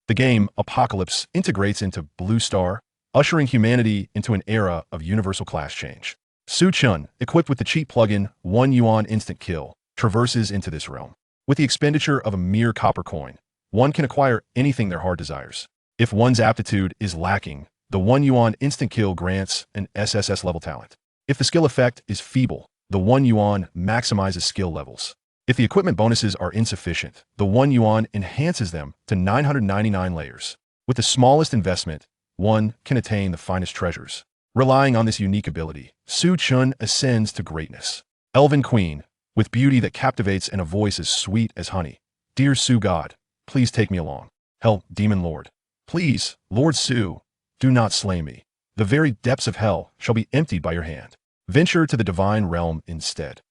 The game, Apocalypse, integrates into Blue Star, ushering humanity into an era of universal class change. Su Chen, equipped with the cheap plugin 1 Yuan Instant Kill, traverses into this realm. With the expenditure of a mere copper coin, one can acquire anything their heart desires. If one's aptitude is lacking, the 1 Yuan Instant Kill grants an SSS level talent. If the skill effect is feeble, the 1 Yuan maximizes skill levels. If the equipment bonuses are insufficient, the 1 Yuan enhances them to 999 layers. With the smallest investment, one can attain the finest treasures. Relying on this unique ability, Su Chen ascends to greatness. Elven Queen, with beauty that captivates and a voice as sweet as honey. Dear Su God, please take me along. Hell, Demon Lord. Please, Lord Su, do not slay me. The very depths of hell shall be emptied by your hand. Venture to the divine realm instead.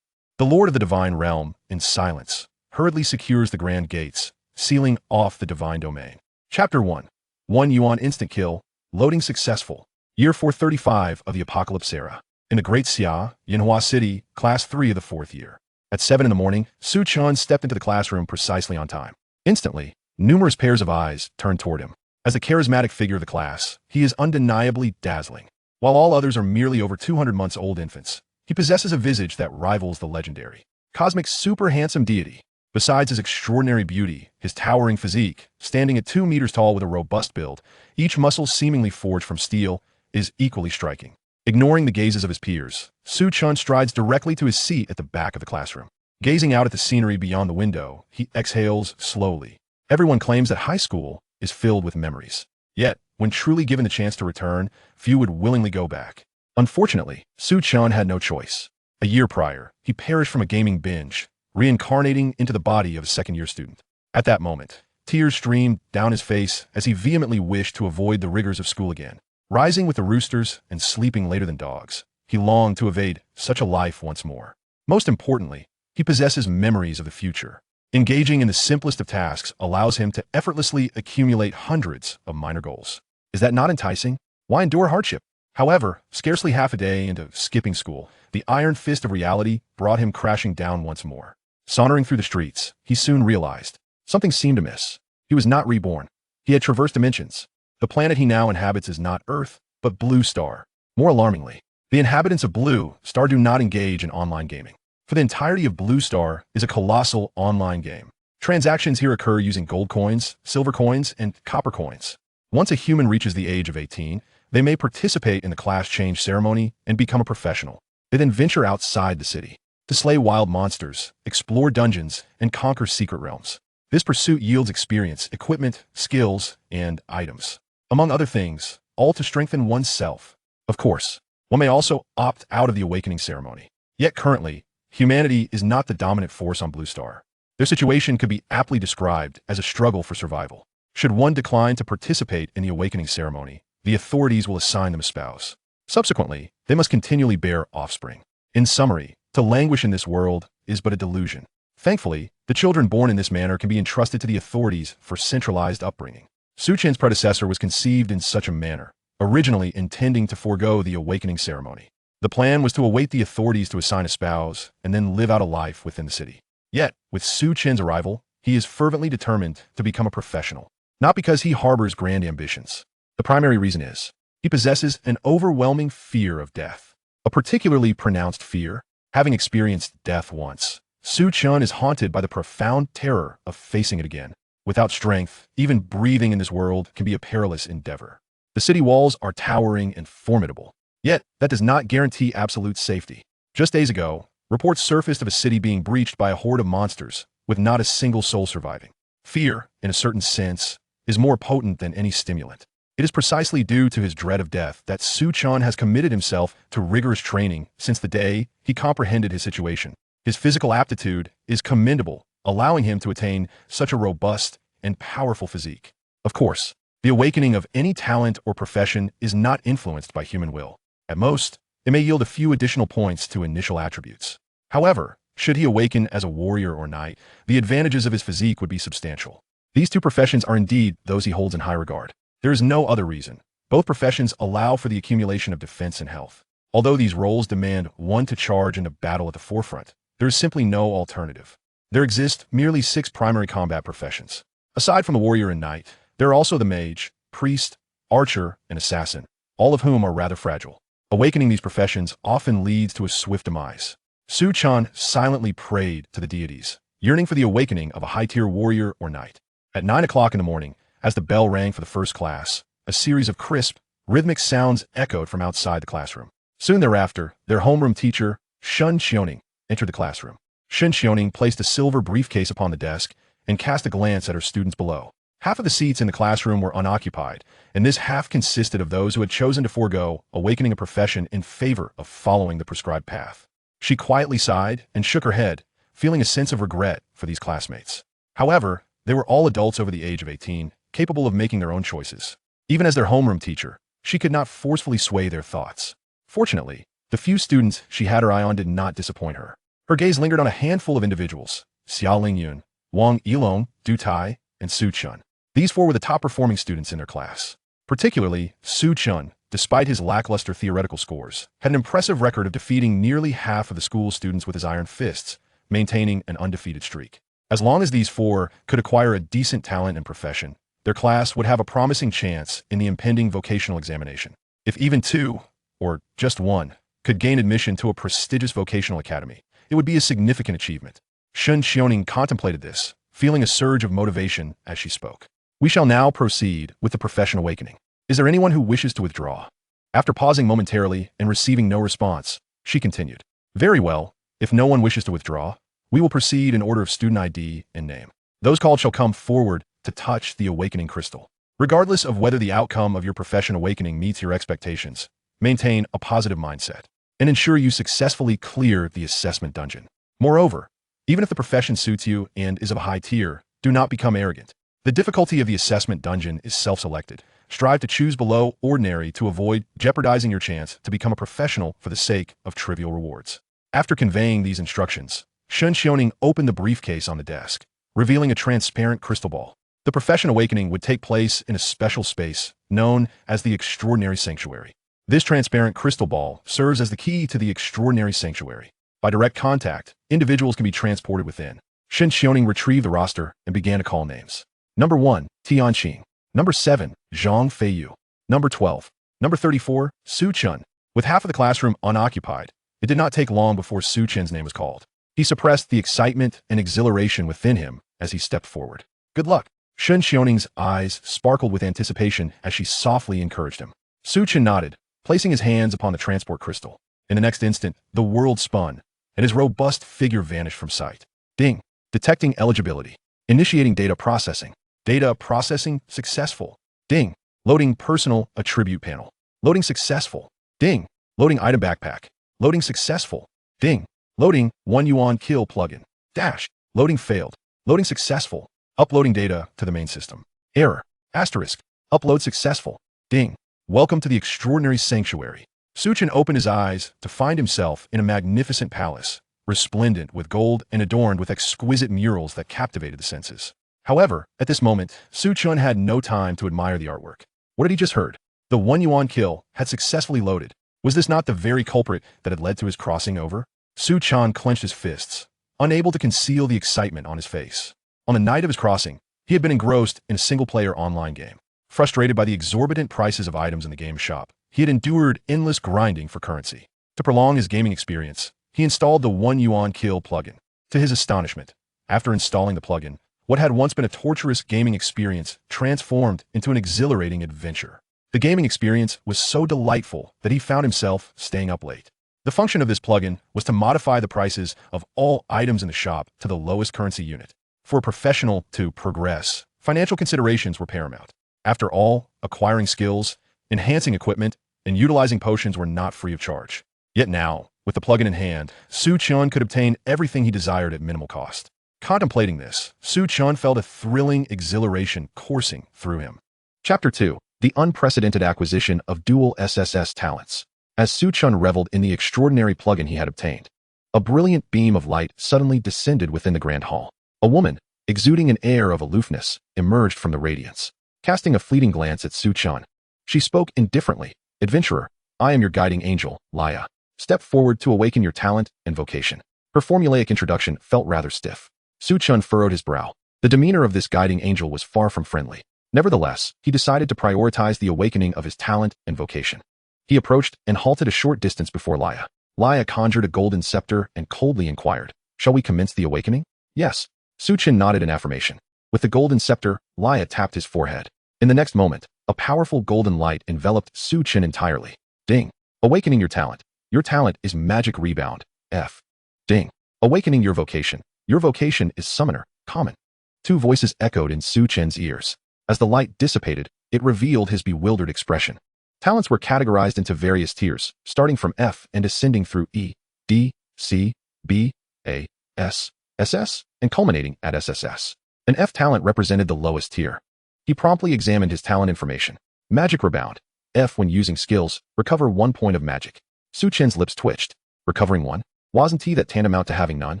The Lord of the divine realm, in silence, hurriedly secures the grand gates, sealing off the divine domain. Chapter 1. 1 Yuan Instant Kill, loading successful. Year 435 of the Apocalypse Era. In the Great Xia, Yanhua City, Class 3 of the 4th year. At 7 in the morning, Su Chen stepped into the classroom precisely on time. Instantly, numerous pairs of eyes turned toward him. As the charismatic figure of the class, he is undeniably dazzling. While all others are merely over 200 months old infants, he possesses a visage that rivals the legendary cosmic super handsome deity. Besides his extraordinary beauty, his towering physique, standing at 2 meters tall with a robust build, each muscle seemingly forged from steel, is equally striking. Ignoring the gazes of his peers, Su Chen strides directly to his seat at the back of the classroom. Gazing out at the scenery beyond the window, he exhales slowly. Everyone claims that high school is filled with memories. Yet, when truly given the chance to return, few would willingly go back. Unfortunately, Su Chen had no choice. A year prior, he perished from a gaming binge, reincarnating into the body of a second-year student. At that moment, tears streamed down his face as he vehemently wished to avoid the rigors of school again. Rising with the roosters and sleeping later than dogs, he longed to evade such a life once more. Most importantly, he possesses memories of the future. Engaging in the simplest of tasks allows him to effortlessly accumulate hundreds of minor goals. Is that not enticing? Why endure hardship? However, scarcely half a day into skipping school, the iron fist of reality brought him crashing down once more. Sauntering through the streets, he soon realized something seemed amiss. He was not reborn. He had traversed dimensions. The planet he now inhabits is not Earth, but Blue Star. More alarmingly, the inhabitants of Blue Star do not engage in online gaming. For the entirety of Blue Star is a colossal online game. Transactions here occur using gold coins, silver coins, and copper coins. Once a human reaches the age of 18, they may participate in the class change ceremony and become a professional. They then venture outside the city to slay wild monsters, explore dungeons, and conquer secret realms. This pursuit yields experience, equipment, skills, and items. Among other things, all to strengthen oneself. Of course, one may also opt out of the awakening ceremony. Yet currently, humanity is not the dominant force on Blue Star. Their situation could be aptly described as a struggle for survival. Should one decline to participate in the awakening ceremony, the authorities will assign them a spouse. Subsequently, they must continually bear offspring. In summary, to languish in this world is but a delusion. Thankfully, the children born in this manner can be entrusted to the authorities for centralized upbringing. Su Chen's predecessor was conceived in such a manner, originally intending to forego the awakening ceremony. The plan was to await the authorities to assign a spouse and then live out a life within the city. Yet, with Su Chen's arrival, he is fervently determined to become a professional. Not because he harbors grand ambitions. The primary reason is, he possesses an overwhelming fear of death. A particularly pronounced fear. Having experienced death once, Su Chen is haunted by the profound terror of facing it again. Without strength, even breathing in this world can be a perilous endeavor. The city walls are towering and formidable. Yet, that does not guarantee absolute safety. Just days ago, reports surfaced of a city being breached by a horde of monsters, with not a single soul surviving. Fear, in a certain sense, is more potent than any stimulant. It is precisely due to his dread of death that Su Chen has committed himself to rigorous training since the day he comprehended his situation. His physical aptitude is commendable, allowing him to attain such a robust and powerful physique. Of course, the awakening of any talent or profession is not influenced by human will. At most, it may yield a few additional points to initial attributes. However, should he awaken as a warrior or knight, the advantages of his physique would be substantial. These two professions are indeed those he holds in high regard. There is no other reason. Both professions allow for the accumulation of defense and health. Although these roles demand one to charge into battle at the forefront, there is simply no alternative. There exist merely 6 primary combat professions. Aside from the warrior and knight, There are also the mage, priest, archer, and assassin, all of whom are rather fragile. Awakening these professions often leads to a swift demise. Su Chen silently prayed to the deities, yearning for the awakening of a high-tier warrior or knight. At 9 o'clock in the morning, as the bell rang for the first class, a series of crisp, rhythmic sounds echoed from outside the classroom. Soon thereafter, their homeroom teacher, Su Chen, entered the classroom. Su Chen placed a silver briefcase upon the desk and cast a glance at her students below. Half of the seats in the classroom were unoccupied, and this half consisted of those who had chosen to forego awakening a profession in favor of following the prescribed path. She quietly sighed and shook her head, feeling a sense of regret for these classmates. However, they were all adults over the age of 18, capable of making their own choices. Even as their homeroom teacher, she could not forcefully sway their thoughts. Fortunately, the few students she had her eye on did not disappoint her. Her gaze lingered on a handful of individuals: Xiao Lingyun, Wang Yilong, Du Tai, and Su Chen. These four were the top-performing students in their class. Particularly, Su Chen, despite his lackluster theoretical scores, had an impressive record of defeating nearly half of the school's students with his iron fists, maintaining an undefeated streak. As long as these four could acquire a decent talent and profession, their class would have a promising chance in the impending vocational examination. If even two, or just one, could gain admission to a prestigious vocational academy, it would be a significant achievement. Su Chen contemplated this, feeling a surge of motivation as she spoke. We shall now proceed with the profession awakening. Is there anyone who wishes to withdraw? After pausing momentarily and receiving no response, she continued. Very well, if no one wishes to withdraw, we will proceed in order of student ID and name. Those called shall come forward to touch the awakening crystal. Regardless of whether the outcome of your profession awakening meets your expectations, maintain a positive mindset and ensure you successfully clear the assessment dungeon. Moreover, even if the profession suits you and is of a high tier, do not become arrogant. The difficulty of the assessment dungeon is self-selected. Strive to choose below ordinary to avoid jeopardizing your chance to become a professional for the sake of trivial rewards. After conveying these instructions, Su Chen opened the briefcase on the desk, revealing a transparent crystal ball. The profession awakening would take place in a special space known as the Extraordinary Sanctuary. This transparent crystal ball serves as the key to the Extraordinary Sanctuary. By direct contact, individuals can be transported within. Su Chen retrieved the roster and began to call names. Number 1, Tianqing. Number 7, Zhang Feiyu. Number 12. Number 34, Su Chen. With half of the classroom unoccupied, it did not take long before Su Chen's name was called. He suppressed the excitement and exhilaration within him as he stepped forward. Good luck. Su Chen's eyes sparkled with anticipation as she softly encouraged him. Su Chen nodded, placing his hands upon the transport crystal. In the next instant, the world spun, and his robust figure vanished from sight. Ding. Detecting eligibility. Initiating data processing. Data processing successful. Ding. Loading personal attribute panel. Loading successful. Ding. Loading item backpack. Loading successful. Ding. Loading 1 yuan kill plugin. Dash. Loading failed. Loading successful. Uploading data to the main system. Error. Asterisk. Upload successful. Ding. Welcome to the Extraordinary Sanctuary. Su Chen opened his eyes to find himself in a magnificent palace, resplendent with gold and adorned with exquisite murals that captivated the senses. However, at this moment, Su Chen had no time to admire the artwork. What had he just heard? The 1 yuan kill had successfully loaded. Was this not the very culprit that had led to his crossing over? Su Chen clenched his fists, unable to conceal the excitement on his face. On the night of his crossing, he had been engrossed in a single-player online game. Frustrated by the exorbitant prices of items in the game shop, he had endured endless grinding for currency. To prolong his gaming experience, he installed the 1 yuan kill plugin. To his astonishment, after installing the plugin, what had once been a torturous gaming experience transformed into an exhilarating adventure. The gaming experience was so delightful that he found himself staying up late. The function of this plugin was to modify the prices of all items in the shop to the lowest currency unit. For a professional to progress, financial considerations were paramount. After all, acquiring skills, enhancing equipment, and utilizing potions were not free of charge. Yet now, with the plugin in hand, Su Chen could obtain everything he desired at minimal cost. Contemplating this, Su Chen felt a thrilling exhilaration coursing through him. Chapter 2. The Unprecedented Acquisition of Dual SSS Talents. As Su Chen reveled in the extraordinary plugin he had obtained, a brilliant beam of light suddenly descended within the grand hall. A woman, exuding an air of aloofness, emerged from the radiance. Casting a fleeting glance at Su Chen, she spoke indifferently. Adventurer, I am your guiding angel, Laya. Step forward to awaken your talent and vocation. Her formulaic introduction felt rather stiff. Su Chen furrowed his brow. The demeanor of this guiding angel was far from friendly. Nevertheless, he decided to prioritize the awakening of his talent and vocation. He approached and halted a short distance before Laya. Laya conjured a golden scepter and coldly inquired, "Shall we commence the awakening?" "Yes." Su Chen nodded in affirmation. With the golden scepter, Laya tapped his forehead. In the next moment, a powerful golden light enveloped Su Chen entirely. Ding. Awakening your talent. Your talent is Magic Rebound. F. Ding. Awakening your vocation. Your vocation is Summoner. Common. Two voices echoed in Su Chen's ears. As the light dissipated, it revealed his bewildered expression. Talents were categorized into various tiers, starting from F and ascending through E, D, C, B, A, S, SS, and culminating at SSS. An F talent represented the lowest tier. He promptly examined his talent information. Magic Rebound. F when using skills, recover 1 point of magic. Su Chen's lips twitched. Recovering 1? Wasn't he that tantamount to having none?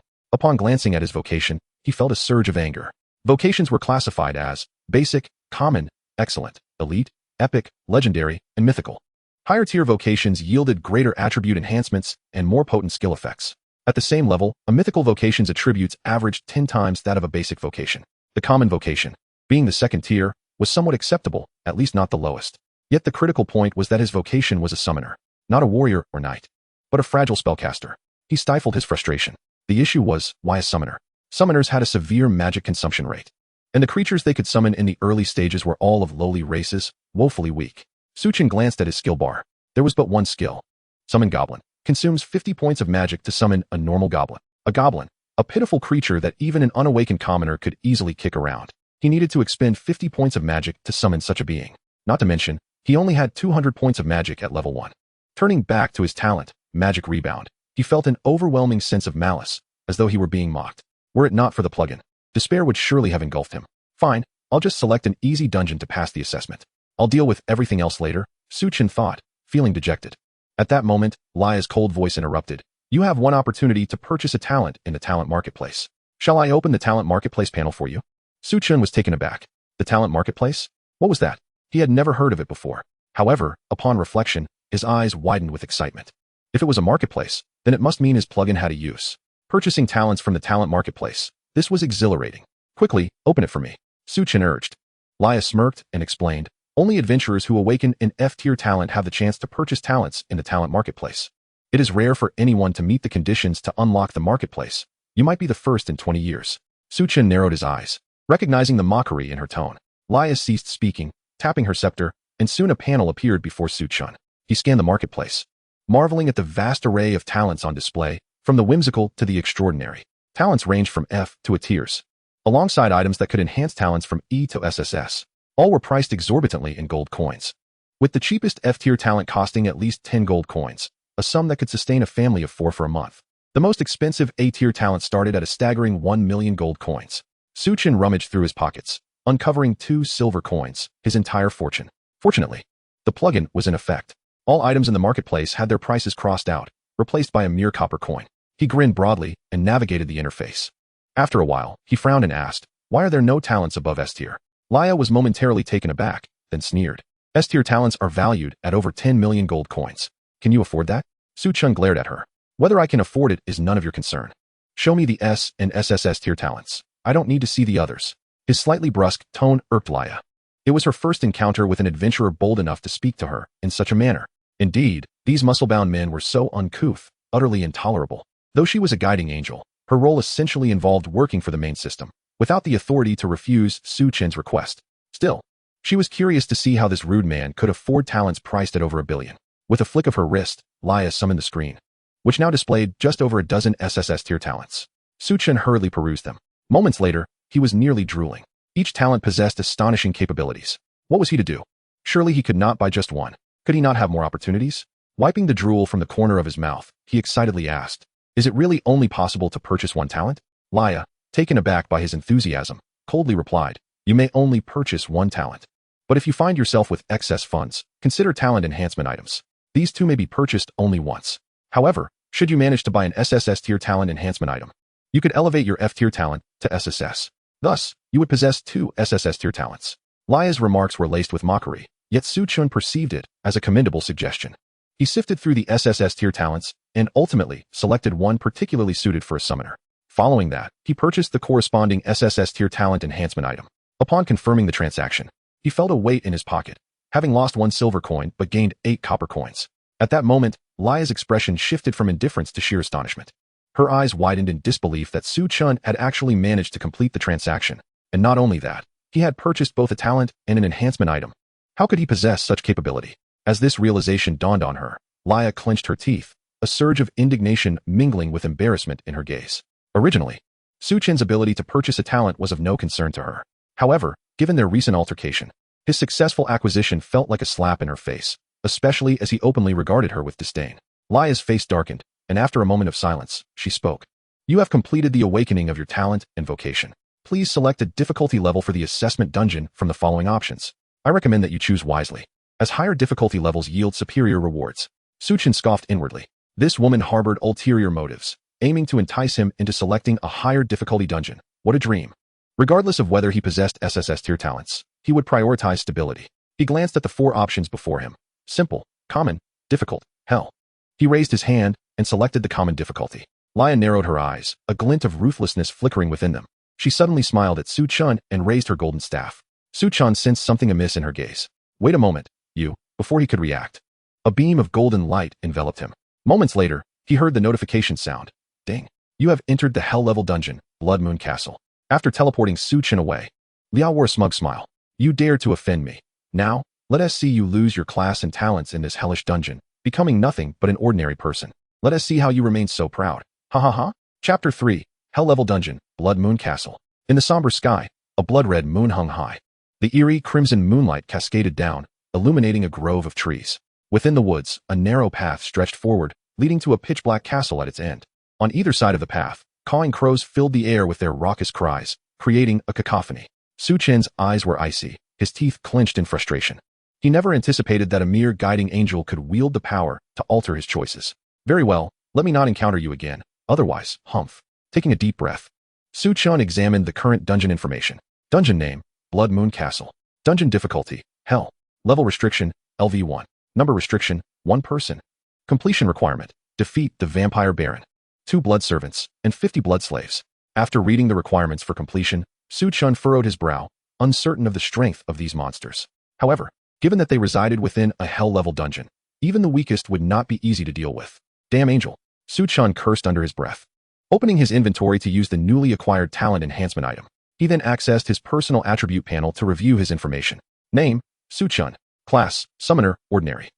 Upon glancing at his vocation, he felt a surge of anger. Vocations were classified as Basic, Common, Excellent, Elite, Epic, Legendary, and Mythical. Higher-tier vocations yielded greater attribute enhancements and more potent skill effects. At the same level, a mythical vocation's attributes averaged 10 times that of a basic vocation. The common vocation, being the second tier, was somewhat acceptable, at least not the lowest. Yet the critical point was that his vocation was a summoner, not a warrior or knight, but a fragile spellcaster. He stifled his frustration. The issue was, why a summoner? Summoners had a severe magic consumption rate, and the creatures they could summon in the early stages were all of lowly races, woefully weak. Su Chen glanced at his skill bar. There was but one skill. Summon Goblin. Consumes 50 points of magic to summon a normal goblin. A goblin, a pitiful creature that even an unawakened commoner could easily kick around. He needed to expend 50 points of magic to summon such a being. Not to mention, he only had 200 points of magic at level 1. Turning back to his talent, Magic Rebound, he felt an overwhelming sense of malice, as though he were being mocked. Were it not for the plugin, despair would surely have engulfed him. Fine, I'll just select an easy dungeon to pass the assessment. I'll deal with everything else later, Su Chen thought, feeling dejected. At that moment, Laya's cold voice interrupted. You have one opportunity to purchase a talent in the talent marketplace. Shall I open the talent marketplace panel for you? Su Chen was taken aback. The talent marketplace? What was that? He had never heard of it before. However, upon reflection, his eyes widened with excitement. If it was a marketplace, then it must mean his plugin had a use. Purchasing talents from the talent marketplace. This was exhilarating. Quickly, open it for me, Su Chen urged. Laya smirked and explained, only adventurers who awaken an F-tier talent have the chance to purchase talents in the talent marketplace. It is rare for anyone to meet the conditions to unlock the marketplace. You might be the first in 20 years. Su Chen narrowed his eyes, recognizing the mockery in her tone. Laya ceased speaking, tapping her scepter, and soon a panel appeared before Su Chen. He scanned the marketplace, marveling at the vast array of talents on display, from the whimsical to the extraordinary. Talents ranged from F to A tiers, alongside items that could enhance talents from E to SSS. All were priced exorbitantly in gold coins, with the cheapest F-tier talent costing at least 10 gold coins, a sum that could sustain a family of 4 for a month. The most expensive A-tier talent started at a staggering 1 million gold coins. Su Chen rummaged through his pockets, uncovering 2 silver coins, his entire fortune. Fortunately, the plugin was in effect. All items in the marketplace had their prices crossed out, replaced by a mere copper coin. He grinned broadly and navigated the interface. After a while, he frowned and asked, why are there no talents above S-tier? Laya was momentarily taken aback, then sneered. S-tier talents are valued at over 10 million gold coins. Can you afford that? Su Chen glared at her. Whether I can afford it is none of your concern. Show me the S and SSS tier talents. I don't need to see the others. His slightly brusque tone irked Laya. It was her first encounter with an adventurer bold enough to speak to her in such a manner. Indeed, these muscle-bound men were so uncouth, utterly intolerable. Though she was a guiding angel, her role essentially involved working for the main system, without the authority to refuse Su Chen's request. Still, she was curious to see how this rude man could afford talents priced at over 1 billion. With a flick of her wrist, Laya summoned the screen, which now displayed just over a dozen SSS tier talents. Su Chen hurriedly perused them. Moments later, he was nearly drooling. Each talent possessed astonishing capabilities. What was he to do? Surely he could not buy just one. Could he not have more opportunities? Wiping the drool from the corner of his mouth, he excitedly asked, is it really only possible to purchase one talent? Laya, taken aback by his enthusiasm, coldly replied, you may only purchase one talent. But if you find yourself with excess funds, consider talent enhancement items. These two may be purchased only once. However, should you manage to buy an SSS tier talent enhancement item, you could elevate your F tier talent to SSS. Thus, you would possess 2 SSS tier talents. Laya's remarks were laced with mockery, yet Su Chen perceived it as a commendable suggestion. He sifted through the SSS tier talents and ultimately selected one particularly suited for a summoner. Following that, he purchased the corresponding SSS tier talent enhancement item. Upon confirming the transaction, He felt a weight in his pocket, having lost 1 silver coin but gained 8 copper coins. At that moment, Lia's expression shifted from indifference to sheer astonishment. Her eyes widened in disbelief that Su Chen had actually managed to complete the transaction. And not only that, he had purchased both a talent and an enhancement item. How could he possess such capability? As this realization dawned on her, Lia clenched her teeth, a surge of indignation mingling with embarrassment in her gaze. Originally, Su Chen's ability to purchase a talent was of no concern to her. However, given their recent altercation, his successful acquisition felt like a slap in her face, especially as he openly regarded her with disdain. Lia's face darkened, and after a moment of silence, she spoke. You have completed the awakening of your talent and vocation. Please select a difficulty level for the assessment dungeon from the following options. I recommend that you choose wisely, as higher difficulty levels yield superior rewards. Su Chen scoffed inwardly. This woman harbored ulterior motives, aiming to entice him into selecting a higher difficulty dungeon. What a dream. Regardless of whether he possessed SSS tier talents, he would prioritize stability. He glanced at the 4 options before him. Simple, common, difficult, hell. He raised his hand and selected the common difficulty. Lia narrowed her eyes, a glint of ruthlessness flickering within them. She suddenly smiled at Su Chen and raised her golden staff. Su Chen sensed something amiss in her gaze. Wait a moment, you, before he could react. A beam of golden light enveloped him. Moments later, he heard the notification sound. Ding. You have entered the hell-level dungeon, Blood Moon Castle. After teleporting Su Chen away, Liao wore a smug smile. You dare to offend me. Now, let us see you lose your class and talents in this hellish dungeon, becoming nothing but an ordinary person. Let us see how you remain so proud. Ha ha ha. Chapter 3. Hell-level dungeon, Blood Moon Castle. In the somber sky, a blood-red moon hung high. The eerie crimson moonlight cascaded down, illuminating a grove of trees. Within the woods, a narrow path stretched forward, leading to a pitch-black castle at its end. On either side of the path, cawing crows filled the air with their raucous cries, creating a cacophony. Su Chen's eyes were icy, his teeth clenched in frustration. He never anticipated that a mere guiding angel could wield the power to alter his choices. Very well, let me not encounter you again. Otherwise, humph. Taking a deep breath, Su Chen examined the current dungeon information. Dungeon name, Blood Moon Castle. Dungeon difficulty, Hell. Level restriction, LV1. Number restriction, 1 person. Completion requirement, defeat the Vampire Baron, 2 blood servants, and 50 blood slaves. After reading the requirements for completion, Su Chen furrowed his brow, uncertain of the strength of these monsters. However, given that they resided within a hell-level dungeon, even the weakest would not be easy to deal with. Damn angel. Su Chen cursed under his breath. Opening his inventory to use the newly acquired talent enhancement item, he then accessed his personal attribute panel to review his information. Name, Su Chen. Class, Summoner, Ordinary.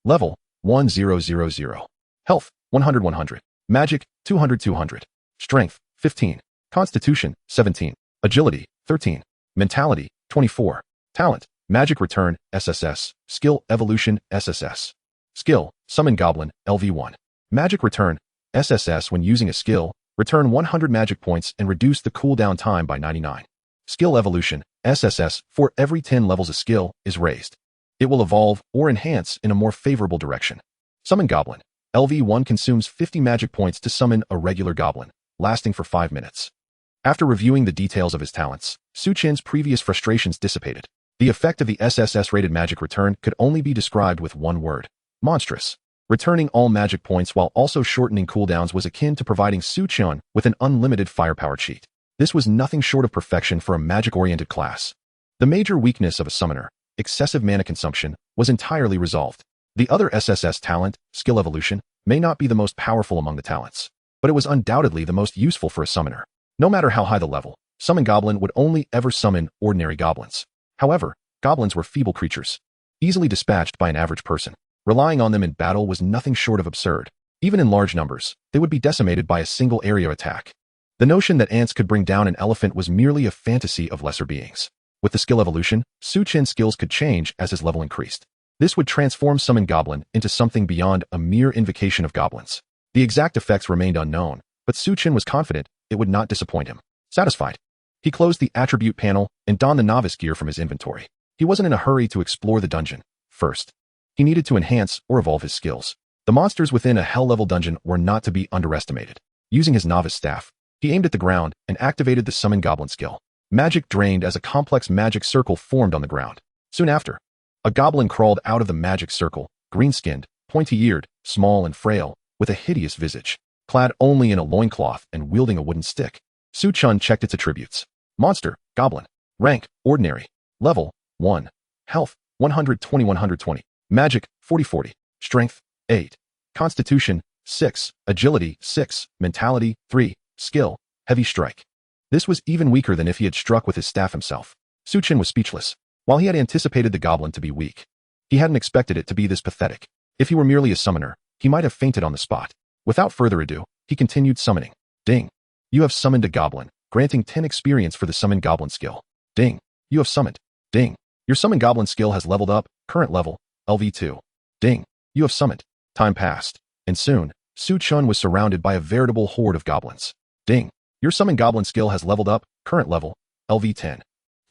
Level, 1000. Health, 100. Magic, 200. Strength, 15. Constitution, 17. Agility, 13. Mentality, 24. Talent, Magic Return, SSS. Skill, Evolution, SSS. Skill, Summon Goblin, LV1. Magic Return, SSS. When using a skill, return 100 magic points and reduce the cooldown time by 99. Skill Evolution, SSS. For every 10 levels a skill is raised, it will evolve or enhance in a more favorable direction. Summon Goblin, LV1 consumes 50 magic points to summon a regular goblin, lasting for 5 minutes. After reviewing the details of his talents, Su Chen's previous frustrations dissipated. The effect of the SSS-rated magic return could only be described with one word: monstrous. Returning all magic points while also shortening cooldowns was akin to providing Su Chen with an unlimited firepower cheat. This was nothing short of perfection for a magic-oriented class. The major weakness of a summoner, excessive mana consumption, was entirely resolved. The other SSS talent, Skill Evolution, may not be the most powerful among the talents, but it was undoubtedly the most useful for a summoner. No matter how high the level, Summon Goblin would only ever summon ordinary goblins. However, goblins were feeble creatures, easily dispatched by an average person. Relying on them in battle was nothing short of absurd. Even in large numbers, they would be decimated by a single area attack. The notion that ants could bring down an elephant was merely a fantasy of lesser beings. With the skill evolution, Su Chen's skills could change as his level increased. This would transform Summon Goblin into something beyond a mere invocation of goblins. The exact effects remained unknown, but Su Chen was confident it would not disappoint him. Satisfied, he closed the attribute panel and donned the novice gear from his inventory. He wasn't in a hurry to explore the dungeon. First, he needed to enhance or evolve his skills. The monsters within a hell-level dungeon were not to be underestimated. Using his novice staff, he aimed at the ground and activated the Summon Goblin skill. Magic drained as a complex magic circle formed on the ground. Soon after, a goblin crawled out of the magic circle, green-skinned, pointy-eared, small and frail, with a hideous visage, clad only in a loincloth and wielding a wooden stick. Su Chen checked its attributes. Monster, Goblin. Rank, Ordinary. Level, 1. Health, 120-120. Magic, 40-40. Strength, 8. Constitution, 6. Agility, 6. Mentality, 3. Skill, heavy strike. This was even weaker than if he had struck with his staff himself. Su Chen was speechless. While he had anticipated the goblin to be weak, he hadn't expected it to be this pathetic. If he were merely a summoner, he might have fainted on the spot. Without further ado, he continued summoning. Ding. You have summoned a goblin, granting 10 experience for the summon goblin skill. Ding. You have summoned. Ding. Your summon goblin skill has leveled up, current level, LV2. Ding. You have summoned. Time passed, and soon, Su Chen was surrounded by a veritable horde of goblins. Ding. Your summon goblin skill has leveled up, current level, LV10.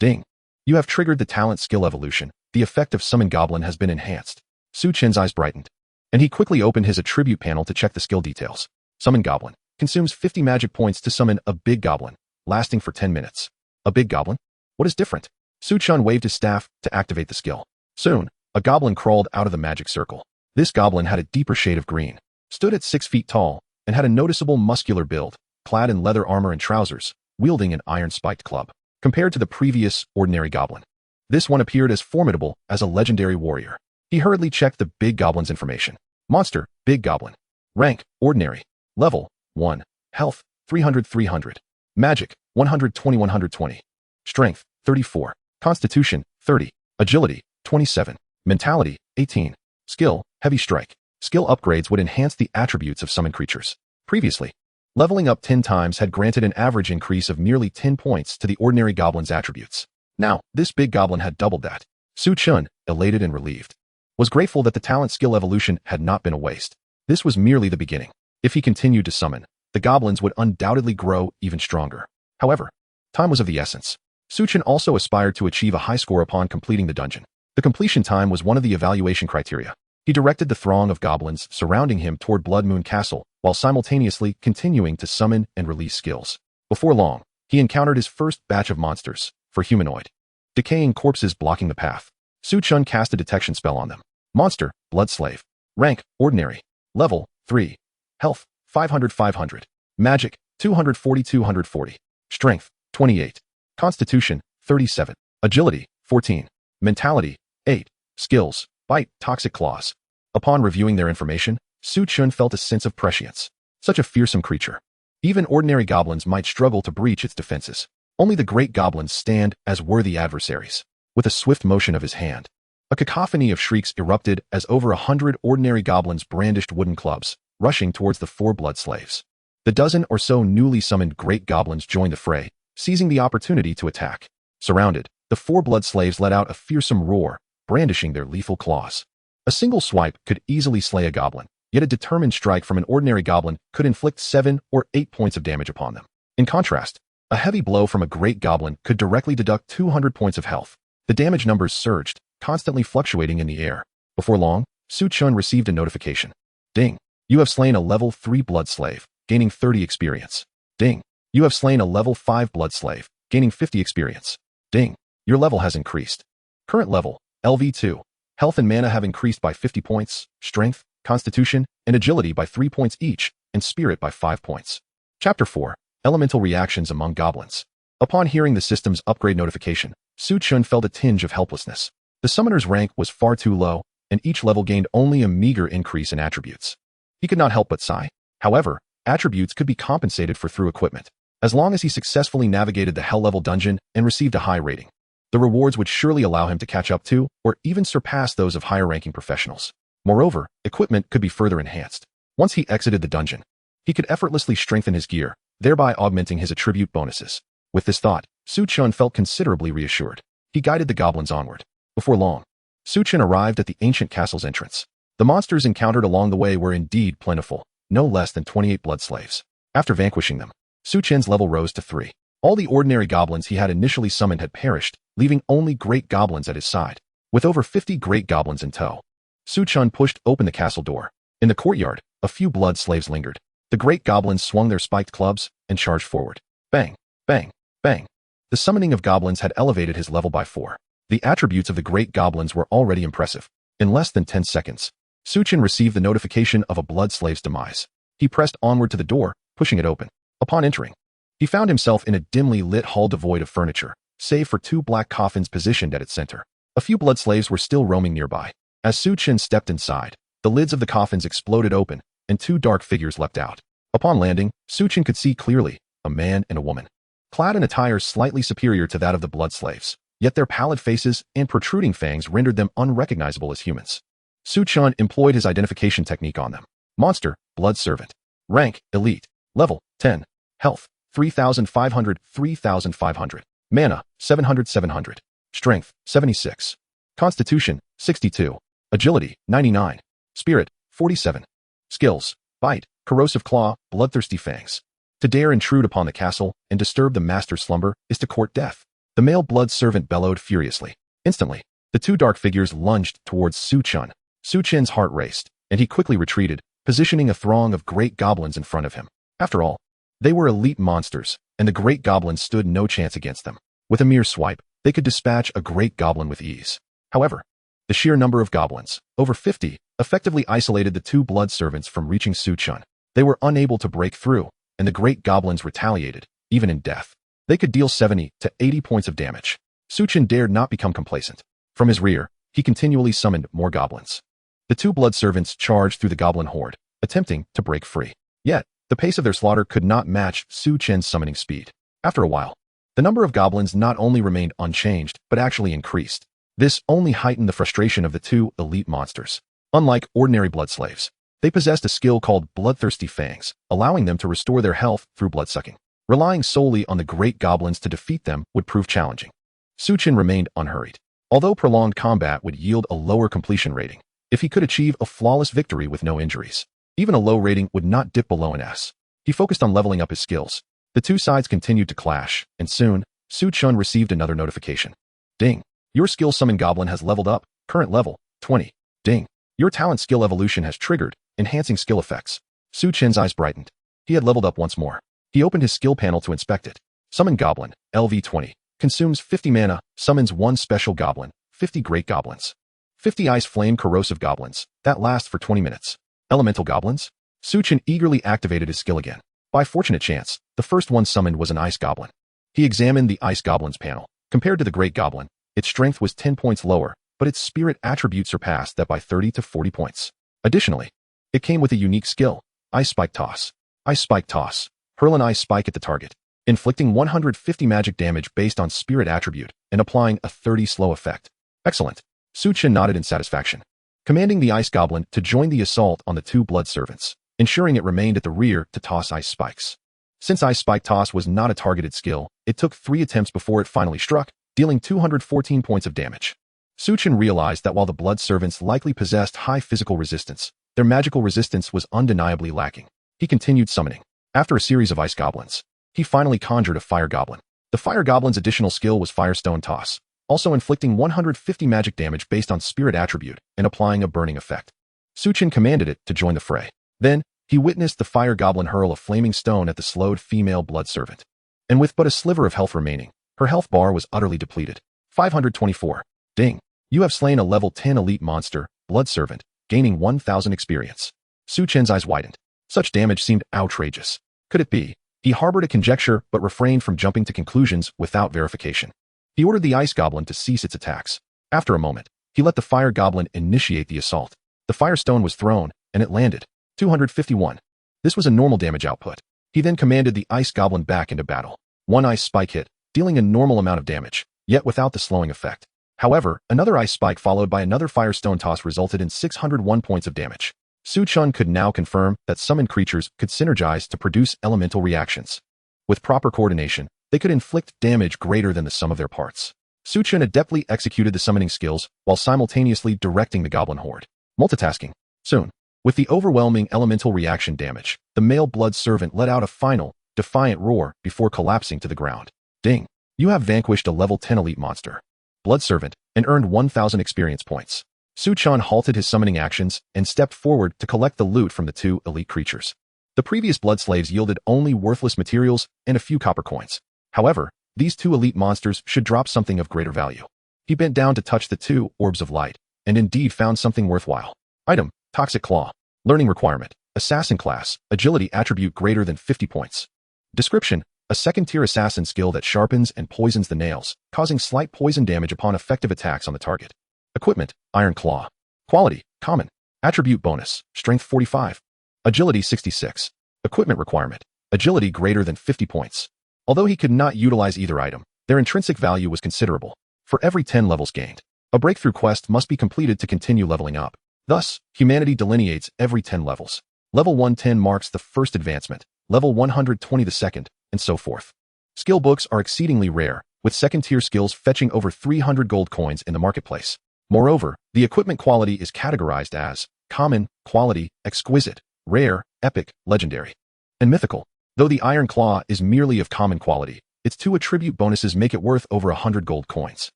Ding. You have triggered the talent skill evolution. The effect of summon goblin has been enhanced. Su Chen's eyes brightened, and he quickly opened his attribute panel to check the skill details. Summon goblin. Consumes 50 magic points to summon a big goblin, lasting for 10 minutes. A big goblin? What is different? Su Chen waved his staff to activate the skill. Soon, a goblin crawled out of the magic circle. This goblin had a deeper shade of green, stood at 6 feet tall, and had a noticeable muscular build, clad in leather armor and trousers, wielding an iron-spiked club. Compared to the previous ordinary goblin, this one appeared as formidable as a legendary warrior. He hurriedly checked the big goblin's information. Monster, big goblin. Rank, ordinary. Level, 1. Health, 300-300. Magic, 120-120. Strength, 34. Constitution, 30. Agility, 27. Mentality, 18. Skill, heavy strike. Skill upgrades would enhance the attributes of summoned creatures. Previously, leveling up 10 times had granted an average increase of merely 10 points to the ordinary goblin's attributes. Now, this big goblin had doubled that. Su Chen, elated and relieved, was grateful that the talent skill evolution had not been a waste. This was merely the beginning. If he continued to summon, the goblins would undoubtedly grow even stronger. However, time was of the essence. Su Chen also aspired to achieve a high score upon completing the dungeon. The completion time was one of the evaluation criteria. He directed the throng of goblins surrounding him toward Blood Moon Castle, while simultaneously continuing to summon and release skills. Before long, he encountered his first batch of monsters, for humanoid. Decaying corpses blocking the path. Su Chen cast a detection spell on them. Monster, Blood Slave. Rank, ordinary. Level, 3. Health, 500-500. Magic, 240-240. Strength, 28. Constitution, 37. Agility, 14. Mentality, 8. Skills, Bite, Toxic Claws. Upon reviewing their information, Su Chen felt a sense of prescience. Such a fearsome creature. Even ordinary goblins might struggle to breach its defenses. Only the great goblins stand as worthy adversaries. With a swift motion of his hand, a cacophony of shrieks erupted as over 100 ordinary goblins brandished wooden clubs, rushing towards the 4 blood slaves. The dozen or so newly summoned great goblins joined the fray, seizing the opportunity to attack. Surrounded, the 4 blood slaves let out a fearsome roar, brandishing their lethal claws. A single swipe could easily slay a goblin, yet a determined strike from an ordinary goblin could inflict 7 or 8 points of damage upon them. In contrast, a heavy blow from a great goblin could directly deduct 200 points of health. The damage numbers surged, constantly fluctuating in the air. Before long, Su Chen received a notification. Ding. You have slain a level 3 blood slave, gaining 30 experience. Ding. You have slain a level 5 blood slave, gaining 50 experience. Ding. Your level has increased. Current level, LV2. Health and mana have increased by 50 points, strength, constitution, and agility by 3 points each, and spirit by 5 points. Chapter 4. Elemental Reactions Among Goblins. Upon hearing the system's upgrade notification, Su Chen felt a tinge of helplessness. The summoner's rank was far too low, and each level gained only a meager increase in attributes. He could not help but sigh. However, attributes could be compensated for through equipment. As long as he successfully navigated the hell-level dungeon and received a high rating, the rewards would surely allow him to catch up to, or even surpass those of higher-ranking professionals. Moreover, equipment could be further enhanced. Once he exited the dungeon, he could effortlessly strengthen his gear, thereby augmenting his attribute bonuses. With this thought, Su Chen felt considerably reassured. He guided the goblins onward. Before long, Su Chen arrived at the ancient castle's entrance. The monsters encountered along the way were indeed plentiful, no less than 28 blood slaves. After vanquishing them, Su Chen's level rose to 3. All the ordinary goblins he had initially summoned had perished, leaving only great goblins at his side. With over 50 great goblins in tow, Su Chen pushed open the castle door. In the courtyard, a few blood slaves lingered. The great goblins swung their spiked clubs and charged forward. Bang, bang, bang. The summoning of goblins had elevated his level by 4. The attributes of the great goblins were already impressive. In less than 10 seconds, Su Chen received the notification of a blood slave's demise. He pressed onward to the door, pushing it open. Upon entering, he found himself in a dimly lit hall devoid of furniture, save for 2 black coffins positioned at its center. A few blood slaves were still roaming nearby. As Su Chen stepped inside, the lids of the coffins exploded open, and two dark figures leapt out. Upon landing, Su Chen could see clearly a man and a woman, clad in attire slightly superior to that of the blood slaves, yet their pallid faces and protruding fangs rendered them unrecognizable as humans. Su Chen employed his identification technique on them. Monster, blood servant. Rank, elite. Level, 10. Health, 3,500, 3,500. Mana, 700. Strength, 76. Constitution, 62. Agility, 99. Spirit, 47. Skills, bite, corrosive claw, bloodthirsty fangs. To dare intrude upon the castle and disturb the master's slumber is to court death. The male blood servant bellowed furiously. Instantly, the two dark figures lunged towards Su Chen. Su Chen's heart raced, and he quickly retreated, positioning a throng of great goblins in front of him. After all, they were elite monsters, and the great goblins stood no chance against them. With a mere swipe, they could dispatch a great goblin with ease. However, the sheer number of goblins, over 50, effectively isolated the two blood servants from reaching Su Chen. They were unable to break through, and the great goblins retaliated, even in death. They could deal 70 to 80 points of damage. Su Chen dared not become complacent. From his rear, he continually summoned more goblins. The two blood servants charged through the goblin horde, attempting to break free. Yet, the pace of their slaughter could not match Su Chen's summoning speed. After a while, the number of goblins not only remained unchanged, but actually increased. This only heightened the frustration of the two elite monsters. Unlike ordinary blood slaves, they possessed a skill called bloodthirsty fangs, allowing them to restore their health through bloodsucking. Relying solely on the great goblins to defeat them would prove challenging. Su Chen remained unhurried. Although prolonged combat would yield a lower completion rating, if he could achieve a flawless victory with no injuries, even a low rating would not dip below an S. He focused on leveling up his skills. The two sides continued to clash, and soon, Su Chen received another notification. Ding. Your skill summon goblin has leveled up, current level, 20. Ding. Your talent skill evolution has triggered, enhancing skill effects. Su Chen's eyes brightened. He had leveled up once more. He opened his skill panel to inspect it. Summon goblin, LV20. Consumes 50 mana, summons one special goblin, 50 great goblins. 50 ice flame corrosive goblins, that last for 20 minutes. Elemental goblins? Su Chen eagerly activated his skill again. By fortunate chance, the first one summoned was an ice goblin. He examined the ice goblin's panel. Compared to the great goblin, its strength was 10 points lower, but its spirit attribute surpassed that by 30 to 40 points. Additionally, it came with a unique skill, Ice Spike Toss. Ice Spike Toss. Hurl an ice spike at the target, inflicting 150 magic damage based on spirit attribute and applying a 30 slow effect. Excellent. Su Chen nodded in satisfaction, commanding the ice goblin to join the assault on the two blood servants, ensuring it remained at the rear to toss ice spikes. Since Ice Spike Toss was not a targeted skill, it took 3 attempts before it finally struck, dealing 214 points of damage. Su Chen realized that while the blood servants likely possessed high physical resistance, their magical resistance was undeniably lacking. He continued summoning. After a series of ice goblins, he finally conjured a fire goblin. The fire goblin's additional skill was Firestone Toss, also inflicting 150 magic damage based on spirit attribute and applying a burning effect. Su Chen commanded it to join the fray. Then, he witnessed the fire goblin hurl a flaming stone at the slowed female blood servant. And with but a sliver of health remaining, her health bar was utterly depleted. 524. Ding. You have slain a level 10 elite monster, blood servant, gaining 1,000 experience. Su Chen's eyes widened. Such damage seemed outrageous. Could it be? He harbored a conjecture but refrained from jumping to conclusions without verification. He ordered the ice goblin to cease its attacks. After a moment, he let the fire goblin initiate the assault. The firestone was thrown, and it landed. 251. This was a normal damage output. He then commanded the ice goblin back into battle. One ice spike hit, dealing a normal amount of damage, yet without the slowing effect. However, another ice spike followed by another firestone toss resulted in 601 points of damage. Su Chen could now confirm that summoned creatures could synergize to produce elemental reactions. With proper coordination, they could inflict damage greater than the sum of their parts. Su Chen adeptly executed the summoning skills while simultaneously directing the goblin horde. Multitasking. Soon, with the overwhelming elemental reaction damage, the male blood servant let out a final, defiant roar before collapsing to the ground. Ding. You have vanquished a level 10 elite monster, blood servant, and earned 1,000 experience points. Su Chen halted his summoning actions and stepped forward to collect the loot from the two elite creatures. The previous blood slaves yielded only worthless materials and a few copper coins. However, these two elite monsters should drop something of greater value. He bent down to touch the two orbs of light, and indeed found something worthwhile. Item, Toxic Claw. Learning requirement, Assassin class, agility attribute greater than 50 points. Description, a a second-tier assassin skill that sharpens and poisons the nails, causing slight poison damage upon effective attacks on the target. Equipment, Iron Claw. Quality, Common. Attribute bonus, Strength 45. Agility 66. Equipment requirement, Agility greater than 50 points. Although he could not utilize either item, their intrinsic value was considerable. For every 10 levels gained, a breakthrough quest must be completed to continue leveling up. Thus, humanity delineates every 10 levels. Level 110 marks the first advancement, level 120 the second, and so forth. Skill books are exceedingly rare, with second-tier skills fetching over 300 gold coins in the marketplace. Moreover, the equipment quality is categorized as common, quality, exquisite, rare, epic, legendary, and mythical. Though the Iron Claw is merely of common quality, its 2 attribute bonuses make it worth over 100 gold coins.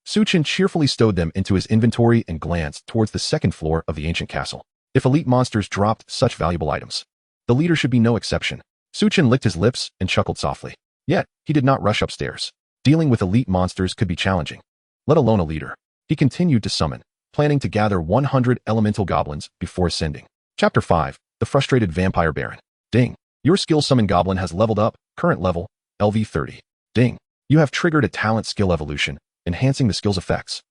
Su Chen cheerfully stowed them into his inventory and glanced towards the second floor of the ancient castle. If elite monsters dropped such valuable items, the leader should be no exception. Su Chen licked his lips and chuckled softly. Yet, he did not rush upstairs. Dealing with elite monsters could be challenging, let alone a leader. He continued to summon, planning to gather 100 elemental goblins before ascending. Chapter 5, The Frustrated Vampire Baron. Ding. Your skill summon goblin has leveled up, current level, LV 30. Ding. You have triggered a talent skill evolution, enhancing the skill's effects.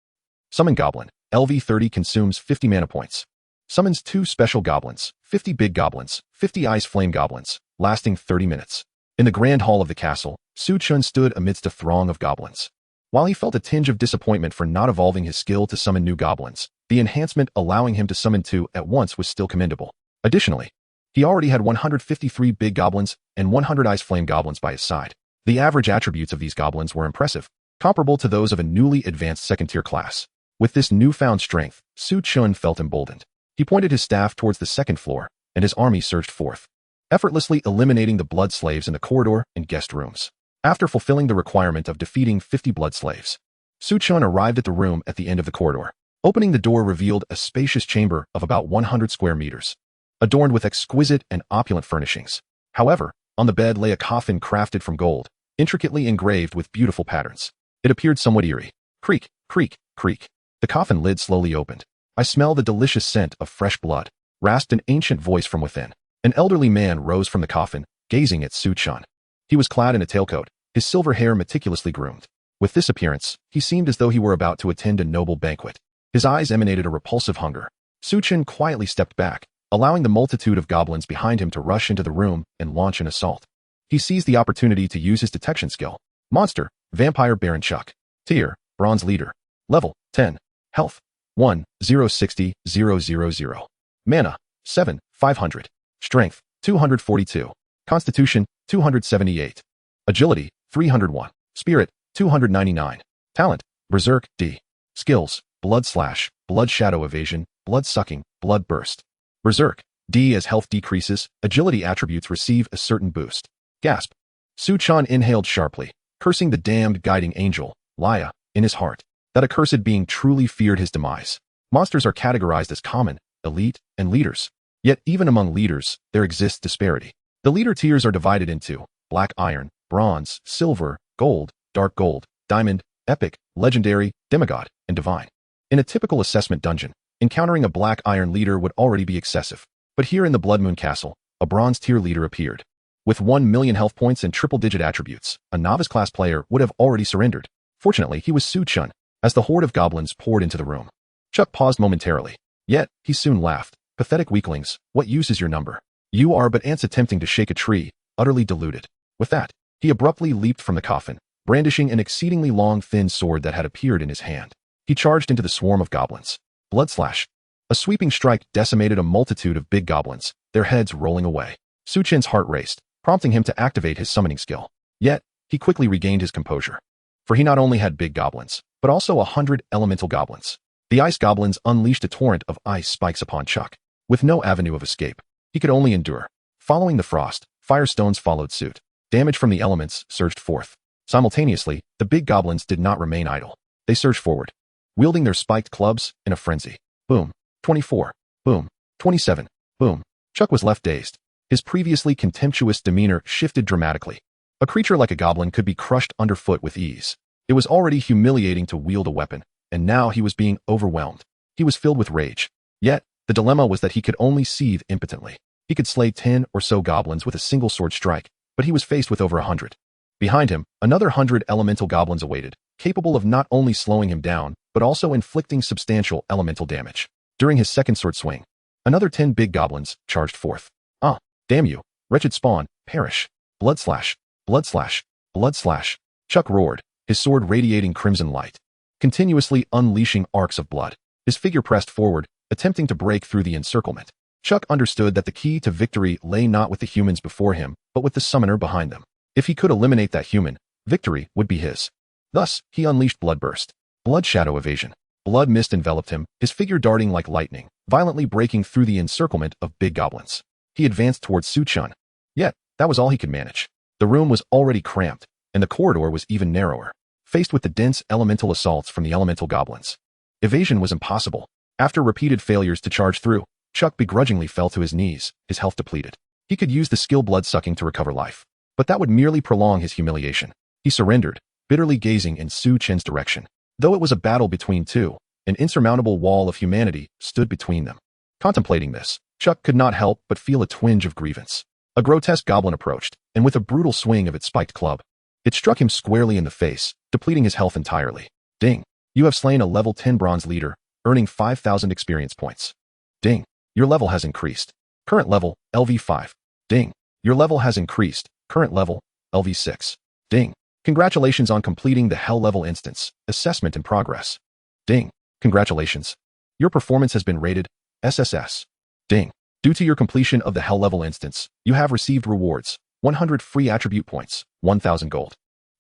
Summon goblin, LV 30 consumes 50 mana points. Summons 2 special goblins, 50 big goblins, 50 ice flame goblins, lasting 30 minutes. In the grand hall of the castle, Su Chen stood amidst a throng of goblins. While he felt a tinge of disappointment for not evolving his skill to summon new goblins, the enhancement allowing him to summon 2 at once was still commendable. Additionally, he already had 153 big goblins and 100 ice flame goblins by his side. The average attributes of these goblins were impressive, comparable to those of a newly advanced second-tier class. With this newfound strength, Su Chen felt emboldened. He pointed his staff towards the second floor, and his army surged forth, effortlessly eliminating the blood slaves in the corridor and guest rooms. After fulfilling the requirement of defeating 50 blood slaves, Su Chen arrived at the room at the end of the corridor. Opening the door revealed a spacious chamber of about 100 square meters, adorned with exquisite and opulent furnishings. However, on the bed lay a coffin crafted from gold, intricately engraved with beautiful patterns. It appeared somewhat eerie. Creak, creak, creak. The coffin lid slowly opened. I smell the delicious scent of fresh blood, rasped an ancient voice from within. An elderly man rose from the coffin, gazing at Su Chen. He was clad in a tailcoat, his silver hair meticulously groomed. With this appearance, he seemed as though he were about to attend a noble banquet. His eyes emanated a repulsive hunger. Su Chen quietly stepped back, allowing the multitude of goblins behind him to rush into the room and launch an assault. He seized the opportunity to use his detection skill. Monster, Vampire Baron Chuck. Tier, Bronze Leader. Level, 10. Health, 1, 060, 000. Mana, 7, 500. Strength, 242. Constitution, 278. Agility, 301. Spirit, 299. Talent, Berserk, D. Skills, Blood Slash, Blood Shadow Evasion, Blood Sucking, Blood Burst. Berserk, D. As health decreases, agility attributes receive a certain boost. Gasp. Su Chen inhaled sharply, cursing the damned guiding angel, Laya, in his heart. That accursed being truly feared his demise. Monsters are categorized as common, elite, and leaders. Yet even among leaders, there exists disparity. The leader tiers are divided into black iron, bronze, silver, gold, dark gold, diamond, epic, legendary, demigod, and divine. In a typical assessment dungeon, encountering a black iron leader would already be excessive. But here in the Blood Moon Castle, a bronze tier leader appeared. With 1 million health points and triple-digit attributes, a novice-class player would have already surrendered. Fortunately, he was Su Chen, as the horde of goblins poured into the room. Chuck paused momentarily. Yet, he soon laughed. Pathetic weaklings, what use is your number? You are but ants attempting to shake a tree, utterly deluded. With that, he abruptly leaped from the coffin, brandishing an exceedingly long thin sword that had appeared in his hand. He charged into the swarm of goblins. Blood Slash. A sweeping strike decimated a multitude of big goblins, their heads rolling away. Su Chen's heart raced, prompting him to activate his summoning skill. Yet, he quickly regained his composure. For he not only had big goblins, but also 100 elemental goblins. The ice goblins unleashed a torrent of ice spikes upon Chuck. With no avenue of escape, he could only endure. Following the frost, firestones followed suit. Damage from the elements surged forth. Simultaneously, the big goblins did not remain idle. They surged forward, wielding their spiked clubs in a frenzy. Boom. 24. Boom. 27. Boom. Chuck was left dazed. His previously contemptuous demeanor shifted dramatically. A creature like a goblin could be crushed underfoot with ease. It was already humiliating to wield a weapon, and now he was being overwhelmed. He was filled with rage. Yet, the dilemma was that he could only seethe impotently. He could slay 10 or so goblins with a single sword strike, but he was faced with over 100. Behind him, another 100 elemental goblins awaited, capable of not only slowing him down, but also inflicting substantial elemental damage. During his second sword swing, another 10 big goblins charged forth. Ah, damn you, wretched spawn, perish. Blood slash, blood slash, blood slash. Chuck roared, his sword radiating crimson light, continuously unleashing arcs of blood. His figure pressed forward, attempting to break through the encirclement. Chuck understood that the key to victory lay not with the humans before him, but with the summoner behind them. If he could eliminate that human, victory would be his. Thus, he unleashed Bloodburst. Blood Shadow Evasion. Blood mist enveloped him, his figure darting like lightning, violently breaking through the encirclement of big goblins. He advanced towards Su Chen. Yet, that was all he could manage. The room was already cramped, and the corridor was even narrower. Faced with the dense elemental assaults from the elemental goblins, evasion was impossible. After repeated failures to charge through, Chuck begrudgingly fell to his knees, his health depleted. He could use the skill blood-sucking to recover life, but that would merely prolong his humiliation. He surrendered, bitterly gazing in Su Chen's direction. Though it was a battle between two, an insurmountable wall of humanity stood between them. Contemplating this, Chuck could not help but feel a twinge of grievance. A grotesque goblin approached, and with a brutal swing of its spiked club, it struck him squarely in the face, depleting his health entirely. Ding. You have slain a level 10 bronze leader, earning 5,000 experience points. Ding. Your level has increased. Current level, LV5. Ding. Your level has increased. Current level, LV6. Ding. Congratulations on completing the Hell level instance. Assessment in progress. Ding. Congratulations. Your performance has been rated SSS. Ding. Due to your completion of the Hell level instance, you have received rewards. 100 free attribute points, 1,000 gold.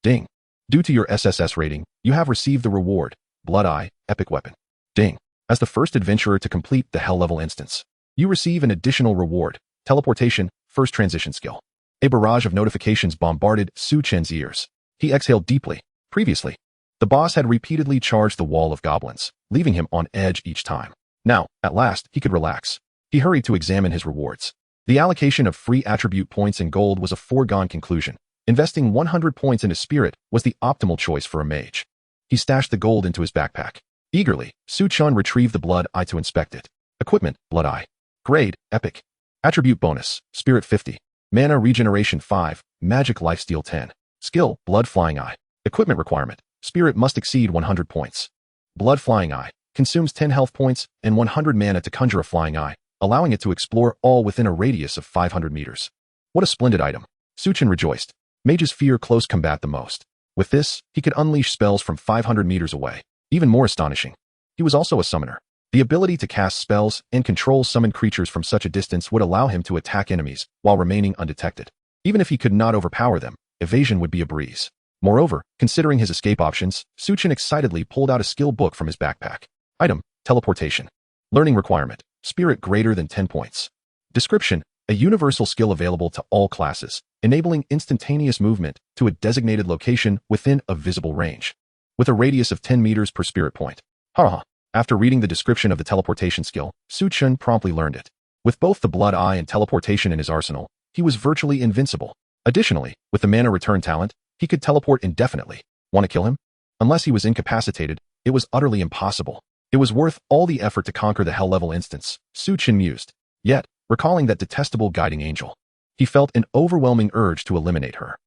Ding. Due to your SSS rating, you have received the reward, Blood Eye, Epic Weapon. Ding. As the first adventurer to complete the Hell level instance, you receive an additional reward, Teleportation, First Transition Skill. A barrage of notifications bombarded Su Chen's ears. He exhaled deeply. Previously, the boss had repeatedly charged the wall of goblins, leaving him on edge each time. Now, at last, he could relax. He hurried to examine his rewards. The allocation of free attribute points and gold was a foregone conclusion. Investing 100 points in his spirit was the optimal choice for a mage. He stashed the gold into his backpack. Eagerly, Su Chen retrieved the Blood Eye to inspect it. Equipment, Blood Eye. Grade, Epic. Attribute bonus, Spirit 50. Mana Regeneration 5, Magic Lifesteal 10. Skill, Blood Flying Eye. Equipment requirement, Spirit must exceed 100 points. Blood Flying Eye. Consumes 10 health points and 100 mana to conjure a flying eye, allowing it to explore all within a radius of 500 meters. What a splendid item. Su Chen rejoiced. Mages fear close combat the most. With this, he could unleash spells from 500 meters away. Even more astonishing, he was also a summoner. The ability to cast spells and control summoned creatures from such a distance would allow him to attack enemies while remaining undetected. Even if he could not overpower them, evasion would be a breeze. Moreover, considering his escape options, Su Chen excitedly pulled out a skill book from his backpack. Item, Teleportation. Learning requirement, Spirit greater than 10 points. Description, a universal skill available to all classes, enabling instantaneous movement to a designated location within a visible range, with a radius of 10 meters per spirit point. Haha. After reading the description of the teleportation skill, Su Chen promptly learned it. With both the Blood Eye and teleportation in his arsenal, he was virtually invincible. Additionally, with the Mana Return talent, he could teleport indefinitely. Want to kill him? Unless he was incapacitated, it was utterly impossible. It was worth all the effort to conquer the Hell level instance, Su Chen mused. Yet, recalling that detestable guiding angel, he felt an overwhelming urge to eliminate her.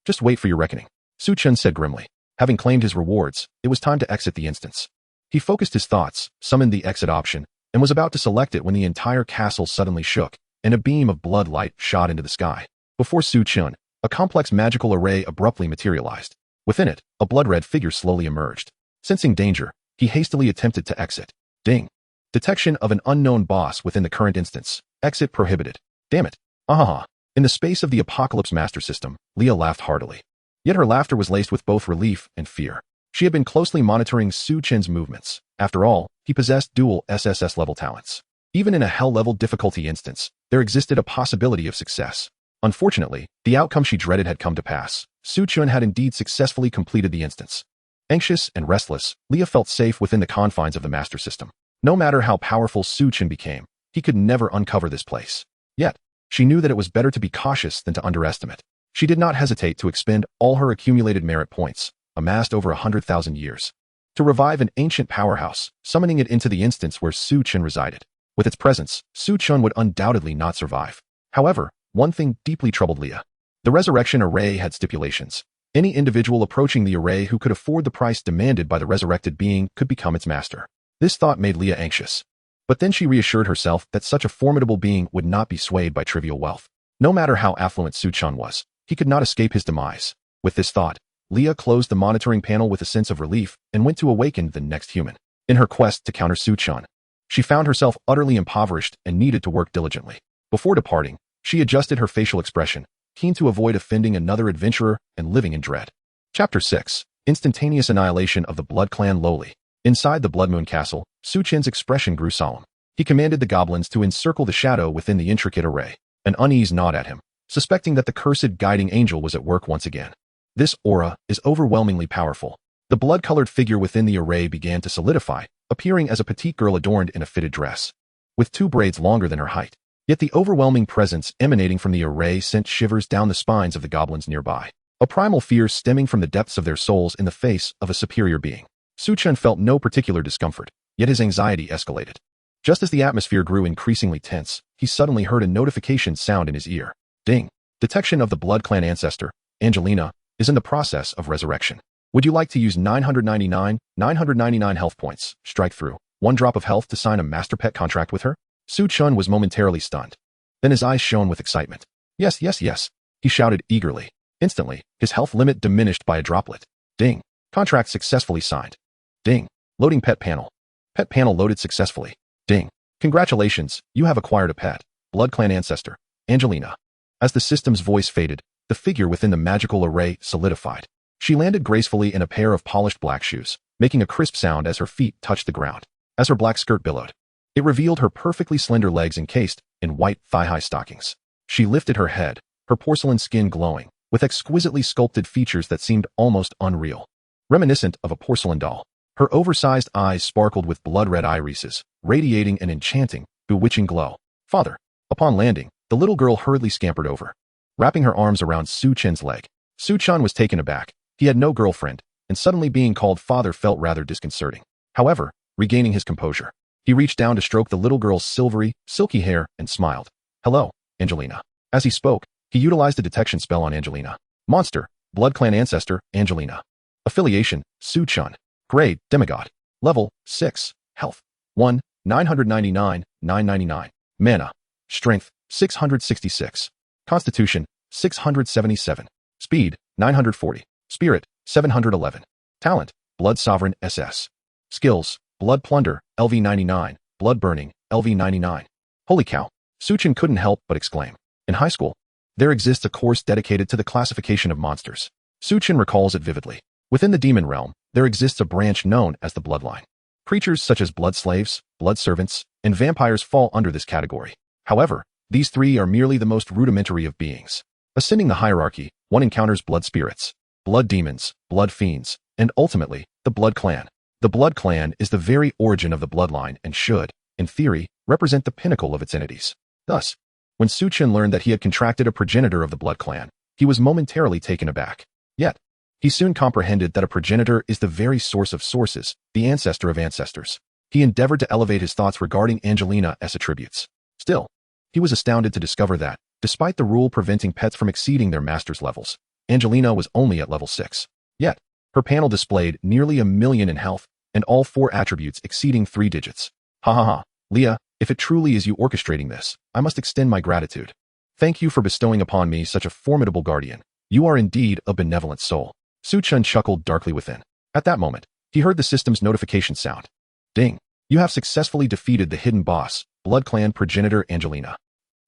Just wait for your reckoning, Su Chen said grimly. Having claimed his rewards, it was time to exit the instance. He focused his thoughts, summoned the exit option, and was about to select it when the entire castle suddenly shook, and a beam of blood light shot into the sky. Before Su Chen, a complex magical array abruptly materialized. Within it, a blood-red figure slowly emerged. Sensing danger, he hastily attempted to exit. Ding. Detection of an unknown boss within the current instance. Exit prohibited. Damn it. Ahaha. In the space of the Apocalypse Master System, Leah laughed heartily. Yet her laughter was laced with both relief and fear. She had been closely monitoring Su Chen's movements. After all, he possessed dual SSS level talents. Even in a Hell level difficulty instance, there existed a possibility of success. Unfortunately, the outcome she dreaded had come to pass. Su Chen had indeed successfully completed the instance. Anxious and restless, Leah felt safe within the confines of the Master System. No matter how powerful Su Chen became, he could never uncover this place. Yet, she knew that it was better to be cautious than to underestimate. She did not hesitate to expend all her accumulated merit points, amassed over 100,000 years, to revive an ancient powerhouse, summoning it into the instance where Su Chen resided. With its presence, Su Chen would undoubtedly not survive. However, one thing deeply troubled Leah. The resurrection array had stipulations. Any individual approaching the array who could afford the price demanded by the resurrected being could become its master. This thought made Leah anxious. But then she reassured herself that such a formidable being would not be swayed by trivial wealth. No matter how affluent Su Chen was, he could not escape his demise. With this thought, Leah closed the monitoring panel with a sense of relief and went to awaken the next human. In her quest to counter Su Chen, she found herself utterly impoverished and needed to work diligently. Before departing, she adjusted her facial expression, keen to avoid offending another adventurer and living in dread. Chapter 6. Instantaneous Annihilation of the Blood Clan Lowly. Inside the Blood Moon Castle, Su Chen's expression grew solemn. He commanded the goblins to encircle the shadow within the intricate array. An unease gnawed at him, suspecting that the cursed guiding angel was at work once again. This aura is overwhelmingly powerful. The blood-colored figure within the array began to solidify, appearing as a petite girl adorned in a fitted dress, with 2 braids longer than her height. Yet the overwhelming presence emanating from the array sent shivers down the spines of the goblins nearby, a primal fear stemming from the depths of their souls in the face of a superior being. Su Chen felt no particular discomfort, yet his anxiety escalated. Just as the atmosphere grew increasingly tense, he suddenly heard a notification sound in his ear. Ding! Detection of the Blood Clan ancestor, Angelina, is in the process of resurrection. Would you like to use 999 health points, strike through 1 drop of health to sign a master pet contract with her? Su Chen was momentarily stunned. Then his eyes shone with excitement. Yes, yes, yes, he shouted eagerly. Instantly, his health limit diminished by a droplet. Ding! Contract successfully signed. Ding! Loading pet panel. Pet panel loaded successfully. Ding! Congratulations, you have acquired a pet. Blood Clan ancestor, Angelina. As the system's voice faded, the figure within the magical array solidified. She landed gracefully in a pair of polished black shoes, making a crisp sound as her feet touched the ground. As her black skirt billowed, it revealed her perfectly slender legs encased in white thigh-high stockings. She lifted her head, her porcelain skin glowing, with exquisitely sculpted features that seemed almost unreal. Reminiscent of a porcelain doll, her oversized eyes sparkled with blood-red irises, radiating an enchanting, bewitching glow. Father! Upon landing, the little girl hurriedly scampered over, wrapping her arms around Su Chen's leg. Su Chen was taken aback. He had no girlfriend, and suddenly being called father felt rather disconcerting. However, regaining his composure, he reached down to stroke the little girl's silvery, silky hair and smiled. Hello, Angelina. As he spoke, he utilized a detection spell on Angelina. Monster, Blood Clan ancestor, Angelina. Affiliation, Su Chen. Grade, demigod. Level, 6. Health, 1, 999, 999. Mana. Strength, 666. Constitution, 677. Speed, 940. Spirit, 711. Talent, Blood Sovereign SS. Skills, Blood Plunder, LV99, Blood Burning, LV99. Holy cow! Su Chen couldn't help but exclaim. In high school, there exists a course dedicated to the classification of monsters. Su Chen recalls it vividly. Within the demon realm, there exists a branch known as the Bloodline. Creatures such as blood slaves, blood servants, and vampires fall under this category. However, these 3 are merely the most rudimentary of beings. Ascending the hierarchy, one encounters blood spirits, blood demons, blood fiends, and ultimately, the Blood Clan. The Blood Clan is the very origin of the bloodline and should, in theory, represent the pinnacle of its entities. Thus, when Su Chen learned that he had contracted a progenitor of the Blood Clan, he was momentarily taken aback. Yet, he soon comprehended that a progenitor is the very source of sources, the ancestor of ancestors. He endeavored to elevate his thoughts regarding Angelina's attributes. Still, he was astounded to discover that, despite the rule preventing pets from exceeding their master's levels, Angelina was only at level 6. Yet, her panel displayed nearly 1 million in health, and all 4 attributes exceeding 3 digits. Ha ha ha. Leah, if it truly is you orchestrating this, I must extend my gratitude. Thank you for bestowing upon me such a formidable guardian. You are indeed a benevolent soul. Su Chen chuckled darkly within. At that moment, he heard the system's notification sound. Ding. You have successfully defeated the hidden boss, Blood Clan progenitor Angelina.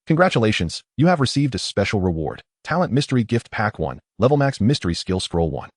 Congratulations, you have received a special reward. Talent Mystery Gift Pack 1, Level Max Mystery Skill Scroll 1.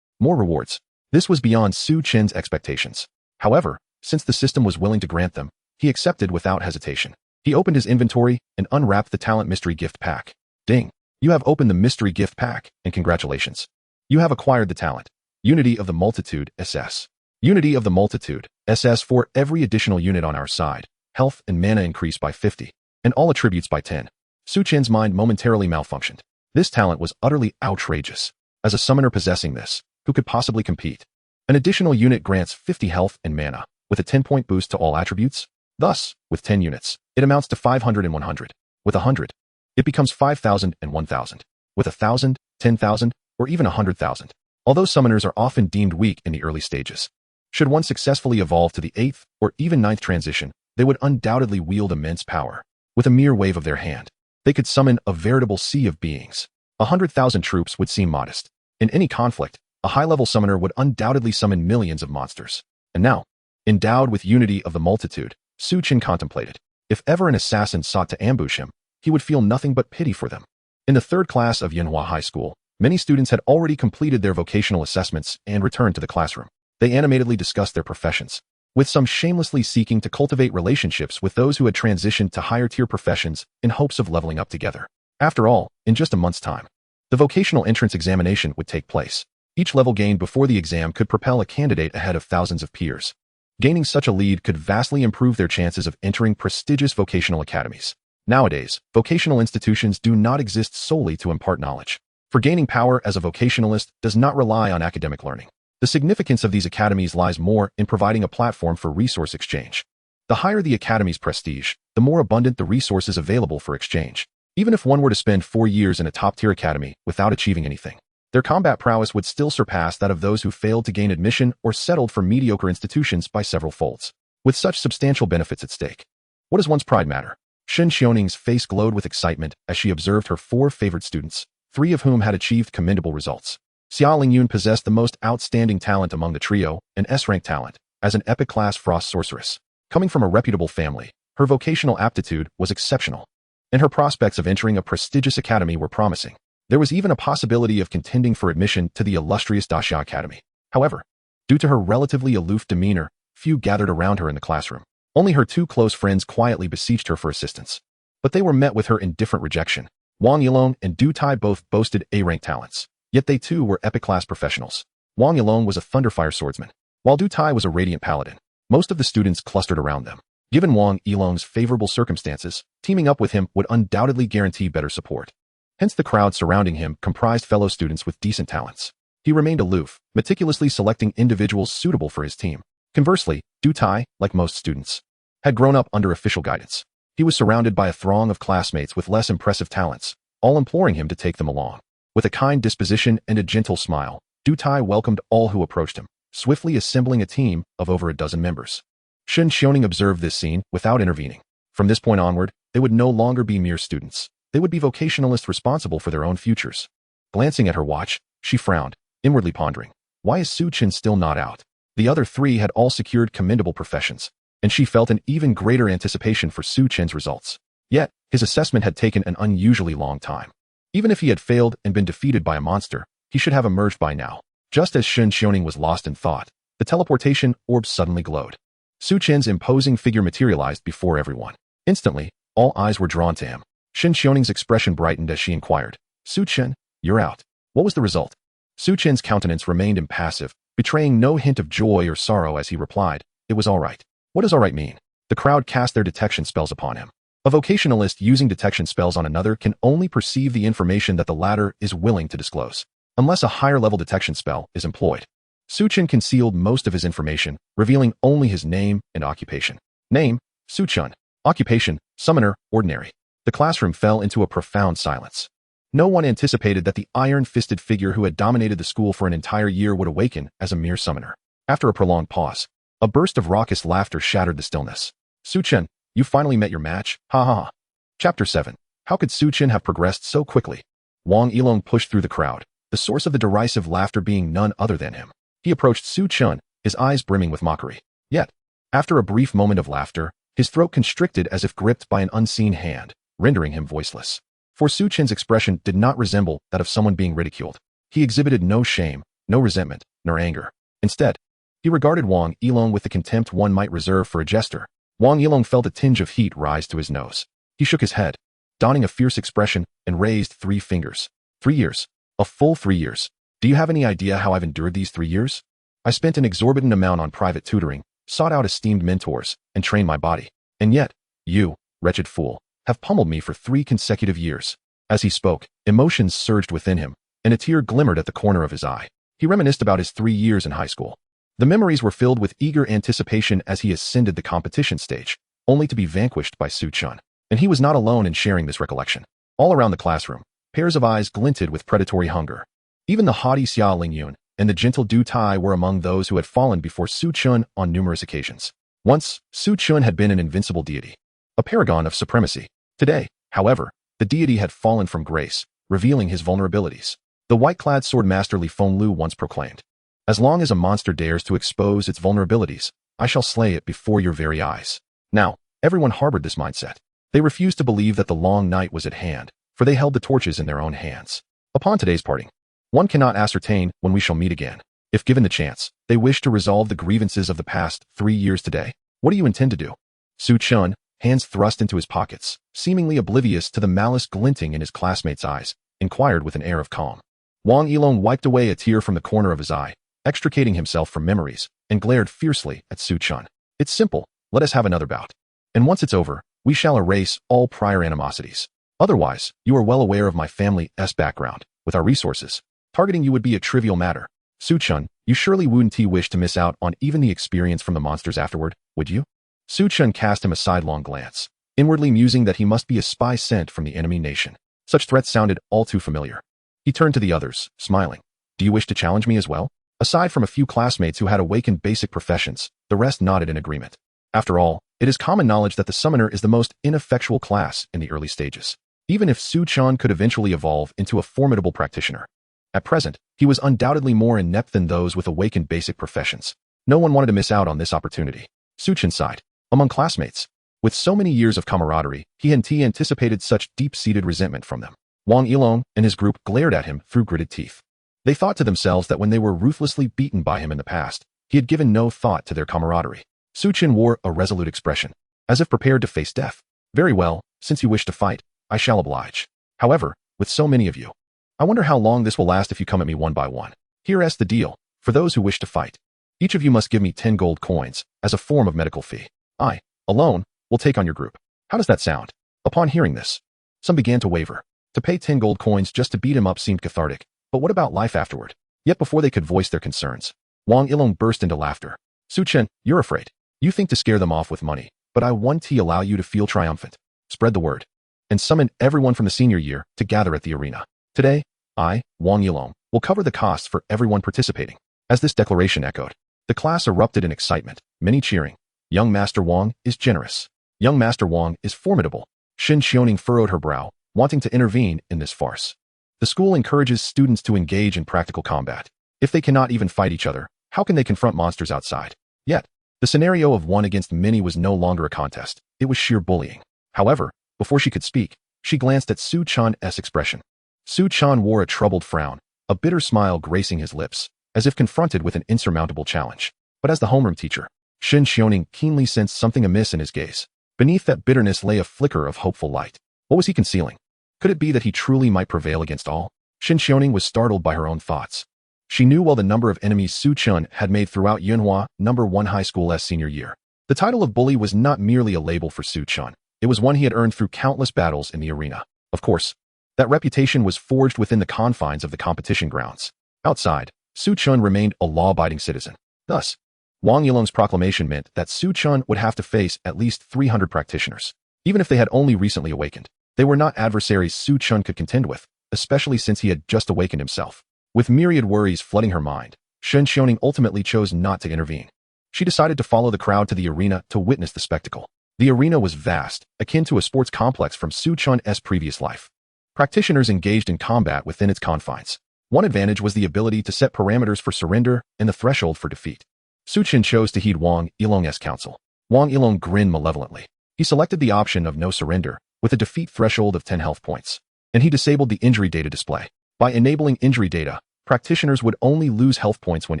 More rewards. This was beyond Su Chen's expectations. However, since the system was willing to grant them, he accepted without hesitation. He opened his inventory and unwrapped the Talent Mystery Gift Pack. Ding. You have opened the Mystery Gift Pack, and congratulations. You have acquired the talent, Unity of the Multitude, SS. Unity of the Multitude, SS. For every additional unit on our side, health and mana increase by 50, and all attributes by 10. Su Chen's mind momentarily malfunctioned. This talent was utterly outrageous. As a summoner possessing this, who could possibly compete? An additional unit grants 50 health and mana, with a 10-point boost to all attributes. Thus, with 10 units, it amounts to 500 and 100. With 100, it becomes 5,000 and 1,000. with 1,000, 10,000, or even 100,000. Although summoners are often deemed weak in the early stages, should one successfully evolve to the 8th or even 9th transition, they would undoubtedly wield immense power. With a mere wave of their hand, they could summon a veritable sea of beings. 100,000 troops would seem modest. In any conflict, a high-level summoner would undoubtedly summon millions of monsters. And now, endowed with unity of the multitude, Su Chen contemplated. If ever an assassin sought to ambush him, he would feel nothing but pity for them. In the 3rd class of Yanhua High School, many students had already completed their vocational assessments and returned to the classroom. They animatedly discussed their professions, with some shamelessly seeking to cultivate relationships with those who had transitioned to higher-tier professions in hopes of leveling up together. After all, in just a month's time, the vocational entrance examination would take place. Each level gained before the exam could propel a candidate ahead of thousands of peers. Gaining such a lead could vastly improve their chances of entering prestigious vocational academies. Nowadays, vocational institutions do not exist solely to impart knowledge. For gaining power as a vocationalist does not rely on academic learning. The significance of these academies lies more in providing a platform for resource exchange. The higher the academy's prestige, the more abundant the resources available for exchange. Even if one were to spend 4 years in a top-tier academy without achieving anything, their combat prowess would still surpass that of those who failed to gain admission or settled for mediocre institutions by several folds. With such substantial benefits at stake, what does one's pride matter? Shen Xiaoning's face glowed with excitement as she observed her 4 favored students, 3 of whom had achieved commendable results. Xia Lingyun possessed the most outstanding talent among the trio, an S-rank talent, as an epic-class frost sorceress. Coming from a reputable family, her vocational aptitude was exceptional, and her prospects of entering a prestigious academy were promising. There was even a possibility of contending for admission to the illustrious Daxia Academy. However, due to her relatively aloof demeanor, few gathered around her in the classroom. Only her 2 close friends quietly beseeched her for assistance. But they were met with her indifferent rejection. Wang Yilong and Du Tai both boasted A-rank talents, yet they too were epic-class professionals. Wang Yilong was a thunderfire swordsman, while Du Tai was a radiant paladin. Most of the students clustered around them. Given Wang Yilong's favorable circumstances, teaming up with him would undoubtedly guarantee better support. Hence the crowd surrounding him comprised fellow students with decent talents. He remained aloof, meticulously selecting individuals suitable for his team. Conversely, Du Tai, like most students, had grown up under official guidance. He was surrounded by a throng of classmates with less impressive talents, all imploring him to take them along. With a kind disposition and a gentle smile, Du Tai welcomed all who approached him, swiftly assembling a team of over a dozen members. Shen Xiaoning observed this scene without intervening. From this point onward, they would no longer be mere students. They would be vocationalists responsible for their own futures. Glancing at her watch, she frowned, inwardly pondering, why is Su Chen still not out? The other 3 had all secured commendable professions, and she felt an even greater anticipation for Su Chen's results. Yet, his assessment had taken an unusually long time. Even if he had failed and been defeated by a monster, he should have emerged by now. Just as Shen Xiaoning was lost in thought, the teleportation orb suddenly glowed. Su Chen's imposing figure materialized before everyone. Instantly, all eyes were drawn to him. Shen Xiaoning's expression brightened as she inquired, Su Chen, you're out. What was the result? Su Chen's countenance remained impassive, betraying no hint of joy or sorrow as he replied, it was all right. What does all right mean? The crowd cast their detection spells upon him. A vocationalist using detection spells on another can only perceive the information that the latter is willing to disclose, unless a higher-level detection spell is employed. Su Chen concealed most of his information, revealing only his name and occupation. Name, Su Chen. Occupation, summoner, ordinary. The classroom fell into a profound silence. No one anticipated that the iron-fisted figure who had dominated the school for an entire year would awaken as a mere summoner. After a prolonged pause, a burst of raucous laughter shattered the stillness. Su Chen, you finally met your match, ha ha ha. Chapter 7. How could Su Chen have progressed so quickly? Wang Yilong pushed through the crowd, the source of the derisive laughter being none other than him. He approached Su Chen, his eyes brimming with mockery. Yet, after a brief moment of laughter, his throat constricted as if gripped by an unseen hand, rendering him voiceless. For Su Chen's expression did not resemble that of someone being ridiculed. He exhibited no shame, no resentment, nor anger. Instead, he regarded Wang Yilong with the contempt one might reserve for a jester. Wang Yilong felt a tinge of heat rise to his nose. He shook his head, donning a fierce expression, and raised 3 fingers. 3 years. A full 3 years. Do you have any idea how I've endured these 3 years? I spent an exorbitant amount on private tutoring, sought out esteemed mentors, and trained my body. And yet, you, wretched fool, have pummeled me for 3 consecutive years. As he spoke, emotions surged within him, and a tear glimmered at the corner of his eye. He reminisced about his 3 years in high school. The memories were filled with eager anticipation as he ascended the competition stage, only to be vanquished by Su Chen. And he was not alone in sharing this recollection. All around the classroom, Pairs of eyes glinted with predatory hunger. Even the haughty Xia Lingyun and the gentle Du Tai were among those who had fallen before Su Chen on numerous occasions. Once, Su Chen had been an invincible deity, a paragon of supremacy. Today, however, the deity had fallen from grace, revealing his vulnerabilities. The white-clad sword master Li Fenglu once proclaimed, "As long as a monster dares to expose its vulnerabilities, I shall slay it before your very eyes." Now, everyone harbored this mindset. They refused to believe that the long night was at hand, for they held the torches in their own hands. Upon today's parting, one cannot ascertain when we shall meet again. If given the chance, they wish to resolve the grievances of the past 3 years today. What do you intend to do? Su Chen, hands thrust into his pockets, seemingly oblivious to the malice glinting in his classmates' eyes, inquired with an air of calm. Wang Yilong wiped away a tear from the corner of his eye, extricating himself from memories, and glared fiercely at Su Chen. "It's simple, let us have another bout. And once it's over, we shall erase all prior animosities. Otherwise, you are well aware of my family's background. With our resources, targeting you would be a trivial matter. Su Chen, you surely wouldn't wish to miss out on even the experience from the monsters afterward, would you?" Su Chen cast him a sidelong glance, inwardly musing that he must be a spy sent from the enemy nation. Such threats sounded all too familiar. He turned to the others, smiling. "Do you wish to challenge me as well?" Aside from a few classmates who had awakened basic professions, the rest nodded in agreement. After all, it is common knowledge that the summoner is the most ineffectual class in the early stages, even if Su Chen could eventually evolve into a formidable practitioner. At present, he was undoubtedly more inept than those with awakened basic professions. No one wanted to miss out on this opportunity. Su Chen sighed. Among classmates, with so many years of camaraderie, he hadn't anticipated such deep-seated resentment from them. Wang Yilong and his group glared at him through gritted teeth. They thought to themselves that when they were ruthlessly beaten by him in the past, he had given no thought to their camaraderie. Su Chen wore a resolute expression, as if prepared to face death. "Very well, since you wish to fight, I shall oblige. However, with so many of you, I wonder how long this will last if you come at me one by one. Here's the deal. For those who wish to fight, each of you must give me 10 gold coins as a form of medical fee. I, alone, will take on your group. How does that sound?" Upon hearing this, some began to waver. To pay 10 gold coins just to beat him up seemed cathartic, but what about life afterward? Yet before they could voice their concerns, Wang Yilong burst into laughter. "Su Chen, you're afraid. You think to scare them off with money, but I want to allow you to feel triumphant. Spread the word, and summon everyone from the senior year to gather at the arena. Today, I, Wang Yilong, will cover the costs for everyone participating." As this declaration echoed, the class erupted in excitement, many cheering. "Young Master Wang is generous. Young Master Wang is formidable." Shin Xiaoning furrowed her brow, wanting to intervene in this farce. The school encourages students to engage in practical combat. If they cannot even fight each other, how can they confront monsters outside? Yet, the scenario of one against many was no longer a contest. It was sheer bullying. However, before she could speak, she glanced at Su Chen's expression. Su Chen wore a troubled frown, a bitter smile gracing his lips, as if confronted with an insurmountable challenge. But as the homeroom teacher, Shin Xiaoning keenly sensed something amiss in his gaze. Beneath that bitterness lay a flicker of hopeful light. What was he concealing? Could it be that he truly might prevail against all? Shin Xiaoning was startled by her own thoughts. She knew well the number of enemies Su Chen had made throughout Yunhua No. 1 High School's senior year. The title of bully was not merely a label for Su Chen. It was one he had earned through countless battles in the arena. Of course, that reputation was forged within the confines of the competition grounds. Outside, Su Chen remained a law-abiding citizen. Thus, Wang Yilong's proclamation meant that Su Chen would have to face at least 300 practitioners. Even if they had only recently awakened, they were not adversaries Su Chen could contend with, especially since he had just awakened himself. With myriad worries flooding her mind, Shin Xiaoning ultimately chose not to intervene. She decided to follow the crowd to the arena to witness the spectacle. The arena was vast, akin to a sports complex from Su Chen's previous life. Practitioners engaged in combat within its confines. One advantage was the ability to set parameters for surrender and the threshold for defeat. Su Chen chose to heed Wang Yilong's counsel. Wang Yilong grinned malevolently. He selected the option of no surrender, with a defeat threshold of 10 health points. And he disabled the injury data display. By enabling injury data, practitioners would only lose health points when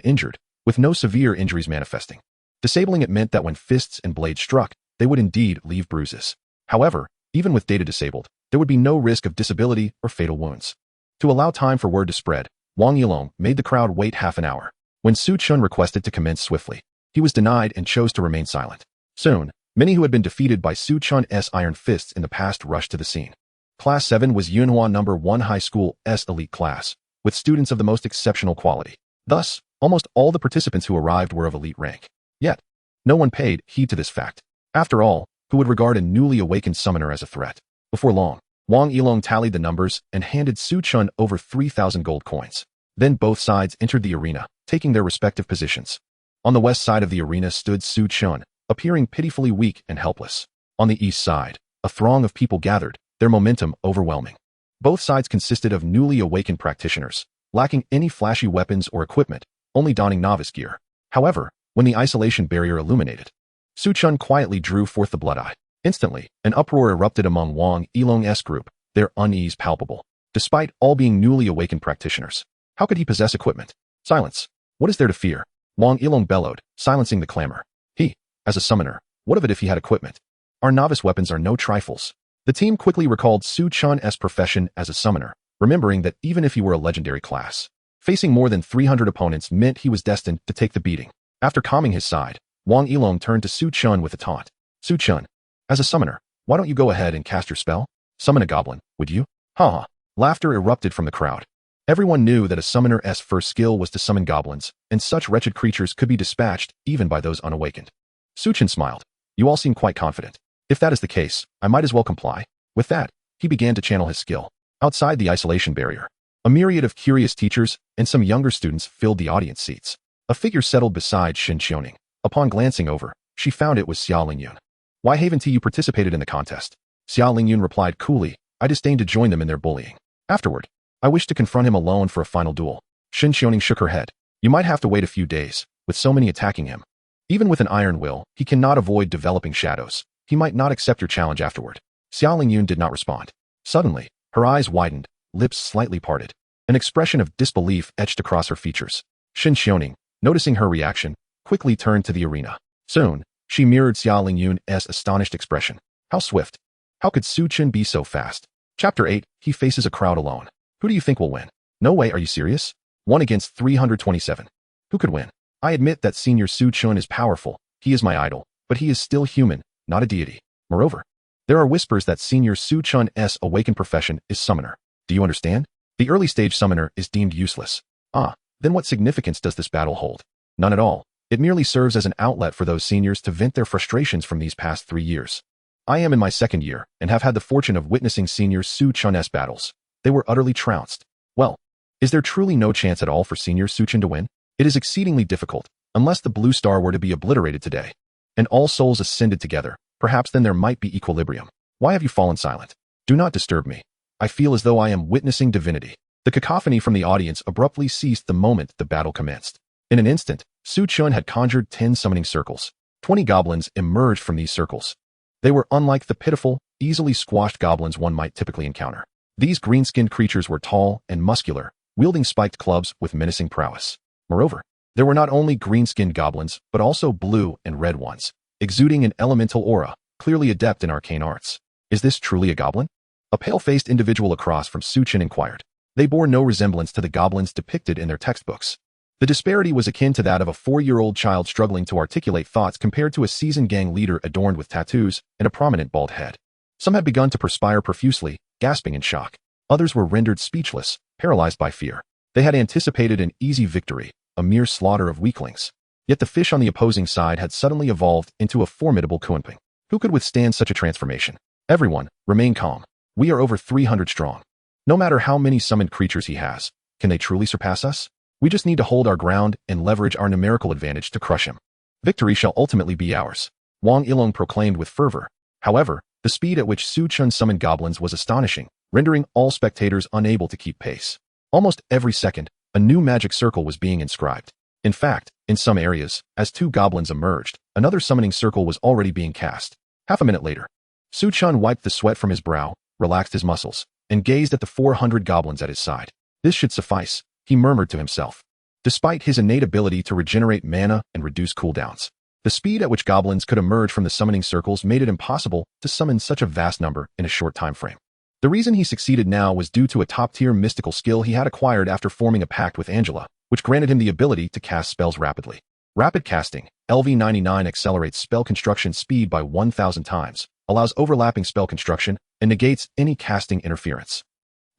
injured, with no severe injuries manifesting. Disabling it meant that when fists and blades struck, they would indeed leave bruises. However, even with data disabled, there would be no risk of disability or fatal wounds. To allow time for word to spread, Wang Yilong made the crowd wait half an hour. When Su Chen requested to commence swiftly, he was denied and chose to remain silent. Soon, many who had been defeated by Su Chen's iron fists in the past rushed to the scene. Class 7 was Yunhua No. 1 High School's elite class, with students of the most exceptional quality. Thus, almost all the participants who arrived were of elite rank. Yet, no one paid heed to this fact. After all, who would regard a newly awakened summoner as a threat? Before long, Wang Yilong tallied the numbers and handed Su Chen over 3,000 gold coins. Then both sides entered the arena, taking their respective positions. On the west side of the arena stood Su Chen, appearing pitifully weak and helpless. On the east side, a throng of people gathered, their momentum overwhelming. Both sides consisted of newly awakened practitioners, lacking any flashy weapons or equipment, only donning novice gear. However, when the isolation barrier illuminated, Su Chen quietly drew forth the blood eye. Instantly, an uproar erupted among Wang Yilong's group, their unease palpable. Despite all being newly awakened practitioners, how could he possess equipment? Silence. What is there to fear? Wang Yilong bellowed, silencing the clamor. He, as a summoner, what of it if he had equipment? Our novice weapons are no trifles. The team quickly recalled Su Chen's profession as a summoner, remembering that even if he were a legendary class, facing more than 300 opponents meant he was destined to take the beating. After calming his side, Wang Yilong turned to Su Chen with a taunt. Su Chen, as a summoner, why don't you go ahead and cast your spell? Summon a goblin, would you? Ha ha. Laughter erupted from the crowd. Everyone knew that a summoner's first skill was to summon goblins, and such wretched creatures could be dispatched even by those unawakened. Su Chen smiled. You all seem quite confident. If that is the case, I might as well comply. With that, he began to channel his skill. Outside the isolation barrier, a myriad of curious teachers and some younger students filled the audience seats. A figure settled beside Shin Qiuning. Upon glancing over, she found it was Xiao Lingyun. Why haven't you participated in the contest? Xiao Lingyun replied coolly, I disdain to join them in their bullying. Afterward, I wish to confront him alone for a final duel. Shin Qiuning shook her head. You might have to wait a few days, with so many attacking him. Even with an iron will, he cannot avoid developing shadows. He might not accept your challenge afterward. Xiao Lingyun did not respond. Suddenly, her eyes widened, lips slightly parted. An expression of disbelief etched across her features. Shin Qiuning, noticing her reaction, quickly turned to the arena. Soon, she mirrored Xiao Lingyun's astonished expression. How swift. How could Su Chen be so fast? Chapter 8, he faces a crowd alone. Who do you think will win? No way, are you serious? 1 against 327. Who could win? I admit that Senior Su Chen is powerful. He is my idol, but he is still human, not a deity. Moreover, there are whispers that Senior Su Chen's awakened profession is summoner. Do you understand? The early stage summoner is deemed useless. Ah, then what significance does this battle hold? None at all. It merely serves as an outlet for those seniors to vent their frustrations from these past 3 years. I am in my 2nd year and have had the fortune of witnessing Senior Su Chen's battles. They were utterly trounced. Well, is there truly no chance at all for Senior Su Chen to win? It is exceedingly difficult, unless the blue star were to be obliterated today, and all souls ascended together. Perhaps then there might be equilibrium. Why have you fallen silent? Do not disturb me. I feel as though I am witnessing divinity. The cacophony from the audience abruptly ceased the moment the battle commenced. In an instant, Su Chen had conjured 10 summoning circles. 20 goblins emerged from these circles. They were unlike the pitiful, easily squashed goblins one might typically encounter. These green-skinned creatures were tall and muscular, wielding spiked clubs with menacing prowess. Moreover, there were not only green-skinned goblins, but also blue and red ones, exuding an elemental aura, clearly adept in arcane arts. Is this truly a goblin? A pale-faced individual across from Su Chen inquired. They bore no resemblance to the goblins depicted in their textbooks. The disparity was akin to that of a 4-year-old child struggling to articulate thoughts compared to a seasoned gang leader adorned with tattoos and a prominent bald head. Some had begun to perspire profusely, gasping in shock. Others were rendered speechless, paralyzed by fear. They had anticipated an easy victory, a mere slaughter of weaklings. Yet the fish on the opposing side had suddenly evolved into a formidable Kunping. Who could withstand such a transformation? Everyone, remain calm. We are over 300 strong. No matter how many summoned creatures he has, can they truly surpass us? We just need to hold our ground and leverage our numerical advantage to crush him. Victory shall ultimately be ours. Wang Yilong proclaimed with fervor. However, the speed at which Su Chen summoned goblins was astonishing, rendering all spectators unable to keep pace. Almost every second, a new magic circle was being inscribed. In fact, in some areas, as 2 goblins emerged, another summoning circle was already being cast. Half a minute later, Su Chen wiped the sweat from his brow, relaxed his muscles, and gazed at the 400 goblins at his side. This should suffice, he murmured to himself. Despite his innate ability to regenerate mana and reduce cooldowns, the speed at which goblins could emerge from the summoning circles made it impossible to summon such a vast number in a short time frame. The reason he succeeded now was due to a top-tier mystical skill he had acquired after forming a pact with Angela, which granted him the ability to cast spells rapidly. Rapid casting, LV99 accelerates spell construction speed by 1,000 times, allows overlapping spell construction, and negates any casting interference.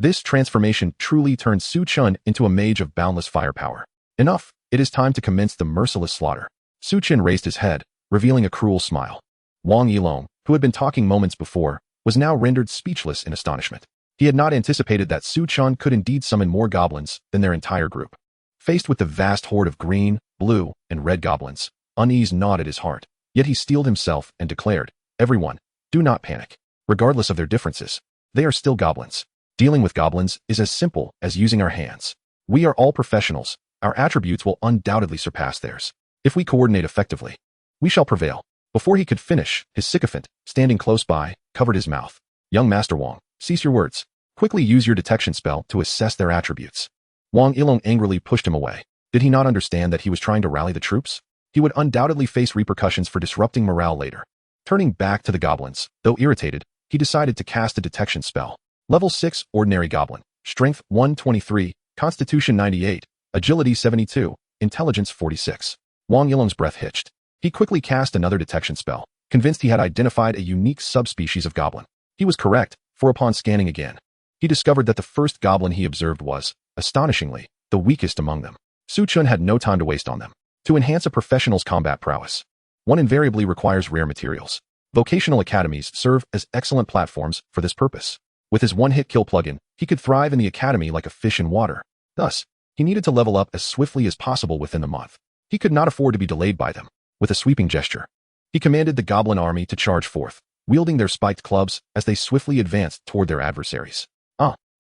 This transformation truly turned Su Chen into a mage of boundless firepower. Enough, it is time to commence the merciless slaughter. Su Chen raised his head, revealing a cruel smile. Wang Yilong, who had been talking moments before, was now rendered speechless in astonishment. He had not anticipated that Su Chen could indeed summon more goblins than their entire group. Faced with the vast horde of green, blue, and red goblins, unease gnawed at his heart, yet he steeled himself and declared, "Everyone, do not panic. Regardless of their differences, they are still goblins. Dealing with goblins is as simple as using our hands. We are all professionals. Our attributes will undoubtedly surpass theirs. If we coordinate effectively, we shall prevail." Before he could finish, his sycophant, standing close by, covered his mouth. "Young Master Wang, cease your words. Quickly use your detection spell to assess their attributes." Wang Yilong angrily pushed him away. Did he not understand that he was trying to rally the troops? He would undoubtedly face repercussions for disrupting morale later. Turning back to the goblins, though irritated, he decided to cast a detection spell. Level 6 Ordinary Goblin, Strength 123, Constitution 98, Agility 72, Intelligence 46. Wang Yilong's breath hitched. He quickly cast another detection spell, convinced he had identified a unique subspecies of goblin. He was correct, for upon scanning again, he discovered that the first goblin he observed was, astonishingly, the weakest among them. Su Chen had no time to waste on them. To enhance a professional's combat prowess, one invariably requires rare materials. Vocational academies serve as excellent platforms for this purpose. With his one-hit kill plugin, he could thrive in the academy like a fish in water. Thus, he needed to level up as swiftly as possible within the month. He could not afford to be delayed by them. With a sweeping gesture, he commanded the goblin army to charge forth, wielding their spiked clubs as they swiftly advanced toward their adversaries.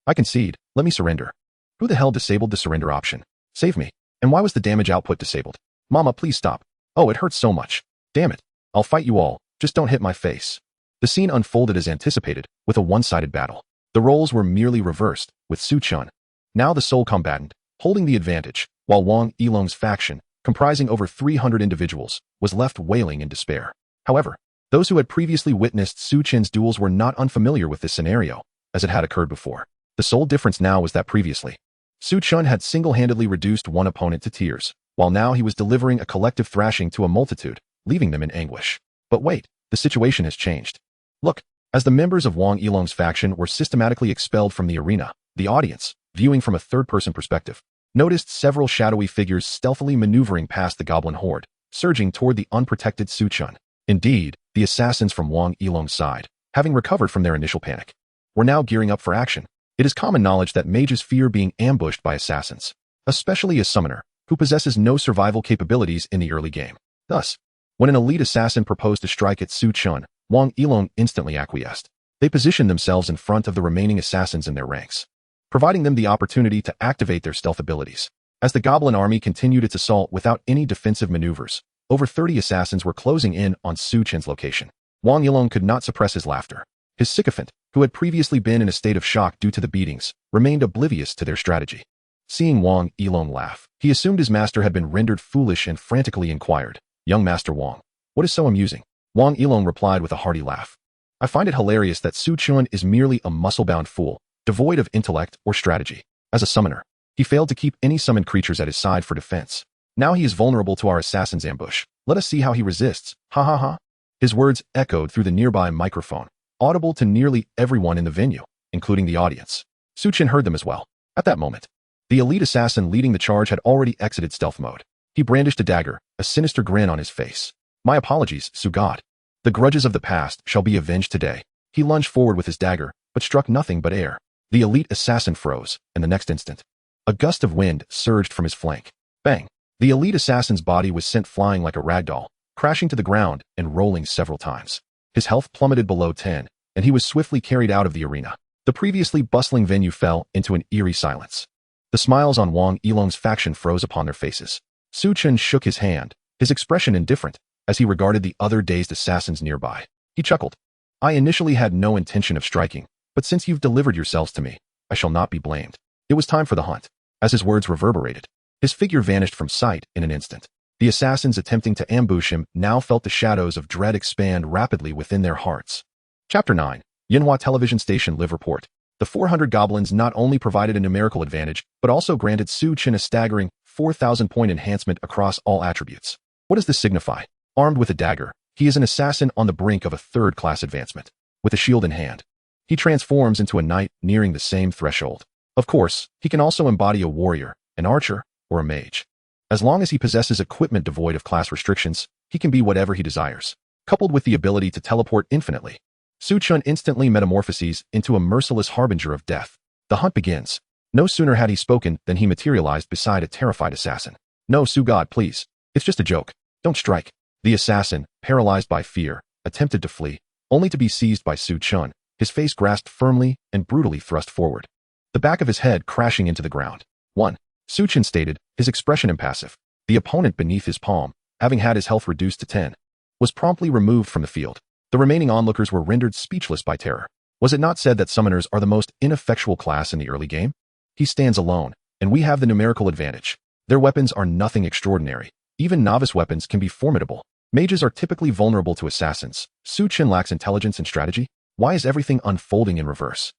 I concede, let me surrender. Who the hell disabled the surrender option? Save me. And why was the damage output disabled? Mama, please stop. Oh, it hurts so much. Damn it. I'll fight you all, just don't hit my face. The scene unfolded as anticipated, with a one-sided battle. The roles were merely reversed, with Su Chen, now the sole combatant, holding the advantage, while Wang Yilong's faction, comprising over 300 individuals, was left wailing in despair. However, those who had previously witnessed Su Chen's duels were not unfamiliar with this scenario, as it had occurred before. The sole difference now was that previously, Su Chen had single-handedly reduced one opponent to tears, while now he was delivering a collective thrashing to a multitude, leaving them in anguish. But wait, the situation has changed. Look, as the members of Wang Yilong's faction were systematically expelled from the arena, the audience, viewing from a third-person perspective, noticed several shadowy figures stealthily maneuvering past the goblin horde, surging toward the unprotected Su Chen. Indeed, the assassins from Wang Yilong's side, having recovered from their initial panic, were now gearing up for action. It is common knowledge that mages fear being ambushed by assassins, especially a summoner, who possesses no survival capabilities in the early game. Thus, when an elite assassin proposed to strike at Su Chen, Wang Yilong instantly acquiesced. They positioned themselves in front of the remaining assassins in their ranks, providing them the opportunity to activate their stealth abilities. As the goblin army continued its assault without any defensive maneuvers, over 30 assassins were closing in on Su Chen's location. Wang Yilong could not suppress his laughter. His sycophant, who had previously been in a state of shock due to the beatings, remained oblivious to their strategy. Seeing Wang Yilong laugh, he assumed his master had been rendered foolish and frantically inquired, "Young Master Wang, what is so amusing?" Wang Yilong replied with a hearty laugh. "I find it hilarious that Su Chen is merely a muscle-bound fool, devoid of intellect or strategy. As a summoner, he failed to keep any summoned creatures at his side for defense. Now he is vulnerable to our assassin's ambush. Let us see how he resists. Ha ha ha." His words echoed through the nearby microphone, audible to nearly everyone in the venue, including the audience. Su Chen heard them as well. At that moment, the elite assassin leading the charge had already exited stealth mode. He brandished a dagger, a sinister grin on his face. "My apologies, Su God. The grudges of the past shall be avenged today." He lunged forward with his dagger, but struck nothing but air. The elite assassin froze, and the next instant, a gust of wind surged from his flank. Bang! The elite assassin's body was sent flying like a ragdoll, crashing to the ground and rolling several times. His health plummeted below 10, and he was swiftly carried out of the arena. The previously bustling venue fell into an eerie silence. The smiles on Wang Yilong's faction froze upon their faces. Su Chen shook his hand, his expression indifferent, as he regarded the other dazed assassins nearby. He chuckled. "I initially had no intention of striking, but since you've delivered yourselves to me, I shall not be blamed." It was time for the hunt. As his words reverberated, his figure vanished from sight in an instant. The assassins attempting to ambush him now felt the shadows of dread expand rapidly within their hearts. Chapter 9. Yanhua Television Station Live Report. The 400 goblins not only provided a numerical advantage, but also granted Su Chen a staggering 4,000-point enhancement across all attributes. What does this signify? Armed with a dagger, he is an assassin on the brink of a third-class advancement. With a shield in hand, he transforms into a knight nearing the same threshold. Of course, he can also embody a warrior, an archer, or a mage. As long as he possesses equipment devoid of class restrictions, he can be whatever he desires. Coupled with the ability to teleport infinitely, Su Chen instantly metamorphoses into a merciless harbinger of death. The hunt begins. No sooner had he spoken than he materialized beside a terrified assassin. No, Su God, please. It's just a joke. Don't strike. The assassin, paralyzed by fear, attempted to flee, only to be seized by Su Chen, his face grasped firmly and brutally thrust forward, the back of his head crashing into the ground. 1. Su Chen stated, his expression impassive. The opponent beneath his palm, having had his health reduced to 10, was promptly removed from the field. The remaining onlookers were rendered speechless by terror. Was it not said that summoners are the most ineffectual class in the early game? He stands alone, and we have the numerical advantage. Their weapons are nothing extraordinary. Even novice weapons can be formidable. Mages are typically vulnerable to assassins. Su Chen lacks intelligence and strategy. Why is everything unfolding in reverse?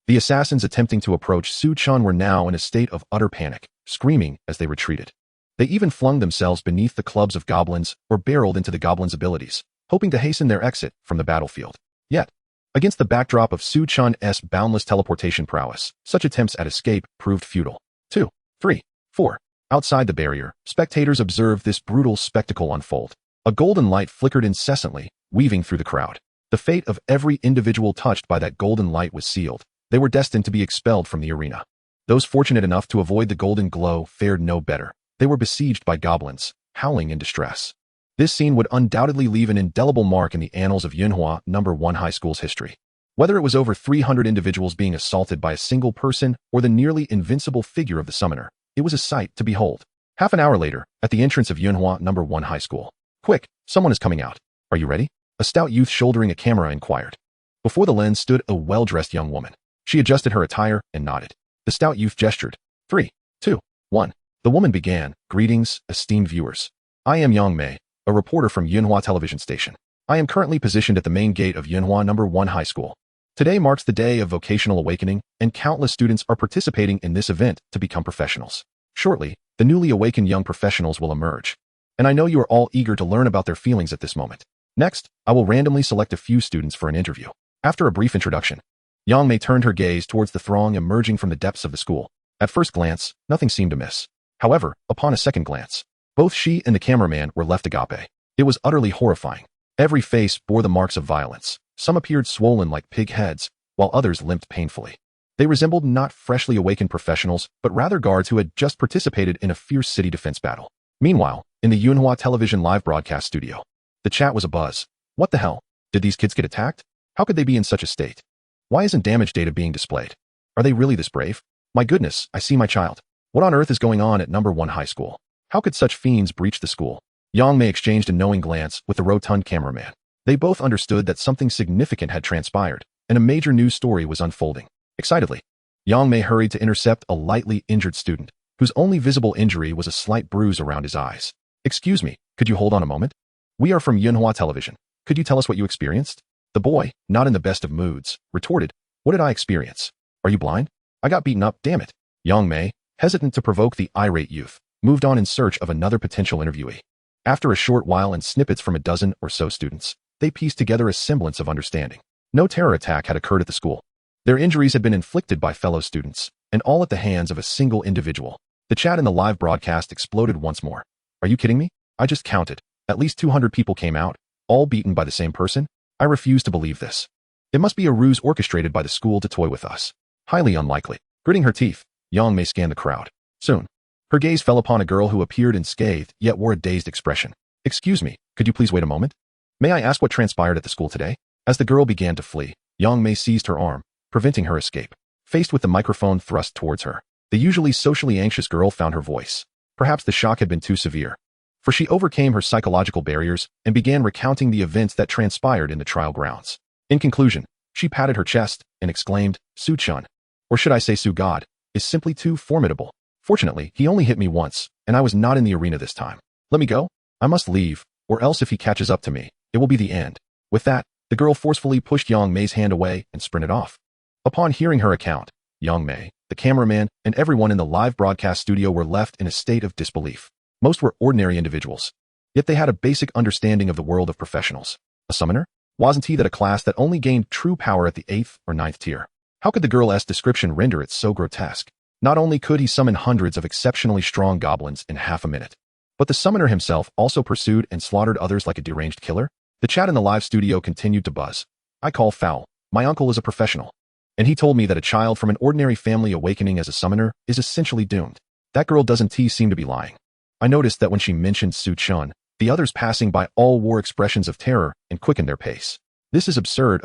The assassins attempting to approach Su Chen were now in a state of utter panic, screaming as they retreated. They even flung themselves beneath the clubs of goblins or barreled into the goblins' abilities, hoping to hasten their exit from the battlefield. Yet, against the backdrop of Su Chen's boundless teleportation prowess, such attempts at escape proved futile. 2, 3, 4. Outside the barrier, spectators observed this brutal spectacle unfold. A golden light flickered incessantly, weaving through the crowd. The fate of every individual touched by that golden light was sealed. They were destined to be expelled from the arena. Those fortunate enough to avoid the golden glow fared no better. They were besieged by goblins, howling in distress. This scene would undoubtedly leave an indelible mark in the annals of Yunhua No. 1 High School's history. Whether it was over 300 individuals being assaulted by a single person or the nearly invincible figure of the summoner, it was a sight to behold. Half an hour later, at the entrance of Yunhua No. 1 High School. Quick, someone is coming out. Are you ready? A stout youth shouldering a camera inquired. Before the lens stood a well-dressed young woman. She adjusted her attire and nodded. The stout youth gestured. 3, 2, 1. The woman began. Greetings, esteemed viewers. I am Yang Mei, a reporter from Yunhua Television Station. I am currently positioned at the main gate of Yunhua No. 1 High School. Today marks the day of vocational awakening, and countless students are participating in this event to become professionals. Shortly, the newly awakened young professionals will emerge. And I know you are all eager to learn about their feelings at this moment. Next, I will randomly select a few students for an interview. After a brief introduction, Yang Mei turned her gaze towards the throng emerging from the depths of the school. At first glance, nothing seemed amiss. However, upon a second glance, both she and the cameraman were left agape. It was utterly horrifying. Every face bore the marks of violence. Some appeared swollen like pig heads, while others limped painfully. They resembled not freshly awakened professionals, but rather guards who had just participated in a fierce city defense battle. Meanwhile, in the Yunhua Television live broadcast studio, the chat was abuzz. What the hell? Did these kids get attacked? How could they be in such a state? Why isn't damage data being displayed? Are they really this brave? My goodness, I see my child. What on earth is going on at No. 1 High School? How could such fiends breach the school? Yang Mei exchanged a knowing glance with the rotund cameraman. They both understood that something significant had transpired, and a major news story was unfolding. Excitedly, Yang Mei hurried to intercept a lightly injured student, whose only visible injury was a slight bruise around his eyes. Excuse me, could you hold on a moment? We are from Yunhua Television. Could you tell us what you experienced? The boy, not in the best of moods, retorted, What did I experience? Are you blind? I got beaten up, damn it. Yang Mei, hesitant to provoke the irate youth, moved on in search of another potential interviewee. After a short while and snippets from a dozen or so students, they pieced together a semblance of understanding. No terror attack had occurred at the school. Their injuries had been inflicted by fellow students, and all at the hands of a single individual. The chat in the live broadcast exploded once more. Are you kidding me? I just counted. At least 200 people came out, all beaten by the same person? I refuse to believe this. It must be a ruse orchestrated by the school to toy with us. Highly unlikely. Gritting her teeth, Yang Mei scanned the crowd. Soon, her gaze fell upon a girl who appeared unscathed yet wore a dazed expression. Excuse me, could you please wait a moment? May I ask what transpired at the school today? As the girl began to flee, Yang Mei seized her arm, preventing her escape. Faced with the microphone thrust towards her, the usually socially anxious girl found her voice. Perhaps the shock had been too severe, for she overcame her psychological barriers and began recounting the events that transpired in the trial grounds. In conclusion, she patted her chest and exclaimed, Su Chen, or should I say Su God, is simply too formidable. Fortunately, he only hit me once, and I was not in the arena this time. Let me go. I must leave, or else if he catches up to me, it will be the end. With that, the girl forcefully pushed Yang Mei's hand away and sprinted off. Upon hearing her account, Yang Mei, the cameraman, and everyone in the live broadcast studio were left in a state of disbelief. Most were ordinary individuals, yet they had a basic understanding of the world of professionals. A summoner? Wasn't he that a class that only gained true power at the 8th or 9th tier? How could the girl's description render it so grotesque? Not only could he summon hundreds of exceptionally strong goblins in half a minute, but the summoner himself also pursued and slaughtered others like a deranged killer. The chat in the live studio continued to buzz. I call foul. My uncle is a professional. And he told me that a child from an ordinary family awakening as a summoner is essentially doomed. That girl doesn't seem to be lying. I noticed that when she mentioned Su Chen, the others passing by all wore expressions of terror and quickened their pace. This is absurd.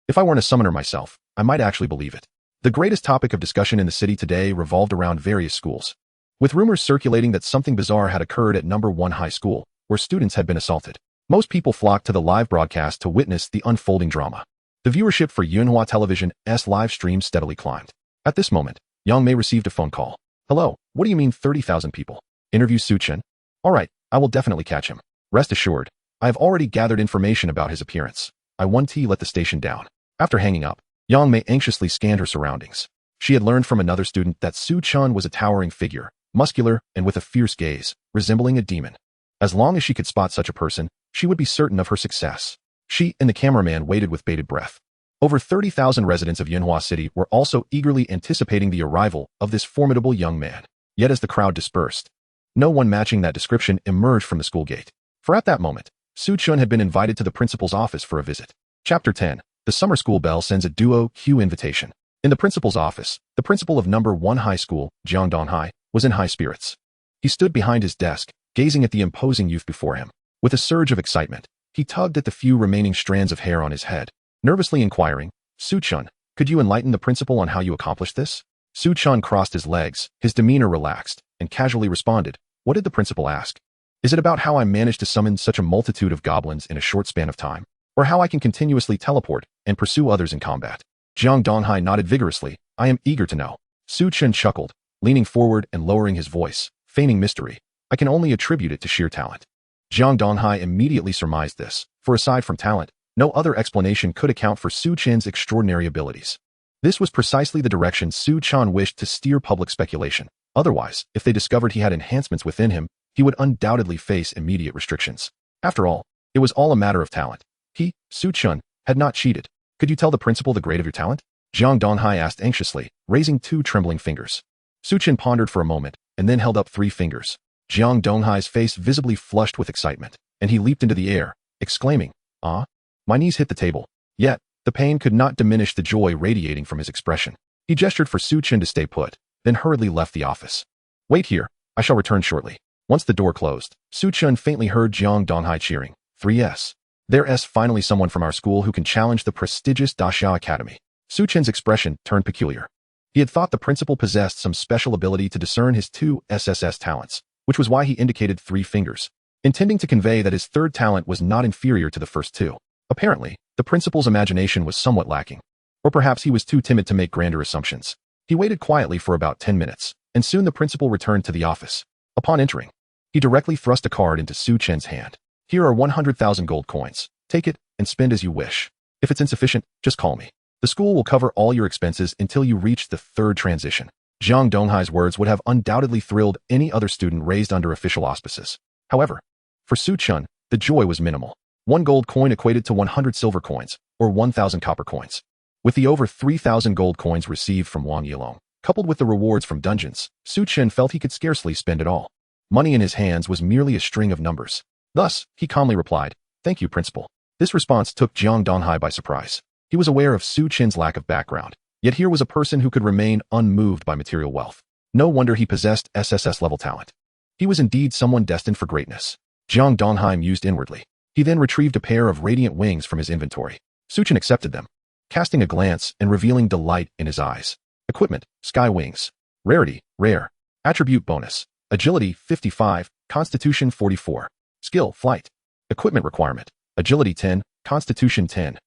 If I weren't a summoner myself, I might actually believe it. The greatest topic of discussion in the city today revolved around various schools, with rumors circulating that something bizarre had occurred at number 1 high school, where students had been assaulted. Most people flocked to the live broadcast to witness the unfolding drama. The viewership for Yunhua Television's live stream steadily climbed. At this moment, Yang Mei received a phone call. Hello, what do you mean 30,000 people? Interview Su Chen? Alright, I will definitely catch him. Rest assured, I have already gathered information about his appearance. I let the station down. After hanging up, Yang Mei anxiously scanned her surroundings. She had learned from another student that Su Chen was a towering figure, muscular and with a fierce gaze, resembling a demon. As long as she could spot such a person, she would be certain of her success. She and the cameraman waited with bated breath. Over 30,000 residents of Yunhua City were also eagerly anticipating the arrival of this formidable young man. Yet as the crowd dispersed, no one matching that description emerged from the school gate. For at that moment, Su Chen had been invited to the principal's office for a visit. Chapter 10. The summer school bell sends a duo Q invitation. In the principal's office, the principal of number 1 high school, Jiang Donghai, was in high spirits. He stood behind his desk, gazing at the imposing youth before him. With a surge of excitement, he tugged at the few remaining strands of hair on his head, nervously inquiring, Su Chen, could you enlighten the principal on how you accomplished this? Su Chen crossed his legs, his demeanor relaxed, and casually responded, what did the principal ask? Is it about how I managed to summon such a multitude of goblins in a short span of time? Or how I can continuously teleport and pursue others in combat? Jiang Donghai nodded vigorously. I am eager to know. Su Chen chuckled, leaning forward and lowering his voice, feigning mystery. I can only attribute it to sheer talent. Jiang Donghai immediately surmised this, for aside from talent, no other explanation could account for Su Chen's extraordinary abilities. This was precisely the direction Su Chen wished to steer public speculation. Otherwise, if they discovered he had enhancements within him, he would undoubtedly face immediate restrictions. After all, it was all a matter of talent. He, Su Chen, had not cheated. Could you tell the principal the grade of your talent? Jiang Donghai asked anxiously, raising 2 trembling fingers. Su Chen pondered for a moment, and then held up 3 fingers. Jiang Donghai's face visibly flushed with excitement, and he leaped into the air, exclaiming, ah! My knees hit the table. Yet, the pain could not diminish the joy radiating from his expression. He gestured for Su Chen to stay put, then hurriedly left the office. Wait here, I shall return shortly. Once the door closed, Su Chen faintly heard Jiang Donghai cheering, 3S. There's finally someone from our school who can challenge the prestigious Daxia Academy. Su Chen's expression turned peculiar. He had thought the principal possessed some special ability to discern his 2 SSS talents, which was why he indicated 3 fingers, intending to convey that his third talent was not inferior to the first 2. Apparently, the principal's imagination was somewhat lacking, or perhaps he was too timid to make grander assumptions. He waited quietly for about 10 minutes, and soon the principal returned to the office. Upon entering, he directly thrust a card into Su Chen's hand. Here are 100,000 gold coins. Take it and spend as you wish. If it's insufficient, just call me. The school will cover all your expenses until you reach the 3rd transition. Jiang Donghai's words would have undoubtedly thrilled any other student raised under official auspices. However, for Su Chen, the joy was minimal. 1 gold coin equated to 100 silver coins, or 1,000 copper coins. With the over 3,000 gold coins received from Wang Yilong, coupled with the rewards from dungeons, Su Chen felt he could scarcely spend it all. Money in his hands was merely a string of numbers. Thus, he calmly replied, thank you, principal. This response took Jiang Donghai by surprise. He was aware of Su Chen's lack of background, yet here was a person who could remain unmoved by material wealth. No wonder he possessed SSS-level talent. He was indeed someone destined for greatness. Jiang Donghai mused inwardly. He then retrieved a pair of radiant wings from his inventory. Su Chen accepted them, casting a glance and revealing delight in his eyes. Equipment, sky wings. Rarity, rare. Attribute bonus. Agility, 55, Constitution 44. Skill, flight. Equipment requirement. Agility 10, Constitution 10.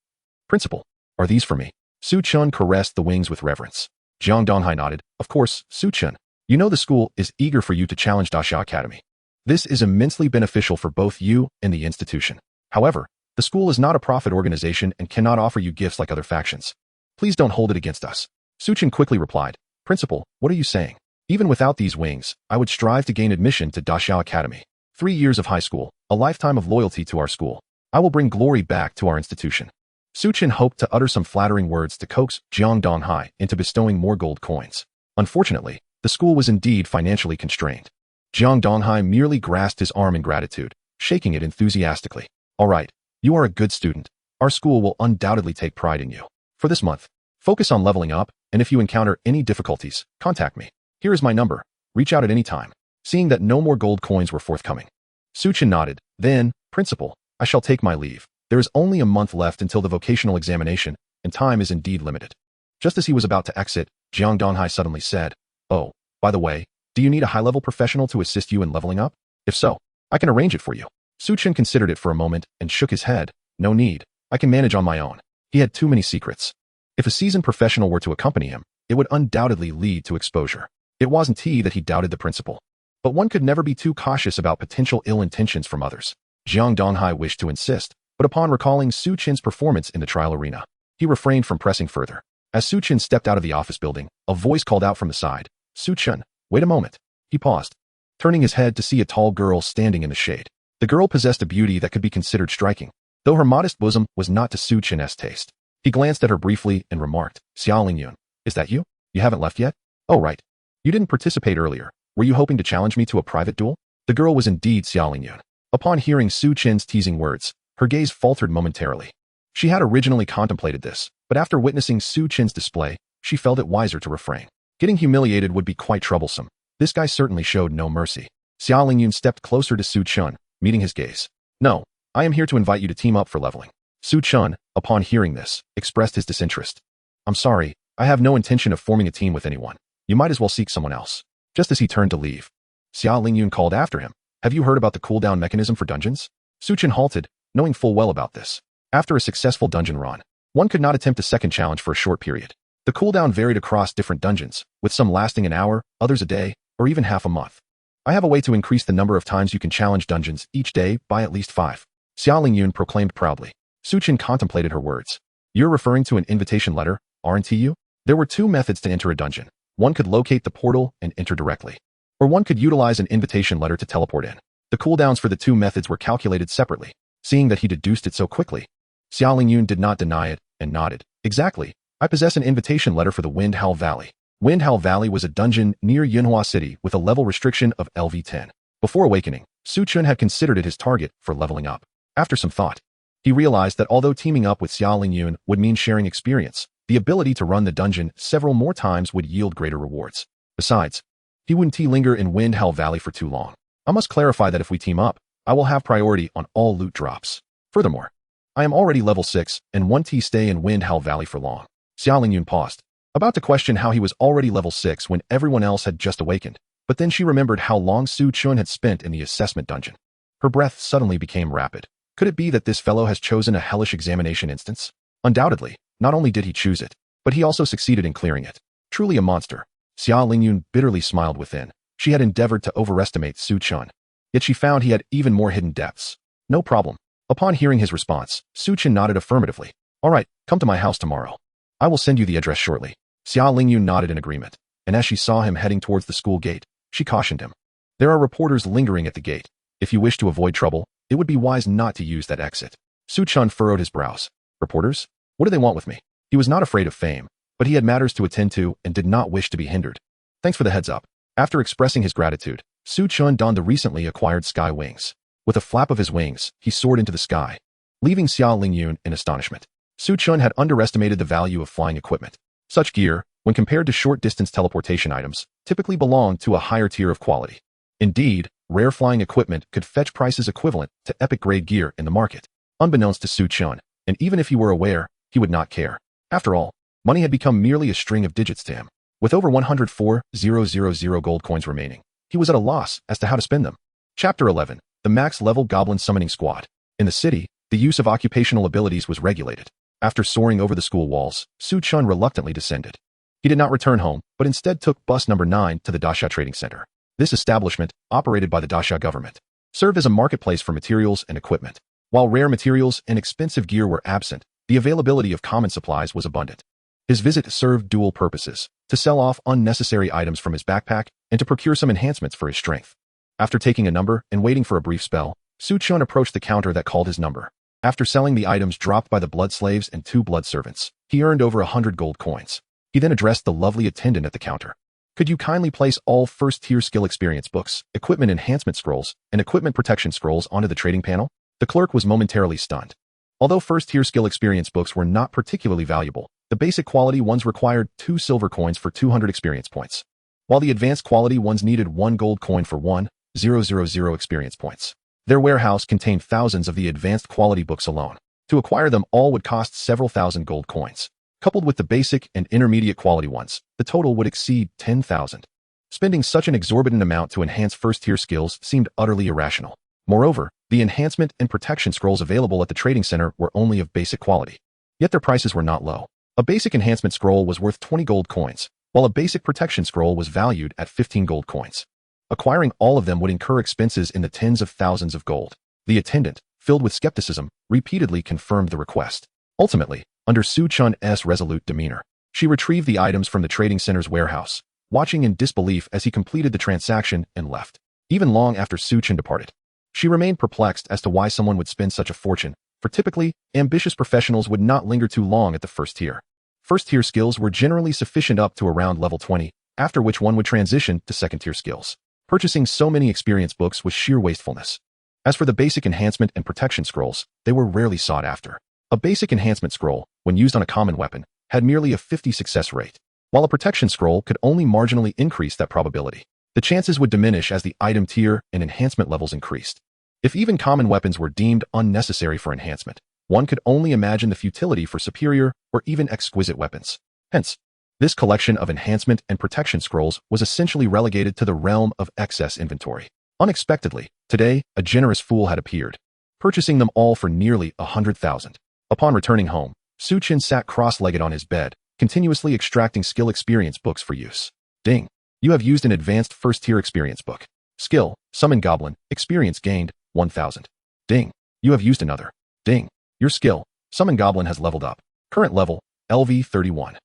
Principal, are these for me? Su Chen caressed the wings with reverence. Jiang Donghai nodded. Of course, Su Chen. You know the school is eager for you to challenge Daxia Academy. This is immensely beneficial for both you and the institution. However, the school is not a profit organization and cannot offer you gifts like other factions. Please don't hold it against us. Su Chen quickly replied, Principal, what are you saying? Even without these wings, I would strive to gain admission to Daxia Academy. 3 years of high school, a lifetime of loyalty to our school. I will bring glory back to our institution. Su Chen hoped to utter some flattering words to coax Jiang Donghai into bestowing more gold coins. Unfortunately, the school was indeed financially constrained. Jiang Donghai merely grasped his arm in gratitude, shaking it enthusiastically. All right, you are a good student. Our school will undoubtedly take pride in you. For this month, focus on leveling up, and if you encounter any difficulties, contact me. Here is my number. Reach out at any time. Seeing that no more gold coins were forthcoming, Su Chen nodded. Then, Principal, I shall take my leave. There is only a month left until the vocational examination, and time is indeed limited. Just as he was about to exit, Jiang Donghai suddenly said, Oh, by the way, do you need a high-level professional to assist you in leveling up? If so, I can arrange it for you. Su Chen considered it for a moment and shook his head. No need. I can manage on my own. He had too many secrets. If a seasoned professional were to accompany him, it would undoubtedly lead to exposure. It wasn't that he doubted the principal. But one could never be too cautious about potential ill intentions from others. Jiang Donghai wished to insist, but upon recalling Su Chen's performance in the trial arena, he refrained from pressing further. As Su Chen stepped out of the office building, a voice called out from the side, Su Chen, wait a moment. He paused, turning his head to see a tall girl standing in the shade. The girl possessed a beauty that could be considered striking, though her modest bosom was not to Su Chen's taste. He glanced at her briefly and remarked, Xiao Lingyun, is that you? You haven't left yet? Oh right. You didn't participate earlier. Were you hoping to challenge me to a private duel? The girl was indeed Xiao Lingyun. Upon hearing Su Chen's teasing words, her gaze faltered momentarily. She had originally contemplated this, but after witnessing Su Chen's display, she felt it wiser to refrain. Getting humiliated would be quite troublesome. This guy certainly showed no mercy. Xiao Lingyun stepped closer to Su Chen, meeting his gaze. No, I am here to invite you to team up for leveling. Su Chen, upon hearing this, expressed his disinterest. I'm sorry, I have no intention of forming a team with anyone. You might as well seek someone else. Just as he turned to leave, Xiao Lingyun called after him. Have you heard about the cooldown mechanism for dungeons? Su Chen halted, knowing full well about this. After a successful dungeon run, one could not attempt a second challenge for a short period. The cooldown varied across different dungeons, with some lasting an hour, others a day, or even half a month. I have a way to increase the number of times you can challenge dungeons each day by at least 5. Xiao Lingyun proclaimed proudly. Su Chen contemplated her words. You're referring to an invitation letter, aren't you? There were 2 methods to enter a dungeon. One could locate the portal and enter directly, or one could utilize an invitation letter to teleport in. The cooldowns for the 2 methods were calculated separately. Seeing that he deduced it so quickly, Xiao Lingyun did not deny it and nodded. Exactly. I possess an invitation letter for the Wind Howl Valley. Wind Howl Valley was a dungeon near Yunhua City with a level restriction of LV10. Before awakening, Su Chen had considered it his target for leveling up. After some thought, he realized that although teaming up with Xiao Lingyun would mean sharing experience, the ability to run the dungeon several more times would yield greater rewards. Besides, he wouldn't linger in Wind Howl Valley for too long. I must clarify that if we team up, I will have priority on all loot drops. Furthermore, I am already level 6 and won't stay in Wind Howl Valley for long. Xiao Lingyun paused, about to question how he was already level 6 when everyone else had just awakened, but then she remembered how long Su Chen had spent in the assessment dungeon. Her breath suddenly became rapid. Could it be that this fellow has chosen a hellish examination instance? Undoubtedly, not only did he choose it, but he also succeeded in clearing it. Truly a monster. Xiao Lingyun bitterly smiled within. She had endeavored to overestimate Su Chen, yet she found he had even more hidden depths. No problem. Upon hearing his response, Su Chen nodded affirmatively. All right, come to my house tomorrow. I will send you the address shortly. Xiao Lingyun nodded in agreement, and as she saw him heading towards the school gate, she cautioned him. There are reporters lingering at the gate. If you wish to avoid trouble, it would be wise not to use that exit. Su Chen furrowed his brows. Reporters? What do they want with me? He was not afraid of fame, but he had matters to attend to and did not wish to be hindered. Thanks for the heads up. After expressing his gratitude, Su Chen donned the recently acquired sky wings. With a flap of his wings, he soared into the sky, leaving Xiao Lingyun in astonishment. Su Chen had underestimated the value of flying equipment. Such gear, when compared to short-distance teleportation items, typically belong to a higher tier of quality. Indeed, rare flying equipment could fetch prices equivalent to epic-grade gear in the market. Unbeknownst to Su Chen, and even if he were aware, he would not care. After all, money had become merely a string of digits to him. With over 104,000 gold coins remaining, he was at a loss as to how to spend them. Chapter 11. The Max-Level Goblin Summoning Squad. In the city, the use of occupational abilities was regulated. After soaring over the school walls, Su Chen reluctantly descended. He did not return home, but instead took bus number 9 to the Dasha Trading Center. This establishment, operated by the Dasha government, served as a marketplace for materials and equipment. While rare materials and expensive gear were absent, the availability of common supplies was abundant. His visit served dual purposes, to sell off unnecessary items from his backpack and to procure some enhancements for his strength. After taking a number and waiting for a brief spell, Su Chen approached the counter that called his number. After selling the items dropped by the blood slaves and 2 blood servants, he earned over 100 gold coins. He then addressed the lovely attendant at the counter. Could you kindly place all first-tier skill experience books, equipment enhancement scrolls, and equipment protection scrolls onto the trading panel? The clerk was momentarily stunned. Although first-tier skill experience books were not particularly valuable, the basic quality ones required 2 silver coins for 200 experience points, while the advanced quality ones needed 1 gold coin for 1,000 experience points. Their warehouse contained thousands of the advanced quality books alone. To acquire them all would cost several thousand gold coins. Coupled with the basic and intermediate quality ones, the total would exceed 10,000. Spending such an exorbitant amount to enhance first-tier skills seemed utterly irrational. Moreover, the enhancement and protection scrolls available at the trading center were only of basic quality. Yet their prices were not low. A basic enhancement scroll was worth 20 gold coins, while a basic protection scroll was valued at 15 gold coins. Acquiring all of them would incur expenses in the tens of thousands of gold. The attendant, filled with skepticism, repeatedly confirmed the request. Ultimately, under Su Chen's resolute demeanor, she retrieved the items from the trading center's warehouse, watching in disbelief as he completed the transaction and left. Even long after Su Chen departed, she remained perplexed as to why someone would spend such a fortune, for typically, ambitious professionals would not linger too long at the first tier. First-tier skills were generally sufficient up to around level 20, after which one would transition to second-tier skills. Purchasing so many experience books was sheer wastefulness. As for the basic enhancement and protection scrolls, they were rarely sought after. A basic enhancement scroll, when used on a common weapon, had merely a 50 success rate, while a protection scroll could only marginally increase that probability. The chances would diminish as the item tier and enhancement levels increased. If even common weapons were deemed unnecessary for enhancement, one could only imagine the futility for superior or even exquisite weapons. Hence, this collection of enhancement and protection scrolls was essentially relegated to the realm of excess inventory. Unexpectedly, today, a generous fool had appeared, purchasing them all for nearly 100,000. Upon returning home, Su Chen sat cross-legged on his bed, continuously extracting skill experience books for use. Ding! You have used an advanced first-tier experience book. Skill, Summon Goblin, experience gained, 1,000. Ding! You have used another. Ding! Your skill, Summon Goblin has leveled up. Current level, LV 31.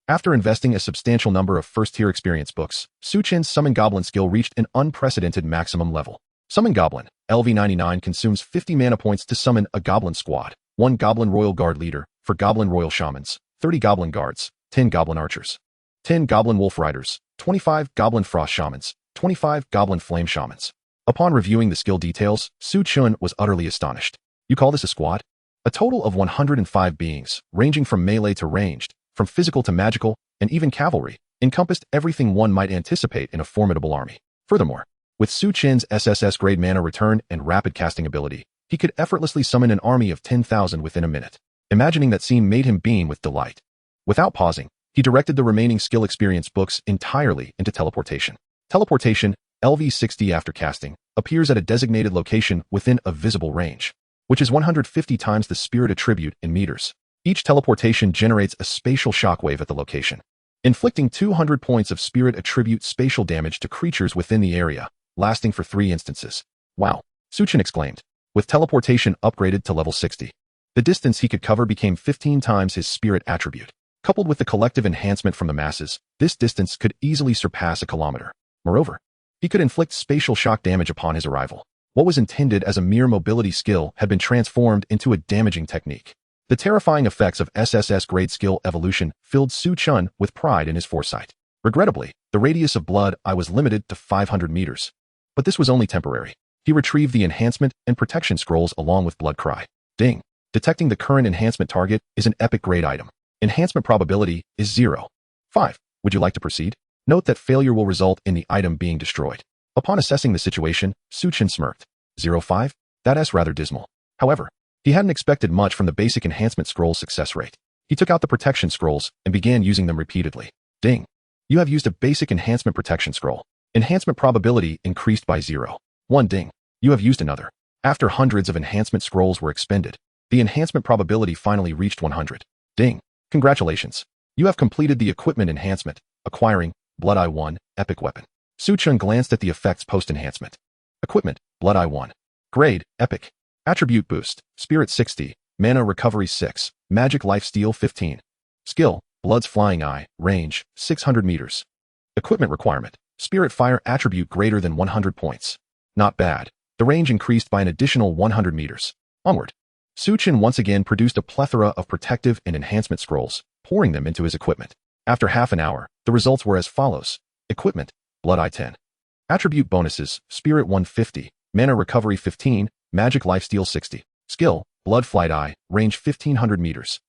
After investing a substantial number of first-tier experience books, Su Chen's Summon Goblin skill reached an unprecedented maximum level. Summon Goblin, LV 99 consumes 50 mana points to summon a Goblin Squad, 1 Goblin Royal Guard Leader, for Goblin Royal Shamans, 30 Goblin Guards, 10 Goblin Archers, 10 Goblin Wolf Riders, 25 Goblin Frost Shamans, 25 Goblin Flame Shamans. Upon reviewing the skill details, Su Chen was utterly astonished. You call this a squad? A total of 105 beings, ranging from melee to ranged, from physical to magical, and even cavalry, encompassed everything one might anticipate in a formidable army. Furthermore, with Su Chen's SSS grade mana return and rapid casting ability, he could effortlessly summon an army of 10,000 within a minute. Imagining that scene made him beam with delight. Without pausing, he directed the remaining skill experience books entirely into teleportation. Teleportation, LV 60 after casting, appears at a designated location within a visible range, which is 150 times the spirit attribute in meters. Each teleportation generates a spatial shockwave at the location, inflicting 200 points of spirit attribute spatial damage to creatures within the area, lasting for 3 instances. Wow! Su Chen exclaimed. With teleportation upgraded to level 60, the distance he could cover became 15 times his spirit attribute. Coupled with the collective enhancement from the masses, this distance could easily surpass a kilometer. Moreover, he could inflict spatial shock damage upon his arrival. What was intended as a mere mobility skill had been transformed into a damaging technique. The terrifying effects of SSS grade skill evolution filled Su Chen with pride in his foresight. Regrettably, the radius of blood eye was limited to 500 meters. But this was only temporary. He retrieved the enhancement and protection scrolls along with Blood Cry. Ding! Detecting the current enhancement target is an epic grade item. Enhancement probability is 0.5. Would you like to proceed? Note that failure will result in the item being destroyed. Upon assessing the situation, Su Chen smirked. 0.5? That's rather dismal. However, he hadn't expected much from the basic enhancement scroll's success rate. He took out the protection scrolls and began using them repeatedly. Ding! You have used a basic enhancement protection scroll. Enhancement probability increased by 0.1. Ding! You have used another. After hundreds of enhancement scrolls were expended, the enhancement probability finally reached 100. Ding! Congratulations! You have completed the equipment enhancement, acquiring Blood Eye 1 Epic Weapon. Su Chen glanced at the effects post-enhancement. Equipment, Blood Eye 1. Grade, Epic. Attribute Boost, Spirit 60, Mana Recovery 6, Magic Lifesteal 15. Skill, Blood's Flying Eye, Range, 600 meters. Equipment Requirement, Spirit Fire Attribute greater than 100 points. Not bad. The range increased by an additional 100 meters. Onward. Su Chen once again produced a plethora of protective and enhancement scrolls, pouring them into his equipment. After half an hour, the results were as follows. Equipment, Blood Eye 10. Attribute bonuses, Spirit 150, Mana Recovery 15, Magic Lifesteal 60. Skill, Blood Flight Eye, range 1500 meters.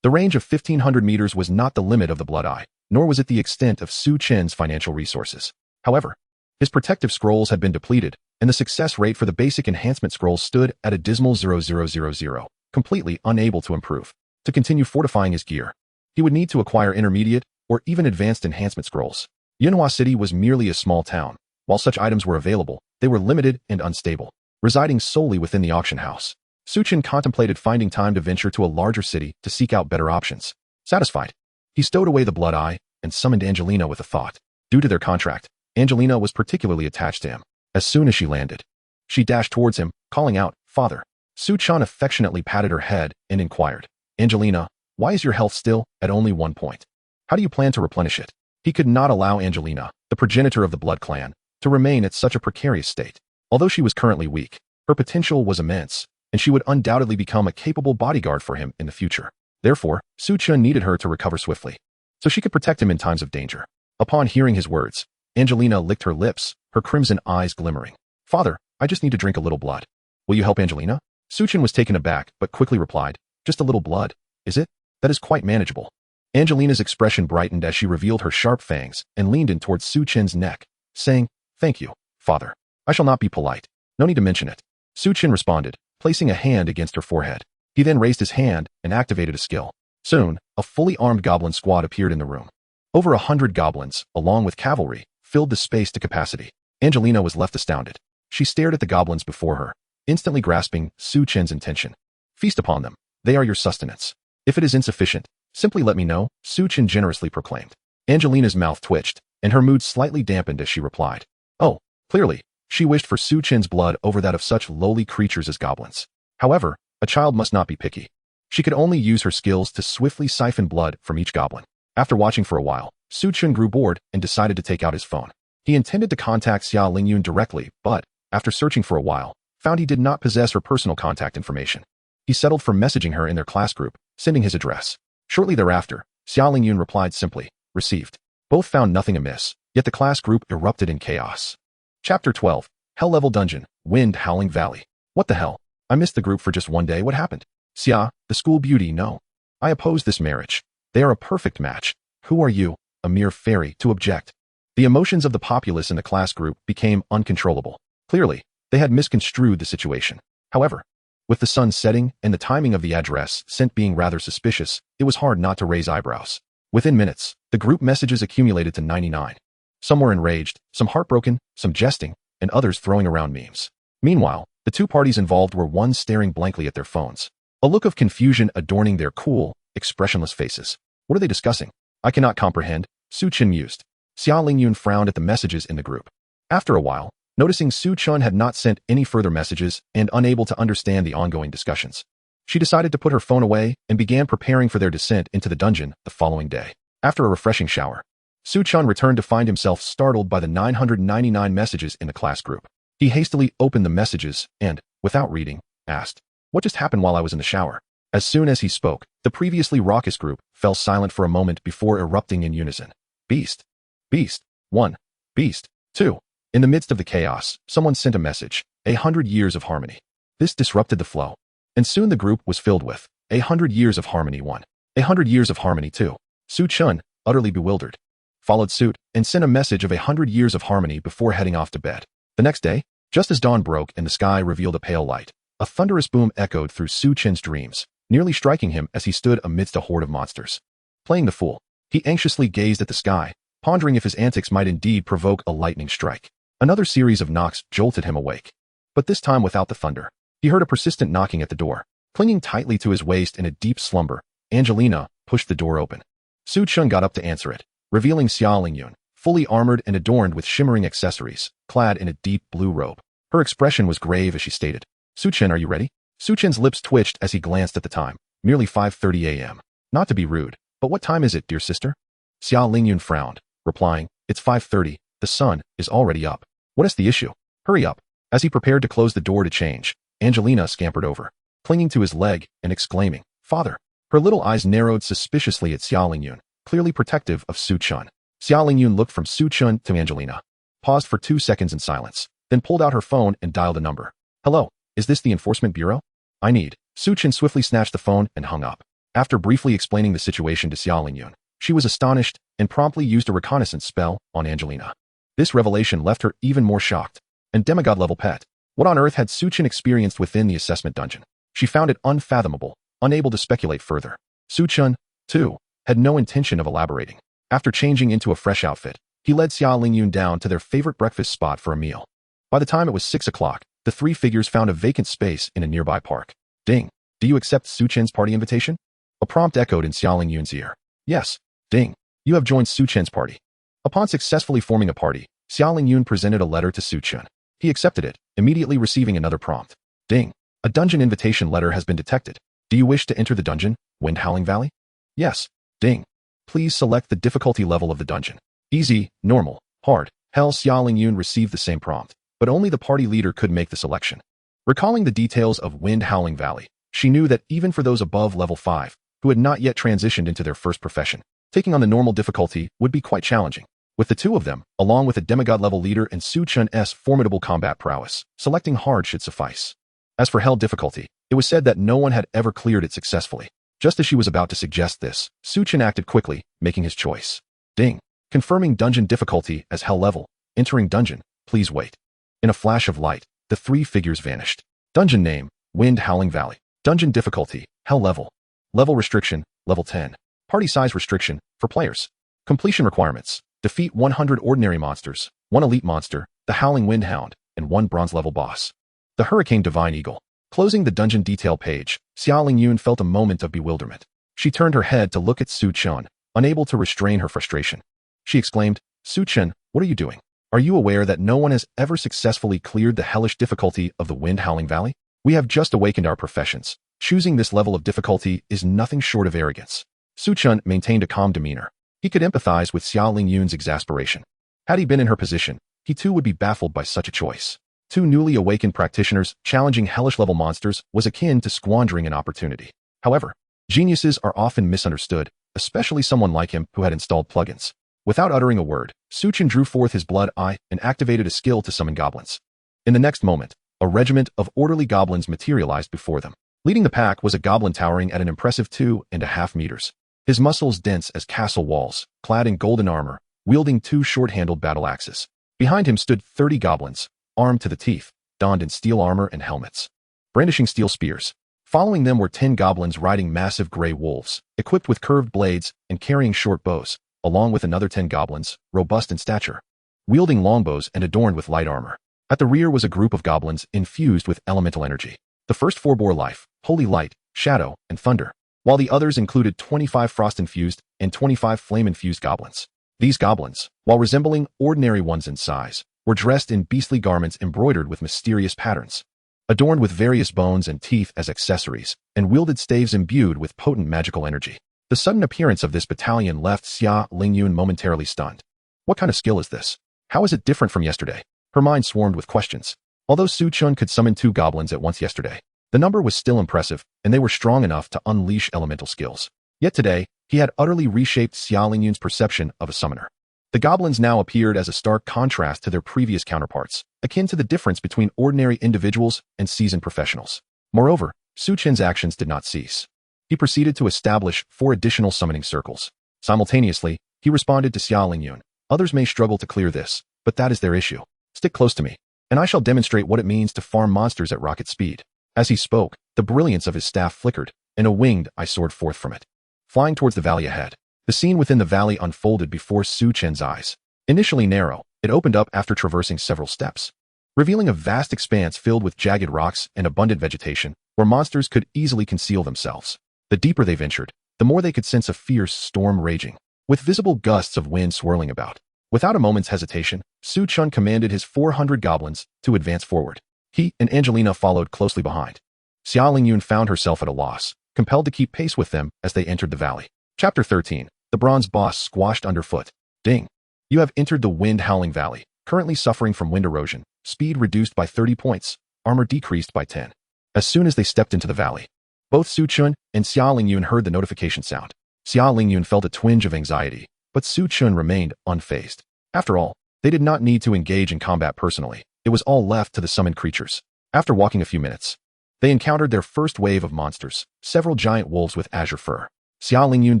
The range of 1500 meters was not the limit of the Blood Eye, nor was it the extent of Su Chen's financial resources. However, his protective scrolls had been depleted, and the success rate for the basic enhancement scrolls stood at a dismal 0.000, completely unable to improve. To continue fortifying his gear, he would need to acquire intermediate or even advanced enhancement scrolls. Yunhua City was merely a small town. While such items were available, they were limited and unstable. Residing solely within the auction house, Su Chen contemplated finding time to venture to a larger city to seek out better options. Satisfied, he stowed away the Blood Eye and summoned Angelina with a thought. Due to their contract, Angelina was particularly attached to him. As soon as she landed, she dashed towards him, calling out, "Father." Su Chen affectionately patted her head and inquired, "Angelina, why is your health still at only 1 point? How do you plan to replenish it?" He could not allow Angelina, the progenitor of the Blood Clan, to remain at such a precarious state. Although she was currently weak, her potential was immense, and she would undoubtedly become a capable bodyguard for him in the future. Therefore, Su Chen needed her to recover swiftly, so she could protect him in times of danger. Upon hearing his words, Angelina licked her lips, her crimson eyes glimmering. "Father, I just need to drink a little blood. Will you help Angelina?" Su Chen was taken aback, but quickly replied, "Just a little blood, is it? That is quite manageable." Angelina's expression brightened as she revealed her sharp fangs and leaned in towards Su Chen's neck, saying, "Thank you, father. I shall not be polite. No need to mention it." Su Chen responded, placing a hand against her forehead. He then raised his hand and activated a skill. Soon, a fully armed goblin squad appeared in the room. Over 100 goblins, along with cavalry, filled the space to capacity. Angelina was left astounded. She stared at the goblins before her, instantly grasping Su Chen's intention. "Feast upon them. They are your sustenance. If it is insufficient, simply let me know," Su Chen generously proclaimed. Angelina's mouth twitched, and her mood slightly dampened as she replied. Oh, clearly, she wished for Su Chen's blood over that of such lowly creatures as goblins. However, a child must not be picky. She could only use her skills to swiftly siphon blood from each goblin. After watching for a while, Su Chen grew bored and decided to take out his phone. He intended to contact Xia Lingyun directly, but, after searching for a while, found he did not possess her personal contact information. He settled for messaging her in their class group, sending his address. Shortly thereafter, Xia Lingyun replied simply, "Received." Both found nothing amiss, yet the class group erupted in chaos. Chapter 12, Hell Level Dungeon, Wind Howling Valley. What the hell? I missed the group for just one day, what happened? Xia, the school beauty, no. I oppose this marriage. They are a perfect match. Who are you, a mere fairy, to object? The emotions of the populace in the class group became uncontrollable. Clearly, they had misconstrued the situation. However, with the sun setting and the timing of the address sent being rather suspicious, it was hard not to raise eyebrows. Within minutes, the group messages accumulated to 99. Some were enraged, some heartbroken, some jesting, and others throwing around memes. Meanwhile, the two parties involved were one staring blankly at their phones, a look of confusion adorning their cool, expressionless faces. What are they discussing? I cannot comprehend, Su Chen mused. Xia Lingyun frowned at the messages in the group. After a while, noticing Su Chen had not sent any further messages and unable to understand the ongoing discussions, she decided to put her phone away and began preparing for their descent into the dungeon the following day. After a refreshing shower, Su Chen returned to find himself startled by the 999 messages in the class group. He hastily opened the messages and, without reading, asked, "What just happened while I was in the shower?" As soon as he spoke, the previously raucous group fell silent for a moment before erupting in unison. Beast. Beast. 1. Beast. 2. In the midst of the chaos, someone sent a message, 100 years of harmony. This disrupted the flow, and soon the group was filled with 100 years of harmony 1. 100 years of harmony 2. Su Chen, utterly bewildered, followed suit and sent a message of 100 years of harmony before heading off to bed. The next day, just as dawn broke and the sky revealed a pale light, a thunderous boom echoed through Su Chen's dreams, nearly striking him as he stood amidst a horde of monsters. Playing the fool, he anxiously gazed at the sky, pondering if his antics might indeed provoke a lightning strike. Another series of knocks jolted him awake, but this time without the thunder. He heard a persistent knocking at the door. Clinging tightly to his waist in a deep slumber, Angelina pushed the door open. Su Chen got up to answer it, revealing Xia Lingyun, fully armored and adorned with shimmering accessories, clad in a deep blue robe. Her expression was grave as she stated, "Su Chen, are you ready?" Su Chen's lips twitched as he glanced at the time, merely 5:30 a.m. Not to be rude, but what time is it, dear sister? Xia Lingyun frowned, replying, "It's 5:30, the sun is already up. What is the issue? Hurry up." As he prepared to close the door to change, Angelina scampered over, clinging to his leg and exclaiming, "Father." Her little eyes narrowed suspiciously at Xia Lingyun, clearly protective of Su Chen. Xia Lingyun looked from Su Chen to Angelina, paused for 2 seconds in silence, then pulled out her phone and dialed a number. "Hello, is this the Enforcement Bureau?" I need. Su Chen swiftly snatched the phone and hung up. After briefly explaining the situation to Xia Lingyun, she was astonished and promptly used a reconnaissance spell on Angelina. This revelation left her even more shocked. And demigod-level pet. What on earth had Su Chen experienced within the assessment dungeon? She found it unfathomable, unable to speculate further. Su Chen, too, had no intention of elaborating. After changing into a fresh outfit, he led Xia Lingyun down to their favorite breakfast spot for a meal. By the time it was 6 o'clock, the three figures found a vacant space in a nearby park. Ding. Do you accept Su Chen's party invitation? A prompt echoed in Xia Lingyun's ear. Yes. Ding. You have joined Su Chen's party. Upon successfully forming a party, Xia Lingyun presented a letter to Su Chen. He accepted it, immediately receiving another prompt. Ding. A dungeon invitation letter has been detected. Do you wish to enter the dungeon, Wind Howling Valley? Yes. Ding. Please select the difficulty level of the dungeon. Easy, normal, hard. Hell. Xia Lingyun received the same prompt, but only the party leader could make the selection. Recalling the details of Wind Howling Valley, she knew that even for those above level 5, who had not yet transitioned into their first profession, taking on the normal difficulty would be quite challenging. With the two of them, along with a demigod-level leader and Su Chen's formidable combat prowess, selecting hard should suffice. As for hell difficulty, it was said that no one had ever cleared it successfully. Just as she was about to suggest this, Su Chen acted quickly, making his choice. Ding. Confirming dungeon difficulty as hell level. Entering dungeon, please wait. In a flash of light, the three figures vanished. Dungeon name, Wind Howling Valley. Dungeon difficulty, hell level. Level restriction, level 10. Party size restriction, for players. Completion requirements. Defeat 100 ordinary monsters, 1 elite monster, the Howling Wind Hound, and 1 bronze-level boss. The Hurricane Divine Eagle. Closing the dungeon detail page, Xia Lingyun felt a moment of bewilderment. She turned her head to look at Su Chen, unable to restrain her frustration. She exclaimed, Su Chen, what are you doing? Are you aware that no one has ever successfully cleared the hellish difficulty of the Wind Howling Valley? We have just awakened our professions. Choosing this level of difficulty is nothing short of arrogance. Su Chen maintained a calm demeanor. He could empathize with Xia Lingyun's exasperation. Had he been in her position, he too would be baffled by such a choice. Two newly awakened practitioners challenging hellish-level monsters was akin to squandering an opportunity. However, geniuses are often misunderstood, especially someone like him who had installed plugins. Without uttering a word, Su Chen drew forth his blood eye and activated a skill to summon goblins. In the next moment, a regiment of orderly goblins materialized before them. Leading the pack was a goblin towering at an impressive 2.5 meters. His muscles dense as castle walls, clad in golden armor, wielding 2 short-handled battle axes. Behind him stood 30 goblins, armed to the teeth, donned in steel armor and helmets, brandishing steel spears. Following them were 10 goblins riding massive gray wolves, equipped with curved blades and carrying short bows, along with another 10 goblins, robust in stature, wielding longbows and adorned with light armor. At the rear was a group of goblins infused with elemental energy. The first 4 bore life, holy light, shadow, and thunder, while the others included 25 frost-infused and 25 flame-infused goblins. These goblins, while resembling ordinary ones in size, were dressed in beastly garments embroidered with mysterious patterns, adorned with various bones and teeth as accessories, and wielded staves imbued with potent magical energy. The sudden appearance of this battalion left Xia Lingyun momentarily stunned. What kind of skill is this? How is it different from yesterday? Her mind swarmed with questions. Although Su Chen could summon 2 goblins at once yesterday, the number was still impressive, and they were strong enough to unleash elemental skills. Yet today, he had utterly reshaped Xia Lingyun's perception of a summoner. The goblins now appeared as a stark contrast to their previous counterparts, akin to the difference between ordinary individuals and seasoned professionals. Moreover, Su Chen's actions did not cease. He proceeded to establish 4 additional summoning circles. Simultaneously, he responded to Xia Lingyun. Others may struggle to clear this, but that is their issue. Stick close to me, and I shall demonstrate what it means to farm monsters at rocket speed. As he spoke, the brilliance of his staff flickered, and a winged eye soared forth from it. Flying towards the valley ahead, the scene within the valley unfolded before Su Chen's eyes. Initially narrow, it opened up after traversing several steps, revealing a vast expanse filled with jagged rocks and abundant vegetation, where monsters could easily conceal themselves. The deeper they ventured, the more they could sense a fierce storm raging, with visible gusts of wind swirling about. Without a moment's hesitation, Su Chen commanded his 400 goblins to advance forward. He and Angelina followed closely behind. Xia Lingyun found herself at a loss, compelled to keep pace with them as they entered the valley. Chapter 13. The Bronze Boss Squashed Underfoot. Ding. You have entered the Wind Howling Valley, currently suffering from wind erosion, speed reduced by 30 points, armor decreased by 10. As soon as they stepped into the valley, both Su Chen and Xia Lingyun heard the notification sound. Xia Lingyun felt a twinge of anxiety, but Su Chen remained unfazed. After all, they did not need to engage in combat personally. It was all left to the summoned creatures. After walking a few minutes, They encountered their first wave of monsters, several giant wolves with azure fur. Xia Lingyun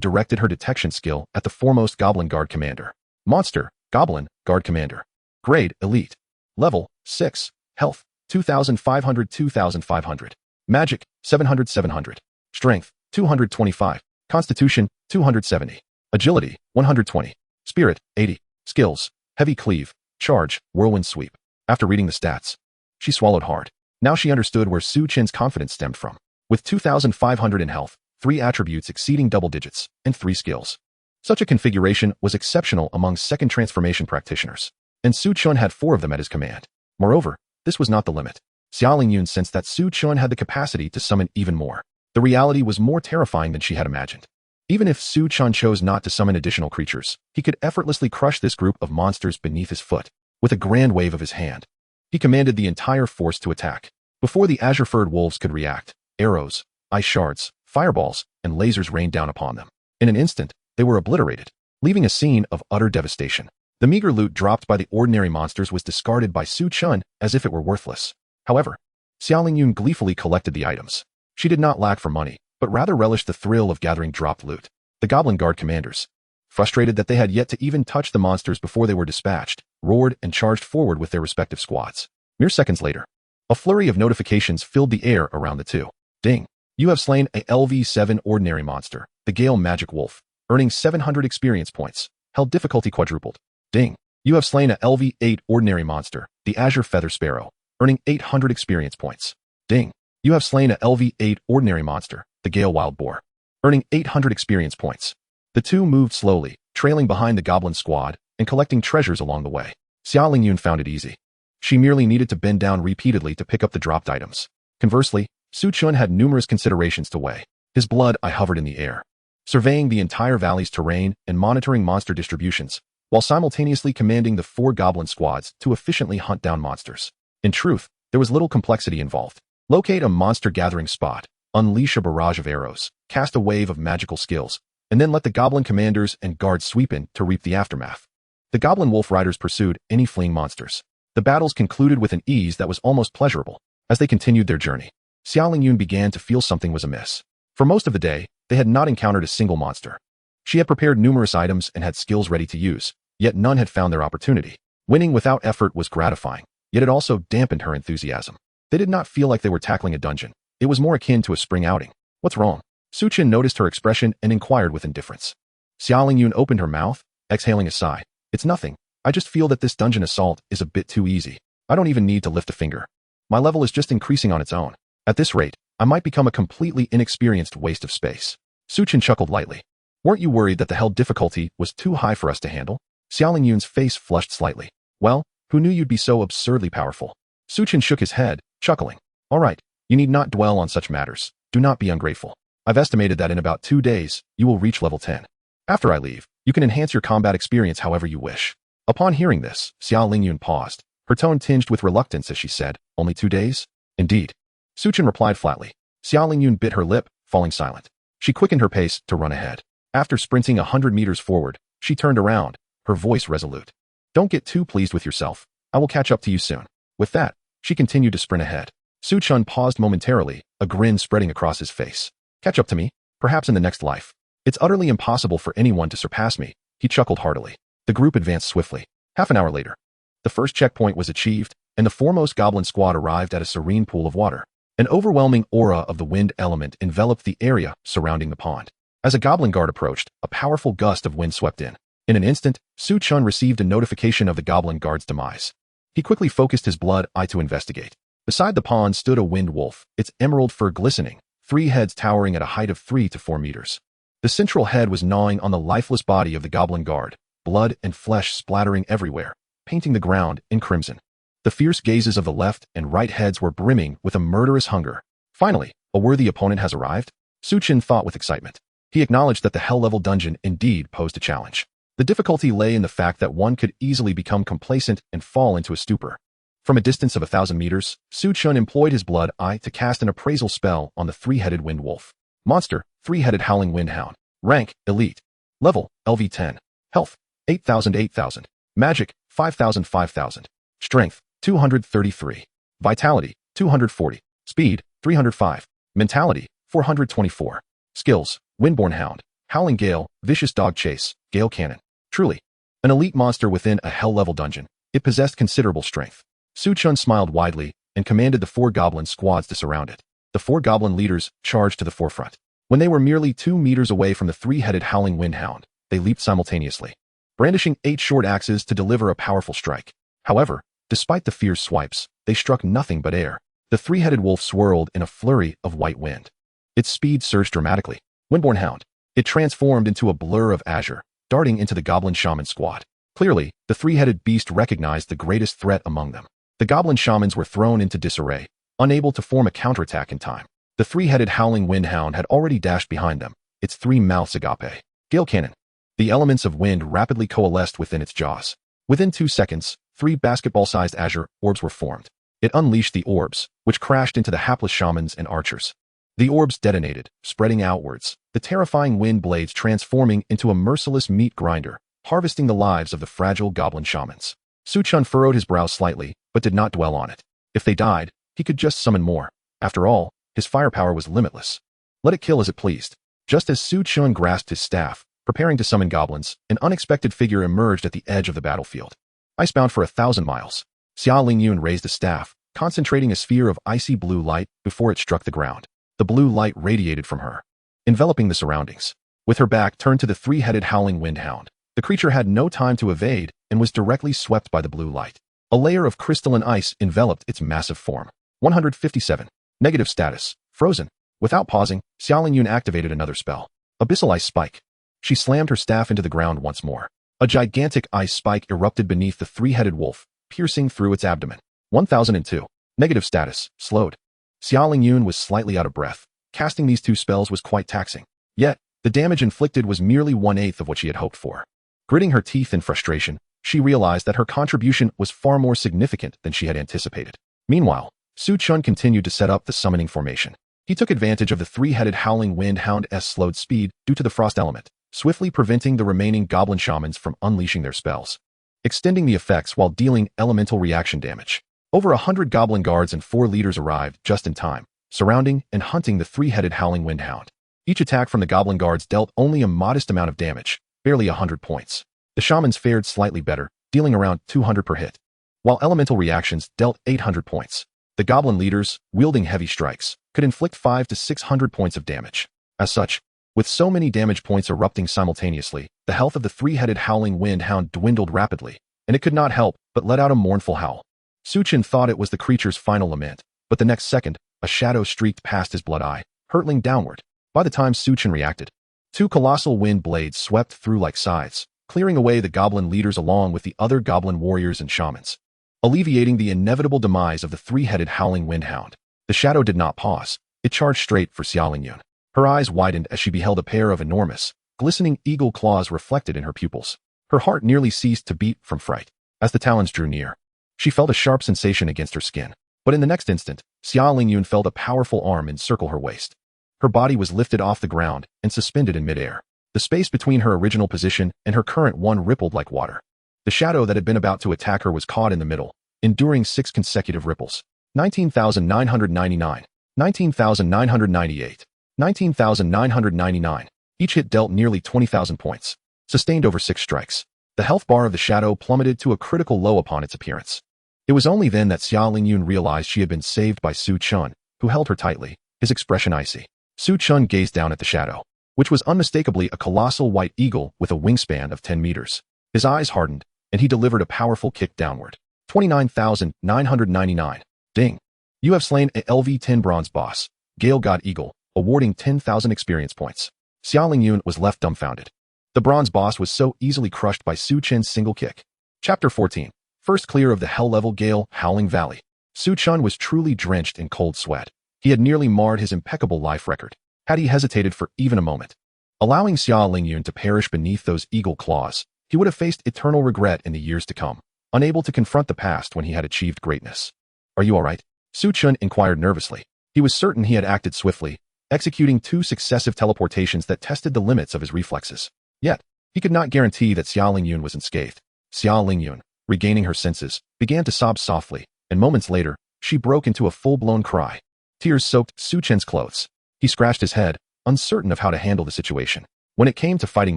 directed her detection skill at the foremost Goblin Guard Commander. Monster, Goblin, Guard Commander. Grade, Elite. Level, 6. Health, 2,500. Magic, 700. Strength, 225. Constitution, 270. Agility, 120. Spirit, 80. Skills, Heavy Cleave, Charge, Whirlwind Sweep. After reading the stats, she swallowed hard. Now she understood where Su Chen's confidence stemmed from. With 2,500 in health, 3 attributes exceeding double digits, and 3 skills. Such a configuration was exceptional among second transformation practitioners, and Su Chen had 4 of them at his command. Moreover, this was not the limit. Xia Lingyun sensed that Su Chen had the capacity to summon even more. The reality was more terrifying than she had imagined. Even if Su Chen chose not to summon additional creatures, he could effortlessly crush this group of monsters beneath his foot. With a grand wave of his hand, he commanded the entire force to attack. Before the azure-furred wolves could react, arrows, ice shards, fireballs, and lasers rained down upon them. In an instant, they were obliterated, leaving a scene of utter devastation. The meager loot dropped by the ordinary monsters was discarded by Su Chen as if it were worthless. However, Xia Lingyun gleefully collected the items. She did not lack for money, but rather relished the thrill of gathering dropped loot. The Goblin Guard commanders, frustrated that they had yet to even touch the monsters before they were dispatched, roared and charged forward with their respective squads. Mere seconds later, a flurry of notifications filled the air around the two. Ding! You have slain a LV7 ordinary monster, the Gale Magic Wolf, earning 700 experience points. Held difficulty quadrupled. Ding! You have slain a LV8 ordinary monster, the Azure Feather Sparrow, earning 800 experience points. Ding! You have slain a LV8 ordinary monster, the Gale Wild Boar, earning 800 experience points. The two moved slowly, trailing behind the goblin squad and collecting treasures along the way. Xia Lingyun found it easy. She merely needed to bend down repeatedly to pick up the dropped items. Conversely, Su Chen had numerous considerations to weigh. His blood eye hovered in the air, surveying the entire valley's terrain and monitoring monster distributions, while simultaneously commanding the 4 goblin squads to efficiently hunt down monsters. In truth, there was little complexity involved. Locate a monster gathering spot, unleash a barrage of arrows, cast a wave of magical skills, and then let the goblin commanders and guards sweep in to reap the aftermath. The goblin wolf riders pursued any fleeing monsters. The battles concluded with an ease that was almost pleasurable. As they continued their journey, Xia Lingyun began to feel something was amiss. For most of the day, they had not encountered a single monster. She had prepared numerous items and had skills ready to use, yet none had found their opportunity. Winning without effort was gratifying, yet it also dampened her enthusiasm. They did not feel like they were tackling a dungeon. It was more akin to a spring outing. What's wrong? Su Chen noticed her expression and inquired with indifference. Xia Lingyun opened her mouth, exhaling a sigh. It's nothing. I just feel that this dungeon assault is a bit too easy. I don't even need to lift a finger. My level is just increasing on its own. At this rate, I might become a completely inexperienced waste of space. Su Chen chuckled lightly. Weren't you worried that the hell difficulty was too high for us to handle? Xia Lingyun's face flushed slightly. Well, who knew you'd be so absurdly powerful? Su Chen shook his head, chuckling. All right, you need not dwell on such matters. Do not be ungrateful. I've estimated that in about 2 days, you will reach level 10. After I leave, you can enhance your combat experience however you wish. Upon hearing this, Xia Lingyun paused, her tone tinged with reluctance as she said, only 2 days? Indeed. Su Chen replied flatly. Xia Lingyun bit her lip, falling silent. She quickened her pace to run ahead. After sprinting 100 meters forward, she turned around, her voice resolute. Don't get too pleased with yourself. I will catch up to you soon. With that, she continued to sprint ahead. Su Chen paused momentarily, a grin spreading across his face. Catch up to me? Perhaps in the next life. It's utterly impossible for anyone to surpass me, he chuckled heartily. The group advanced swiftly. Half an hour later, the first checkpoint was achieved, and the foremost goblin squad arrived at a serene pool of water. An overwhelming aura of the wind element enveloped the area surrounding the pond. As a goblin guard approached, a powerful gust of wind swept in. In an instant, Su Chen received a notification of the goblin guard's demise. He quickly focused his blood eye to investigate. Beside the pond stood a wind wolf, its emerald fur glistening, 3 heads towering at a height of 3 to 4 meters. The central head was gnawing on the lifeless body of the goblin guard, blood and flesh splattering everywhere, painting the ground in crimson. The fierce gazes of the left and right heads were brimming with a murderous hunger. Finally, a worthy opponent has arrived? Su Chen thought with excitement. He acknowledged that the hell-level dungeon indeed posed a challenge. The difficulty lay in the fact that one could easily become complacent and fall into a stupor. From a distance of 1,000 meters, Su Chen employed his blood eye to cast an appraisal spell on the 3-headed wind wolf. Monster, 3-headed howling windhound. Rank, Elite. Level, LV10. Health, 8,000. Magic, 5,000. Strength, 233. Vitality, 240. Speed, 305. Mentality, 424. Skills, Windborn Hound, Howling Gale, Vicious Dog Chase, Gale Cannon. Truly, an elite monster within a hell-level dungeon, it possessed considerable strength. Su Chen smiled widely and commanded the 4 goblin squads to surround it. The 4 goblin leaders charged to the forefront. When they were merely 2 meters away from the 3-headed Howling Windhound, they leaped simultaneously, brandishing 8 short axes to deliver a powerful strike. However, despite the fierce swipes, they struck nothing but air. The 3-headed wolf swirled in a flurry of white wind. Its speed surged dramatically. Windborn Hound. It transformed into a blur of azure, darting into the goblin shaman squad. Clearly, the 3-headed beast recognized the greatest threat among them. The goblin shamans were thrown into disarray, unable to form a counterattack in time. The 3-headed Howling Windhound had already dashed behind them, its 3 mouths agape. Gale Cannon. The elements of wind rapidly coalesced within its jaws. Within 2 seconds, 3 basketball-sized azure orbs were formed. It unleashed the orbs, which crashed into the hapless shamans and archers. The orbs detonated, spreading outwards, the terrifying wind blades transforming into a merciless meat grinder, harvesting the lives of the fragile goblin shamans. Su Chen furrowed his brow slightly, but did not dwell on it. If they died, he could just summon more. After all, his firepower was limitless. Let it kill as it pleased. Just as Su Chen grasped his staff, preparing to summon goblins, an unexpected figure emerged at the edge of the battlefield. Icebound for 1,000 miles. Xia Lingyun raised a staff, concentrating a sphere of icy blue light before it struck the ground. The blue light radiated from her, enveloping the surroundings. With her back turned to the 3-headed Howling Windhound, the creature had no time to evade and was directly swept by the blue light. A layer of crystalline ice enveloped its massive form. 157. Negative status. Frozen. Without pausing, Xia Lingyun activated another spell. Abyssal Ice Spike. She slammed her staff into the ground once more. A gigantic ice spike erupted beneath the 3-headed wolf, piercing through its abdomen. 1002. Negative status. Slowed. Xia Lingyun was slightly out of breath. Casting these 2 spells was quite taxing. Yet, the damage inflicted was merely 1/8 of what she had hoped for. Gritting her teeth in frustration, she realized that her contribution was far more significant than she had anticipated. Meanwhile, Su Chen continued to set up the summoning formation. He took advantage of the 3-headed Howling Windhound's slowed speed due to the frost element, swiftly preventing the remaining goblin shamans from unleashing their spells, extending the effects while dealing elemental reaction damage. Over 100 goblin guards and 4 leaders arrived just in time, surrounding and hunting the 3-headed Howling Windhound. Each attack from the goblin guards dealt only a modest amount of damage, barely 100 points. The shamans fared slightly better, dealing around 200 per hit, while elemental reactions dealt 800 points. The goblin leaders, wielding heavy strikes, could inflict 500 to 600 points of damage. As such, with so many damage points erupting simultaneously, the health of the 3-headed Howling Windhound dwindled rapidly, and it could not help but let out a mournful howl. Su Chen thought it was the creature's final lament, but the next second, a shadow streaked past his blood eye, hurtling downward. By the time Su Chen reacted, 2 colossal wind blades swept through like scythes, clearing away the goblin leaders along with the other goblin warriors and shamans, alleviating the inevitable demise of the 3-headed Howling Windhound. The shadow did not pause. It charged straight for Xia Lingyun. Her eyes widened as she beheld a pair of enormous, glistening eagle claws reflected in her pupils. Her heart nearly ceased to beat from fright. As the talons drew near, she felt a sharp sensation against her skin. But in the next instant, Xia Lingyun felt a powerful arm encircle her waist. Her body was lifted off the ground and suspended in midair. The space between her original position and her current one rippled like water. The shadow that had been about to attack her was caught in the middle, enduring 6 consecutive ripples. 19,999, 19,998, 19,999. Each hit dealt nearly 20,000 points. Sustained over 6 strikes. The health bar of the shadow plummeted to a critical low upon its appearance. It was only then that Xia Lingyun realized she had been saved by Su Chen, who held her tightly, his expression icy. Su Chen gazed down at the shadow, which was unmistakably a colossal white eagle with a wingspan of 10 meters. His eyes hardened, and he delivered a powerful kick downward. 29,999. Ding. You have slain a LV10 bronze boss, Gale God Eagle, awarding 10,000 experience points. Xia Lingyun was left dumbfounded. The bronze boss was so easily crushed by Su Chen's single kick. Chapter 14. First clear of the hell-level Gale Howling Valley. Su Chen was truly drenched in cold sweat. He had nearly marred his impeccable life record, had he hesitated for even a moment. Allowing Xia Lingyun to perish beneath those eagle claws, he would have faced eternal regret in the years to come, unable to confront the past when he had achieved greatness. Are you all right? Su Chen inquired nervously. He was certain he had acted swiftly, executing 2 successive teleportations that tested the limits of his reflexes. Yet, he could not guarantee that Xia Lingyun was unscathed. Xia Lingyun, regaining her senses, began to sob softly, and moments later, she broke into a full-blown cry. Tears soaked Su Chen's clothes. He scratched his head, uncertain of how to handle the situation. When it came to fighting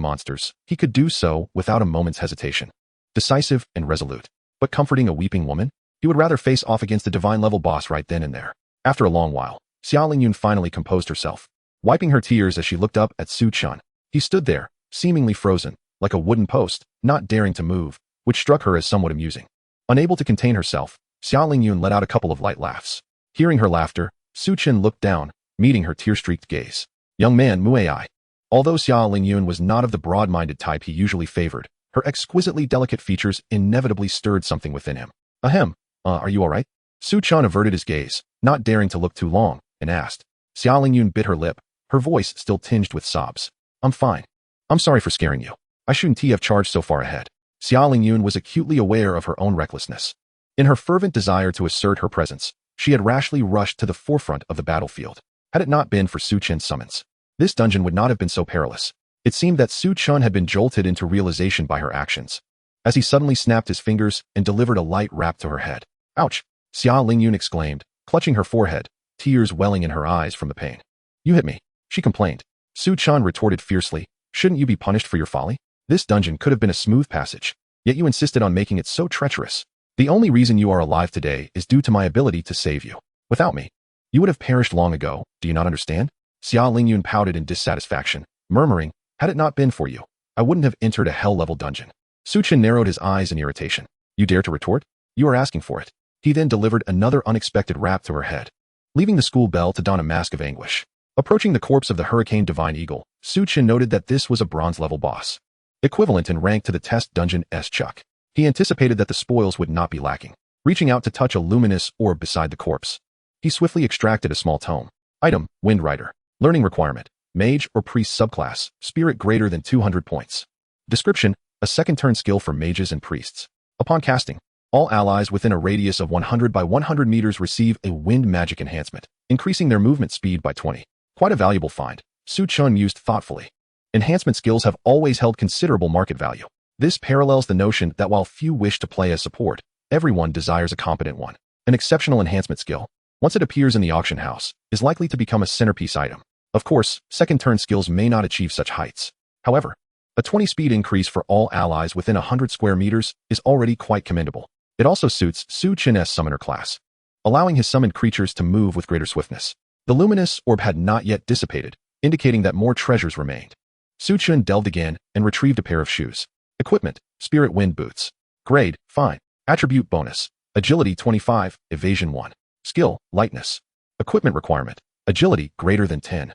monsters, he could do so without a moment's hesitation. Decisive and resolute. But comforting a weeping woman? He would rather face off against a divine-level boss right then and there. After a long while, Xia Lingyun finally composed herself, wiping her tears as she looked up at Su Chen. He stood there, seemingly frozen, like a wooden post, not daring to move, which struck her as somewhat amusing. Unable to contain herself, Xia Lingyun let out a couple of light laughs. Hearing her laughter, Su Chen looked down, meeting her tear-streaked gaze. Young man Muai. Although Xia Lingyun was not of the broad-minded type he usually favored, her exquisitely delicate features inevitably stirred something within him. Ahem, are you all right? Su Chen averted his gaze, not daring to look too long, and asked. Xia Lingyun bit her lip, her voice still tinged with sobs. I'm fine. I'm sorry for scaring you. I shouldn't have charged so far ahead. Xia Lingyun was acutely aware of her own recklessness. In her fervent desire to assert her presence, she had rashly rushed to the forefront of the battlefield. Had it not been for Su Chen's summons, this dungeon would not have been so perilous. It seemed that Su Chen had been jolted into realization by her actions, as he suddenly snapped his fingers and delivered a light rap to her head. Ouch! Xia Lingyun exclaimed, clutching her forehead, tears welling in her eyes from the pain. You hit me, she complained. Su Chen retorted fiercely, shouldn't you be punished for your folly? This dungeon could have been a smooth passage, yet you insisted on making it so treacherous. The only reason you are alive today is due to my ability to save you. Without me, you would have perished long ago, do you not understand? Xia Lingyun pouted in dissatisfaction, murmuring, had it not been for you, I wouldn't have entered a hell-level dungeon. Su Chen narrowed his eyes in irritation. You dare to retort? You are asking for it. He then delivered another unexpected rap to her head, leaving the school bell to don a mask of anguish. Approaching the corpse of the Hurricane Divine Eagle, Su Chen noted that this was a bronze-level boss, equivalent in rank to the test dungeon S-Chuck. He anticipated that the spoils would not be lacking. Reaching out to touch a luminous orb beside the corpse, he swiftly extracted a small tome. Item, Wind Rider. Learning requirement, Mage or Priest subclass, Spirit greater than 200 points. Description, a second turn skill for mages and priests. Upon casting, all allies within a radius of 100 by 100 meters receive a wind magic enhancement, increasing their movement speed by 20. Quite a valuable find, Su Chen mused thoughtfully. Enhancement skills have always held considerable market value. This parallels the notion that while few wish to play as support, everyone desires a competent one. An exceptional enhancement skill, once it appears in the auction house, is likely to become a centerpiece item. Of course, second turn skills may not achieve such heights. However, a 20 speed increase for all allies within 100 square meters is already quite commendable. It also suits Su Chen's summoner class, allowing his summoned creatures to move with greater swiftness. The luminous orb had not yet dissipated, indicating that more treasures remained. Su Chen delved again and retrieved a pair of shoes. Equipment, Spirit Wind Boots. Grade, Fine. Attribute bonus, Agility 25, Evasion 1. Skill, Lightness. Equipment requirement, Agility greater than 10.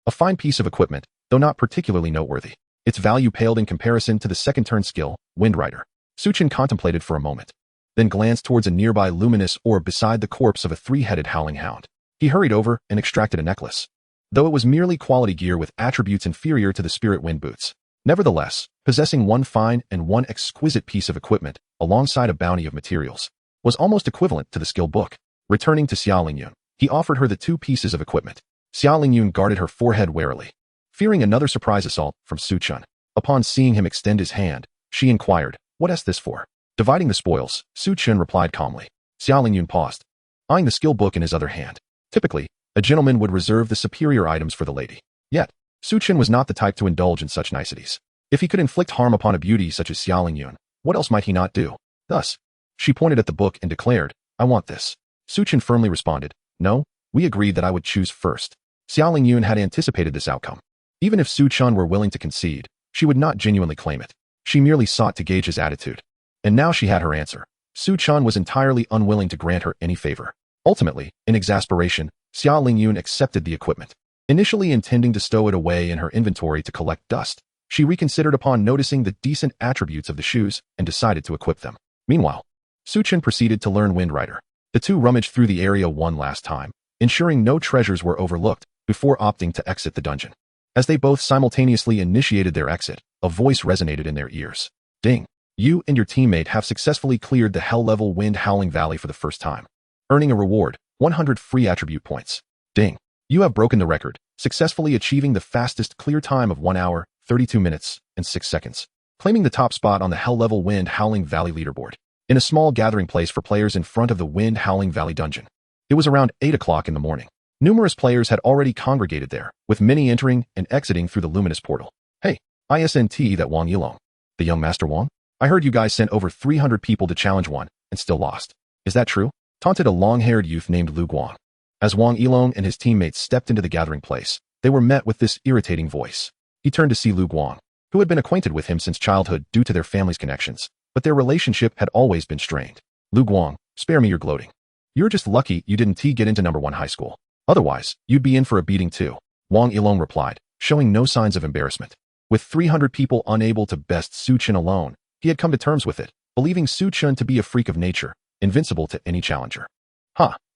A fine piece of equipment, though not particularly noteworthy. Its value paled in comparison to the second turn skill, Wind Rider. Su Chen contemplated for a moment, then glanced towards a nearby luminous orb beside the corpse of a three-headed howling hound. He hurried over and extracted a necklace, though it was merely quality gear with attributes inferior to the Spirit Wind Boots. Nevertheless, possessing one fine and one exquisite piece of equipment, alongside a bounty of materials, was almost equivalent to the skill book. Returning to Xia Lingyun, he offered her the two pieces of equipment. Xia Lingyun guarded her forehead warily, fearing another surprise assault from Su Chen. Upon seeing him extend his hand, she inquired, what is this for? Dividing the spoils, Su Chen replied calmly. Xia Lingyun paused, eyeing the skill book in his other hand. Typically, a gentleman would reserve the superior items for the lady. Yet, Su Chen was not the type to indulge in such niceties. If he could inflict harm upon a beauty such as Xia Lingyun, what else might he not do? Thus, she pointed at the book and declared, I want this. Su Chen firmly responded, no, we agreed that I would choose first. Xia Lingyun had anticipated this outcome. Even if Su Chen were willing to concede, she would not genuinely claim it. She merely sought to gauge his attitude. And now she had her answer. Su Chen was entirely unwilling to grant her any favor. Ultimately, in exasperation, Xia Lingyun accepted the equipment. Initially intending to stow it away in her inventory to collect dust, she reconsidered upon noticing the decent attributes of the shoes and decided to equip them. Meanwhile, Su Chen proceeded to learn Wind Rider. The two rummaged through the area one last time, ensuring no treasures were overlooked, before opting to exit the dungeon. As they both simultaneously initiated their exit, a voice resonated in their ears. Ding! You and your teammate have successfully cleared the hell-level Wind Howling Valley for the first time, earning a reward, 100 free attribute points. Ding! You have broken the record, successfully achieving the fastest clear time of 1 hour, 32 minutes, and 6 seconds, claiming the top spot on the hell-level Wind Howling Valley leaderboard. In a small gathering place for players in front of the Wind Howling Valley dungeon. It was around 8 o'clock in the morning. Numerous players had already congregated there, with many entering and exiting through the luminous portal. Hey, isn't that Wang Yilong? The young Master Wang? I heard you guys sent over 300 people to challenge one, and still lost. Is that true? Taunted a long-haired youth named Lu Guang. As Wang Yilong and his teammates stepped into the gathering place, they were met with this irritating voice. He turned to see Lu Guang, who had been acquainted with him since childhood due to their family's connections, but their relationship had always been strained. Lu Guang, spare me your gloating. You're just lucky you didn't get into number 1 high school. Otherwise, you'd be in for a beating too, Wang Yilong replied, showing no signs of embarrassment. With 300 people unable to best Su Chen alone, he had come to terms with it, believing Su Chen to be a freak of nature, invincible to any challenger.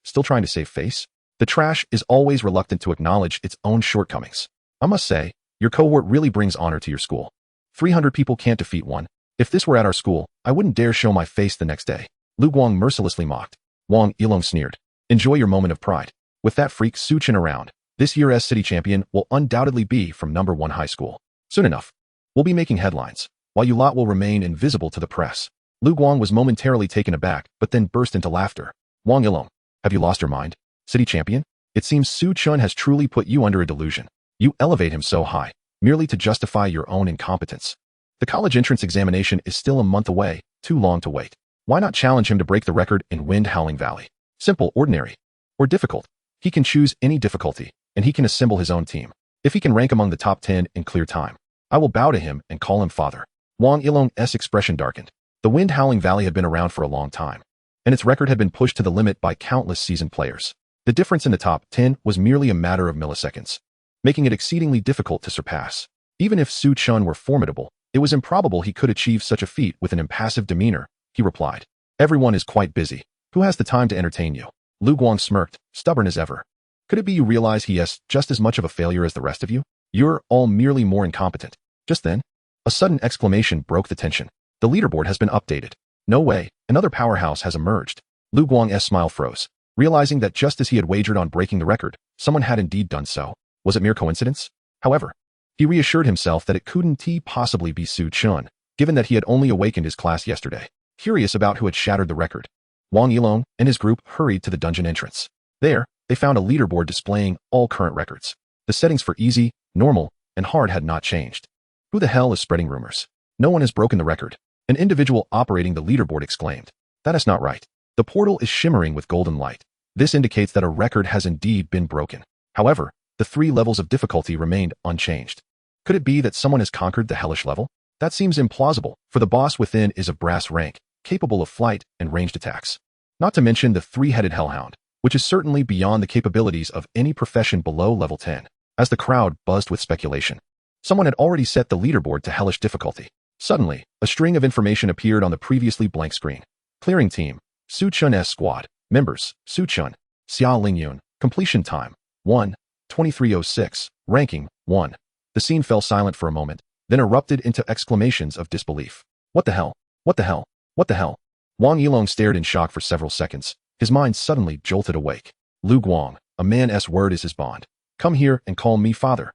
Still trying to save face? The trash is always reluctant to acknowledge its own shortcomings. I must say, your cohort really brings honor to your school. 300 people can't defeat one. If this were at our school, I wouldn't dare show my face the next day. Lu Guang mercilessly mocked. Wang Yilong sneered. Enjoy your moment of pride. With that freak Su Chen around, this year's city champion will undoubtedly be from number 1 high school. Soon enough, we'll be making headlines, while you lot will remain invisible to the press. Lu Guang was momentarily taken aback, but then burst into laughter. Wang Yilong, have you lost your mind? City champion? It seems Su Chen has truly put you under a delusion. You elevate him so high, merely to justify your own incompetence. The college entrance examination is still a month away, too long to wait. Why not challenge him to break the record in Wind Howling Valley? Simple, ordinary, or difficult. He can choose any difficulty, and he can assemble his own team. If he can rank among the top 10 in clear time, I will bow to him and call him father. Wang Yilong's expression darkened. The Wind Howling Valley had been around for a long time, and its record had been pushed to the limit by countless seasoned players. The difference in the top 10 was merely a matter of milliseconds, making it exceedingly difficult to surpass. Even if Su Chen were formidable, it was improbable he could achieve such a feat with an impassive demeanor, he replied. Everyone is quite busy. Who has the time to entertain you? Lu Guang smirked, stubborn as ever. Could it be you realize he is just as much of a failure as the rest of you? You're all merely more incompetent. Just then, a sudden exclamation broke the tension. The leaderboard has been updated. No way, another powerhouse has emerged. Lu Guang's smile froze, realizing that just as he had wagered on breaking the record, someone had indeed done so. Was it mere coincidence? However, he reassured himself that it couldn't possibly be Su Chen, given that he had only awakened his class yesterday. Curious about who had shattered the record, Wang Yilong and his group hurried to the dungeon entrance. There, they found a leaderboard displaying all current records. The settings for easy, normal, and hard had not changed. Who the hell is spreading rumors? No one has broken the record. An individual operating the leaderboard exclaimed. That is not right. The portal is shimmering with golden light. This indicates that a record has indeed been broken. However, the 3 levels of difficulty remained unchanged. Could it be that someone has conquered the hellish level? That seems implausible, for the boss within is of brass rank, capable of flight and ranged attacks. Not to mention the 3-headed hellhound, which is certainly beyond the capabilities of any profession below level 10. As the crowd buzzed with speculation, someone had already set the leaderboard to hellish difficulty. Suddenly, a string of information appeared on the previously blank screen. Clearing team, Su Chen's squad, members, Su Chen, Xia Lingyun, completion time, 1:23:06, ranking, 1. The scene fell silent for a moment, then erupted into exclamations of disbelief. What the hell? What the hell? What the hell? Wang Yilong stared in shock for several seconds. His mind suddenly jolted awake. Lu Guang, a man's word is his bond. Come here and call me father.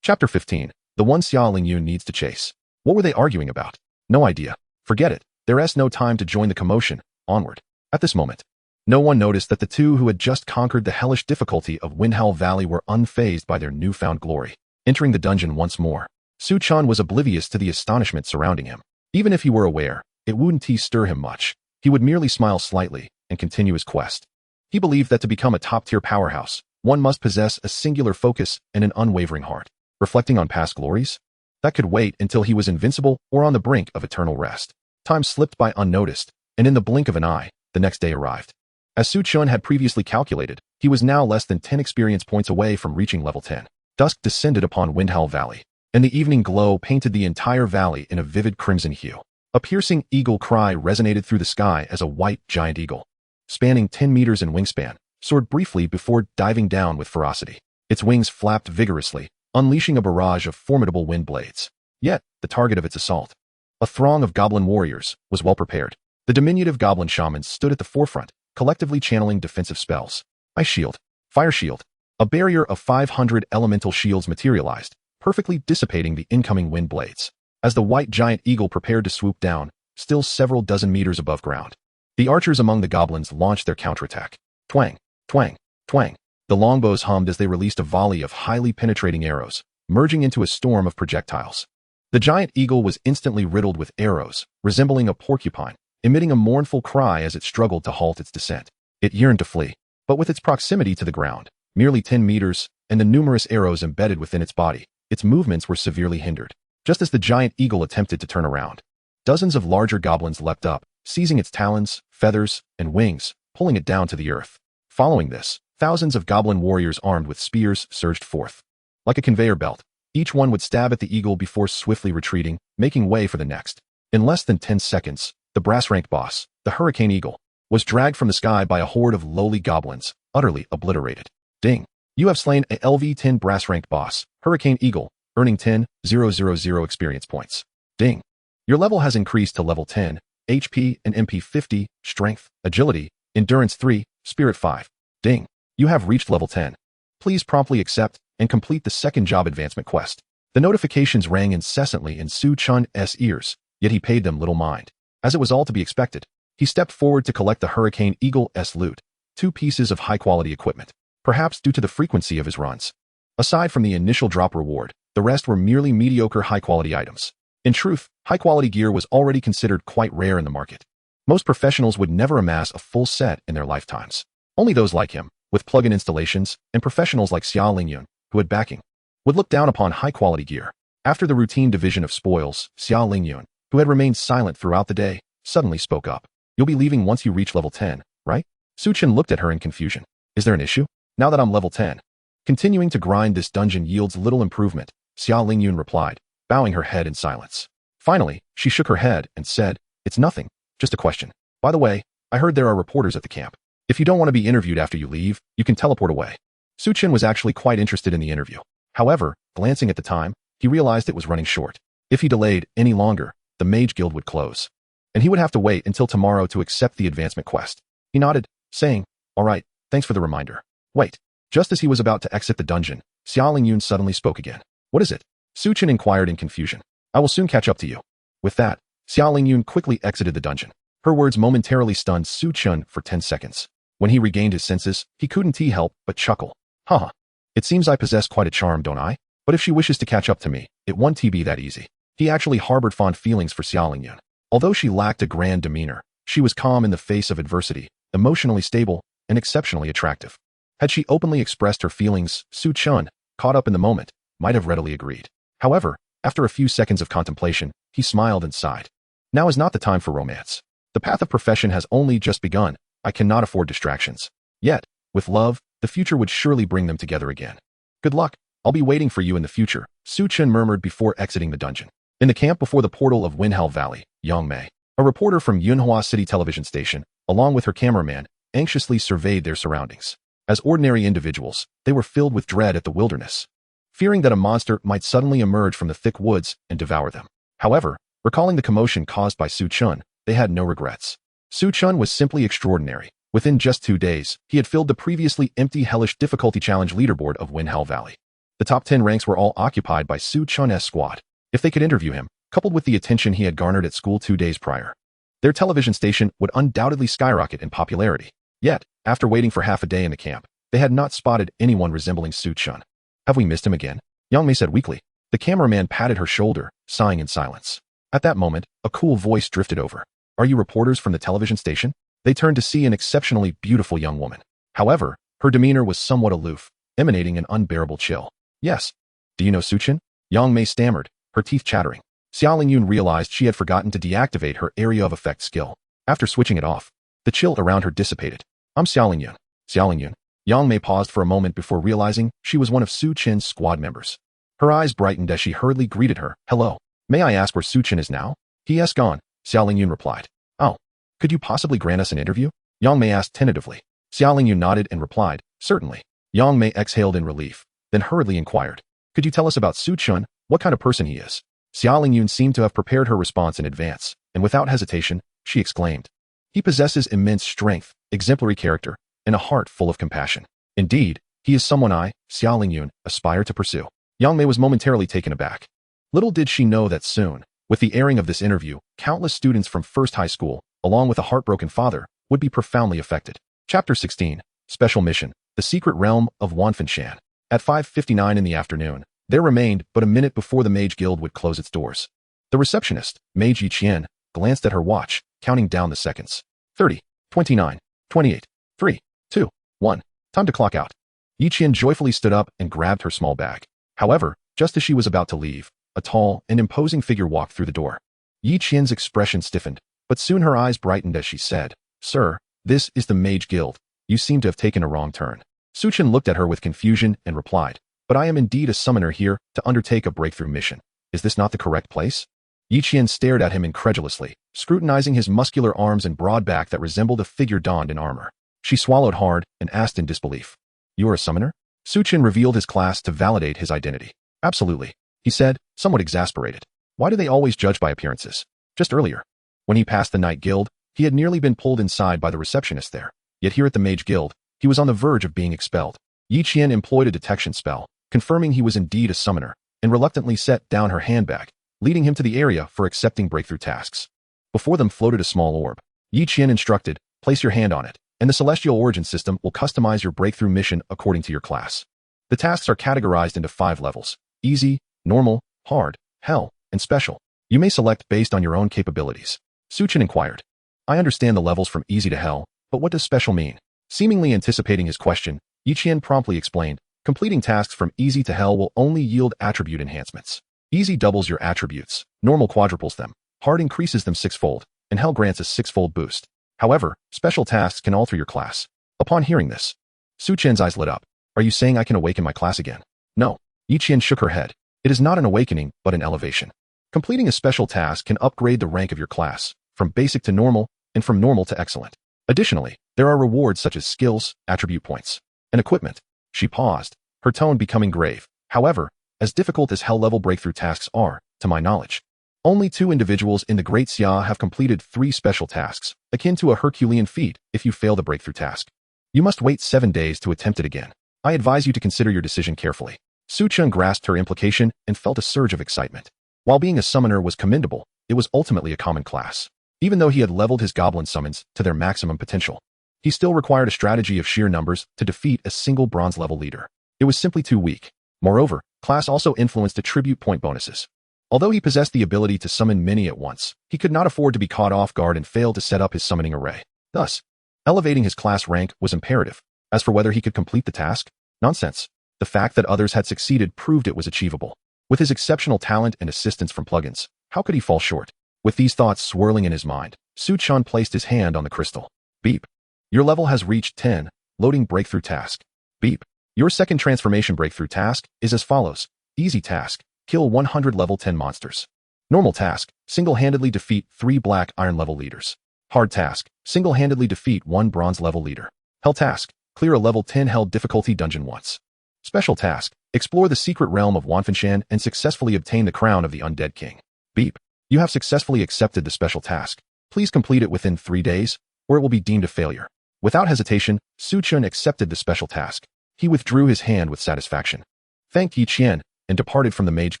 Chapter 15. The one Xia Lingyun needs to chase. What were they arguing about? No idea. Forget it. There's no time to join the commotion. Onward. At this moment, no one noticed that the two who had just conquered the hellish difficulty of Windhowl Valley were unfazed by their newfound glory. Entering the dungeon once more, Su Chen was oblivious to the astonishment surrounding him. Even if he were aware, it wouldn't stir him much. He would merely smile slightly and continue his quest. He believed that to become a top-tier powerhouse, one must possess a singular focus and an unwavering heart. Reflecting on past glories? That could wait until he was invincible or on the brink of eternal rest. Time slipped by unnoticed, and in the blink of an eye, the next day arrived. As Su Chen had previously calculated, he was now less than 10 experience points away from reaching level 10. Dusk descended upon Windhowl Valley, and the evening glow painted the entire valley in a vivid crimson hue. A piercing eagle cry resonated through the sky as a white giant eagle, spanning 10 meters in wingspan, soared briefly before diving down with ferocity. Its wings flapped vigorously, unleashing a barrage of formidable wind blades. Yet, the target of its assault, a throng of goblin warriors, was well prepared. The diminutive goblin shamans stood at the forefront, collectively channeling defensive spells. Ice shield, fire shield. A barrier of 500 elemental shields materialized, perfectly dissipating the incoming wind blades. As the white giant eagle prepared to swoop down, still several dozen meters above ground, the archers among the goblins launched their counterattack. Twang, twang, twang. The longbows hummed as they released a volley of highly penetrating arrows, merging into a storm of projectiles. The giant eagle was instantly riddled with arrows, resembling a porcupine, emitting a mournful cry as it struggled to halt its descent. It yearned to flee, but with its proximity to the ground, merely 10 meters, and the numerous arrows embedded within its body, its movements were severely hindered. Just as the giant eagle attempted to turn around, dozens of larger goblins leapt up, seizing its talons, feathers, and wings, pulling it down to the earth. Following this, thousands of goblin warriors armed with spears surged forth. Like a conveyor belt, each one would stab at the eagle before swiftly retreating, making way for the next. In less than 10 seconds, the brass-ranked boss, the Hurricane Eagle, was dragged from the sky by a horde of lowly goblins, utterly obliterated. Ding! You have slain a LV-10 brass-ranked boss, Hurricane Eagle, earning 10,000 experience points. Ding! Your level has increased to level 10, HP and MP 50, Strength, Agility, Endurance 3, Spirit 5. Ding! You have reached level 10. Please promptly accept and complete the second job advancement quest. The notifications rang incessantly in Su Chen's ears, yet he paid them little mind. As it was all to be expected, he stepped forward to collect the Hurricane Eagle's loot, 2 pieces of high-quality equipment. Perhaps due to the frequency of his runs. Aside from the initial drop reward, the rest were merely mediocre high-quality items. In truth, high-quality gear was already considered quite rare in the market. Most professionals would never amass a full set in their lifetimes. Only those like him, with plug-in installations, and professionals like Xia Lingyun, who had backing, would look down upon high-quality gear. After the routine division of spoils, Xia Lingyun, who had remained silent throughout the day, suddenly spoke up. You'll be leaving once you reach level 10, right? Su Chen looked at her in confusion. Is there an issue? Now that I'm level 10. Continuing to grind this dungeon yields little improvement, Xia Lingyun replied, bowing her head in silence. Finally, she shook her head and said, it's nothing, just a question. By the way, I heard there are reporters at the camp. If you don't want to be interviewed after you leave, you can teleport away. Su Chen was actually quite interested in the interview. However, glancing at the time, he realized it was running short. If he delayed any longer, the Mage Guild would close, and he would have to wait until tomorrow to accept the advancement quest. He nodded, saying, all right, thanks for the reminder. Wait. Just as he was about to exit the dungeon, Xia Lingyun suddenly spoke again. What is it? Su Chen inquired in confusion. I will soon catch up to you. With that, Xia Lingyun quickly exited the dungeon. Her words momentarily stunned Su Chen for 10 seconds. When he regained his senses, he couldn't help but chuckle. Haha. It seems I possess quite a charm, don't I? But if she wishes to catch up to me, it won't be that easy. He actually harbored fond feelings for Xia Lingyun. Although she lacked a grand demeanor, she was calm in the face of adversity, emotionally stable, and exceptionally attractive. Had she openly expressed her feelings, Su Chen, caught up in the moment, might have readily agreed. However, after a few seconds of contemplation, he smiled and sighed. Now is not the time for romance. The path of profession has only just begun. I cannot afford distractions. Yet, with love, the future would surely bring them together again. Good luck. I'll be waiting for you in the future, Su Chen murmured before exiting the dungeon. In the camp before the portal of Winhell Valley, Yang Mei, a reporter from Yunhua City Television Station, along with her cameraman, anxiously surveyed their surroundings. As ordinary individuals, they were filled with dread at the wilderness, fearing that a monster might suddenly emerge from the thick woods and devour them. However, recalling the commotion caused by Su Chen, they had no regrets. Su Chen was simply extraordinary. Within just 2 days, he had filled the previously empty hellish difficulty challenge leaderboard of Winhell Valley. The top 10 ranks were all occupied by Su Chen's squad. If they could interview him, coupled with the attention he had garnered at school 2 days prior, their television station would undoubtedly skyrocket in popularity. Yet, after waiting for half a day in the camp, they had not spotted anyone resembling Su Chen. Have we missed him again? Yang Mei said weakly. The cameraman patted her shoulder, sighing in silence. At that moment, a cool voice drifted over. Are you reporters from the television station? They turned to see an exceptionally beautiful young woman. However, her demeanor was somewhat aloof, emanating an unbearable chill. Yes. Do you know Su Chen? Yang Mei stammered, her teeth chattering. Xia Lingyun realized she had forgotten to deactivate her area of effect skill. After switching it off, the chill around her dissipated. I'm Xia Lingyun. Xia Lingyun. Yang Mei paused for a moment before realizing she was one of Su Chen's squad members. Her eyes brightened as she hurriedly greeted her. Hello. May I ask where Su Chen is now? He has gone, Xia Lingyun replied. Oh. Could you possibly grant us an interview? Yang Mei asked tentatively. Xia Lingyun nodded and replied, certainly. Yang Mei exhaled in relief, then hurriedly inquired. Could you tell us about Su Chen, what kind of person he is? Xia Lingyun seemed to have prepared her response in advance, and without hesitation, she exclaimed. He possesses immense strength, exemplary character, and a heart full of compassion. Indeed, he is someone I, Xia Lingyun, aspire to pursue. Yang Mei was momentarily taken aback. Little did she know that soon, with the airing of this interview, countless students from First High School, along with a heartbroken father, would be profoundly affected. Chapter 16. Special mission, the secret realm of Wanfanshan. At 5:59 in the afternoon, there remained but a minute before the Mage Guild would close its doors. The receptionist, Mage Yi Qian, glanced at her watch, counting down the seconds. 30, 29, 28, 3, 2, 1. Time to clock out. Yi Qian joyfully stood up and grabbed her small bag. However, just as she was about to leave, a tall and imposing figure walked through the door. Yi Qian's expression stiffened, but soon her eyes brightened as she said, "Sir, this is the Mage Guild. You seem to have taken a wrong turn." Su Chen looked at her with confusion and replied, "But I am indeed a summoner here to undertake a breakthrough mission. Is this not the correct place?" Yi Qian stared at him incredulously, scrutinizing his muscular arms and broad back that resembled a figure donned in armor. She swallowed hard and asked in disbelief, "You are a summoner?" Su Chen revealed his class to validate his identity. "Absolutely," he said, somewhat exasperated. Why do they always judge by appearances? Just earlier, when he passed the Night Guild, he had nearly been pulled inside by the receptionist there. Yet here at the Mage Guild, he was on the verge of being expelled. Yi Qian employed a detection spell, confirming he was indeed a summoner, and reluctantly set down her handbag, leading him to the area for accepting breakthrough tasks. Before them floated a small orb. Yi Qian instructed, "Place your hand on it, and the Celestial Origin System will customize your breakthrough mission according to your class." The tasks are categorized into 5 levels: easy, normal, hard, hell, and special. You may select based on your own capabilities. Su Chen inquired. "I understand the levels from easy to hell, but what does special mean?" Seemingly anticipating his question, Yi Qian promptly explained, "Completing tasks from easy to hell will only yield attribute enhancements. Easy doubles your attributes, normal quadruples them, hard increases them 6-fold, and hell grants a 6-fold boost. However, special tasks can alter your class." Upon hearing this, Su Chen's eyes lit up. "Are you saying I can awaken my class again?" "No." Yi Qian shook her head. "It is not an awakening, but an elevation. Completing a special task can upgrade the rank of your class, from basic to normal, and from normal to excellent. Additionally, there are rewards such as skills, attribute points, and equipment." She paused, her tone becoming grave. "However, as difficult as hell-level breakthrough tasks are, to my knowledge, only 2 individuals in the Great Xia have completed 3 special tasks, akin to a Herculean feat if you fail the breakthrough task. You must wait 7 days to attempt it again. I advise you to consider your decision carefully." Su Chen grasped her implication and felt a surge of excitement. While being a summoner was commendable, it was ultimately a common class. Even though he had leveled his goblin summons to their maximum potential, he still required a strategy of sheer numbers to defeat a single bronze-level leader. It was simply too weak. Moreover, class also influenced attribute point bonuses. Although he possessed the ability to summon many at once, he could not afford to be caught off guard and fail to set up his summoning array. Thus, elevating his class rank was imperative. As for whether he could complete the task, nonsense. The fact that others had succeeded proved it was achievable. With his exceptional talent and assistance from plugins, how could he fall short? With these thoughts swirling in his mind, Su Chen placed his hand on the crystal. Beep. Your level has reached 10, loading breakthrough task. Beep. Your second transformation breakthrough task is as follows. Easy task, kill 100 level 10 monsters. Normal task, single-handedly defeat 3 black iron level leaders. Hard task, single-handedly defeat 1 bronze level leader. Hell task, clear a level 10 hell difficulty dungeon once. Special task, explore the secret realm of Wanfanshan and successfully obtain the crown of the Undead King. Beep. You have successfully accepted the special task. Please complete it within 3 days, or it will be deemed a failure. Without hesitation, Su Chen accepted the special task. He withdrew his hand with satisfaction, thanked Yi Qian, and departed from the Mage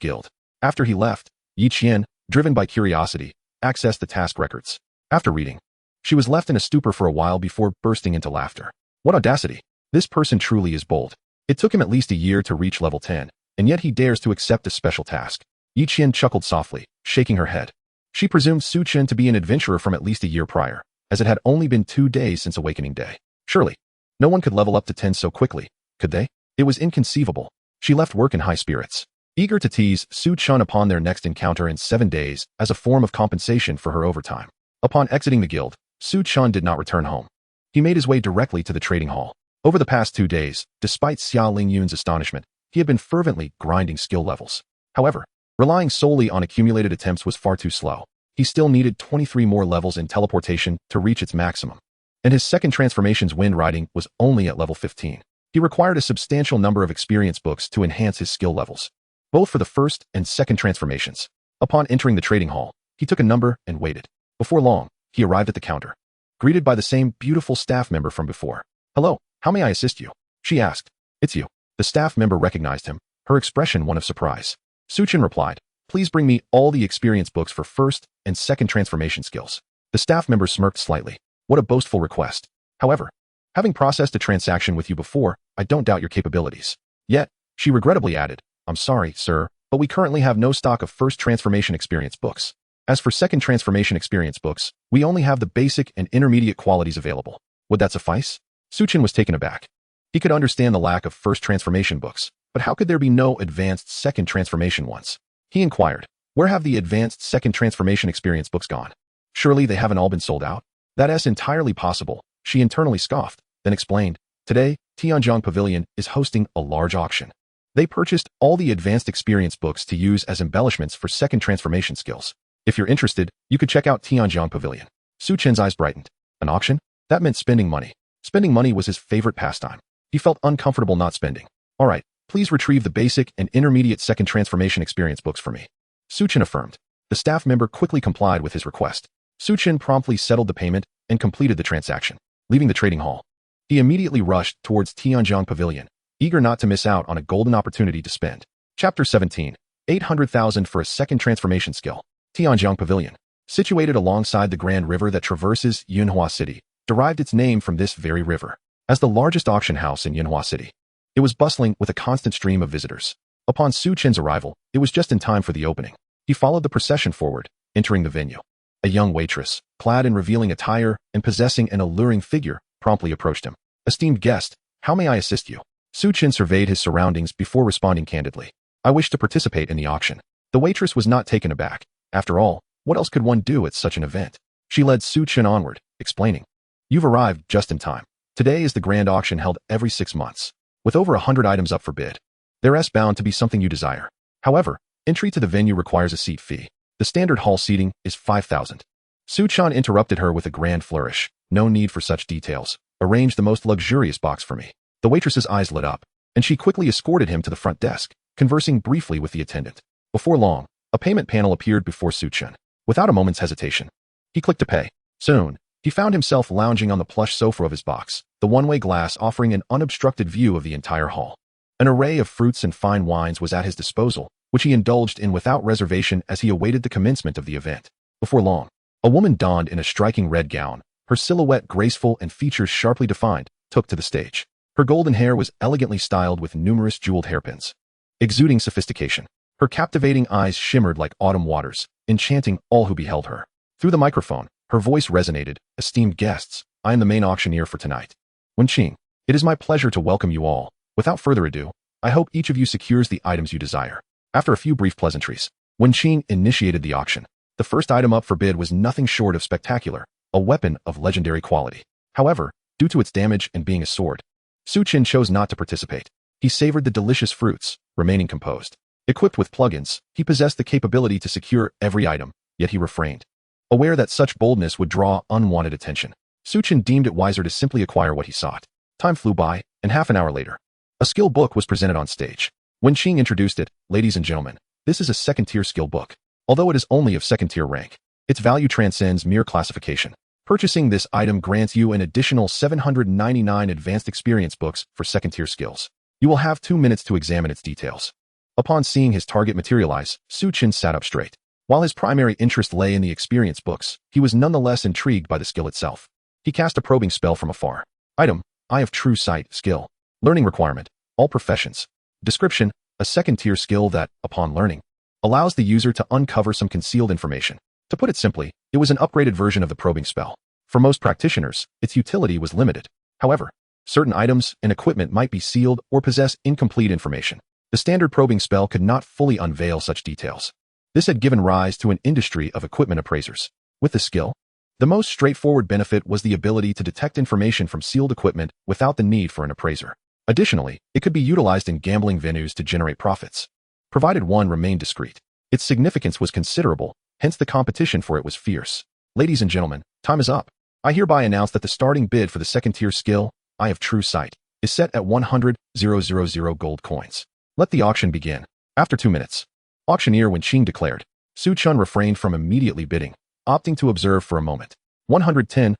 Guild. After he left, Yi Qian, driven by curiosity, accessed the task records. After reading, she was left in a stupor for a while before bursting into laughter. What audacity! This person truly is bold. It took him at least a year to reach level 10, and yet he dares to accept a special task. Yi Qian chuckled softly, shaking her head. She presumed Su Chen to be an adventurer from at least a year prior, as it had only been 2 days since Awakening Day. Surely, no one could level up to 10 so quickly, could they? It was inconceivable. She left work in high spirits, eager to tease Su Chen upon their next encounter in 7 days as a form of compensation for her overtime. Upon exiting the guild, Su Chen did not return home. He made his way directly to the trading hall. Over the past 2 days, despite Xia Lingyun's astonishment, he had been fervently grinding skill levels. However, relying solely on accumulated attempts was far too slow. He still needed 23 more levels in teleportation to reach its maximum, and his second transformation's wind riding was only at level 15. He required a substantial number of experience books to enhance his skill levels, both for the first and second transformations. Upon entering the trading hall, he took a number and waited. Before long, he arrived at the counter, greeted by the same beautiful staff member from before. "Hello, how may I assist you?" she asked. "It's you." The staff member recognized him, her expression one of surprise. Su Chen replied, "Please bring me all the experience books for first and second transformation skills." The staff member smirked slightly. What a boastful request. However, Having processed a transaction with you before, I don't doubt your capabilities. Yet, she regrettably added, I'm sorry, sir, but we currently have no stock of first transformation experience books. As for second transformation experience books, we only have the basic and intermediate qualities available. Would that suffice? Su Chen was taken aback. He could understand the lack of first transformation books, but how could there be no advanced second transformation ones? He inquired, where have the advanced second transformation experience books gone? Surely they haven't all been sold out? That's entirely possible, she internally scoffed, then explained, today, Tianjiang Pavilion is hosting a large auction. They purchased all the advanced experience books to use as embellishments for second transformation skills. If you're interested, you could check out Tianjiang Pavilion. Su Chen's eyes brightened. An auction? That meant spending money. Spending money was his favorite pastime. He felt uncomfortable not spending. All right, please retrieve the basic and intermediate second transformation experience books for me. Su Chen affirmed. The staff member quickly complied with his request. Su Chen promptly settled the payment and completed the transaction. Leaving the trading hall, he immediately rushed towards Tianjiang Pavilion, eager not to miss out on a golden opportunity to spend. Chapter 17. 800,000 for a second transformation skill. Tianjiang Pavilion, situated alongside the Grand River that traverses Yunhua City, derived its name from this very river. As the largest auction house in Yunhua City, it was bustling with a constant stream of visitors. Upon Su Chen's arrival, it was just in time for the opening. He followed the procession forward, entering the venue. A young waitress, clad in revealing attire and possessing an alluring figure, promptly approached him. Esteemed guest, how may I assist you? Su Chen surveyed his surroundings before responding candidly. I wish to participate in the auction. The waitress was not taken aback. After all, what else could one do at such an event? She led Su Chen onward, explaining. You've arrived just in time. Today is the grand auction held every 6 months. With over 100 items up for bid, there's bound to be something you desire. However, entry to the venue requires a seat fee. The standard hall seating is 5,000. Su Chen interrupted her with a grand flourish. No need for such details. Arrange the most luxurious box for me. The waitress's eyes lit up, and she quickly escorted him to the front desk, conversing briefly with the attendant. Before long, a payment panel appeared before Su Chen. Without a moment's hesitation, he clicked to pay. Soon, he found himself lounging on the plush sofa of his box, the one-way glass offering an unobstructed view of the entire hall. An array of fruits and fine wines was at his disposal, which he indulged in without reservation as he awaited the commencement of the event. Before long, a woman donned in a striking red gown, her silhouette graceful and features sharply defined, took to the stage. Her golden hair was elegantly styled with numerous jeweled hairpins, exuding sophistication. Her captivating eyes shimmered like autumn waters, enchanting all who beheld her. Through the microphone, her voice resonated, esteemed guests, I am the main auctioneer for tonight. Wenqing, it is my pleasure to welcome you all. Without further ado, I hope each of you secures the items you desire. After a few brief pleasantries, Wenqing initiated the auction. The first item up for bid was nothing short of spectacular, a weapon of legendary quality. However, due to its damage and being a sword, Su Chen chose not to participate. He savored the delicious fruits, remaining composed. Equipped with plugins, he possessed the capability to secure every item, yet he refrained. Aware that such boldness would draw unwanted attention, Su Chen deemed it wiser to simply acquire what he sought. Time flew by, and half an hour later, a skill book was presented on stage. Wenqing introduced it, ladies and gentlemen, this is a second-tier skill book. Although it is only of second-tier rank, its value transcends mere classification. Purchasing this item grants you an additional 799 advanced experience books for second-tier skills. You will have 2 minutes to examine its details. Upon seeing his target materialize, Su Chen sat up straight. While his primary interest lay in the experience books, he was nonetheless intrigued by the skill itself. He cast a probing spell from afar. Item, Eye of True Sight skill. Learning requirement, all professions. Description, a second-tier skill that, upon learning, allows the user to uncover some concealed information. To put it simply, it was an upgraded version of the probing spell. For most practitioners, its utility was limited. However, certain items and equipment might be sealed or possess incomplete information. The standard probing spell could not fully unveil such details. This had given rise to an industry of equipment appraisers. With the skill, the most straightforward benefit was the ability to detect information from sealed equipment without the need for an appraiser. Additionally, it could be utilized in gambling venues to generate profits, provided one remained discreet. Its significance was considerable, hence the competition for it was fierce. Ladies and gentlemen, time is up. I hereby announce that the starting bid for the second-tier skill, Eye of True Sight, is set at 100,000 gold coins. Let the auction begin. After 2 minutes, auctioneer Wenqing declared. Su Chen refrained from immediately bidding, opting to observe for a moment. 110,000,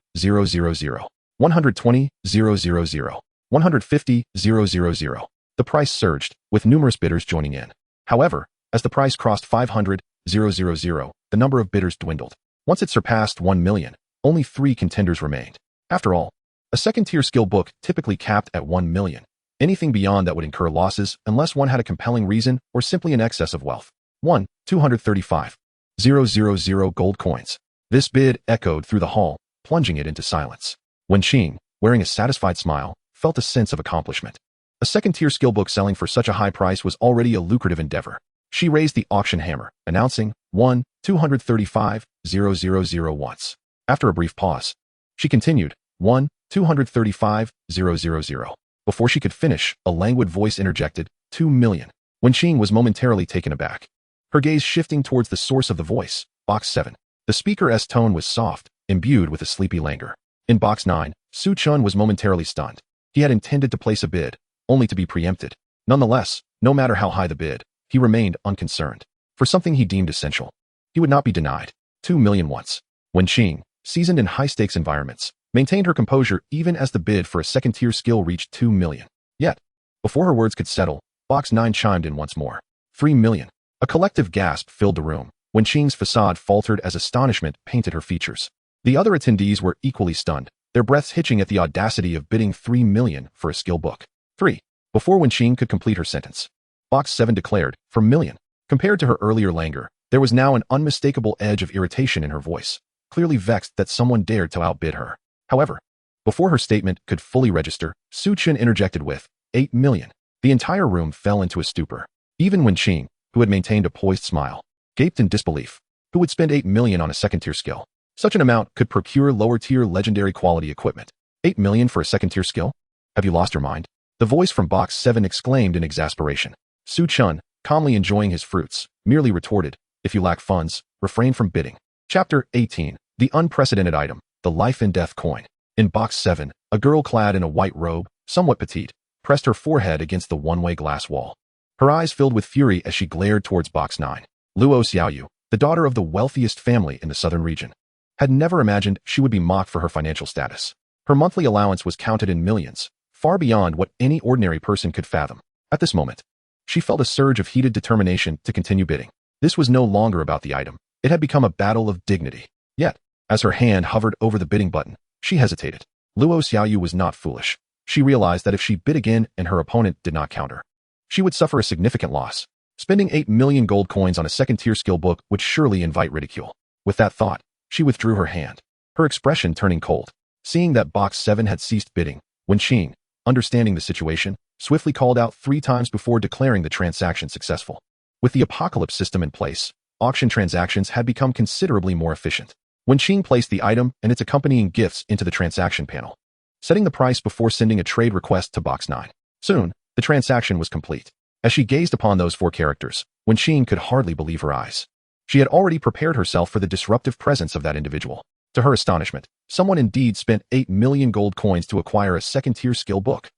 120,000, 150,000. The price surged, with numerous bidders joining in. However, as the price crossed 500,000, the number of bidders dwindled. Once it surpassed 1 million, only 3 contenders remained. After all, A second-tier skill book typically capped at 1 million. Anything beyond that would incur losses unless one had a compelling reason or simply an excess of wealth. 1. 235,000 gold coins. This bid echoed through the hall, plunging it into silence. Wen Qing, wearing a satisfied smile, felt a sense of accomplishment. A second-tier skill book selling for such a high price was already a lucrative endeavor. She raised the auction hammer, announcing 1. 235,000 once. After a brief pause, she continued 1. 235,000. Before she could finish, a languid voice interjected 2 million. Wen Qing was momentarily taken aback, her gaze shifting towards the source of the voice, Box 7. The speaker's tone was soft, imbued with a sleepy languor. In Box 9, Su Chen was momentarily stunned. He had intended to place a bid, only to be preempted. Nonetheless, no matter how high the bid, he remained unconcerned. For something he deemed essential, he would not be denied. 2 million once. Wen Qing, seasoned in high-stakes environments, maintained her composure even as the bid for a second-tier skill reached 2 million. Yet, before her words could settle, Box 9 chimed in once more. 3 million. A collective gasp filled the room. Wen Qing's facade faltered as astonishment painted her features. The other attendees were equally stunned, their breaths hitching at the audacity of bidding 3 million for a skill book. 3. Before Wen Qing could complete her sentence, Box 7 declared, for million. Compared to her earlier languor, there was now an unmistakable edge of irritation in her voice, clearly vexed that someone dared to outbid her. However, before her statement could fully register, Su Chen interjected with 8 million. The entire room fell into a stupor. Even Wen Qing, who had maintained a poised smile, gaped in disbelief. Who would spend 8 million on a second-tier skill? Such an amount could procure lower-tier legendary quality equipment. 8 million for a second-tier skill? Have you lost your mind? The voice from Box 7 exclaimed in exasperation. Su Chen, calmly enjoying his fruits, merely retorted, if you lack funds, refrain from bidding. Chapter 18. The unprecedented item, the life and death coin. In Box 7, a girl clad in a white robe, somewhat petite, pressed her forehead against the one-way glass wall. Her eyes filled with fury as she glared towards Box 9. Luo Xiaoyu, the daughter of the wealthiest family in the southern region, had never imagined she would be mocked for her financial status. Her monthly allowance was counted in millions, far beyond what any ordinary person could fathom. At this moment, she felt a surge of heated determination to continue bidding. This was no longer about the item. It had become a battle of dignity. Yet, as her hand hovered over the bidding button, she hesitated. Luo Xiaoyu was not foolish. She realized that if she bid again and her opponent did not counter, she would suffer a significant loss. Spending 8 million gold coins on a second-tier skill book would surely invite ridicule. With that thought, she withdrew her hand, her expression turning cold. Seeing that Box 7 had ceased bidding, Wen Qing, understanding the situation, swiftly called out 3 times before declaring the transaction successful. With the apocalypse system in place, auction transactions had become considerably more efficient. Wen Qing placed the item and its accompanying gifts into the transaction panel, setting the price before sending a trade request to Box 9. Soon, the transaction was complete. As she gazed upon those 4 characters, Wen Qing could hardly believe her eyes. She had already prepared herself for the disruptive presence of that individual. To her astonishment, someone indeed spent 8 million gold coins to acquire a second-tier skill book.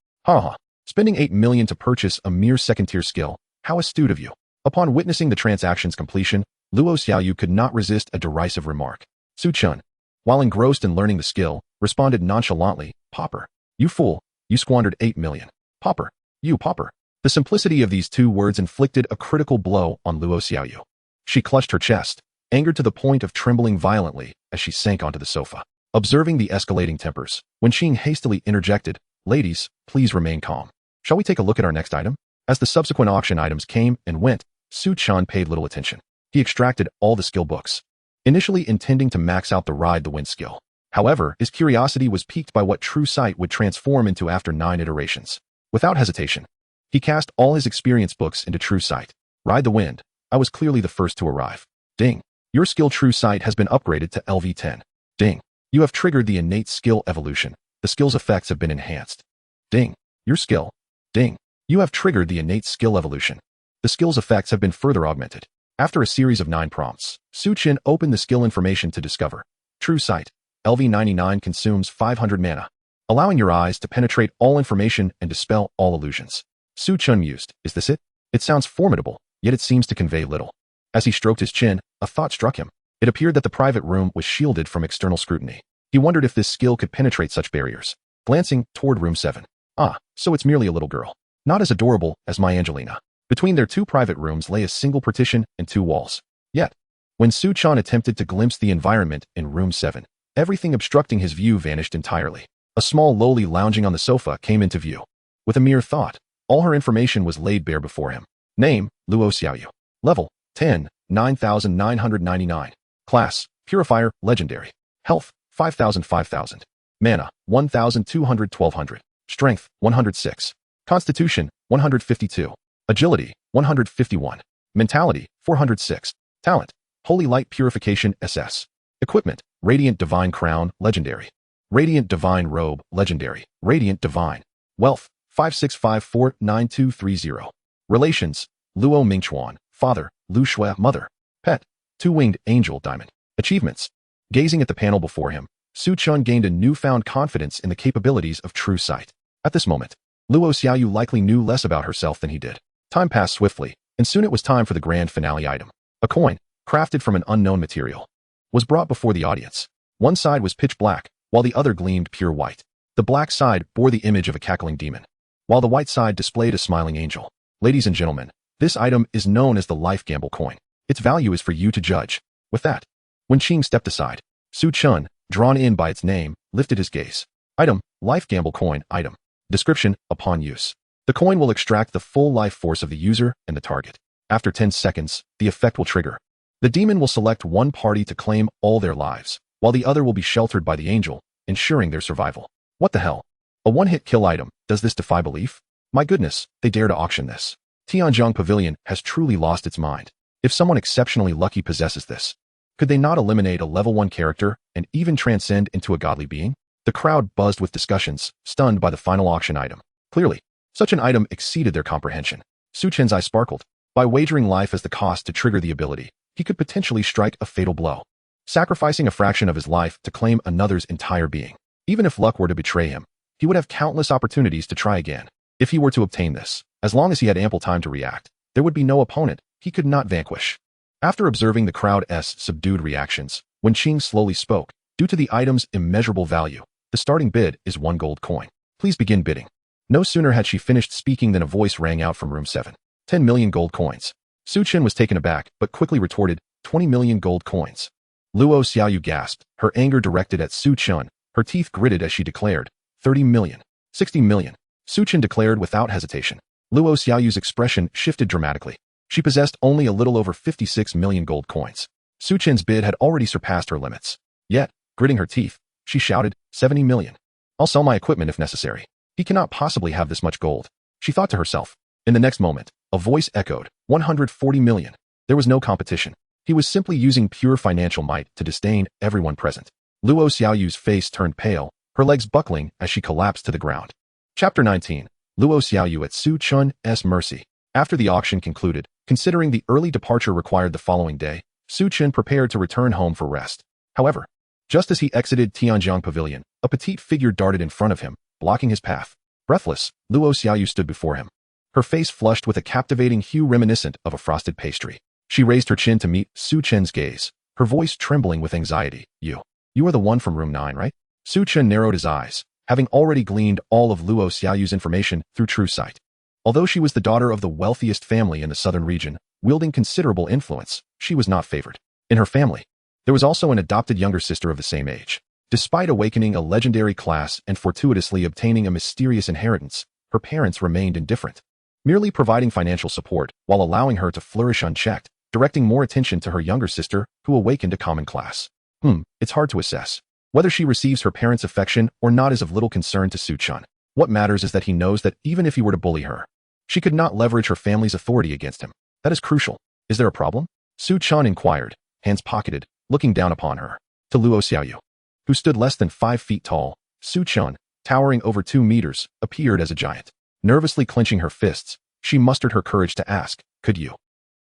Spending 8 million to purchase a mere second-tier skill, how astute of you. Upon witnessing the transaction's completion, Luo Xiaoyu could not resist a derisive remark. Su Chen, while engrossed in learning the skill, responded nonchalantly, Pauper. You fool, you squandered 8 million. Pauper. You pauper. The simplicity of these 2 words inflicted a critical blow on Luo Xiaoyu. She clutched her chest, angered to the point of trembling violently as she sank onto the sofa. Observing the escalating tempers, Wen Qing hastily interjected, Ladies, please remain calm. Shall we take a look at our next item? As the subsequent auction items came and went, Su Chen paid little attention. He extracted all the skill books, initially intending to max out the Ride the Wind skill. However, his curiosity was piqued by what True Sight would transform into after 9 iterations. Without hesitation, he cast all his experience books into True Sight. Ride the Wind. I was clearly the first to arrive. Ding. Your skill True Sight has been upgraded to LV10. Ding. You have triggered the innate skill evolution. The skill's effects have been enhanced. Ding. Your skill. Ding. You have triggered the innate skill evolution. The skill's effects have been further augmented. After a series of 9 prompts, Su Chen opened the skill information to discover. True Sight. LV99 consumes 500 mana, allowing your eyes to penetrate all information and dispel all illusions. Su Chen mused, is this it? It sounds formidable, yet it seems to convey little. As he stroked his chin, a thought struck him. It appeared that the private room was shielded from external scrutiny. He wondered if this skill could penetrate such barriers. Glancing toward room 7. So it's merely a little girl. Not as adorable as my Angelina. Between their 2 private rooms lay a single partition and 2 walls. Yet, when Su Chen attempted to glimpse the environment in room 7, everything obstructing his view vanished entirely. A small lowly lounging on the sofa came into view. With a mere thought, all her information was laid bare before him. Name, Luo Xiaoyu. Level, 10, 9999. Class, Purifier, Legendary. Health, 5000. Mana, 1200. Strength, 106. Constitution, 152. Agility, 151. Mentality, 406. Talent, Holy Light Purification SS. Equipment, Radiant Divine Crown, Legendary. Radiant Divine Robe, Legendary. Radiant Divine. Wealth, 56549230. Relations, Luo Mingchuan, Father, Lu Shui, Mother. Pet, Two-Winged Angel Diamond. Achievements. Gazing at the panel before him, Su Chen gained a newfound confidence in the capabilities of true sight. At this moment, Luo Xiaoyu likely knew less about herself than he did. Time passed swiftly, and soon it was time for the grand finale item. A coin, crafted from an unknown material, was brought before the audience. One side was pitch black, while the other gleamed pure white. The black side bore the image of a cackling demon, while the white side displayed a smiling angel. Ladies and gentlemen, this item is known as the Life Gamble coin. Its value is for you to judge. With that, when Qing stepped aside, Su Chen, drawn in by its name, lifted his gaze. Item, Life Gamble coin, item. Description, upon use. The coin will extract the full life force of the user and the target. After 10 seconds, the effect will trigger. The demon will select one party to claim all their lives, while the other will be sheltered by the angel, ensuring their survival. What the hell? A one-hit kill item, does this defy belief? My goodness, they dare to auction this. Tianjiang Pavilion has truly lost its mind. If someone exceptionally lucky possesses this, could they not eliminate a level 1 character and even transcend into a godly being? The crowd buzzed with discussions, stunned by the final auction item. Clearly, such an item exceeded their comprehension. Su Chen's eye sparkled. By wagering life as the cost to trigger the ability, he could potentially strike a fatal blow, sacrificing a fraction of his life to claim another's entire being. Even if luck were to betray him, he would have countless opportunities to try again. If he were to obtain this, as long as he had ample time to react, there would be no opponent he could not vanquish. After observing the crowd's subdued reactions, when Qing slowly spoke, due to the item's immeasurable value, the starting bid is 1 gold coin. Please begin bidding. No sooner had she finished speaking than a voice rang out from room 7. 10 million gold coins. Su Chen was taken aback, but quickly retorted, 20 million gold coins. Luo Xiaoyu gasped, her anger directed at Su Chen. Her teeth gritted as she declared, 30 million. 60 million. Su Chen declared without hesitation. Luo Xiaoyu's expression shifted dramatically. She possessed only a little over 56 million gold coins. Su Chen's bid had already surpassed her limits. Yet, gritting her teeth, she shouted, 70 million. I'll sell my equipment if necessary. He cannot possibly have this much gold, she thought to herself. In the next moment, a voice echoed, 140 million. There was no competition. He was simply using pure financial might to disdain everyone present. Luo Xiaoyu's face turned pale, her legs buckling as she collapsed to the ground. Chapter 19. Luo Xiaoyu at Su Chen's mercy. After the auction concluded, considering the early departure required the following day, Su Chen prepared to return home for rest. However, just as he exited Tianjiang Pavilion, a petite figure darted in front of him, blocking his path. Breathless, Luo Xiaoyu stood before him, her face flushed with a captivating hue reminiscent of a frosted pastry. She raised her chin to meet Su Chen's gaze, her voice trembling with anxiety. You are the one from room 9, right? Su Chen narrowed his eyes, having already gleaned all of Luo Xiaoyu's information through true sight. Although she was the daughter of the wealthiest family in the southern region, wielding considerable influence, she was not favored. In her family, there was also an adopted younger sister of the same age. Despite awakening a legendary class and fortuitously obtaining a mysterious inheritance, her parents remained indifferent, merely providing financial support while allowing her to flourish unchecked, directing more attention to her younger sister, who awakened a common class. It's hard to assess. Whether she receives her parents' affection or not is of little concern to Su Chen. What matters is that he knows that even if he were to bully her, she could not leverage her family's authority against him. That is crucial. Is there a problem? Su Chen inquired, hands pocketed, looking down upon her. To Luo Xiaoyu, who stood less than 5 feet tall, Su Chen, towering over 2 meters, appeared as a giant. Nervously clenching her fists, she mustered her courage to ask, could you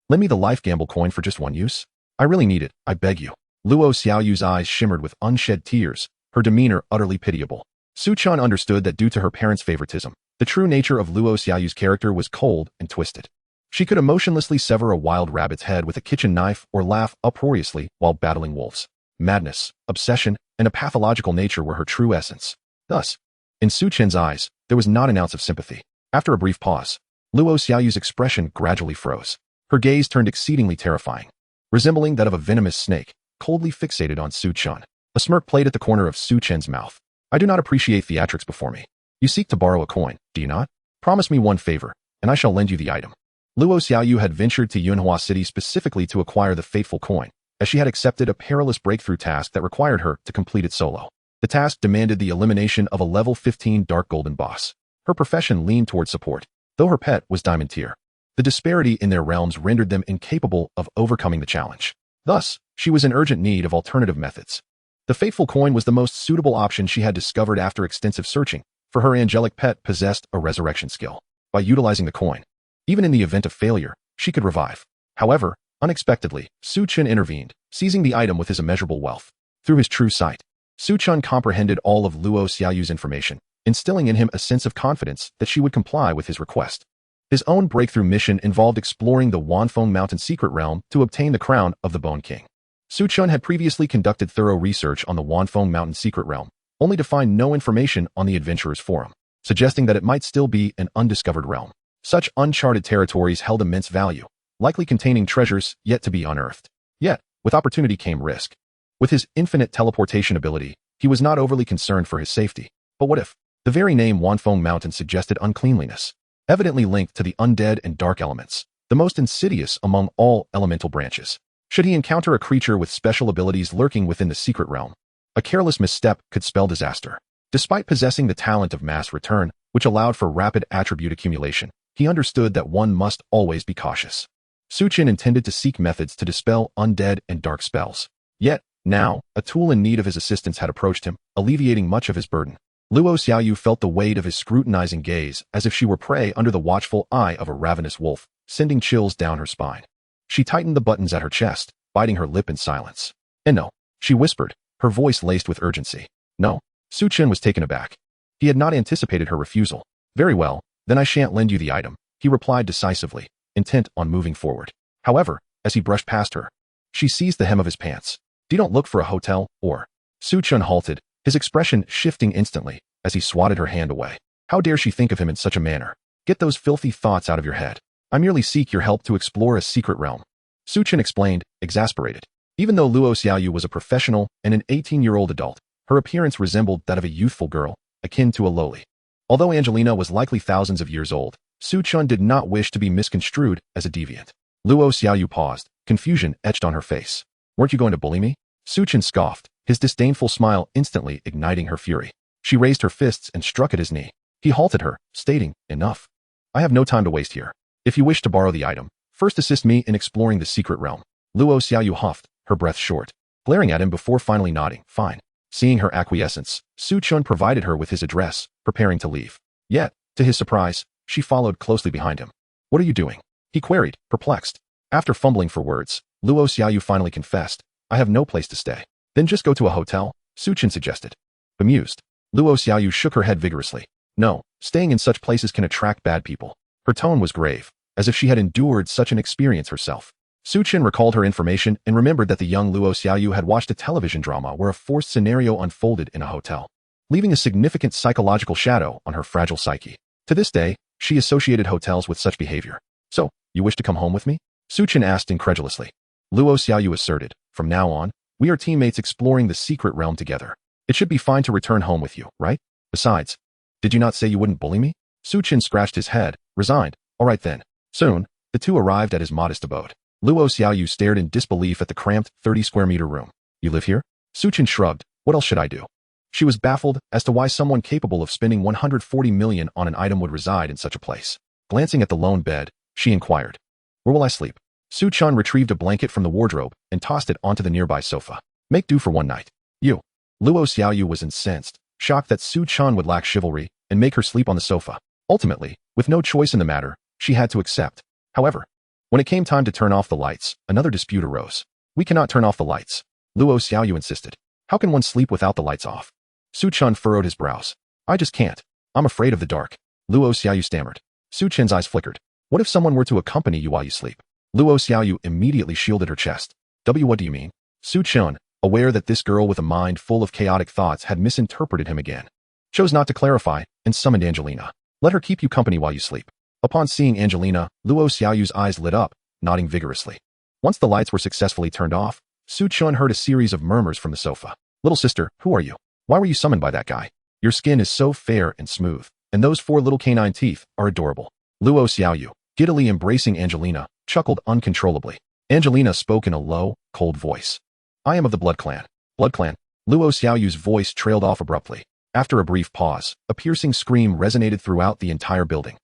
lend me the life gamble coin for just one use? I really need it, I beg you. Luo Xiaoyu's eyes shimmered with unshed tears, her demeanor utterly pitiable. Su Chen understood that due to her parents' favoritism, the true nature of Luo Xiaoyu's character was cold and twisted. She could emotionlessly sever a wild rabbit's head with a kitchen knife or laugh uproariously while battling wolves. Madness, obsession, and a pathological nature were her true essence. Thus, in Su Chen's eyes, there was not an ounce of sympathy. After a brief pause, Luo Xiaoyu's expression gradually froze. Her gaze turned exceedingly terrifying, resembling that of a venomous snake, coldly fixated on Su Chen. A smirk played at the corner of Su Chen's mouth. I do not appreciate theatrics before me. You seek to borrow a coin, do you not? Promise me one favor, and I shall lend you the item. Luo Xiaoyu had ventured to Yunhua City specifically to acquire the fateful coin, as she had accepted a perilous breakthrough task that required her to complete it solo. The task demanded the elimination of a level 15 Dark Golden boss. Her profession leaned toward support, though her pet was Diamond Tier. The disparity in their realms rendered them incapable of overcoming the challenge. Thus, she was in urgent need of alternative methods. The fateful coin was the most suitable option she had discovered after extensive searching, for her angelic pet possessed a resurrection skill. By utilizing the coin, even in the event of failure, she could revive. However, unexpectedly, Su Chen intervened, seizing the item with his immeasurable wealth. Through his true sight, Su Chen comprehended all of Luo Xiaoyu's information, instilling in him a sense of confidence that she would comply with his request. His own breakthrough mission involved exploring the Wanfeng Mountain secret realm to obtain the crown of the Bone King. Su Chen had previously conducted thorough research on the Wanfeng Mountain secret realm, only to find no information on the Adventurers Forum, suggesting that it might still be an undiscovered realm. Such uncharted territories held immense value, likely containing treasures yet to be unearthed. Yet, with opportunity came risk. With his infinite teleportation ability, he was not overly concerned for his safety. But what if? The very name Wanfeng Mountain suggested uncleanliness, evidently linked to the undead and dark elements, the most insidious among all elemental branches. Should he encounter a creature with special abilities lurking within the secret realm, a careless misstep could spell disaster. Despite possessing the talent of mass return, which allowed for rapid attribute accumulation, he understood that one must always be cautious. Su Chen intended to seek methods to dispel undead and dark spells. Yet, now, a tool in need of his assistance had approached him, alleviating much of his burden. Luo Xiaoyu felt the weight of his scrutinizing gaze as if she were prey under the watchful eye of a ravenous wolf, sending chills down her spine. She tightened the buttons at her chest, biting her lip in silence. "And no," she whispered, her voice laced with urgency. "No." Su Chen was taken aback. He had not anticipated her refusal. "Very well, then I shan't lend you the item," he replied decisively, intent on moving forward. However, as he brushed past her, she seized the hem of his pants. "You don't look for a hotel, or?" Su Chen halted, his expression shifting instantly as he swatted her hand away. How dare she think of him in such a manner? "Get those filthy thoughts out of your head. I merely seek your help to explore a secret realm," Su Chen explained, exasperated. Even though Luo Xiaoyu was a professional and an 18-year-old adult, her appearance resembled that of a youthful girl, akin to a loli. Although Angelina was likely thousands of years old, Su Chen did not wish to be misconstrued as a deviant. Luo Xiaoyu paused, confusion etched on her face. "Weren't you going to bully me?" Su Chen scoffed, his disdainful smile instantly igniting her fury. She raised her fists and struck at his knee. He halted her, stating, "Enough. I have no time to waste here. If you wish to borrow the item, first assist me in exploring the secret realm." Luo Xiaoyu huffed, her breath short, glaring at him before finally nodding. "Fine." Seeing her acquiescence, Su Chen provided her with his address, preparing to leave. Yet, to his surprise, she followed closely behind him. "What are you doing?" he queried, perplexed. After fumbling for words, Luo Xiaoyu finally confessed, "I have no place to stay." "Then just go to a hotel," Su Chen suggested. Bemused, Luo Xiaoyu shook her head vigorously. "No, staying in such places can attract bad people." Her tone was grave, as if she had endured such an experience herself. Su Chen recalled her information and remembered that the young Luo Xiaoyu had watched a television drama where a forced scenario unfolded in a hotel, leaving a significant psychological shadow on her fragile psyche. To this day, she associated hotels with such behavior. "So, you wish to come home with me?" Su Chen asked incredulously. Luo Xiaoyu asserted, "From now on, we are teammates exploring the secret realm together. It should be fine to return home with you, right? Besides, did you not say you wouldn't bully me?" Su Chen scratched his head, resigned. "All right then." Soon, the two arrived at his modest abode. Luo Xiaoyu stared in disbelief at the cramped 30-square-meter room. "You live here?" Su Chen shrugged. "What else should I do?" She was baffled as to why someone capable of spending 140 million on an item would reside in such a place. Glancing at the lone bed, she inquired, "Where will I sleep?" Su Chen retrieved a blanket from the wardrobe and tossed it onto the nearby sofa. "Make do for one night." "You." Luo Xiaoyu was incensed, shocked that Su Chen would lack chivalry and make her sleep on the sofa. Ultimately, with no choice in the matter, she had to accept. However, when it came time to turn off the lights, another dispute arose. "We cannot turn off the lights," Luo Xiaoyu insisted. "How can one sleep without the lights off?" Su Chen furrowed his brows. "I just can't. I'm afraid of the dark." Luo Xiaoyu stammered. Su Chen's eyes flickered. "What if someone were to accompany you while you sleep?" Luo Xiaoyu immediately shielded her chest. What do you mean?" Su Chen, aware that this girl with a mind full of chaotic thoughts had misinterpreted him again, chose not to clarify and summoned Angelina. "Let her keep you company while you sleep." Upon seeing Angelina, Luo Xiaoyu's eyes lit up, nodding vigorously. Once the lights were successfully turned off, Su Chen heard a series of murmurs from the sofa. "Little sister, who are you? Why were you summoned by that guy?" Your skin is so fair and smooth, and those 4 little canine teeth are adorable. Luo Xiaoyu, giddily embracing Angelina, chuckled uncontrollably. Angelina spoke in a low, cold voice. I am of the Blood Clan. Blood Clan? Luo Xiaoyu's voice trailed off abruptly. After a brief pause, a piercing scream resonated throughout the entire building.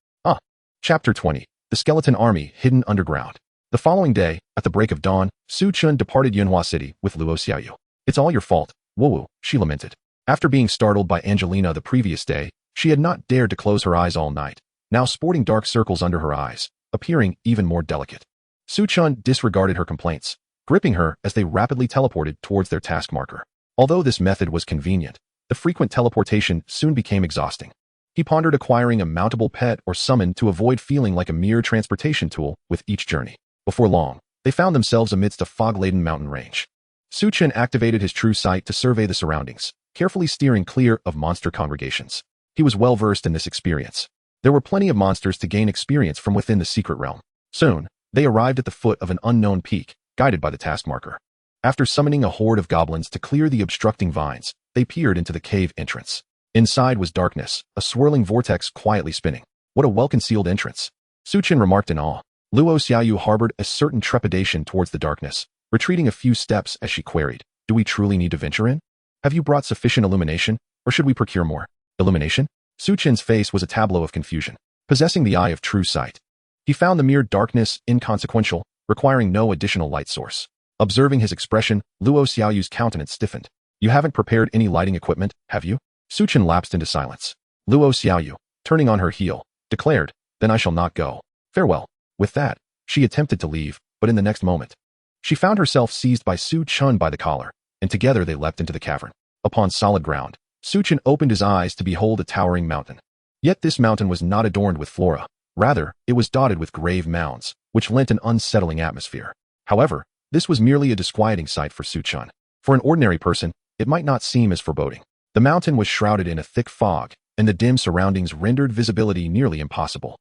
Chapter 20. The Skeleton Army Hidden Underground. The following day, at the break of dawn, Su Chen departed Yunhua City with Luo Xiaoyu. It's all your fault, Wu, she lamented. After being startled by Angelina the previous day, she had not dared to close her eyes all night, now sporting dark circles under her eyes, appearing even more delicate. Su Chen disregarded her complaints, gripping her as they rapidly teleported towards their task marker. Although this method was convenient, the frequent teleportation soon became exhausting. He pondered acquiring a mountable pet or summon to avoid feeling like a mere transportation tool with each journey. Before long, they found themselves amidst a fog-laden mountain range. Su Chen activated his true sight to survey the surroundings, carefully steering clear of monster congregations. He was well versed in this experience. There were plenty of monsters to gain experience from within the secret realm. Soon, they arrived at the foot of an unknown peak, guided by the task marker. After summoning a horde of goblins to clear the obstructing vines, they peered into the cave entrance. Inside was darkness, a swirling vortex quietly spinning. What a well-concealed entrance. Su Chen remarked in awe. Luo Xiaoyu harbored a certain trepidation towards the darkness, retreating a few steps as she queried, do we truly need to venture in? Have you brought sufficient illumination, or should we procure more? Illumination? Su Chen's face was a tableau of confusion. Possessing the eye of true sight, he found the mere darkness inconsequential, requiring no additional light source. Observing his expression, Luo Xiaoyu's countenance stiffened. You haven't prepared any lighting equipment, have you? Su Chen lapsed into silence. Luo Xiaoyu, turning on her heel, declared, then I shall not go. Farewell. With that, she attempted to leave, but in the next moment, she found herself seized by Su Chen by the collar, and together they leapt into the cavern. Upon solid ground, Su Chen opened his eyes to behold a towering mountain. Yet this mountain was not adorned with flora. Rather, it was dotted with grave mounds, which lent an unsettling atmosphere. However, this was merely a disquieting sight for Su Chen. For an ordinary person, it might not seem as foreboding. The mountain was shrouded in a thick fog, and the dim surroundings rendered visibility nearly impossible.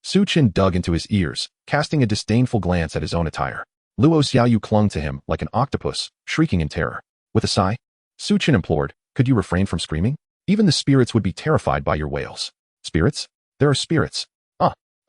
Su Chen dug into his ears, casting a disdainful glance at his own attire. Luo Xiaoyu clung to him like an octopus, shrieking in terror. With a sigh, Su Chen implored, could you refrain from screaming? Even the spirits would be terrified by your wails. Spirits? There are spirits.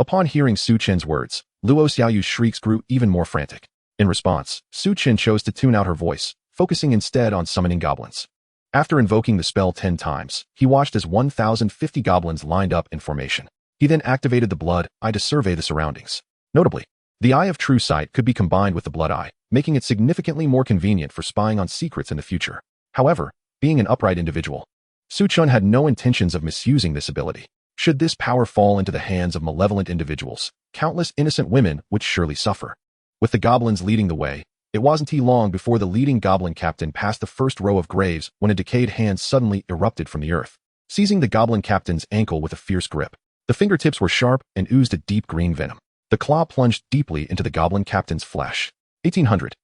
Upon hearing Su Chen's words, Luo Xiaoyu's shrieks grew even more frantic. In response, Su Chen chose to tune out her voice, focusing instead on summoning goblins. After invoking the spell 10 times, he watched as 1,050 goblins lined up in formation. He then activated the blood eye to survey the surroundings. Notably, the eye of true sight could be combined with the blood eye, making it significantly more convenient for spying on secrets in the future. However, being an upright individual, Su Chen had no intentions of misusing this ability. Should this power fall into the hands of malevolent individuals, countless innocent women would surely suffer. With the goblins leading the way, it wasn't long before the leading goblin captain passed the first row of graves when a decayed hand suddenly erupted from the earth, seizing the goblin captain's ankle with a fierce grip. The fingertips were sharp and oozed a deep green venom. The claw plunged deeply into the goblin captain's flesh. 1800.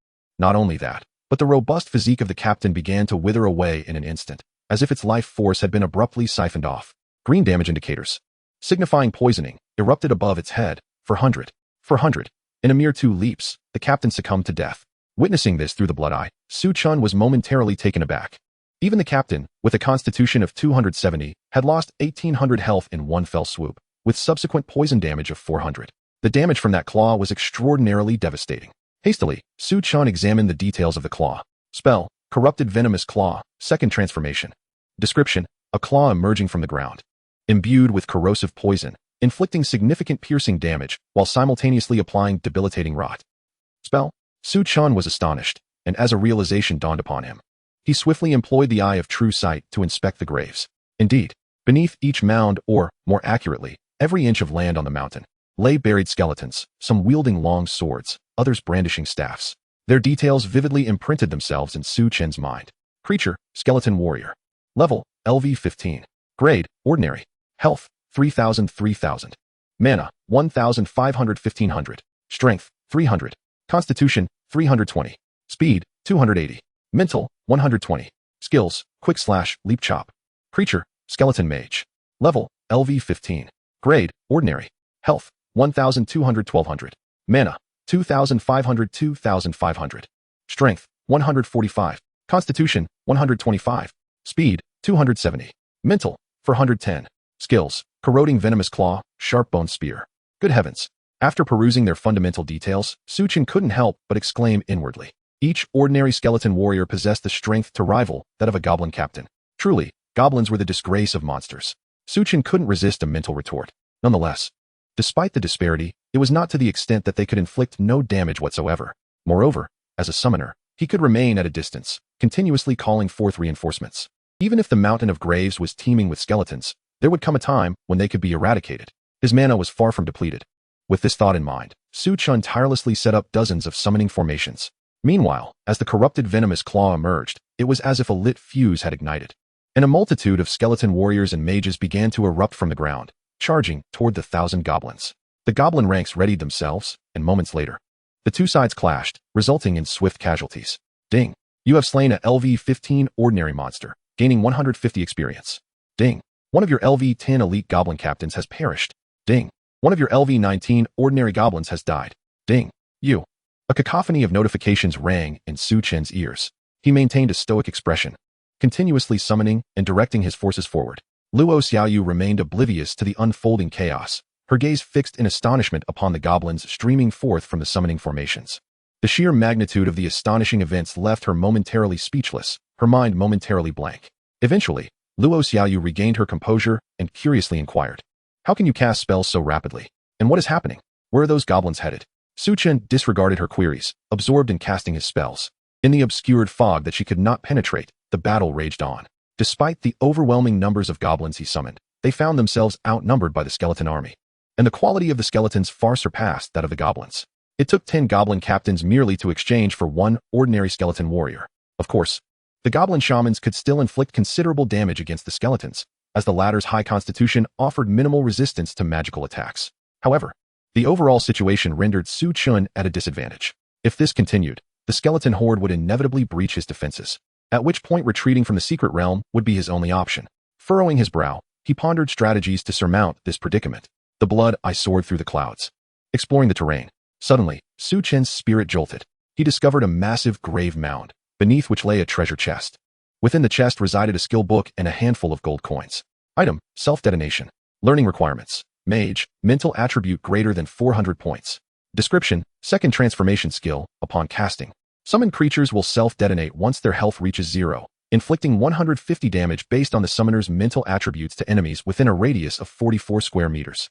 Not only that, but the robust physique of the captain began to wither away in an instant, as if its life force had been abruptly siphoned off. Green damage indicators, signifying poisoning, erupted above its head. 400. In a mere 2 leaps, the captain succumbed to death. Witnessing this through the blood eye, Su Chen was momentarily taken aback. Even the captain, with a constitution of 270, had lost 1,800 health in one fell swoop, with subsequent poison damage of 400. The damage from that claw was extraordinarily devastating. Hastily, Su Chen examined the details of the claw. Spell, Corrupted Venomous Claw, second transformation. Description, a claw emerging from the ground, imbued with corrosive poison, inflicting significant piercing damage while simultaneously applying debilitating rot. Spell? Su Chen was astonished, and as a realization dawned upon him, he swiftly employed the eye of true sight to inspect the graves. Indeed, beneath each mound, or, more accurately, every inch of land on the mountain, lay buried skeletons, some wielding long swords, others brandishing staffs. Their details vividly imprinted themselves in Su Chen's mind. Creature, Skeleton Warrior. Level, LV 15. Grade, Ordinary. Health, 3,000. Mana, 1,500. Strength, 300. Constitution, 320. Speed, 280. Mental, 120. Skills, Quick/Leap Chop. Creature, Skeleton Mage. Level, LV 15. Grade, Ordinary. Health, 1,200. Mana, 2,500. Strength, 145. Constitution, 125. Speed, 270. Mental, for 110. Skills, corroding venomous claw, sharp bone spear. Good heavens. After perusing their fundamental details, Su Chen couldn't help but exclaim inwardly. Each ordinary skeleton warrior possessed the strength to rival that of a goblin captain. Truly, goblins were the disgrace of monsters. Su Chen couldn't resist a mental retort. Nonetheless, despite the disparity, it was not to the extent that they could inflict no damage whatsoever. Moreover, as a summoner, he could remain at a distance, continuously calling forth reinforcements. Even if the mountain of graves was teeming with skeletons, there would come a time when they could be eradicated. His mana was far from depleted. With this thought in mind, Su Chen tirelessly set up dozens of summoning formations. Meanwhile, as the corrupted venomous claw emerged, it was as if a lit fuse had ignited, and a multitude of skeleton warriors and mages began to erupt from the ground, charging toward the 1,000 goblins. The goblin ranks readied themselves, and moments later, the two sides clashed, resulting in swift casualties. Ding. You have slain a LV-15 ordinary monster, gaining 150 experience. Ding. One of your LV-10 elite goblin captains has perished. Ding. One of your LV-19 ordinary goblins has died. Ding. You. A cacophony of notifications rang in Su Chen's ears. He maintained a stoic expression, continuously summoning and directing his forces forward. Luo Xiaoyu remained oblivious to the unfolding chaos, her gaze fixed in astonishment upon the goblins streaming forth from the summoning formations. The sheer magnitude of the astonishing events left her momentarily speechless, her mind momentarily blank. Eventually, Luo Xiaoyu regained her composure and curiously inquired, "How can you cast spells so rapidly? And what is happening? Where are those goblins headed?" Su Chen disregarded her queries, absorbed in casting his spells. In the obscured fog that she could not penetrate, the battle raged on. Despite the overwhelming numbers of goblins he summoned, they found themselves outnumbered by the skeleton army, and the quality of the skeletons far surpassed that of the goblins. It took 10 goblin captains merely to exchange for one ordinary skeleton warrior. Of course, the goblin shamans could still inflict considerable damage against the skeletons, as the latter's high constitution offered minimal resistance to magical attacks. However, the overall situation rendered Su Chen at a disadvantage. If this continued, the skeleton horde would inevitably breach his defenses, at which point retreating from the secret realm would be his only option. Furrowing his brow, he pondered strategies to surmount this predicament. The blood ice soared through the clouds, exploring the terrain. Suddenly, Su Chen's spirit jolted. He discovered a massive grave mound, beneath which lay a treasure chest. Within the chest resided a skill book and a handful of gold coins. Item, self-detonation. Learning requirements. Mage, mental attribute greater than 400 points. Description, second transformation skill, upon casting. Summoned creatures will self-detonate once their health reaches 0, inflicting 150 damage based on the summoner's mental attributes to enemies within a radius of 44 square meters.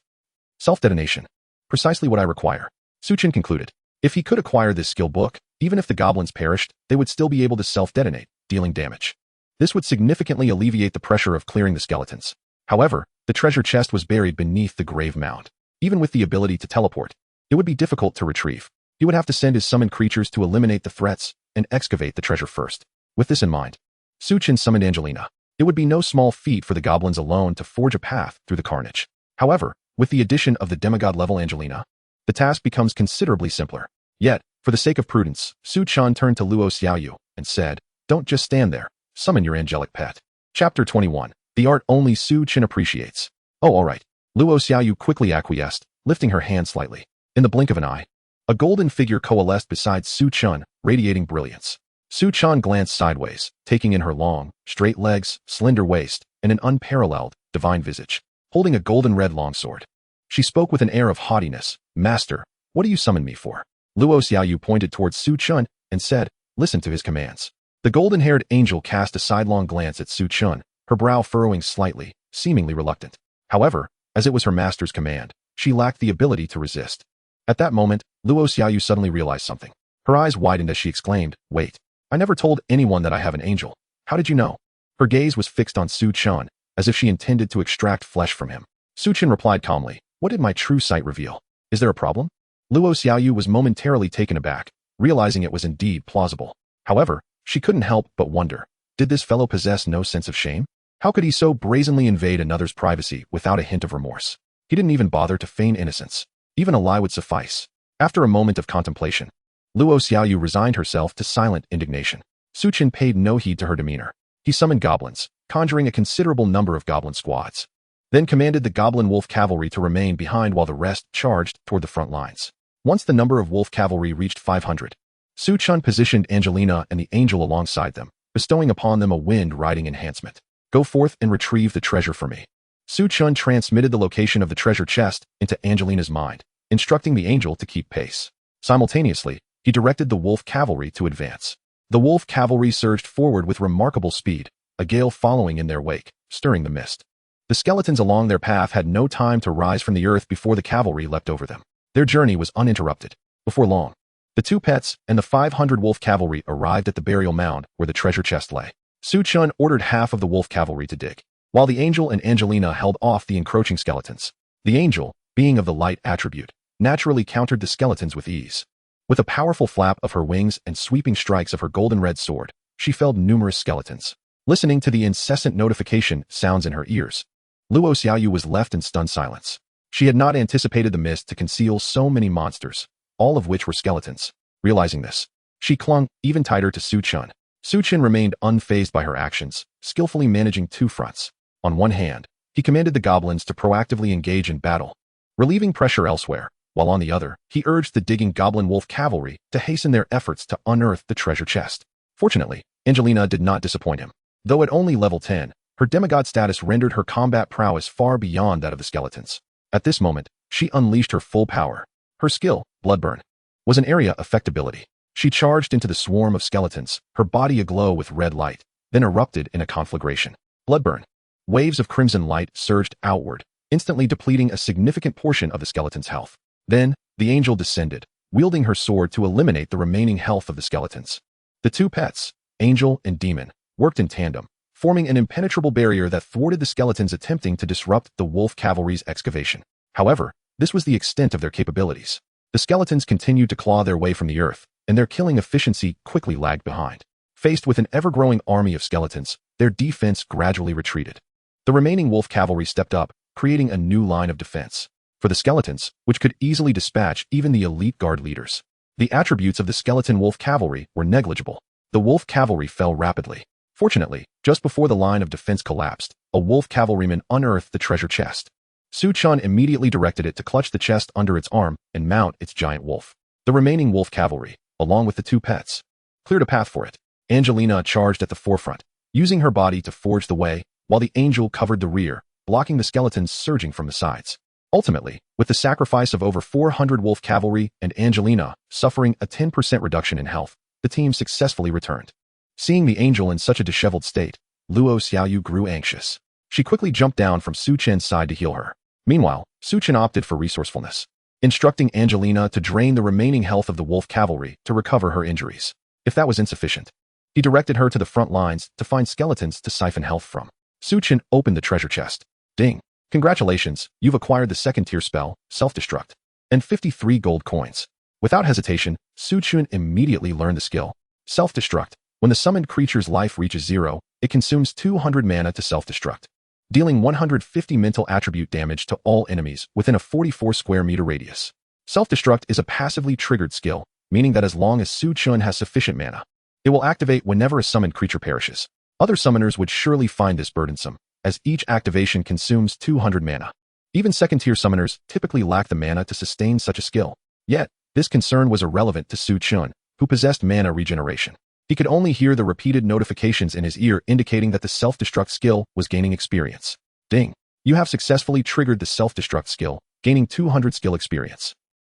Self-detonation. Precisely what I require. Su Chen concluded. If he could acquire this skill book, even if the goblins perished, they would still be able to self-detonate, dealing damage. This would significantly alleviate the pressure of clearing the skeletons. However, the treasure chest was buried beneath the grave mound. Even with the ability to teleport, it would be difficult to retrieve. He would have to send his summoned creatures to eliminate the threats and excavate the treasure first. With this in mind, Su Chen summoned Angelina. It would be no small feat for the goblins alone to forge a path through the carnage. However, with the addition of the demigod-level Angelina, the task becomes considerably simpler. Yet, for the sake of prudence, Su Chen turned to Luo Xiaoyu and said, "Don't just stand there. Summon your angelic pet." Chapter 21. The art only Su Chen appreciates. Oh, all right. Luo Xiaoyu quickly acquiesced, lifting her hand slightly. In the blink of an eye, a golden figure coalesced beside Su Chen, radiating brilliance. Su Chen glanced sideways, taking in her long, straight legs, slender waist, and an unparalleled, divine visage, holding a golden-red longsword. She spoke with an air of haughtiness. "Master, what do you summon me for?" Luo Xiaoyu pointed towards Su Chen and said, "Listen to his commands." The golden-haired angel cast a sidelong glance at Su Chen, her brow furrowing slightly, seemingly reluctant. However, as it was her master's command, she lacked the ability to resist. At that moment, Luo Xiaoyu suddenly realized something. Her eyes widened as she exclaimed, "Wait, I never told anyone that I have an angel. How did you know?" Her gaze was fixed on Su Chen, as if she intended to extract flesh from him. Su Chen replied calmly, "What did my true sight reveal? Is there a problem?" Luo Xiaoyu was momentarily taken aback, realizing it was indeed plausible. However, she couldn't help but wonder, did this fellow possess no sense of shame? How could he so brazenly invade another's privacy without a hint of remorse? He didn't even bother to feign innocence. Even a lie would suffice. After a moment of contemplation, Luo Xiaoyu resigned herself to silent indignation. Su Chen paid no heed to her demeanor. He summoned goblins, conjuring a considerable number of goblin squads, then commanded the goblin wolf cavalry to remain behind while the rest charged toward the front lines. Once the number of wolf cavalry reached 500, Su Chen positioned Angelina and the angel alongside them, bestowing upon them a wind riding enhancement. Go forth and retrieve the treasure for me. Su Chen transmitted the location of the treasure chest into Angelina's mind, instructing the angel to keep pace. Simultaneously, he directed the wolf cavalry to advance. The wolf cavalry surged forward with remarkable speed, a gale following in their wake, stirring the mist. The skeletons along their path had no time to rise from the earth before the cavalry leapt over them. Their journey was uninterrupted. Before long, the 2 pets and the 500 wolf cavalry arrived at the burial mound where the treasure chest lay. Su Chen ordered half of the wolf cavalry to dig, while the angel and Angelina held off the encroaching skeletons. The angel, being of the light attribute, naturally countered the skeletons with ease. With a powerful flap of her wings and sweeping strikes of her golden-red sword, she felled numerous skeletons. Listening to the incessant notification sounds in her ears, Luo Xiaoyu was left in stunned silence. She had not anticipated the mist to conceal so many monsters, all of which were skeletons. Realizing this, she clung even tighter to Su Chen. Su Chen remained unfazed by her actions, skillfully managing 2 fronts. On one hand, he commanded the goblins to proactively engage in battle, relieving pressure elsewhere, while on the other, he urged the digging goblin wolf cavalry to hasten their efforts to unearth the treasure chest. Fortunately, Angelina did not disappoint him. Though at only level 10, her demigod status rendered her combat prowess far beyond that of the skeletons. At this moment, she unleashed her full power. Her skill, Bloodburn, was an area effectability. She charged into the swarm of skeletons, her body aglow with red light, then erupted in a conflagration. Bloodburn. Waves of crimson light surged outward, instantly depleting a significant portion of the skeleton's health. Then, the angel descended, wielding her sword to eliminate the remaining health of the skeletons. The 2 pets, angel and demon, worked in tandem, forming an impenetrable barrier that thwarted the skeletons attempting to disrupt the wolf cavalry's excavation. However, this was the extent of their capabilities. The skeletons continued to claw their way from the earth, and their killing efficiency quickly lagged behind. Faced with an ever-growing army of skeletons, their defense gradually retreated. The remaining wolf cavalry stepped up, creating a new line of defense. For the skeletons, which could easily dispatch even the elite guard leaders, the attributes of the skeleton wolf cavalry were negligible. The wolf cavalry fell rapidly. Fortunately, just before the line of defense collapsed, a wolf cavalryman unearthed the treasure chest. Su Chen immediately directed it to clutch the chest under its arm and mount its giant wolf. The remaining wolf cavalry, along with the 2 pets, cleared a path for it. Angelina charged at the forefront, using her body to forge the way, while the angel covered the rear, blocking the skeletons surging from the sides. Ultimately, with the sacrifice of over 400 wolf cavalry and Angelina suffering a 10% reduction in health, the team successfully returned. Seeing the angel in such a disheveled state, Luo Xiaoyu grew anxious. She quickly jumped down from Su Chen's side to heal her. Meanwhile, Su Chen opted for resourcefulness, instructing Angelina to drain the remaining health of the wolf cavalry to recover her injuries. If that was insufficient, he directed her to the front lines to find skeletons to siphon health from. Su Chen opened the treasure chest. Ding! Congratulations, you've acquired the 2nd-tier spell, Self-Destruct, and 53 gold coins. Without hesitation, Su Chen immediately learned the skill, Self-Destruct. When the summoned creature's life reaches 0, it consumes 200 mana to self-destruct, dealing 150 mental attribute damage to all enemies within a 44 square meter radius. Self-Destruct is a passively triggered skill, meaning that as long as Su Chen has sufficient mana, it will activate whenever a summoned creature perishes. Other summoners would surely find this burdensome, as each activation consumes 200 mana. Even 2nd-tier summoners typically lack the mana to sustain such a skill. Yet, this concern was irrelevant to Su Chen, who possessed mana regeneration. He could only hear the repeated notifications in his ear indicating that the self-destruct skill was gaining experience. Ding! You have successfully triggered the self-destruct skill, gaining 200 skill experience.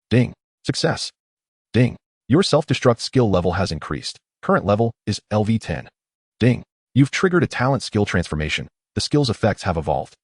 Ding! Success! Ding! Your self-destruct skill level has increased. Current level is LV10. Ding! You've triggered a talent skill transformation. The skill's effects have evolved.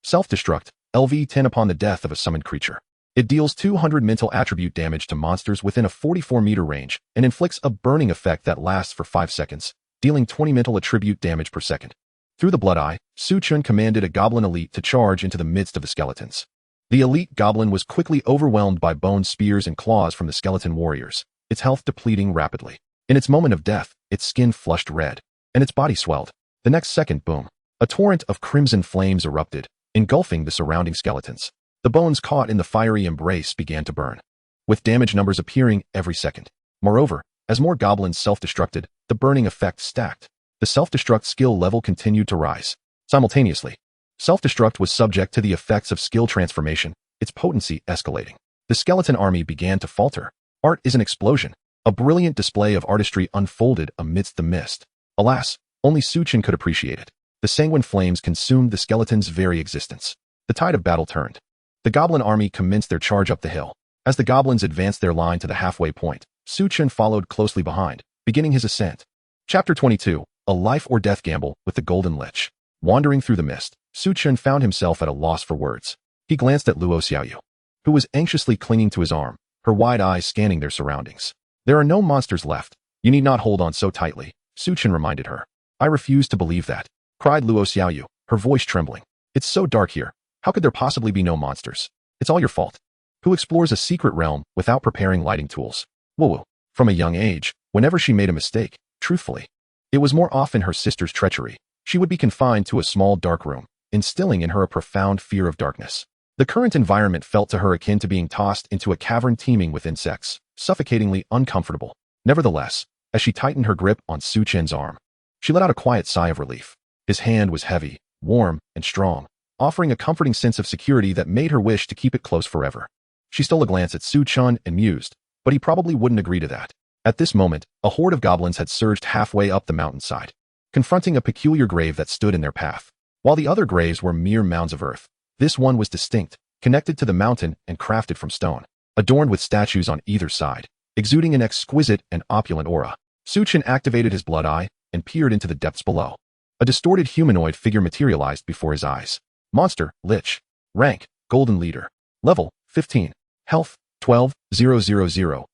Self-destruct, LV10 upon the death of a summoned creature. It deals 200 mental attribute damage to monsters within a 44-meter range and inflicts a burning effect that lasts for 5 seconds, dealing 20 mental attribute damage per second. Through the Blood Eye, Su Chen commanded a goblin elite to charge into the midst of the skeletons. The elite goblin was quickly overwhelmed by bone spears and claws from the skeleton warriors, its health depleting rapidly. In its moment of death, its skin flushed red, and its body swelled. The next second, boom, a torrent of crimson flames erupted, engulfing the surrounding skeletons. The bones caught in the fiery embrace began to burn, with damage numbers appearing every second. Moreover, as more goblins self-destructed, the burning effect stacked. The self-destruct skill level continued to rise. Simultaneously, self-destruct was subject to the effects of skill transformation, its potency escalating. The skeleton army began to falter. Art is an explosion. A brilliant display of artistry unfolded amidst the mist. Alas, only Su Chen could appreciate it. The sanguine flames consumed the skeleton's very existence. The tide of battle turned. The goblin army commenced their charge up the hill. As the goblins advanced their line to the halfway point, Su Chen followed closely behind, beginning his ascent. Chapter 22, A Life or Death Gamble with the Golden Lich. Wandering through the mist, Su Chen found himself at a loss for words. He glanced at Luo Xiaoyu, who was anxiously clinging to his arm, her wide eyes scanning their surroundings. There are no monsters left. You need not hold on so tightly, Su Chen reminded her. I refuse to believe that, cried Luo Xiaoyu, her voice trembling. It's so dark here. How could there possibly be no monsters? It's all your fault. Who explores a secret realm without preparing lighting tools? Woo-woo. From a young age, whenever she made a mistake, truthfully, it was more often her sister's treachery. She would be confined to a small dark room, instilling in her a profound fear of darkness. The current environment felt to her akin to being tossed into a cavern teeming with insects, suffocatingly uncomfortable. Nevertheless, as she tightened her grip on Su Chen's arm, she let out a quiet sigh of relief. His hand was heavy, warm, and strong, offering a comforting sense of security that made her wish to keep it close forever. She stole a glance at Su Chen and mused, but he probably wouldn't agree to that. At this moment, a horde of goblins had surged halfway up the mountainside, confronting a peculiar grave that stood in their path. While the other graves were mere mounds of earth, this one was distinct, connected to the mountain and crafted from stone, adorned with statues on either side, exuding an exquisite and opulent aura. Su Chen activated his blood eye and peered into the depths below. A distorted humanoid figure materialized before his eyes. Monster, Lich. Rank, Golden Leader. Level, 15. Health, 12, 000,000.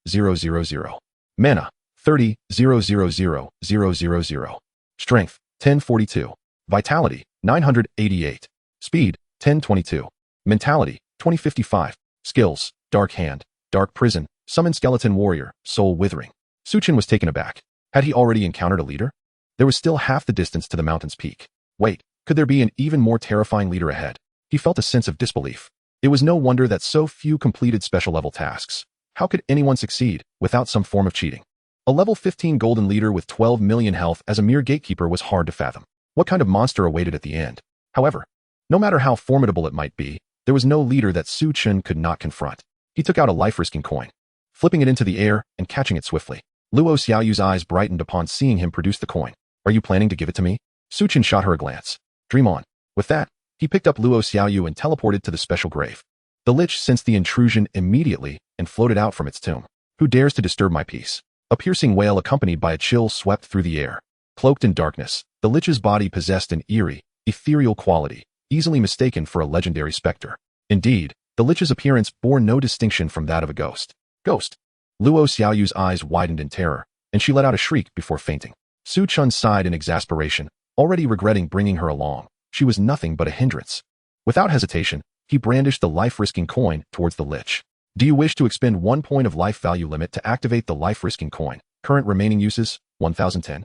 Mana, 30, 000,000. Strength, 1042. Vitality, 988. Speed, 1022. Mentality, 2055. Skills, Dark Hand, Dark Prison, Summon Skeleton Warrior, Soul Withering. Su Chen was taken aback. Had he already encountered a leader? There was still half the distance to the mountain's peak. Wait, could there be an even more terrifying leader ahead? He felt a sense of disbelief. It was no wonder that so few completed special-level tasks. How could anyone succeed without some form of cheating? A level 15 golden leader with 12 million health as a mere gatekeeper was hard to fathom. What kind of monster awaited at the end? However, no matter how formidable it might be, there was no leader that Su Chen could not confront. He took out a life-risking coin, flipping it into the air and catching it swiftly. Luo Xiaoyu's eyes brightened upon seeing him produce the coin. Are you planning to give it to me? Su Chen shot her a glance. Dream on. With that, he picked up Luo Xiaoyu and teleported to the special grave. The Lich sensed the intrusion immediately and floated out from its tomb. Who dares to disturb my peace? A piercing wail accompanied by a chill swept through the air. Cloaked in darkness, the Lich's body possessed an eerie, ethereal quality, easily mistaken for a legendary specter. Indeed, the Lich's appearance bore no distinction from that of a ghost. Ghost! Luo Xiaoyu's eyes widened in terror, and she let out a shriek before fainting. Su Chen sighed in exasperation, already regretting bringing her along. She was nothing but a hindrance. Without hesitation, he brandished the life-risking coin towards the Lich. Do you wish to expend 1 point of life value limit to activate the life-risking coin? Current remaining uses, 1010.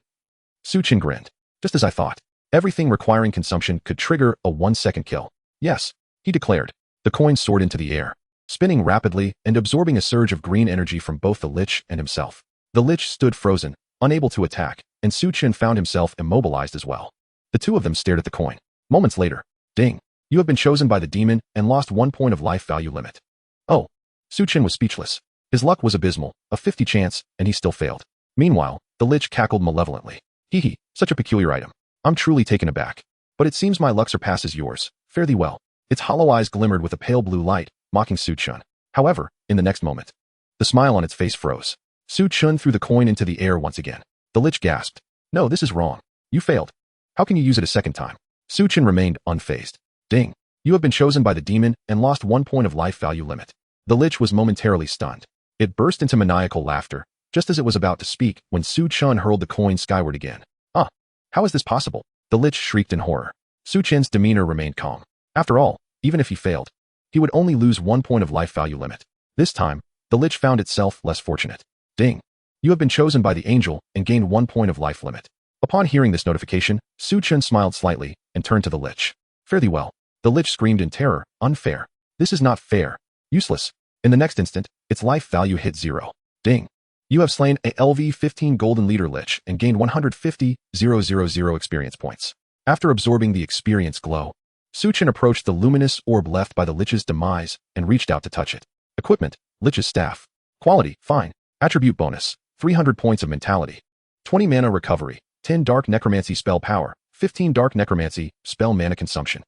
Su Chen grinned. Just as I thought. Everything requiring consumption could trigger a 1-second kill. Yes, he declared. The coin soared into the air, spinning rapidly and absorbing a surge of green energy from both the Lich and himself. The Lich stood frozen, unable to attack, and Su Chen found himself immobilized as well. The two of them stared at the coin. Moments later, ding. You have been chosen by the demon and lost 1 point of life value limit. Oh. Su Chen was speechless. His luck was abysmal, a 50 chance, and he still failed. Meanwhile, the Lich cackled malevolently. Hee hee, such a peculiar item. I'm truly taken aback. But it seems my luck surpasses yours. Fare thee well. Its hollow eyes glimmered with a pale blue light, mocking Su Chen. However, in the next moment, the smile on its face froze. Su Chen threw the coin into the air once again. The Lich gasped. No, this is wrong. You failed. How can you use it a second time? Su Chen remained unfazed. Ding. You have been chosen by the demon and lost 1 point of life value limit. The Lich was momentarily stunned. It burst into maniacal laughter, just as it was about to speak when Su Chen hurled the coin skyward again. How is this possible? The Lich shrieked in horror. Su Chen's demeanor remained calm. After all, even if he failed, he would only lose 1 point of life value limit. This time, the Lich found itself less fortunate. Ding. You have been chosen by the angel and gained 1 point of life limit. Upon hearing this notification, Su Chen smiled slightly and turned to the Lich. Fare thee well. The Lich screamed in terror. Unfair. This is not fair. Useless. In the next instant, its life value hit 0. Ding. You have slain a LV-15 Golden Leader Lich and gained 150,000 experience points. After absorbing the experience glow, Su Chen approached the luminous orb left by the Lich's demise and reached out to touch it. Equipment, Lich's Staff. Quality, fine. Attribute bonus, 300 points of mentality. 20 mana recovery, 10 dark necromancy spell power, 15 Dark Necromancy, spell mana consumption.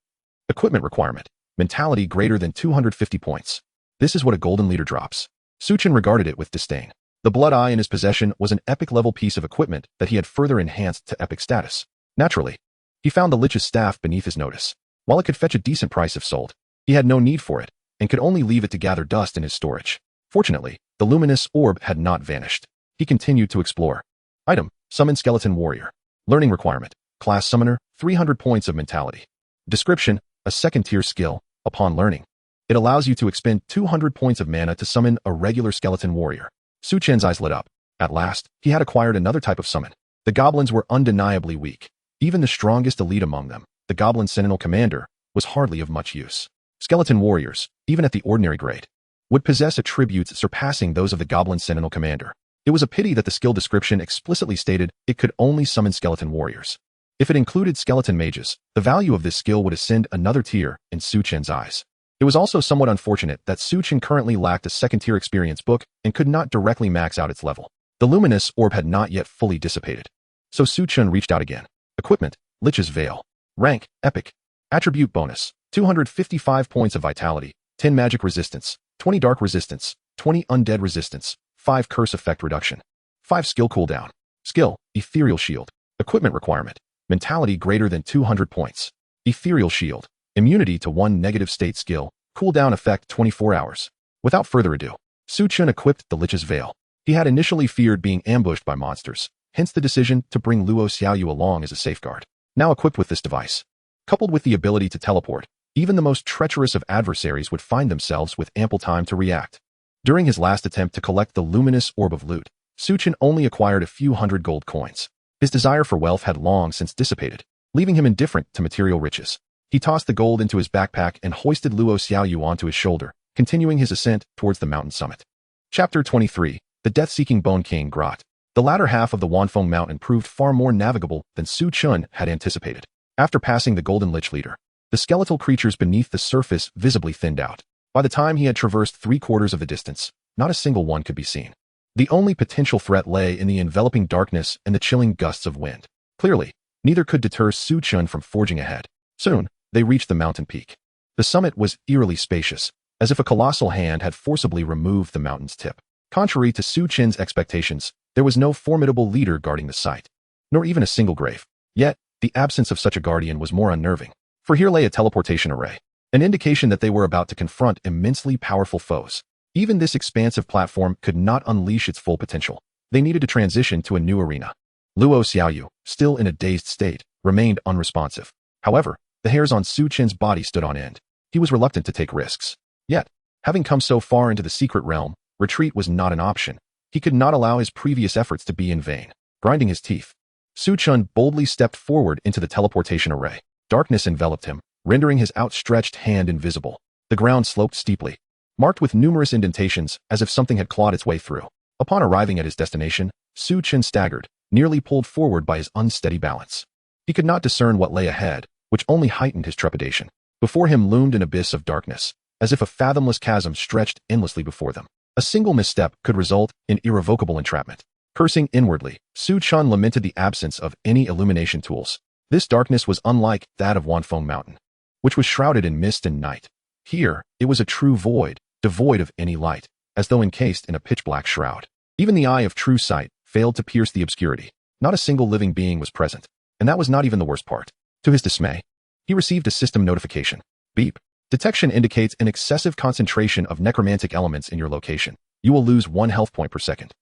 Equipment requirement, mentality greater than 250 points. This is what a golden leader drops. Su Chen regarded it with disdain. The blood eye in his possession was an epic-level piece of equipment that he had further enhanced to epic status. Naturally, he found the Lich's staff beneath his notice. While it could fetch a decent price if sold, he had no need for it, and could only leave it to gather dust in his storage. Fortunately, the luminous orb had not vanished. He continued to explore. Item, Summon Skeleton Warrior. Learning requirement, Class Summoner, 300 points of mentality. Description, a second-tier skill. Upon learning, it allows you to expend 200 points of mana to summon a regular skeleton warrior. Su Chen's eyes lit up. At last, he had acquired another type of summon. The goblins were undeniably weak. Even the strongest elite among them, the Goblin Sentinel Commander, was hardly of much use. Skeleton warriors, even at the ordinary grade, would possess attributes surpassing those of the Goblin Sentinel Commander. It was a pity that the skill description explicitly stated it could only summon skeleton warriors. If it included skeleton mages, the value of this skill would ascend another tier in Su Chen's eyes. It was also somewhat unfortunate that Su Chen currently lacked a second-tier experience book and could not directly max out its level. The luminous orb had not yet fully dissipated. So Su Chen reached out again. Equipment, Lich's Veil. Rank, Epic. Attribute bonus, 255 points of vitality, 10 magic resistance, 20 dark resistance, 20 undead resistance, 5 curse effect reduction, 5 skill cooldown. Skill, Ethereal Shield. Equipment requirement, mentality greater than 200 points. Ethereal Shield. Immunity to 1 negative state skill, cooldown effect 24 hours. Without further ado, Su Chen equipped the Lich's Veil. He had initially feared being ambushed by monsters, hence the decision to bring Luo Xiaoyu along as a safeguard. Now equipped with this device, coupled with the ability to teleport, even the most treacherous of adversaries would find themselves with ample time to react. During his last attempt to collect the luminous orb of loot, Su Chen only acquired a few hundred gold coins. His desire for wealth had long since dissipated, leaving him indifferent to material riches. He tossed the gold into his backpack and hoisted Luo Xiaoyu onto his shoulder, continuing his ascent towards the mountain summit. Chapter 23, The Death-Seeking Bone King Grot. The latter half of the Wanfeng Mountain proved far more navigable than Su Chen had anticipated. After passing the Golden Lich Leader, the skeletal creatures beneath the surface visibly thinned out. By the time he had traversed 3/4 of the distance, not a single one could be seen. The only potential threat lay in the enveloping darkness and the chilling gusts of wind. Clearly, neither could deter Su Chen from forging ahead. Soon, they reached the mountain peak. The summit was eerily spacious, as if a colossal hand had forcibly removed the mountain's tip. Contrary to Su Chen's expectations, there was no formidable leader guarding the site, nor even a single grave. Yet, the absence of such a guardian was more unnerving, for here lay a teleportation array, an indication that they were about to confront immensely powerful foes. Even this expansive platform could not unleash its full potential. They needed to transition to a new arena. Luo Xiaoyu, still in a dazed state, remained unresponsive. However, the hairs on Su Chen's body stood on end. He was reluctant to take risks. Yet, having come so far into the secret realm, retreat was not an option. He could not allow his previous efforts to be in vain. Grinding his teeth, Su Chen boldly stepped forward into the teleportation array. Darkness enveloped him, rendering his outstretched hand invisible. The ground sloped steeply, marked with numerous indentations as if something had clawed its way through. Upon arriving at his destination, Su Chen staggered, nearly pulled forward by his unsteady balance. He could not discern what lay ahead, which only heightened his trepidation. Before him loomed an abyss of darkness, as if a fathomless chasm stretched endlessly before them. A single misstep could result in irrevocable entrapment. Cursing inwardly, Su Chen lamented the absence of any illumination tools. This darkness was unlike that of Wanfeng Mountain, which was shrouded in mist and night. Here, it was a true void, devoid of any light, as though encased in a pitch-black shroud. Even the eye of true sight failed to pierce the obscurity. Not a single living being was present, and that was not even the worst part. To his dismay, he received a system notification. Beep. Detection indicates an excessive concentration of necromantic elements in your location. You will lose 1 health point per second.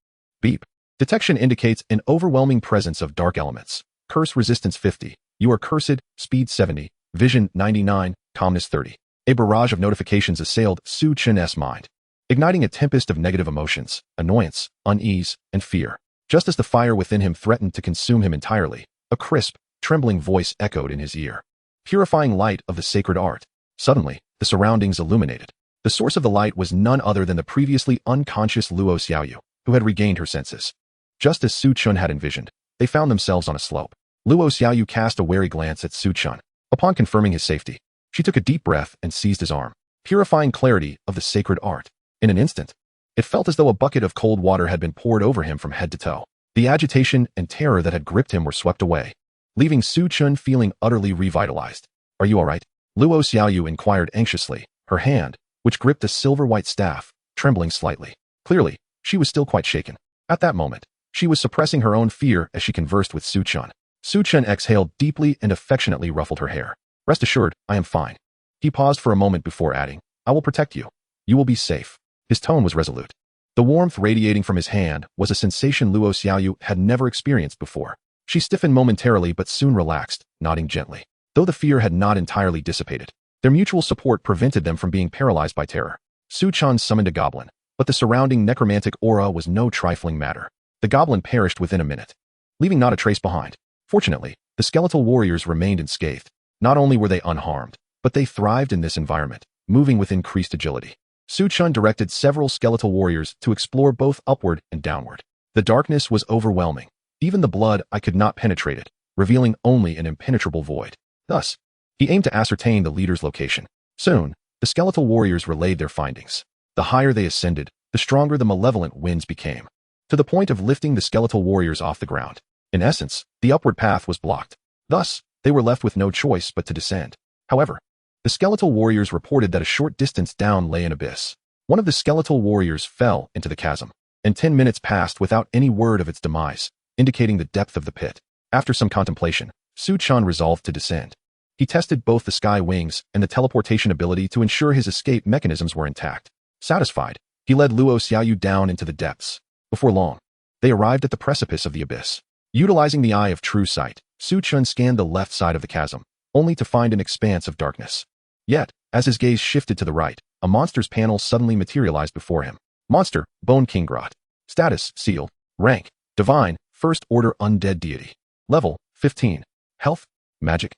Beep. Detection indicates an overwhelming presence of dark elements. Curse resistance 50. You are cursed, speed 70, vision 99, calmness 30. A barrage of notifications assailed Su Chen's mind, igniting a tempest of negative emotions, annoyance, unease, and fear. Just as the fire within him threatened to consume him entirely, a crisp, trembling voice echoed in his ear. Purifying light of the sacred art. Suddenly, the surroundings illuminated. The source of the light was none other than the previously unconscious Luo Xiaoyu, who had regained her senses. Just as Su Chen had envisioned, they found themselves on a slope. Luo Xiaoyu cast a wary glance at Su Chen. Upon confirming his safety, she took a deep breath and seized his arm. Purifying clarity of the sacred art. In an instant, it felt as though a bucket of cold water had been poured over him from head to toe. The agitation and terror that had gripped him were swept away, leaving Su Chen feeling utterly revitalized. "Are you all right?" Luo Xiaoyu inquired anxiously, her hand, which gripped a silver-white staff, trembling slightly. Clearly, she was still quite shaken. At that moment, she was suppressing her own fear as she conversed with Su Chen. Su Chen exhaled deeply and affectionately ruffled her hair. "Rest assured, I am fine." He paused for a moment before adding, "I will protect you. You will be safe." His tone was resolute. The warmth radiating from his hand was a sensation Luo Xiaoyu had never experienced before. She stiffened momentarily but soon relaxed, nodding gently. Though the fear had not entirely dissipated, their mutual support prevented them from being paralyzed by terror. Su Chen summoned a goblin, but the surrounding necromantic aura was no trifling matter. The goblin perished within a minute, leaving not a trace behind. Fortunately, the skeletal warriors remained unscathed. Not only were they unharmed, but they thrived in this environment, moving with increased agility. Su Chen directed several skeletal warriors to explore both upward and downward. The darkness was overwhelming. Even the blood I could not penetrate it, revealing only an impenetrable void. Thus, he aimed to ascertain the leader's location. Soon, the skeletal warriors relayed their findings. The higher they ascended, the stronger the malevolent winds became, to the point of lifting the skeletal warriors off the ground. In essence, the upward path was blocked. Thus, they were left with no choice but to descend. However, the skeletal warriors reported that a short distance down lay an abyss. One of the skeletal warriors fell into the chasm, and 10 minutes passed without any word of its demise, indicating the depth of the pit. After some contemplation, Su Chen resolved to descend. He tested both the sky wings and the teleportation ability to ensure his escape mechanisms were intact. Satisfied, he led Luo Xiaoyu down into the depths. Before long, they arrived at the precipice of the abyss. Utilizing the eye of true sight, Su Chen scanned the left side of the chasm, only to find an expanse of darkness. Yet, as his gaze shifted to the right, a monster's panel suddenly materialized before him. Monster, Bone King Grot. Status, sealed. Rank, divine, first order undead deity. Level, 15. Health, magic,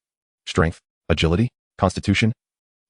strength, agility, constitution,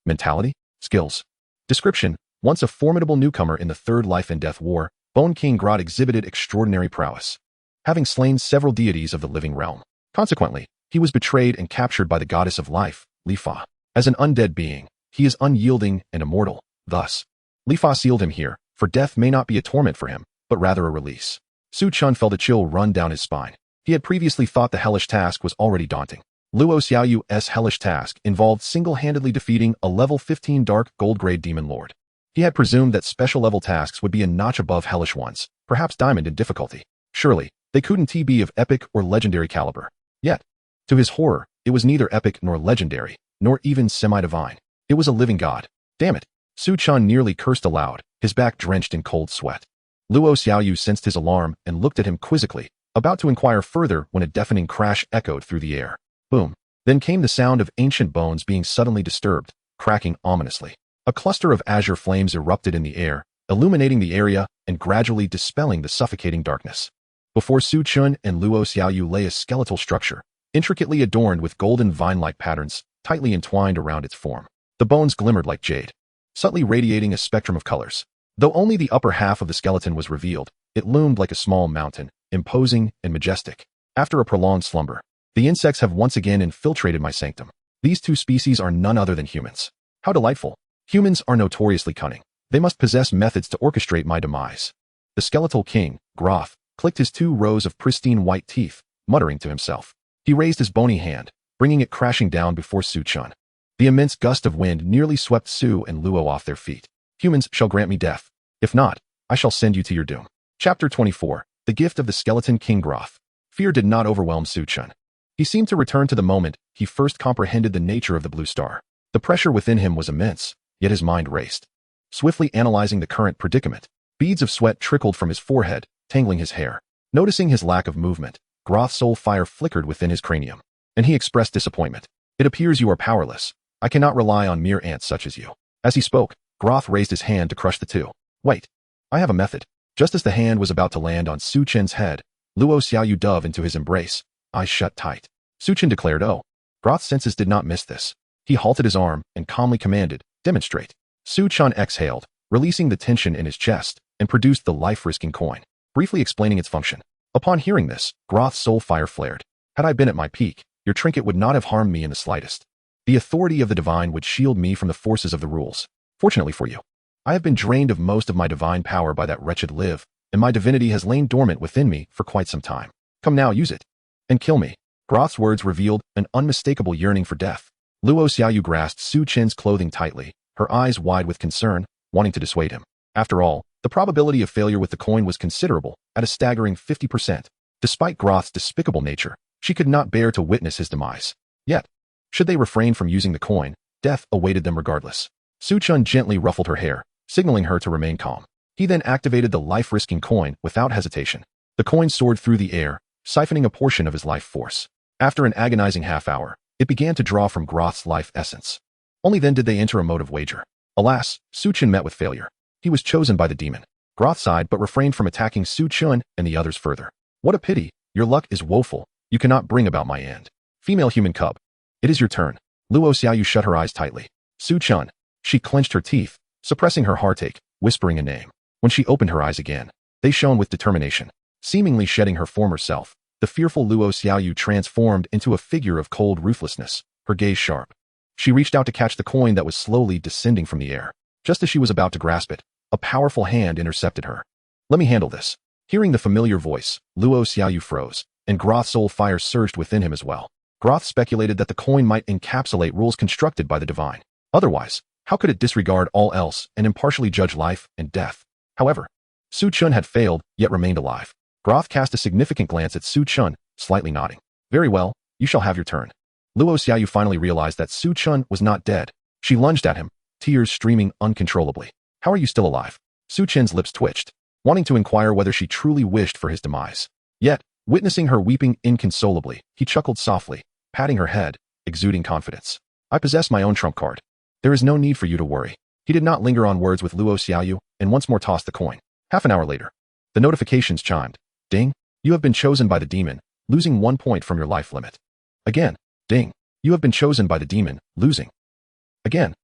mentality, skills. Description: once a formidable newcomer in the Third Life and Death War, Bone King Grot exhibited extraordinary prowess, having slain several deities of the living realm. Consequently, he was betrayed and captured by the goddess of life, Li Fa. As an undead being, he is unyielding and immortal. Thus, Li Fa sealed him here, for death may not be a torment for him, but rather a release. Su Chen felt a chill run down his spine. He had previously thought the hellish task was already daunting. Luo Xiaoyu's hellish task involved single-handedly defeating a level 15 dark gold-grade demon lord. He had presumed that special-level tasks would be a notch above hellish ones, perhaps diamond in difficulty. Surely, they couldn't be of epic or legendary caliber. Yet, to his horror, it was neither epic nor legendary, nor even semi-divine. It was a living god. Damn it! Su Chen nearly cursed aloud, his back drenched in cold sweat. Luo Xiaoyu sensed his alarm and looked at him quizzically, about to inquire further when a deafening crash echoed through the air. Boom. Then came the sound of ancient bones being suddenly disturbed, cracking ominously. A cluster of azure flames erupted in the air, illuminating the area and gradually dispelling the suffocating darkness. Before Su Chen and Luo Xiaoyu lay a skeletal structure, intricately adorned with golden vine-like patterns, tightly entwined around its form. The bones glimmered like jade, subtly radiating a spectrum of colors. Though only the upper half of the skeleton was revealed, it loomed like a small mountain, imposing and majestic. After a prolonged slumber, the insects have once again infiltrated my sanctum. These two species are none other than humans. How delightful. Humans are notoriously cunning. They must possess methods to orchestrate my demise. The skeletal king, Groth, clicked his 2 rows of pristine white teeth, muttering to himself. He raised his bony hand, bringing it crashing down before Su Chen. The immense gust of wind nearly swept Su and Luo off their feet. Humans shall grant me death. If not, I shall send you to your doom. Chapter 24. The Gift of the Skeleton King Groth. Fear did not overwhelm Su Chen. He seemed to return to the moment he first comprehended the nature of the blue star. The pressure within him was immense, yet his mind raced. Swiftly analyzing the current predicament, beads of sweat trickled from his forehead, tangling his hair. Noticing his lack of movement, Groth's soul fire flickered within his cranium, and he expressed disappointment. It appears you are powerless. I cannot rely on mere ants such as you. As he spoke, Groth raised his hand to crush the 2. Wait. I have a method. Just as the hand was about to land on Su Chen's head, Luo Xiaoyu dove into his embrace, eyes shut tight. Su Chen declared, "Oh." Groth's senses did not miss this. He halted his arm and calmly commanded, "Demonstrate." Su Chen exhaled, releasing the tension in his chest, and produced the life-risking coin, briefly explaining its function. Upon hearing this, Groth's soul fire flared. Had I been at my peak, your trinket would not have harmed me in the slightest. The authority of the divine would shield me from the forces of the rules. Fortunately for you, I have been drained of most of my divine power by that wretched Liv, and my divinity has lain dormant within me for quite some time. Come now, use it. And kill me. Groth's words revealed an unmistakable yearning for death. Luo Xiaoyu grasped Su Chen's clothing tightly, her eyes wide with concern, wanting to dissuade him. After all, the probability of failure with the coin was considerable, at a staggering 50%. Despite Groth's despicable nature, she could not bear to witness his demise. Yet, should they refrain from using the coin, death awaited them regardless. Su Chen gently ruffled her hair, signaling her to remain calm. He then activated the life-risking coin without hesitation. The coin soared through the air, siphoning a portion of his life force. After an agonizing half-hour, it began to draw from Groth's life essence. Only then did they enter a mode of wager. Alas, Su Chen met with failure. He was chosen by the demon. Groth sighed but refrained from attacking Su Chen and the others further. What a pity, your luck is woeful, you cannot bring about my end. Female human cub. It is your turn. Luo Xiaoyu shut her eyes tightly. Su Chen. She clenched her teeth, suppressing her heartache, whispering a name. When she opened her eyes again, they shone with determination. Seemingly shedding her former self, the fearful Luo Xiaoyu transformed into a figure of cold ruthlessness, her gaze sharp. She reached out to catch the coin that was slowly descending from the air. Just as she was about to grasp it, a powerful hand intercepted her. Let me handle this. Hearing the familiar voice, Luo Xiaoyu froze, and Groth's soul fire surged within him as well. Groth speculated that the coin might encapsulate rules constructed by the divine. Otherwise, how could it disregard all else and impartially judge life and death? However, Su Chen had failed, yet remained alive. Groth cast a significant glance at Su Chen, slightly nodding. Very well, you shall have your turn. Luo Xiaoyu finally realized that Su Chen was not dead. She lunged at him, tears streaming uncontrollably. How are you still alive? Su Chen's lips twitched, wanting to inquire whether she truly wished for his demise. Yet, witnessing her weeping inconsolably, he chuckled softly, patting her head, exuding confidence. I possess my own trump card. There is no need for you to worry. He did not linger on words with Luo Xiaoyu and once more tossed the coin. Half an hour later, the notifications chimed. Ding. You have been chosen by the demon, losing 1 point from your life limit. Again. Ding. You have been chosen by the demon, losing. Again.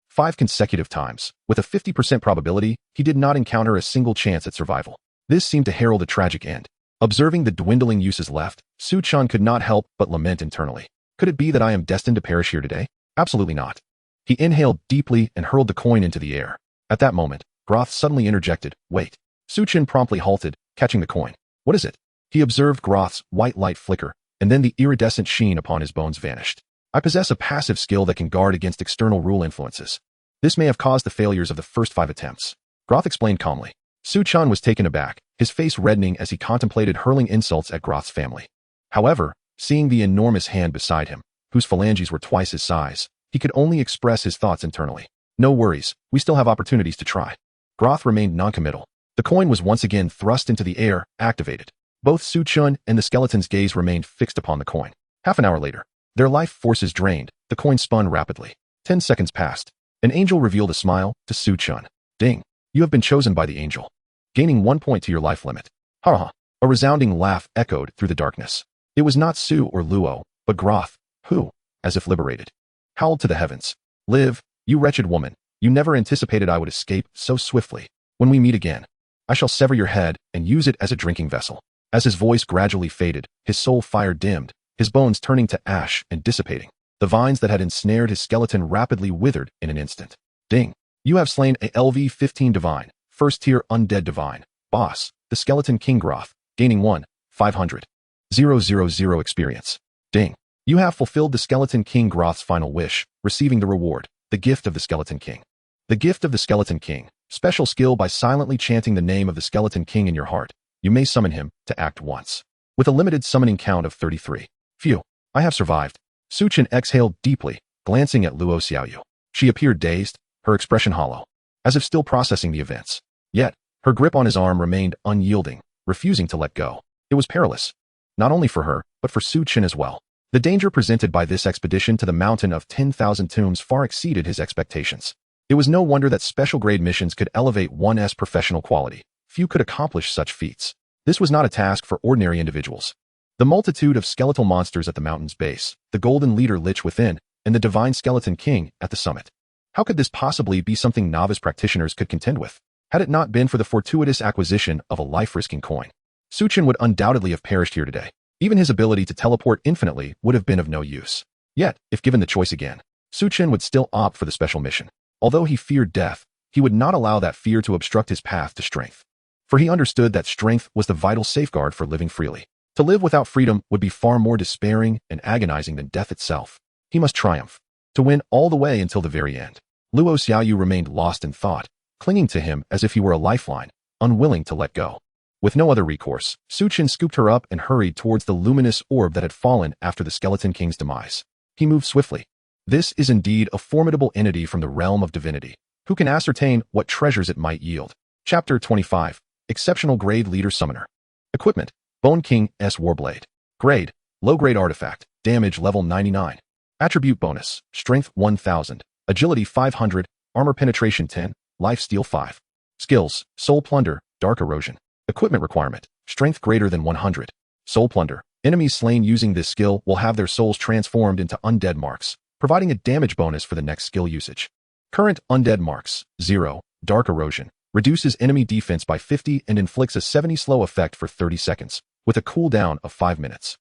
5 consecutive times. With a 50% probability, he did not encounter a single chance at survival. This seemed to herald a tragic end. Observing the dwindling uses left, Su Chen could not help but lament internally. Could it be that I am destined to perish here today? Absolutely not. He inhaled deeply and hurled the coin into the air. At that moment, Groth suddenly interjected, wait. Su Chen promptly halted, catching the coin. What is it? He observed Groth's white light flicker, and then the iridescent sheen upon his bones vanished. I possess a passive skill that can guard against external rule influences. This may have caused the failures of the first 5 attempts. Groth explained calmly. Su Chen was taken aback, his face reddening as he contemplated hurling insults at Groth's family. However, seeing the enormous hand beside him, whose phalanges were twice his size, he could only express his thoughts internally. No worries, we still have opportunities to try. Groth remained noncommittal. The coin was once again thrust into the air, activated. Both Su Chen and the skeleton's gaze remained fixed upon the coin. Half an hour later, their life forces drained, the coin spun rapidly. 10 seconds passed. An angel revealed a smile to Su Chen. Ding. You have been chosen by the angel. Gaining 1 point to your life limit. Ha ha. A resounding laugh echoed through the darkness. It was not Su or Luo, but Groth, who, as if liberated, howled to the heavens. Live, you wretched woman. You never anticipated I would escape so swiftly. When we meet again, I shall sever your head and use it as a drinking vessel. As his voice gradually faded, his soul fire dimmed, his bones turning to ash and dissipating. The vines that had ensnared his skeleton rapidly withered in an instant. Ding. You have slain a LV-15 divine, first tier undead divine, boss, the skeleton king Groth, gaining 1,500,000 experience. Ding. You have fulfilled the skeleton king Groth's final wish, receiving the reward, the gift of the skeleton king. The gift of the skeleton king. Special skill by silently chanting the name of the skeleton king in your heart. You may summon him to act once. With a limited summoning count of 33. Phew. I have survived. Su Chen exhaled deeply, glancing at Luo Xiaoyu. She appeared dazed, her expression hollow, as if still processing the events. Yet, her grip on his arm remained unyielding, refusing to let go. It was perilous. Not only for her, but for Su Chen as well. The danger presented by this expedition to the mountain of 10,000 tombs far exceeded his expectations. It was no wonder that special-grade missions could elevate one's professional quality. Few could accomplish such feats. This was not a task for ordinary individuals. The multitude of skeletal monsters at the mountain's base, the golden leader lich within, and the divine skeleton king at the summit. How could this possibly be something novice practitioners could contend with? Had it not been for the fortuitous acquisition of a life-risking coin, Su Chen would undoubtedly have perished here today. Even his ability to teleport infinitely would have been of no use. Yet, if given the choice again, Su Chen would still opt for the special mission. Although he feared death, he would not allow that fear to obstruct his path to strength. For he understood that strength was the vital safeguard for living freely. To live without freedom would be far more despairing and agonizing than death itself. He must triumph, to win all the way until the very end. Luo Xiaoyu remained lost in thought, clinging to him as if he were a lifeline, unwilling to let go. With no other recourse, Su Chen scooped her up and hurried towards the luminous orb that had fallen after the Skeleton King's demise. He moved swiftly. This is indeed a formidable entity from the realm of divinity. Who can ascertain what treasures it might yield? Chapter 25. Exceptional Grade Leader Summoner. Equipment: Bone King S Warblade. Grade: Low-grade artifact. Damage level 99. Attribute bonus: Strength 1000, Agility 500, Armor penetration 10, Lifesteal 5. Skills: Soul Plunder, Dark Erosion. Equipment requirement: Strength greater than 100. Soul Plunder. Enemies slain using this skill will have their souls transformed into undead marks, providing a damage bonus for the next skill usage. Current undead marks: 0. Dark Erosion. Reduces enemy defense by 50 and inflicts a 70 slow effect for 30 seconds, with a cooldown of 5 minutes.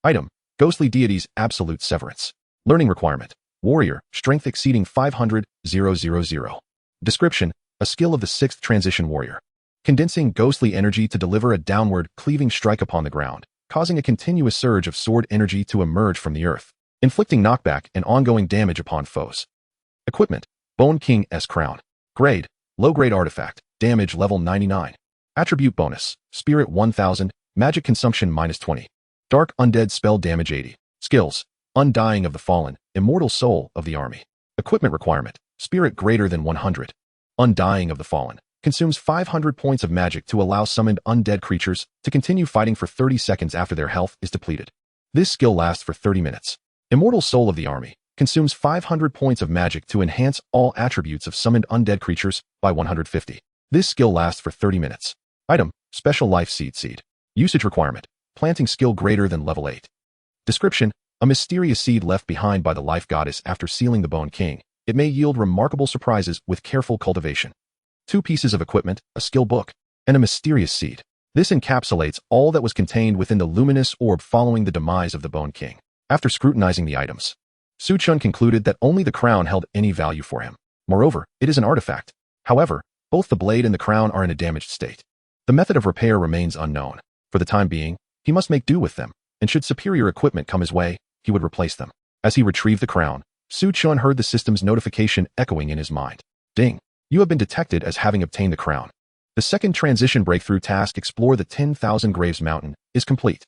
Item: Ghostly Deity's Absolute Severance. Learning requirement: Warrior, Strength exceeding 500, 000. Description: A skill of the 6th Transition Warrior. Condensing ghostly energy to deliver a downward, cleaving strike upon the ground, causing a continuous surge of sword energy to emerge from the earth, inflicting knockback and ongoing damage upon foes. Equipment: Bone King S Crown. Grade: Low-grade artifact. Damage level 99. Attribute bonus: Spirit 1000, Magic consumption -20. Dark Undead spell damage 80. Skills: Undying of the Fallen, Immortal Soul of the Army. Equipment requirement: Spirit greater than 100. Undying of the Fallen. Consumes 500 points of magic to allow summoned undead creatures to continue fighting for 30 seconds after their health is depleted. This skill lasts for 30 minutes. Immortal Soul of the Army. Consumes 500 points of magic to enhance all attributes of summoned undead creatures by 150. This skill lasts for 30 minutes. Item: Special Life Seed. Usage requirement: Planting skill greater than level 8. Description: A mysterious seed left behind by the Life Goddess after sealing the Bone King. It may yield remarkable surprises with careful cultivation. 2 pieces of equipment, a skill book, and a mysterious seed. This encapsulates all that was contained within the luminous orb following the demise of the Bone King. After scrutinizing the items, Su Chen concluded that only the crown held any value for him. Moreover, it is an artifact. However, both the blade and the crown are in a damaged state. The method of repair remains unknown. For the time being, he must make do with them, and should superior equipment come his way, he would replace them. As he retrieved the crown, Su Chen heard the system's notification echoing in his mind. Ding! You have been detected as having obtained the crown. The second transition breakthrough task, Explore the 10,000 Graves Mountain, is complete.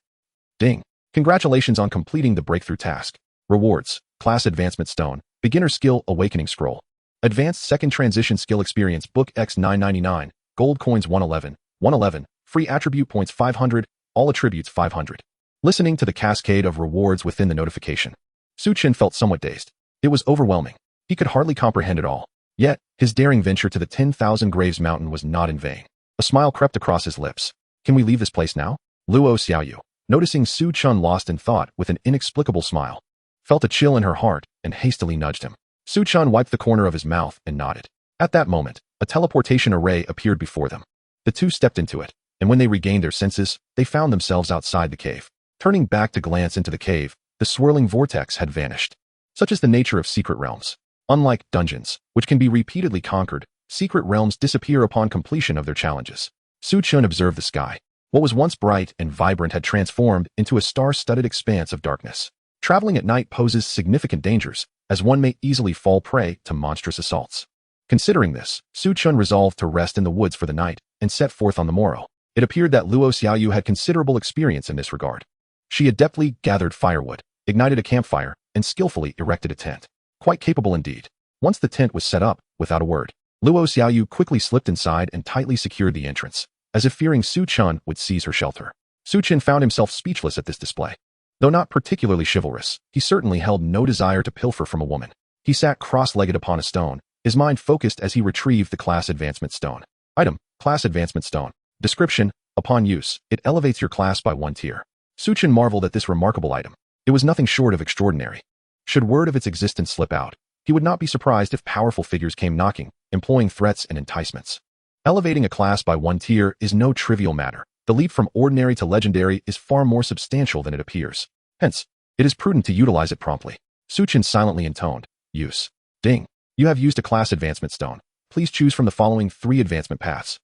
Ding! Congratulations on completing the breakthrough task. Rewards: Class Advancement Stone, Beginner Skill Awakening Scroll. Advanced Second Transition Skill Experience Book X 999, Gold Coins 111, Free Attribute Points 500, All Attributes 500. Listening to the cascade of rewards within the notification, Su Chen felt somewhat dazed. It was overwhelming. He could hardly comprehend it all. Yet, his daring venture to the 10,000 Graves Mountain was not in vain. A smile crept across his lips. Can we leave this place now? Luo Xiaoyu, noticing Su Chen lost in thought with an inexplicable smile, felt a chill in her heart and hastily nudged him. Su Chen wiped the corner of his mouth and nodded. At that moment, a teleportation array appeared before them. The two stepped into it, and when they regained their senses, they found themselves outside the cave. Turning back to glance into the cave, the swirling vortex had vanished. Such is the nature of secret realms. Unlike dungeons, which can be repeatedly conquered, secret realms disappear upon completion of their challenges. Su Chen observed the sky. What was once bright and vibrant had transformed into a star-studded expanse of darkness. Traveling at night poses significant dangers, as one may easily fall prey to monstrous assaults. Considering this, Su Chen resolved to rest in the woods for the night and set forth on the morrow. It appeared that Luo Xiaoyu had considerable experience in this regard. She adeptly gathered firewood, ignited a campfire, and skillfully erected a tent. Quite capable indeed. Once the tent was set up, without a word, Luo Xiaoyu quickly slipped inside and tightly secured the entrance, as if fearing Su Chen would seize her shelter. Su Chen found himself speechless at this display. Though not particularly chivalrous, he certainly held no desire to pilfer from a woman. He sat cross-legged upon a stone, his mind focused as he retrieved the Class Advancement Stone. Item: Class Advancement Stone. Description: Upon use, it elevates your class by 1 tier. Su Chen marveled at this remarkable item. It was nothing short of extraordinary. Should word of its existence slip out, he would not be surprised if powerful figures came knocking, employing threats and enticements. Elevating a class by 1 tier is no trivial matter. The leap from ordinary to legendary is far more substantial than it appears. Hence, it is prudent to utilize it promptly. Su Chen silently intoned, Use. Ding. You have used a Class Advancement Stone. Please choose from the following 3 advancement paths.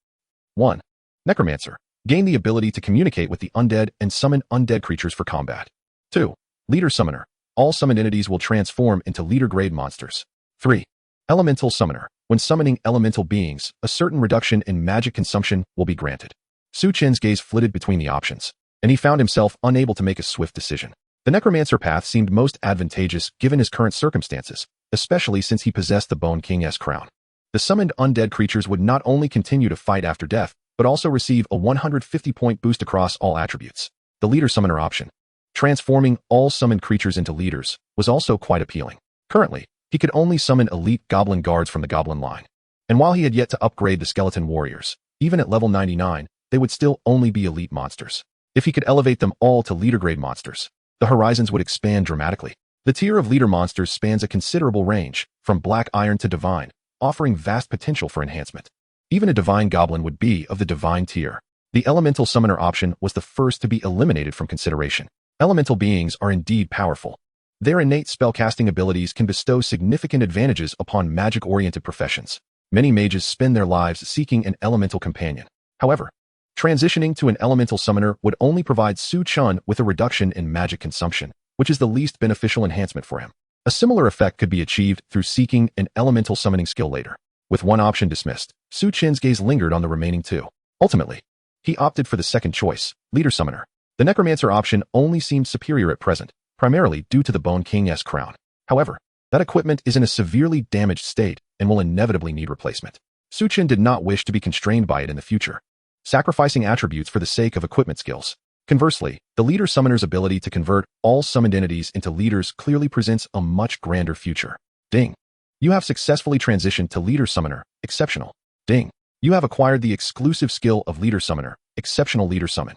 1. Necromancer. Gain the ability to communicate with the undead and summon undead creatures for combat. 2. Leader Summoner. All summoned entities will transform into leader-grade monsters. 3. Elemental Summoner. When summoning elemental beings, a certain reduction in magic consumption will be granted. Su Chen's gaze flitted between the options, and he found himself unable to make a swift decision. The necromancer path seemed most advantageous given his current circumstances, especially since he possessed the Bone King's crown. The summoned undead creatures would not only continue to fight after death, but also receive a 150-point boost across all attributes. The Leader Summoner option, transforming all summoned creatures into leaders, was also quite appealing. Currently, he could only summon elite goblin guards from the goblin line. And while he had yet to upgrade the skeleton warriors, even at level 99, they would still only be elite monsters. If he could elevate them all to leader-grade monsters, the horizons would expand dramatically. The tier of leader monsters spans a considerable range, from black iron to divine, offering vast potential for enhancement. Even a divine goblin would be of the divine tier. The elemental summoner option was the first to be eliminated from consideration. Elemental beings are indeed powerful. Their innate spellcasting abilities can bestow significant advantages upon magic-oriented professions. Many mages spend their lives seeking an elemental companion. However, transitioning to an elemental summoner would only provide Su Chen with a reduction in magic consumption, which is the least beneficial enhancement for him. A similar effect could be achieved through seeking an elemental summoning skill later. With one option dismissed, Su Chen's gaze lingered on the remaining two. Ultimately, he opted for the second choice, Leader Summoner. The necromancer option only seemed superior at present, primarily due to the Bone King's crown. However, that equipment is in a severely damaged state and will inevitably need replacement. Su Chen did not wish to be constrained by it in the future, sacrificing attributes for the sake of equipment skills. Conversely, the Leader Summoner's ability to convert all summoned entities into leaders clearly presents a much grander future. Ding. You have successfully transitioned to Leader Summoner, Exceptional. Ding. You have acquired the exclusive skill of Leader Summoner, Exceptional Leader Summon.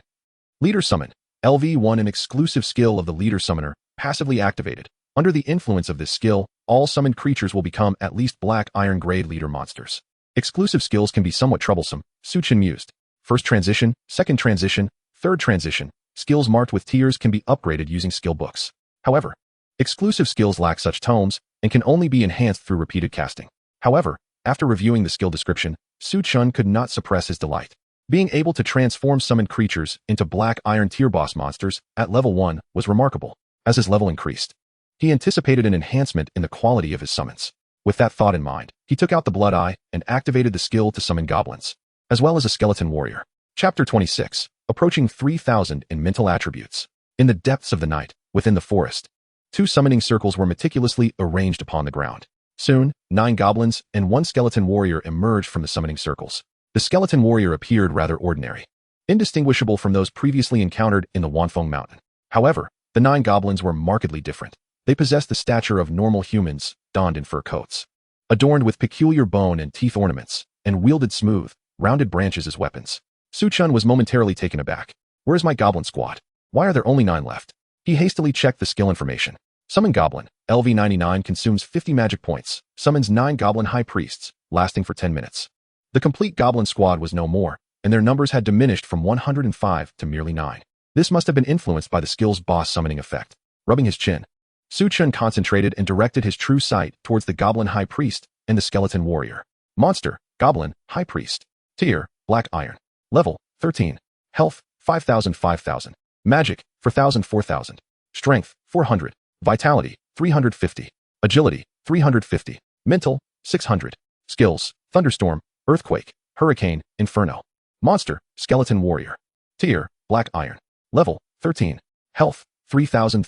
Leader Summon. LV1, an exclusive skill of the Leader Summoner, passively activated. Under the influence of this skill, all summoned creatures will become at least black iron grade leader monsters. Exclusive skills can be somewhat troublesome, Su Chen mused. First transition, second transition, third transition, skills marked with tiers can be upgraded using skill books. However, exclusive skills lack such tomes and can only be enhanced through repeated casting. However, after reviewing the skill description, Su Chen could not suppress his delight. Being able to transform summoned creatures into black iron tier boss monsters at level 1 was remarkable. As his level increased, he anticipated an enhancement in the quality of his summons. With that thought in mind, he took out the Blood Eye and activated the skill to summon goblins, as well as a skeleton warrior. Chapter 26. Approaching 3,000 in mental attributes. In the depths of the night, within the forest, 2 summoning circles were meticulously arranged upon the ground. Soon, 9 goblins and 1 skeleton warrior emerged from the summoning circles. The skeleton warrior appeared rather ordinary, indistinguishable from those previously encountered in the Wanfeng Mountain. However, the 9 goblins were markedly different. They possessed the stature of normal humans, donned in fur coats, adorned with peculiar bone and teeth ornaments, and wielded smooth, rounded branches as weapons. Su Chen was momentarily taken aback. Where's my goblin squad? Why are there only 9 left? He hastily checked the skill information. Summon Goblin, LV99 consumes 50 magic points, summons 9 goblin high priests, lasting for 10 minutes. The complete goblin squad was no more, and their numbers had diminished from 105 to merely 9. This must have been influenced by the skill's boss summoning effect. Rubbing his chin, Su Chen concentrated and directed his true sight towards the goblin high priest and the skeleton warrior. Monster, Goblin, High Priest. Tier, Black Iron. Level, 13. Health, 5,000. Magic, 4,000. Strength, 400. Vitality, 350. Agility, 350. Mental, 600. Skills, Thunderstorm, Earthquake, Hurricane, Inferno. Monster, Skeleton Warrior. Tier, Black Iron. Level, 13. Health, 3,000.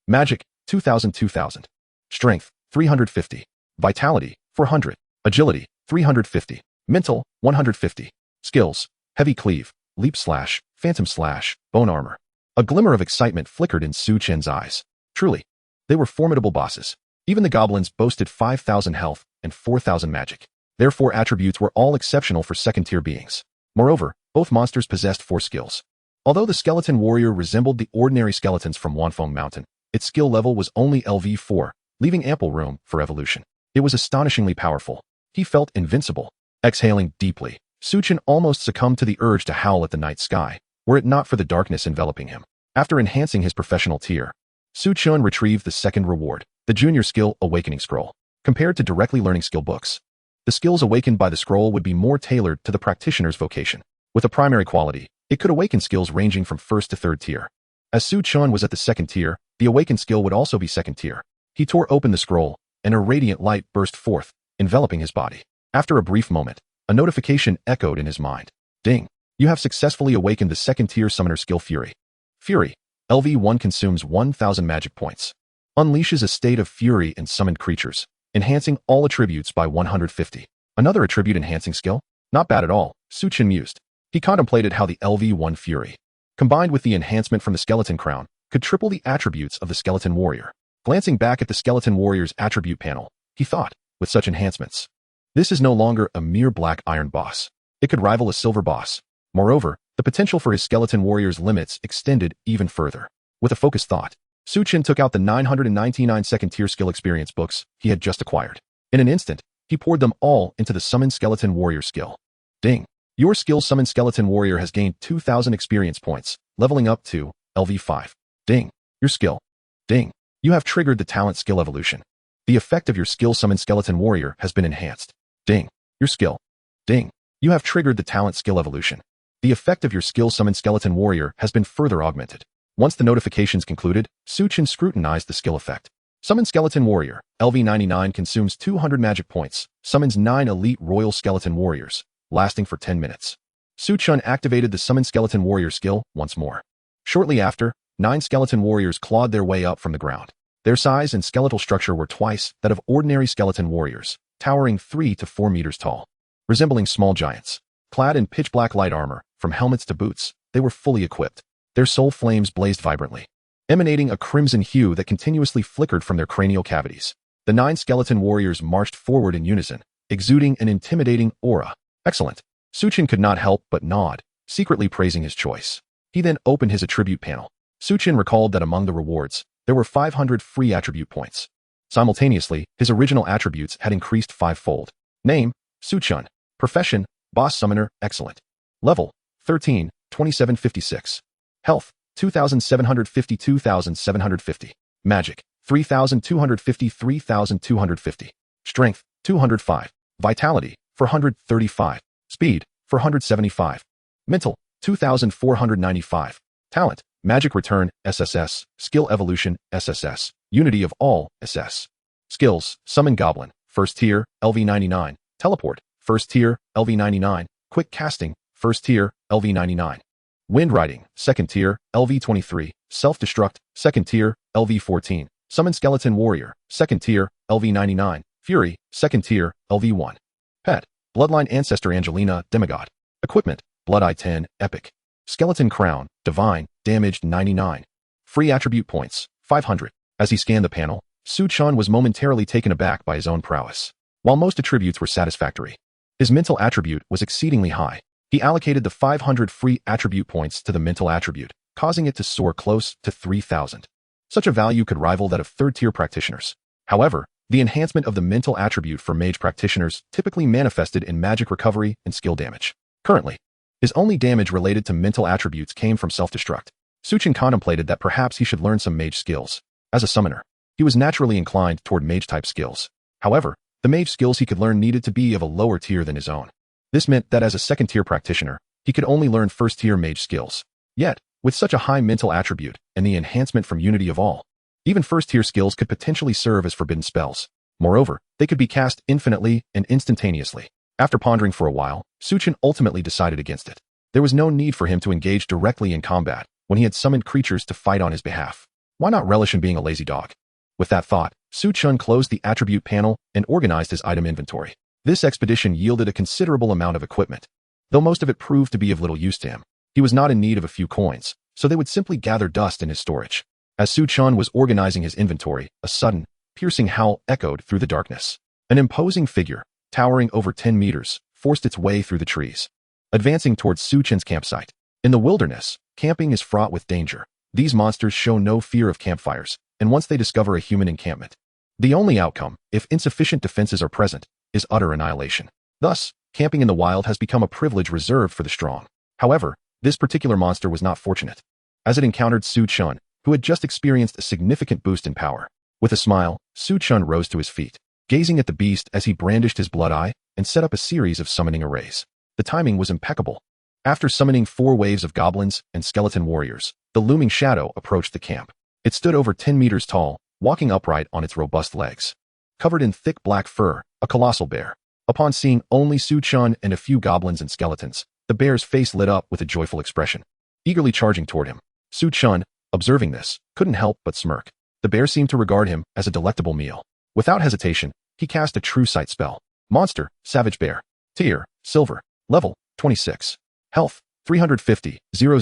Magic, 2,000. Strength, 350. Vitality, 400. Agility, 350. Mental, 150. Skills, Heavy Cleave, Leap Slash, Phantom Slash, Bone Armor. A glimmer of excitement flickered in Su Chen's eyes. Truly, they were formidable bosses. Even the goblins boasted 5,000 health and 4,000 magic. Their 4 attributes were all exceptional for second-tier beings. Moreover, both monsters possessed 4 skills. Although the skeleton warrior resembled the ordinary skeletons from Wanfeng Mountain, its skill level was only LV4, leaving ample room for evolution. It was astonishingly powerful. He felt invincible. Exhaling deeply, Su Chen almost succumbed to the urge to howl at the night sky, were it not for the darkness enveloping him. After enhancing his professional tier, Su Chen retrieved the second reward, the junior skill Awakening Scroll. Compared to directly learning skill books, the skills awakened by the scroll would be more tailored to the practitioner's vocation. With a primary quality, it could awaken skills ranging from first to third tier. As Su Chen was at the second tier, the awaken skill would also be second tier. He tore open the scroll, and a radiant light burst forth, enveloping his body. After a brief moment, a notification echoed in his mind. Ding! You have successfully awakened the second-tier summoner skill Fury. Fury. LV1 consumes 1,000 magic points. Unleashes a state of fury in summoned creatures, enhancing all attributes by 150. Another attribute-enhancing skill? Not bad at all, Su Chen mused. He contemplated how the LV1 Fury, combined with the enhancement from the skeleton crown, could triple the attributes of the skeleton warrior. Glancing back at the skeleton warrior's attribute panel, he thought, with such enhancements, this is no longer a mere black iron boss. It could rival a silver boss. Moreover, the potential for his skeleton warrior's limits extended even further. With a focused thought, Su Chen took out the 999 second-tier skill experience books he had just acquired. In an instant, he poured them all into the Summon Skeleton Warrior skill. Ding! Your skill Summon Skeleton Warrior has gained 2,000 experience points, leveling up to LV5. Ding! Your skill. Ding! You have triggered the talent skill evolution. The effect of your skill Summon Skeleton Warrior has been enhanced. Ding! Your skill. Ding! You have triggered the talent skill evolution. The effect of your skill Summon Skeleton Warrior has been further augmented. Once the notifications concluded, Su Chen scrutinized the skill effect. Summon Skeleton Warrior, LV99 consumes 200 magic points, summons 9 elite Royal Skeleton Warriors, lasting for 10 minutes. Su Chen activated the Summon Skeleton Warrior skill once more. Shortly after, 9 skeleton warriors clawed their way up from the ground. Their size and skeletal structure were twice that of ordinary skeleton warriors, towering 3 to 4 meters tall. Resembling small giants. Clad in pitch-black light armor, from helmets to boots, they were fully equipped. Their soul flames blazed vibrantly, emanating a crimson hue that continuously flickered from their cranial cavities. The 9 skeleton warriors marched forward in unison, exuding an intimidating aura. Excellent. Su Chen could not help but nod, secretly praising his choice. He then opened his attribute panel. Su Chen recalled that among the rewards, there were 500 free attribute points. Simultaneously, his original attributes had increased 5-fold. Name, Su Chen. Profession, Boss Summoner, Excellent. Level, 13, 2756. Health, 2,750 2,750. Magic, 3,250 3,250. Strength, 205. Vitality, 435. Speed, 475. Mental, 2,495. Talent, Magic Return, SSS. Skill Evolution, SSS. Unity of All, SS. Skills, Summon Goblin, First Tier, LV99. Teleport, First Tier, LV99. Quick Casting, First Tier, LV99. Wind Riding, Second Tier, LV23. Self-Destruct, Second Tier, LV14. Summon Skeleton Warrior, Second Tier, LV99. Fury, Second Tier, LV1. Pet, Bloodline Ancestor Angelina, Demigod. Equipment, Blood Eye 10, Epic. Skeleton Crown, Divine, Damaged 99. Free Attribute Points, 500. As he scanned the panel, Su Chen was momentarily taken aback by his own prowess. While most attributes were satisfactory, his mental attribute was exceedingly high. He allocated the 500 free attribute points to the mental attribute, causing it to soar close to 3,000. Such a value could rival that of third-tier practitioners. However, the enhancement of the mental attribute for mage practitioners typically manifested in magic recovery and skill damage. Currently, his only damage related to mental attributes came from self-destruct. Su Chen contemplated that perhaps he should learn some mage skills. As a summoner, he was naturally inclined toward mage-type skills. However, the mage skills he could learn needed to be of a lower tier than his own. This meant that as a second-tier practitioner, he could only learn first-tier mage skills. Yet, with such a high mental attribute and the enhancement from Unity of All, even first-tier skills could potentially serve as forbidden spells. Moreover, they could be cast infinitely and instantaneously. After pondering for a while, Su Chen ultimately decided against it. There was no need for him to engage directly in combat when he had summoned creatures to fight on his behalf. Why not relish in being a lazy dog? With that thought, Su Chen closed the attribute panel and organized his item inventory. This expedition yielded a considerable amount of equipment. Though most of it proved to be of little use to him, he was not in need of a few coins, so they would simply gather dust in his storage. As Su Chen was organizing his inventory, a sudden, piercing howl echoed through the darkness. An imposing figure, towering over 10 meters, forced its way through the trees, advancing towards Su Chen's campsite. In the wilderness, camping is fraught with danger. These monsters show no fear of campfires, and once they discover a human encampment, the only outcome, if insufficient defenses are present, is utter annihilation. Thus, camping in the wild has become a privilege reserved for the strong. However, this particular monster was not fortunate, as it encountered Su Chen, who had just experienced a significant boost in power. With a smile, Su Chen rose to his feet, gazing at the beast as he brandished his blood eye and set up a series of summoning arrays. The timing was impeccable. After summoning 4 waves of goblins and skeleton warriors, the looming shadow approached the camp. It stood over 10 meters tall, walking upright on its robust legs. Covered in thick black fur, a colossal bear. Upon seeing only Su Chen and a few goblins and skeletons, the bear's face lit up with a joyful expression. Eagerly charging toward him, Su Chen, observing this, couldn't help but smirk. The bear seemed to regard him as a delectable meal. Without hesitation, he cast a true sight spell. Monster, Savage Bear. Tier, Silver. Level, 26. Health, 350, 000,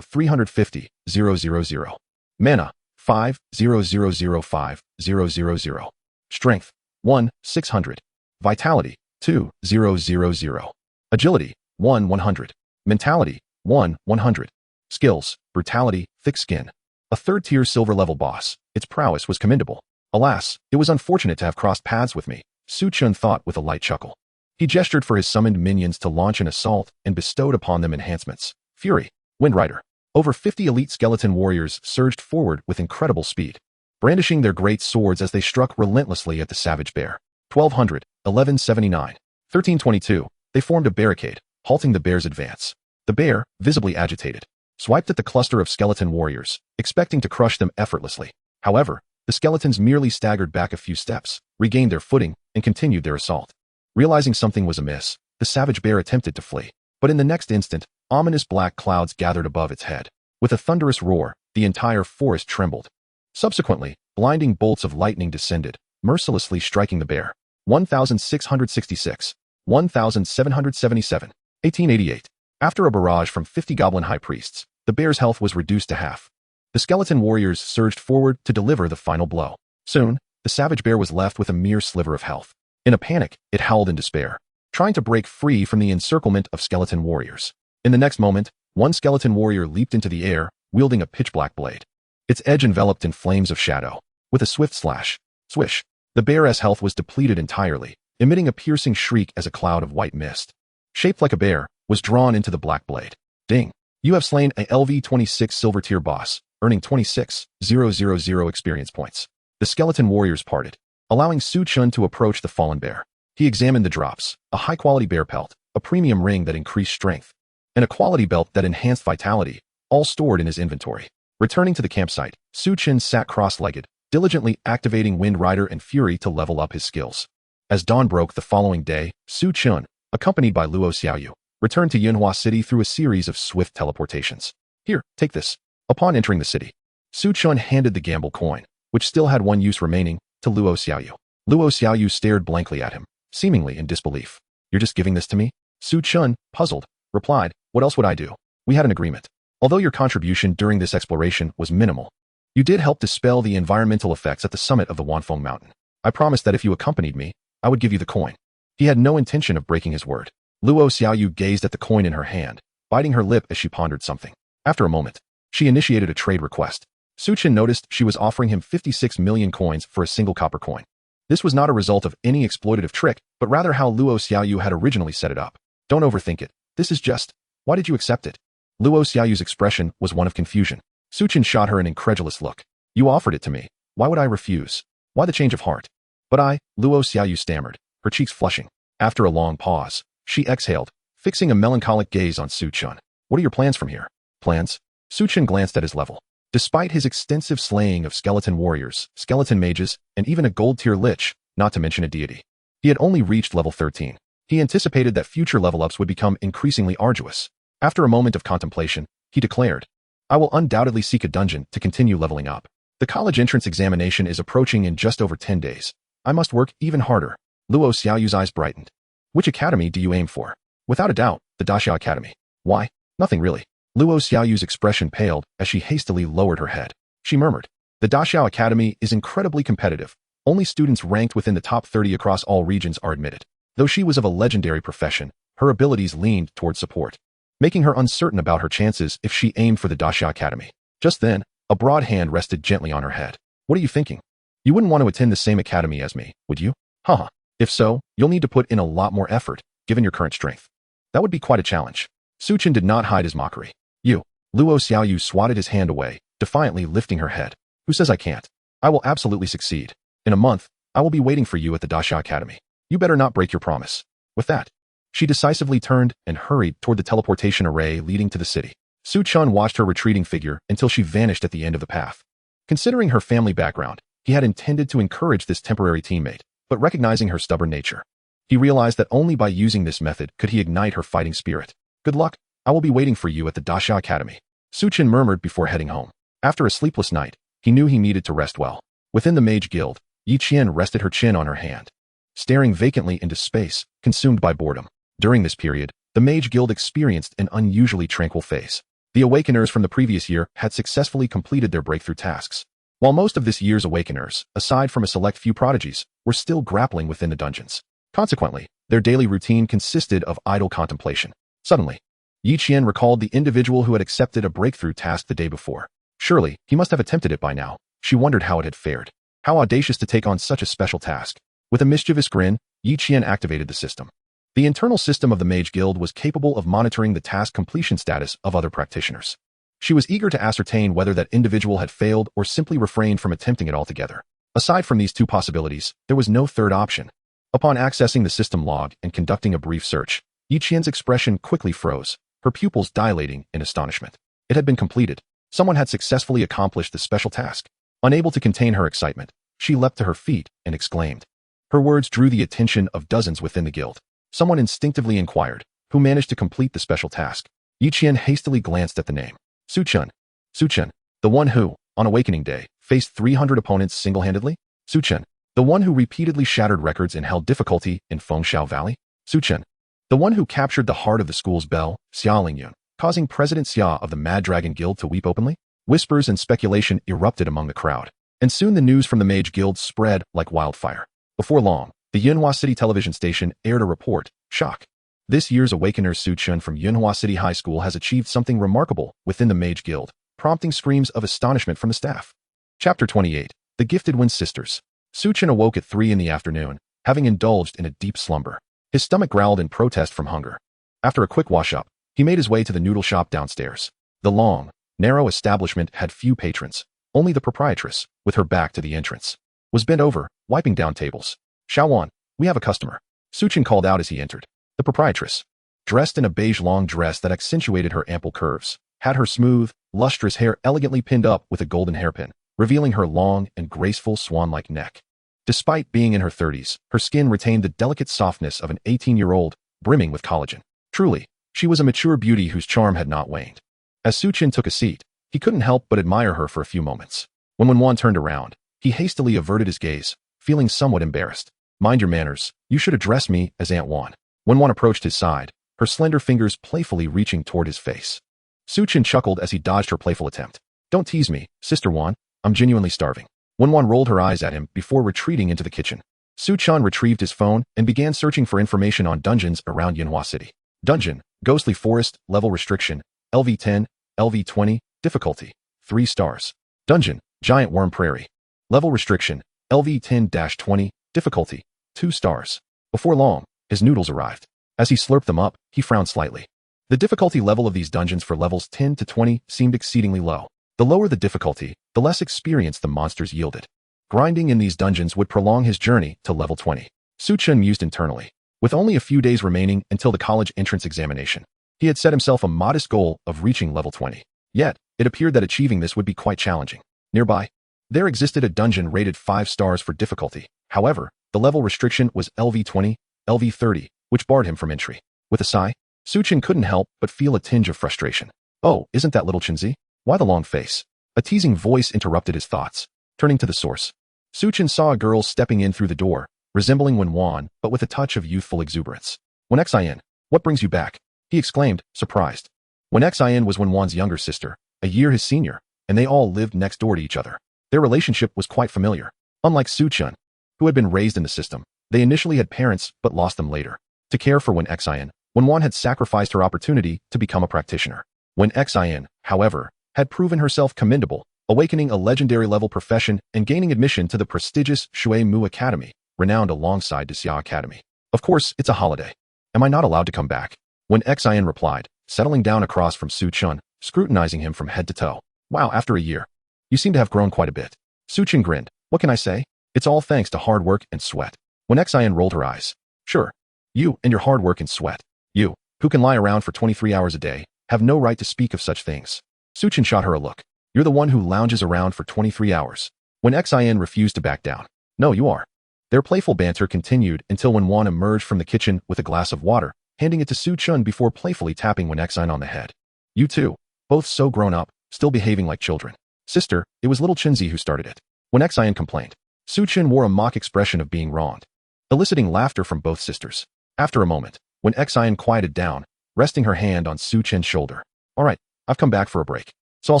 350, 000. Mana, 5, 0005, 000. Strength, 1, 600. Vitality, 2, 000. Agility, 1, 100. Mentality, 1, 100. Skills, Brutality, Thick Skin. A third-tier silver-level boss, its prowess was commendable. Alas, it was unfortunate to have crossed paths with me, Su Chen thought with a light chuckle. He gestured for his summoned minions to launch an assault and bestowed upon them enhancements. Fury, Wind Rider. Over 50 elite skeleton warriors surged forward with incredible speed, brandishing their great swords as they struck relentlessly at the savage bear. 1200, 1179, 1322, they formed a barricade, halting the bear's advance. The bear, visibly agitated, swiped at the cluster of skeleton warriors, expecting to crush them effortlessly. However, the skeletons merely staggered back a few steps, regained their footing, and continued their assault. Realizing something was amiss, the savage bear attempted to flee. But in the next instant, ominous black clouds gathered above its head. With a thunderous roar, the entire forest trembled. Subsequently, blinding bolts of lightning descended, mercilessly striking the bear. 1666, 1777, 1888. After a barrage from 50 goblin high priests, the bear's health was reduced to half. The skeleton warriors surged forward to deliver the final blow. Soon, the savage bear was left with a mere sliver of health. In a panic, it howled in despair, trying to break free from the encirclement of skeleton warriors. In the next moment, one skeleton warrior leaped into the air, wielding a pitch-black blade. Its edge enveloped in flames of shadow. With a swift slash, swish, the bear's health was depleted entirely, emitting a piercing shriek as a cloud of white mist, shaped like a bear, was drawn into the black blade. Ding! You have slain a LV-26 silver tier boss, earning 26,000 experience points. The skeleton warriors parted, allowing Su Chen to approach the fallen bear. He examined the drops, a high-quality bear pelt, a premium ring that increased strength, and a quality belt that enhanced vitality, all stored in his inventory. Returning to the campsite, Su Chen sat cross-legged, diligently activating Wind Rider and Fury to level up his skills. As dawn broke the following day, Su Chen, accompanied by Luo Xiaoyu, returned to Yunhua City through a series of swift teleportations. Here, take this. Upon entering the city, Su Chen handed the gamble coin, which still had one use remaining, to Luo Xiaoyu. Luo Xiaoyu stared blankly at him, seemingly in disbelief. You're just giving this to me? Su Chen, puzzled, replied, what else would I do? We had an agreement. Although your contribution during this exploration was minimal, you did help dispel the environmental effects at the summit of the Wanfeng Mountain. I promised that if you accompanied me, I would give you the coin. He had no intention of breaking his word. Luo Xiaoyu gazed at the coin in her hand, biting her lip as she pondered something. After a moment, she initiated a trade request. Su Chen noticed she was offering him 56 million coins for a single copper coin. This was not a result of any exploitative trick, but rather how Luo Xiaoyu had originally set it up. Don't overthink it. This is just, why did you accept it? Luo Xiaoyu's expression was one of confusion. Su Chen shot her an incredulous look. You offered it to me. Why would I refuse? Why the change of heart? But Luo Xiaoyu stammered, her cheeks flushing. After a long pause, she exhaled, fixing a melancholic gaze on Su Chen. What are your plans from here? Plans? Su Chen glanced at his level. Despite his extensive slaying of skeleton warriors, skeleton mages, and even a gold-tier lich, not to mention a deity, he had only reached level 13. He anticipated that future level-ups would become increasingly arduous. After a moment of contemplation, he declared, I will undoubtedly seek a dungeon to continue leveling up. The college entrance examination is approaching in just over 10 days. I must work even harder. Luo Xiaoyu's eyes brightened. Which academy do you aim for? Without a doubt, the Daxia Academy. Why? Nothing really. Luo Xiaoyu's expression paled as she hastily lowered her head. She murmured, the Daxiao Academy is incredibly competitive. Only students ranked within the top 30 across all regions are admitted. Though she was of a legendary profession, her abilities leaned toward support, making her uncertain about her chances if she aimed for the Daxia Academy. Just then, a broad hand rested gently on her head. What are you thinking? You wouldn't want to attend the same academy as me, would you? Haha. If so, you'll need to put in a lot more effort, given your current strength. That would be quite a challenge. Su Chen did not hide his mockery. You. Luo Xiaoyu swatted his hand away, defiantly lifting her head. Who says I can't? I will absolutely succeed. In a month, I will be waiting for you at the Daxia Academy. You better not break your promise. With that, She decisively turned and hurried toward the teleportation array leading to the city. Su Chen watched her retreating figure until she vanished at the end of the path. Considering her family background, he had intended to encourage this temporary teammate, but recognizing her stubborn nature, he realized that only by using this method could he ignite her fighting spirit. Good luck. I will be waiting for you at the Dasha Academy, Su Chen murmured before heading home. After a sleepless night, he knew he needed to rest well. Within the Mage Guild, Yi Qian rested her chin on her hand, staring vacantly into space, consumed by boredom. During this period, the Mage Guild experienced an unusually tranquil phase. The Awakeners from the previous year had successfully completed their breakthrough tasks, while most of this year's Awakeners, aside from a select few prodigies, were still grappling within the dungeons. Consequently, their daily routine consisted of idle contemplation. Suddenly, Yi Qian recalled the individual who had accepted a breakthrough task the day before. Surely, he must have attempted it by now. She wondered how it had fared. How audacious to take on such a special task. With a mischievous grin, Yi Qian activated the system. The internal system of the Mage Guild was capable of monitoring the task completion status of other practitioners. She was eager to ascertain whether that individual had failed or simply refrained from attempting it altogether. Aside from these two possibilities, there was no third option. Upon accessing the system log and conducting a brief search, Yi Qian's expression quickly froze, her pupils dilating in astonishment. It had been completed. Someone had successfully accomplished the special task. Unable to contain her excitement, she leapt to her feet and exclaimed. Her words drew the attention of dozens within the guild. Someone instinctively inquired, who managed to complete the special task? Yi Qian hastily glanced at the name. Su Chen. Su Chen, the one who, on Awakening Day, faced 300 opponents single-handedly? Su Chen, the one who repeatedly shattered records and held difficulty in Fengshan Valley? Su Chen, the one who captured the heart of the school's belle, Xia Lingyun, causing President Xia of the Mad Dragon Guild to weep openly? Whispers and speculation erupted among the crowd, and soon the news from the Mage Guild spread like wildfire. Before long, the Yunhua City television station aired a report. Shock. This year's Awakener Su Chen from Yunhua City High School has achieved something remarkable within the Mage Guild, prompting screams of astonishment from the staff. Chapter 28. The Gifted Wind Sisters. Su Chen awoke at 3 in the afternoon, having indulged in a deep slumber. His stomach growled in protest from hunger. After a quick wash-up, he made his way to the noodle shop downstairs. The long, narrow establishment had few patrons. Only the proprietress, with her back to the entrance, was bent over, wiping down tables. Shaowan, we have a customer, Su Chen called out as he entered. The proprietress, dressed in a beige long dress that accentuated her ample curves, had her smooth, lustrous hair elegantly pinned up with a golden hairpin, revealing her long and graceful swan-like neck. Despite being in her 30s, her skin retained the delicate softness of an 18-year-old, brimming with collagen. Truly, she was a mature beauty whose charm had not waned. As Su Chen took a seat, he couldn't help but admire her for a few moments. When Wenwan turned around, he hastily averted his gaze, feeling somewhat embarrassed. Mind your manners, you should address me as Aunt Wan. Wenwan approached his side, her slender fingers playfully reaching toward his face. Su Chen chuckled as he dodged her playful attempt. Don't tease me, Sister Wan, I'm genuinely starving. Wenwan rolled her eyes at him before retreating into the kitchen. Su Chen retrieved his phone and began searching for information on dungeons around Yunhua City. Dungeon, Ghostly Forest, level restriction, LV10, LV20, difficulty, 3 stars. Dungeon, Giant Worm Prairie. Level restriction, LV10-20, difficulty, 2 stars. Before long, his noodles arrived. As he slurped them up, he frowned slightly. The difficulty level of these dungeons for levels 10 to 20 seemed exceedingly low. The lower the difficulty, the less experience the monsters yielded. Grinding in these dungeons would prolong his journey to level 20. Su Chen mused internally. With only a few days remaining until the college entrance examination, he had set himself a modest goal of reaching level 20. Yet, it appeared that achieving this would be quite challenging. Nearby, there existed a dungeon rated 5 stars for difficulty. However, the level restriction was LV20, LV30, which barred him from entry. With a sigh, Su Chen couldn't help but feel a tinge of frustration. Oh, isn't that little Chenzi? Why the long face? A teasing voice interrupted his thoughts. Turning to the source, Su Chen saw a girl stepping in through the door, resembling Wenwan, but with a touch of youthful exuberance. WenXin, what brings you back? He exclaimed, surprised. WenXin was Wenwan's younger sister, a year his senior, and they all lived next door to each other. Their relationship was quite familiar. Unlike Su Chen, who had been raised in the system, they initially had parents but lost them later. To care for WenXin, Wenwan had sacrificed her opportunity to become a practitioner. WenXin, however, had proven herself commendable, awakening a legendary level profession and gaining admission to the prestigious Shui Mu Academy, renowned alongside Xia Academy. Of course, it's a holiday. Am I not allowed to come back? WenXin replied, settling down across from Su Chen, scrutinizing him from head to toe. Wow, after a year. You seem to have grown quite a bit. Su Chen grinned. What can I say? It's all thanks to hard work and sweat. WenXin rolled her eyes. Sure. You and your hard work and sweat. You, who can lie around for 23 hours a day, have no right to speak of such things. Su Chen shot her a look. You're the one who lounges around for 23 hours. When Xin refused to back down. No, you are. Their playful banter continued until Wan emerged from the kitchen with a glass of water, handing it to Su Chen before playfully tapping Xin on the head. You two, both so grown up, still behaving like children. Sister, it was little Chenzi who started it. When Xin complained, Su Chen wore a mock expression of being wronged, eliciting laughter from both sisters. After a moment, when Xin quieted down, resting her hand on Su Chen's shoulder. All right, I've come back for a break, so I'll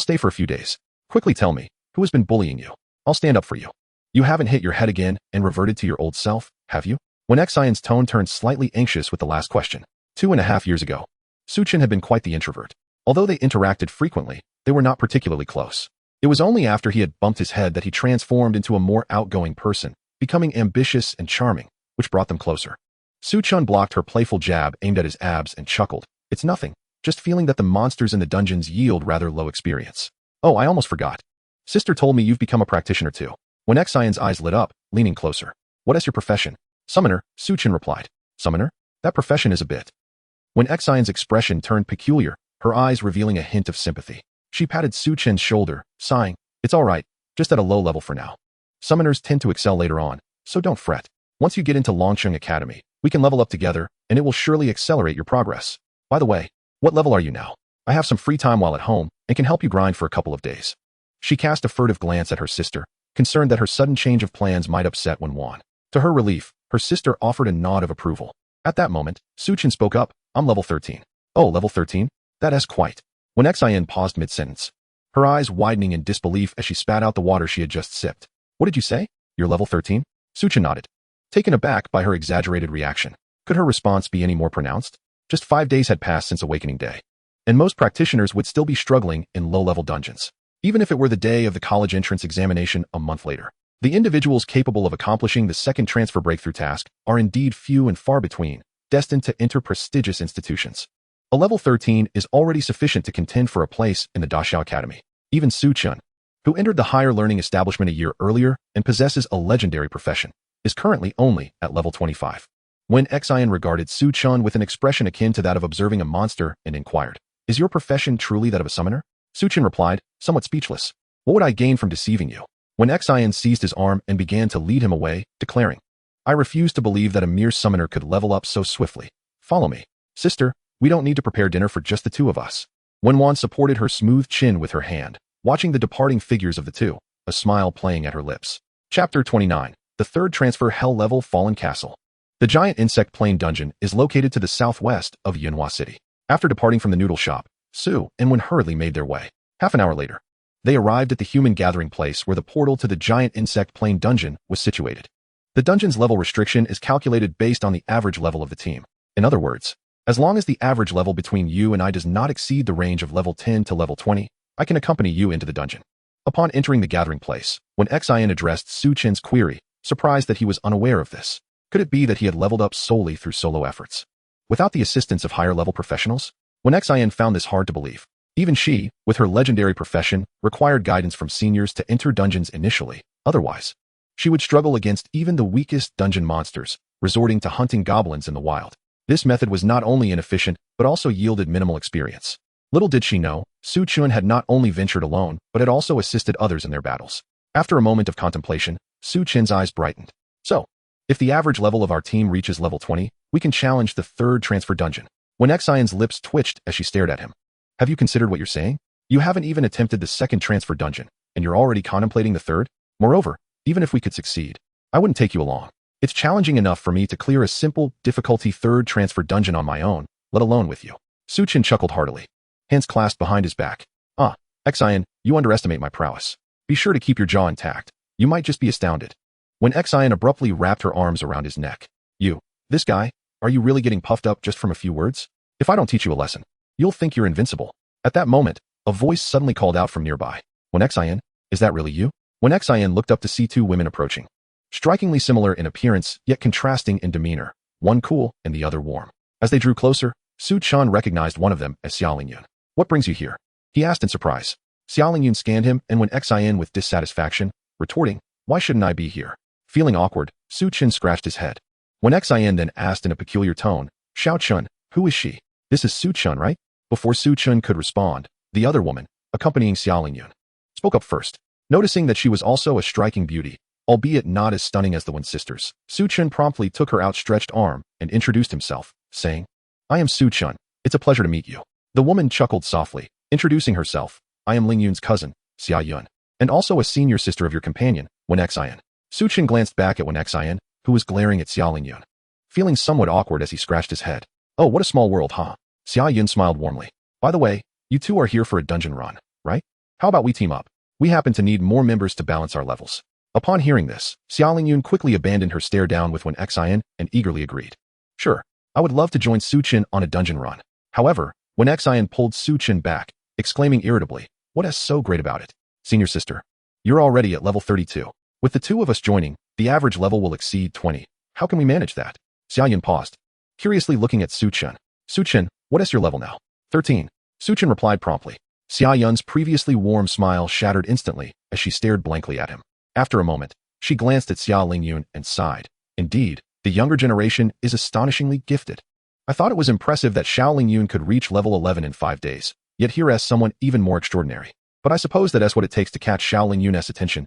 stay for a few days. Quickly tell me, who has been bullying you? I'll stand up for you. You haven't hit your head again and reverted to your old self, have you? When Xion's tone turned slightly anxious with the last question. 2.5 years ago, Su Chen had been quite the introvert. Although they interacted frequently, they were not particularly close. It was only after he had bumped his head that he transformed into a more outgoing person, becoming ambitious and charming, which brought them closer. Su Chen blocked her playful jab aimed at his abs and chuckled. It's nothing, just feeling that the monsters in the dungeons yield rather low experience. Oh, I almost forgot. Sister told me you've become a practitioner too. When Xion's eyes lit up, leaning closer. What is your profession? Summoner, Su Chen replied. Summoner? That profession is a bit. When Xion's expression turned peculiar, her eyes revealing a hint of sympathy. She patted Su Chen's shoulder, sighing. It's all right, just at a low level for now. Summoners tend to excel later on, so don't fret. Once you get into Longcheng Academy, we can level up together, and it will surely accelerate your progress. By the way, what level are you now? I have some free time while at home, and can help you grind for a couple of days. She cast a furtive glance at her sister, concerned that her sudden change of plans might upset Wan. To her relief, her sister offered a nod of approval. At that moment, Su Chen spoke up. I'm level 13. Oh, level 13? That is quite. When Xin paused mid-sentence, her eyes widening in disbelief as she spat out the water she had just sipped. What did you say? You're level 13? Su Chen nodded. Taken aback by her exaggerated reaction, could her response be any more pronounced? Just 5 days had passed since Awakening Day, and most practitioners would still be struggling in low-level dungeons. Even if it were the day of the college entrance examination a month later. The individuals capable of accomplishing the second transfer breakthrough task are indeed few and far between, destined to enter prestigious institutions. A level 13 is already sufficient to contend for a place in the Daxiao Academy. Even Su Chen, who entered the higher learning establishment a year earlier and possesses a legendary profession, is currently only at level 25. When Xian regarded Su Chen with an expression akin to that of observing a monster and inquired, is your profession truly that of a summoner? Su Chen replied, somewhat speechless. What would I gain from deceiving you? When Xian seized his arm and began to lead him away, declaring, I refuse to believe that a mere summoner could level up so swiftly. Follow me. Sister, we don't need to prepare dinner for just the two of us. When Wan supported her smooth chin with her hand, watching the departing figures of the two, a smile playing at her lips. Chapter 29. The third transfer Hell Level Fallen Castle. The giant insect plane dungeon is located to the southwest of Yunhua City. After departing from the noodle shop, Su and Wen hurriedly made their way. Half an hour later, they arrived at the human gathering place where the portal to the giant insect plane dungeon was situated. The dungeon's level restriction is calculated based on the average level of the team. In other words, as long as the average level between you and I does not exceed the range of level 10 to level 20, I can accompany you into the dungeon. Upon entering the gathering place, when Xian addressed Su Chen's query, surprised that he was unaware of this. Could it be that he had leveled up solely through solo efforts, without the assistance of higher-level professionals? When Xian found this hard to believe, even she, with her legendary profession, required guidance from seniors to enter dungeons initially. Otherwise, she would struggle against even the weakest dungeon monsters, resorting to hunting goblins in the wild. This method was not only inefficient, but also yielded minimal experience. Little did she know, Su Chen had not only ventured alone, but had also assisted others in their battles. After a moment of contemplation, Su Chen's eyes brightened. So, if the average level of our team reaches level 20, we can challenge the third transfer dungeon. When Xian's lips twitched as she stared at him. Have you considered what you're saying? You haven't even attempted the second transfer dungeon, and you're already contemplating the third? Moreover, even if we could succeed, I wouldn't take you along. It's challenging enough for me to clear a simple, difficulty third transfer dungeon on my own, let alone with you. Su Chen chuckled heartily, hands clasped behind his back. Xian, you underestimate my prowess. Be sure to keep your jaw intact. You might just be astounded. When Xian abruptly wrapped her arms around his neck. This guy, are you really getting puffed up just from a few words? If I don't teach you a lesson, you'll think you're invincible. At that moment, a voice suddenly called out from nearby. When Xian, is that really you? When Xian looked up to see two women approaching. Strikingly similar in appearance, yet contrasting in demeanor, one cool and the other warm. As they drew closer, Su Chen recognized one of them as Xiaolingyun. What brings you here? He asked in surprise. Xiaolingyun scanned him and when Xian with dissatisfaction, retorting, why shouldn't I be here? Feeling awkward, Su Chen scratched his head. When Xian then asked in a peculiar tone, Su Chen, who is she? This is Su Chen, right? Before Su Chen could respond, the other woman, accompanying Xiaolingyun, spoke up first. Noticing that she was also a striking beauty, albeit not as stunning as the Wen sisters, Su Chen promptly took her outstretched arm and introduced himself, saying, I am Su Chen. It's a pleasure to meet you. The woman chuckled softly, introducing herself. I am Lingyun's cousin, Xia Yun, and also a senior sister of your companion, Wen Xian. Su Chen glanced back at Wen Xian, who was glaring at Xiaolingyun, feeling somewhat awkward as he scratched his head. Oh, what a small world, huh? Xia Yun smiled warmly. By the way, you two are here for a dungeon run, right? How about we team up? We happen to need more members to balance our levels. Upon hearing this, Xiaolingyun quickly abandoned her stare down with Wen Xian and eagerly agreed. Sure, I would love to join Su Chen on a dungeon run. However, Wen Xian pulled Su Chen back, exclaiming irritably, what is so great about it? Senior sister, you're already at level 32. With the two of us joining, the average level will exceed 20. How can we manage that? Xia Yun paused, curiously looking at Su Chen. Su Chen, what is your level now? 13. Su Chen replied promptly. Xia Yun's previously warm smile shattered instantly as she stared blankly at him. After a moment, she glanced at Xiaolingyun and sighed. Indeed, the younger generation is astonishingly gifted. I thought it was impressive that Xiaolingyun could reach level 11 in 5 days, yet here is someone even more extraordinary. But I suppose that is what it takes to catch Xiaolingyun's attention.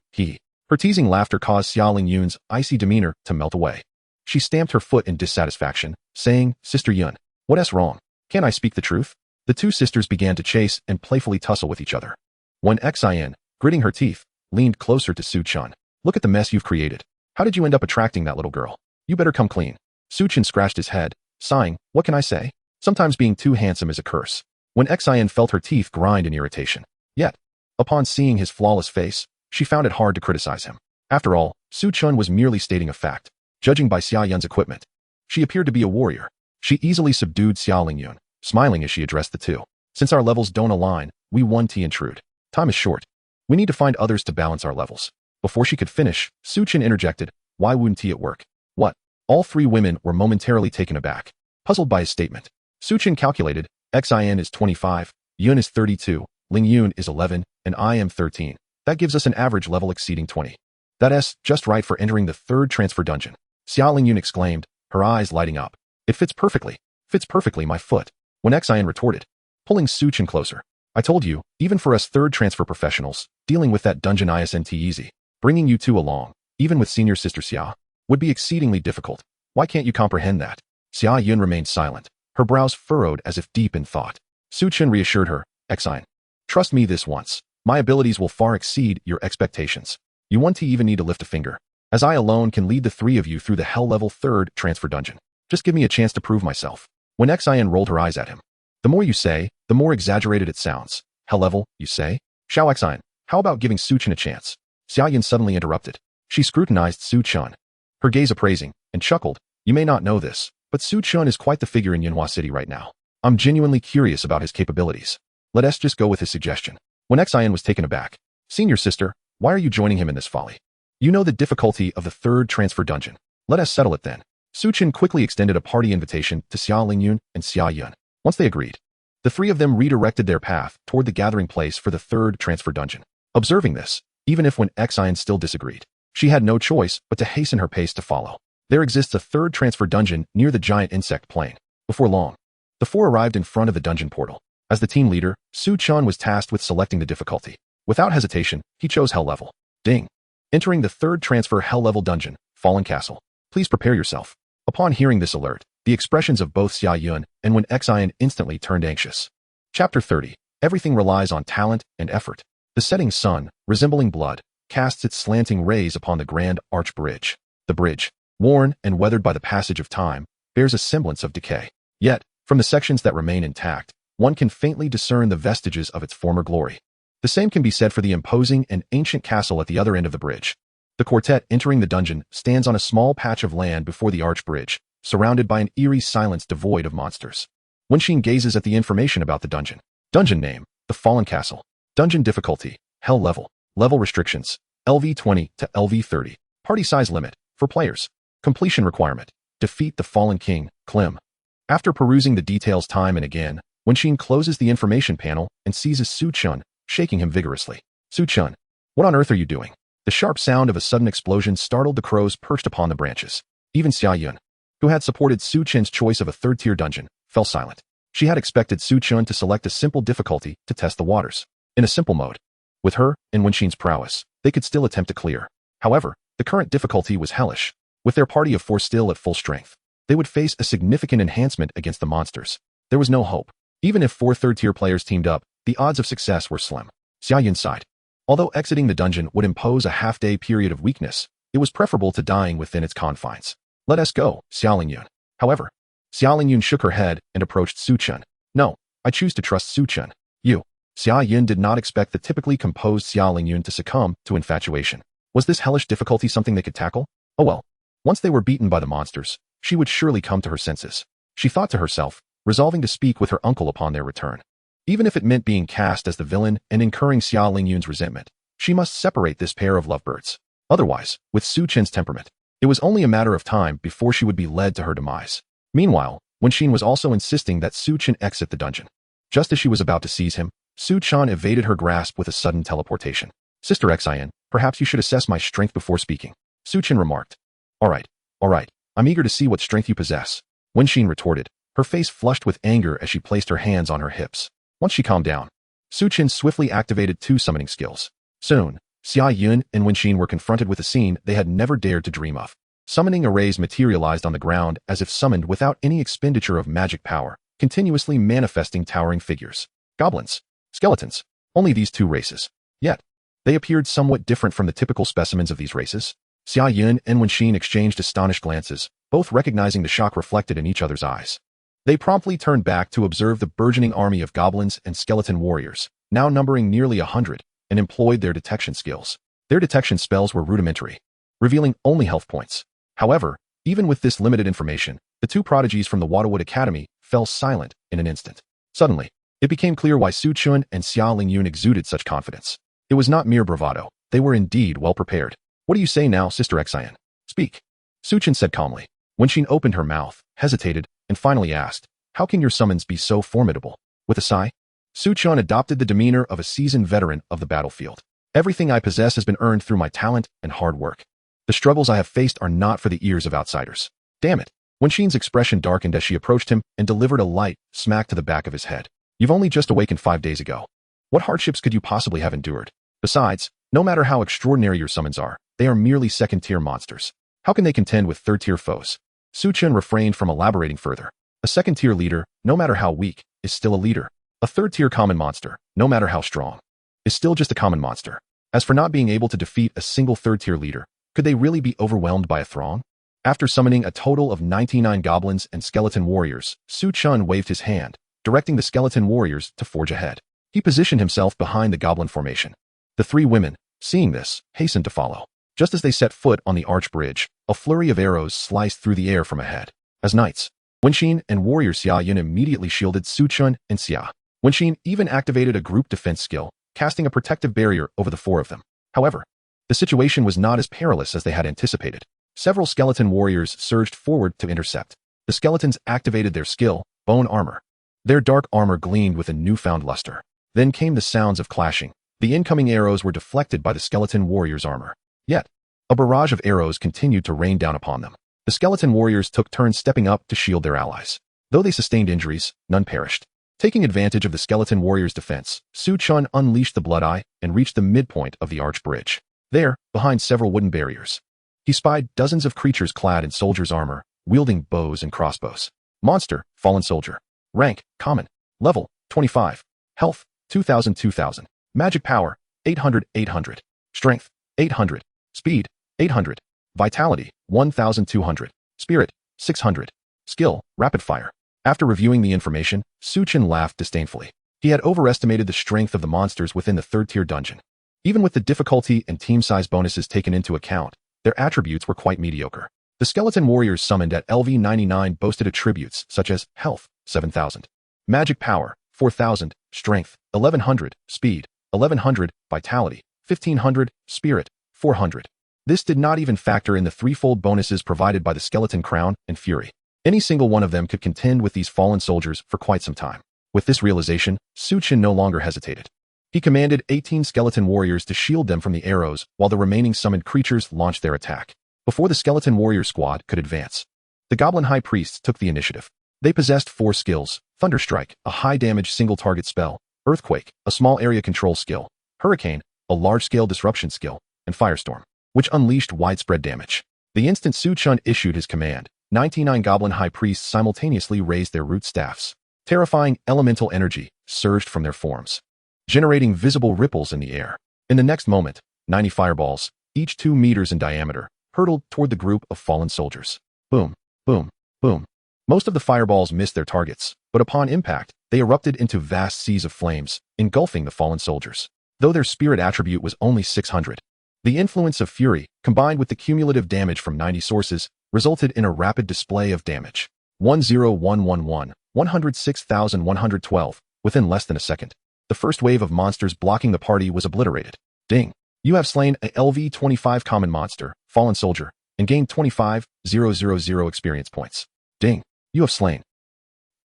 Her teasing laughter caused Xiaolingyun's icy demeanor to melt away. She stamped her foot in dissatisfaction, saying, Sister Yun, what is wrong? Can't I speak the truth? The two sisters began to chase and playfully tussle with each other. Wen Xian, gritting her teeth, leaned closer to Su Chen. Look at the mess you've created. How did you end up attracting that little girl? You better come clean. Su Chen scratched his head, sighing, what can I say? Sometimes being too handsome is a curse. Wen Xian felt her teeth grind in irritation. Yet, upon seeing his flawless face, she found it hard to criticize him. After all, Su Chen was merely stating a fact. Judging by Xia Yun's equipment, she appeared to be a warrior. She easily subdued Xiaolingyun, smiling as she addressed the two. Since our levels don't align, we won't intrude. Time is short. We need to find others to balance our levels. Before she could finish, Su Chen interjected, why wouldn't he at work? What? All three women were momentarily taken aback, puzzled by his statement. Su Chen calculated, Xian is 25, Yun is 32, Lingyun is 11, and I am 13. That gives us an average level exceeding 20. That is just right for entering the third transfer dungeon. Xiaolingyun exclaimed, her eyes lighting up. It fits perfectly. Fits perfectly my foot. Wen Xian retorted, pulling Su Chen closer. I told you, even for us third transfer professionals, dealing with that dungeon isn't easy. Bringing you two along, even with senior sister Xia, would be exceedingly difficult. Why can't you comprehend that? Xia Yun remained silent, her brows furrowed as if deep in thought. Su Chen reassured her, Xian, trust me this once. My abilities will far exceed your expectations. You won't even need to lift a finger, as I alone can lead the three of you through the hell level third transfer dungeon. Just give me a chance to prove myself. Wen Xian rolled her eyes at him. The more you say, the more exaggerated it sounds. Hell level, you say? Xiao Xian, how about giving Su Chen a chance? Xia Yun suddenly interrupted. She scrutinized Su Chen, her gaze appraising, and chuckled. You may not know this, but Su Chen is quite the figure in Yanhua City right now. I'm genuinely curious about his capabilities. Let us just go with his suggestion. Wen Xian was taken aback. Senior sister, why are you joining him in this folly? You know the difficulty of the third transfer dungeon. Let us settle it then. Su Chen quickly extended a party invitation to Xiaolingyun and Xia Yun. Once they agreed, the three of them redirected their path toward the gathering place for the third transfer dungeon. Observing this, even if Wen Xian still disagreed, she had no choice but to hasten her pace to follow. There exists a third transfer dungeon near the giant insect plane. Before long, the four arrived in front of the dungeon portal. As the team leader, Su Chen was tasked with selecting the difficulty. Without hesitation, he chose Hell Level. Ding! Entering the third transfer Hell Level dungeon, Fallen Castle. Please prepare yourself. Upon hearing this alert, the expressions of both Xia Yun and Wen Xian instantly turned anxious. Chapter 30. Everything relies on talent and effort. The setting sun, resembling blood, casts its slanting rays upon the grand arch bridge. The bridge, worn and weathered by the passage of time, bears a semblance of decay. Yet, from the sections that remain intact, one can faintly discern the vestiges of its former glory. The same can be said for the imposing and ancient castle at the other end of the bridge. The quartet entering the dungeon stands on a small patch of land before the arch bridge, surrounded by an eerie silence devoid of monsters. Wen Xin gazes at the information about the dungeon. Dungeon name, the Fallen Castle. Dungeon difficulty, Hell Level. Level restrictions, LV20 to LV30. Party size limit, for players. Completion requirement, defeat the Fallen King, Clem. After perusing the details time and again, Wen Xin closes the information panel and seizes Su Chen, shaking him vigorously. Su Chen, what on earth are you doing? The sharp sound of a sudden explosion startled the crows perched upon the branches. Even Xia Yun, who had supported Su Chen's choice of a third-tier dungeon, fell silent. She had expected Su Chen to select a simple difficulty to test the waters. In a simple mode. With her and Wenxin's prowess, they could still attempt to clear. However, the current difficulty was hellish. With their party of 4 still at full strength, they would face a significant enhancement against the monsters. There was no hope. Even if 4 third-tier players teamed up, the odds of success were slim. Xia Yun sighed. Although exiting the dungeon would impose a half-day period of weakness, it was preferable to dying within its confines. Let us go, Xia Yun. However, Xia Yun shook her head and approached Su Chen. No, I choose to trust Su Chen. You. Xia Yun did not expect the typically composed Xia Yun to succumb to infatuation. Was this hellish difficulty something they could tackle? Oh well. Once they were beaten by the monsters, she would surely come to her senses. She thought to herself, resolving to speak with her uncle upon their return. Even if it meant being cast as the villain and incurring Xia Yun's resentment, she must separate this pair of lovebirds. Otherwise, with Su Chen's temperament, it was only a matter of time before she would be led to her demise. Meanwhile, Wenxin was also insisting that Su Chen exit the dungeon. Just as she was about to seize him, Su Chen evaded her grasp with a sudden teleportation. Sister Xin, perhaps you should assess my strength before speaking. Su Chen remarked. All right. I'm eager to see what strength you possess. Wenxin retorted, her face flushed with anger as she placed her hands on her hips. Once she calmed down, Su Chen swiftly activated 2 summoning skills. Soon, Xia Yun and Wenxin were confronted with a scene they had never dared to dream of. Summoning arrays materialized on the ground as if summoned without any expenditure of magic power, continuously manifesting towering figures. Goblins. Skeletons. Only these 2 races. Yet, they appeared somewhat different from the typical specimens of these races. Xia Yun and Wenxin exchanged astonished glances, both recognizing the shock reflected in each other's eyes. They promptly turned back to observe the burgeoning army of goblins and skeleton warriors, now numbering nearly 100, and employed their detection skills. Their detection spells were rudimentary, revealing only health points. However, even with this limited information, the 2 prodigies from the Wadawood Academy fell silent in an instant. Suddenly, it became clear why Su Chen and Xia Yun exuded such confidence. It was not mere bravado. They were indeed well prepared. What do you say now, Sister Xin? Speak. Su Chen said calmly. Wenxin opened her mouth, hesitated, and finally asked, how can your summons be so formidable? With a sigh, Su Chen adopted the demeanor of a seasoned veteran of the battlefield. Everything I possess has been earned through my talent and hard work. The struggles I have faced are not for the ears of outsiders. Damn it. Wenxin's expression darkened as she approached him and delivered a light smack to the back of his head. You've only just awakened 5 days ago. What hardships could you possibly have endured? Besides, no matter how extraordinary your summons are, they are merely second-tier monsters. How can they contend with third-tier foes? Su Chen refrained from elaborating further. A second-tier leader, no matter how weak, is still a leader. A third-tier common monster, no matter how strong, is still just a common monster. As for not being able to defeat a single third-tier leader, could they really be overwhelmed by a throng? After summoning a total of 99 goblins and skeleton warriors, Su Chen waved his hand, directing the skeleton warriors to forge ahead. He positioned himself behind the goblin formation. The 3 women, seeing this, hastened to follow. Just as they set foot on the arch bridge, a flurry of arrows sliced through the air from ahead. As knights, Wenxin and warrior Xia Yun immediately shielded Su Chen and Xia. Wenxin even activated a group defense skill, casting a protective barrier over the 4 of them. However, the situation was not as perilous as they had anticipated. Several skeleton warriors surged forward to intercept. The skeletons activated their skill, bone armor. Their dark armor gleamed with a newfound luster. Then came the sounds of clashing. The incoming arrows were deflected by the skeleton warriors' armor. Yet, a barrage of arrows continued to rain down upon them. The skeleton warriors took turns stepping up to shield their allies. Though they sustained injuries, none perished. Taking advantage of the skeleton warriors' defense, Su Chen unleashed the Blood Eye and reached the midpoint of the arch bridge. There, behind several wooden barriers, he spied dozens of creatures clad in soldiers' armor, wielding bows and crossbows. Monster, fallen soldier. Rank, common. Level, 25. Health, 2000. Magic power, 800. Strength, 800. Speed, 800. Vitality, 1200. Spirit, 600. Skill, rapid fire. After reviewing the information, Su Chen laughed disdainfully. He had overestimated the strength of the monsters within the third-tier dungeon. Even with the difficulty and team size bonuses taken into account, their attributes were quite mediocre. The skeleton warriors summoned at LV99 boasted attributes such as health, 7000. Magic power, 4000. Strength, 1100. Speed, 1100. Vitality, 1500. Spirit, 400. This did not even factor in the threefold bonuses provided by the skeleton crown and fury. Any single one of them could contend with these fallen soldiers for quite some time. With this realization, Su Chen no longer hesitated. He commanded 18 skeleton warriors to shield them from the arrows while the remaining summoned creatures launched their attack. Before the skeleton warrior squad could advance, The goblin high priests took the initiative. They possessed 4 skills: Thunderstrike, a high-damage single-target spell; Earthquake, a small area control skill; Hurricane, a large-scale disruption skill; and Firestorm, which unleashed widespread damage. The instant Su Chen issued his command, 99 goblin high priests simultaneously raised their root staffs. Terrifying elemental energy surged from their forms, generating visible ripples in the air. In the next moment, 90 fireballs, each 2 meters in diameter, hurtled toward the group of fallen soldiers. Boom, boom, boom. Most of the fireballs missed their targets, but upon impact, they erupted into vast seas of flames, engulfing the fallen soldiers. Though their spirit attribute was only 600, the influence of fury, combined with the cumulative damage from 90 sources, resulted in a rapid display of damage. 10111, 106,112, within less than a second. The first wave of monsters blocking the party was obliterated. Ding! You have slain a LV-25 common monster, fallen soldier, and gained 25,000 experience points. Ding! You have slain.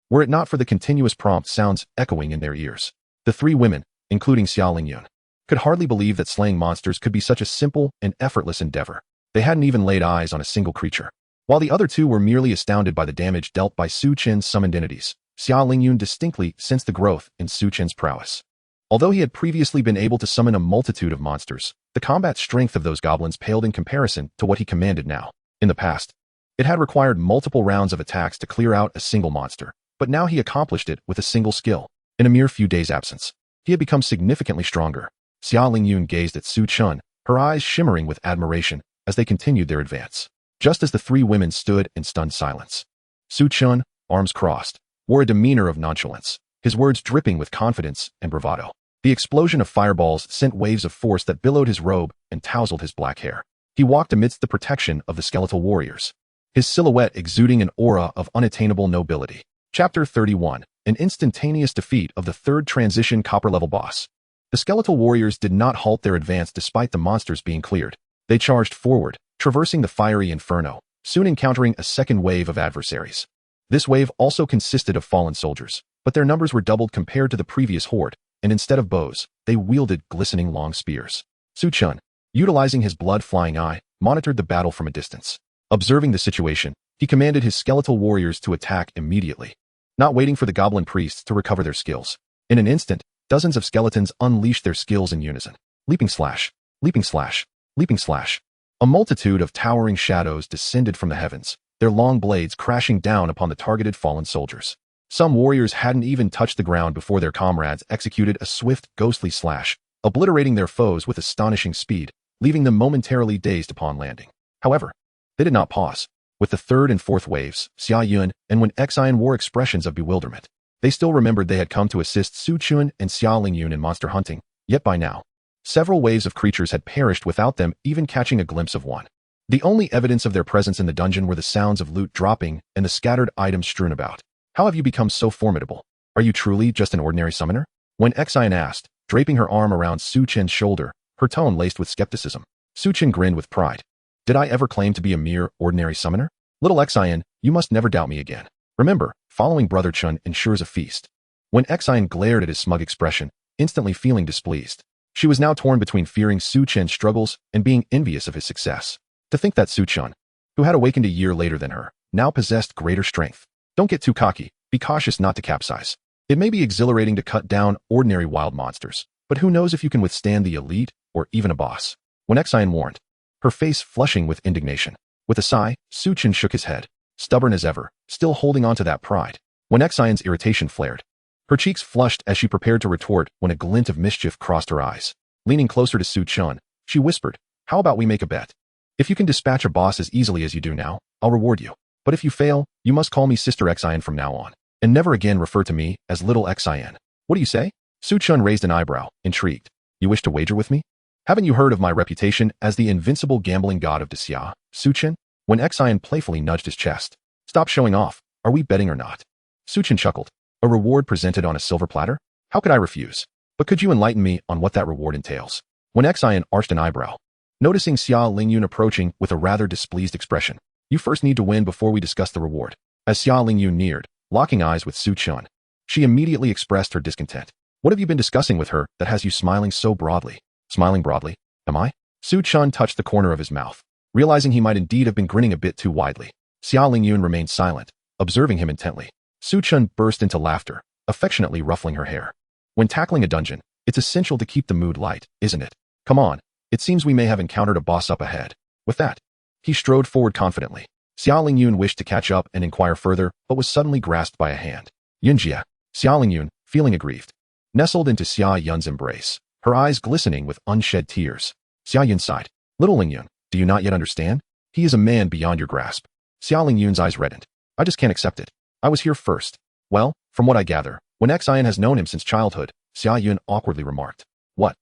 Were it not for the continuous prompt sounds echoing in their ears, the 3 women, including Xia Lingyun, could hardly believe that slaying monsters could be such a simple and effortless endeavor. They hadn't even laid eyes on a single creature. While the other 2 were merely astounded by the damage dealt by Su Chen's summoned entities, Xia Lingyun distinctly sensed the growth in Su Chen's prowess. Although he had previously been able to summon a multitude of monsters, the combat strength of those goblins paled in comparison to what he commanded now. In the past, it had required multiple rounds of attacks to clear out a single monster, but now he accomplished it with a single skill. In a mere few days' absence, he had become significantly stronger. Xia Lingyun gazed at Su Chen, her eyes shimmering with admiration as they continued their advance. Just as the 3 women stood in stunned silence, Su Chen, arms crossed, wore a demeanor of nonchalance, his words dripping with confidence and bravado. The explosion of fireballs sent waves of force that billowed his robe and tousled his black hair. He walked amidst the protection of the skeletal warriors, his silhouette exuding an aura of unattainable nobility. Chapter 31, an instantaneous defeat of the 3rd transition copper-level boss. The skeletal warriors did not halt their advance despite the monsters being cleared. They charged forward, traversing the fiery inferno, soon encountering a second wave of adversaries. This wave also consisted of fallen soldiers, but their numbers were doubled compared to the previous horde, and instead of bows, they wielded glistening long spears. Su Chen, utilizing his blood-flying eye, monitored the battle from a distance. Observing the situation, he commanded his skeletal warriors to attack immediately, not waiting for the goblin priests to recover their skills. In an instant, dozens of skeletons unleashed their skills in unison. Leaping slash, leaping slash, leaping slash. A multitude of towering shadows descended from the heavens, their long blades crashing down upon the targeted fallen soldiers. Some warriors hadn't even touched the ground before their comrades executed a swift, ghostly slash, obliterating their foes with astonishing speed, leaving them momentarily dazed upon landing. However, they did not pause. With the 3rd and 4th waves, Xia Yun and Wen wore expressions of bewilderment. They still remembered they had come to assist Su Chen and Xia Lingyun in monster hunting, yet by now, several waves of creatures had perished without them even catching a glimpse of one. The only evidence of their presence in the dungeon were the sounds of loot dropping and the scattered items strewn about. How have you become so formidable? Are you truly just an ordinary summoner? When Xian asked, draping her arm around Su Chen's shoulder, her tone laced with skepticism. Su Chen grinned with pride. Did I ever claim to be a mere ordinary summoner? Little Xian, you must never doubt me again. Remember, following Brother Chen ensures a feast. When Xian glared at his smug expression, instantly feeling displeased, she was now torn between fearing Su Chen's struggles and being envious of his success. To think that Su Chen, who had awakened a year later than her, now possessed greater strength. Don't get too cocky. Be cautious not to capsize. It may be exhilarating to cut down ordinary wild monsters, but who knows if you can withstand the elite or even a boss. When Xian warned, her face flushing with indignation. With a sigh, Su Chen shook his head, stubborn as ever, still holding on to that pride. When Xian's irritation flared, her cheeks flushed as she prepared to retort when a glint of mischief crossed her eyes. Leaning closer to Su Chen, she whispered, "How about we make a bet? If you can dispatch a boss as easily as you do now, I'll reward you. But if you fail, you must call me Sister Xian from now on, and never again refer to me as Little Xian. What do you say?" Su Chen raised an eyebrow, intrigued. "You wish to wager with me? Haven't you heard of my reputation as the invincible gambling god of Xia, Su Chen?" When Xian playfully nudged his chest. "Stop showing off. Are we betting or not?" Su Chen chuckled. "A reward presented on a silver platter? How could I refuse? But could you enlighten me on what that reward entails?" When Xian arched an eyebrow, noticing Xia Lingyun approaching with a rather displeased expression. "You first need to win before we discuss the reward." As Xia Lingyun neared, locking eyes with Su Chen, she immediately expressed her discontent. "What have you been discussing with her that has you smiling so broadly?" "Smiling broadly? Am I?" Su Chen touched the corner of his mouth, realizing he might indeed have been grinning a bit too widely. Xia Lingyun remained silent, observing him intently. Su Chen burst into laughter, affectionately ruffling her hair. When tackling a dungeon, it's essential to keep the mood light, isn't it? Come on, it seems we may have encountered a boss up ahead. With that, he strode forward confidently. Xia Lingyun wished to catch up and inquire further, but was suddenly grasped by a hand. Yunjia. Xia Lingyun, feeling aggrieved, nestled into Xia Yun's embrace, her eyes glistening with unshed tears. Xia Yun sighed. Little Lingyun, do you not yet understand? He is a man beyond your grasp. Xia Lingyun's eyes reddened. I just can't accept it. I was here first. Well, from what I gather, when Xian has known him since childhood, Xia Yun awkwardly remarked. What?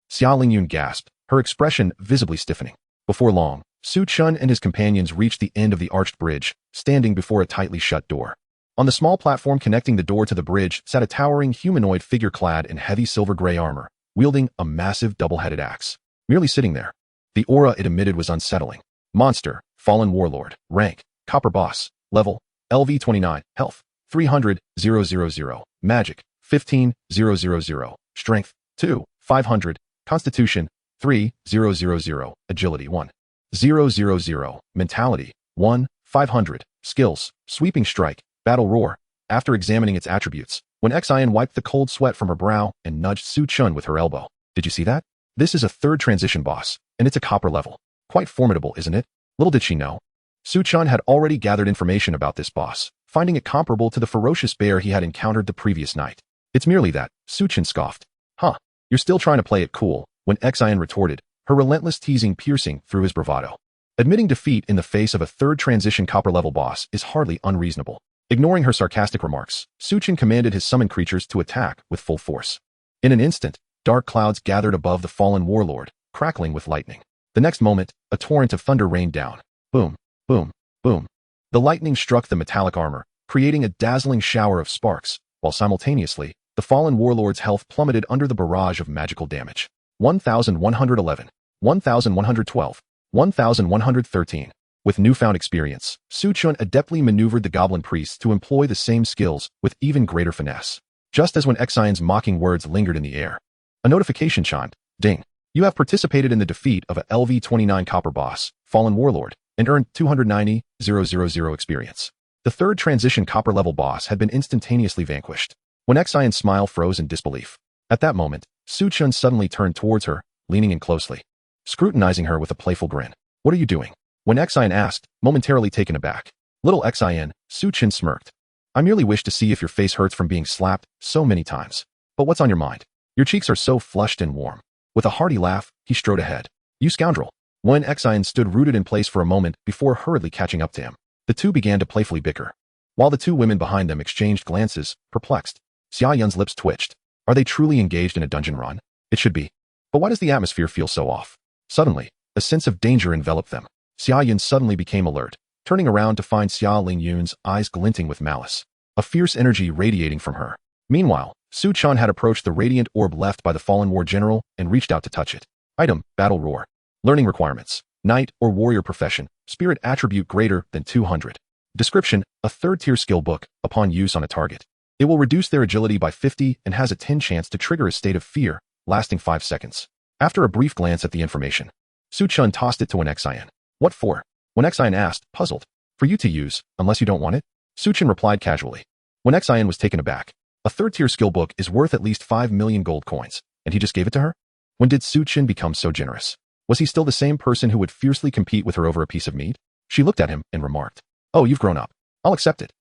Xia Lingyun gasped, her expression visibly stiffening. Before long, Su Chen and his companions reached the end of the arched bridge, standing before a tightly shut door. On the small platform connecting the door to the bridge sat a towering humanoid figure clad in heavy silver-gray armor, wielding a massive double-headed axe. Merely sitting there, the aura it emitted was unsettling. Monster, fallen warlord, rank, copper boss, level, LV29, health, 300,000, magic, 15,000, strength, 2, 500, constitution, 3,000, agility, 1,000, mentality, 1, 500, skills, sweeping strike, battle roar. After examining its attributes, when Xian wiped the cold sweat from her brow and nudged Su Chen with her elbow. Did you see that? This is a third transition boss, and it's a copper level. Quite formidable, isn't it? Little did she know. Su Chen had already gathered information about this boss, finding it comparable to the ferocious bear he had encountered the previous night. It's merely that, Su Chen scoffed. Huh, you're still trying to play it cool, when Xian retorted, her relentless teasing piercing through his bravado. Admitting defeat in the face of a third transition copper level boss is hardly unreasonable. Ignoring her sarcastic remarks, Su Chen commanded his summoned creatures to attack with full force. In an instant, dark clouds gathered above the fallen warlord, crackling with lightning. The next moment, a torrent of thunder rained down. Boom, boom, boom. The lightning struck the metallic armor, creating a dazzling shower of sparks, while simultaneously, the fallen warlord's health plummeted under the barrage of magical damage. 1,111, 1,112, 1,113. With newfound experience, Su Chen adeptly maneuvered the goblin priests to employ the same skills with even greater finesse. Just as when Xian's mocking words lingered in the air, a notification chimed. Ding. You have participated in the defeat of a LV29 copper boss, fallen warlord, and earned 290,000 experience. The third transition copper level boss had been instantaneously vanquished. When Xian's smile froze in disbelief. At that moment, Su Chen suddenly turned towards her, leaning in closely, scrutinizing her with a playful grin. What are you doing? When Xian asked, momentarily taken aback. Little Xian, Su Chen smirked. I merely wish to see if your face hurts from being slapped so many times. But what's on your mind? Your cheeks are so flushed and warm. With a hearty laugh, he strode ahead. You scoundrel. When Xian stood rooted in place for a moment before hurriedly catching up to him. The two began to playfully bicker. While the two women behind them exchanged glances, perplexed. Xia Yun's lips twitched. Are they truly engaged in a dungeon run? It should be. But why does the atmosphere feel so off? Suddenly, a sense of danger enveloped them. Xia Yun suddenly became alert, turning around to find Xia Lingyun's eyes glinting with malice. A fierce energy radiating from her. Meanwhile, Su Chen had approached the radiant orb left by the fallen war general and reached out to touch it. Item, Battle Roar. Learning requirements. Knight or warrior profession. Spirit attribute greater than 200. Description, a third-tier skill book, upon use on a target. It will reduce their agility by 50 and has a 10 chance to trigger a state of fear, lasting 5 seconds. After a brief glance at the information, Su Chen tossed it to Xian. What for? When Xian asked, puzzled. For you to use, unless you don't want it? Su Chen replied casually. When Xian was taken aback. A third-tier skill book is worth at least 5 million gold coins, and he just gave it to her? When did Su Chen become so generous? Was he still the same person who would fiercely compete with her over a piece of meat? She looked at him and remarked. Oh, you've grown up. I'll accept it.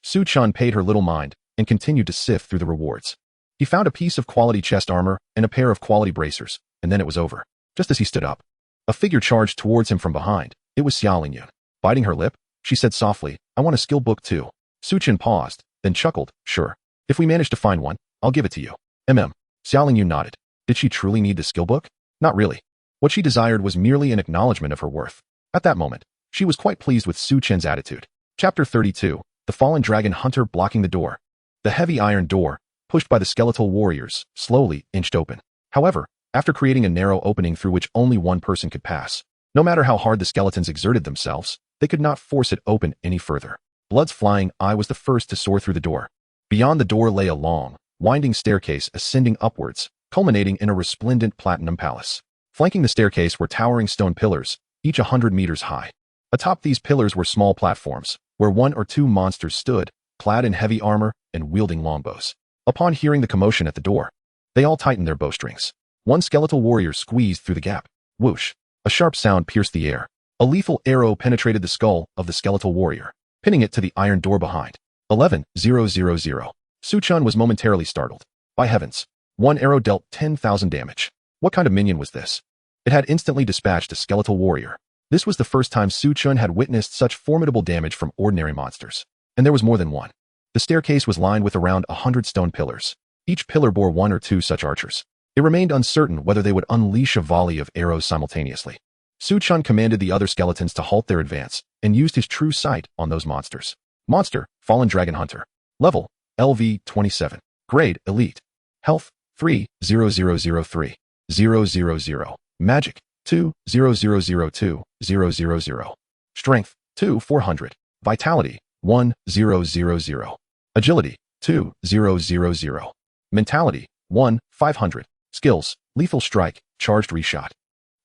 Su Chen paid her little mind and continued to sift through the rewards. He found a piece of quality chest armor and a pair of quality bracers, and then it was over. Just as he stood up, a figure charged towards him from behind. It was Xia Lingyun. Biting her lip, she said softly, I want a skill book too. Su Chen paused, then chuckled, sure. If we manage to find one, I'll give it to you. Xia Lingyun nodded. Did she truly need the skill book? Not really. What she desired was merely an acknowledgement of her worth. At that moment, she was quite pleased with Su Chen's attitude. Chapter 32, The Fallen Dragon Hunter blocking the door. The heavy iron door, pushed by the skeletal warriors, slowly inched open. However, after creating a narrow opening through which only one person could pass, no matter how hard the skeletons exerted themselves, they could not force it open any further. Blood's flying eye was the first to soar through the door. Beyond the door lay a long, winding staircase ascending upwards, culminating in a resplendent platinum palace. Flanking the staircase were towering stone pillars, each 100 meters high. Atop these pillars were small platforms, where one or two monsters stood, clad in heavy armor and wielding longbows. Upon hearing the commotion at the door, they all tightened their bowstrings. One skeletal warrior squeezed through the gap. Whoosh! A sharp sound pierced the air. A lethal arrow penetrated the skull of the skeletal warrior, pinning it to the iron door behind. 11,000. Su Chen was momentarily startled. By heavens! One arrow dealt 10,000 damage. What kind of minion was this? It had instantly dispatched a skeletal warrior. This was the first time Su Chen had witnessed such formidable damage from ordinary monsters. And there was more than one. The staircase was lined with around 100 stone pillars. Each pillar bore one or two such archers. It remained uncertain whether they would unleash a volley of arrows simultaneously. Su Chen commanded the other skeletons to halt their advance and used his true sight on those monsters. Monster, Fallen Dragon Hunter. Level, LV 27. Grade, Elite. Health, 3,000,3. 000. Magic, 2,000,2,000. Strength, 2,400. Vitality, 1,000. Agility, 2,000. Mentality, 1,500. Skills, Lethal Strike, Charged Reshot.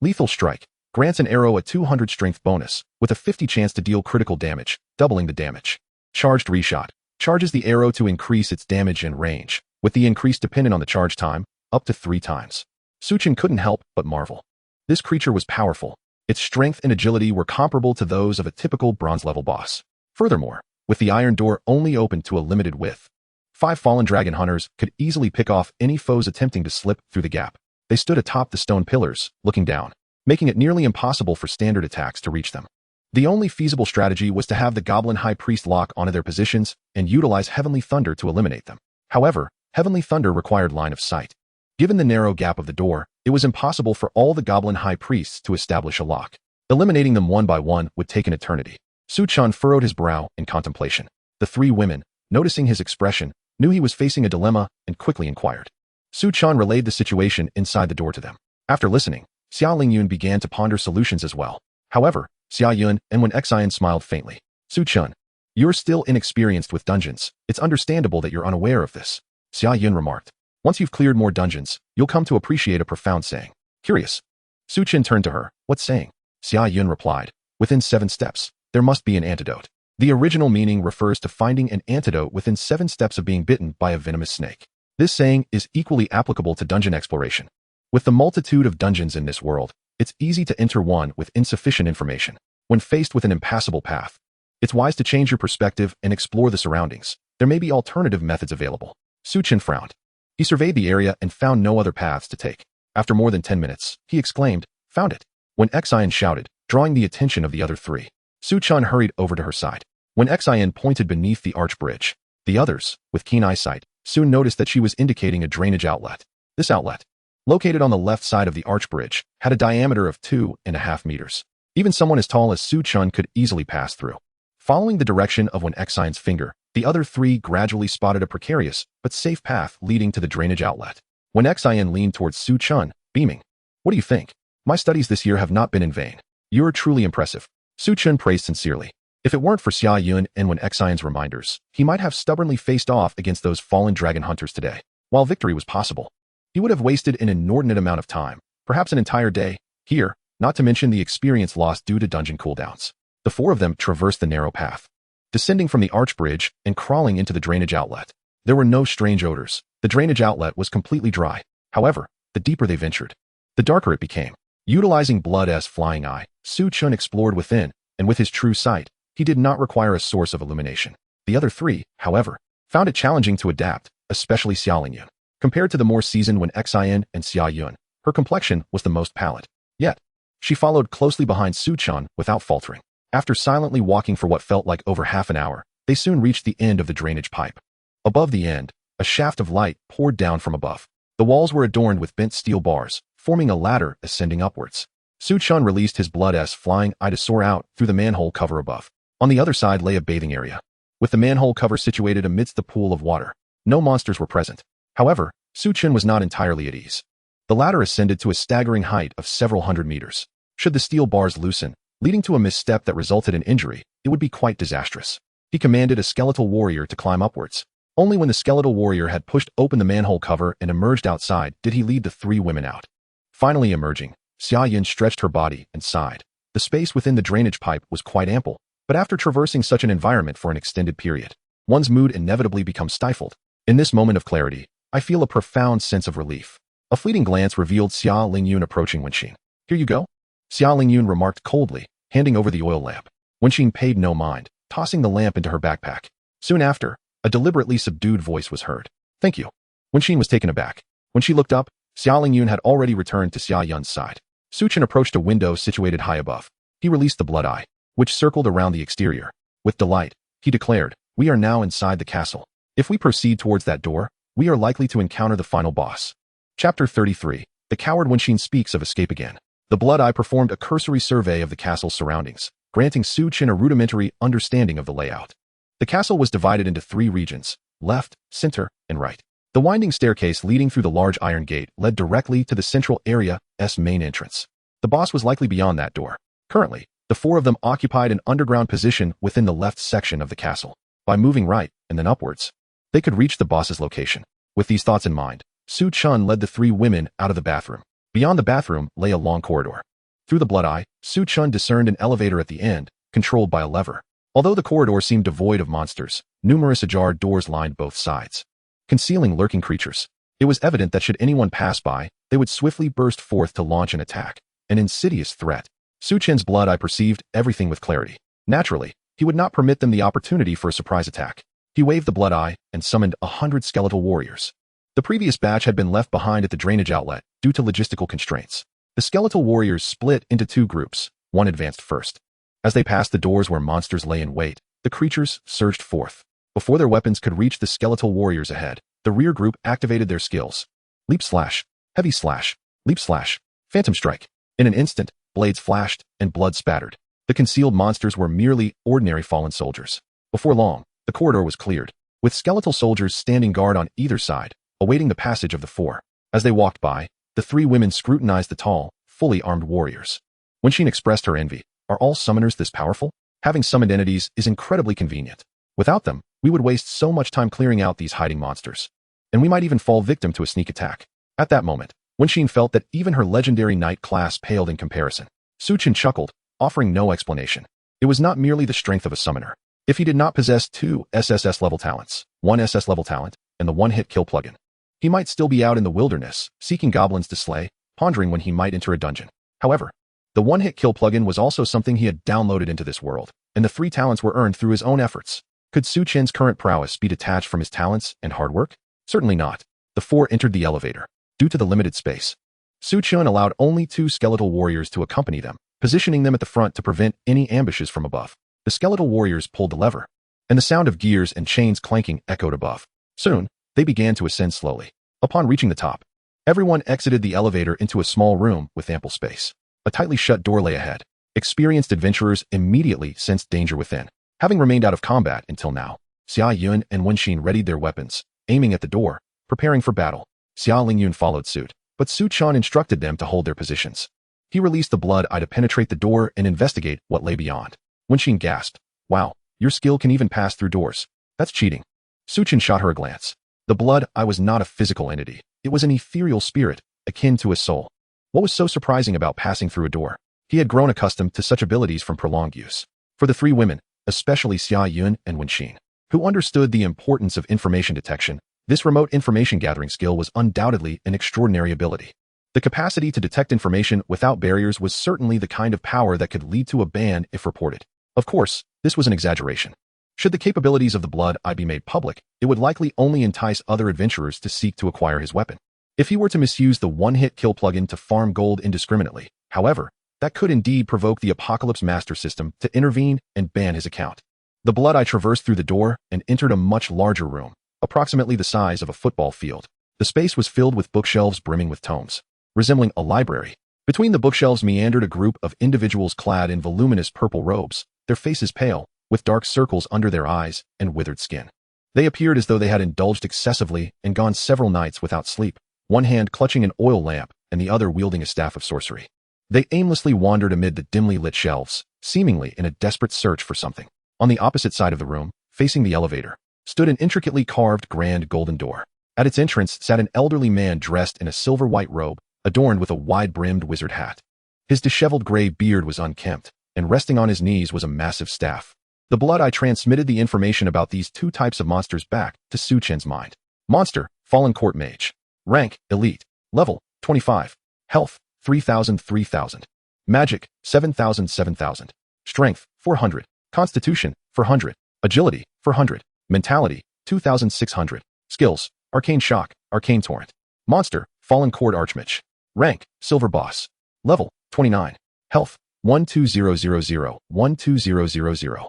Lethal Strike grants an arrow a 200 strength bonus, with a 50 chance to deal critical damage, doubling the damage. Charged Reshot charges the arrow to increase its damage and range, with the increase dependent on the charge time, up to 3 times. Su Chen couldn't help but marvel. This creature was powerful. Its strength and agility were comparable to those of a typical bronze-level boss. Furthermore, with the iron door only open to a limited width, 5 fallen dragon hunters could easily pick off any foes attempting to slip through the gap. They stood atop the stone pillars, looking down, making it nearly impossible for standard attacks to reach them. The only feasible strategy was to have the goblin high priest lock onto their positions and utilize heavenly thunder to eliminate them. However, heavenly thunder required line of sight. Given the narrow gap of the door, it was impossible for all the goblin high priests to establish a lock. Eliminating them one by one would take an eternity. Su Chen furrowed his brow in contemplation. The 3 women, noticing his expression, knew he was facing a dilemma and quickly inquired. Su Chen relayed the situation inside the door to them. After listening, Xia Lingyun began to ponder solutions as well. However, Xia Yun and Nwanimewithoverpoweredmaincharacter smiled faintly. Su Chen, you're still inexperienced with dungeons. It's understandable that you're unaware of this. Xia Yun remarked. Once you've cleared more dungeons, you'll come to appreciate a profound saying. Curious. Su Chen turned to her. What saying? Xia Yun replied. Within 7 steps, there must be an antidote. The original meaning refers to finding an antidote within 7 steps of being bitten by a venomous snake. This saying is equally applicable to dungeon exploration. With the multitude of dungeons in this world, it's easy to enter one with insufficient information. When faced with an impassable path, it's wise to change your perspective and explore the surroundings. There may be alternative methods available. Su Chen frowned. He surveyed the area and found no other paths to take. After more than 10 minutes, he exclaimed, "Found it." When Xian shouted, drawing the attention of the other 3. Su Chen hurried over to her side. When Xian pointed beneath the arch bridge, the others, with keen eyesight, soon noticed that she was indicating a drainage outlet. This outlet, located on the left side of the arch bridge, had a diameter of 2.5 meters. Even someone as tall as Su Chen could easily pass through. Following the direction of Xian's finger, the other 3 gradually spotted a precarious but safe path leading to the drainage outlet. When Xian leaned towards Su Chen, beaming. What do you think? My studies this year have not been in vain. You're truly impressive. Su Chen praised sincerely. If it weren't for Xia Yun and Xian's reminders, he might have stubbornly faced off against those fallen dragon hunters today. While victory was possible, he would have wasted an inordinate amount of time, perhaps an entire day, here, not to mention the experience lost due to dungeon cooldowns. The 4 of them traversed the narrow path, descending from the arch bridge and crawling into the drainage outlet. There were no strange odors. The drainage outlet was completely dry. However, the deeper they ventured, the darker it became. Utilizing blood as flying eye, Su Chen explored within, and with his true sight, he did not require a source of illumination. The other 3, however, found it challenging to adapt, especially Xia Lingyun. Compared to the more seasoned Xian and Xia Yun, her complexion was the most pallid. Yet, she followed closely behind Su Chen without faltering. After silently walking for what felt like over half an hour, they soon reached the end of the drainage pipe. Above the end, a shaft of light poured down from above. The walls were adorned with bent steel bars, forming a ladder ascending upwards. Su Chen released his blood as flying eye to soar out through the manhole cover above. On the other side lay a bathing area, with the manhole cover situated amidst the pool of water. No monsters were present. However, Su Chen was not entirely at ease. The ladder ascended to a staggering height of several hundred meters. Should the steel bars loosen, leading to a misstep that resulted in injury, it would be quite disastrous. He commanded a skeletal warrior to climb upwards. Only when the skeletal warrior had pushed open the manhole cover and emerged outside did he lead the 3 women out. Finally emerging, Xia Yin stretched her body and sighed. The space within the drainage pipe was quite ample, but after traversing such an environment for an extended period, one's mood inevitably becomes stifled. In this moment of clarity, I feel a profound sense of relief. A fleeting glance revealed Xia Lingyun approaching Wenxin. "Here you go," Xia Lingyun remarked coldly, handing over the oil lamp. Wenxin paid no mind, tossing the lamp into her backpack. Soon after, a deliberately subdued voice was heard. "Thank you." Wenxin was taken aback. When she looked up, Xia Lingyun had already returned to Xia Yun's side. Su Chen approached a window situated high above. He released the blood eye, which circled around the exterior. With delight, he declared, "We are now inside the castle. If we proceed towards that door, we are likely to encounter the final boss." Chapter 33. The coward Wenxin speaks of escape again. The blood eye performed a cursory survey of the castle's surroundings, granting Su Chen a rudimentary understanding of the layout. The castle was divided into 3 regions: left, center, and right. The winding staircase leading through the large iron gate led directly to the central area's main entrance. The boss was likely beyond that door. Currently, the 4 of them occupied an underground position within the left section of the castle. By moving right and then upwards, they could reach the boss's location. With these thoughts in mind, Su Chen led the 3 women out of the bathroom. Beyond the bathroom lay a long corridor. Through the blood eye, Su Chen discerned an elevator at the end, controlled by a lever. Although the corridor seemed devoid of monsters, numerous ajar doors lined both sides, concealing lurking creatures. It was evident that should anyone pass by, they would swiftly burst forth to launch an attack, an insidious threat. Su Chen's blood eye perceived everything with clarity. Naturally, he would not permit them the opportunity for a surprise attack. He waved the blood eye and summoned 100 skeletal warriors. The previous batch had been left behind at the drainage outlet due to logistical constraints. The skeletal warriors split into 2 groups. One advanced first. As they passed the doors where monsters lay in wait, the creatures surged forth. Before their weapons could reach the skeletal warriors ahead, the rear group activated their skills. Leap slash, heavy slash, leap slash, phantom strike. In an instant, blades flashed and blood spattered. The concealed monsters were merely ordinary fallen soldiers. Before long, the corridor was cleared, with skeletal soldiers standing guard on either side, awaiting the passage of the 4. As they walked by, the 3 women scrutinized the tall, fully armed warriors. Wenxin expressed her envy. "Are all summoners this powerful? Having summoned entities is incredibly convenient. Without them, we would waste so much time clearing out these hiding monsters. And we might even fall victim to a sneak attack." At that moment, Wenxin felt that even her legendary knight class paled in comparison. Su Chen chuckled, offering no explanation. It was not merely the strength of a summoner. If he did not possess 2 SSS level talents, 1 SS level talent, and the one-hit kill plugin, he might still be out in the wilderness, seeking goblins to slay, pondering when he might enter a dungeon. However, the one-hit kill plugin was also something he had downloaded into this world, and the 3 talents were earned through his own efforts. Could Su Chen's current prowess be detached from his talents and hard work? Certainly not. The 4 entered the elevator. Due to the limited space, Su Chen allowed only 2 skeletal warriors to accompany them, positioning them at the front to prevent any ambushes from above. The skeletal warriors pulled the lever, and the sound of gears and chains clanking echoed above. Soon, they began to ascend slowly. Upon reaching the top, everyone exited the elevator into a small room with ample space. A tightly shut door lay ahead. Experienced adventurers immediately sensed danger within. Having remained out of combat until now, Xia Yun and Wenxin readied their weapons, aiming at the door, preparing for battle. Xia Lingyun followed suit, but Su Chen instructed them to hold their positions. He released the blood eye to penetrate the door and investigate what lay beyond. Wenxin gasped, "Wow, your skill can even pass through doors. That's cheating." Su Chen shot her a glance. The blood eye was not a physical entity. It was an ethereal spirit, akin to a soul. What was so surprising about passing through a door? He had grown accustomed to such abilities from prolonged use. For the 3 women, especially Xia Yun and Wenxin, who understood the importance of information detection, this remote information gathering skill was undoubtedly an extraordinary ability. The capacity to detect information without barriers was certainly the kind of power that could lead to a ban if reported. Of course, this was an exaggeration. Should the capabilities of the blood eye be made public, it would likely only entice other adventurers to seek to acquire his weapon. If he were to misuse the one-hit kill plugin to farm gold indiscriminately, however, that could indeed provoke the Apocalypse Master System to intervene and ban his account. The blood eye traversed through the door and entered a much larger room, approximately the size of a football field. The space was filled with bookshelves brimming with tomes, resembling a library. Between the bookshelves meandered a group of individuals clad in voluminous purple robes, their faces pale, with dark circles under their eyes and withered skin. They appeared as though they had indulged excessively and gone several nights without sleep, one hand clutching an oil lamp and the other wielding a staff of sorcery. They aimlessly wandered amid the dimly lit shelves, seemingly in a desperate search for something. On the opposite side of the room, facing the elevator, stood an intricately carved grand golden door. At its entrance sat an elderly man dressed in a silver-white robe, adorned with a wide-brimmed wizard hat. His disheveled gray beard was unkempt, and resting on his knees was a massive staff. The blood eye transmitted the information about these two types of monsters back to Su Chen's mind. Monster, Fallen Court Mage. Rank, Elite. Level, 25. Health, 3000. Magic, 7000. Strength, 400. Constitution, 400. Agility, 400. Mentality, 2600. Skills, Arcane Shock, Arcane Torrent. Monster, Fallen Court Archmage. Rank, Silver Boss. Level, 29. Health, 12000.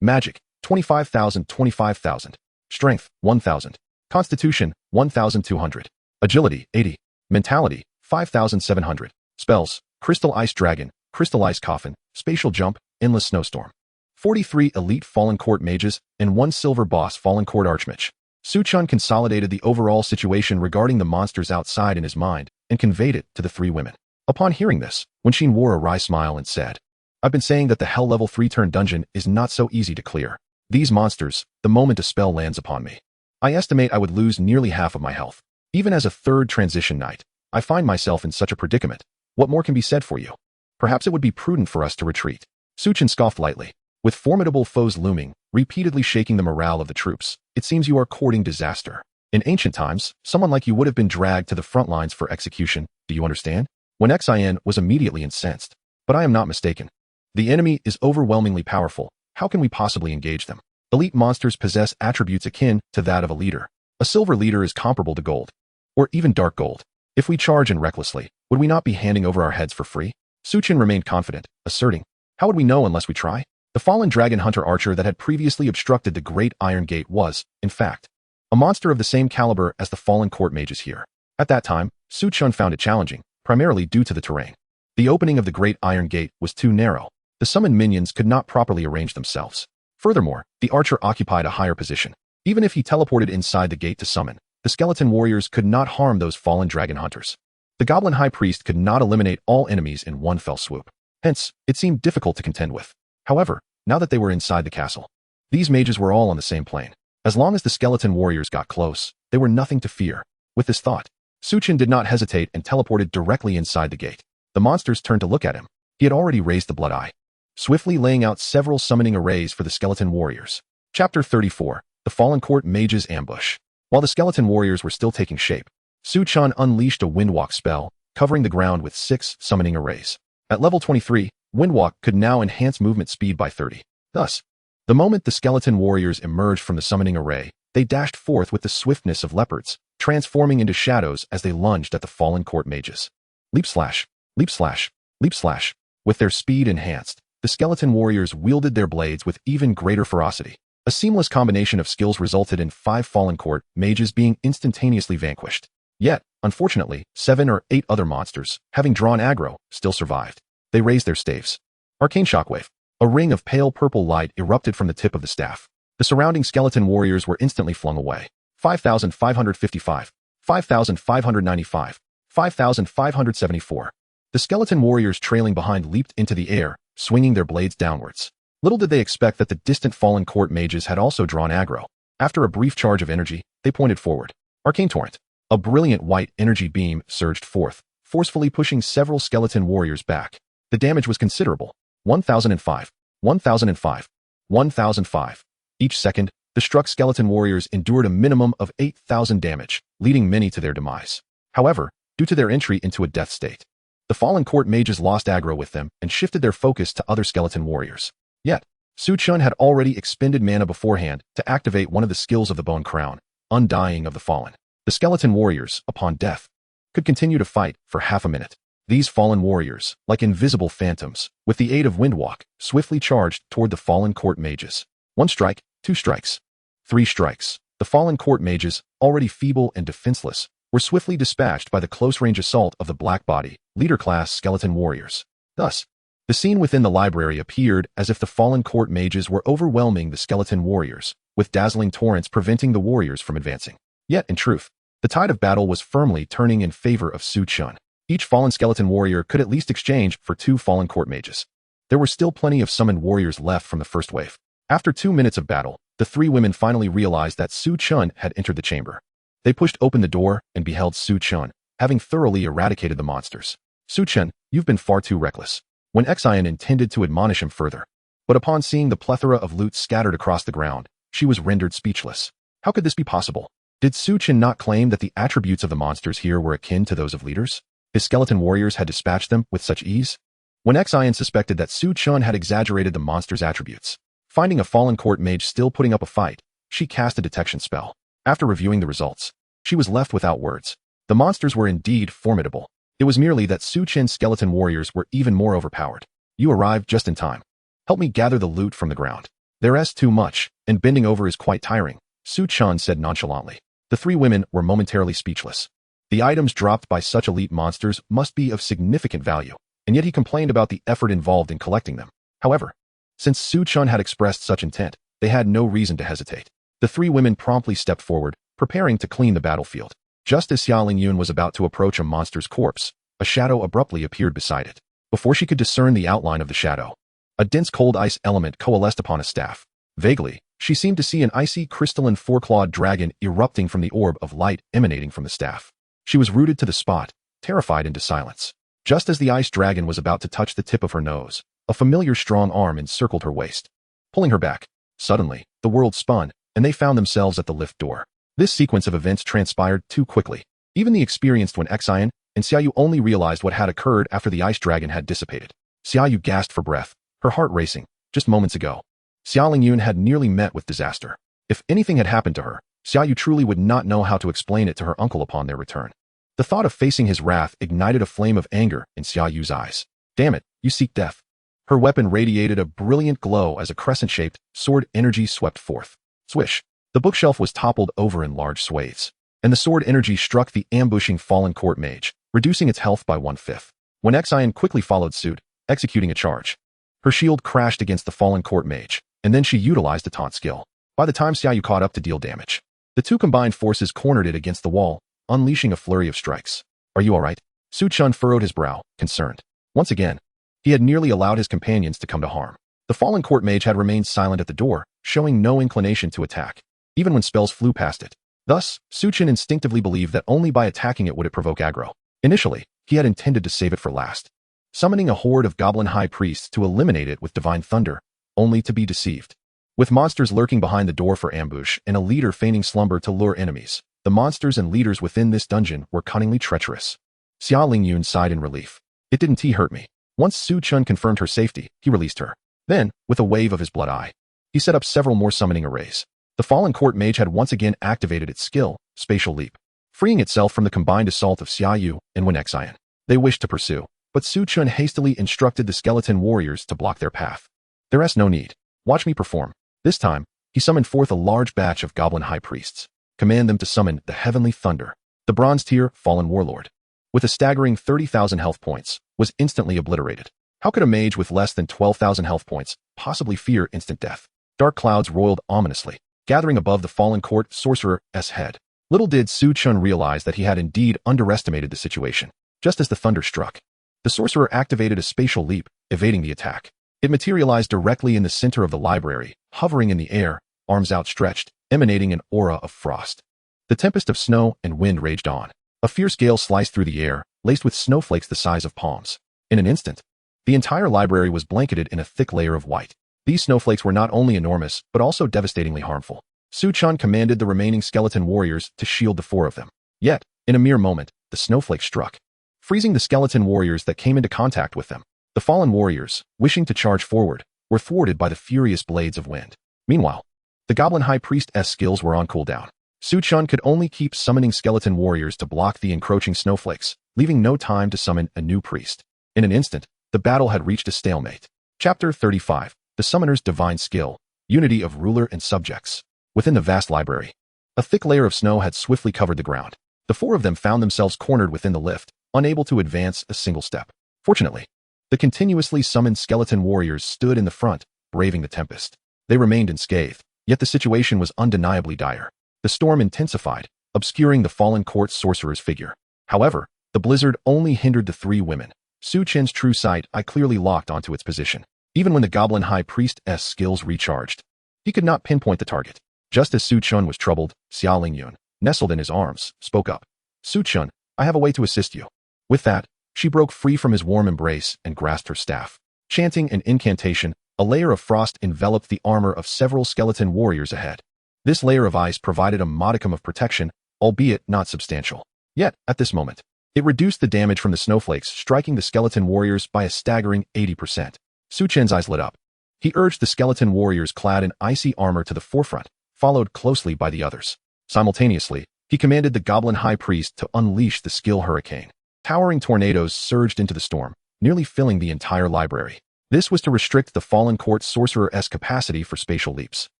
Magic, 25,000. Strength, 1000. Constitution, 1200. Agility, 80. Mentality, 5700. Spells, Crystal Ice Dragon, Crystal Ice Coffin, Spatial Jump, Endless Snowstorm. 43 elite Fallen Court Mages and 1 Silver Boss Fallen Court Archmage. Su Chen consolidated the overall situation regarding the monsters outside in his mind and conveyed it to the 3 women. Upon hearing this, Wenxin wore a wry smile and said, "I've been saying that the Hell Level 3 turn dungeon is not so easy to clear. These monsters, the moment a spell lands upon me, I estimate I would lose nearly half of my health. Even as a 3rd transition knight, I find myself in such a predicament. What more can be said for you? Perhaps it would be prudent for us to retreat." Su Chen scoffed lightly. "With formidable foes looming, repeatedly shaking the morale of the troops, it seems you are courting disaster. In ancient times, someone like you would have been dragged to the front lines for execution, do you understand?" Xin was immediately incensed. "But I am not mistaken. The enemy is overwhelmingly powerful. How can we possibly engage them? Elite monsters possess attributes akin to that of a leader. A silver leader is comparable to gold, or even dark gold. If we charge in recklessly, would we not be handing over our heads for free?" Su Chen remained confident, asserting, "How would we know unless we try?" The fallen dragon hunter archer that had previously obstructed the Great Iron Gate was, in fact, a monster of the same caliber as the fallen court mages here. At that time, Su Chen found it challenging, primarily due to the terrain. The opening of the Great Iron Gate was too narrow. The summoned minions could not properly arrange themselves. Furthermore, the archer occupied a higher position. Even if he teleported inside the gate to summon, the skeleton warriors could not harm those fallen dragon hunters. The goblin high priest could not eliminate all enemies in one fell swoop. Hence, it seemed difficult to contend with. However, now that they were inside the castle, these mages were all on the same plane. As long as the skeleton warriors got close, they were nothing to fear. With this thought, Su Chen did not hesitate and teleported directly inside the gate. The monsters turned to look at him. He had already raised the blood eye, swiftly laying out several summoning arrays for the skeleton warriors. Chapter 34, The Fallen Court Mage's Ambush. While the skeleton warriors were still taking shape, Su Chen unleashed a Windwalk spell, covering the ground with 6 summoning arrays. At level 23, Windwalk could now enhance movement speed by 30. Thus, the moment the skeleton warriors emerged from the summoning array, they dashed forth with the swiftness of leopards, transforming into shadows as they lunged at the fallen court mages. Leap slash, leap slash, leap slash. With their speed enhanced, the skeleton warriors wielded their blades with even greater ferocity. A seamless combination of skills resulted in 5 fallen court mages being instantaneously vanquished. Yet, unfortunately, 7 or 8 other monsters, having drawn aggro, still survived. They raised their staves. Arcane Shockwave. A ring of pale purple light erupted from the tip of the staff. The surrounding skeleton warriors were instantly flung away. 5,555, 5,595, 5,574. The skeleton warriors trailing behind leaped into the air, swinging their blades downwards. Little did they expect that the distant fallen court mages had also drawn aggro. After a brief charge of energy, they pointed forward. Arcane Torrent. A brilliant white energy beam surged forth, forcefully pushing several skeleton warriors back. The damage was considerable. 1,005, 1,005, 1,005. Each second, the struck skeleton warriors endured a minimum of 8,000 damage, leading many to their demise. However, due to their entry into a death state, the fallen court mages lost aggro with them and shifted their focus to other skeleton warriors. Yet, Su Chen had already expended mana beforehand to activate one of the skills of the Bone Crown, Undying of the Fallen. The skeleton warriors, upon death, could continue to fight for half a minute. These fallen warriors, like invisible phantoms, with the aid of Windwalk, swiftly charged toward the fallen court mages. 1 strike, 2 strikes, 3 strikes. The fallen court mages, already feeble and defenseless, were swiftly dispatched by the close-range assault of the black body, leader-class skeleton warriors. Thus, the scene within the library appeared as if the fallen court mages were overwhelming the skeleton warriors, with dazzling torrents preventing the warriors from advancing. Yet, in truth, the tide of battle was firmly turning in favor of Su Chen. Each fallen skeleton warrior could at least exchange for 2 fallen court mages. There were still plenty of summoned warriors left from the first wave. After 2 minutes of battle, the 3 women finally realized that Su Chen had entered the chamber. They pushed open the door and beheld Su Chen, having thoroughly eradicated the monsters. Su Chen, you've been far too reckless. When Xian intended to admonish him further. But upon seeing the plethora of loot scattered across the ground, she was rendered speechless. How could this be possible? Did Su Chen not claim that the attributes of the monsters here were akin to those of leaders? His skeleton warriors had dispatched them with such ease? When Xian suspected that Su Chen had exaggerated the monster's attributes, finding a fallen court mage still putting up a fight, she cast a detection spell. After reviewing the results, she was left without words. The monsters were indeed formidable. It was merely that Su Chen's skeleton warriors were even more overpowered. You arrived just in time. Help me gather the loot from the ground. There's too much, and bending over is quite tiring, Su Chen said nonchalantly. The three women were momentarily speechless. The items dropped by such elite monsters must be of significant value, and yet he complained about the effort involved in collecting them. However, since Su Chen had expressed such intent, they had no reason to hesitate. The three women promptly stepped forward, preparing to clean the battlefield. Just as Xia Lingyun was about to approach a monster's corpse, a shadow abruptly appeared beside it. Before she could discern the outline of the shadow, a dense cold ice element coalesced upon a staff. Vaguely, she seemed to see an icy crystalline four-clawed dragon erupting from the orb of light emanating from the staff. She was rooted to the spot, terrified into silence. Just as the ice dragon was about to touch the tip of her nose, a familiar strong arm encircled her waist, pulling her back. Suddenly, the world spun, and they found themselves at the lift door. This sequence of events transpired too quickly. Even the experienced Xian and Xiaoyu only realized what had occurred after the ice dragon had dissipated. Xiaoyu gasped for breath, her heart racing. Just moments ago, Xia Lingyun had nearly met with disaster. If anything had happened to her, Xiaoyu truly would not know how to explain it to her uncle upon their return. The thought of facing his wrath ignited a flame of anger in Xiaoyu's eyes. Damn it, you seek death. Her weapon radiated a brilliant glow as a crescent-shaped sword energy swept forth. Swish. The bookshelf was toppled over in large swathes, and the sword energy struck the ambushing fallen court mage, reducing its health by 1/5. When Xian quickly followed suit, executing a charge, her shield crashed against the fallen court mage, and then she utilized a taunt skill. By the time Xiaoyu caught up to deal damage, the two combined forces cornered it against the wall, unleashing a flurry of strikes. Are you alright? Su Chen furrowed his brow, concerned. Once again, he had nearly allowed his companions to come to harm. The fallen court mage had remained silent at the door, showing no inclination to attack, even when spells flew past it. Thus, Su Chen instinctively believed that only by attacking it would it provoke aggro. Initially, he had intended to save it for last, summoning a horde of goblin high priests to eliminate it with divine thunder, only to be deceived. With monsters lurking behind the door for ambush and a leader feigning slumber to lure enemies, the monsters and leaders within this dungeon were cunningly treacherous. Xia Lingyun sighed in relief. It didn't hurt me. Once Su Chen confirmed her safety, he released her. Then, with a wave of his blood eye, he set up several more summoning arrays. The fallen court mage had once again activated its skill, Spatial Leap, freeing itself from the combined assault of Xiaoyu and Xian. They wished to pursue, but Su Chen hastily instructed the skeleton warriors to block their path. There's no need. Watch me perform. This time, he summoned forth a large batch of goblin high priests. Command them to summon the heavenly thunder. The bronze tier fallen warlord, with a staggering 30,000 health points, was instantly obliterated. How could a mage with less than 12,000 health points possibly fear instant death? Dark clouds roiled ominously, gathering above the fallen court sorcerer's head. Little did Su Chen realize that he had indeed underestimated the situation. Just as the thunder struck, the sorcerer activated a spatial leap, evading the attack. It materialized directly in the center of the library, hovering in the air, arms outstretched, emanating an aura of frost. The tempest of snow and wind raged on. A fierce gale sliced through the air, laced with snowflakes the size of palms. In an instant, the entire library was blanketed in a thick layer of white. These snowflakes were not only enormous, but also devastatingly harmful. Su Chen commanded the remaining skeleton warriors to shield the four of them. Yet, in a mere moment, the snowflakes struck, freezing the skeleton warriors that came into contact with them. The fallen warriors, wishing to charge forward, were thwarted by the furious blades of wind. Meanwhile, the goblin high priest's skills were on cooldown. Su Chen could only keep summoning skeleton warriors to block the encroaching snowflakes, leaving no time to summon a new priest. In an instant, the battle had reached a stalemate. Chapter 35. The Summoner's Divine Skill, Unity of Ruler and Subjects. Within the vast library, a thick layer of snow had swiftly covered the ground. The four of them found themselves cornered within the lift, unable to advance a single step. Fortunately, the continuously summoned skeleton warriors stood in the front, braving the tempest. They remained unscathed, yet the situation was undeniably dire. The storm intensified, obscuring the fallen court sorcerer's figure. However, the blizzard only hindered the three women. Su Chen's true sight eye clearly locked onto its position. Even when the goblin high priest's skills recharged, he could not pinpoint the target. Just as Su Chen was troubled, Xia Lingyun, nestled in his arms, spoke up. Su Chen, I have a way to assist you. With that, She broke free from his warm embrace and grasped her staff. Chanting an incantation, a layer of frost enveloped the armor of several skeleton warriors ahead. This layer of ice provided a modicum of protection, albeit not substantial. Yet, at this moment, it reduced the damage from the snowflakes, striking the skeleton warriors by a staggering 80%. Su Chen's eyes lit up. He urged the skeleton warriors clad in icy armor to the forefront, followed closely by the others. Simultaneously, he commanded the goblin high priest to unleash the skill hurricane. Towering tornadoes surged into the storm, nearly filling the entire library. This was to restrict the fallen court sorcerer's capacity for spatial leaps.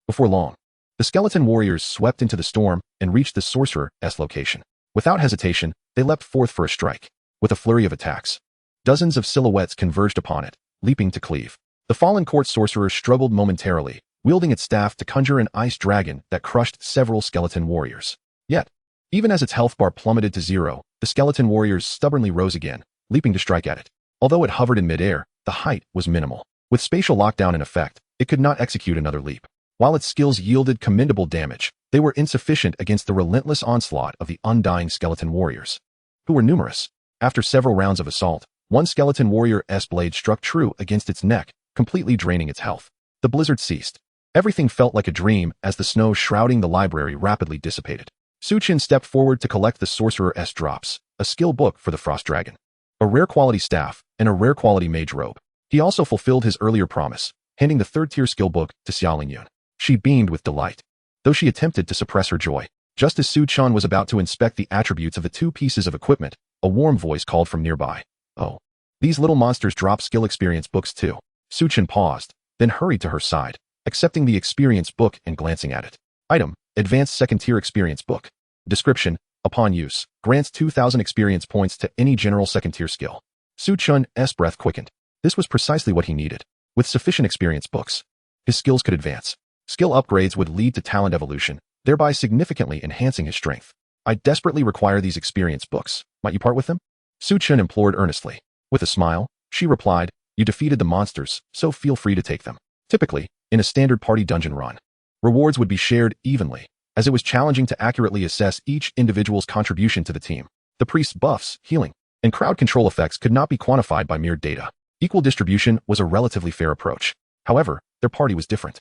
Before long, the skeleton warriors swept into the storm and reached the sorcerer's location. Without hesitation, they leapt forth for a strike. With a flurry of attacks, dozens of silhouettes converged upon it, leaping to cleave. The fallen court sorcerer struggled momentarily, wielding its staff to conjure an ice dragon that crushed several skeleton warriors. Yet, even as its health bar plummeted to zero, the skeleton warriors stubbornly rose again, leaping to strike at it. Although it hovered in midair, the height was minimal. With spatial lockdown in effect, it could not execute another leap. While its skills yielded commendable damage, they were insufficient against the relentless onslaught of the undying skeleton warriors, who were numerous. After several rounds of assault, one skeleton warrior's blade struck true against its neck, completely draining its health. The blizzard ceased. Everything felt like a dream as the snow shrouding the library rapidly dissipated. Su Chen stepped forward to collect the sorcerer's drops, a skill book for the frost dragon, a rare quality staff, and a rare quality mage robe. He also fulfilled his earlier promise, handing the third-tier skill book to Xiaolingyun. She beamed with delight, though she attempted to suppress her joy. Just as Su Chen was about to inspect the attributes of the two pieces of equipment, a warm voice called from nearby. Oh, these little monsters drop skill experience books too. Su Chen paused, then hurried to her side, accepting the experience book and glancing at it. Item: Advanced Second-Tier Experience Book. Description: Upon use, grants 2,000 experience points to any general second-tier skill. Su Chen's breath quickened. This was precisely what he needed. With sufficient experience books, his skills could advance. Skill upgrades would lead to talent evolution, thereby significantly enhancing his strength. I desperately require these experience books. Might you part with them? Su Chen implored earnestly. With a smile, she replied, you defeated the monsters, so feel free to take them. Typically, in a standard party dungeon run, rewards would be shared evenly, as it was challenging to accurately assess each individual's contribution to the team. The priest's buffs, healing, and crowd control effects could not be quantified by mere data. Equal distribution was a relatively fair approach. However, their party was different.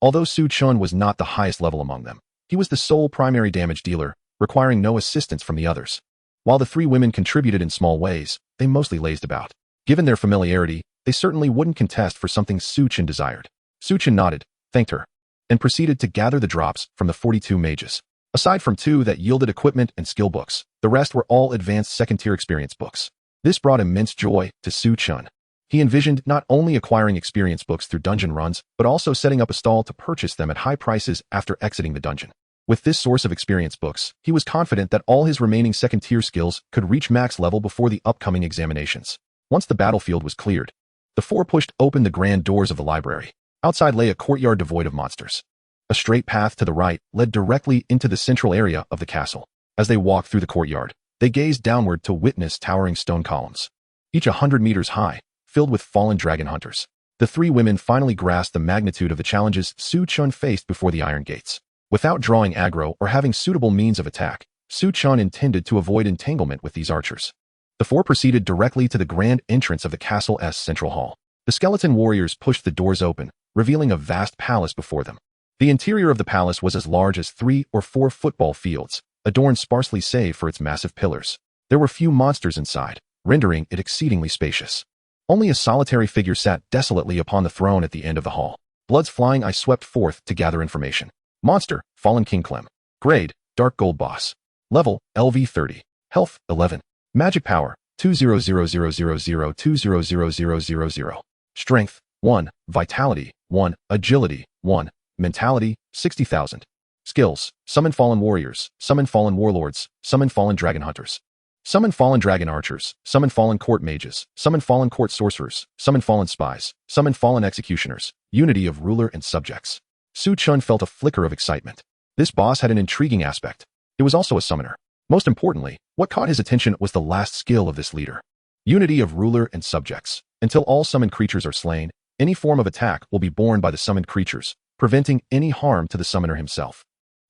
Although Su Chen was not the highest level among them, he was the sole primary damage dealer, requiring no assistance from the others. While the three women contributed in small ways, they mostly lazed about. Given their familiarity, they certainly wouldn't contest for something Su Chen desired. Su Chen nodded, thanked her, and proceeded to gather the drops from the 42 mages. Aside from two that yielded equipment and skill books, the rest were all advanced second-tier experience books. This brought immense joy to Su Chen. He envisioned not only acquiring experience books through dungeon runs, but also setting up a stall to purchase them at high prices after exiting the dungeon. With this source of experience books, he was confident that all his remaining second-tier skills could reach max level before the upcoming examinations. Once the battlefield was cleared, the four pushed open the grand doors of the library. Outside lay a courtyard devoid of monsters. A straight path to the right led directly into the central area of the castle. As they walked through the courtyard, they gazed downward to witness towering stone columns, each 100 meters high, filled with fallen dragon hunters. The three women finally grasped the magnitude of the challenges Su Chen faced before the iron gates. Without drawing aggro or having suitable means of attack, Su Chen intended to avoid entanglement with these archers. The four proceeded directly to the grand entrance of the castle's central hall. The skeleton warriors pushed the doors open, revealing a vast palace before them. The interior of the palace was as large as 3 or 4 football fields, adorned sparsely save for its massive pillars. There were few monsters inside, rendering it exceedingly spacious. Only a solitary figure sat desolately upon the throne at the end of the hall. Blood's flying eye swept forth to gather information. Monster, Fallen King Clem. Grade, Dark Gold Boss. Level, LV 30. Health, 11. Magic Power, 2000002000000. Strength, 1. Vitality, 1. Agility, 1. Mentality, 60,000. Skills, Summon Fallen Warriors, Summon Fallen Warlords, Summon Fallen Dragon Hunters. Summon Fallen Dragon Archers, Summon Fallen Court Mages, Summon Fallen Court Sorcerers, Summon Fallen Spies, Summon Fallen Executioners, Unity of Ruler and Subjects. Su Chen felt a flicker of excitement. This boss had an intriguing aspect. It was also a summoner. Most importantly, what caught his attention was the last skill of this leader. Unity of Ruler and Subjects. Until all summoned creatures are slain, any form of attack will be borne by the summoned creatures, preventing any harm to the summoner himself.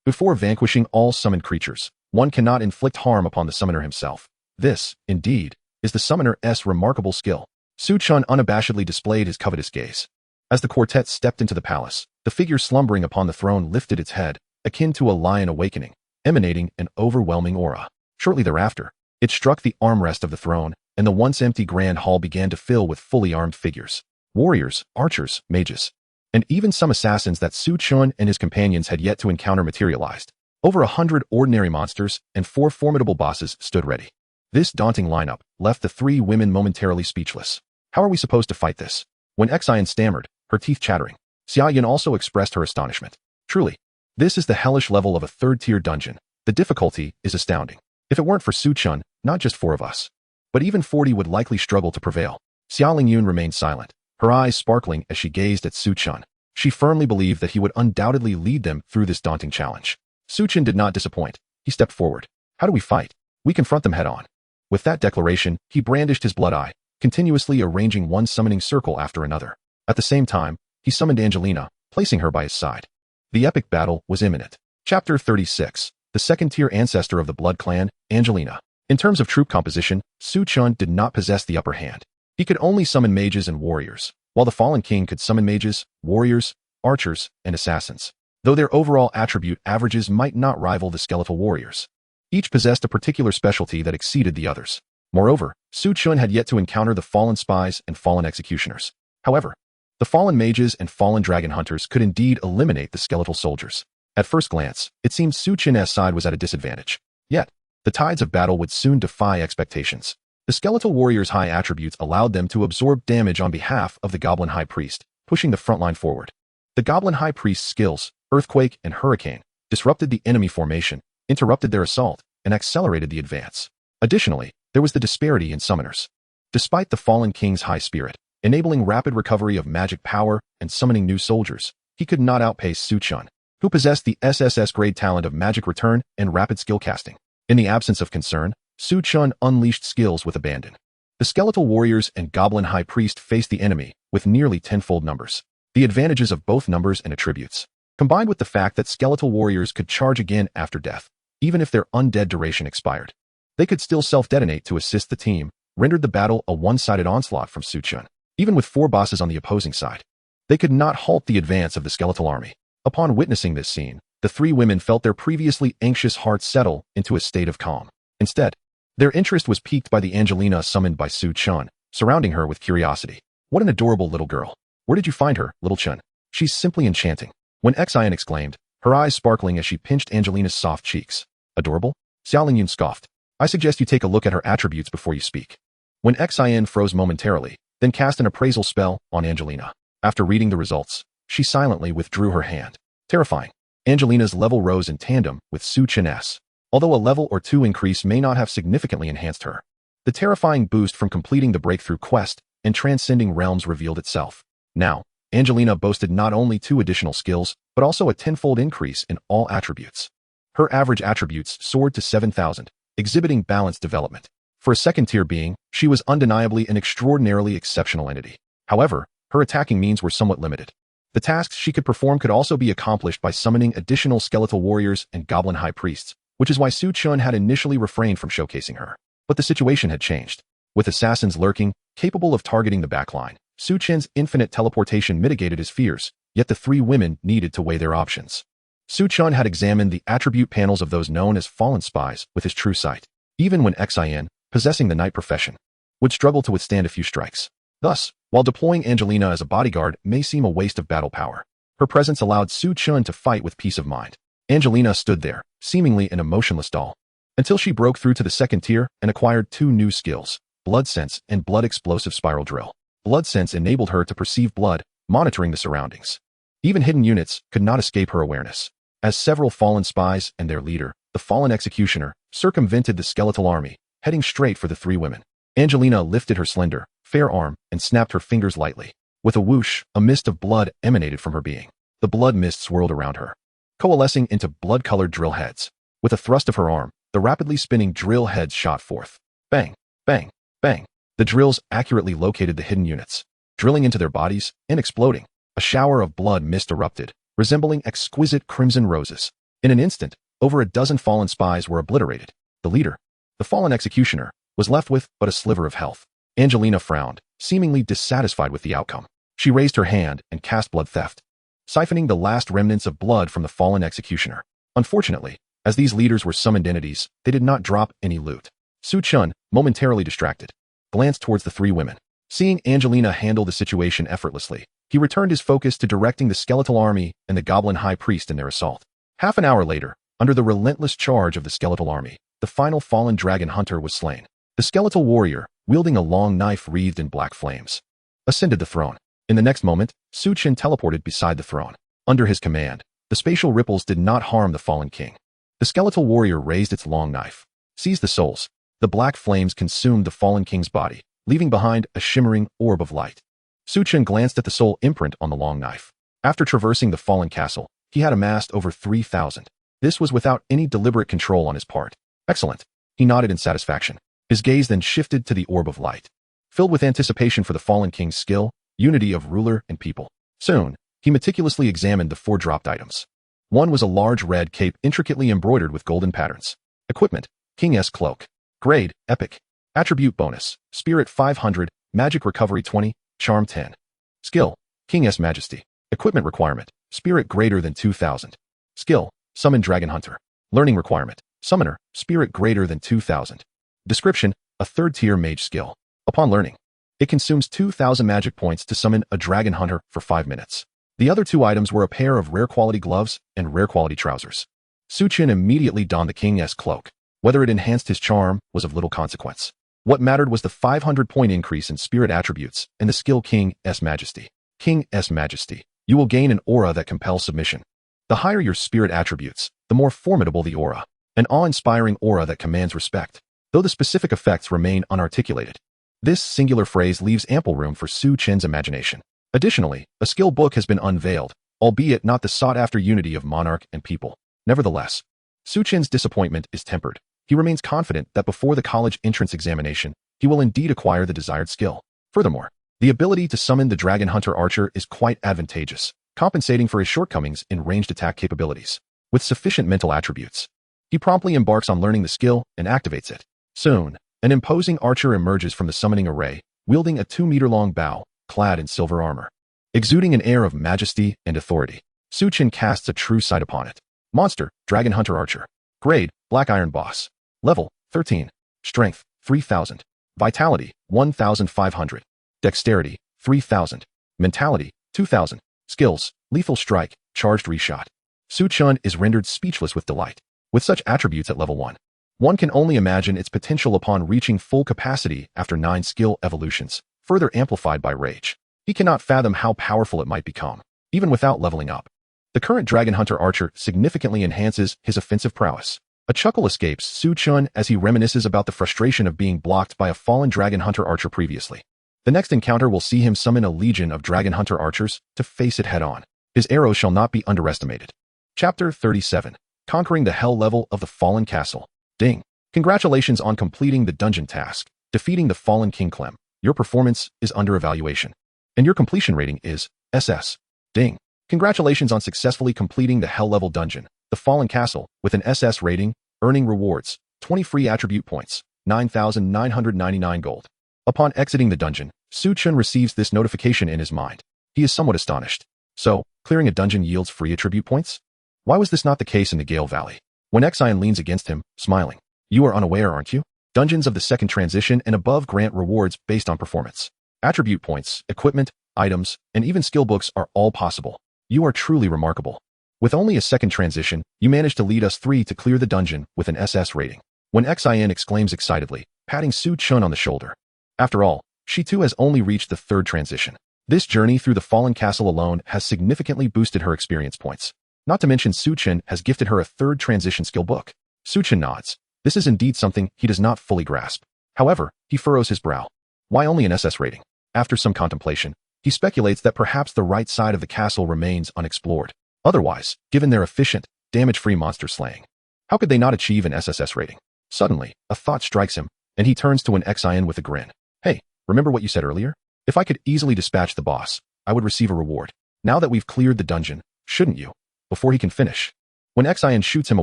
Before vanquishing all summoned creatures, one cannot inflict harm upon the summoner himself. This, indeed, is the summoner's remarkable skill. Su Chen unabashedly displayed his covetous gaze. As the quartet stepped into the palace, the figure slumbering upon the throne lifted its head, akin to a lion awakening, emanating an overwhelming aura. Shortly thereafter, it struck the armrest of the throne, and the once empty grand hall began to fill with fully armed figures. Warriors, archers, mages, and even some assassins that Su Chen and his companions had yet to encounter materialized. Over 100 ordinary monsters and 4 formidable bosses stood ready. This daunting lineup left the 3 women momentarily speechless. How are we supposed to fight this? When Xian stammered, her teeth chattering, Xiaoyan also expressed her astonishment. Truly, this is the hellish level of a 3rd-tier dungeon. The difficulty is astounding. If it weren't for Su Chen, not just 4 of us, but even 40 would likely struggle to prevail. Xiao Lingyun remained silent, her eyes sparkling as she gazed at Su Chen. She firmly believed that he would undoubtedly lead them through this daunting challenge. Su Chen did not disappoint. He stepped forward. How do we fight? We confront them head on. With that declaration, he brandished his blood eye, continuously arranging one summoning circle after another. At the same time, he summoned Angelina, placing her by his side. The epic battle was imminent. Chapter 36. The 2nd-tier ancestor of the Blood Clan, Angelina. In terms of troop composition, Su Chen did not possess the upper hand. He could only summon mages and warriors, while the Fallen King could summon mages, warriors, archers, and assassins, though their overall attribute averages might not rival the skeletal warriors. Each possessed a particular specialty that exceeded the others. Moreover, Su Chen had yet to encounter the fallen spies and fallen executioners. However, the fallen mages and fallen dragon hunters could indeed eliminate the skeletal soldiers. At first glance, it seemed Su Chen's side was at a disadvantage. Yet, the tides of battle would soon defy expectations. The skeletal warriors' high attributes allowed them to absorb damage on behalf of the Goblin High Priest, pushing the front line forward. The Goblin High Priest's skills, Earthquake and Hurricane, disrupted the enemy formation, interrupted their assault, and accelerated the advance. Additionally, there was the disparity in summoners. Despite the Fallen King's high spirit, enabling rapid recovery of magic power and summoning new soldiers, he could not outpace Su Chen, who possessed the SSS grade talent of magic return and rapid skill casting. In the absence of concern, Su Chen unleashed skills with abandon. The skeletal warriors and Goblin High Priest faced the enemy with nearly 10-fold numbers. The advantages of both numbers and attributes, combined with the fact that skeletal warriors could charge again after death, even if their undead duration expired. They could still self-detonate to assist the team, rendered the battle a one-sided onslaught from Su Chen. Even with 4 bosses on the opposing side, they could not halt the advance of the skeletal army. Upon witnessing this scene, the 3 women felt their previously anxious hearts settle into a state of calm. Instead, their interest was piqued by the Angelina summoned by Su Chen, surrounding her with curiosity. What an adorable little girl. Where did you find her, little Chen? She's simply enchanting. When Xian exclaimed, her eyes sparkling as she pinched Angelina's soft cheeks. Adorable? Xiao Lingyun scoffed. I suggest you take a look at her attributes before you speak. When Xian froze momentarily, then cast an appraisal spell on Angelina. After reading the results, she silently withdrew her hand. Terrifying. Angelina's level rose in tandem with Su Chen's. Although a level or 2 increase may not have significantly enhanced her, the terrifying boost from completing the breakthrough quest and transcending realms revealed itself. Now, Angelina boasted not only 2 additional skills, but also a 10-fold increase in all attributes. Her average attributes soared to 7,000, exhibiting balanced development. For a 2nd-tier being, she was undeniably an extraordinarily exceptional entity. However, her attacking means were somewhat limited. The tasks she could perform could also be accomplished by summoning additional skeletal warriors and Goblin High Priests, which is why Su Chen had initially refrained from showcasing her. But the situation had changed. With assassins lurking, capable of targeting the backline, Su Chen's infinite teleportation mitigated his fears, yet the 3 women needed to weigh their options. Su Chen had examined the attribute panels of those known as fallen spies with his true sight, even when Xian, possessing the knight profession, would struggle to withstand a few strikes. Thus, while deploying Angelina as a bodyguard may seem a waste of battle power, her presence allowed Su Chen to fight with peace of mind. Angelina stood there, seemingly an emotionless doll, until she broke through to the 2nd-tier and acquired 2 new skills, Blood Sense and Blood Explosive Spiral Drill. Blood Sense enabled her to perceive blood, monitoring the surroundings. Even hidden units could not escape her awareness, as several fallen spies and their leader, the fallen executioner, circumvented the skeletal army, heading straight for the 3 women. Angelina lifted her slender, fair arm and snapped her fingers lightly. With a whoosh, a mist of blood emanated from her being. The blood mist swirled around her, coalescing into blood-colored drill heads. With a thrust of her arm, the rapidly spinning drill heads shot forth. Bang, bang, bang. The drills accurately located the hidden units, drilling into their bodies and exploding. A shower of blood mist erupted, resembling exquisite crimson roses. In an instant, over a dozen fallen spies were obliterated. The leader, the fallen executioner, was left with but a sliver of health. Angelina frowned, seemingly dissatisfied with the outcome. She raised her hand and cast blood theft, siphoning the last remnants of blood from the fallen executioner. Unfortunately, as these leaders were summoned entities, they did not drop any loot. Su Chen, momentarily distracted, glanced towards the three women. Seeing Angelina handle the situation effortlessly, he returned his focus to directing the skeletal army and the goblin high priest in their assault. Half an hour later, under the relentless charge of the skeletal army, the final fallen dragon hunter was slain. The skeletal warrior, wielding a long knife wreathed in black flames, ascended the throne. In the next moment, Su Chen teleported beside the throne. Under his command, the spatial ripples did not harm the fallen king. The skeletal warrior raised its long knife, seized the souls. The black flames consumed the fallen king's body, leaving behind a shimmering orb of light. Su Chen glanced at the soul imprint on the long knife. After traversing the fallen castle, he had amassed over 3,000. This was without any deliberate control on his part. Excellent. He nodded in satisfaction. His gaze then shifted to the orb of light, filled with anticipation for the fallen king's skill, unity of ruler and people. Soon, he meticulously examined the 4 dropped items. One was a large red cape intricately embroidered with golden patterns. Equipment: King's Cloak. Grade: Epic. Attribute bonus: Spirit 500, Magic Recovery 20, Charm 10. Skill: King's Majesty. Equipment requirement: Spirit greater than 2,000. Skill: Summon Dragon Hunter. Learning requirement: Summoner, Spirit greater than 2,000. Description: a 3rd-tier mage skill. Upon learning, it consumes 2,000 magic points to summon a dragon hunter for 5 minutes. The other 2 items were a pair of rare-quality gloves and rare-quality trousers. Su Chen immediately donned the King's Cloak. Whether it enhanced his charm was of little consequence. What mattered was the 500-point increase in spirit attributes and the skill King's Majesty. King's Majesty. You will gain an aura that compels submission. The higher your spirit attributes, the more formidable the aura. An awe-inspiring aura that commands respect, though the specific effects remain unarticulated. This singular phrase leaves ample room for Su Chen's imagination. Additionally, a skill book has been unveiled, albeit not the sought-after unity of monarch and people. Nevertheless, Su Chen's disappointment is tempered. He remains confident that before the college entrance examination, he will indeed acquire the desired skill. Furthermore, the ability to summon the Dragon Hunter Archer is quite advantageous, compensating for his shortcomings in ranged attack capabilities. With sufficient mental attributes, he promptly embarks on learning the skill and activates it. Soon, an imposing archer emerges from the summoning array, wielding a 2-meter-long bow, clad in silver armor. Exuding an air of majesty and authority, Su Chen casts a true sight upon it. Monster: Dragon Hunter Archer. Grade: Black Iron Boss. Level: 13. Strength: 3,000. Vitality: 1,500. Dexterity: 3,000. Mentality: 2,000. Skills: Lethal Strike, Charged Reshot. Su Chen is rendered speechless with delight. With such attributes at level 1, one can only imagine its potential upon reaching full capacity after 9 skill evolutions, further amplified by rage. He cannot fathom how powerful it might become, even without leveling up. The current Dragon Hunter Archer significantly enhances his offensive prowess. A chuckle escapes Su Chen as he reminisces about the frustration of being blocked by a fallen Dragon Hunter Archer previously. The next encounter will see him summon a legion of Dragon Hunter Archers to face it head-on. His arrows shall not be underestimated. Chapter 37. Conquering the Hell Level of the Fallen Castle. Ding. Congratulations on completing the dungeon task, defeating the fallen King Clem. Your performance is under evaluation, and your completion rating is SS. Ding. Congratulations on successfully completing the Hell Level dungeon, the Fallen Castle, with an SS rating, earning rewards, 20 free attribute points, 9,999 gold. Upon exiting the dungeon, Su Chen receives this notification in his mind. He is somewhat astonished. So, clearing a dungeon yields free attribute points? Why was this not the case in the Gale Valley? When Xian leans against him, smiling. You are unaware, aren't you? Dungeons of the second transition and above grant rewards based on performance. Attribute points, equipment, items, and even skill books are all possible. You are truly remarkable. With only a second transition, you managed to lead us 3 to clear the dungeon with an SS rating. When Xian exclaims excitedly, patting Su Chen on the shoulder. After all, she too has only reached the 3rd transition. This journey through the Fallen Castle alone has significantly boosted her experience points. Not to mention Su Chen has gifted her a 3rd transition skill book. Su Chen nods. This is indeed something he does not fully grasp. However, he furrows his brow. Why only an SS rating? After some contemplation, he speculates that perhaps the right side of the castle remains unexplored. Otherwise, given their efficient, damage-free monster slaying, how could they not achieve an SSS rating? Suddenly, a thought strikes him, and he turns to an Xian with a grin. Hey, remember what you said earlier? If I could easily dispatch the boss, I would receive a reward. Now that we've cleared the dungeon, shouldn't you? Before he can finish. When Xian shoots him a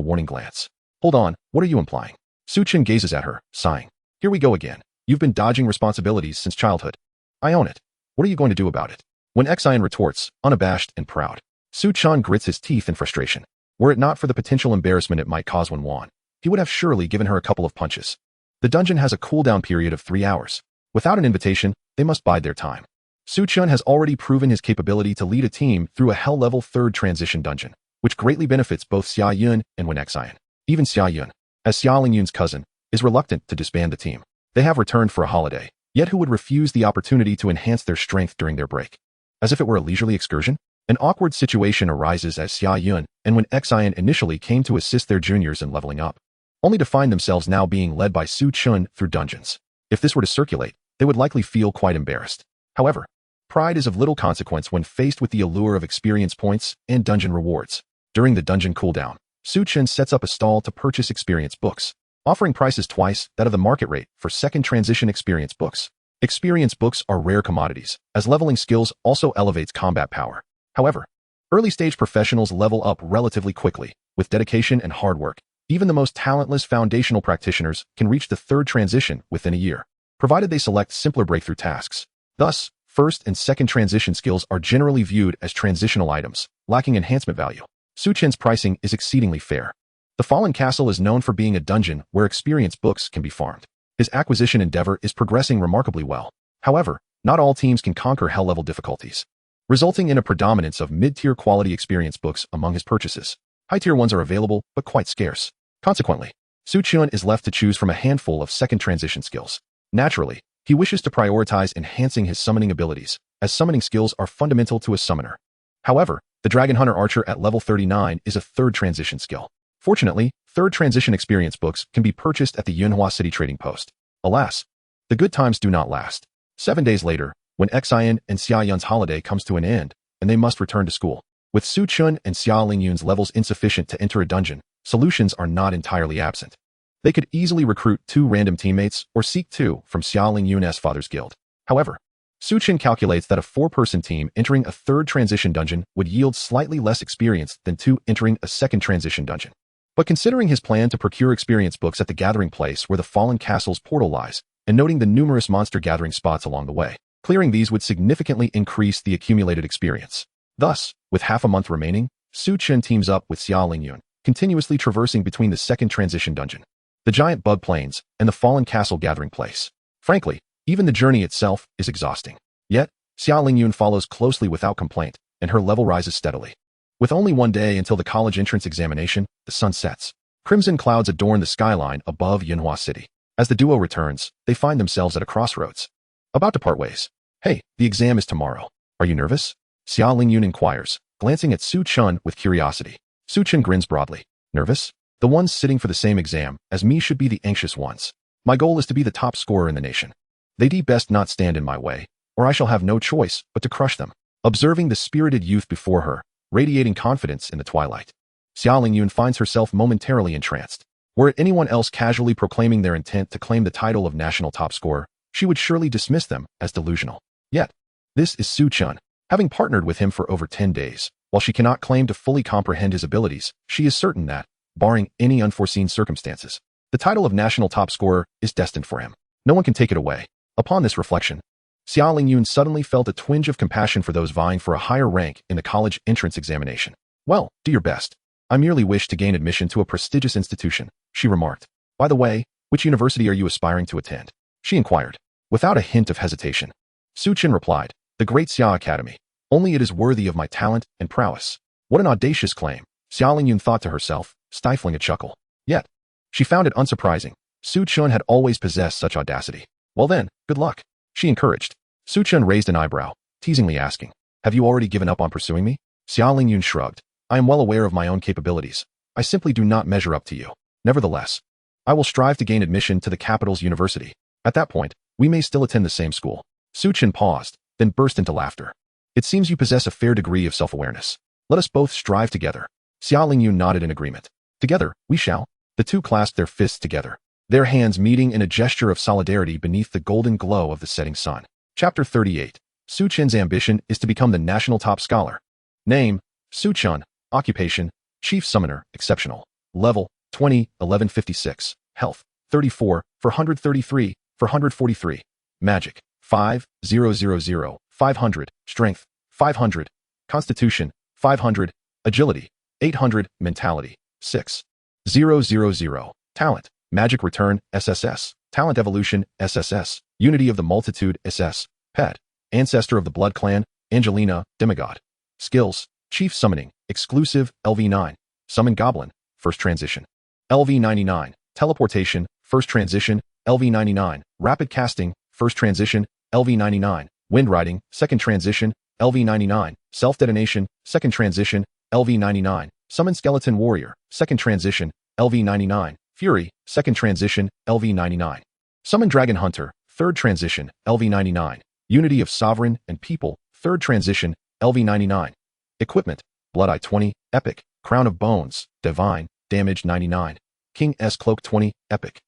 warning glance. Hold on, what are you implying? Su Chen gazes at her, sighing. Here we go again. You've been dodging responsibilities since childhood. I own it. What are you going to do about it? When Xian retorts, unabashed and proud, Su Chen grits his teeth in frustration. Were it not for the potential embarrassment it might cause when won, he would have surely given her a couple of punches. The dungeon has a cooldown period of 3 hours. Without an invitation, they must bide their time. Su Chen has already proven his capability to lead a team through a hell-level 3rd transition dungeon, which greatly benefits both Xia Yun and Wen Xian. Even Xia Yun, as Xia Lingyun's cousin, is reluctant to disband the team. They have returned for a holiday, yet who would refuse the opportunity to enhance their strength during their break? As if it were a leisurely excursion? An awkward situation arises as Xia Yun and Wen Xian initially came to assist their juniors in leveling up, only to find themselves now being led by Su Chen through dungeons. If this were to circulate, they would likely feel quite embarrassed. However, pride is of little consequence when faced with the allure of experience points and dungeon rewards. During the dungeon cooldown, Su Chen sets up a stall to purchase experience books, offering prices twice that of the market rate for 2nd transition experience books. Experience books are rare commodities, as leveling skills also elevates combat power. However, early-stage professionals level up relatively quickly. With dedication and hard work, even the most talentless foundational practitioners can reach the 3rd transition within a year, provided they select simpler breakthrough tasks. Thus, 1st and 2nd transition skills are generally viewed as transitional items, lacking enhancement value. Su Chen's pricing is exceedingly fair. The Fallen Castle is known for being a dungeon where experience books can be farmed. His acquisition endeavor is progressing remarkably well. However, not all teams can conquer hell-level difficulties, resulting in a predominance of mid-tier quality experience books among his purchases. High-tier ones are available, but quite scarce. Consequently, Su Chen is left to choose from a handful of 2nd transition skills. Naturally, he wishes to prioritize enhancing his summoning abilities, as summoning skills are fundamental to a summoner. However, the Dragon Hunter Archer at level 39 is a 3rd transition skill. Fortunately, 3rd transition experience books can be purchased at the Yunhua City Trading Post. Alas, the good times do not last. 7 days later, when Xian and Xia Yun's holiday comes to an end, and they must return to school. With Su Chen and Xia Lingyun's levels insufficient to enter a dungeon, solutions are not entirely absent. They could easily recruit 2 random teammates or seek 2 from Xia Lingyun's father's guild. However, Su Chen calculates that a 4-person team entering a 3rd transition dungeon would yield slightly less experience than 2 entering a 2nd transition dungeon. But considering his plan to procure experience books at the gathering place where the Fallen Castle's portal lies, and noting the numerous monster gathering spots along the way, clearing these would significantly increase the accumulated experience. Thus, with half a month remaining, Su Chen teams up with Xia Lingyun, continuously traversing between the 2nd transition dungeon, the giant bug plains, and the Fallen Castle gathering place. Frankly, even the journey itself is exhausting. Yet, Xia Lingyun follows closely without complaint, and her level rises steadily. With only 1 day until the college entrance examination, the sun sets. Crimson clouds adorn the skyline above Yunhua City. As the duo returns, they find themselves at a crossroads, about to part ways. Hey, the exam is tomorrow. Are you nervous? Xia Lingyun inquires, glancing at Su Chen with curiosity. Su Chen grins broadly. Nervous? The ones sitting for the same exam as me should be the anxious ones. My goal is to be the top scorer in the nation. They'd best not stand in my way, or I shall have no choice but to crush them. Observing the spirited youth before her, radiating confidence in the twilight, Xia Lingyun finds herself momentarily entranced. Were it anyone else casually proclaiming their intent to claim the title of national top scorer, she would surely dismiss them as delusional. Yet, this is Su Chen. Having partnered with him for over 10 days, while she cannot claim to fully comprehend his abilities, she is certain that, barring any unforeseen circumstances, the title of national top scorer is destined for him. No one can take it away. Upon this reflection, Xia Lingyun suddenly felt a twinge of compassion for those vying for a higher rank in the college entrance examination. Well, do your best. I merely wish to gain admission to a prestigious institution, she remarked. By the way, which university are you aspiring to attend? She inquired. Without a hint of hesitation, Su Chen replied, the Great Xia Academy. Only it is worthy of my talent and prowess. What an audacious claim, Xia Lingyun thought to herself, stifling a chuckle. Yet, she found it unsurprising. Su Chen had always possessed such audacity. Well then, good luck, she encouraged. Su Chen raised an eyebrow, teasingly asking, have you already given up on pursuing me? Xia Lingyun shrugged. I am well aware of my own capabilities. I simply do not measure up to you. Nevertheless, I will strive to gain admission to the capital's university. At that point, we may still attend the same school. Su Chen paused, then burst into laughter. It seems you possess a fair degree of self-awareness. Let us both strive together. Xia Lingyun nodded in agreement. Together, we shall. The two clasped their fists together, their hands meeting in a gesture of solidarity beneath the golden glow of the setting sun. Chapter 38. Su Chen's ambition is to become the national top scholar. Name, Su Chen. Occupation, Chief Summoner, Exceptional. Level, 20, 1156. Health, 34, 433, 443. Magic, 5, 000, 500. Strength, 500. Constitution, 500. Agility, 800. Mentality, 6, 000. Talent, Magic Return, SSS. Talent Evolution, SSS. Unity of the Multitude, SS. Pet, Ancestor of the Blood Clan, Angelina, Demigod. Skills, Chief Summoning, Exclusive, LV9. Summon Goblin, First Transition. LV99. Teleportation, First Transition, LV99. Rapid Casting, First Transition, LV99. Wind Riding, Second Transition, LV99. Self-Detonation, Second Transition, LV99. Summon Skeleton Warrior, Second Transition, LV99. Fury, Second Transition, LV99. Summon Dragon Hunter, Third Transition, LV99. Unity of Sovereign and People, Third Transition, LV99. Equipment, Blood Eye 20, Epic. Crown of Bones, Divine, Damage 99. King S Cloak 20, Epic.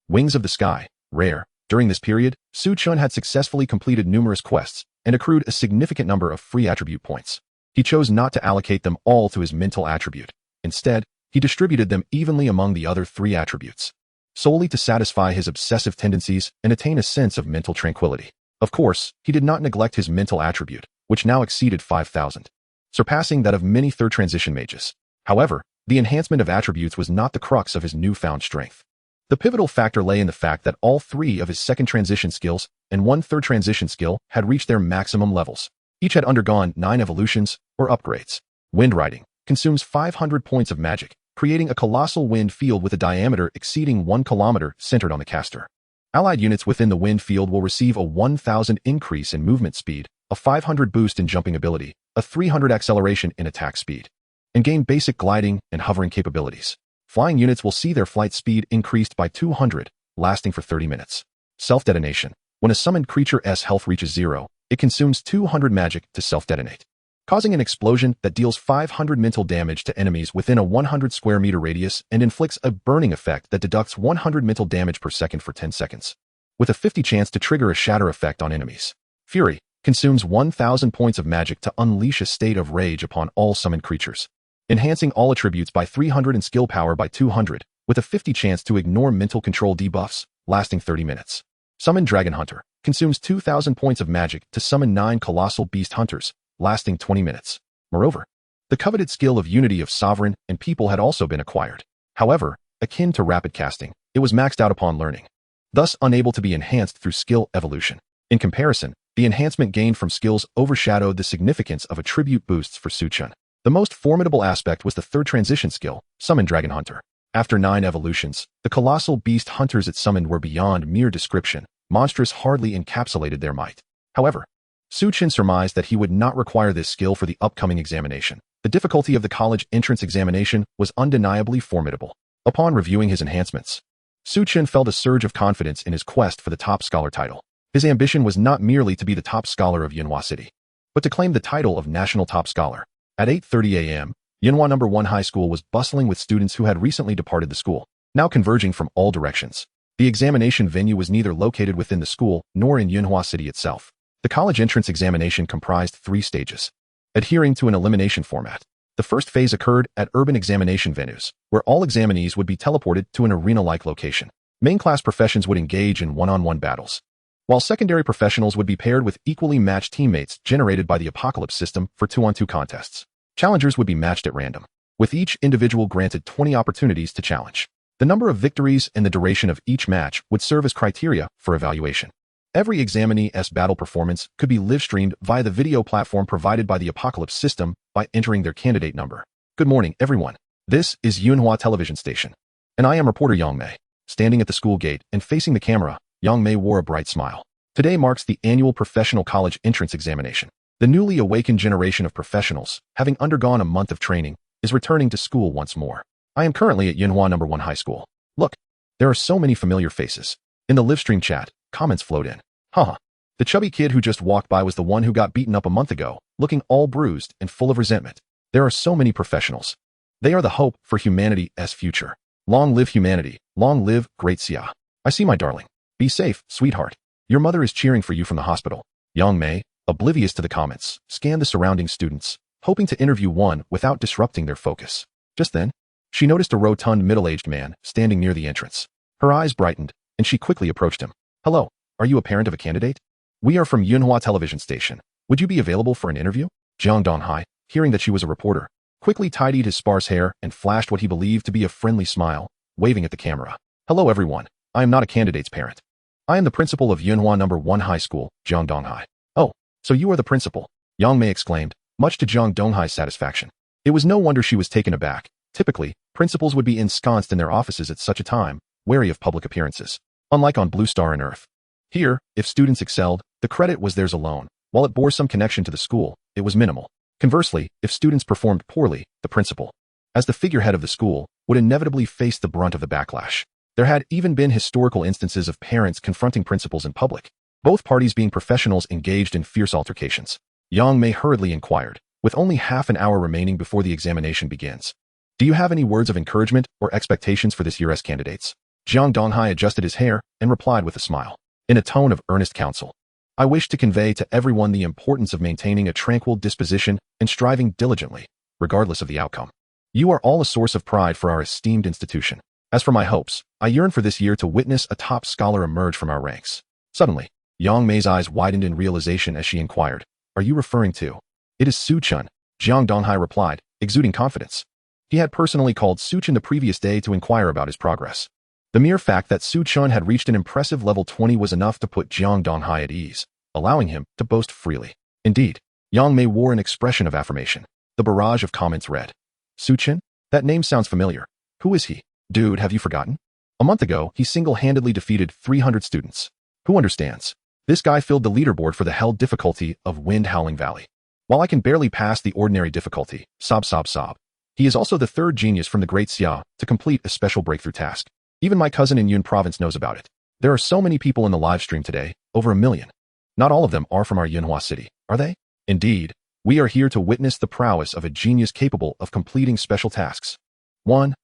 Wings of the Sky, Rare. During this period, Su Chen had successfully completed numerous quests and accrued a significant number of free attribute points. He chose not to allocate them all to his mental attribute. Instead, he distributed them evenly among the other 3 attributes, solely to satisfy his obsessive tendencies and attain a sense of mental tranquility. Of course, he did not neglect his mental attribute, which now exceeded 5,000, surpassing that of many third transition mages. However, the enhancement of attributes was not the crux of his newfound strength. The pivotal factor lay in the fact that all 3 of his second transition skills and 1 third transition skill had reached their maximum levels. Each had undergone 9 evolutions or upgrades. Wind Riding consumes 500 points of magic, creating a colossal wind field with a diameter exceeding 1 kilometer centered on the caster. Allied units within the wind field will receive a 1,000 increase in movement speed, a 500 boost in jumping ability, a 300 acceleration in attack speed, and gain basic gliding and hovering capabilities. Flying units will see their flight speed increased by 200, lasting for 30 minutes. Self-Detonation. When a summoned creature's health reaches 0, it consumes 200 magic to self-detonate, causing an explosion that deals 500 mental damage to enemies within a 100 square meter radius and inflicts a burning effect that deducts 100 mental damage per second for 10 seconds, with a 50 chance to trigger a shatter effect on enemies. Fury consumes 1,000 points of magic to unleash a state of rage upon all summoned creatures, enhancing all attributes by 300 and skill power by 200, with a 50 chance to ignore mental control debuffs, lasting 30 minutes. Summon Dragon Hunter consumes 2,000 points of magic to summon 9 colossal beast hunters, lasting 20 minutes. Moreover, the coveted skill of Unity of Sovereign and People had also been acquired. However, akin to rapid casting, it was maxed out upon learning, thus unable to be enhanced through skill evolution. In comparison, the enhancement gained from skills overshadowed the significance of attribute boosts for Su Chen. The most formidable aspect was the third transition skill, Summon Dragon Hunter. After 9 evolutions, the colossal beast hunters it summoned were beyond mere description. Monstrous hardly encapsulated their might. However, Su Chen surmised that he would not require this skill for the upcoming examination. The difficulty of the college entrance examination was undeniably formidable. Upon reviewing his enhancements, Su Chen felt a surge of confidence in his quest for the top scholar title. His ambition was not merely to be the top scholar of Yanhua City, but to claim the title of national top scholar. At 8:30 a.m., Yanhua No. 1 High School was bustling with students who had recently departed the school, now converging from all directions. The examination venue was neither located within the school nor in Yanhua City itself. The college entrance examination comprised 3 stages, adhering to an elimination format. The first phase occurred at urban examination venues, where all examinees would be teleported to an arena-like location. Main class professions would engage in one-on-one battles, while secondary professionals would be paired with equally matched teammates generated by the Apocalypse system for 2-on-2 contests. Challengers would be matched at random, with each individual granted 20 opportunities to challenge. The number of victories and the duration of each match would serve as criteria for evaluation. Every examinee's battle performance could be live-streamed via the video platform provided by the Apocalypse system by entering their candidate number. Good morning, everyone. This is Yunhua Television Station, and I am reporter Yang Mei. Standing at the school gate and facing the camera, Yang Mei wore a bright smile. Today marks the annual professional college entrance examination. The newly awakened generation of professionals, having undergone a month of training, is returning to school once more. I am currently at Yanhua No. 1 High School. Look, there are so many familiar faces. In the livestream chat, comments flowed in. Haha. The chubby kid who just walked by was the one who got beaten up a month ago, looking all bruised and full of resentment. There are so many professionals. They are the hope for humanity's future. Long live humanity. Long live Great Xia. I see, my darling. Be safe, sweetheart. Your mother is cheering for you from the hospital. Yang Mei, oblivious to the comments, scanned the surrounding students, hoping to interview one without disrupting their focus. Just then, she noticed a rotund middle-aged man standing near the entrance. Her eyes brightened, and she quickly approached him. "Hello, are you a parent of a candidate? We are from Yunhua television station. Would you be available for an interview?" Jiang Donghai, hearing that she was a reporter, quickly tidied his sparse hair and flashed what he believed to be a friendly smile, waving at the camera. "Hello everyone, I am not a candidate's parent. I am the principal of Yunhua No. 1 High School, Jiang Donghai." "Oh, so you are the principal," Yang Mei exclaimed, much to Jiang Donghai's satisfaction. It was no wonder she was taken aback. Typically, principals would be ensconced in their offices at such a time, wary of public appearances. Unlike on Blue Star and Earth. Here, if students excelled, the credit was theirs alone. While it bore some connection to the school, it was minimal. Conversely, if students performed poorly, the principal, as the figurehead of the school, would inevitably face the brunt of the backlash. There had even been historical instances of parents confronting principals in public, both parties being professionals engaged in fierce altercations. Yang Mei hurriedly inquired, with only half an hour remaining before the examination begins. "Do you have any words of encouragement or expectations for this year's candidates?" Jiang Donghai adjusted his hair and replied with a smile, in a tone of earnest counsel. "I wish to convey to everyone the importance of maintaining a tranquil disposition and striving diligently, regardless of the outcome. You are all a source of pride for our esteemed institution. As for my hopes, I yearn for this year to witness a top scholar emerge from our ranks." Suddenly, Yang Mei's eyes widened in realization as she inquired, "Are you referring to?" "It is Su Chen," Jiang Donghai replied, exuding confidence. He had personally called Su Chen the previous day to inquire about his progress. The mere fact that Su Chen had reached an impressive level 20 was enough to put Jiang Donghai at ease, allowing him to boast freely. Indeed, Yang Mei wore an expression of affirmation. The barrage of comments read, "Su Chen? That name sounds familiar. Who is he? Dude, have you forgotten? A month ago, he single-handedly defeated 300 students. Who understands? This guy filled the leaderboard for the hell difficulty of Wind Howling Valley. While I can barely pass the ordinary difficulty, sob sob sob, he is also the third genius from the Great Xia to complete a special breakthrough task. Even my cousin in Yun province knows about it. There are so many people in the live stream today, over 1 million. Not all of them are from our Yunhua city, are they? Indeed, we are here to witness the prowess of a genius capable of completing special tasks." One.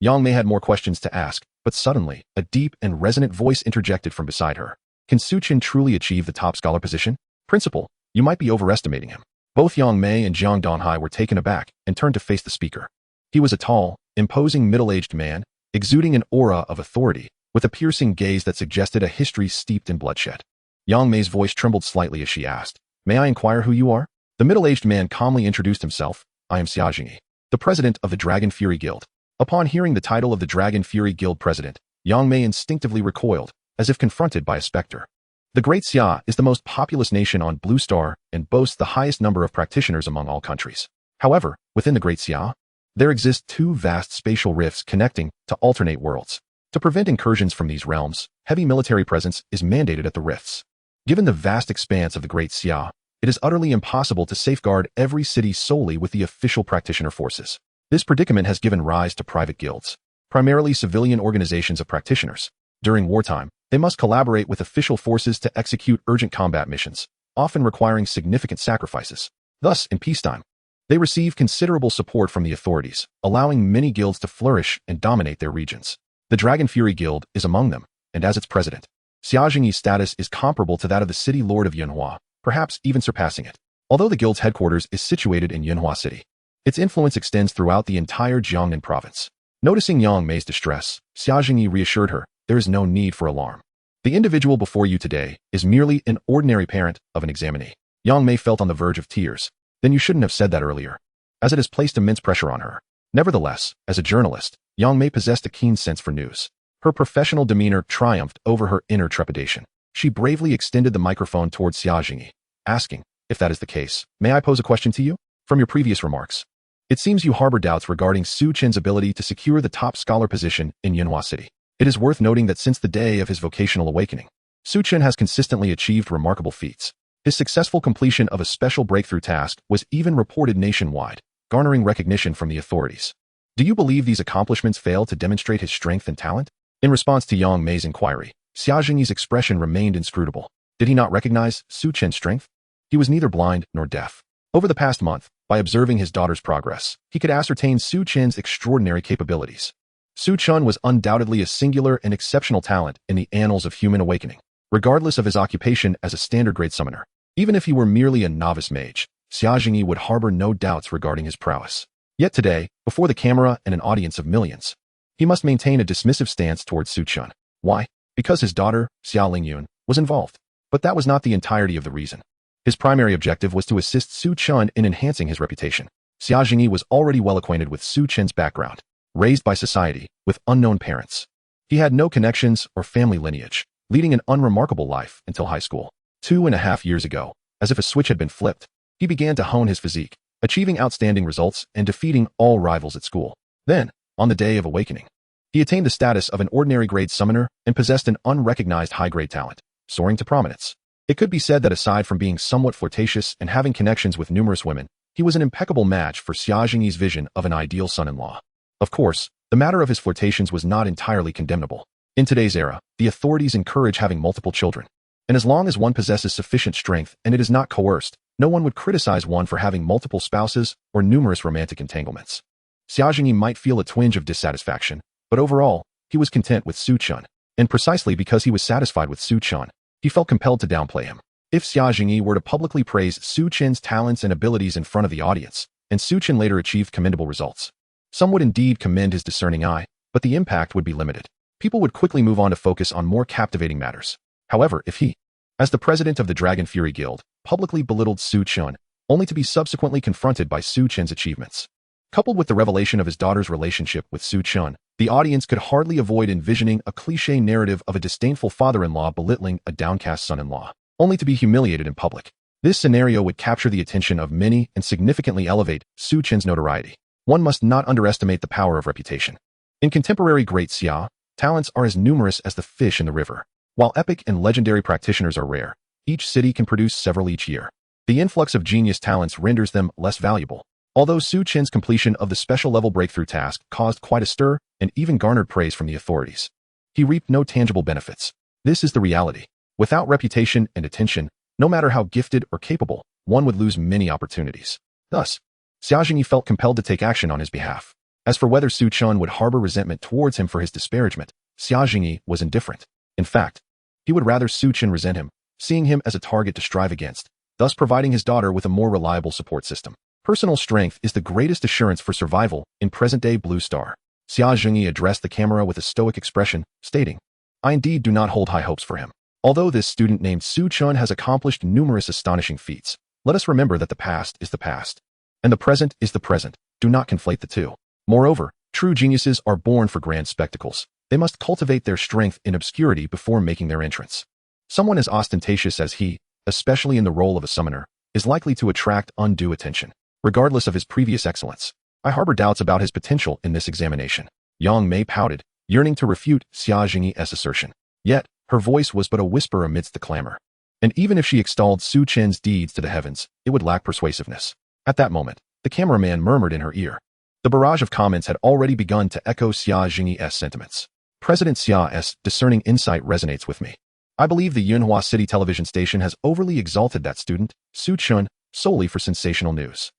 Yang Mei had more questions to ask, but suddenly, a deep and resonant voice interjected from beside her. "Can Su Chen truly achieve the top scholar position? Principal, you might be overestimating him." Both Yang Mei and Jiang Donghai were taken aback and turned to face the speaker. He was a tall, imposing middle-aged man, exuding an aura of authority, with a piercing gaze that suggested a history steeped in bloodshed. Yang Mei's voice trembled slightly as she asked, "May I inquire who you are?" The middle-aged man calmly introduced himself. "I am Xiaojingyi, the president of the Dragon Fury Guild." Upon hearing the title of the Dragon Fury Guild president, Yang Mei instinctively recoiled, as if confronted by a specter. The Great Xia is the most populous nation on Blue Star and boasts the highest number of practitioners among all countries. However, within the Great Xia, there exist 2 vast spatial rifts connecting to alternate worlds. To prevent incursions from these realms, heavy military presence is mandated at the rifts. Given the vast expanse of the Great Xia, it is utterly impossible to safeguard every city solely with the official practitioner forces. This predicament has given rise to private guilds, primarily civilian organizations of practitioners. During wartime, they must collaborate with official forces to execute urgent combat missions, often requiring significant sacrifices. Thus, in peacetime, they receive considerable support from the authorities, allowing many guilds to flourish and dominate their regions. The Dragon Fury Guild is among them, and as its president, Xiaojingyi's status is comparable to that of the city lord of Yunhua, perhaps even surpassing it. Although the guild's headquarters is situated in Yunhua City, its influence extends throughout the entire Jiangnan province. Noticing Yang Mei's distress, Xiaojingyi reassured her, "There is no need for alarm. The individual before you today is merely an ordinary parent of an examinee." Yang Mei felt on the verge of tears. "Then you shouldn't have said that earlier," as it has placed immense pressure on her. Nevertheless, as a journalist, Yang Mei possessed a keen sense for news. Her professional demeanor triumphed over her inner trepidation. She bravely extended the microphone towards Xiaojingyi, asking, "If that is the case, may I pose a question to you? From your previous remarks, it seems you harbor doubts regarding Su Chen's ability to secure the top scholar position in Yunhua City. It is worth noting that since the day of his vocational awakening, Su Chen has consistently achieved remarkable feats. His successful completion of a special breakthrough task was even reported nationwide, garnering recognition from the authorities. Do you believe these accomplishments fail to demonstrate his strength and talent?" In response to Yang Mei's inquiry, Xiaojingyi's expression remained inscrutable. Did he not recognize Su Chen's strength? He was neither blind nor deaf. Over the past month, by observing his daughter's progress, he could ascertain Su Chen's extraordinary capabilities. Su Chen was undoubtedly a singular and exceptional talent in the annals of human awakening, regardless of his occupation as a standard-grade summoner. Even if he were merely a novice mage, Xiaojingyi would harbor no doubts regarding his prowess. Yet today, before the camera and an audience of millions, He must maintain a dismissive stance towards Su Chen. Why? Because his daughter, Xia Lingyun, was involved. But that was not the entirety of the reason. His primary objective was to assist Su Chen in enhancing his reputation. Xia Jingyi was already well acquainted with Su Chen's background, raised by society, with unknown parents. He had no connections or family lineage, leading an unremarkable life until high school. 2.5 years ago, as if a switch had been flipped, he began to hone his physique, achieving outstanding results and defeating all rivals at school. Then, on the day of awakening, he attained the status of an ordinary grade summoner and possessed an unrecognized high-grade talent, soaring to prominence. It could be said that aside from being somewhat flirtatious and having connections with numerous women, he was an impeccable match for Xia Jingyi's vision of an ideal son-in-law. Of course, the matter of his flirtations was not entirely condemnable. In today's era, the authorities encourage having multiple children. And as long as one possesses sufficient strength and it is not coerced, no one would criticize one for having multiple spouses or numerous romantic entanglements. Xia Jingyi might feel a twinge of dissatisfaction, but overall, he was content with Su Chen. And precisely because he was satisfied with Su Chen, he felt compelled to downplay him. If Xia Jingyi were to publicly praise Su Chen's talents and abilities in front of the audience, and Su Chen later achieved commendable results, some would indeed commend his discerning eye, but the impact would be limited. People would quickly move on to focus on more captivating matters. However, if he, as the president of the Dragon Fury Guild, publicly belittled Su Chen, only to be subsequently confronted by Su Chen's achievements, coupled with the revelation of his daughter's relationship with Su Chen, the audience could hardly avoid envisioning a cliché narrative of a disdainful father-in-law belittling a downcast son-in-law, only to be humiliated in public. This scenario would capture the attention of many and significantly elevate Su Chen's notoriety. One must not underestimate the power of reputation. In contemporary Great Xia, talents are as numerous as the fish in the river. While epic and legendary practitioners are rare, each city can produce several each year. The influx of genius talents renders them less valuable. Although Su Chen's completion of the special-level breakthrough task caused quite a stir and even garnered praise from the authorities, he reaped no tangible benefits. This is the reality. Without reputation and attention, no matter how gifted or capable, one would lose many opportunities. Thus, Xia Jingyi felt compelled to take action on his behalf. As for whether Su Chen would harbor resentment towards him for his disparagement, Xia Jingyi was indifferent. In fact, he would rather Su Chen resent him, seeing him as a target to strive against, thus providing his daughter with a more reliable support system. Personal strength is the greatest assurance for survival in present-day Blue Star. Xia Jingyi addressed the camera with a stoic expression, stating, "I indeed do not hold high hopes for him. Although this student named Su Chen has accomplished numerous astonishing feats, let us remember that the past is the past, and the present is the present. Do not conflate the two. Moreover, true geniuses are born for grand spectacles. They must cultivate their strength in obscurity before making their entrance. Someone as ostentatious as he, especially in the role of a summoner, is likely to attract undue attention. Regardless of his previous excellence, I harbor doubts about his potential in this examination." Yang Mei pouted, yearning to refute Xia Jingyi's assertion. Yet, her voice was but a whisper amidst the clamor. And even if she extolled Su Chen's deeds to the heavens, it would lack persuasiveness. At that moment, the cameraman murmured in her ear. The barrage of comments had already begun to echo Xia Jingyi's sentiments. "President Xia's discerning insight resonates with me. I believe the Yunhua City television station has overly exalted that student, Su Chen, solely for sensational news.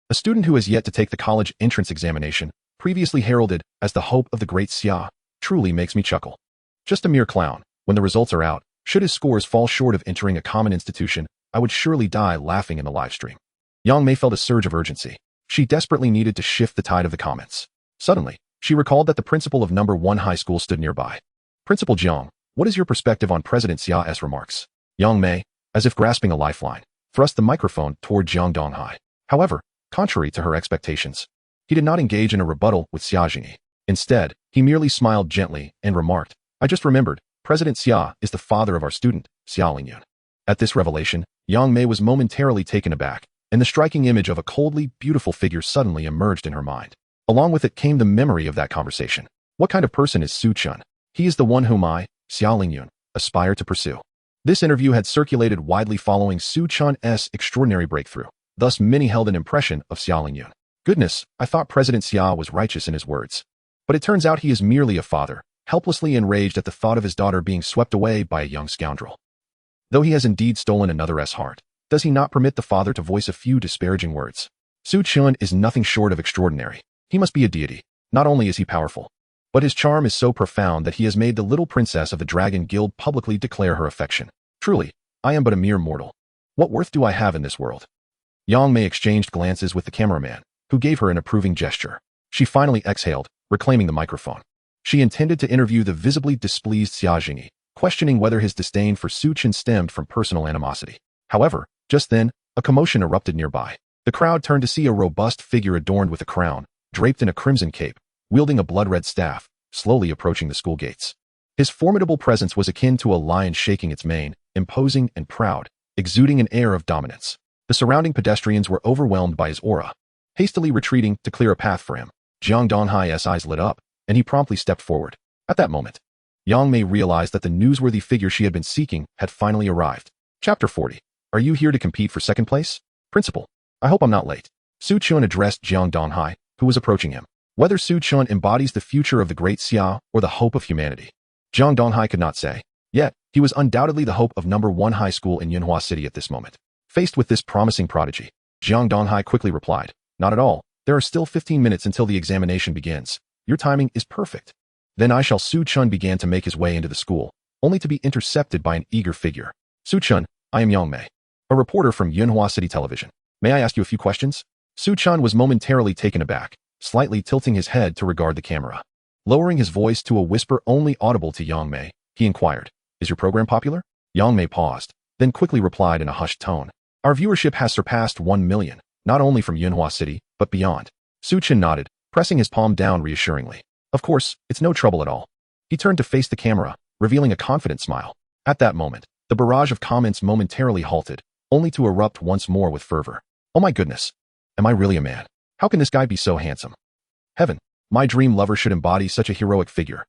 A student who has yet to take the college entrance examination, previously heralded as the hope of the great Xia, truly makes me chuckle. Just a mere clown. When the results are out, should his scores fall short of entering a common institution, I would surely die laughing in the live stream." Yang Mei felt a surge of urgency. She desperately needed to shift the tide of the comments. Suddenly, she recalled that the principal of number 1 high school stood nearby. "Principal Jiang, what is your perspective on President Xia's remarks?" Yang Mei, as if grasping a lifeline, thrust the microphone toward Jiang Donghai. However, contrary to her expectations, he did not engage in a rebuttal with Xia Jingyi. Instead, he merely smiled gently and remarked, "I just remembered, President Xia is the father of our student, Xia Lingyun." At this revelation, Yang Mei was momentarily taken aback, and the striking image of a coldly beautiful figure suddenly emerged in her mind. Along with it came the memory of that conversation. What kind of person is Su Chen? He is the one whom I, Xia Lingyun, aspire to pursue. This interview had circulated widely following Su Chen's extraordinary breakthrough. Thus many held an impression of Xia Lingyun. Goodness, I thought President Xia was righteous in his words. But it turns out he is merely a father, helplessly enraged at the thought of his daughter being swept away by a young scoundrel. Though he has indeed stolen another's heart, does he not permit the father to voice a few disparaging words? Su Chen is nothing short of extraordinary. He must be a deity. Not only is he powerful, but his charm is so profound that he has made the little princess of the Dragon Guild publicly declare her affection. Truly, I am but a mere mortal. What worth do I have in this world?" Yang Mei exchanged glances with the cameraman, who gave her an approving gesture. She finally exhaled, reclaiming the microphone. She intended to interview the visibly displeased Xia, questioning whether his disdain for Su Chen stemmed from personal animosity. However, just then, a commotion erupted nearby. The crowd turned to see a robust figure adorned with a crown, draped in a crimson cape, wielding a blood-red staff, slowly approaching the school gates. His formidable presence was akin to a lion shaking its mane, imposing and proud, exuding an air of dominance. The surrounding pedestrians were overwhelmed by his aura. Hastily retreating to clear a path for him, Jiang Donghai's eyes lit up, and he promptly stepped forward. At that moment, Yang Mei realized that the newsworthy figure she had been seeking had finally arrived. Chapter 40. Are you here to compete for second place? Principal, I hope I'm not late. Su Chen addressed Jiang Donghai, who was approaching him. Whether Su Chen embodies the future of the great Xia or the hope of humanity, Jiang Donghai could not say. Yet, he was undoubtedly the hope of #1 high school in Yunhua City at this moment. Faced with this promising prodigy, Jiang Donghai quickly replied, "Not at all. There are still 15 minutes until the examination begins. Your timing is perfect." Then Su Chen began to make his way into the school, only to be intercepted by an eager figure. "Su Chen, I am Yang Mei, a reporter from Yunhua City Television. May I ask you a few questions?" Su Chen was momentarily taken aback, slightly tilting his head to regard the camera. Lowering his voice to a whisper only audible to Yang Mei, he inquired, "Is your program popular?" Yang Mei paused, then quickly replied in a hushed tone, "Our viewership has surpassed 1 million, not only from Yunhua City, but beyond." Su Chen nodded, pressing his palm down reassuringly. "Of course, it's no trouble at all." He turned to face the camera, revealing a confident smile. At that moment, the barrage of comments momentarily halted, only to erupt once more with fervor. "Oh my goodness. Am I really a man? How can this guy be so handsome? Heaven, my dream lover should embody such a heroic figure.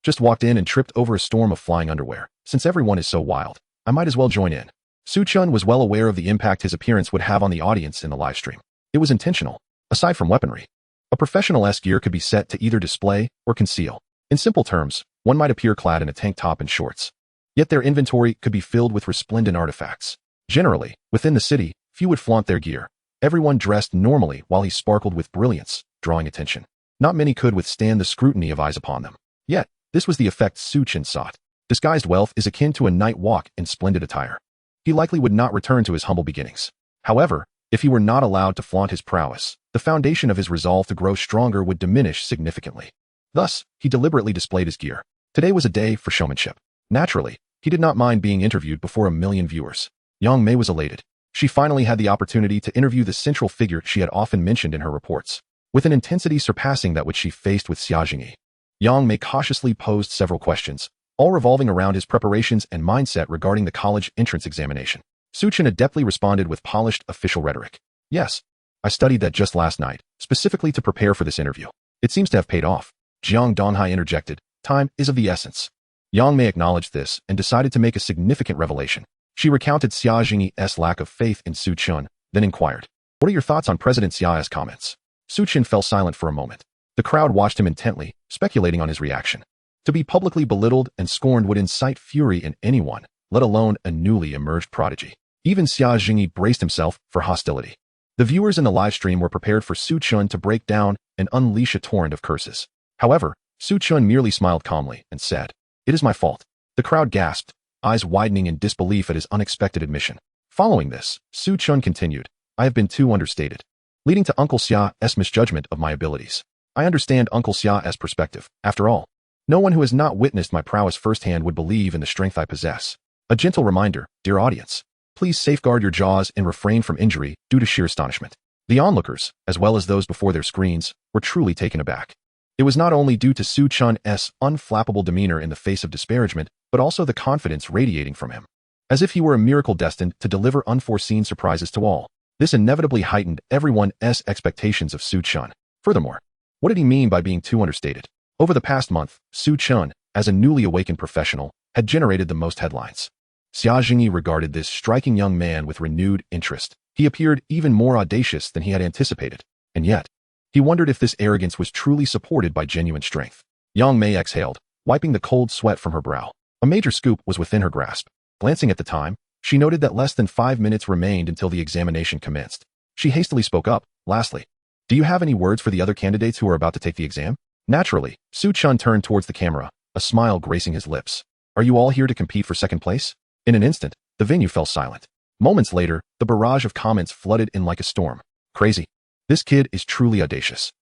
Just walked in and tripped over a storm of flying underwear. Since everyone is so wild, I might as well join in." Su Chen was well aware of the impact his appearance would have on the audience in the livestream. It was intentional. Aside from weaponry, a professional-esque gear could be set to either display or conceal. In simple terms, one might appear clad in a tank top and shorts. Yet their inventory could be filled with resplendent artifacts. Generally, within the city, few would flaunt their gear. Everyone dressed normally while he sparkled with brilliance, drawing attention. Not many could withstand the scrutiny of eyes upon them. Yet, this was the effect Su Chen sought. Disguised wealth is akin to a night walk in splendid attire. He likely would not return to his humble beginnings. However, if he were not allowed to flaunt his prowess, the foundation of his resolve to grow stronger would diminish significantly. Thus, he deliberately displayed his gear. Today was a day for showmanship. Naturally, he did not mind being interviewed before 1 million viewers. Yang Mei was elated. She finally had the opportunity to interview the central figure she had often mentioned in her reports. With an intensity surpassing that which she faced with Xia Jingyi, Yang Mei cautiously posed several questions, all revolving around his preparations and mindset regarding the college entrance examination. Su Chen adeptly responded with polished official rhetoric. "Yes, I studied that just last night, specifically to prepare for this interview. It seems to have paid off." Jiang Donghai interjected, "Time is of the essence." Yang Mei acknowledged this and decided to make a significant revelation. She recounted Xia Jingyi's lack of faith in Su Chen, then inquired, "What are your thoughts on President Xia's comments?" Su Chen fell silent for a moment. The crowd watched him intently, speculating on his reaction. To be publicly belittled and scorned would incite fury in anyone, let alone a newly emerged prodigy. Even Xia Jingyi braced himself for hostility. The viewers in the live stream were prepared for Su Chen to break down and unleash a torrent of curses. However, Su Chen merely smiled calmly and said, "It is my fault." The crowd gasped, eyes widening in disbelief at his unexpected admission. Following this, Su Chen continued, "I have been too understated, leading to Uncle Xia's misjudgment of my abilities. I understand Uncle Xia's perspective. After all, no one who has not witnessed my prowess firsthand would believe in the strength I possess. A gentle reminder, dear audience, please safeguard your jaws and refrain from injury due to sheer astonishment." The onlookers, as well as those before their screens, were truly taken aback. It was not only due to Su Chen's unflappable demeanor in the face of disparagement, but also the confidence radiating from him. As if he were a miracle destined to deliver unforeseen surprises to all. This inevitably heightened everyone's expectations of Su Chen. Furthermore, what did he mean by being too understated? Over the past month, Su Chen, as a newly awakened professional, had generated the most headlines. Xia Jingyi regarded this striking young man with renewed interest. He appeared even more audacious than he had anticipated. And yet, he wondered if this arrogance was truly supported by genuine strength. Yang Mei exhaled, wiping the cold sweat from her brow. A major scoop was within her grasp. Glancing at the time, she noted that less than 5 minutes remained until the examination commenced. She hastily spoke up, "Lastly, do you have any words for the other candidates who are about to take the exam?" Naturally, Su Chen turned towards the camera, a smile gracing his lips. "Are you all here to compete for second place?" In an instant, the venue fell silent. Moments later, the barrage of comments flooded in like a storm. "Crazy. This kid is truly audacious.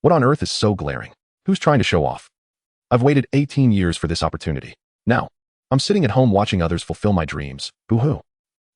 What on earth is so glaring? Who's trying to show off?" I've waited 18 years for this opportunity. Now, I'm sitting at home watching others fulfill my dreams. Boo-hoo.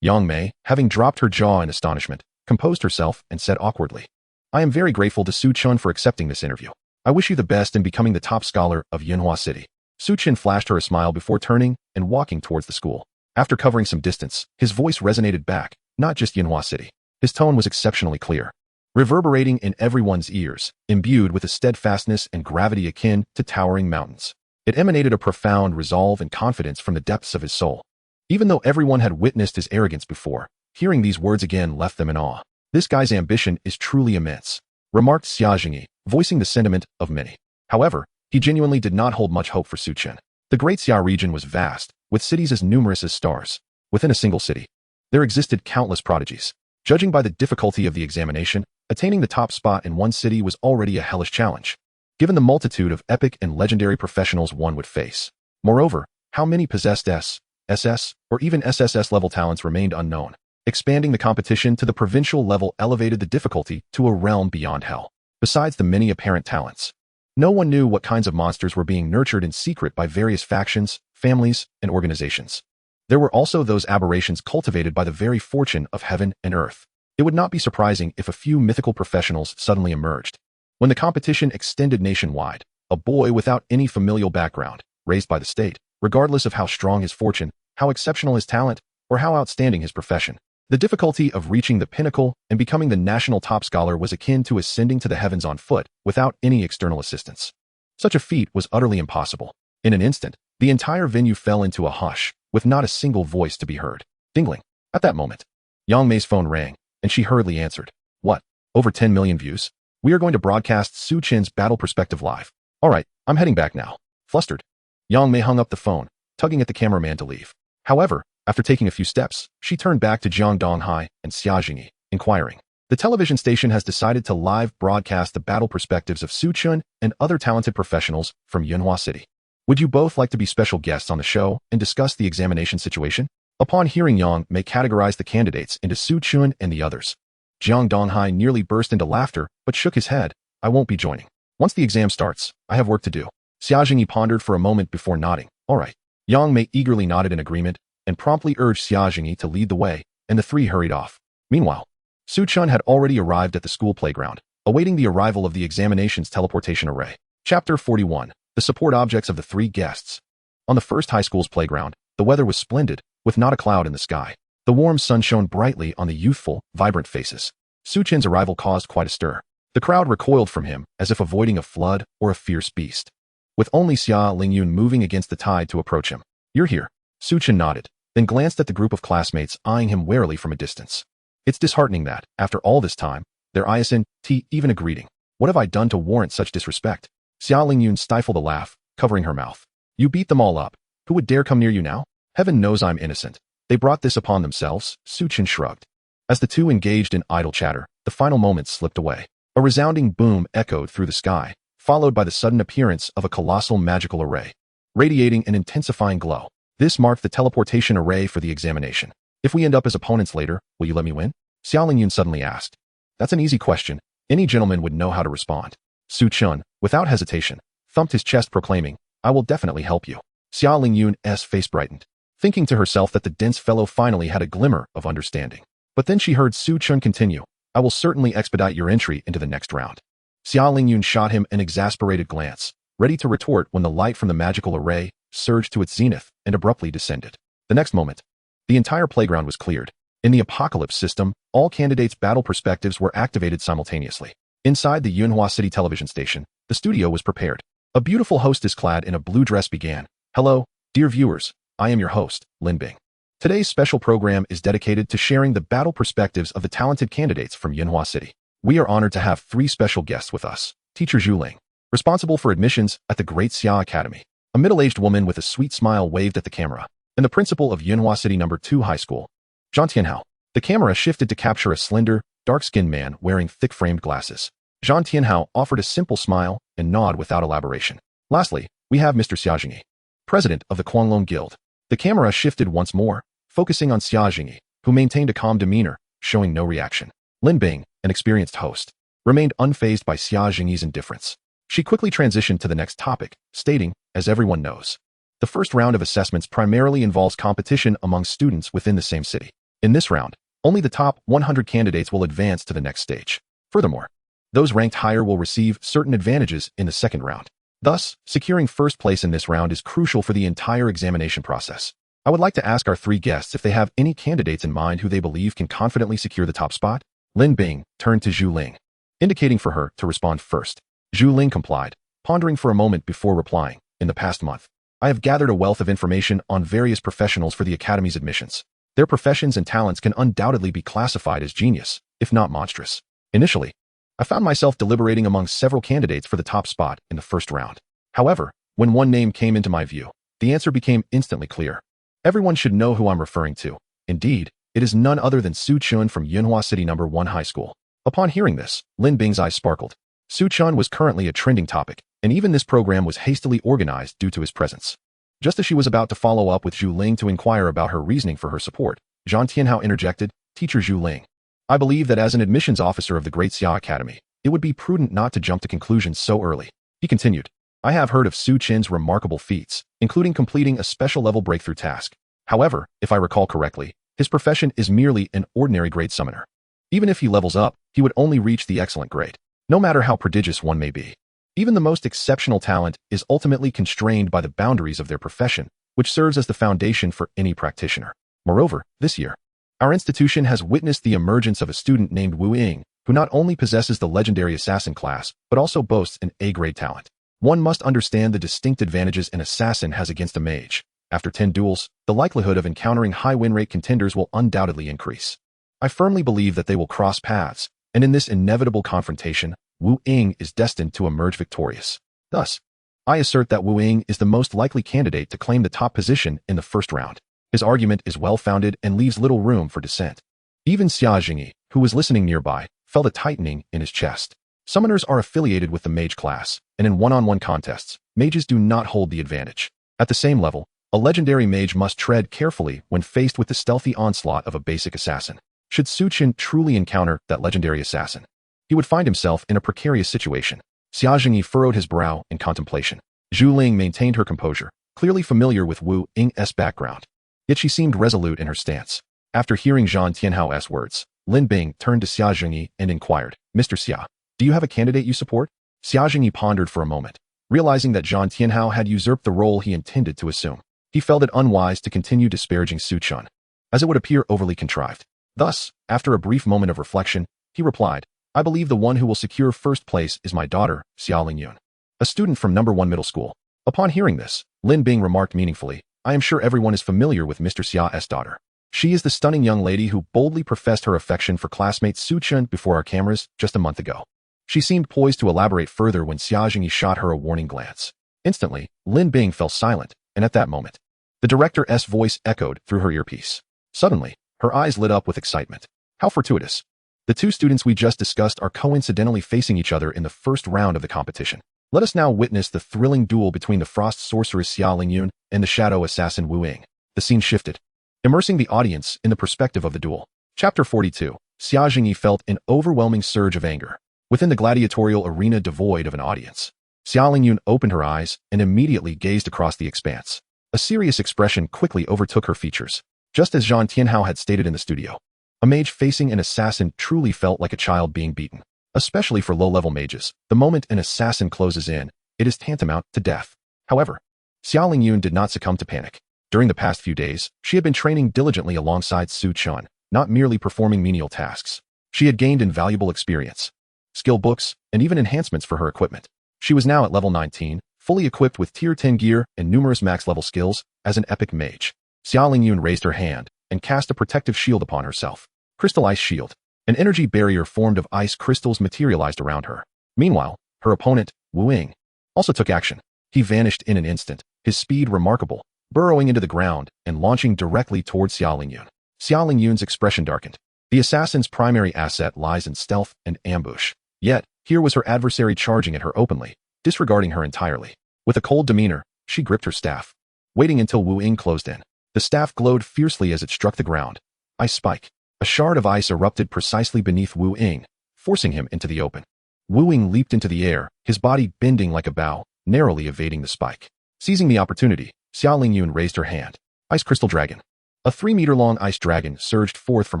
Yang Mei, having dropped her jaw in astonishment, composed herself and said awkwardly, I am very grateful to Su Chen for accepting this interview. I wish you the best in becoming the top scholar of Yunhua City. Su Chen flashed her a smile before turning and walking towards the school. After covering some distance, his voice resonated back, not just Yunhua City. His tone was exceptionally clear, reverberating in everyone's ears, imbued with a steadfastness and gravity akin to towering mountains. It emanated a profound resolve and confidence from the depths of his soul. Even though everyone had witnessed his arrogance before, hearing these words again left them in awe. This guy's ambition is truly immense, remarked Xia Jingyi, voicing the sentiment of many. However, he genuinely did not hold much hope for Su Chen. The Great Xia region was vast, with cities as numerous as stars. Within a single city, there existed countless prodigies. Judging by the difficulty of the examination, attaining the top spot in one city was already a hellish challenge, given the multitude of epic and legendary professionals one would face. Moreover, how many possessed S, SS, or even SSS level talents remained unknown. Expanding the competition to the provincial level elevated the difficulty to a realm beyond hell. Besides the many apparent talents, no one knew what kinds of monsters were being nurtured in secret by various factions, families, and organizations. There were also those aberrations cultivated by the very fortune of heaven and earth. It would not be surprising if a few mythical professionals suddenly emerged. When the competition extended nationwide, a boy without any familial background, raised by the state, regardless of how strong his fortune, how exceptional his talent, or how outstanding his profession, the difficulty of reaching the pinnacle and becoming the national top scholar was akin to ascending to the heavens on foot without any external assistance. Such a feat was utterly impossible. In an instant, the entire venue fell into a hush, with not a single voice to be heard. Dingling. At that moment, Yang Mei's phone rang, and she hurriedly answered. What? Over 10 million views? We are going to broadcast Su Chen's battle perspective live. All right, I'm heading back now. Flustered, Yang Mei hung up the phone, tugging at the cameraman to leave. However, after taking a few steps, she turned back to Jiang Donghai and Xia Jingyi, inquiring. The television station has decided to live broadcast the battle perspectives of Su Chen and other talented professionals from Yunhua City. Would you both like to be special guests on the show and discuss the examination situation? Upon hearing Yang Mei categorize the candidates into Su Chen and the others, Jiang Donghai nearly burst into laughter but shook his head. I won't be joining. Once the exam starts, I have work to do. Xia Jingyi pondered for a moment before nodding. All right. Yang Mei eagerly nodded in agreement and promptly urged Xia Jingyi to lead the way, and the three hurried off. Meanwhile, Su Chen had already arrived at the school playground, awaiting the arrival of the examination's teleportation array. Chapter 41. The support objects of the three guests. On the first high school's playground, the weather was splendid, with not a cloud in the sky. The warm sun shone brightly on the youthful, vibrant faces. Su Chen's arrival caused quite a stir. The crowd recoiled from him as if avoiding a flood or a fierce beast, with only Xia Lingyun moving against the tide to approach him. You're here. Su Chen nodded, then glanced at the group of classmates eyeing him warily from a distance. It's disheartening that, after all this time, there isn't even a greeting. What have I done to warrant such disrespect? Xia Lingyun stifled a laugh, covering her mouth. You beat them all up. Who would dare come near you now? Heaven knows I'm innocent. They brought this upon themselves, Su Chen shrugged. As the two engaged in idle chatter, the final moments slipped away. A resounding boom echoed through the sky, followed by the sudden appearance of a colossal magical array, radiating an intensifying glow. This marked the teleportation array for the examination. If we end up as opponents later, will you let me win? Xia Lingyun suddenly asked. That's an easy question. Any gentleman would know how to respond. Su Chen, without hesitation, thumped his chest proclaiming, I will definitely help you. Xia Lingyun's face brightened, thinking to herself that the dense fellow finally had a glimmer of understanding. But then she heard Su Chen continue, I will certainly expedite your entry into the next round. Xia Lingyun shot him an exasperated glance, ready to retort when the light from the magical array surged to its zenith and abruptly descended. The next moment, the entire playground was cleared. In the Apocalypse system, all candidates' battle perspectives were activated simultaneously. Inside the Yunhua City television station, the studio was prepared. A beautiful hostess clad in a blue dress began. Hello, dear viewers, I am your host, Lin Bing. Today's special program is dedicated to sharing the battle perspectives of the talented candidates from Yunhua City. We are honored to have three special guests with us. Teacher Zhu Ling, responsible for admissions at the Great Xia Academy. A middle-aged woman with a sweet smile waved at the camera. And the principal of Yunhua City No. 2 High School, Zhang Tianhao. The camera shifted to capture a slender, dark-skinned man wearing thick-framed glasses. Zhang Tianhao offered a simple smile and nod without elaboration. Lastly, we have Mr. Xia Jingyi, president of the Guanglong Guild. The camera shifted once more, focusing on Xia Jingyi, who maintained a calm demeanor, showing no reaction. Lin Bing, an experienced host, remained unfazed by Xia Jingyi's indifference. She quickly transitioned to the next topic, stating, as everyone knows, the first round of assessments primarily involves competition among students within the same city. In this round, only the top 100 candidates will advance to the next stage. Furthermore, those ranked higher will receive certain advantages in the second round. Thus, securing first place in this round is crucial for the entire examination process. I would like to ask our three guests if they have any candidates in mind who they believe can confidently secure the top spot. Lin Bing turned to Zhu Ling, indicating for her to respond first. Zhu Ling complied, pondering for a moment before replying. In the past month, I have gathered a wealth of information on various professionals for the Academy's admissions. Their professions and talents can undoubtedly be classified as genius, if not monstrous. Initially, I found myself deliberating among several candidates for the top spot in the first round. However, when one name came into my view, the answer became instantly clear. Everyone should know who I'm referring to. Indeed, it is none other than Su Chen from Yunhua City No. 1 High School. Upon hearing this, Lin Bing's eyes sparkled. Su Chen was currently a trending topic, and even this program was hastily organized due to his presence. Just as she was about to follow up with Zhu Ling to inquire about her reasoning for her support, Zhang Tianhao interjected, Teacher Zhu Ling, I believe that as an admissions officer of the Great Xia Academy, it would be prudent not to jump to conclusions so early. He continued, I have heard of Su Chen's remarkable feats, including completing a special-level breakthrough task. However, if I recall correctly, his profession is merely an ordinary grade summoner. Even if he levels up, he would only reach the excellent grade, no matter how prodigious one may be. Even the most exceptional talent is ultimately constrained by the boundaries of their profession, which serves as the foundation for any practitioner. Moreover, this year, our institution has witnessed the emergence of a student named Wu Ying, who not only possesses the legendary assassin class, but also boasts an A-grade talent. One must understand the distinct advantages an assassin has against a mage. After 10 duels, the likelihood of encountering high win rate contenders will undoubtedly increase. I firmly believe that they will cross paths, and in this inevitable confrontation, Wu Ying is destined to emerge victorious. Thus, I assert that Wu Ying is the most likely candidate to claim the top position in the first round. His argument is well-founded and leaves little room for dissent. Even Xia Jingyi, who was listening nearby, felt a tightening in his chest. Summoners are affiliated with the mage class, and in one-on-one contests, mages do not hold the advantage. At the same level, a legendary mage must tread carefully when faced with the stealthy onslaught of a basic assassin. Should Su Chen truly encounter that legendary assassin, he would find himself in a precarious situation. Xia Jingyi furrowed his brow in contemplation. Zhu Ling maintained her composure, clearly familiar with Wu Ying's background. Yet she seemed resolute in her stance. After hearing Zhang Tianhao's words, Lin Bing turned to Xia Jingyi and inquired, Mr. Xia, do you have a candidate you support? Xia Jingyi pondered for a moment, realizing that Zhang Tianhao had usurped the role he intended to assume. He felt it unwise to continue disparaging Su Chen, as it would appear overly contrived. Thus, after a brief moment of reflection, he replied, I believe the one who will secure first place is my daughter, Xia Lingyun, a student from No. 1 Middle School. Upon hearing this, Lin Bing remarked meaningfully, I am sure everyone is familiar with Mr. Xia's daughter. She is the stunning young lady who boldly professed her affection for classmate Su Chen before our cameras just a month ago. She seemed poised to elaborate further when Xia Jingyi shot her a warning glance. Instantly, Lin Bing fell silent, and at that moment, the director's voice echoed through her earpiece. Suddenly, her eyes lit up with excitement. How fortuitous. The two students we just discussed are coincidentally facing each other in the first round of the competition. Let us now witness the thrilling duel between the frost sorceress Xia Lingyun and the shadow assassin Wu Ying. The scene shifted, immersing the audience in the perspective of the duel. Chapter 42. Xia Jingyi felt an overwhelming surge of anger. Within the gladiatorial arena devoid of an audience, Xia Lingyun opened her eyes and immediately gazed across the expanse. A serious expression quickly overtook her features. Just as Zhang Tianhao had stated in the studio, a mage facing an assassin truly felt like a child being beaten. Especially for low-level mages, the moment an assassin closes in, it is tantamount to death. However, Xia Lingyun did not succumb to panic. During the past few days, she had been training diligently alongside Su Chen, not merely performing menial tasks. She had gained invaluable experience, skill books, and even enhancements for her equipment. She was now at level 19, fully equipped with tier 10 gear and numerous max-level skills as an epic mage. Xia Lingyun raised her hand and cast a protective shield upon herself. Crystal Ice Shield. An energy barrier formed of ice crystals materialized around her. Meanwhile, her opponent, Wu Ying, also took action. He vanished in an instant, his speed remarkable, burrowing into the ground and launching directly towards Xia Lingyun. Xia Lingyun's expression darkened. The assassin's primary asset lies in stealth and ambush. Yet, here was her adversary charging at her openly, disregarding her entirely. With a cold demeanor, she gripped her staff, waiting until Wu Ying closed in. The staff glowed fiercely as it struck the ground. Ice Spike. A shard of ice erupted precisely beneath Wu Ying, forcing him into the open. Wu Ying leaped into the air, his body bending like a bow, narrowly evading the spike. Seizing the opportunity, Xia Lingyun raised her hand. Ice Crystal Dragon. A 3-meter-long ice dragon surged forth from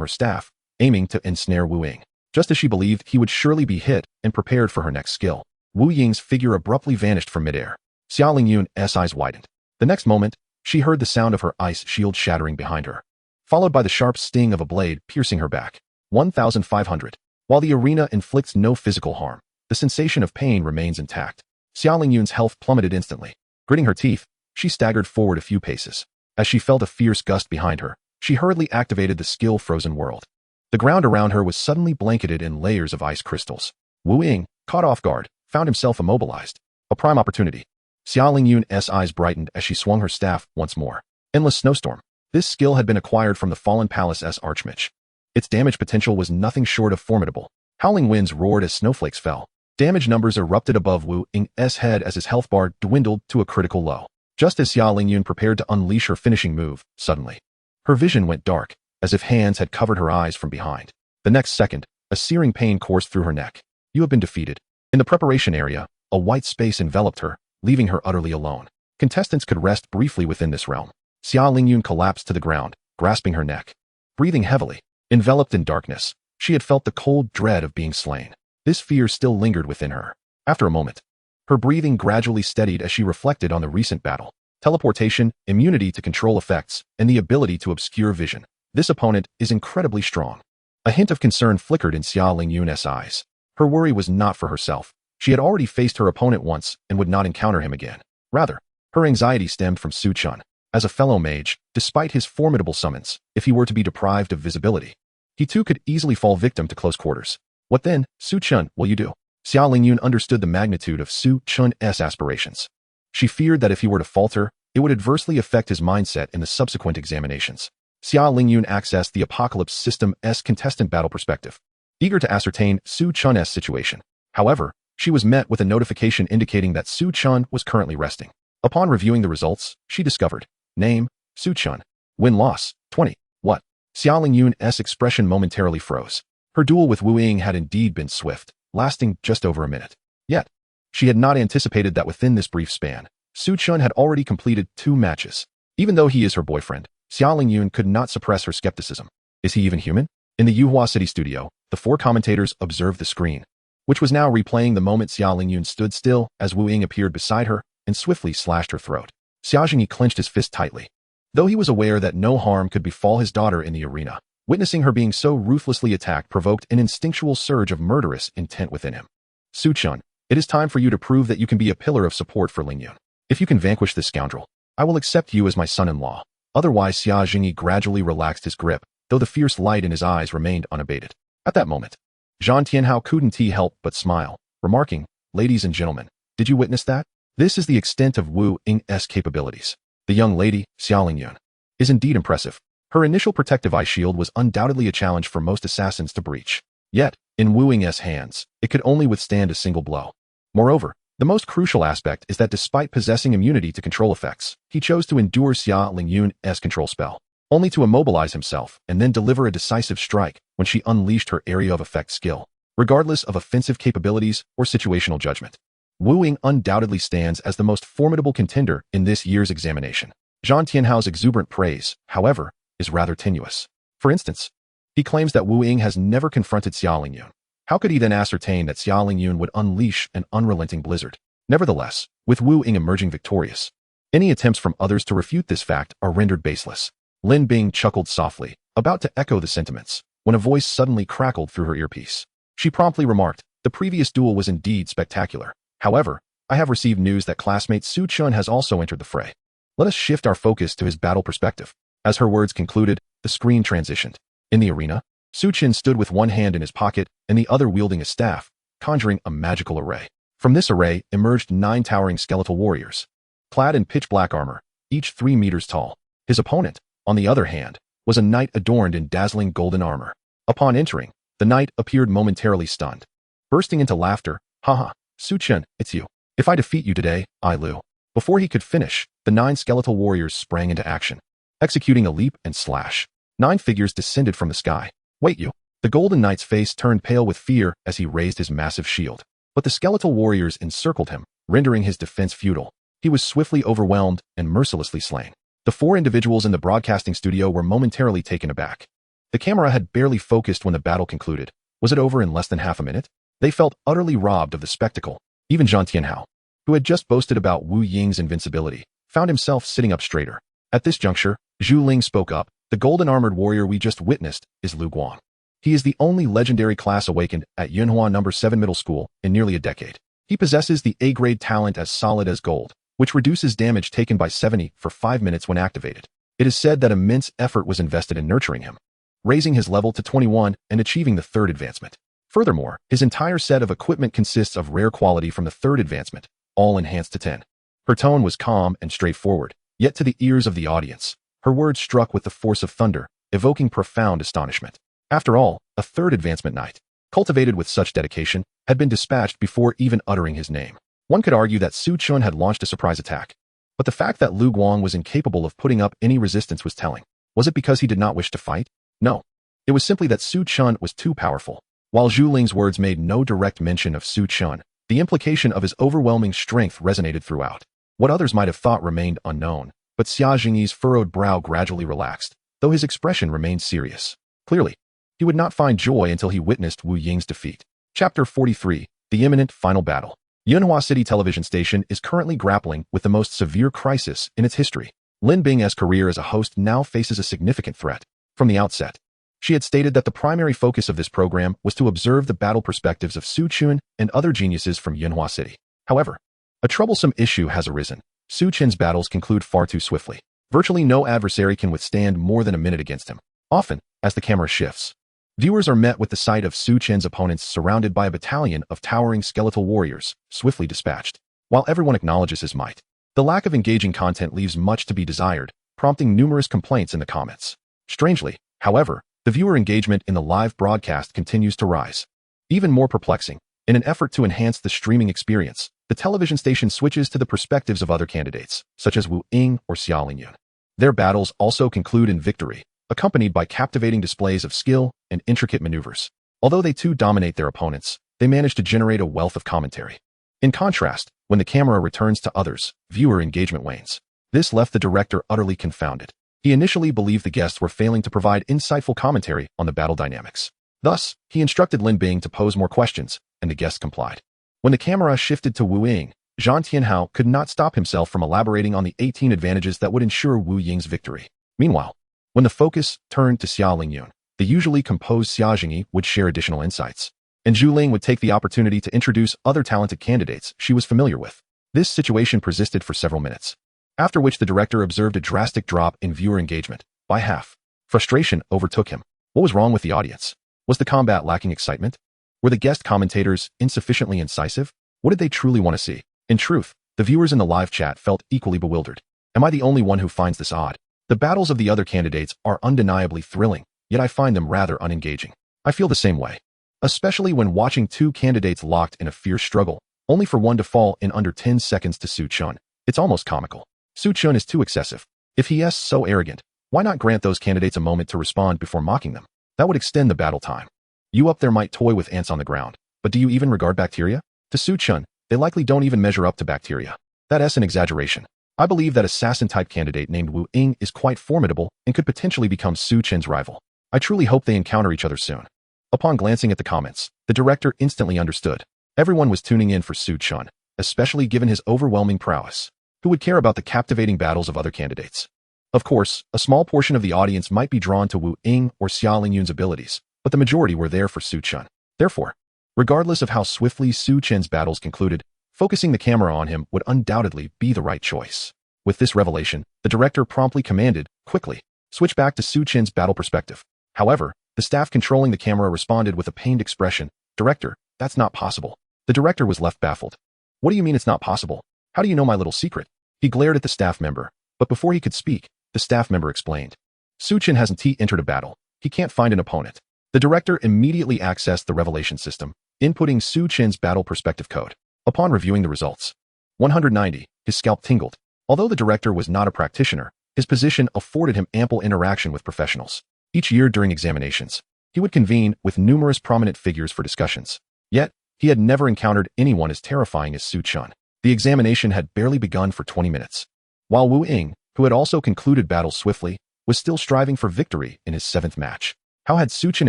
her staff, aiming to ensnare Wu Ying. Just as she believed he would surely be hit and prepared for her next skill, Wu Ying's figure abruptly vanished from midair. Xia Lingyun's eyes widened. The next moment, she heard the sound of her ice shield shattering behind her, followed by the sharp sting of a blade piercing her back. 1,500. While the arena inflicts no physical harm, the sensation of pain remains intact. Xia Lingyun's health plummeted instantly. Gritting her teeth, she staggered forward a few paces. As she felt a fierce gust behind her, she hurriedly activated the skill Frozen World. The ground around her was suddenly blanketed in layers of ice crystals. Wu Ying, caught off guard, found himself immobilized. A prime opportunity. Xia Lingyun's eyes brightened as she swung her staff once more. Endless Snowstorm. This skill had been acquired from the fallen palace's archmage. Its damage potential was nothing short of formidable. Howling winds roared as snowflakes fell. Damage numbers erupted above Wu Ying's head as his health bar dwindled to a critical low. Just as Xia Lingyun prepared to unleash her finishing move, suddenly, her vision went dark, as if hands had covered her eyes from behind. The next second, a searing pain coursed through her neck. You have been defeated. In the preparation area, a white space enveloped her, leaving her utterly alone. Contestants could rest briefly within this realm. Xia Lingyun collapsed to the ground, grasping her neck. Breathing heavily, enveloped in darkness, she had felt the cold dread of being slain. This fear still lingered within her. After a moment, her breathing gradually steadied as she reflected on the recent battle. Teleportation, immunity to control effects, and the ability to obscure vision. This opponent is incredibly strong. A hint of concern flickered in Xia Lingyun's eyes. Her worry was not for herself. She had already faced her opponent once and would not encounter him again. Rather, her anxiety stemmed from Su Chen. As a fellow mage, despite his formidable summons, if he were to be deprived of visibility, he too could easily fall victim to close quarters. What then, Su Chen, will you do? Xia Lingyun understood the magnitude of Su Chen's aspirations. She feared that if he were to falter, it would adversely affect his mindset in the subsequent examinations. Xia Lingyun accessed the Apocalypse System's contestant battle perspective, eager to ascertain Su Chen's situation. However, she was met with a notification indicating that Su Chen was currently resting. Upon reviewing the results, she discovered, name, Su Chen. Win-loss, 20. What? Xia Lingyun's expression momentarily froze. Her duel with Wu Ying had indeed been swift, lasting just over a minute. Yet, she had not anticipated that within this brief span, Su Chen had already completed 2 matches. Even though he is her boyfriend, Xia Lingyun could not suppress her skepticism. Is he even human? In the Yuhua City studio, the 4 commentators observed the screen, which was now replaying the moment Xia Lingyun stood still as Wu Ying appeared beside her and swiftly slashed her throat. Xia Jingyi clenched his fist tightly. Though he was aware that no harm could befall his daughter in the arena, witnessing her being so ruthlessly attacked provoked an instinctual surge of murderous intent within him. Su Chen, it is time for you to prove that you can be a pillar of support for Lingyun. If you can vanquish this scoundrel, I will accept you as my son-in-law. Otherwise, Xia Jingyi gradually relaxed his grip, though the fierce light in his eyes remained unabated. At that moment, Zhang Tianhao couldn't help but smile, remarking, "Ladies and gentlemen, did you witness that? This is the extent of Wu Ying's capabilities. The young lady, Xia Lingyun, is indeed impressive." Her initial protective eye shield was undoubtedly a challenge for most assassins to breach. Yet, in Wu Ying's hands, it could only withstand a single blow. Moreover, the most crucial aspect is that despite possessing immunity to control effects, he chose to endure Xia Lingyun's control spell, only to immobilize himself and then deliver a decisive strike when she unleashed her area of effect skill. Regardless of offensive capabilities or situational judgment, Wu Ying undoubtedly stands as the most formidable contender in this year's examination. Zhang Tianhao's exuberant praise, however, is rather tenuous. For instance, he claims that Wu Ying has never confronted Xia Lingyun. How could he then ascertain that Xia Lingyun would unleash an unrelenting blizzard? Nevertheless, with Wu Ying emerging victorious, any attempts from others to refute this fact are rendered baseless. Lin Bing chuckled softly, about to echo the sentiments, when a voice suddenly crackled through her earpiece. She promptly remarked, "The previous duel was indeed spectacular. However, I have received news that classmate Su Chen has also entered the fray. Let us shift our focus to his battle perspective." As her words concluded, the screen transitioned. In the arena, Su Chen stood with one hand in his pocket and the other wielding a staff, conjuring a magical array. From this array emerged 9 towering skeletal warriors, clad in pitch-black armor, each 3 meters tall. His opponent, on the other hand, was a knight adorned in dazzling golden armor. Upon entering, the knight appeared momentarily stunned. Bursting into laughter, "Haha, Su Chen, it's you. If I defeat you today, I lose." Before he could finish, the 9 skeletal warriors sprang into action. Executing a leap and slash, 9 figures descended from the sky. "Wait, you!" The golden knight's face turned pale with fear as he raised his massive shield. But the skeletal warriors encircled him, rendering his defense futile. He was swiftly overwhelmed and mercilessly slain. The 4 individuals in the broadcasting studio were momentarily taken aback. The camera had barely focused when the battle concluded. Was it over in less than half a minute? They felt utterly robbed of the spectacle. Even Zhang Tianhao, who had just boasted about Wu Ying's invincibility, found himself sitting up straighter. At this juncture, Zhu Ling spoke up. The golden-armored warrior we just witnessed is Lu Guang. He is the only legendary class awakened at Yunhua No. 7 Middle School in nearly a decade. He possesses the A-grade talent as solid as gold, which reduces damage taken by 70 for 5 minutes when activated. It is said that immense effort was invested in nurturing him, raising his level to 21 and achieving the 3rd advancement. Furthermore, his entire set of equipment consists of rare quality from the 3rd advancement, all enhanced to 10. Her tone was calm and straightforward, yet to the ears of the audience, her words struck with the force of thunder, evoking profound astonishment. After all, a 3rd advancement knight, cultivated with such dedication, had been dispatched before even uttering his name. One could argue that Su Chen had launched a surprise attack. But the fact that Lu Guang was incapable of putting up any resistance was telling. Was it because he did not wish to fight? No. It was simply that Su Chen was too powerful. While Zhu Ling's words made no direct mention of Su Chen, the implication of his overwhelming strength resonated throughout. What others might have thought remained unknown, but Xia Jingyi's furrowed brow gradually relaxed, though his expression remained serious. Clearly, he would not find joy until he witnessed Wu Ying's defeat. Chapter 43, The Imminent Final Battle. Yunhua City Television Station is currently grappling with the most severe crisis in its history. Lin Bing's career as a host now faces a significant threat. From the outset, she had stated that the primary focus of this program was to observe the battle perspectives of Su Chen and other geniuses from Yunhua City. However, a troublesome issue has arisen. Su Chen's battles conclude far too swiftly. Virtually no adversary can withstand more than a minute against him. Often, as the camera shifts, viewers are met with the sight of Su Chen's opponents surrounded by a battalion of towering skeletal warriors, swiftly dispatched. While everyone acknowledges his might, the lack of engaging content leaves much to be desired, prompting numerous complaints in the comments. Strangely, however, the viewer engagement in the live broadcast continues to rise. Even more perplexing, in an effort to enhance the streaming experience, the television station switches to the perspectives of other candidates, such as Wu Ying or Xia Lingyun. Their battles also conclude in victory, accompanied by captivating displays of skill and intricate maneuvers. Although they too dominate their opponents, they manage to generate a wealth of commentary. In contrast, when the camera returns to others, viewer engagement wanes. This left the director utterly confounded. He initially believed the guests were failing to provide insightful commentary on the battle dynamics. Thus, he instructed Lin Bing to pose more questions, and the guests complied. When the camera shifted to Wu Ying, Zhang Tianhao could not stop himself from elaborating on the 18 advantages that would ensure Wu Ying's victory. Meanwhile, when the focus turned to Xia Lingyun, the usually composed Xia Jingyi would share additional insights, and Zhu Ling would take the opportunity to introduce other talented candidates she was familiar with. This situation persisted for several minutes, after which the director observed a drastic drop in viewer engagement, by half. Frustration overtook him. What was wrong with the audience? Was the combat lacking excitement? Were the guest commentators insufficiently incisive? What did they truly want to see? In truth, the viewers in the live chat felt equally bewildered. Am I the only one who finds this odd? The battles of the other candidates are undeniably thrilling, yet I find them rather unengaging. I feel the same way, especially when watching 2 candidates locked in a fierce struggle, only for one to fall in under 10 seconds to Su Chen. It's almost comical. Su Chen is too excessive. If he is so arrogant, why not grant those candidates a moment to respond before mocking them? That would extend the battle time. You up there might toy with ants on the ground, but do you even regard bacteria? To Su Chen, they likely don't even measure up to bacteria. That's an exaggeration. I believe that assassin-type candidate named Wu Ying is quite formidable and could potentially become Su Chen's rival. I truly hope they encounter each other soon. Upon glancing at the comments, the director instantly understood. Everyone was tuning in for Su Chen, especially given his overwhelming prowess. Who would care about the captivating battles of other candidates? Of course, a small portion of the audience might be drawn to Wu Ying or Xia Lingyun's abilities, but the majority were there for Su Chen. Therefore, regardless of how swiftly Su Chen's battles concluded, focusing the camera on him would undoubtedly be the right choice. With this revelation, the director promptly commanded, quickly, switch back to Su Chen's battle perspective. However, the staff controlling the camera responded with a pained expression. Director, that's not possible. The director was left baffled. What do you mean it's not possible? How do you know my little secret? He glared at the staff member, but before he could speak, the staff member explained. Su Chen hasn't entered a battle. He can't find an opponent. The director immediately accessed the revelation system, inputting Su Chen's battle perspective code. Upon reviewing the results, 190, his scalp tingled. Although the director was not a practitioner, his position afforded him ample interaction with professionals. Each year during examinations, he would convene with numerous prominent figures for discussions. Yet, He had never encountered anyone as terrifying as Su Chen. The examination had barely begun for 20 minutes. While Wu Ying, who had also concluded battle swiftly, was still striving for victory in his 7th match. How had Su Chen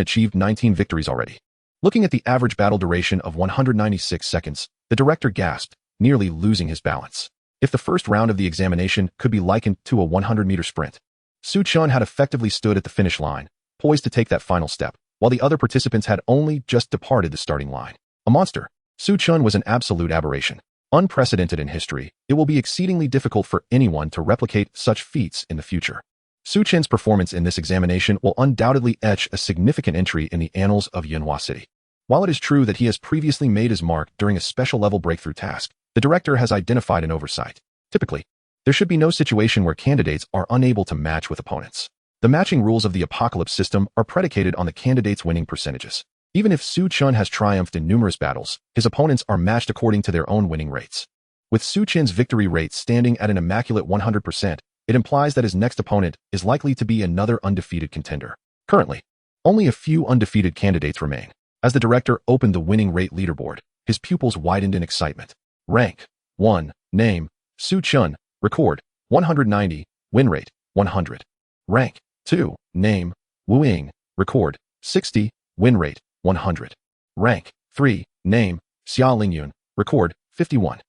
achieved 19 victories already? Looking at the average battle duration of 196 seconds, the director gasped, nearly losing his balance. If the first round of the examination could be likened to a 100-meter sprint, Su Chen had effectively stood at the finish line, poised to take that final step, while the other participants had only just departed the starting line. A monster. Su Chen was an absolute aberration. Unprecedented in history, it will be exceedingly difficult for anyone to replicate such feats in the future. Su Chen's performance in this examination will undoubtedly etch a significant entry in the annals of Yanhua City. While it is true that he has previously made his mark during a special level breakthrough task, the director has identified an oversight. Typically, there should be no situation where candidates are unable to match with opponents. The matching rules of the Apocalypse system are predicated on the candidate's winning percentages. Even if Su Chen has triumphed in numerous battles, his opponents are matched according to their own winning rates. With Su Chen's victory rate standing at an immaculate 100%, it implies that his next opponent is likely to be another undefeated contender. Currently, only a few undefeated candidates remain. As the director opened the winning rate leaderboard, his pupils widened in excitement. Rank 1. Name Su Chen. Record 190. Win rate 100. Rank 2. Name Wu Ying. Record 60. Win rate 100. Rank 3. Name Xia Lingyun. Record 51.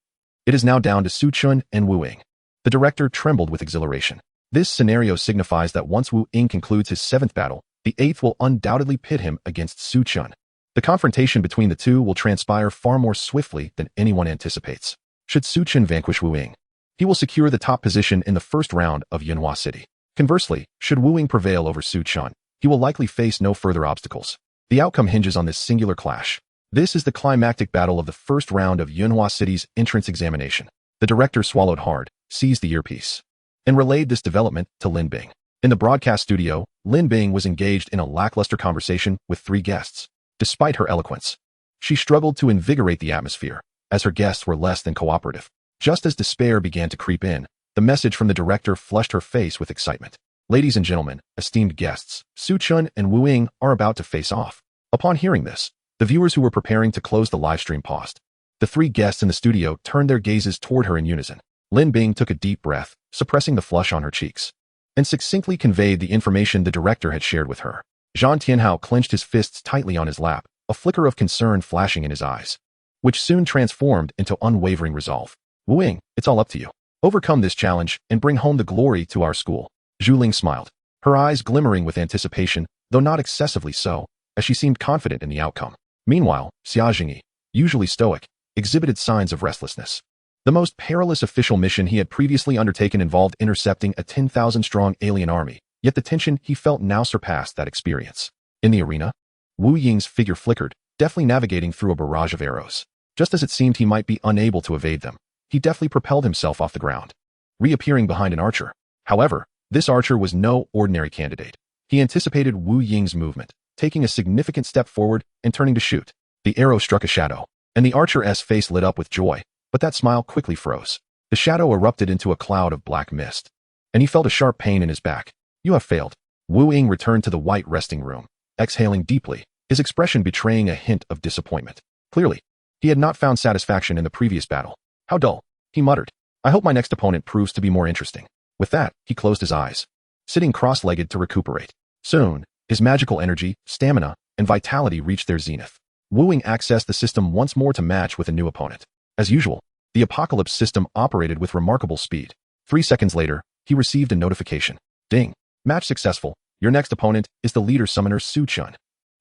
It is now down to Su Chen and Wu Ying. The director trembled with exhilaration. This scenario signifies that once Wu Ying concludes his 7th battle, the 8th will undoubtedly pit him against Su Chen. The confrontation between the two will transpire far more swiftly than anyone anticipates. Should Su Chen vanquish Wu Ying, he will secure the top position in the first round of Yanhua City. Conversely, should Wu Ying prevail over Su Chen, he will likely face no further obstacles. The outcome hinges on this singular clash. This is the climactic battle of the first round of Yanhua City's entrance examination. The director swallowed hard, seized the earpiece, and relayed this development to Lin Bing. In the broadcast studio, Lin Bing was engaged in a lackluster conversation with 3 guests. Despite her eloquence, she struggled to invigorate the atmosphere, as her guests were less than cooperative. Just as despair began to creep in, the message from the director flushed her face with excitement. Ladies and gentlemen, esteemed guests, Su Chen and Wu Ying are about to face off. Upon hearing this, the viewers who were preparing to close the live stream paused. The 3 guests in the studio turned their gazes toward her in unison. Lin Bing took a deep breath, suppressing the flush on her cheeks, and succinctly conveyed the information the director had shared with her. Zhang Tianhao clenched his fists tightly on his lap, a flicker of concern flashing in his eyes, which soon transformed into unwavering resolve. Wu Ying, it's all up to you. Overcome this challenge and bring home the glory to our school. Zhu Ling smiled, her eyes glimmering with anticipation, though not excessively so, as she seemed confident in the outcome. Meanwhile, Xia Jingyi, usually stoic, exhibited signs of restlessness. The most perilous official mission he had previously undertaken involved intercepting a 10,000-strong alien army, yet the tension he felt now surpassed that experience. In the arena, Wu Ying's figure flickered, deftly navigating through a barrage of arrows. Just as it seemed he might be unable to evade them, he deftly propelled himself off the ground, reappearing behind an archer. However, this archer was no ordinary candidate. He anticipated Wu Ying's movement, taking a significant step forward and turning to shoot. The arrow struck a shadow, and the archer's face lit up with joy, but that smile quickly froze. The shadow erupted into a cloud of black mist, and he felt a sharp pain in his back. You have failed. Wu Ying returned to the white resting room, exhaling deeply, his expression betraying a hint of disappointment. Clearly, he had not found satisfaction in the previous battle. How dull, he muttered. I hope my next opponent proves to be more interesting. With that, he closed his eyes, sitting cross-legged to recuperate. Soon, his magical energy, stamina, and vitality reached their zenith. Wu Ying accessed the system once more to match with a new opponent. As usual, the Apocalypse system operated with remarkable speed. 3 seconds later, he received a notification. Ding. Match successful. Your next opponent is the leader summoner Su Chen.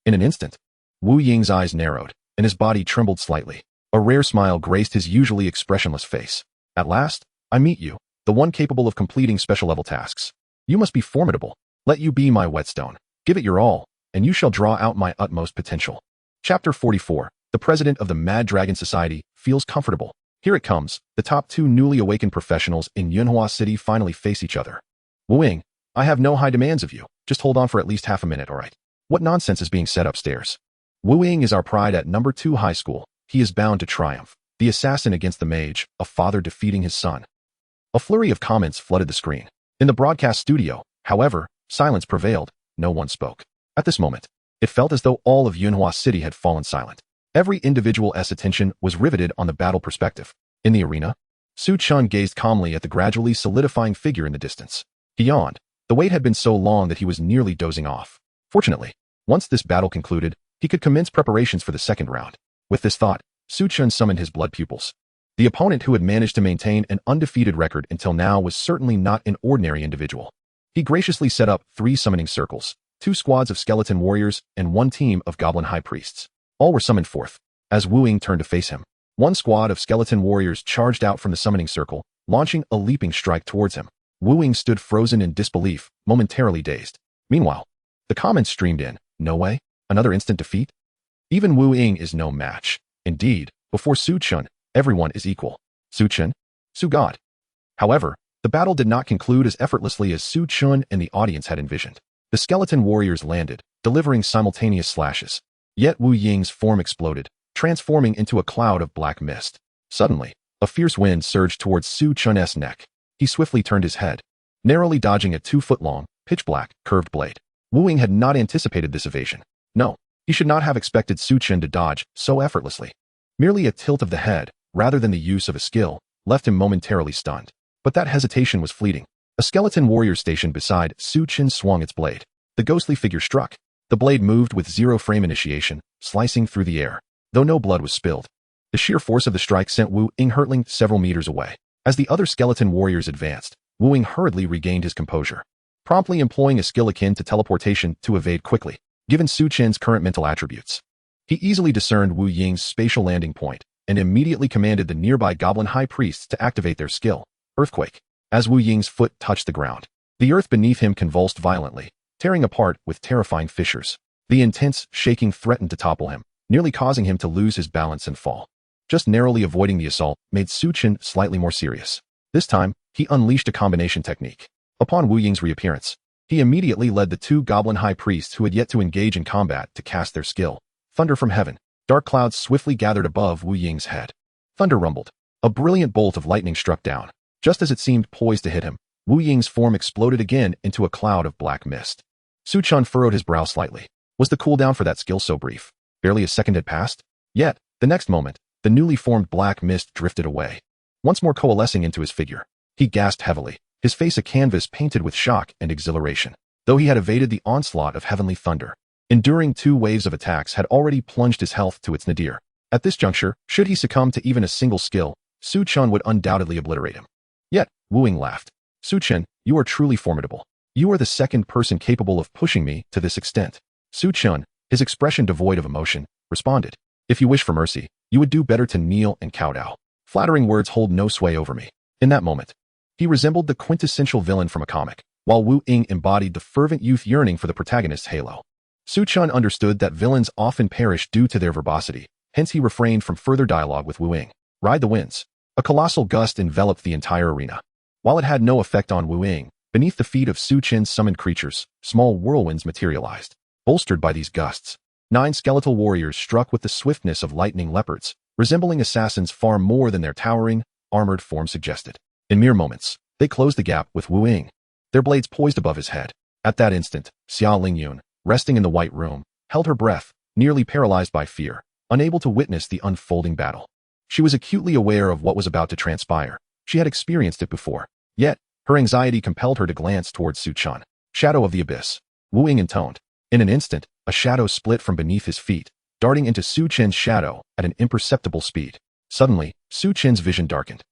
In an instant, Wu Ying's eyes narrowed, and his body trembled slightly. A rare smile graced his usually expressionless face. At last, I meet you, the one capable of completing special-level tasks. You must be formidable. Let you be my whetstone. Give it your all, and you shall draw out my utmost potential. Chapter 44. The president of the Mad Dragon Society feels comfortable. Here it comes. The top 2 newly awakened professionals in Yanhua City finally face each other. Wu Ying, I have no high demands of you. Just hold on for at least half a minute, all right? What nonsense is being said upstairs? Wu Ying is our pride at number 2 high school. He is bound to triumph. The assassin against the mage, a father defeating his son. A flurry of comments flooded the screen. In the broadcast studio, however, silence prevailed. No one spoke. At this moment, it felt as though all of Yanhua City had fallen silent. Every individual's attention was riveted on the battle perspective. In the arena, Su Chen gazed calmly at the gradually solidifying figure in the distance. He yawned. The wait had been so long that he was nearly dozing off. Fortunately, once this battle concluded, he could commence preparations for the second round. With this thought, Su Chen summoned his blood pupils. The opponent who had managed to maintain an undefeated record until now was certainly not an ordinary individual. He graciously set up 3 summoning circles, 2 squads of skeleton warriors, and 1 team of goblin high priests. All were summoned forth. As Wu Ying turned to face him, 1 squad of skeleton warriors charged out from the summoning circle, launching a leaping strike towards him. Wu Ying stood frozen in disbelief, momentarily dazed. Meanwhile, the comments streamed in. No way? Another instant defeat? Even Wu Ying is no match. Indeed, before Su Chen, everyone is equal. Su Chen? Su God. However, the battle did not conclude as effortlessly as Su Chen and the audience had envisioned. The skeleton warriors landed, delivering simultaneous slashes. Yet Wu Ying's form exploded, transforming into a cloud of black mist. Suddenly, a fierce wind surged towards Su Chen's neck. He swiftly turned his head, narrowly dodging a 2-foot-long, pitch-black, curved blade. Wu Ying had not anticipated this evasion. No, he should not have expected Su Chen to dodge so effortlessly. Merely a tilt of the head, rather than the use of a skill, left him momentarily stunned. But that hesitation was fleeting. A skeleton warrior stationed beside Su Chen swung its blade. The ghostly figure struck. The blade moved with 0-frame initiation, slicing through the air. Though no blood was spilled, the sheer force of the strike sent Wu Ying hurtling several meters away. As the other skeleton warriors advanced, Wu Ying hurriedly regained his composure, promptly employing a skill akin to teleportation to evade quickly. Given Su Chen's current mental attributes, he easily discerned Wu Ying's spatial landing point and immediately commanded the nearby goblin high priests to activate their skill, Earthquake. As Wu Ying's foot touched the ground, the earth beneath him convulsed violently, tearing apart with terrifying fissures. The intense shaking threatened to topple him, nearly causing him to lose his balance and fall. Just narrowly avoiding the assault made Su Chen slightly more serious. This time, he unleashed a combination technique. Upon Wu Ying's reappearance, he immediately led the 2 goblin high priests who had yet to engage in combat to cast their skill. Thunder from heaven. Dark clouds swiftly gathered above Wu Ying's head. Thunder rumbled. A brilliant bolt of lightning struck down. Just as it seemed poised to hit him, Wu Ying's form exploded again into a cloud of black mist. Su Chen furrowed his brow slightly. Was the cooldown for that skill so brief? Barely a second had passed? Yet, the next moment, the newly formed black mist drifted away, once more coalescing into his figure. He gasped heavily, his face a canvas painted with shock and exhilaration. Though he had evaded the onslaught of heavenly thunder, enduring 2 waves of attacks had already plunged his health to its nadir. At this juncture, should he succumb to even a single skill, Su Chen would undoubtedly obliterate him. Yet, Wu Ying laughed. Su Chen, you are truly formidable. You are the second person capable of pushing me to this extent. Su Chen, his expression devoid of emotion, responded. If you wish for mercy, you would do better to kneel and kowtow. Flattering words hold no sway over me. In that moment, he resembled the quintessential villain from a comic, while Wu Ying embodied the fervent youth yearning for the protagonist's halo. Su Chen understood that villains often perish due to their verbosity, hence he refrained from further dialogue with Wu Ying. Ride the winds. A colossal gust enveloped the entire arena. While it had no effect on Wu Ying, beneath the feet of Su Chen's summoned creatures, small whirlwinds materialized. Bolstered by these gusts, 9 skeletal warriors struck with the swiftness of lightning leopards, resembling assassins far more than their towering, armored form suggested. In mere moments, they closed the gap with Wu Ying, their blades poised above his head. At that instant, Xia Lingyun, resting in the white room, held her breath, nearly paralyzed by fear, unable to witness the unfolding battle. She was acutely aware of what was about to transpire. She had experienced it before. Yet, her anxiety compelled her to glance towards Su Chen. Shadow of the abyss. Wu Ying intoned. In an instant, a shadow split from beneath his feet, darting into Su Chen's shadow at an imperceptible speed. Suddenly, Su Chen's vision darkened.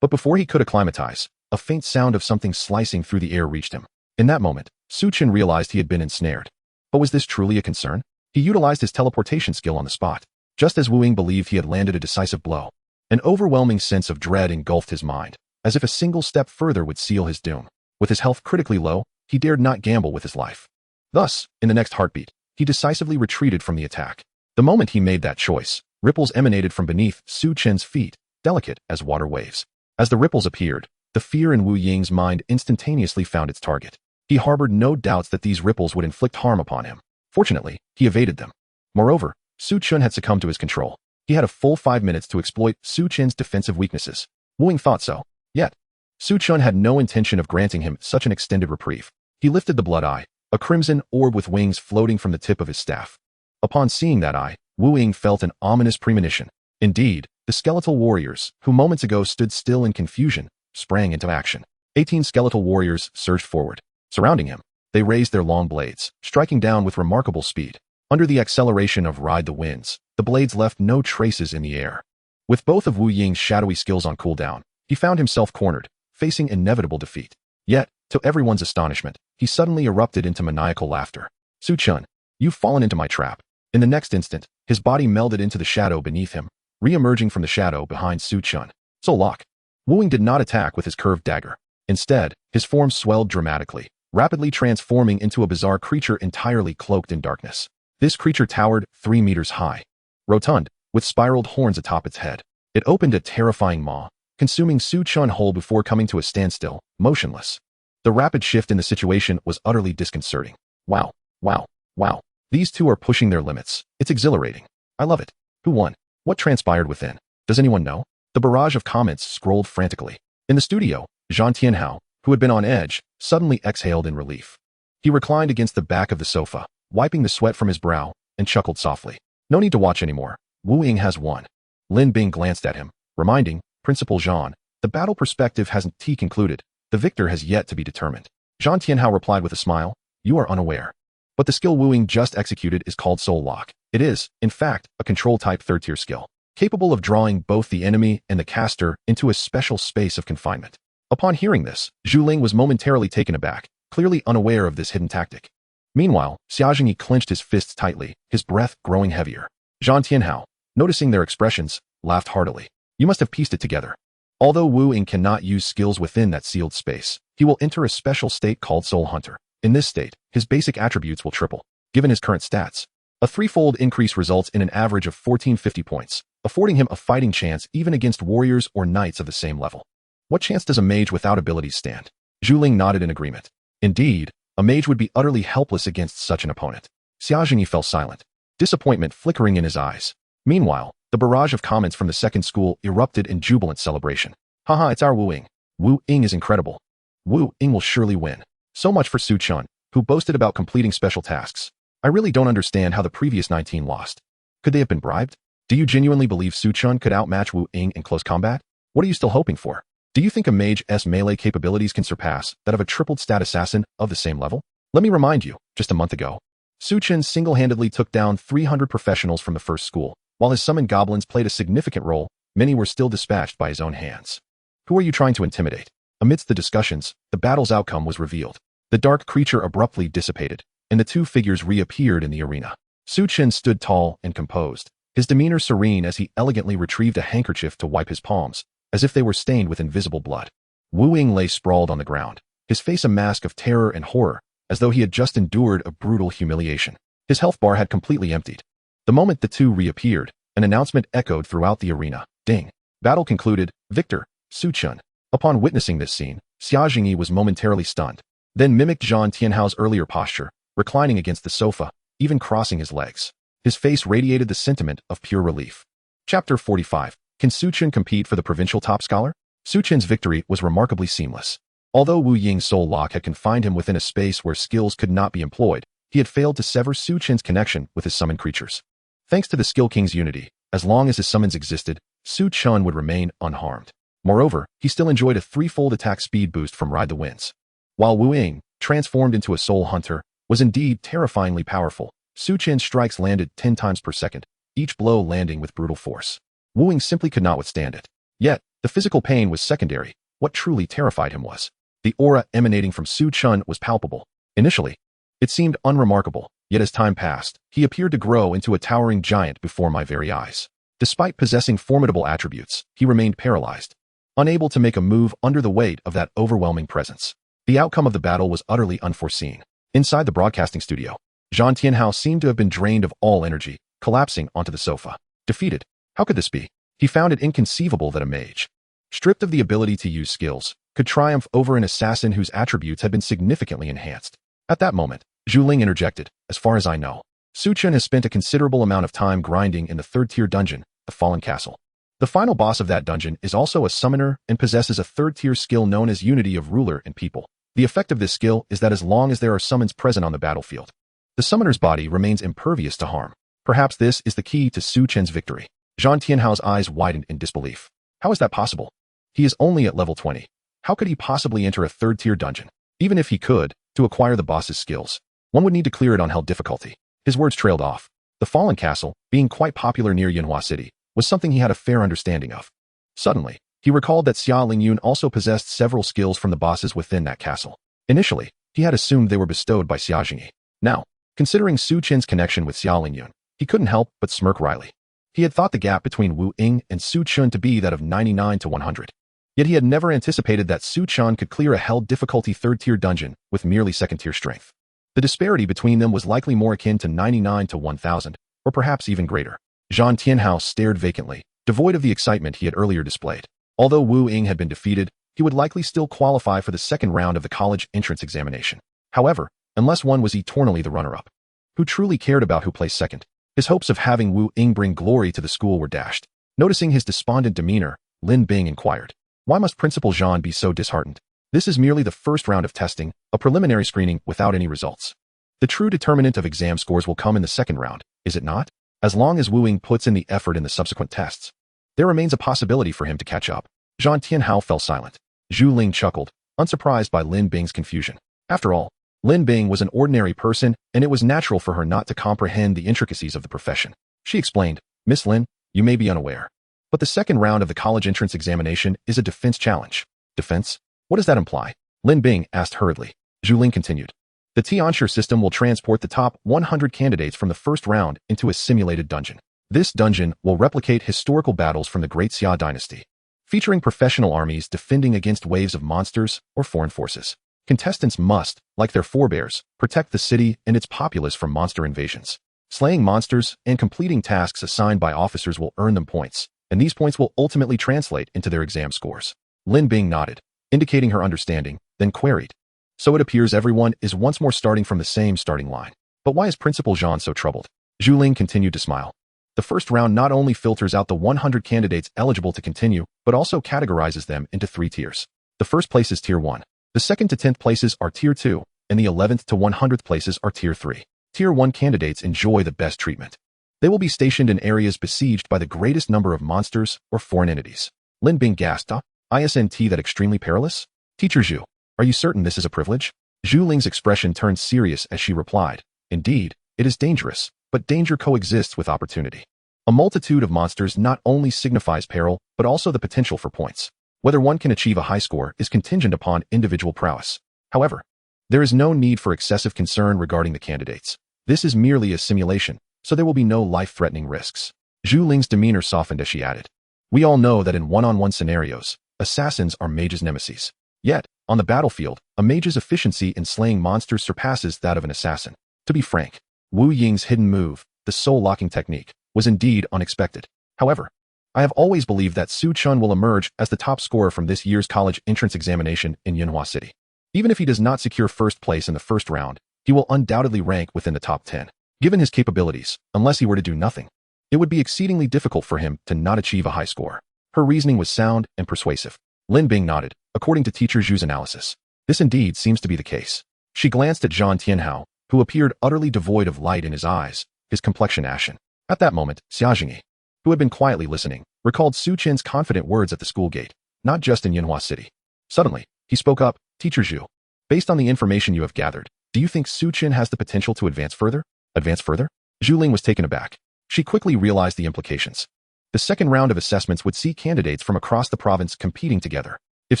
But before he could acclimatize, a faint sound of something slicing through the air reached him. In that moment, Su Chen realized he had been ensnared. But was this truly a concern? He utilized his teleportation skill on the spot. Just as Wu Ying believed he had landed a decisive blow, an overwhelming sense of dread engulfed his mind, as if a single step further would seal his doom. With his health critically low, he dared not gamble with his life. Thus, in the next heartbeat, he decisively retreated from the attack. The moment he made that choice, ripples emanated from beneath Su Chen's feet, delicate as water waves. As the ripples appeared, the fear in Wu Ying's mind instantaneously found its target. He harbored no doubts that these ripples would inflict harm upon him. Fortunately, he evaded them. Moreover, Su Chen had succumbed to his control. He had a full 5 minutes to exploit Su Chen's defensive weaknesses. Wu Ying thought so. Yet, Su Chen had no intention of granting him such an extended reprieve. He lifted the blood eye, a crimson orb with wings floating from the tip of his staff. Upon seeing that eye, Wu Ying felt an ominous premonition. Indeed, the skeletal warriors, who moments ago stood still in confusion, sprang into action. 18 skeletal warriors surged forward. Surrounding him, they raised their long blades, striking down with remarkable speed. Under the acceleration of Ride the Winds, the blades left no traces in the air. With both of Wu Ying's shadowy skills on cooldown, he found himself cornered, facing inevitable defeat. Yet, to everyone's astonishment, he suddenly erupted into maniacal laughter. Su Chen, you've fallen into my trap. In the next instant, his body melded into the shadow beneath him, re-emerging from the shadow behind Su Chen. Soul Lock. Wu Ying did not attack with his curved dagger. Instead, his form swelled dramatically, rapidly transforming into a bizarre creature entirely cloaked in darkness. This creature towered 3 meters high. Rotund, with spiraled horns atop its head. It opened a terrifying maw, consuming Su Chen whole before coming to a standstill, motionless. The rapid shift in the situation was utterly disconcerting. Wow, wow, wow. These two are pushing their limits. It's exhilarating. I love it. Who won? What transpired within? Does anyone know? The barrage of comments scrolled frantically. In the studio, Zhang Tianhao, who had been on edge, suddenly exhaled in relief. He reclined against the back of the sofa, wiping the sweat from his brow, and chuckled softly. No need to watch anymore. Wu Ying has won. Lin Bing glanced at him, reminding Principal Zhang, the battle perspective hasn't concluded. The victor has yet to be determined. Zhang Tianhao replied with a smile, you are unaware. But the skill Wu Ying just executed is called Soul Lock. It is, in fact, a control-type third-tier skill, capable of drawing both the enemy and the caster into a special space of confinement. Upon hearing this, Zhu Ling was momentarily taken aback, clearly unaware of this hidden tactic. Meanwhile, Xia Jingyi clenched his fists tightly, his breath growing heavier. Zhang Tianhao, noticing their expressions, laughed heartily. You must have pieced it together. Although Wu Ying cannot use skills within that sealed space, he will enter a special state called Soul Hunter. In this state, his basic attributes will triple. Given his current stats, a threefold increase results in an average of 1450 points, affording him a fighting chance even against warriors or knights of the same level. What chance does a mage without abilities stand? Zhu Ling nodded in agreement. Indeed, a mage would be utterly helpless against such an opponent. Xia Jingyi fell silent, disappointment flickering in his eyes. Meanwhile, the barrage of comments from the second school erupted in jubilant celebration. Haha, it's our Wu Ying. Wu Ying is incredible. Wu Ying will surely win. So much for Su Chen, who boasted about completing special tasks. I really don't understand how the previous 19 lost. Could they have been bribed? Do you genuinely believe Su Chen could outmatch Wu Ying in close combat? What are you still hoping for? Do you think a mage's melee capabilities can surpass that of a tripled stat assassin of the same level? Let me remind you, just a month ago, Su Chen single-handedly took down 300 professionals from the first school. While his summoned goblins played a significant role, many were still dispatched by his own hands. Who are you trying to intimidate? Amidst the discussions, the battle's outcome was revealed. The dark creature abruptly dissipated, and the two figures reappeared in the arena. Su Chen stood tall and composed, his demeanor serene as he elegantly retrieved a handkerchief to wipe his palms, as if they were stained with invisible blood. Wu Ying lay sprawled on the ground, his face a mask of terror and horror, as though he had just endured a brutal humiliation. His health bar had completely emptied. The moment the two reappeared, an announcement echoed throughout the arena. Ding. Battle concluded. Victor, Su Chen. Upon witnessing this scene, Xia Jingyi was momentarily stunned, then mimicked Zhang Tianhao's earlier posture, reclining against the sofa, even crossing his legs. His face radiated the sentiment of pure relief. Chapter 45. Can Su Chen compete for the provincial top scholar? Su Chen's victory was remarkably seamless. Although Wu Ying's soul lock had confined him within a space where skills could not be employed, he had failed to sever Su Chen's connection with his summoned creatures. Thanks to the Skill King's unity, as long as his summons existed, Su Chen would remain unharmed. Moreover, he still enjoyed a threefold attack speed boost from Ride the Winds. While Wu Ying, transformed into a soul hunter, was indeed terrifyingly powerful, Su Chen's strikes landed 10 times per second, each blow landing with brutal force. Wu Ying simply could not withstand it. Yet, the physical pain was secondary. What truly terrified him was the aura emanating from Su Chen was palpable. Initially, it seemed unremarkable, yet as time passed, he appeared to grow into a towering giant before my very eyes. Despite possessing formidable attributes, he remained paralyzed, unable to make a move under the weight of that overwhelming presence. The outcome of the battle was utterly unforeseen. Inside the broadcasting studio, Zhang Tianhao seemed to have been drained of all energy, collapsing onto the sofa. Defeated. How could this be? He found it inconceivable that a mage, stripped of the ability to use skills, could triumph over an assassin whose attributes had been significantly enhanced. At that moment, Zhu Ling interjected, as far as I know, Su Chen has spent a considerable amount of time grinding in the third-tier dungeon, the Fallen Castle. The final boss of that dungeon is also a summoner and possesses a third-tier skill known as Unity of Ruler and People. The effect of this skill is that as long as there are summons present on the battlefield, the summoner's body remains impervious to harm. Perhaps this is the key to Su Chen's victory. Zhang Tianhao's eyes widened in disbelief. How is that possible? He is only at level 20. How could he possibly enter a third-tier dungeon? Even if he could, to acquire the boss's skills, one would need to clear it on hell difficulty. His words trailed off. The Fallen Castle, being quite popular near Yanhua City, was something he had a fair understanding of. Suddenly, he recalled that Xia Lingyun also possessed several skills from the bosses within that castle. Initially, he had assumed they were bestowed by Xia Jingyi. Now, considering Su Chen's connection with Xia Lingyun, he couldn't help but smirk wryly. He had thought the gap between Wu Ying and Su Chen to be that of 99 to 100. Yet he had never anticipated that Su Chen could clear a hell difficulty third-tier dungeon with merely second-tier strength. The disparity between them was likely more akin to 99 to 1,000, or perhaps even greater. Zhang Tianhao stared vacantly, devoid of the excitement he had earlier displayed. Although Wu Ying had been defeated, he would likely still qualify for the second round of the college entrance examination. However, unless one was eternally the runner-up. Who truly cared about who placed second? His hopes of having Wu Ying bring glory to the school were dashed. Noticing his despondent demeanor, Lin Bing inquired, "Why must Principal Zhang be so disheartened? This is merely the first round of testing, a preliminary screening without any results. The true determinant of exam scores will come in the second round, is it not? As long as Wu Ying puts in the effort in the subsequent tests, there remains a possibility for him to catch up." Zhang Tianhao fell silent. Zhu Ling chuckled, unsurprised by Lin Bing's confusion. After all, Lin Bing was an ordinary person, and it was natural for her not to comprehend the intricacies of the profession. She explained, "Miss Lin, you may be unaware, but the second round of the college entrance examination is a defense challenge." Defense? What does that imply? Lin Bing asked hurriedly. Zhu Ling continued. The Tianxia system will transport the top 100 candidates from the first round into a simulated dungeon. This dungeon will replicate historical battles from the Great Xia dynasty, featuring professional armies defending against waves of monsters or foreign forces. Contestants must, like their forebears, protect the city and its populace from monster invasions. Slaying monsters and completing tasks assigned by officers will earn them points, and these points will ultimately translate into their exam scores. Lin Bing nodded, indicating her understanding, then queried, "So it appears everyone is once more starting from the same starting line. But why is Principal Zhang so troubled?" Zhu Ling continued to smile. The first round not only filters out the 100 candidates eligible to continue, but also categorizes them into 3 tiers. The first place is Tier 1. The 2nd to 10th places are Tier 2, and the 11th to 100th places are Tier 3. Tier 1 candidates enjoy the best treatment. They will be stationed in areas besieged by the greatest number of monsters or foreign entities. Lin Bing gasped, "Isn't that extremely perilous? Teacher Zhu, are you certain this is a privilege?" Zhu Ling's expression turned serious as she replied, "Indeed, it is dangerous, but danger coexists with opportunity. A multitude of monsters not only signifies peril, but also the potential for points. Whether one can achieve a high score is contingent upon individual prowess. However, there is no need for excessive concern regarding the candidates. This is merely a simulation, so there will be no life-threatening risks." Zhu Ling's demeanor softened as she added, "We all know that in one-on-one scenarios, assassins are mages' nemesis. Yet, on the battlefield, a mage's efficiency in slaying monsters surpasses that of an assassin. To be frank, Wu Ying's hidden move, the soul-locking technique, was indeed unexpected. However, I have always believed that Su Chen will emerge as the top scorer from this year's college entrance examination in Yanhua City. Even if he does not secure first place in the first round, he will undoubtedly rank within the top 10. Given his capabilities, unless he were to do nothing, it would be exceedingly difficult for him to not achieve a high score." Her reasoning was sound and persuasive. Lin Bing nodded, according to Teacher Zhu's analysis. This indeed seems to be the case. She glanced at Zhang Tianhao, who appeared utterly devoid of light in his eyes, his complexion ashen. At that moment, Xia Jingyi, who had been quietly listening, recalled Su Chen's confident words at the school gate, not just in Yanhua City. Suddenly, he spoke up, "Teacher Zhu, based on the information you have gathered, do you think Su Chen has the potential to advance further?" "Advance further?" Zhu Ling was taken aback. She quickly realized the implications. The second round of assessments would see candidates from across the province competing together. If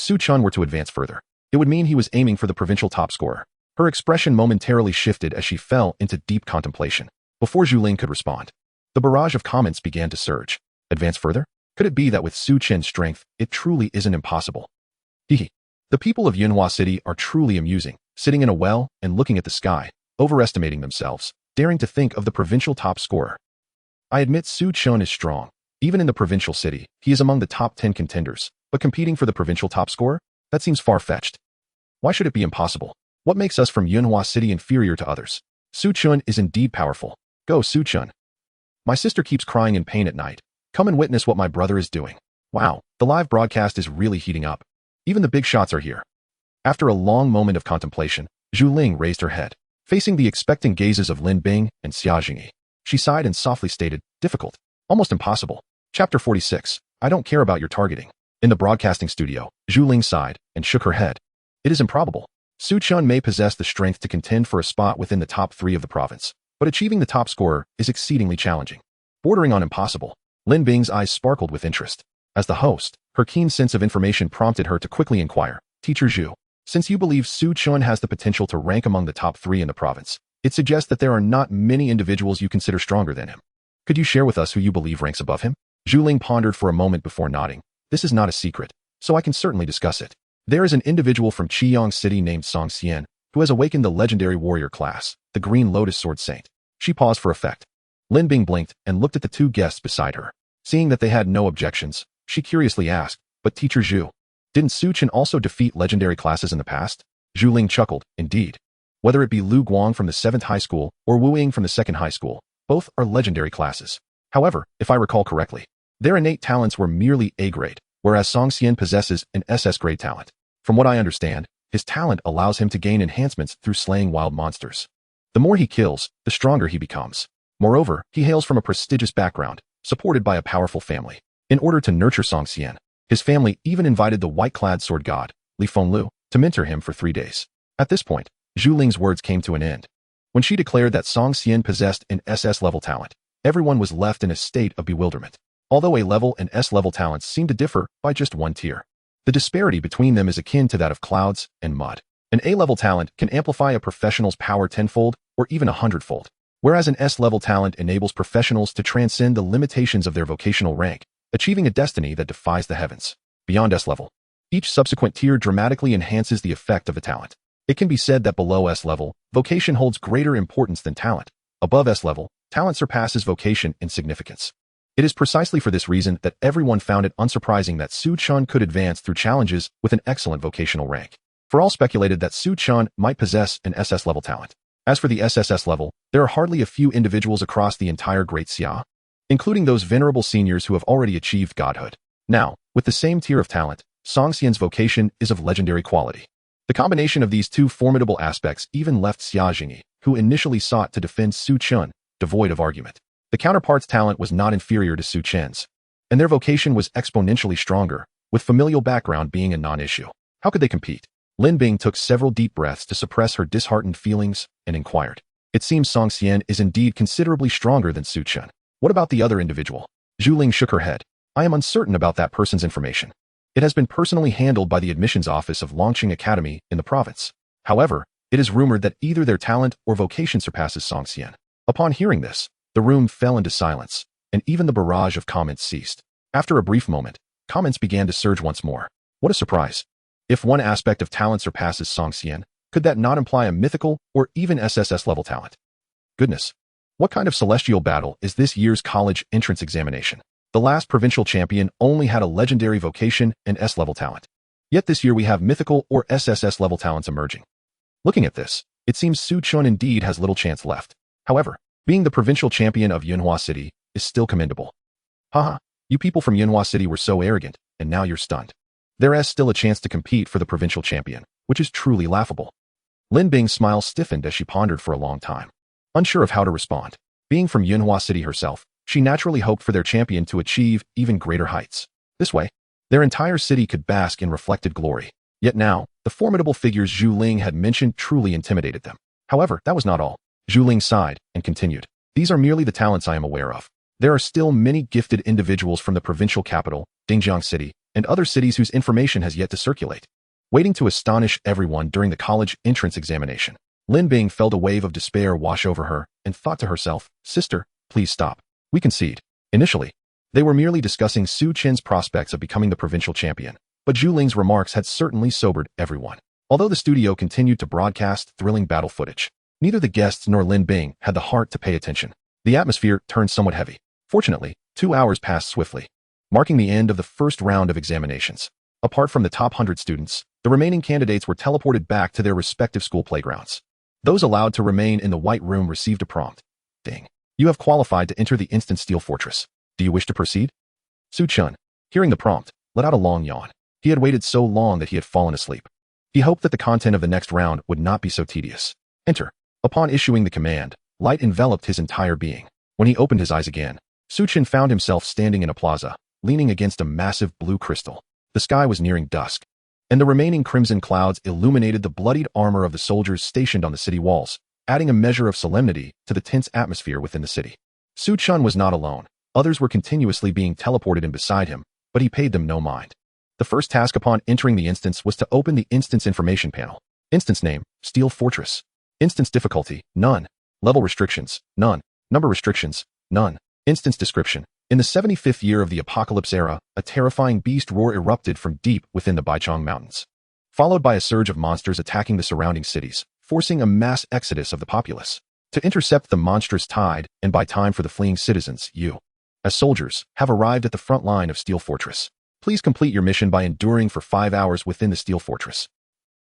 Su Chen were to advance further, it would mean he was aiming for the provincial top scorer. Her expression momentarily shifted as she fell into deep contemplation. Before Zhu Ling could respond, the barrage of comments began to surge. Advance further? Could it be that with Su Chen's strength, it truly isn't impossible? Hehe. The people of Yanhua City are truly amusing, sitting in a well and looking at the sky, overestimating themselves, daring to think of the provincial top scorer. I admit Su Chen is strong. Even in the provincial city, he is among the top 10 contenders, but competing for the provincial top scorer? That seems far-fetched. Why should it be impossible? What makes us from Yanhua City inferior to others? Su Chen is indeed powerful. Go, Su Chen. My sister keeps crying in pain at night. Come and witness what my brother is doing. Wow, the live broadcast is really heating up. Even the big shots are here. After a long moment of contemplation, Zhu Ling raised her head, facing the expectant gazes of Lin Bing and Xia Jingyi. She sighed and softly stated, difficult. Almost impossible. Chapter 46. I don't care about your targeting. In the broadcasting studio, Zhu Ling sighed and shook her head. It is improbable. Su Chen may possess the strength to contend for a spot within the top 3 of the province, but achieving the top scorer is exceedingly challenging, bordering on impossible. Lin Bing's eyes sparkled with interest. As the host, her keen sense of information prompted her to quickly inquire, Teacher Zhu, since you believe Su Chen has the potential to rank among the top 3 in the province, it suggests that there are not many individuals you consider stronger than him. Could you share with us who you believe ranks above him? Zhu Ling pondered for a moment before nodding. This is not a secret, so I can certainly discuss it. There is an individual from Qiyang City named Su Chen, who has awakened the legendary warrior class, the Green Lotus Sword Saint. She paused for effect. Lin Bing blinked and looked at the 2 guests beside her. Seeing that they had no objections, she curiously asked, but Teacher Zhu, didn't Su Chen also defeat legendary classes in the past? Zhu Ling chuckled, indeed. Whether it be Lu Guang from the 7th high school or Wu Ying from the 2nd high school, both are legendary classes. However, if I recall correctly, their innate talents were merely A grade, whereas Su Chen possesses an SS grade talent. From what I understand, his talent allows him to gain enhancements through slaying wild monsters. The more he kills, the stronger he becomes. Moreover, he hails from a prestigious background, supported by a powerful family. In order to nurture Su Chen, his family even invited the white-clad sword god, Li Fenglu, to mentor him for 3 days. At this point, Zhu Ling's words came to an end. When she declared that Su Chen possessed an SS-level talent, everyone was left in a state of bewilderment. Although A-level and S-level talents seem to differ by just 1 tier, the disparity between them is akin to that of clouds and mud. An A-level talent can amplify a professional's power 10-fold or even 100-fold, whereas an S-level talent enables professionals to transcend the limitations of their vocational rank, achieving a destiny that defies the heavens. Beyond S-level, each subsequent tier dramatically enhances the effect of the talent. It can be said that below S-level, vocation holds greater importance than talent. Above S-level, talent surpasses vocation in significance. It is precisely for this reason that everyone found it unsurprising that Su Chen could advance through challenges with an excellent vocational rank. For all speculated that Su Chen might possess an SS-level talent. As for the SSS level, there are hardly a few individuals across the entire Great Xia, including those venerable seniors who have already achieved godhood. Now, with the same tier of talent, Su Chen's vocation is of legendary quality. The combination of these 2 formidable aspects even left Xia Jingyi, who initially sought to defend Su Chen, devoid of argument. The counterpart's talent was not inferior to Su Chen's, and their vocation was exponentially stronger, with familial background being a non-issue. How could they compete? Lin Bing took several deep breaths to suppress her disheartened feelings and inquired. It seems Su Chen is indeed considerably stronger than Su Chen. What about the other individual? Zhu Ling shook her head. I am uncertain about that person's information. It has been personally handled by the admissions office of Longqing Academy in the province. However, it is rumored that either their talent or vocation surpasses Su Chen. Upon hearing this, the room fell into silence, and even the barrage of comments ceased. After a brief moment, comments began to surge once more. What a surprise. If one aspect of talent surpasses Su Chen, could that not imply a mythical or even SSS-level talent? Goodness. What kind of celestial battle is this year's college entrance examination? The last provincial champion only had a legendary vocation and S-level talent. Yet this year we have mythical or SSS-level talents emerging. Looking at this, it seems Su Chen indeed has little chance left. However, being the provincial champion of Yunhua City is still commendable. Haha, you people from Yunhua City were so arrogant, and now you're stunned. There is still a chance to compete for the provincial champion, which is truly laughable. Lin Bing's smile stiffened as she pondered for a long time, unsure of how to respond. Being from Yunhua City herself, she naturally hoped for their champion to achieve even greater heights. This way, their entire city could bask in reflected glory. Yet now, the formidable figures Zhu Ling had mentioned truly intimidated them. However, that was not all. Zhu Ling sighed and continued. These are merely the talents I am aware of. There are still many gifted individuals from the provincial capital, Dingjiang City, and other cities whose information has yet to circulate, waiting to astonish everyone during the college entrance examination. Lin Bing felt a wave of despair wash over her and thought to herself, Sister, please stop. We concede. Initially, they were merely discussing Su Chen's prospects of becoming the provincial champion, but Zhu Ling's remarks had certainly sobered everyone. Although the studio continued to broadcast thrilling battle footage, neither the guests nor Lin Bing had the heart to pay attention. The atmosphere turned somewhat heavy. Fortunately, 2 hours passed swiftly, marking the end of the first round of examinations. Apart from the top 100 students, the remaining candidates were teleported back to their respective school playgrounds. Those allowed to remain in the White Room received a prompt. Ding. You have qualified to enter the Instant Steel Fortress. Do you wish to proceed? Su Chen, hearing the prompt, let out a long yawn. He had waited so long that he had fallen asleep. He hoped that the content of the next round would not be so tedious. Enter. Upon issuing the command, light enveloped his entire being. When he opened his eyes again, Su Chen found himself standing in a plaza, leaning against a massive blue crystal. The sky was nearing dusk, and the remaining crimson clouds illuminated the bloodied armor of the soldiers stationed on the city walls, adding a measure of solemnity to the tense atmosphere within the city. Su Chen was not alone. Others were continuously being teleported in beside him, but he paid them no mind. The first task upon entering the instance was to open the instance information panel. Instance name, Steel Fortress. Instance difficulty, none. Level restrictions, none. Number restrictions, none. Instance description. In the 75th year of the Apocalypse Era, a terrifying beast roar erupted from deep within the Baichong Mountains, followed by a surge of monsters attacking the surrounding cities, forcing a mass exodus of the populace. To intercept the monstrous tide and buy time for the fleeing citizens, you, as soldiers, have arrived at the front line of Steel Fortress. Please complete your mission by enduring for 5 hours within the Steel Fortress.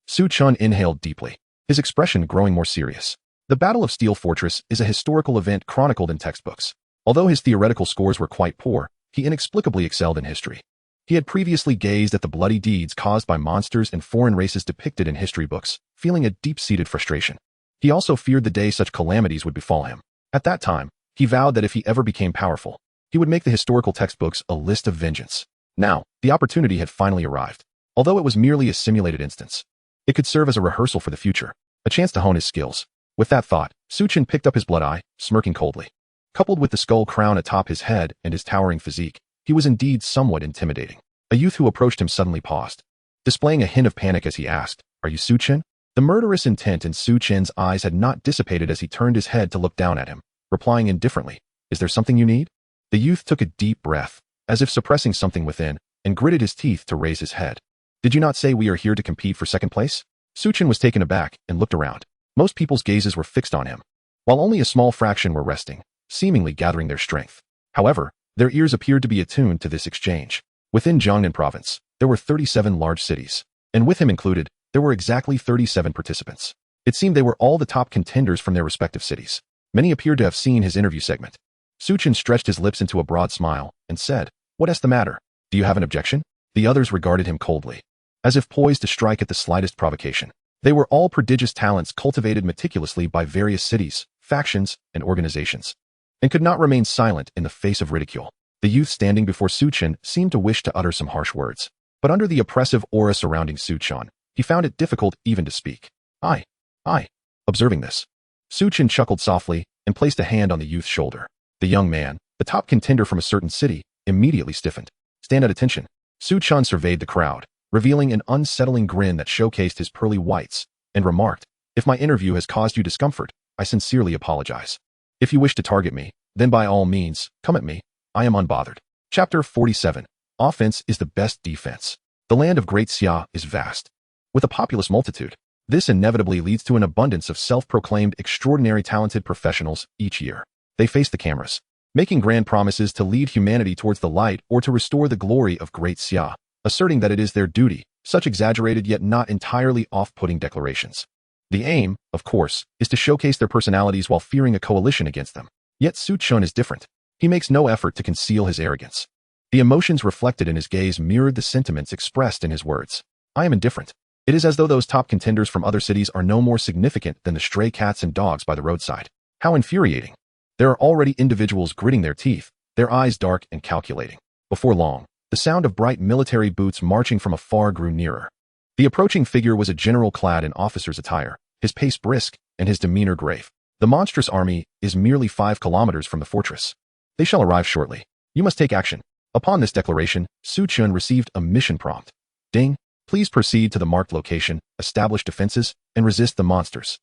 Su Chen inhaled deeply, his expression growing more serious. The Battle of Steel Fortress is a historical event chronicled in textbooks. Although his theoretical scores were quite poor, he inexplicably excelled in history. He had previously gazed at the bloody deeds caused by monsters and foreign races depicted in history books, feeling a deep-seated frustration. He also feared the day such calamities would befall him. At that time, he vowed that if he ever became powerful, he would make the historical textbooks a list of vengeance. Now, the opportunity had finally arrived. Although it was merely a simulated instance, it could serve as a rehearsal for the future, a chance to hone his skills. With that thought, Su Chen picked up his blood eye, smirking coldly. Coupled with the skull crown atop his head and his towering physique, he was indeed somewhat intimidating. A youth who approached him suddenly paused, displaying a hint of panic as he asked, "Are you Su Chen?" The murderous intent in Su Chen's eyes had not dissipated as he turned his head to look down at him, replying indifferently, "Is there something you need?" The youth took a deep breath, as if suppressing something within, and gritted his teeth to raise his head. "Did you not say we are here to compete for second place?" Su Chen was taken aback and looked around. Most people's gazes were fixed on him, while only a small fraction were resting, seemingly gathering their strength. However, their ears appeared to be attuned to this exchange. Within Jiangnan province, there were 37 large cities, and with him included, there were exactly 37 participants. It seemed they were all the top contenders from their respective cities. Many appeared to have seen his interview segment. Su Chen stretched his lips into a broad smile and said, "What's the matter? Do you have an objection?" The others regarded him coldly, as if poised to strike at the slightest provocation. They were all prodigious talents cultivated meticulously by various cities, factions, and organizations, and could not remain silent in the face of ridicule. The youth standing before Su Chen seemed to wish to utter some harsh words, but under the oppressive aura surrounding Su Chen, he found it difficult even to speak. I. Observing this, Su Chen chuckled softly and placed a hand on the youth's shoulder. The young man, the top contender from a certain city, immediately stiffened. "Stand at attention." Su Chen surveyed the crowd, revealing an unsettling grin that showcased his pearly whites, and remarked, "If my interview has caused you discomfort, I sincerely apologize. If you wish to target me, then by all means, come at me. I am unbothered." Chapter 47. Offense is the best defense. The land of Great Xia is vast, with a populous multitude. This inevitably leads to an abundance of self-proclaimed extraordinary talented professionals each year. They face the cameras, making grand promises to lead humanity towards the light or to restore the glory of Great Xia, asserting that it is their duty, such exaggerated yet not entirely off-putting declarations. The aim, of course, is to showcase their personalities while fearing a coalition against them. Yet Su Chen is different. He makes no effort to conceal his arrogance. The emotions reflected in his gaze mirrored the sentiments expressed in his words. "I am indifferent." It is as though those top contenders from other cities are no more significant than the stray cats and dogs by the roadside. How infuriating. There are already individuals gritting their teeth, their eyes dark and calculating. Before long, the sound of bright military boots marching from afar grew nearer. The approaching figure was a general clad in officer's attire, his pace brisk and his demeanor grave. "The monstrous army is merely 5 kilometers from the fortress. They shall arrive shortly. You must take action." Upon this declaration, Su Chen received a mission prompt. "Ding. Please proceed to the marked location, establish defenses, and resist the monsters."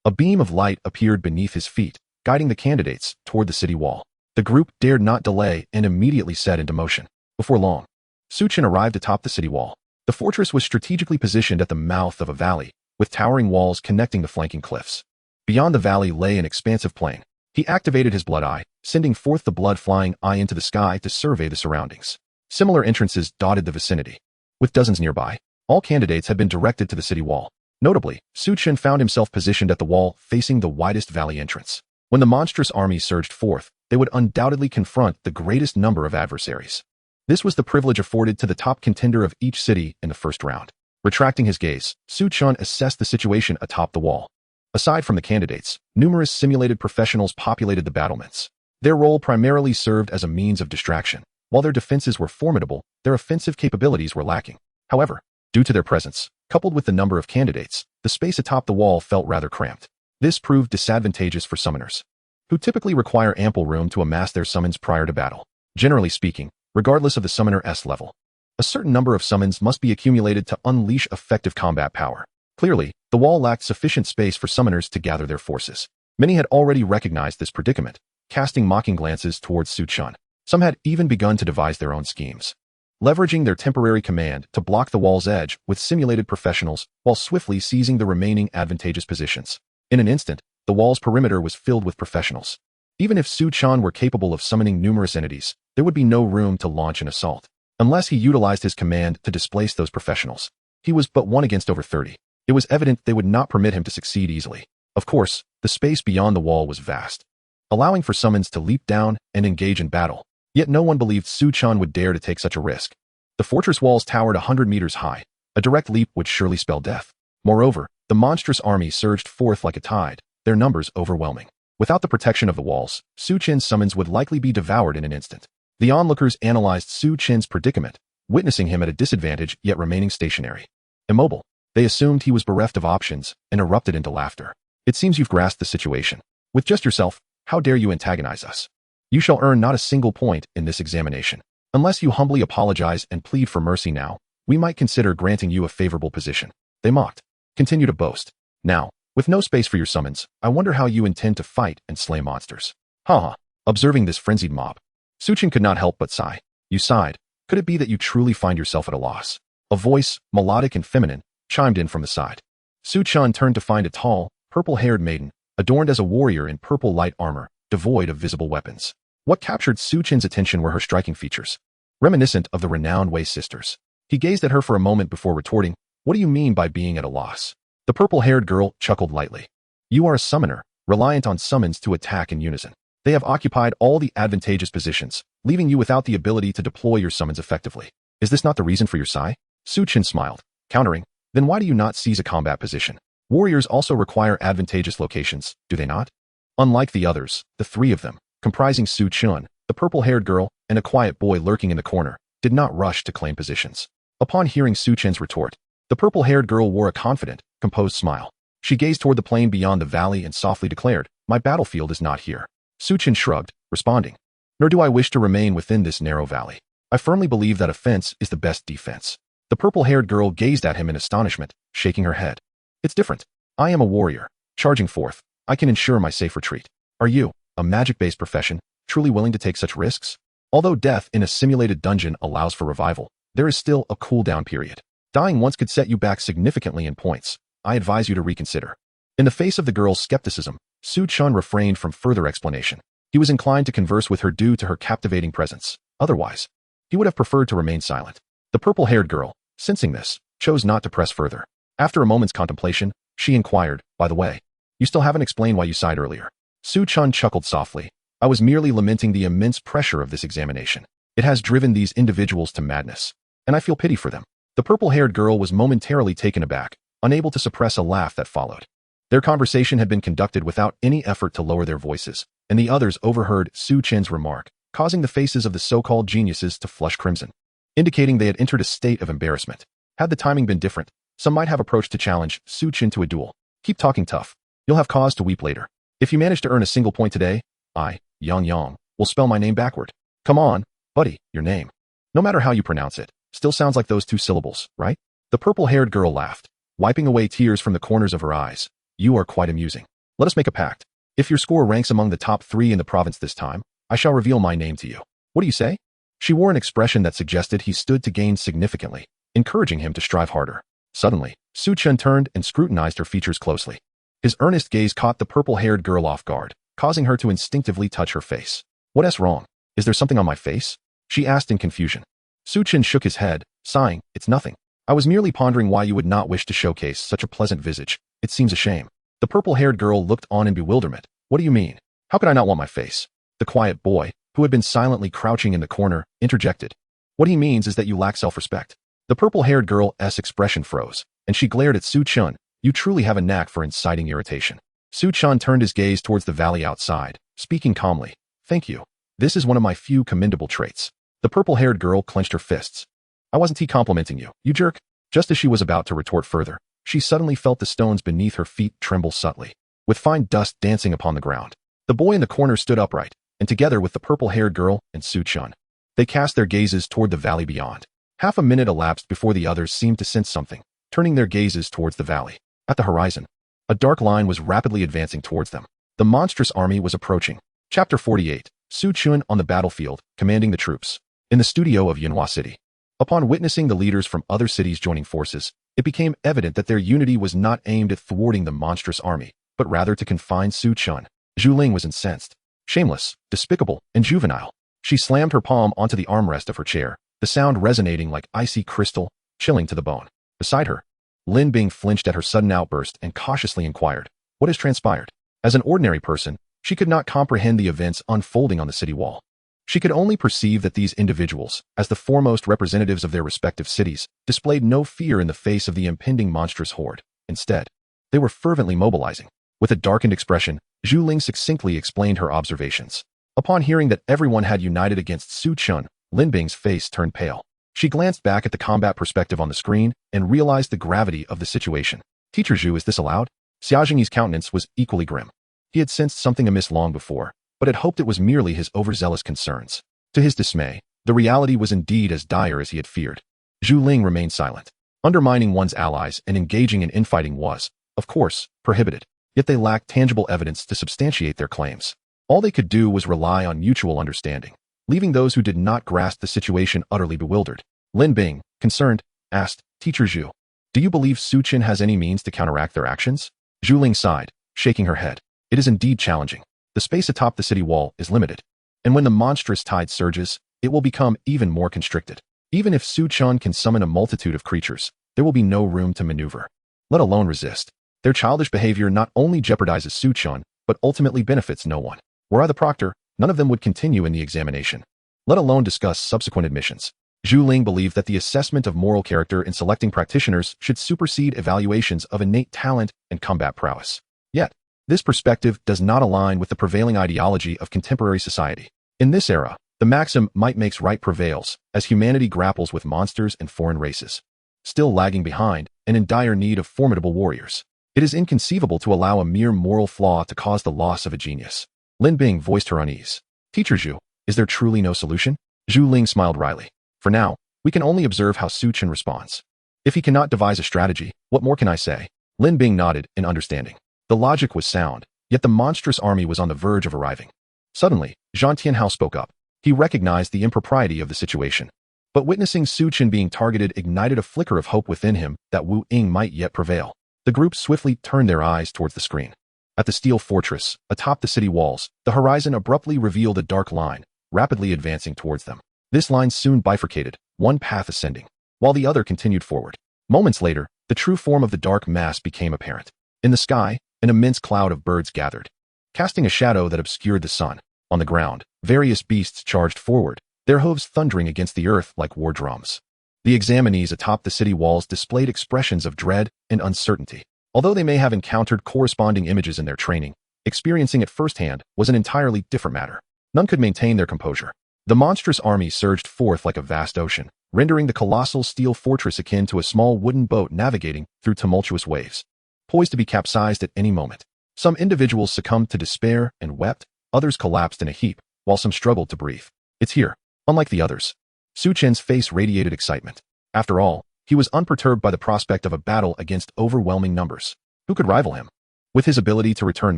A beam of light appeared beneath his feet, guiding the candidates toward the city wall. The group dared not delay and immediately set into motion. Before long, Su Chen arrived atop the city wall. The fortress was strategically positioned at the mouth of a valley, with towering walls connecting the flanking cliffs. Beyond the valley lay an expansive plain. He activated his blood eye, sending forth the blood-flying eye into the sky to survey the surroundings. Similar entrances dotted the vicinity, with dozens nearby. All candidates had been directed to the city wall. Notably, Su Chen found himself positioned at the wall facing the widest valley entrance. When the monstrous army surged forth, they would undoubtedly confront the greatest number of adversaries. This was the privilege afforded to the top contender of each city in the first round. Retracting his gaze, Su Chen assessed the situation atop the wall. Aside from the candidates, numerous simulated professionals populated the battlements. Their role primarily served as a means of distraction. While their defenses were formidable, their offensive capabilities were lacking. However, due to their presence, coupled with the number of candidates, the space atop the wall felt rather cramped. This proved disadvantageous for summoners, who typically require ample room to amass their summons prior to battle. Generally speaking, regardless of the summoner's level, a certain number of summons must be accumulated to unleash effective combat power. Clearly, the wall lacked sufficient space for summoners to gather their forces. Many had already recognized this predicament, casting mocking glances towards Su Chen. Some had even begun to devise their own schemes, leveraging their temporary command to block the wall's edge with simulated professionals while swiftly seizing the remaining advantageous positions. In an instant, the wall's perimeter was filled with professionals. Even if Su Chen were capable of summoning numerous entities, there would be no room to launch an assault, unless he utilized his command to displace those professionals. He was but one against over 30. It was evident they would not permit him to succeed easily. Of course, the space beyond the wall was vast, allowing for summons to leap down and engage in battle. Yet no one believed Su Chen would dare to take such a risk. The fortress walls towered 100 meters high. A direct leap would surely spell death. Moreover, the monstrous army surged forth like a tide, their numbers overwhelming. Without the protection of the walls, Su Chen's summons would likely be devoured in an instant. The onlookers analyzed Su Chen's predicament, witnessing him at a disadvantage yet remaining stationary. Immobile, they assumed he was bereft of options and erupted into laughter. It seems you've grasped the situation. With just yourself, how dare you antagonize us? You shall earn not a single point in this examination. Unless you humbly apologize and plead for mercy now, we might consider granting you a favorable position. They mocked. Continue to boast. Now, with no space for your summons, I wonder how you intend to fight and slay monsters. Haha. Observing this frenzied mob, Su Chen could not help but sigh. You sighed. Could it be that you truly find yourself at a loss? A voice, melodic and feminine, chimed in from the side. Su Chen turned to find a tall, purple-haired maiden, adorned as a warrior in purple light armor, devoid of visible weapons. What captured Su Chen's attention were her striking features, reminiscent of the renowned Wei sisters. He gazed at her for a moment before retorting, "What do you mean by being at a loss?" The purple-haired girl chuckled lightly. "You are a summoner, reliant on summons to attack in unison. They have occupied all the advantageous positions, leaving you without the ability to deploy your summons effectively. Is this not the reason for your sigh?" Su Chen smiled, countering, "Then why do you not seize a combat position? Warriors also require advantageous locations, do they not?" Unlike the others, the three of them, comprising Su Chen, the purple-haired girl, and a quiet boy lurking in the corner, did not rush to claim positions. Upon hearing Su Chen's retort, the purple-haired girl wore a confident, composed smile. She gazed toward the plain beyond the valley and softly declared, "My battlefield is not here." Su Chen shrugged, responding, "Nor do I wish to remain within this narrow valley. I firmly believe that offense is the best defense." The purple-haired girl gazed at him in astonishment, shaking her head. "It's different. I am a warrior. Charging forth, I can ensure my safe retreat. Are you, a magic-based profession, truly willing to take such risks? Although death in a simulated dungeon allows for revival, there is still a cooldown period. Dying once could set you back significantly in points. I advise you to reconsider." In the face of the girl's skepticism, Su Chen refrained from further explanation. He was inclined to converse with her due to her captivating presence. Otherwise, he would have preferred to remain silent. The purple-haired girl, sensing this, chose not to press further. After a moment's contemplation, she inquired, "By the way, you still haven't explained why you sighed earlier." Su Chen chuckled softly. "I was merely lamenting the immense pressure of this examination. It has driven these individuals to madness, and I feel pity for them." The purple-haired girl was momentarily taken aback, unable to suppress a laugh that followed. Their conversation had been conducted without any effort to lower their voices, and the others overheard Su Chen's remark, causing the faces of the so-called geniuses to flush crimson, indicating they had entered a state of embarrassment. Had the timing been different, some might have approached to challenge Su Chen to a duel. "Keep talking tough. You'll have cause to weep later. If you manage to earn a single point today, I, Yang, will spell my name backward. Come on, buddy, your name. No matter how you pronounce it, still sounds like those two syllables, right?" The purple-haired girl laughed, wiping away tears from the corners of her eyes. "You are quite amusing. Let us make a pact. If your score ranks among the top 3 in the province this time, I shall reveal my name to you. What do you say?" She wore an expression that suggested he stood to gain significantly, encouraging him to strive harder. Suddenly, Su Chen turned and scrutinized her features closely. His earnest gaze caught the purple-haired girl off guard, causing her to instinctively touch her face. "What's wrong? Is there something on my face?" she asked in confusion. Su Chen shook his head, sighing, "It's nothing. I was merely pondering why you would not wish to showcase such a pleasant visage. It seems a shame." The purple-haired girl looked on in bewilderment. "What do you mean? How could I not want my face?" The quiet boy, who had been silently crouching in the corner, interjected. "What he means is that you lack self-respect." The purple-haired girl's expression froze, and she glared at Su Chen. "You truly have a knack for inciting irritation." Su Chen turned his gaze towards the valley outside, speaking calmly. Thank you. This is one of my few commendable traits. The purple-haired girl clenched her fists. I wasn't complimenting you, you jerk. Just as she was about to retort further, she suddenly felt the stones beneath her feet tremble subtly, with fine dust dancing upon the ground. The boy in the corner stood upright, and together with the purple-haired girl and Su Chen, they cast their gazes toward the valley beyond. Half a minute elapsed before the others seemed to sense something, turning their gazes towards the valley. At the horizon, a dark line was rapidly advancing towards them. The monstrous army was approaching. Chapter 48. Su Chen on the battlefield, commanding the troops. In the studio of Yanhua City. Upon witnessing the leaders from other cities joining forces, it became evident that their unity was not aimed at thwarting the monstrous army, but rather to confine Su Chen. Zhu Ling was incensed. Shameless, despicable, and juvenile. She slammed her palm onto the armrest of her chair, the sound resonating like icy crystal, chilling to the bone. Beside her, Lin Bing flinched at her sudden outburst and cautiously inquired, "What has transpired?" As an ordinary person, she could not comprehend the events unfolding on the city wall. She could only perceive that these individuals, as the foremost representatives of their respective cities, displayed no fear in the face of the impending monstrous horde. Instead, they were fervently mobilizing. With a darkened expression, Zhu Ling succinctly explained her observations. Upon hearing that everyone had united against Su Chen, Lin Bing's face turned pale. She glanced back at the combat perspective on the screen and realized the gravity of the situation. "Teacher Zhu, is this allowed?" Xia Jingyi's countenance was equally grim. He had sensed something amiss long before, but had hoped it was merely his overzealous concerns. To his dismay, the reality was indeed as dire as he had feared. Zhu Ling remained silent. Undermining one's allies and engaging in infighting was, of course, prohibited, yet they lacked tangible evidence to substantiate their claims. All they could do was rely on mutual understanding, leaving those who did not grasp the situation utterly bewildered. Lin Bing, concerned, asked, "Teacher Zhu, do you believe Su Chen has any means to counteract their actions?" Zhu Ling sighed, shaking her head. "It is indeed challenging. The space atop the city wall is limited, and when the monstrous tide surges, it will become even more constricted. Even if Su Chen can summon a multitude of creatures, there will be no room to maneuver, let alone resist. Their childish behavior not only jeopardizes Su Chen, but ultimately benefits no one. Were I the proctor, none of them would continue in the examination, let alone discuss subsequent admissions." Zhu Ling believed that the assessment of moral character in selecting practitioners should supersede evaluations of innate talent and combat prowess. Yet, this perspective does not align with the prevailing ideology of contemporary society. In this era, the maxim "might makes right" prevails as humanity grapples with monsters and foreign races, still lagging behind and in dire need of formidable warriors. It is inconceivable to allow a mere moral flaw to cause the loss of a genius. Lin Bing voiced her unease. "Teacher Zhu, is there truly no solution?" Zhu Ling smiled wryly. "For now, we can only observe how Su Chen responds. If he cannot devise a strategy, what more can I say?" Lin Bing nodded in understanding. The logic was sound, yet the monstrous army was on the verge of arriving. Suddenly, Zhang Tianhao spoke up. He recognized the impropriety of the situation. But witnessing Su Chen being targeted ignited a flicker of hope within him that Wu Ying might yet prevail. The group swiftly turned their eyes towards the screen. At the steel fortress, atop the city walls, the horizon abruptly revealed a dark line, rapidly advancing towards them. This line soon bifurcated, one path ascending, while the other continued forward. Moments later, the true form of the dark mass became apparent. In the sky, an immense cloud of birds gathered, casting a shadow that obscured the sun. On the ground, various beasts charged forward, their hooves thundering against the earth like war drums. The examinees atop the city walls displayed expressions of dread and uncertainty. Although they may have encountered corresponding images in their training, experiencing it firsthand was an entirely different matter. None could maintain their composure. The monstrous army surged forth like a vast ocean, rendering the colossal steel fortress akin to a small wooden boat navigating through tumultuous waves, poised to be capsized at any moment. Some individuals succumbed to despair and wept, others collapsed in a heap, while some struggled to breathe. "It's here." Unlike the others, Su Chen's face radiated excitement. After all, he was unperturbed by the prospect of a battle against overwhelming numbers. Who could rival him? With his ability to return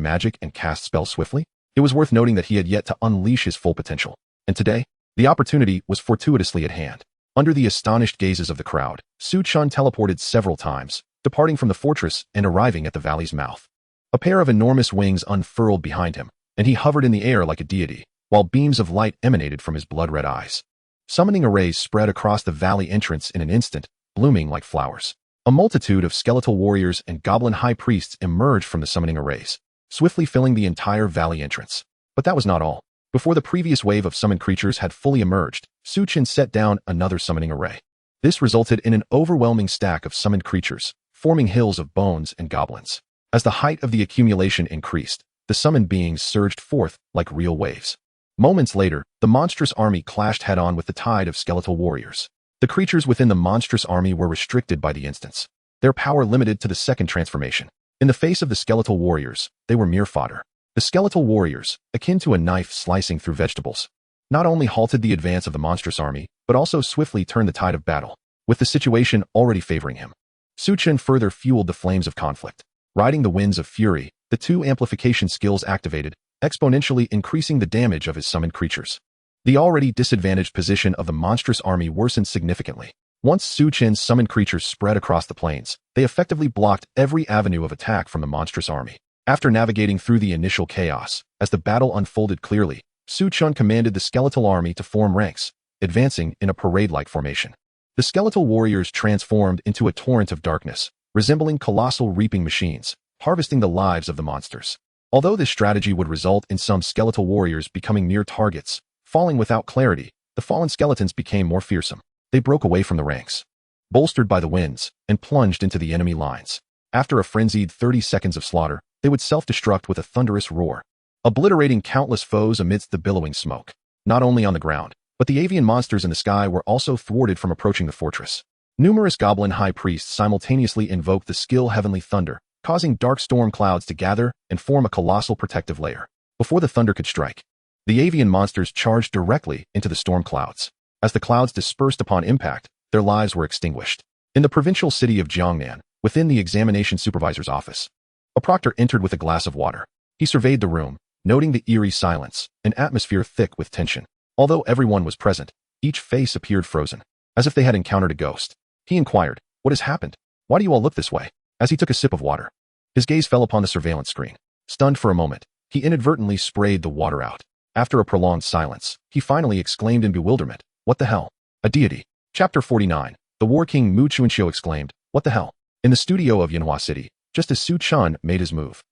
magic and cast spells swiftly, it was worth noting that he had yet to unleash his full potential. And today, the opportunity was fortuitously at hand. Under the astonished gazes of the crowd, Su Chen teleported several times, departing from the fortress and arriving at the valley's mouth. A pair of enormous wings unfurled behind him, and he hovered in the air like a deity, while beams of light emanated from his blood-red eyes. Summoning arrays spread across the valley entrance in an instant, blooming like flowers. A multitude of skeletal warriors and goblin high priests emerged from the summoning arrays, swiftly filling the entire valley entrance. But that was not all. Before the previous wave of summoned creatures had fully emerged, Su Chen set down another summoning array. This resulted in an overwhelming stack of summoned creatures, forming hills of bones and goblins. As the height of the accumulation increased, the summoned beings surged forth like real waves. Moments later, the monstrous army clashed head-on with the tide of skeletal warriors. The creatures within the monstrous army were restricted by the instance, their power limited to the second transformation. In the face of the skeletal warriors, they were mere fodder. The skeletal warriors, akin to a knife slicing through vegetables, not only halted the advance of the monstrous army, but also swiftly turned the tide of battle, with the situation already favoring him. Su Chen further fueled the flames of conflict. Riding the winds of fury, the two amplification skills activated, exponentially increasing the damage of his summoned creatures. The already disadvantaged position of the monstrous army worsened significantly. Once Su Chen's summoned creatures spread across the plains, they effectively blocked every avenue of attack from the monstrous army. After navigating through the initial chaos, as the battle unfolded clearly, Su Chen commanded the skeletal army to form ranks, advancing in a parade-like formation. The skeletal warriors transformed into a torrent of darkness, resembling colossal reaping machines, harvesting the lives of the monsters. Although this strategy would result in some skeletal warriors becoming mere targets, falling without clarity, the fallen skeletons became more fearsome. They broke away from the ranks, bolstered by the winds, and plunged into the enemy lines. After a frenzied 30 seconds of slaughter, they would self-destruct with a thunderous roar, obliterating countless foes amidst the billowing smoke. Not only on the ground, but the avian monsters in the sky were also thwarted from approaching the fortress. Numerous goblin high priests simultaneously invoked the skill Heavenly Thunder, causing dark storm clouds to gather and form a colossal protective layer. Before the thunder could strike, the avian monsters charged directly into the storm clouds. As the clouds dispersed upon impact, their lives were extinguished. In the provincial city of Jiangnan, within the examination supervisor's office, a proctor entered with a glass of water. He surveyed the room, noting the eerie silence, an atmosphere thick with tension. Although everyone was present, each face appeared frozen, as if they had encountered a ghost. He inquired, "What has happened? Why do you all look this way?" As he took a sip of water, his gaze fell upon the surveillance screen. Stunned for a moment, he inadvertently sprayed the water out. After a prolonged silence, he finally exclaimed in bewilderment, "What the hell? A deity." Chapter 49. The War King Mu Chuanxiu exclaimed, "What the hell?" in the studio of Yanhua City, just as Su Chen made his move.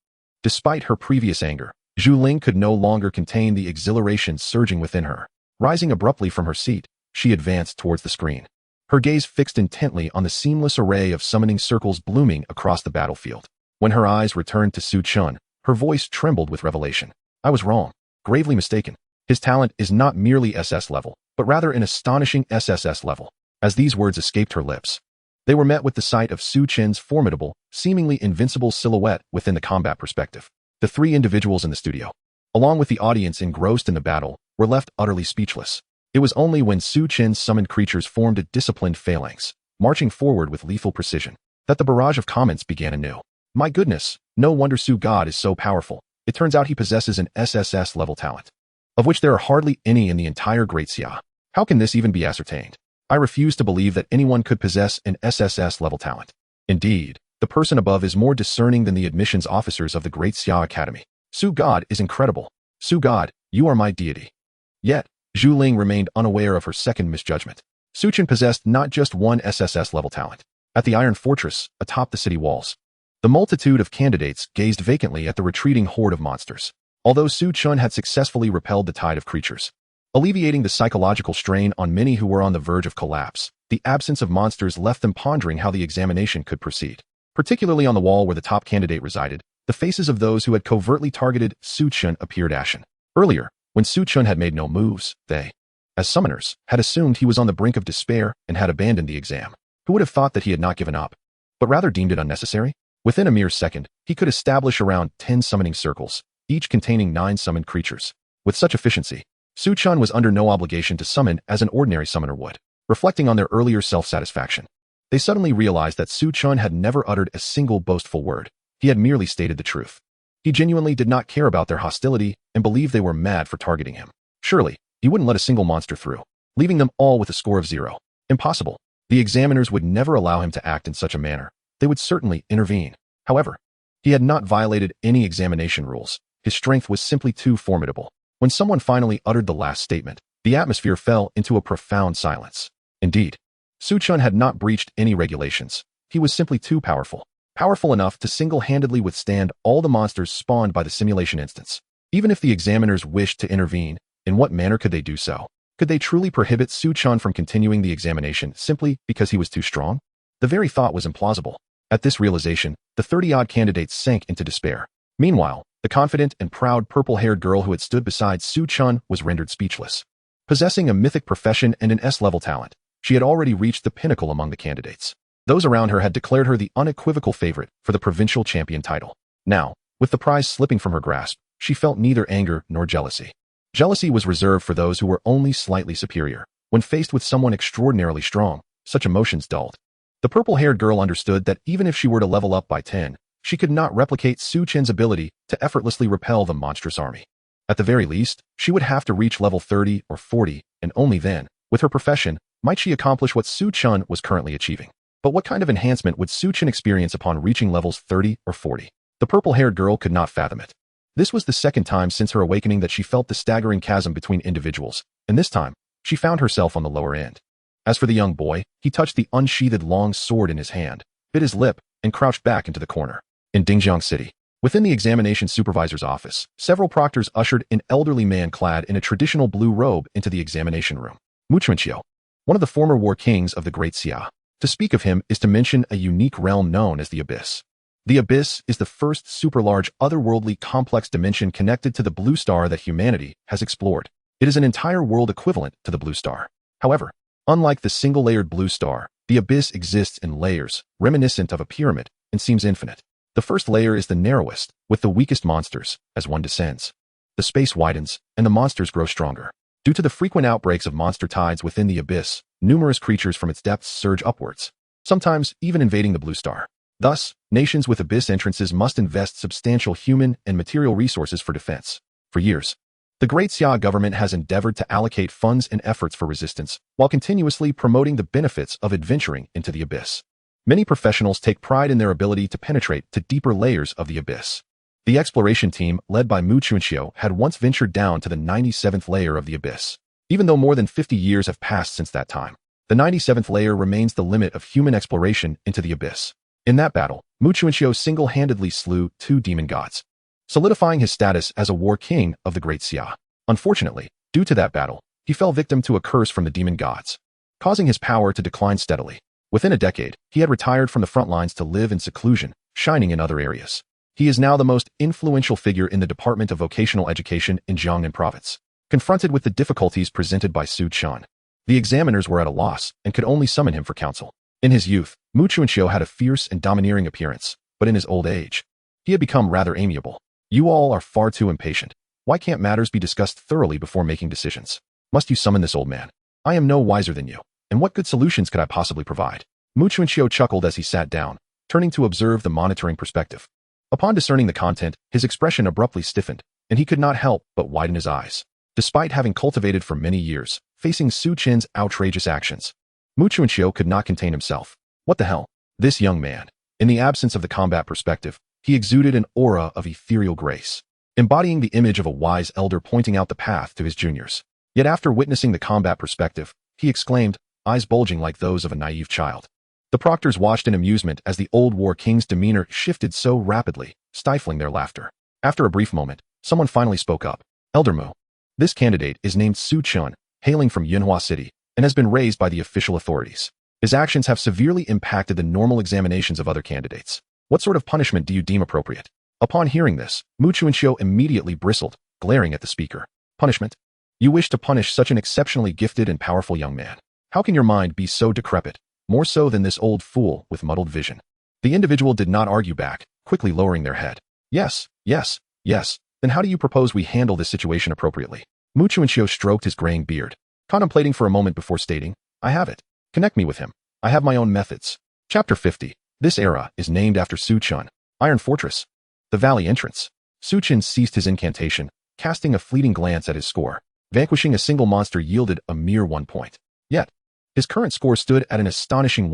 Despite her previous anger, Zhu Ling could no longer contain the exhilaration surging within her. Rising abruptly from her seat, she advanced towards the screen, her gaze fixed intently on the seamless array of summoning circles blooming across the battlefield. When her eyes returned to Su Chen, her voice trembled with revelation. "I was wrong, gravely mistaken. His talent is not merely SS level, but rather an astonishing SSS level." As these words escaped her lips, they were met with the sight of Su Chen's formidable, seemingly invincible silhouette within the combat perspective. The three individuals in the studio, along with the audience engrossed in the battle, were left utterly speechless. It was only when Su Chen's summoned creatures formed a disciplined phalanx, marching forward with lethal precision, that the barrage of comments began anew. "My goodness, no wonder Su God is so powerful. It turns out he possesses an SSS level talent, of which there are hardly any in the entire Great Xia. How can this even be ascertained? I refuse to believe that anyone could possess an SSS level talent. Indeed, the person above is more discerning than the admissions officers of the Great Xia Academy. Su God is incredible. Su God, you are my deity." Yet, Zhu Ling remained unaware of her second misjudgment. Su Chen possessed not just one SSS level talent. At the Iron Fortress, atop the city walls, the multitude of candidates gazed vacantly at the retreating horde of monsters. Although Su Chen had successfully repelled the tide of creatures, alleviating the psychological strain on many who were on the verge of collapse, the absence of monsters left them pondering how the examination could proceed. Particularly on the wall where the top candidate resided, the faces of those who had covertly targeted Su Chen appeared ashen. Earlier, when Su Chen had made no moves, they, as summoners, had assumed he was on the brink of despair and had abandoned the exam. Who would have thought that he had not given up, but rather deemed it unnecessary? Within a mere second, he could establish around 10 summoning circles, each containing 9 summoned creatures. With such efficiency, Su Chen was under no obligation to summon as an ordinary summoner would. Reflecting on their earlier self-satisfaction, they suddenly realized that Su Chen had never uttered a single boastful word. He had merely stated the truth. He genuinely did not care about their hostility and believed they were mad for targeting him. Surely, he wouldn't let a single monster through, leaving them all with a score of 0. Impossible. The examiners would never allow him to act in such a manner. They would certainly intervene. However, he had not violated any examination rules. His strength was simply too formidable. When someone finally uttered the last statement, the atmosphere fell into a profound silence. Indeed, Su Chen had not breached any regulations. He was simply too powerful. Powerful enough to single-handedly withstand all the monsters spawned by the simulation instance. Even if the examiners wished to intervene, in what manner could they do so? Could they truly prohibit Su Chen from continuing the examination simply because he was too strong? The very thought was implausible. At this realization, the 30-odd candidates sank into despair. Meanwhile, the The confident and proud purple-haired girl who had stood beside Su Chen was rendered speechless. Possessing a mythic profession and an S-level talent, she had already reached the pinnacle among the candidates. Those around her had declared her the unequivocal favorite for the provincial champion title. Now, with the prize slipping from her grasp, she felt neither anger nor jealousy. Jealousy was reserved for those who were only slightly superior. When faced with someone extraordinarily strong, such emotions dulled. The purple-haired girl understood that even if she were to level up by 10, she could not replicate Su Chen's ability to effortlessly repel the monstrous army. At the very least, she would have to reach level 30 or 40, and only then, with her profession, might she accomplish what Su Chen was currently achieving. But what kind of enhancement would Su Chen experience upon reaching levels 30 or 40? The purple-haired girl could not fathom it. This was the second time since her awakening that she felt the staggering chasm between individuals, and this time, she found herself on the lower end. As for the young boy, he touched the unsheathed long sword in his hand, bit his lip, and crouched back into the corner. In Dingjiang City, within the examination supervisor's office, several proctors ushered an elderly man clad in a traditional blue robe into the examination room. Mu Chuanqiu, one of the former war kings of the Great Xia. To speak of him is to mention a unique realm known as the Abyss. The Abyss is the first super-large otherworldly complex dimension connected to the blue star that humanity has explored. It is an entire world equivalent to the blue star. However, unlike the single-layered blue star, the Abyss exists in layers, reminiscent of a pyramid, and seems infinite. The first layer is the narrowest, with the weakest monsters, as one descends. The space widens, and the monsters grow stronger. Due to the frequent outbreaks of monster tides within the Abyss, numerous creatures from its depths surge upwards, sometimes even invading the blue star. Thus, nations with Abyss entrances must invest substantial human and material resources for defense. For years, the Great Xia government has endeavored to allocate funds and efforts for resistance, while continuously promoting the benefits of adventuring into the Abyss. Many professionals take pride in their ability to penetrate to deeper layers of the Abyss. The exploration team, led by Mu Chuanqiu, had once ventured down to the 97th layer of the Abyss. Even though more than 50 years have passed since that time, the 97th layer remains the limit of human exploration into the Abyss. In that battle, Mu Chuanqiu single-handedly slew 2 demon gods, solidifying his status as a war king of the Great Xia. Unfortunately, due to that battle, he fell victim to a curse from the demon gods, causing his power to decline steadily. Within a decade, he had retired from the front lines to live in seclusion, shining in other areas. He is now the most influential figure in the Department of Vocational Education in Jiangnan Province. Confronted with the difficulties presented by Su Chen, the examiners were at a loss and could only summon him for counsel. In his youth, Mu Chuanqiu had a fierce and domineering appearance, but in his old age, he had become rather amiable. You all are far too impatient. Why can't matters be discussed thoroughly before making decisions? Must you summon this old man? I am no wiser than you, and what good solutions could I possibly provide? Mu Chuanqiu chuckled as he sat down, turning to observe the monitoring perspective. Upon discerning the content, his expression abruptly stiffened, and he could not help but widen his eyes. Despite having cultivated for many years, facing Su Chen's outrageous actions, Mu Chuanqiu could not contain himself. What the hell? This young man. In the absence of the combat perspective, he exuded an aura of ethereal grace, embodying the image of a wise elder pointing out the path to his juniors. Yet after witnessing the combat perspective, he exclaimed, eyes bulging like those of a naive child. The proctors watched in amusement as the old war king's demeanor shifted so rapidly, stifling their laughter. After a brief moment, someone finally spoke up. Elder Mu. This candidate is named Su Chen, hailing from Yanhua City, and has been raised by the official authorities. His actions have severely impacted the normal examinations of other candidates. What sort of punishment do you deem appropriate? Upon hearing this, Mu Chuanqiu immediately bristled, glaring at the speaker. Punishment? You wish to punish such an exceptionally gifted and powerful young man. How can your mind be so decrepit, more so than this old fool with muddled vision? The individual did not argue back, quickly lowering their head. Yes. Then how do you propose we handle this situation appropriately? Mu Chuanqiu stroked his graying beard, contemplating for a moment before stating, I have it. Connect me with him. I have my own methods. Chapter 50. This era is named after Su Chen. Iron Fortress. The Valley Entrance. Su Chen ceased his incantation, casting a fleeting glance at his score. Vanquishing a single monster yielded a mere 1 point. Yet, his current score stood at an astonishing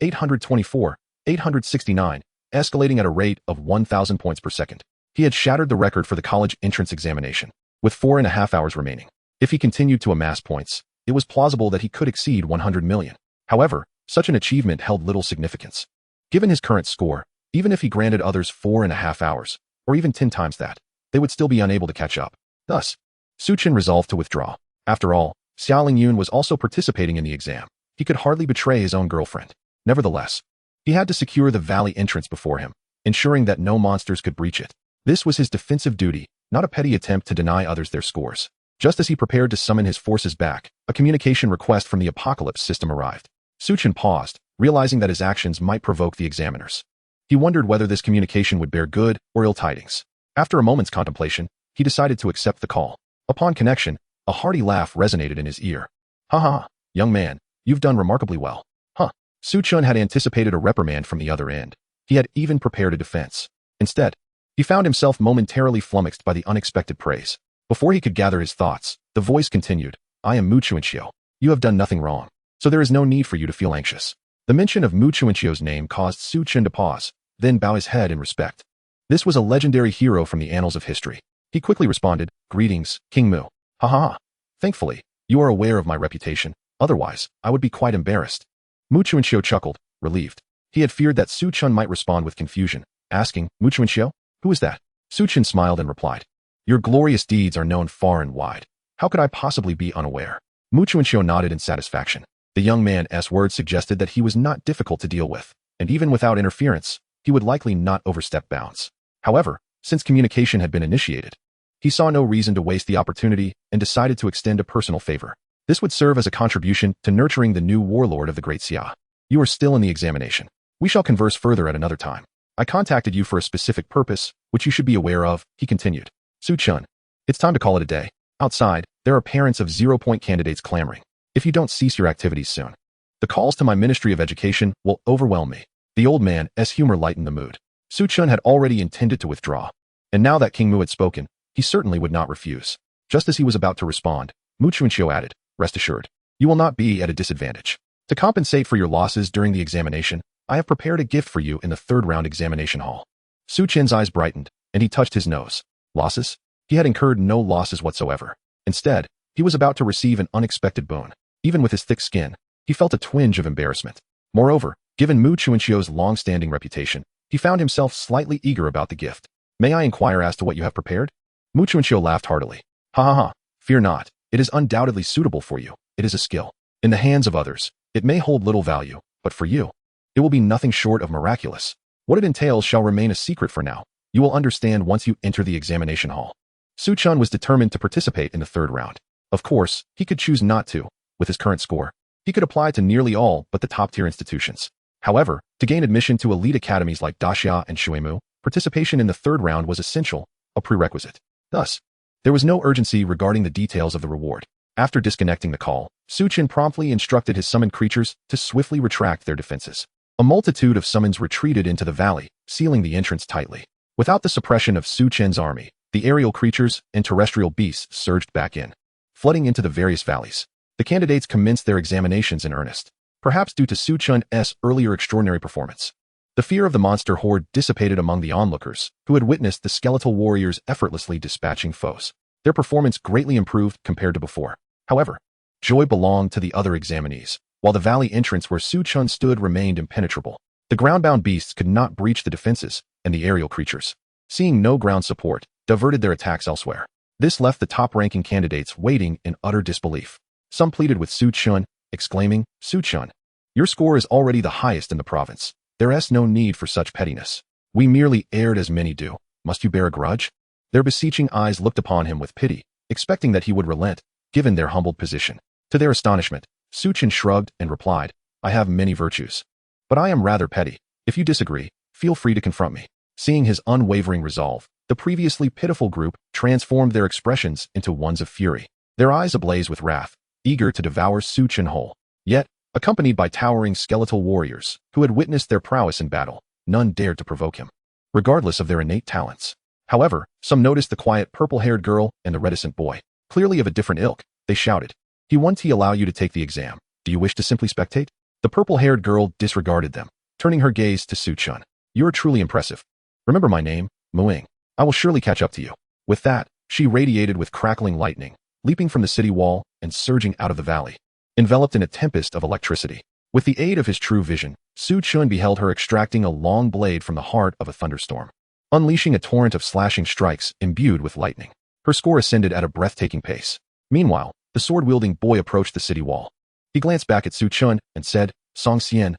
824, 869, escalating at a rate of 1,000 points per second. He had shattered the record for the college entrance examination, with 4.5 hours remaining. If he continued to amass points, it was plausible that he could exceed 100 million. However, such an achievement held little significance. Given his current score, even if he granted others 4.5 hours, or even 10 times that, they would still be unable to catch up. Thus, Su Chen resolved to withdraw. After all, Xiaoling Yun was also participating in the exam. He could hardly betray his own girlfriend. Nevertheless, he had to secure the valley entrance before him, ensuring that no monsters could breach it. This was his defensive duty, not a petty attempt to deny others their scores. Just as he prepared to summon his forces back, a communication request from the Apocalypse system arrived. Su Chen paused, realizing that his actions might provoke the examiners. He wondered whether this communication would bear good or ill tidings. After a moment's contemplation, he decided to accept the call. Upon connection, a hearty laugh resonated in his ear. Ha ha, young man, you've done remarkably well. Huh. Su Chen had anticipated a reprimand from the other end. He had even prepared a defense. Instead, he found himself momentarily flummoxed by the unexpected praise. Before he could gather his thoughts, the voice continued, I am Mu Chuanxiu. You have done nothing wrong, so there is no need for you to feel anxious. The mention of Mu Chuanxiu's name caused Su Chen to pause, then bow his head in respect. This was a legendary hero from the annals of history. He quickly responded, Greetings, King Mu. Ha ha. Thankfully, you are aware of my reputation. Otherwise, I would be quite embarrassed. Mu Chuanxiu chuckled, relieved. He had feared that Su Chen might respond with confusion, asking, Mu Chuanxiu? Who is that? Su Chen smiled and replied, Your glorious deeds are known far and wide. How could I possibly be unaware? Mu Chuanxiu nodded in satisfaction. The young man's words suggested that he was not difficult to deal with, and even without interference, he would likely not overstep bounds. However, since communication had been initiated, he saw no reason to waste the opportunity and decided to extend a personal favor. This would serve as a contribution to nurturing the new warlord of the Great Xia. You are still in the examination. We shall converse further at another time. I contacted you for a specific purpose, which you should be aware of, he continued. Su Chen, it's time to call it a day. Outside, there are parents of 0-point candidates clamoring. If you don't cease your activities soon, the calls to my Ministry of Education will overwhelm me. The old man's humor lightened the mood. Su Chen had already intended to withdraw, and now that King Mu had spoken, he certainly would not refuse. Just as he was about to respond, Mu Chuanxiu added, Rest assured, you will not be at a disadvantage. To compensate for your losses during the examination, I have prepared a gift for you in the third-round examination hall. Su Chen's eyes brightened, and he touched his nose. Losses? He had incurred no losses whatsoever. Instead, he was about to receive an unexpected boon. Even with his thick skin, he felt a twinge of embarrassment. Moreover, given Mu Chuanxiu's long-standing reputation, he found himself slightly eager about the gift. May I inquire as to what you have prepared? Mu Chuanxiu laughed heartily. Ha ha ha, fear not. It is undoubtedly suitable for you. It is a skill. In the hands of others, it may hold little value, but for you, it will be nothing short of miraculous. What it entails shall remain a secret for now. You will understand once you enter the examination hall. Su Chen was determined to participate in the third round. Of course, he could choose not to. With his current score, he could apply to nearly all but the top-tier institutions. However, to gain admission to elite academies like Daxia and Shuimu, participation in the third round was essential, a prerequisite. Thus, there was no urgency regarding the details of the reward. After disconnecting the call, Su Chen promptly instructed his summoned creatures to swiftly retract their defenses. A multitude of summons retreated into the valley, sealing the entrance tightly. Without the suppression of Su Chen's army, the aerial creatures and terrestrial beasts surged back in, flooding into the various valleys. The candidates commenced their examinations in earnest, perhaps due to Su Chen's earlier extraordinary performance. The fear of the monster horde dissipated among the onlookers, who had witnessed the skeletal warriors effortlessly dispatching foes. Their performance greatly improved compared to before. However, joy belonged to the other examinees, while the valley entrance where Su Chen stood remained impenetrable. The ground-bound beasts could not breach the defenses, and the aerial creatures, seeing no ground support, diverted their attacks elsewhere. This left the top-ranking candidates waiting in utter disbelief. Some pleaded with Su Chen, exclaiming, Su Chen, your score is already the highest in the province. There is no need for such pettiness. We merely erred as many do. Must you bear a grudge? Their beseeching eyes looked upon him with pity, expecting that he would relent, given their humbled position. To their astonishment, Su Chen shrugged and replied, I have many virtues, but I am rather petty. If you disagree, feel free to confront me. Seeing his unwavering resolve, the previously pitiful group transformed their expressions into ones of fury, their eyes ablaze with wrath, eager to devour Su Chen whole. Yet, accompanied by towering skeletal warriors who had witnessed their prowess in battle, none dared to provoke him, regardless of their innate talents. However, some noticed the quiet purple-haired girl and the reticent boy, clearly of a different ilk. They shouted, He won't allow you to take the exam. Do you wish to simply spectate? The purple-haired girl disregarded them, turning her gaze to Su Chen. You are truly impressive. Remember my name, Muing. I will surely catch up to you. With that, she radiated with crackling lightning, leaping from the city wall and surging out of the valley, enveloped in a tempest of electricity. With the aid of his true vision, Su Chen beheld her extracting a long blade from the heart of a thunderstorm, unleashing a torrent of slashing strikes imbued with lightning. Her score ascended at a breathtaking pace. Meanwhile, the sword-wielding boy approached the city wall. He glanced back at Su Chen and said, Song Xian.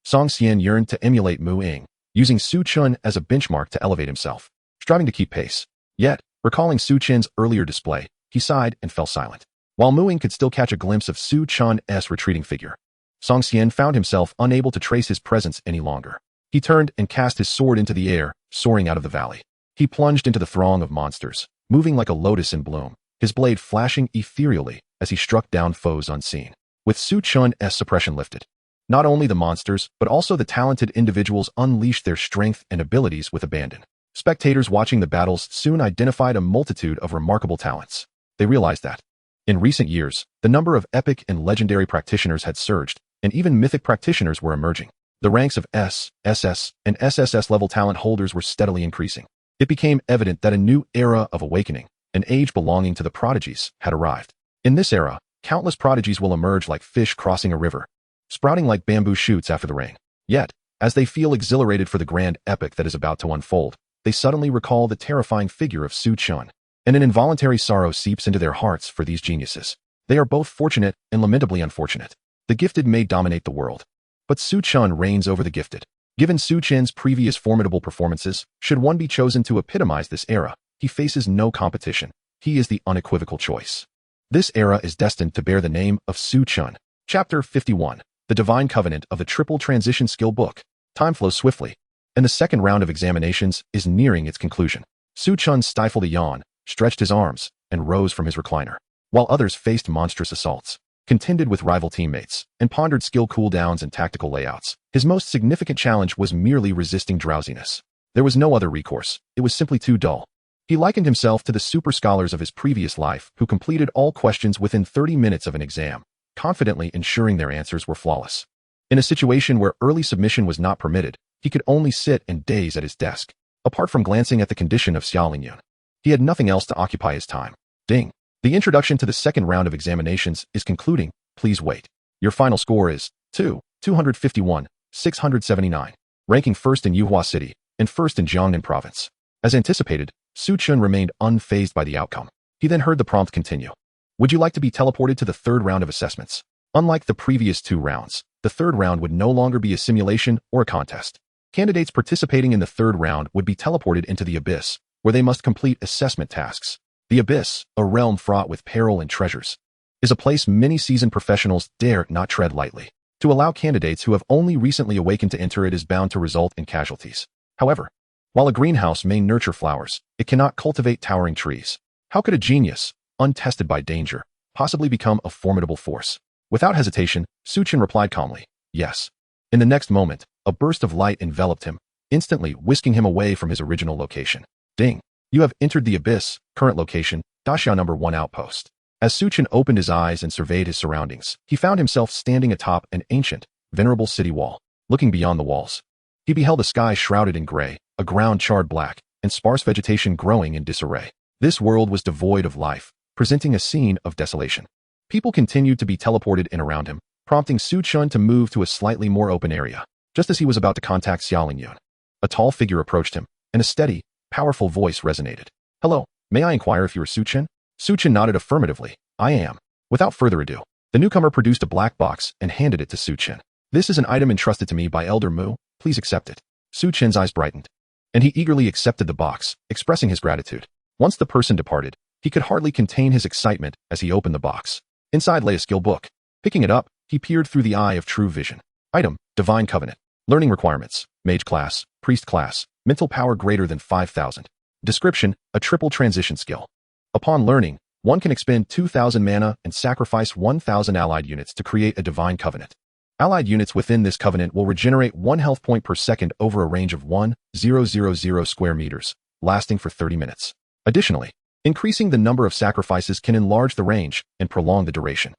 Song Xian yearned to emulate Mu Ying, using Su Chen as a benchmark to elevate himself. striving to keep pace. Yet, recalling Su Chen's earlier display, he sighed and fell silent. While Muing could still catch a glimpse of Su Chen's retreating figure, Song Xian found himself unable to trace his presence any longer. He turned and cast his sword into the air, soaring out of the valley. He plunged into the throng of monsters, moving like a lotus in bloom, his blade flashing ethereally as he struck down foes unseen. With Su Chen's suppression lifted, not only the monsters, but also the talented individuals unleashed their strength and abilities with abandon. Spectators watching the battles soon identified a multitude of remarkable talents. They realized that, in recent years, the number of epic and legendary practitioners had surged, and even mythic practitioners were emerging. The ranks of S, SS, and SSS level talent holders were steadily increasing. It became evident that a new era of awakening, an age belonging to the prodigies, had arrived. In this era, countless prodigies will emerge like fish crossing a river, sprouting like bamboo shoots after the rain. Yet, as they feel exhilarated for the grand epic that is about to unfold, they suddenly recall the terrifying figure of Su Chen, and an involuntary sorrow seeps into their hearts for these geniuses. They are both fortunate and lamentably unfortunate. The gifted may dominate the world, but Su Chen reigns over the gifted. Given Su Chen's previous formidable performances, should one be chosen to epitomize this era, he faces no competition. He is the unequivocal choice. This era is destined to bear the name of Su Chen. Chapter 51. The Divine Covenant of the Triple Transition Skill Book. Time flows swiftly, and the second round of examinations is nearing its conclusion. Su Chen stifled a yawn, stretched his arms, and rose from his recliner, while others faced monstrous assaults, contended with rival teammates, and pondered skill cooldowns and tactical layouts. His most significant challenge was merely resisting drowsiness. There was no other recourse. It was simply too dull. He likened himself to the super scholars of his previous life who completed all questions within 30 minutes of an exam, confidently ensuring their answers were flawless. In a situation where early submission was not permitted, he could only sit and daze at his desk. Apart from glancing at the condition of Xiaolingyun, he had nothing else to occupy his time. Ding. The introduction to the second round of examinations is concluding. Please wait. Your final score is 251, 679, ranking first in Yuhua City and first in Jiangnan Province. As anticipated, Su Chen remained unfazed by the outcome. He then heard the prompt continue. Would you like to be teleported to the third round of assessments? Unlike the previous two rounds, the third round would no longer be a simulation or a contest. Candidates participating in the third round would be teleported into the Abyss, where they must complete assessment tasks. The Abyss, a realm fraught with peril and treasures, is a place many seasoned professionals dare not tread lightly. To allow candidates who have only recently awakened to enter it is bound to result in casualties. However, while a greenhouse may nurture flowers, it cannot cultivate towering trees. How could a genius, untested by danger, possibly become a formidable force? Without hesitation, Su Chen replied calmly, yes. In the next moment, a burst of light enveloped him, instantly whisking him away from his original location. Ding. You have entered the Abyss, current location, Daxia number 1 outpost. As Su Chen opened his eyes and surveyed his surroundings, he found himself standing atop an ancient, venerable city wall. Looking beyond the walls, he beheld a sky shrouded in gray, a ground charred black, and sparse vegetation growing in disarray. This world was devoid of life, presenting a scene of desolation. People continued to be teleported in around him, prompting Su Chen to move to a slightly more open area. Just as he was about to contact Xiaolingyun, a tall figure approached him, and a steady, powerful voice resonated. Hello, may I inquire if you are Su Chen? Su Chen nodded affirmatively. I am. Without further ado, the newcomer produced a black box and handed it to Su Chen. This is an item entrusted to me by Elder Mu. Please accept it. Su Chen's eyes brightened, and he eagerly accepted the box, expressing his gratitude. Once the person departed, he could hardly contain his excitement as he opened the box. Inside lay a skill book. Picking it up, he peered through the eye of true vision. Item, Divine Covenant. Learning requirements, Mage class, Priest class, mental power greater than 5,000. Description, a triple transition skill. Upon learning, one can expend 2,000 mana and sacrifice 1,000 allied units to create a Divine Covenant. Allied units within this covenant will regenerate 1 health point per second over a range of 1,000 square meters, lasting for 30 minutes. Additionally, increasing the number of sacrifices can enlarge the range and prolong the duration.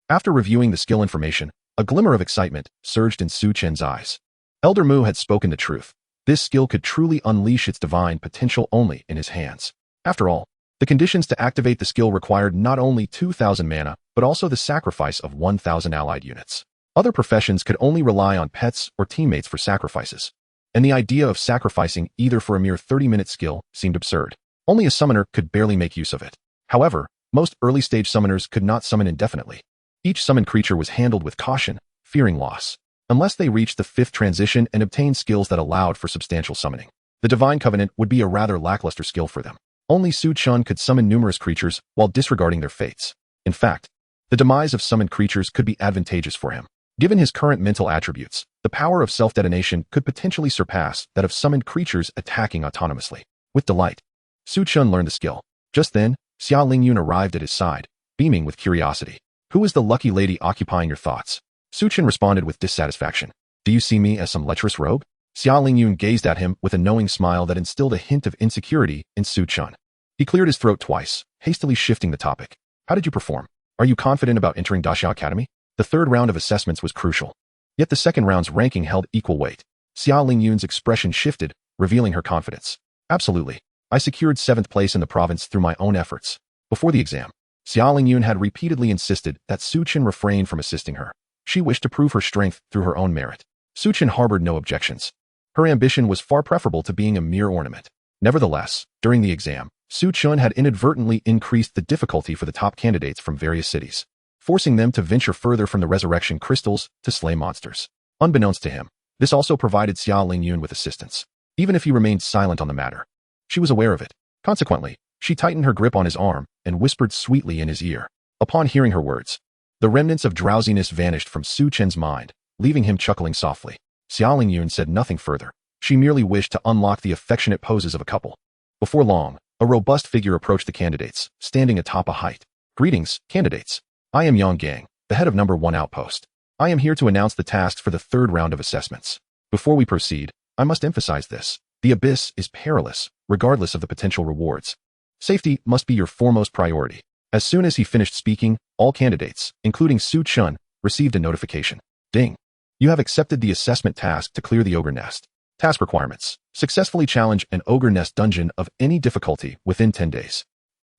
After reviewing the skill information, a glimmer of excitement surged in Su Chen's eyes. Elder Mu had spoken the truth. This skill could truly unleash its divine potential only in his hands. After all, the conditions to activate the skill required not only 2,000 mana, but also the sacrifice of 1,000 allied units. Other professions could only rely on pets or teammates for sacrifices, and the idea of sacrificing either for a mere 30-minute skill seemed absurd. Only a summoner could barely make use of it. However, most early-stage summoners could not summon indefinitely. Each summoned creature was handled with caution, fearing loss, unless they reached the 5th transition and obtained skills that allowed for substantial summoning. The Divine Covenant would be a rather lackluster skill for them. Only Su Chen could summon numerous creatures while disregarding their fates. In fact, the demise of summoned creatures could be advantageous for him. Given his current mental attributes, the power of self-detonation could potentially surpass that of summoned creatures attacking autonomously. With delight, Su Chen learned the skill. Just then, Xia Lingyun arrived at his side, beaming with curiosity. "Who is the lucky lady occupying your thoughts?" Su Chen responded with dissatisfaction. "Do you see me as some lecherous rogue?" Xia Lingyun gazed at him with a knowing smile that instilled a hint of insecurity in Su Chen. He cleared his throat twice, hastily shifting the topic. "How did you perform? Are you confident about entering Daxia Academy?" The third round of assessments was crucial. Yet the second round's ranking held equal weight. Xia Lingyun's expression shifted, revealing her confidence. "Absolutely. I secured 7th place in the province through my own efforts." Before the exam, Xia Lingyun had repeatedly insisted that Su Chen refrain from assisting her. She wished to prove her strength through her own merit. Su Chen harbored no objections. Her ambition was far preferable to being a mere ornament. Nevertheless, during the exam, Su Chen had inadvertently increased the difficulty for the top candidates from various cities, forcing them to venture further from the resurrection crystals to slay monsters. Unbeknownst to him, this also provided Xia Lingyun with assistance, even if he remained silent on the matter. She was aware of it. Consequently, she tightened her grip on his arm and whispered sweetly in his ear. Upon hearing her words, the remnants of drowsiness vanished from Su Chen's mind, leaving him chuckling softly. Xia Lingyun said nothing further. She merely wished to unlock the affectionate poses of a couple. Before long, a robust figure approached the candidates, standing atop a height. "Greetings, candidates. I am Yang Gang, the head of number 1 outpost. I am here to announce the tasks for the 3rd round of assessments. Before we proceed, I must emphasize this. The abyss is perilous, regardless of the potential rewards. Safety must be your foremost priority." As soon as he finished speaking, all candidates, including Su Chen, received a notification. "Ding. You have accepted the assessment task to clear the ogre nest. Task requirements: successfully challenge an ogre nest dungeon of any difficulty within 10 days.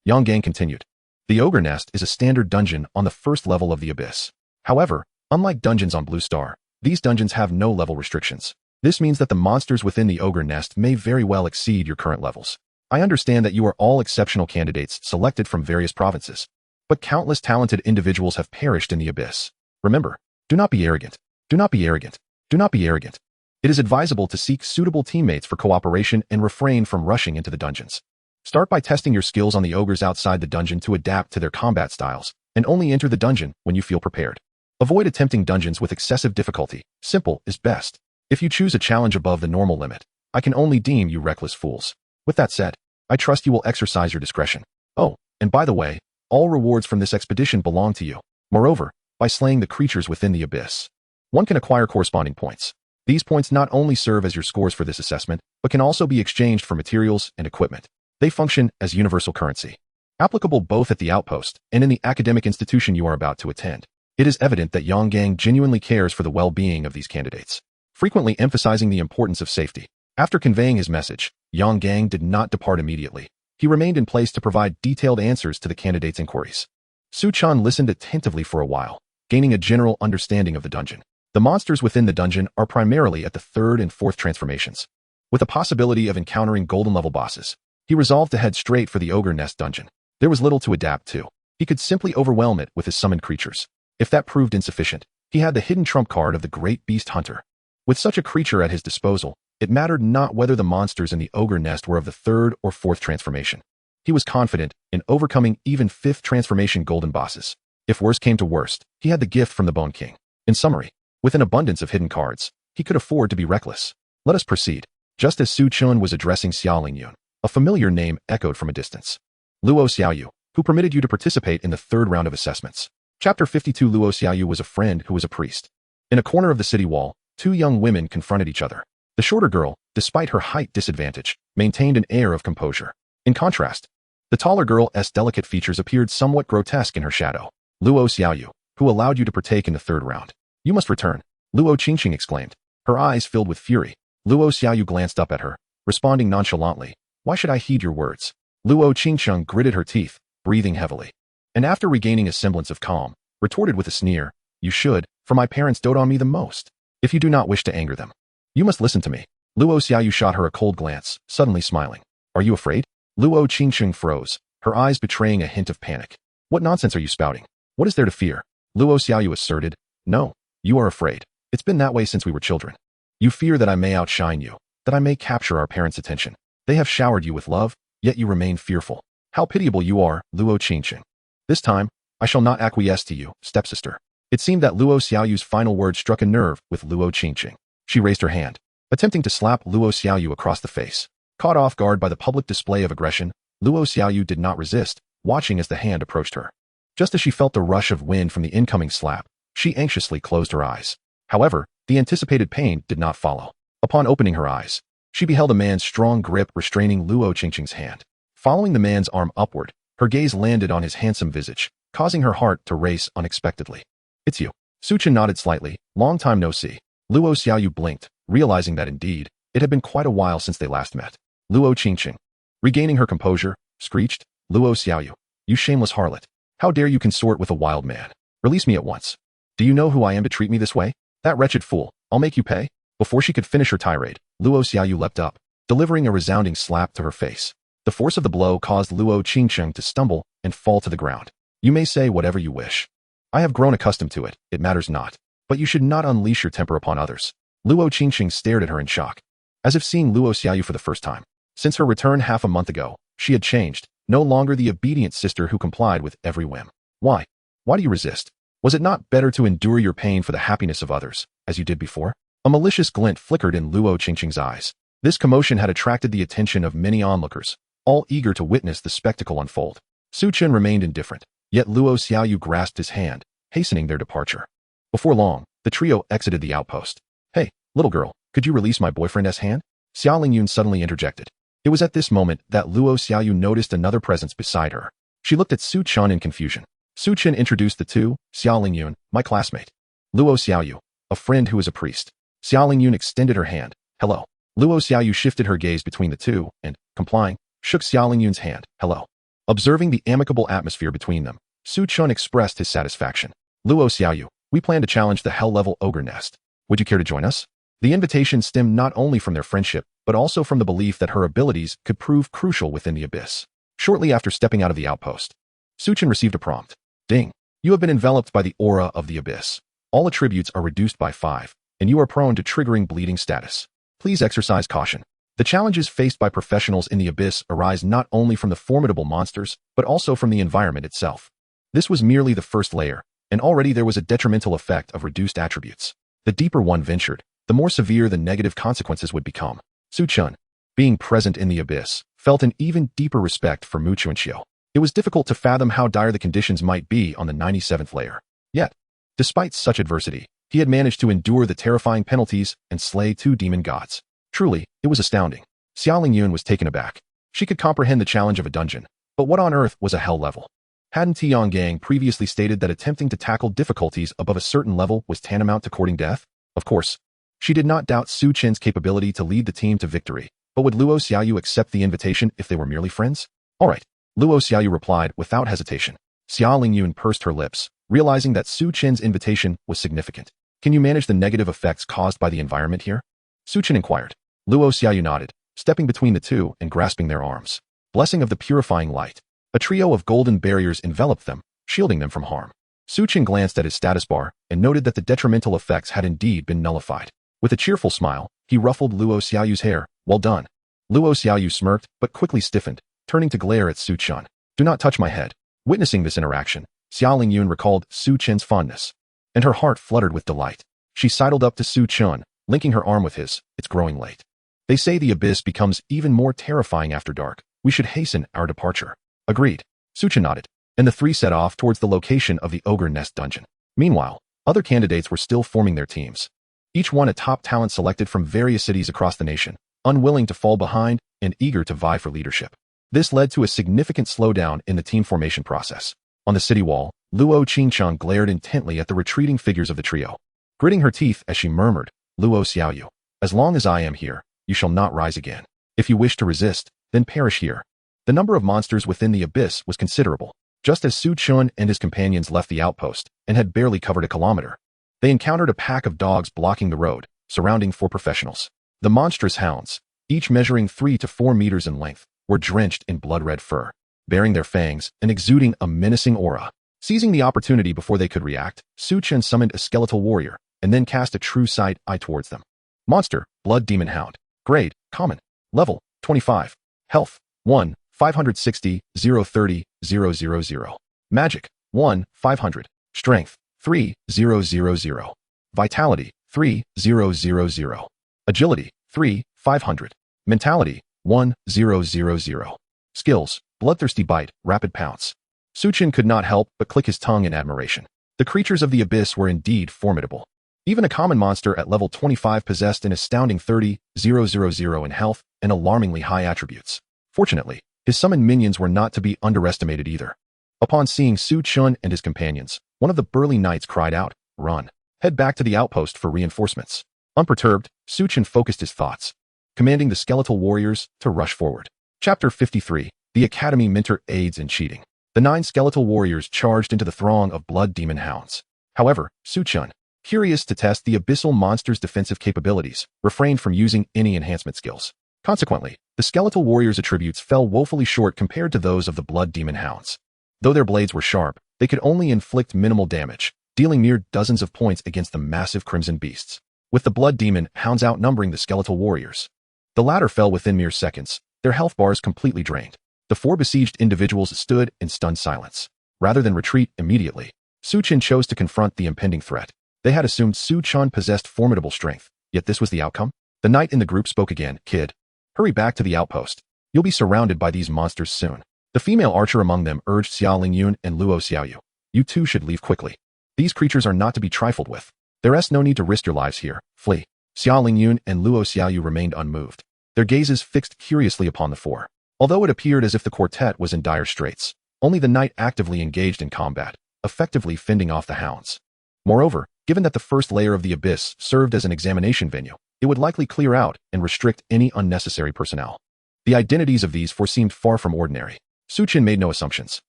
Yang Gang continued. The ogre nest is a standard dungeon on the 1st level of the abyss. However, unlike dungeons on Blue Star, these dungeons have no level restrictions. This means that the monsters within the ogre nest may very well exceed your current levels. I understand that you are all exceptional candidates selected from various provinces, but countless talented individuals have perished in the abyss. Remember, do not be arrogant. Do not be arrogant. Do not be arrogant. It is advisable to seek suitable teammates for cooperation and refrain from rushing into the dungeons. Start by testing your skills on the ogres outside the dungeon to adapt to their combat styles, and only enter the dungeon when you feel prepared. Avoid attempting dungeons with excessive difficulty. Simple is best. If you choose a challenge above the normal limit, I can only deem you reckless fools. With that said, I trust you will exercise your discretion. Oh, and by the way, all rewards from this expedition belong to you. Moreover, by slaying the creatures within the abyss, one can acquire corresponding points. These points not only serve as your scores for this assessment, but can also be exchanged for materials and equipment. They function as universal currency, applicable both at the outpost and in the academic institution you are about to attend. It is evident that Yang Gang genuinely cares for the well-being of these candidates, frequently emphasizing the importance of safety. After conveying his message, Yang Gang did not depart immediately. He remained in place to provide detailed answers to the candidates' inquiries. Su Chen listened attentively for a while, gaining a general understanding of the dungeon. The monsters within the dungeon are primarily at the 3rd and 4th transformations. With the possibility of encountering golden-level bosses, he resolved to head straight for the ogre nest dungeon. There was little to adapt to. He could simply overwhelm it with his summoned creatures. If that proved insufficient, he had the hidden trump card of the Great Beast Hunter. With such a creature at his disposal, it mattered not whether the monsters in the ogre nest were of the 3rd or 4th transformation. He was confident in overcoming even 5th transformation golden bosses. If worst came to worst, he had the gift from the Bone King. In summary, with an abundance of hidden cards, he could afford to be reckless. Let us proceed. Just as Su Chen was addressing Xia Lingyun, a familiar name echoed from a distance. Luo Xiaoyu, who permitted you to participate in the 3rd round of assessments. Chapter 52. Luo Xiaoyu was a friend who was a priest. In a corner of the city wall, 2 young women confronted each other. The shorter girl, despite her height disadvantage, maintained an air of composure. In contrast, the taller girl's delicate features appeared somewhat grotesque in her shadow. Luo Xiaoyu, who allowed you to partake in the 3rd round. You must return, Luo Qingqing exclaimed, her eyes filled with fury. Luo Xiaoyu glanced up at her, responding nonchalantly. Why should I heed your words? Luo Qingqing gritted her teeth, breathing heavily. And after regaining a semblance of calm, retorted with a sneer, you should, for my parents dote on me the most. If you do not wish to anger them, you must listen to me. Luo Xiaoyu shot her a cold glance, suddenly smiling. Are you afraid? Luo Qingqing froze, her eyes betraying a hint of panic. What nonsense are you spouting? What is there to fear? Luo Xiaoyu asserted. No, you are afraid. It's been that way since we were children. You fear that I may outshine you, that I may capture our parents' attention. They have showered you with love, yet you remain fearful. How pitiable you are, Luo Qingqing. This time, I shall not acquiesce to you, stepsister. It seemed that Luo Xiaoyu's final word struck a nerve with Luo Qingqing. She raised her hand, attempting to slap Luo Xiaoyu across the face. Caught off guard by the public display of aggression, Luo Xiaoyu did not resist, watching as the hand approached her. Just as she felt the rush of wind from the incoming slap, she anxiously closed her eyes. However, the anticipated pain did not follow. Upon opening her eyes, she beheld a man's strong grip restraining Luo Qingqing's hand. Following the man's arm upward, her gaze landed on his handsome visage, causing her heart to race unexpectedly. It's you. Su Chen nodded slightly. Long time no see. Luo Xiaoyu blinked, realizing that indeed, it had been quite a while since they last met. Luo Qingqing, regaining her composure, screeched, Luo Xiaoyu, you shameless harlot. How dare you consort with a wild man? Release me at once. Do you know who I am to treat me this way? That wretched fool. I'll make you pay. Before she could finish her tirade, Luo Xiaoyu leapt up, delivering a resounding slap to her face. The force of the blow caused Luo Qingqing to stumble and fall to the ground. You may say whatever you wish. I have grown accustomed to it, it matters not. But you should not unleash your temper upon others. Luo Qingqing stared at her in shock, as if seeing Luo Xiaoyu for the first time. Since her return half a month ago, she had changed, no longer the obedient sister who complied with every whim. Why? Why do you resist? Was it not better to endure your pain for the happiness of others, as you did before? A malicious glint flickered in Luo Qingqing's eyes. This commotion had attracted the attention of many onlookers, all eager to witness the spectacle unfold. Su Chen remained indifferent, yet Luo Xiaoyu grasped his hand, hastening their departure. Before long, the trio exited the outpost. Hey, little girl, could you release my boyfriend's hand? Xia Lingyun suddenly interjected. It was at this moment that Luo Xiaoyu noticed another presence beside her. She looked at Su Chen in confusion. Su Chen introduced the two, Xia Lingyun, my classmate. Luo Xiaoyu, a friend who is a priest. Xia Lingyun extended her hand. Hello. Luo Xiaoyu shifted her gaze between the two and, complying, shook Xia Lingyun's hand. Hello. Observing the amicable atmosphere between them, Su Chen expressed his satisfaction. Luo Xiaoyu, we plan to challenge the hell-level ogre nest. Would you care to join us? The invitation stemmed not only from their friendship, but also from the belief that her abilities could prove crucial within the abyss. Shortly after stepping out of the outpost, Su Chen received a prompt. Ding. You have been enveloped by the aura of the abyss. All attributes are reduced by 5, and you are prone to triggering bleeding status. Please exercise caution. The challenges faced by professionals in the abyss arise not only from the formidable monsters, but also from the environment itself. This was merely the first layer, and already there was a detrimental effect of reduced attributes. The deeper one ventured, the more severe the negative consequences would become. Su Chen, being present in the abyss, felt an even deeper respect for Mu Chuanqiu. It was difficult to fathom how dire the conditions might be on the 97th layer. Yet, despite such adversity, he had managed to endure the terrifying penalties and slay 2 demon gods. Truly, it was astounding. Xia Lingyun was taken aback. She could comprehend the challenge of a dungeon, but what on earth was a hell level? Hadn't Tiangang previously stated that attempting to tackle difficulties above a certain level was tantamount to courting death? Of course, she did not doubt Su Chen's capability to lead the team to victory, but would Luo Xiaoyu accept the invitation if they were merely friends? All right, Luo Xiaoyu replied without hesitation. Xia Lingyun pursed her lips, realizing that Su Chen's invitation was significant. Can you manage the negative effects caused by the environment here? Su Chen inquired. Luo Xiaoyu nodded, stepping between the two and grasping their arms. Blessing of the purifying light. A trio of golden barriers enveloped them, shielding them from harm. Su Chen glanced at his status bar and noted that the detrimental effects had indeed been nullified. With a cheerful smile, he ruffled Luo Xiaoyu's hair. Well done. Luo Xiaoyu smirked, but quickly stiffened, turning to glare at Su Chen. Do not touch my head. Witnessing this interaction, Xia Lingyun recalled Su Chen's fondness, and her heart fluttered with delight. She sidled up to Su Chen, linking her arm with his. It's growing late. They say the abyss becomes even more terrifying after dark. We should hasten our departure. Agreed. Su Chen nodded, and the three set off towards the location of the Ogre Nest dungeon. Meanwhile, other candidates were still forming their teams. Each one a top talent selected from various cities across the nation, unwilling to fall behind and eager to vie for leadership. This led to a significant slowdown in the team formation process. On the city wall, Luo Qingqiang glared intently at the retreating figures of the trio, gritting her teeth as she murmured, Luo Xiaoyu, as long as I am here, you shall not rise again. If you wish to resist, then perish here. The number of monsters within the abyss was considerable. Just as Su Chen and his companions left the outpost and had barely covered a kilometer, they encountered a pack of dogs blocking the road, surrounding 4 professionals. The monstrous hounds, each measuring 3 to 4 meters in length, were drenched in blood-red fur, baring their fangs and exuding a menacing aura. Seizing the opportunity before they could react, Su Chen summoned a skeletal warrior and then cast a true sight eye towards them. Monster, blood demon hound. Grade, Common. Level, 25. Health, 1, 560, 030, 000. Magic, 1, 500. Strength, 3, 000. Vitality, 3, 000. Agility, 3, 500. Mentality, 1, 000. Skills, Bloodthirsty Bite, Rapid Pounce. Su Chen could not help but click his tongue in admiration. The creatures of the abyss were indeed formidable. Even a common monster at level 25 possessed an astounding 30,000 in health and alarmingly high attributes. Fortunately, his summoned minions were not to be underestimated either. Upon seeing Su Chen and his companions, one of the burly knights cried out, "Run! Head back to the outpost for reinforcements." Unperturbed, Su Chen focused his thoughts, commanding the skeletal warriors to rush forward. Chapter 53. The Academy Mentor Aids in Cheating. The 9 skeletal warriors charged into the throng of blood demon hounds. However, Su Chen, curious to test the abyssal monster's defensive capabilities, refrained from using any enhancement skills. Consequently, the skeletal warriors' attributes fell woefully short compared to those of the blood demon hounds. Though their blades were sharp, they could only inflict minimal damage, dealing mere dozens of points against the massive crimson beasts, with the blood demon hounds outnumbering the skeletal warriors. The latter fell within mere seconds, their health bars completely drained. The 4 besieged individuals stood in stunned silence. Rather than retreat immediately, Su Chen chose to confront the impending threat. They had assumed Su Chen possessed formidable strength, yet this was the outcome? The knight in the group spoke again. "Kid, hurry back to the outpost. You'll be surrounded by these monsters soon." The female archer among them urged Xia Lingyun and Luo Xiaoyu. "You two should leave quickly. These creatures are not to be trifled with. There's no need to risk your lives here. Flee." Xia Lingyun and Luo Xiaoyu remained unmoved, their gazes fixed curiously upon the 4. Although it appeared as if the quartet was in dire straits, only the knight actively engaged in combat, effectively fending off the hounds. Moreover, given that the first layer of the abyss served as an examination venue, it would likely clear out and restrict any unnecessary personnel. The identities of these 4 seemed far from ordinary. Su Chen made no assumptions.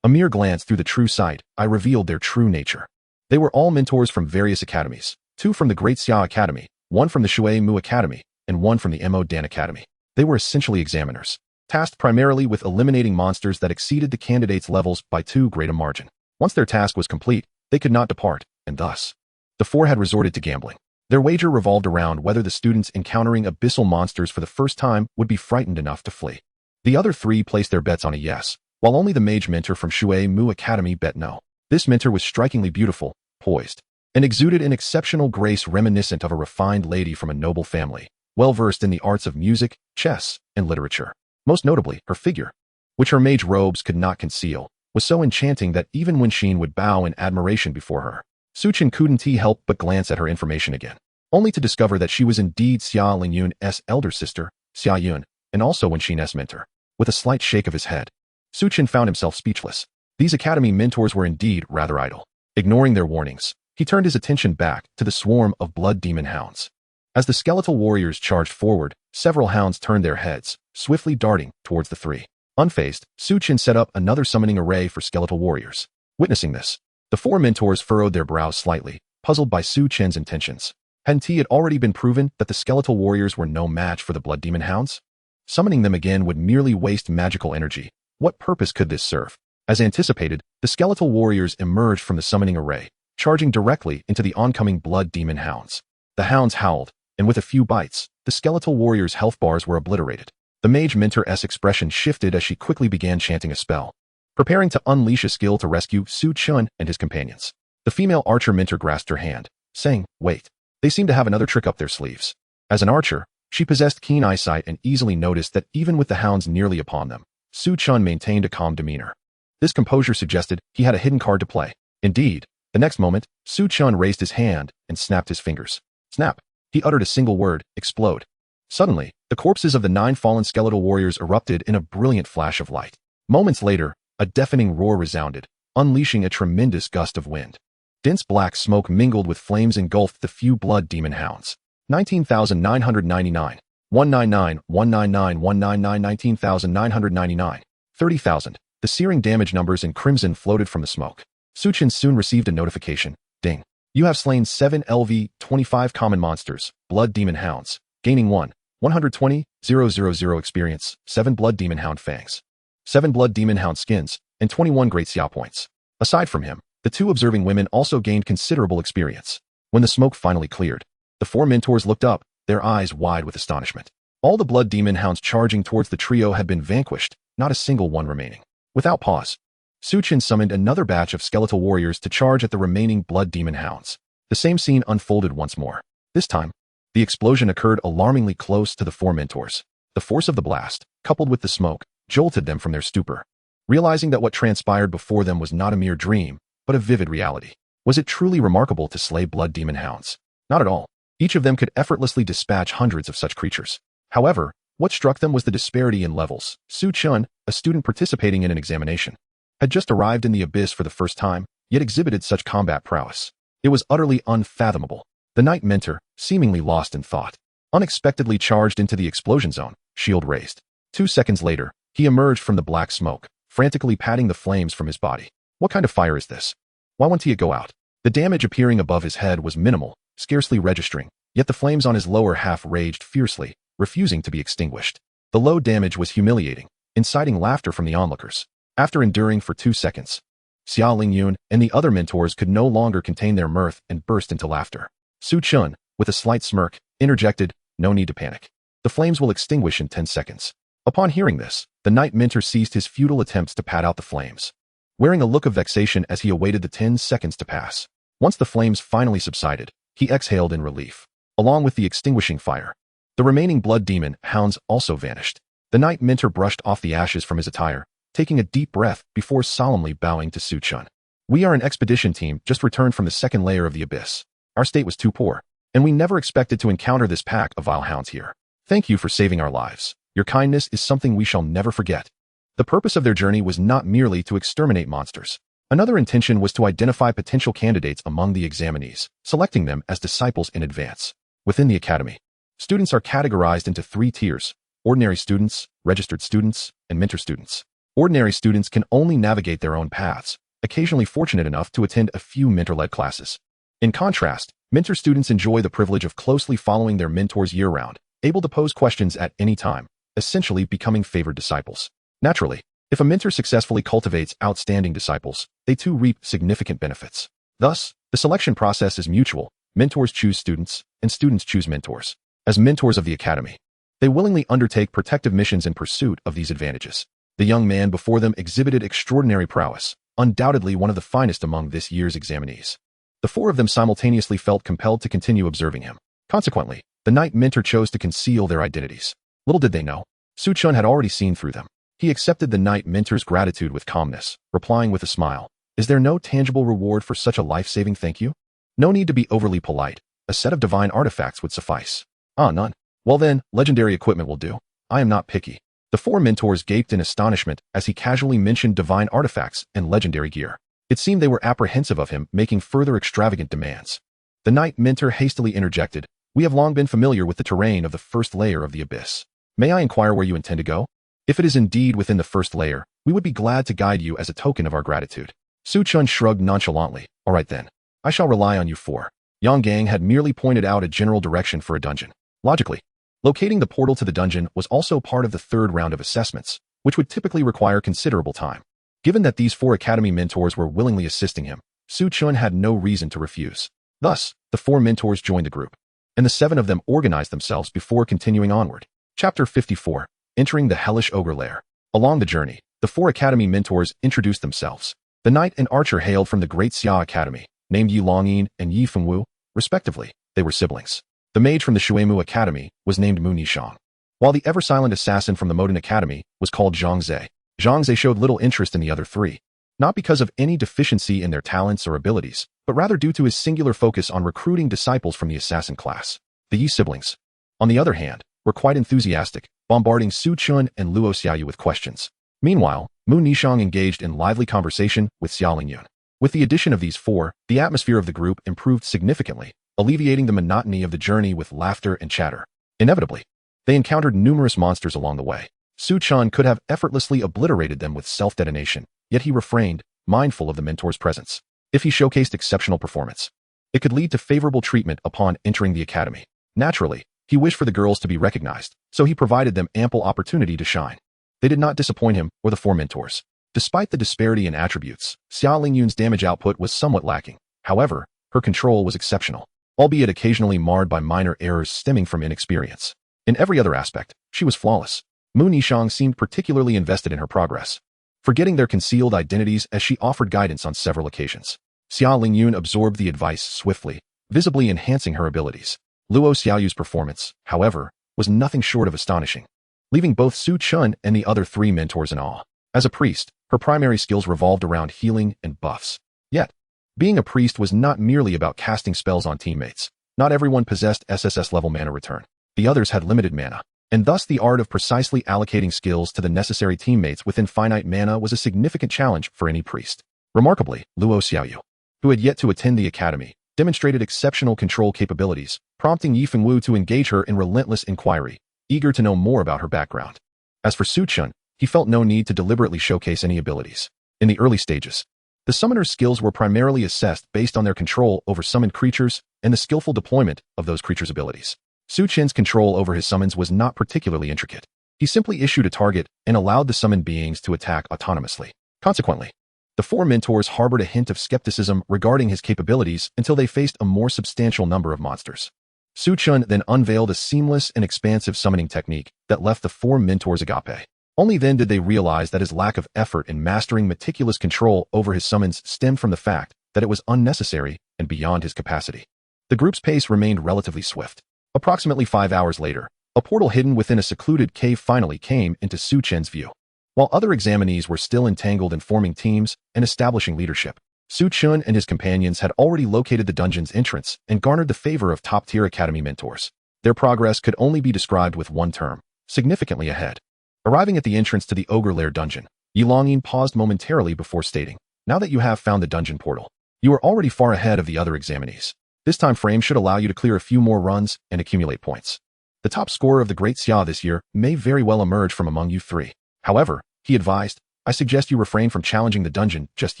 A mere glance through the true sight, I revealed their true nature. They were all mentors from various academies, 2 from the Great Xia Academy, 1 from the Shui Mu Academy, and 1 from the Mo Dan Academy. They were essentially examiners, tasked primarily with eliminating monsters that exceeded the candidates' levels by too great a margin. Once their task was complete, they could not depart, and thus, the 4 had resorted to gambling. Their wager revolved around whether the students encountering abyssal monsters for the first time would be frightened enough to flee. The other 3 placed their bets on a yes, while only the mage mentor from Shui Mu Academy bet no. This mentor was strikingly beautiful, poised, and exuded an exceptional grace reminiscent of a refined lady from a noble family, well-versed in the arts of music, chess, and literature. Most notably, her figure, which her mage robes could not conceal, was so enchanting that even Wen Xin would bow in admiration before her. Su Chen couldn't help but glance at her information again, only to discover that she was indeed Xia Lingyun's elder sister, Xia Yun, and also Wen Xin's mentor. With a slight shake of his head, Su Chen found himself speechless. These academy mentors were indeed rather idle. Ignoring their warnings, he turned his attention back to the swarm of blood demon hounds. As the skeletal warriors charged forward, several hounds turned their heads, swiftly darting towards the 3. Unfazed, Su Chen set up another summoning array for skeletal warriors. Witnessing this, the 4 mentors furrowed their brows slightly, puzzled by Su Chen's intentions. Hadn't it already been proven that the skeletal warriors were no match for the blood demon hounds? Summoning them again would merely waste magical energy. What purpose could this serve? As anticipated, the skeletal warriors emerged from the summoning array, charging directly into the oncoming blood demon hounds. The hounds howled, and with a few bites, the skeletal warriors' health bars were obliterated. The mage mentor's expression shifted as she quickly began chanting a spell, preparing to unleash a skill to rescue Su Chen and his companions. The female archer mentor grasped her hand, saying, "Wait, they seem to have another trick up their sleeves." As an archer, she possessed keen eyesight and easily noticed that even with the hounds nearly upon them, Su Chen maintained a calm demeanor. This composure suggested he had a hidden card to play. Indeed, the next moment, Su Chen raised his hand and snapped his fingers. Snap! He uttered a single word, "Explode." Suddenly, the corpses of the 9 fallen skeletal warriors erupted in a brilliant flash of light. Moments later, a deafening roar resounded, unleashing a tremendous gust of wind. Dense black smoke mingled with flames engulfed the few blood demon hounds. 19,999. 199, 199, 199, 19,999. 30,000. The searing damage numbers in crimson floated from the smoke. Su Chen soon received a notification. Ding. You have slain 7 LV-25 common monsters, blood demon hounds, gaining 120,000 experience, 7 blood demon hound fangs, 7 blood demon hound skins, and 21 great Xia points. Aside from him, the 2 observing women also gained considerable experience. When the smoke finally cleared, the 4 mentors looked up, their eyes wide with astonishment. All the blood demon hounds charging towards the trio had been vanquished, not a single one remaining. Without pause, Su Chen summoned another batch of skeletal warriors to charge at the remaining blood demon hounds. The same scene unfolded once more. This time, the explosion occurred alarmingly close to the four mentors. The force of the blast, coupled with the smoke, jolted them from their stupor. Realizing that what transpired before them was not a mere dream, but a vivid reality. Was it truly remarkable to slay blood demon hounds? Not at all. Each of them could effortlessly dispatch hundreds of such creatures. However, what struck them was the disparity in levels. Su Chen, a student participating in an examination, had just arrived in the abyss for the first time, yet exhibited such combat prowess. It was utterly unfathomable. The Knight Mentor, seemingly lost in thought, unexpectedly charged into the explosion zone, shield raised. 2 seconds later, he emerged from the black smoke, frantically patting the flames from his body. What kind of fire is this? Why won't he go out? The damage appearing above his head was minimal, scarcely registering, yet the flames on his lower half raged fiercely, refusing to be extinguished. The low damage was humiliating, inciting laughter from the onlookers. After enduring for 2 seconds, Xia Lingyun and the other mentors could no longer contain their mirth and burst into laughter. Su Chen, with a slight smirk, interjected, "No need to panic. The flames will extinguish in 10 seconds. Upon hearing this, the Knight Mentor ceased his futile attempts to pat out the flames, wearing a look of vexation as he awaited the 10 seconds to pass. Once the flames finally subsided, he exhaled in relief. Along with the extinguishing fire, the remaining blood demon hounds also vanished. The Knight Mentor brushed off the ashes from his attire, taking a deep breath before solemnly bowing to Su Chen. "We are an expedition team just returned from the second layer of the abyss. Our state was too poor, and we never expected to encounter this pack of vile hounds here. Thank you for saving our lives. Your kindness is something we shall never forget." The purpose of their journey was not merely to exterminate monsters. Another intention was to identify potential candidates among the examinees, selecting them as disciples in advance. Within the academy, students are categorized into 3 tiers: ordinary students, registered students, and mentor students. Ordinary students can only navigate their own paths, occasionally fortunate enough to attend a few mentor-led classes. In contrast, mentor students enjoy the privilege of closely following their mentors year-round, able to pose questions at any time, essentially becoming favored disciples. Naturally, if a mentor successfully cultivates outstanding disciples, they too reap significant benefits. Thus, the selection process is mutual. Mentors choose students, and students choose mentors. As mentors of the academy, they willingly undertake protective missions in pursuit of these advantages. The young man before them exhibited extraordinary prowess, undoubtedly one of the finest among this year's examinees. The 4 of them simultaneously felt compelled to continue observing him. Consequently, the Knight Mentor chose to conceal their identities. Little did they know, Su Chen had already seen through them. He accepted the Knight Mentor's gratitude with calmness, replying with a smile, "Is there no tangible reward for such a life-saving thank you? No need to be overly polite. A set of divine artifacts would suffice." "Ah, none. Well then, legendary equipment will do. I am not picky." The 4 mentors gaped in astonishment as he casually mentioned divine artifacts and legendary gear. It seemed they were apprehensive of him making further extravagant demands. The Knight Mentor hastily interjected, "We have long been familiar with the terrain of the first layer of the abyss. May I inquire where you intend to go? If it is indeed within the first layer, we would be glad to guide you as a token of our gratitude." Su Chen shrugged nonchalantly. "All right then. I shall rely on you 4. Yang Gang had merely pointed out a general direction for a dungeon. Logically, locating the portal to the dungeon was also part of the 3rd round of assessments, which would typically require considerable time. Given that these 4 academy mentors were willingly assisting him, Su Chen had no reason to refuse. Thus, the 4 mentors joined the group, and the 7 of them organized themselves before continuing onward. Chapter 54, Entering the Hellish Ogre Lair. Along the journey, the 4 academy mentors introduced themselves. The knight and archer hailed from the Great Xia Academy, named Yi Longyin and Yi Fengwu, respectively. They were siblings. The mage from the Shuemu Academy was named Mu Nishang, while the ever-silent assassin from the Modin Academy was called Zhang Zhe. Zhang Zhe showed little interest in the other 3, not because of any deficiency in their talents or abilities, but rather due to his singular focus on recruiting disciples from the assassin class. The Yi siblings, on the other hand, were quite enthusiastic, bombarding Su Chen and Luo Xiaoyu with questions. Meanwhile, Mu Nishang engaged in lively conversation with Xia Lingyun. With the addition of these 4, the atmosphere of the group improved significantly, alleviating the monotony of the journey with laughter and chatter. Inevitably, they encountered numerous monsters along the way. Su Chen could have effortlessly obliterated them with self-detonation, yet he refrained, mindful of the mentor's presence. If he showcased exceptional performance, it could lead to favorable treatment upon entering the academy. Naturally, he wished for the girls to be recognized, so he provided them ample opportunity to shine. They did not disappoint him or the 4 mentors. Despite the disparity in attributes, Xia Lingyun's damage output was somewhat lacking. However, her control was exceptional, albeit occasionally marred by minor errors stemming from inexperience. In every other aspect, she was flawless. Mu Nishang seemed particularly invested in her progress, forgetting their concealed identities as she offered guidance on several occasions. Xia Lingyun absorbed the advice swiftly, visibly enhancing her abilities. Luo Xiaoyu's performance, however, was nothing short of astonishing, leaving both Su Chen and the other three mentors in awe. As a priest, her primary skills revolved around healing and buffs. Yet, being a priest was not merely about casting spells on teammates. Not everyone possessed SSS-level mana return. The others had limited mana, and thus the art of precisely allocating skills to the necessary teammates within finite mana was a significant challenge for any priest. Remarkably, Luo Xiaoyu, who had yet to attend the academy, demonstrated exceptional control capabilities, prompting Yi Fengwu to engage her in relentless inquiry, eager to know more about her background. As for Su Chen, he felt no need to deliberately showcase any abilities. In the early stages, the summoner's skills were primarily assessed based on their control over summoned creatures and the skillful deployment of those creatures' abilities. Su Chen's control over his summons was not particularly intricate. He simply issued a target and allowed the summoned beings to attack autonomously. Consequently, the four mentors harbored a hint of skepticism regarding his capabilities until they faced a more substantial number of monsters. Su Chen then unveiled a seamless and expansive summoning technique that left the four mentors agape. Only then did they realize that his lack of effort in mastering meticulous control over his summons stemmed from the fact that it was unnecessary and beyond his capacity. The group's pace remained relatively swift. Approximately 5 hours later, a portal hidden within a secluded cave finally came into Su Chen's view. While other examinees were still entangled in forming teams and establishing leadership, Su Chen and his companions had already located the dungeon's entrance and garnered the favor of top-tier academy mentors. Their progress could only be described with one term: significantly ahead. Arriving at the entrance to the Ogre Lair dungeon, Yi Longyin paused momentarily before stating, "Now that you have found the dungeon portal, you are already far ahead of the other examinees. This time frame should allow you to clear a few more runs and accumulate points. The top scorer of the Great Xia this year may very well emerge from among you three. However," he advised, "I suggest you refrain from challenging the dungeon just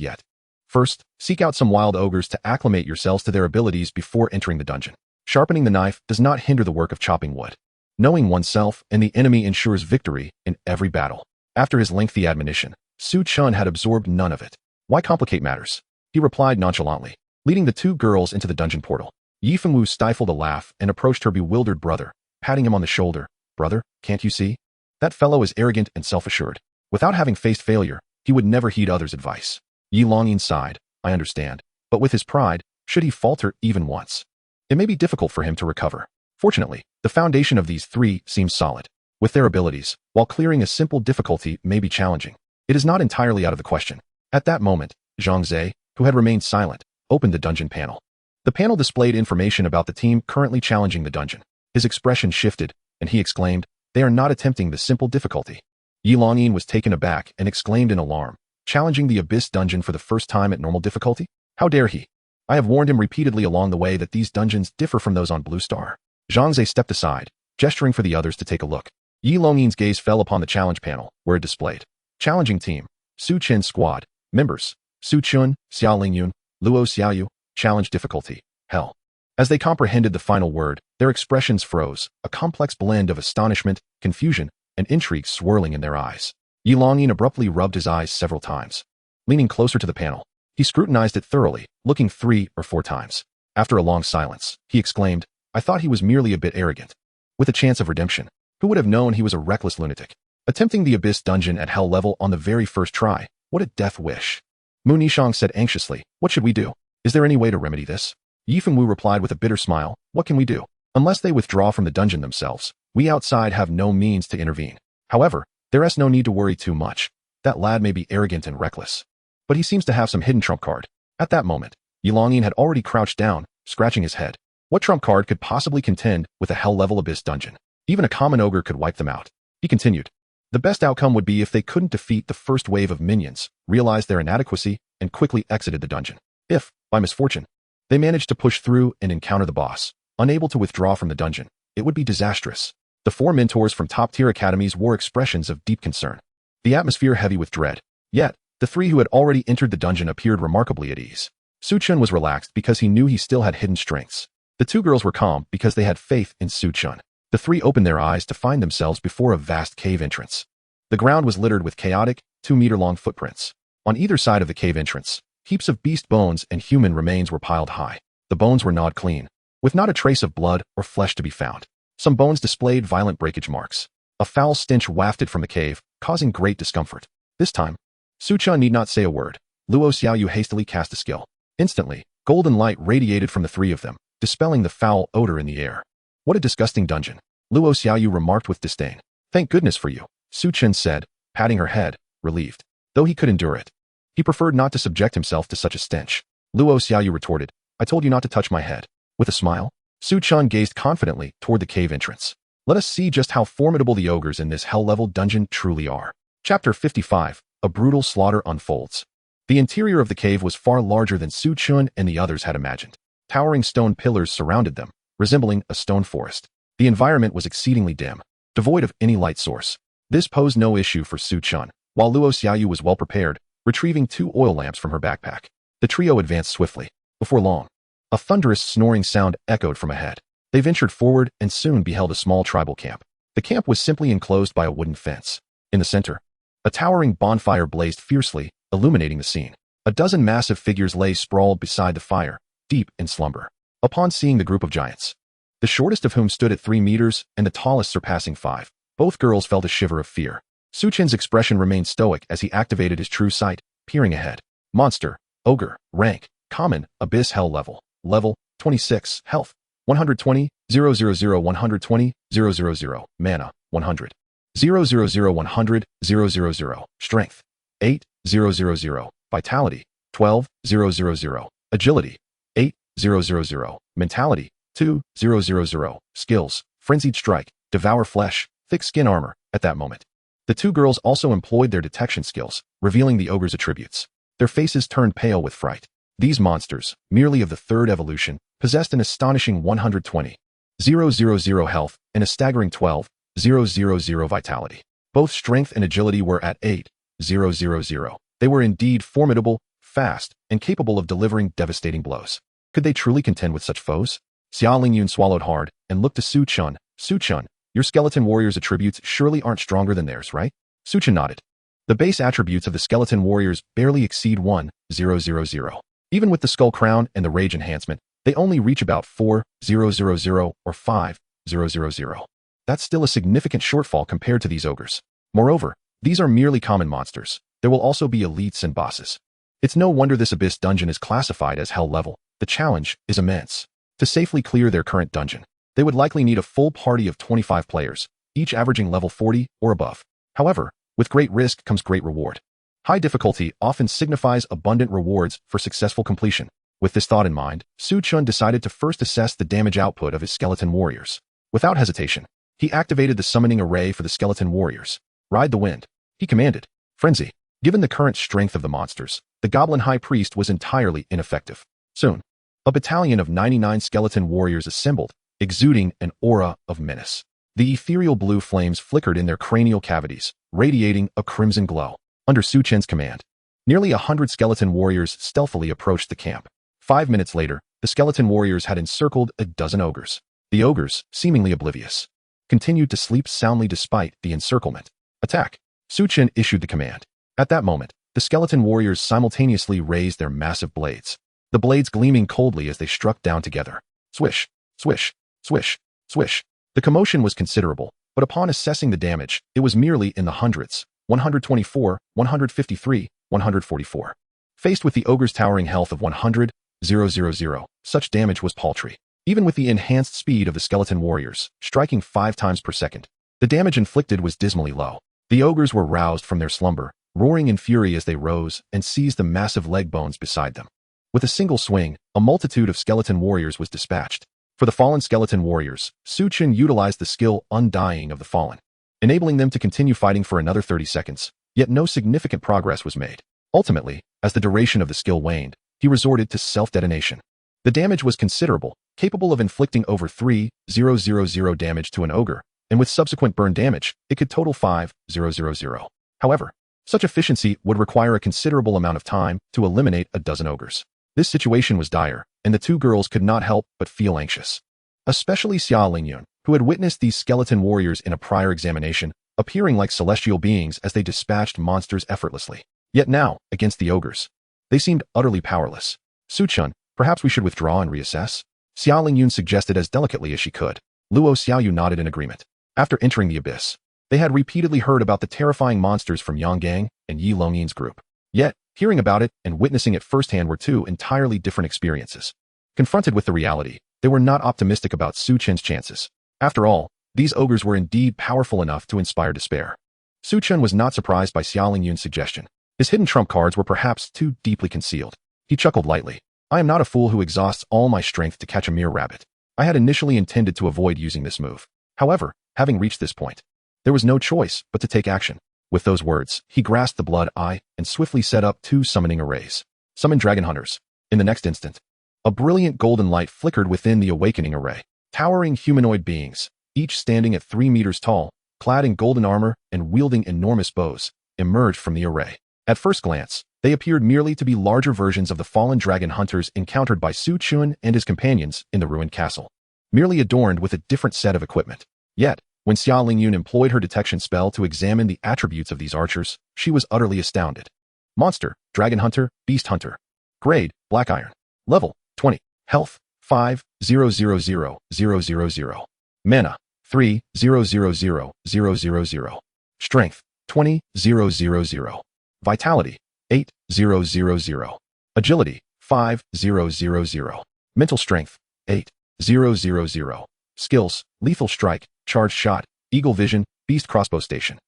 yet. First, seek out some wild ogres to acclimate yourselves to their abilities before entering the dungeon. Sharpening the knife does not hinder the work of chopping wood. Knowing oneself and the enemy ensures victory in every battle." After his lengthy admonition, Su Chen had absorbed none of it. "Why complicate matters?" he replied nonchalantly, leading the two girls into the dungeon portal. Yi Fengwu stifled a laugh and approached her bewildered brother, patting him on the shoulder. "Brother, can't you see? That fellow is arrogant and self-assured. Without having faced failure, he would never heed others' advice." Yi Longyin sighed. "I understand, but with his pride, should he falter even once, it may be difficult for him to recover. Fortunately, the foundation of these three seems solid. With their abilities, while clearing a simple difficulty may be challenging, it is not entirely out of the question." At that moment, Zhang Zhe, who had remained silent, opened the dungeon panel. The panel displayed information about the team currently challenging the dungeon. His expression shifted, and he exclaimed, "They are not attempting the simple difficulty." Yi Longyin was taken aback and exclaimed in alarm, "Challenging the Abyss dungeon for the first time at normal difficulty? How dare he? I have warned him repeatedly along the way that these dungeons differ from those on Blue Star." Zhang Zhe stepped aside, gesturing for the others to take a look. Yi Longyin's gaze fell upon the challenge panel, where it displayed, "Challenging team, Su Chen squad, members, Su Chen, Xia Lingyun, Luo Xiaoyu, challenge difficulty, hell." As they comprehended the final word, their expressions froze, a complex blend of astonishment, confusion, and intrigue swirling in their eyes. Yi Longyin abruptly rubbed his eyes several times. Leaning closer to the panel, he scrutinized it thoroughly, looking 3 or 4 times. After a long silence, he exclaimed, "I thought he was merely a bit arrogant. With a chance of redemption, who would have known he was a reckless lunatic? Attempting the Abyss dungeon at hell level on the very first try, what a death wish." Mu Nishang said anxiously, "What should we do? Is there any way to remedy this?" Yi Fengwu replied with a bitter smile, "What can we do? Unless they withdraw from the dungeon themselves, we outside have no means to intervene. However, there is no need to worry too much. That lad may be arrogant and reckless, but he seems to have some hidden trump card." At that moment, Yi Longyin had already crouched down, scratching his head. What trump card could possibly contend with a hell-level Abyss dungeon? Even a common ogre could wipe them out. He continued, "The best outcome would be if they couldn't defeat the first wave of minions, realized their inadequacy, and quickly exited the dungeon. If, by misfortune, they managed to push through and encounter the boss, unable to withdraw from the dungeon, it would be disastrous." The 4 mentors from top-tier academies wore expressions of deep concern, the atmosphere heavy with dread. Yet, the 3 who had already entered the dungeon appeared remarkably at ease. Su Chen was relaxed because he knew he still had hidden strengths. The 2 girls were calm because they had faith in Su Chen. The 3 opened their eyes to find themselves before a vast cave entrance. The ground was littered with chaotic, 2-meter-long footprints. On either side of the cave entrance, heaps of beast bones and human remains were piled high. The bones were gnawed clean, with not a trace of blood or flesh to be found. Some bones displayed violent breakage marks. A foul stench wafted from the cave, causing great discomfort. This time, Su Chen need not say a word. Luo Xiaoyu hastily cast a skill. Instantly, golden light radiated from the three of them, dispelling the foul odor in the air. What a disgusting dungeon, Luo Xiaoyu remarked with disdain. Thank goodness for you, Su Chen said, patting her head, relieved. Though he could endure it, he preferred not to subject himself to such a stench. Luo Xiaoyu retorted, I told you not to touch my head. With a smile, Su Chen gazed confidently toward the cave entrance. Let us see just how formidable the ogres in this hell-level dungeon truly are. Chapter 55, A Brutal Slaughter Unfolds. The interior of the cave was far larger than Su Chen and the others had imagined. Towering stone pillars surrounded them, resembling a stone forest. The environment was exceedingly dim, devoid of any light source. This posed no issue for Su Chen, while Luo Xiaoyu was well prepared, retrieving 2 oil lamps from her backpack. The trio advanced swiftly. Before long, a thunderous snoring sound echoed from ahead. They ventured forward and soon beheld a small tribal camp. The camp was simply enclosed by a wooden fence. In the center, a towering bonfire blazed fiercely, illuminating the scene. A dozen massive figures lay sprawled beside the fire, deep in slumber. Upon seeing the group of giants, the shortest of whom stood at 3 meters and the tallest surpassing 5, both girls felt a shiver of fear. Su Chen's expression remained stoic as he activated his true sight, peering ahead. Monster, ogre, rank, common, abyss hell level, level, 26, health, 120, 000 120, 000, mana, 100, 000 100, 000, strength, 8, 000, vitality, 12, 000, agility, 8, 000, mentality, 2, 000, skills, frenzied strike, devour flesh, thick skin armor. At that moment, the 2 girls also employed their detection skills, revealing the ogre's attributes. Their faces turned pale with fright. These monsters, merely of the 3rd evolution, possessed an astonishing 120, 000 health and a staggering 12, 000 vitality. Both strength and agility were at 8, 000. They were indeed formidable, fast, and capable of delivering devastating blows. Could they truly contend with such foes? Xia Lingyun swallowed hard and looked to Su Chen. Su Chen, your skeleton warrior's attributes surely aren't stronger than theirs, right? Su Chen nodded. The base attributes of the skeleton warriors barely exceed 1, 000. Even with the skull crown and the rage enhancement, they only reach about 4, 000 or 5, 000. That's still a significant shortfall compared to these ogres. Moreover, these are merely common monsters. There will also be elites and bosses. It's no wonder this abyss dungeon is classified as hell level. The challenge is immense. To safely clear their current dungeon, they would likely need a full party of 25 players, each averaging level 40 or above. However, with great risk comes great reward. High difficulty often signifies abundant rewards for successful completion. With this thought in mind, Su Chen decided to first assess the damage output of his skeleton warriors. Without hesitation, he activated the summoning array for the skeleton warriors. Ride the wind, he commanded. Frenzy. Given the current strength of the monsters, the goblin high priest was entirely ineffective. Soon, a battalion of 99 skeleton warriors assembled, exuding an aura of menace. The ethereal blue flames flickered in their cranial cavities, radiating a crimson glow. Under Su Chen's command, nearly 100 skeleton warriors stealthily approached the camp. 5 minutes later, the skeleton warriors had encircled a dozen ogres. The ogres, seemingly oblivious, continued to sleep soundly despite the encirclement. Attack! Su Chen issued the command. At that moment, the skeleton warriors simultaneously raised their massive blades, the blades gleaming coldly as they struck down together. Swish, swish, swish, swish. The commotion was considerable, but upon assessing the damage, it was merely in the hundreds. 124, 153, 144. Faced with the ogre's towering health of 100, 000, such damage was paltry. Even with the enhanced speed of the skeleton warriors, striking 5 times per second, the damage inflicted was dismally low. The ogres were roused from their slumber, roaring in fury as they rose and seized the massive leg bones beside them. With a single swing, a multitude of skeleton warriors was dispatched. For the fallen skeleton warriors, Su Chen utilized the skill Undying of the Fallen, enabling them to continue fighting for another 30 seconds, yet no significant progress was made. Ultimately, as the duration of the skill waned, he resorted to self-detonation. The damage was considerable, capable of inflicting over 3,000 damage to an ogre, and with subsequent burn damage, it could total 5,000. However, such efficiency would require a considerable amount of time to eliminate a dozen ogres. This situation was dire, and the 2 girls could not help but feel anxious. Especially Xia Lingyun, who had witnessed these skeleton warriors in a prior examination, appearing like celestial beings as they dispatched monsters effortlessly. Yet now, against the ogres, they seemed utterly powerless. Su Chen, perhaps we should withdraw and reassess? Xia Lingyun suggested as delicately as she could. Luo Xiaoyu nodded in agreement. After entering the abyss, they had repeatedly heard about the terrifying monsters from Yang Gang and Yi Longyin's group. Yet, hearing about it and witnessing it firsthand were two entirely different experiences. Confronted with the reality, they were not optimistic about Su Chen's chances. After all, these ogres were indeed powerful enough to inspire despair. Su Chen was not surprised by Xia Lingyun's suggestion. His hidden trump cards were perhaps too deeply concealed. He chuckled lightly. I am not a fool who exhausts all my strength to catch a mere rabbit. I had initially intended to avoid using this move. However, having reached this point, there was no choice but to take action. With those words, he grasped the blood eye and swiftly set up 2 summoning arrays. Summon dragon hunters. In the next instant, a brilliant golden light flickered within the awakening array. Towering humanoid beings, each standing at 3 meters tall, clad in golden armor and wielding enormous bows, emerged from the array. At first glance, they appeared merely to be larger versions of the fallen dragon hunters encountered by Su Chen and his companions in the ruined castle, merely adorned with a different set of equipment. Yet, when Xia Lingyun employed her detection spell to examine the attributes of these archers, she was utterly astounded. Monster, Dragon Hunter, Beast Hunter. Grade, Black Iron. Level, 20. Health, 5,000,000. Mana, 3,000,000. Strength, 20,000. Vitality, 8,000. Agility, 5,000. Mental strength, 8,000. Skills, Lethal Strike, Charged Shot, Eagle Vision, Beast Crossbow Station.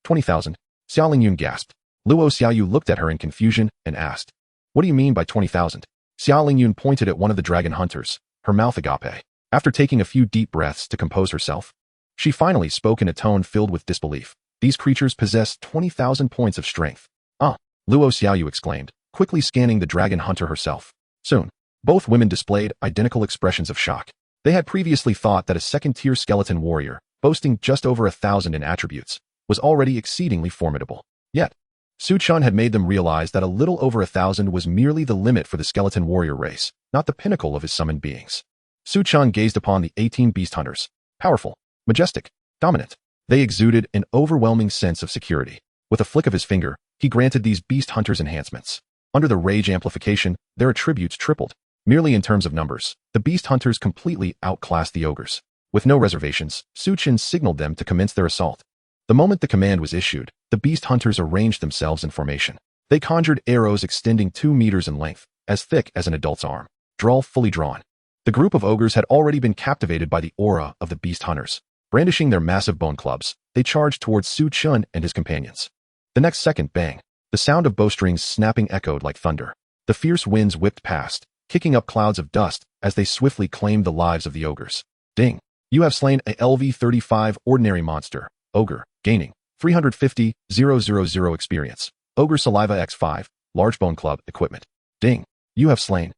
20,000. Xia Lingyun gasped. Luo Xiaoyu looked at her in confusion and asked, What do you mean by 20,000? Xia Lingyun pointed at one of the dragon hunters, her mouth agape. After taking a few deep breaths to compose herself, she finally spoke in a tone filled with disbelief. These creatures possess 20,000 points of strength. Luo Xiaoyu exclaimed, quickly scanning the dragon hunter herself. Soon, both women displayed identical expressions of shock. They had previously thought that a second-tier skeleton warrior, boasting just over 1,000 in attributes, was already exceedingly formidable. Yet, Su Chen had made them realize that a little over 1,000 was merely the limit for the skeleton warrior race, not the pinnacle of his summoned beings. Su Chen gazed upon the 18 beast hunters. Powerful, majestic, dominant. They exuded an overwhelming sense of security. With a flick of his finger, he granted these beast hunters enhancements. Under the rage amplification, their attributes tripled. Merely in terms of numbers, the beast hunters completely outclassed the ogres. With no reservations, Su Chen signaled them to commence their assault. The moment the command was issued, the beast hunters arranged themselves in formation. They conjured arrows extending 2 meters in length, as thick as an adult's arm. Drawl fully drawn. The group of ogres had already been captivated by the aura of the beast hunters. Brandishing their massive bone clubs, they charged towards Su Chen and his companions. The next second, bang. The sound of bowstrings snapping echoed like thunder. The fierce winds whipped past, kicking up clouds of dust as they swiftly claimed the lives of the ogres. Ding. You have slain a LV-35 ordinary monster, ogre, gaining 350,000 experience. Ogre Saliva X5, large bone club, equipment. Ding. You have slain.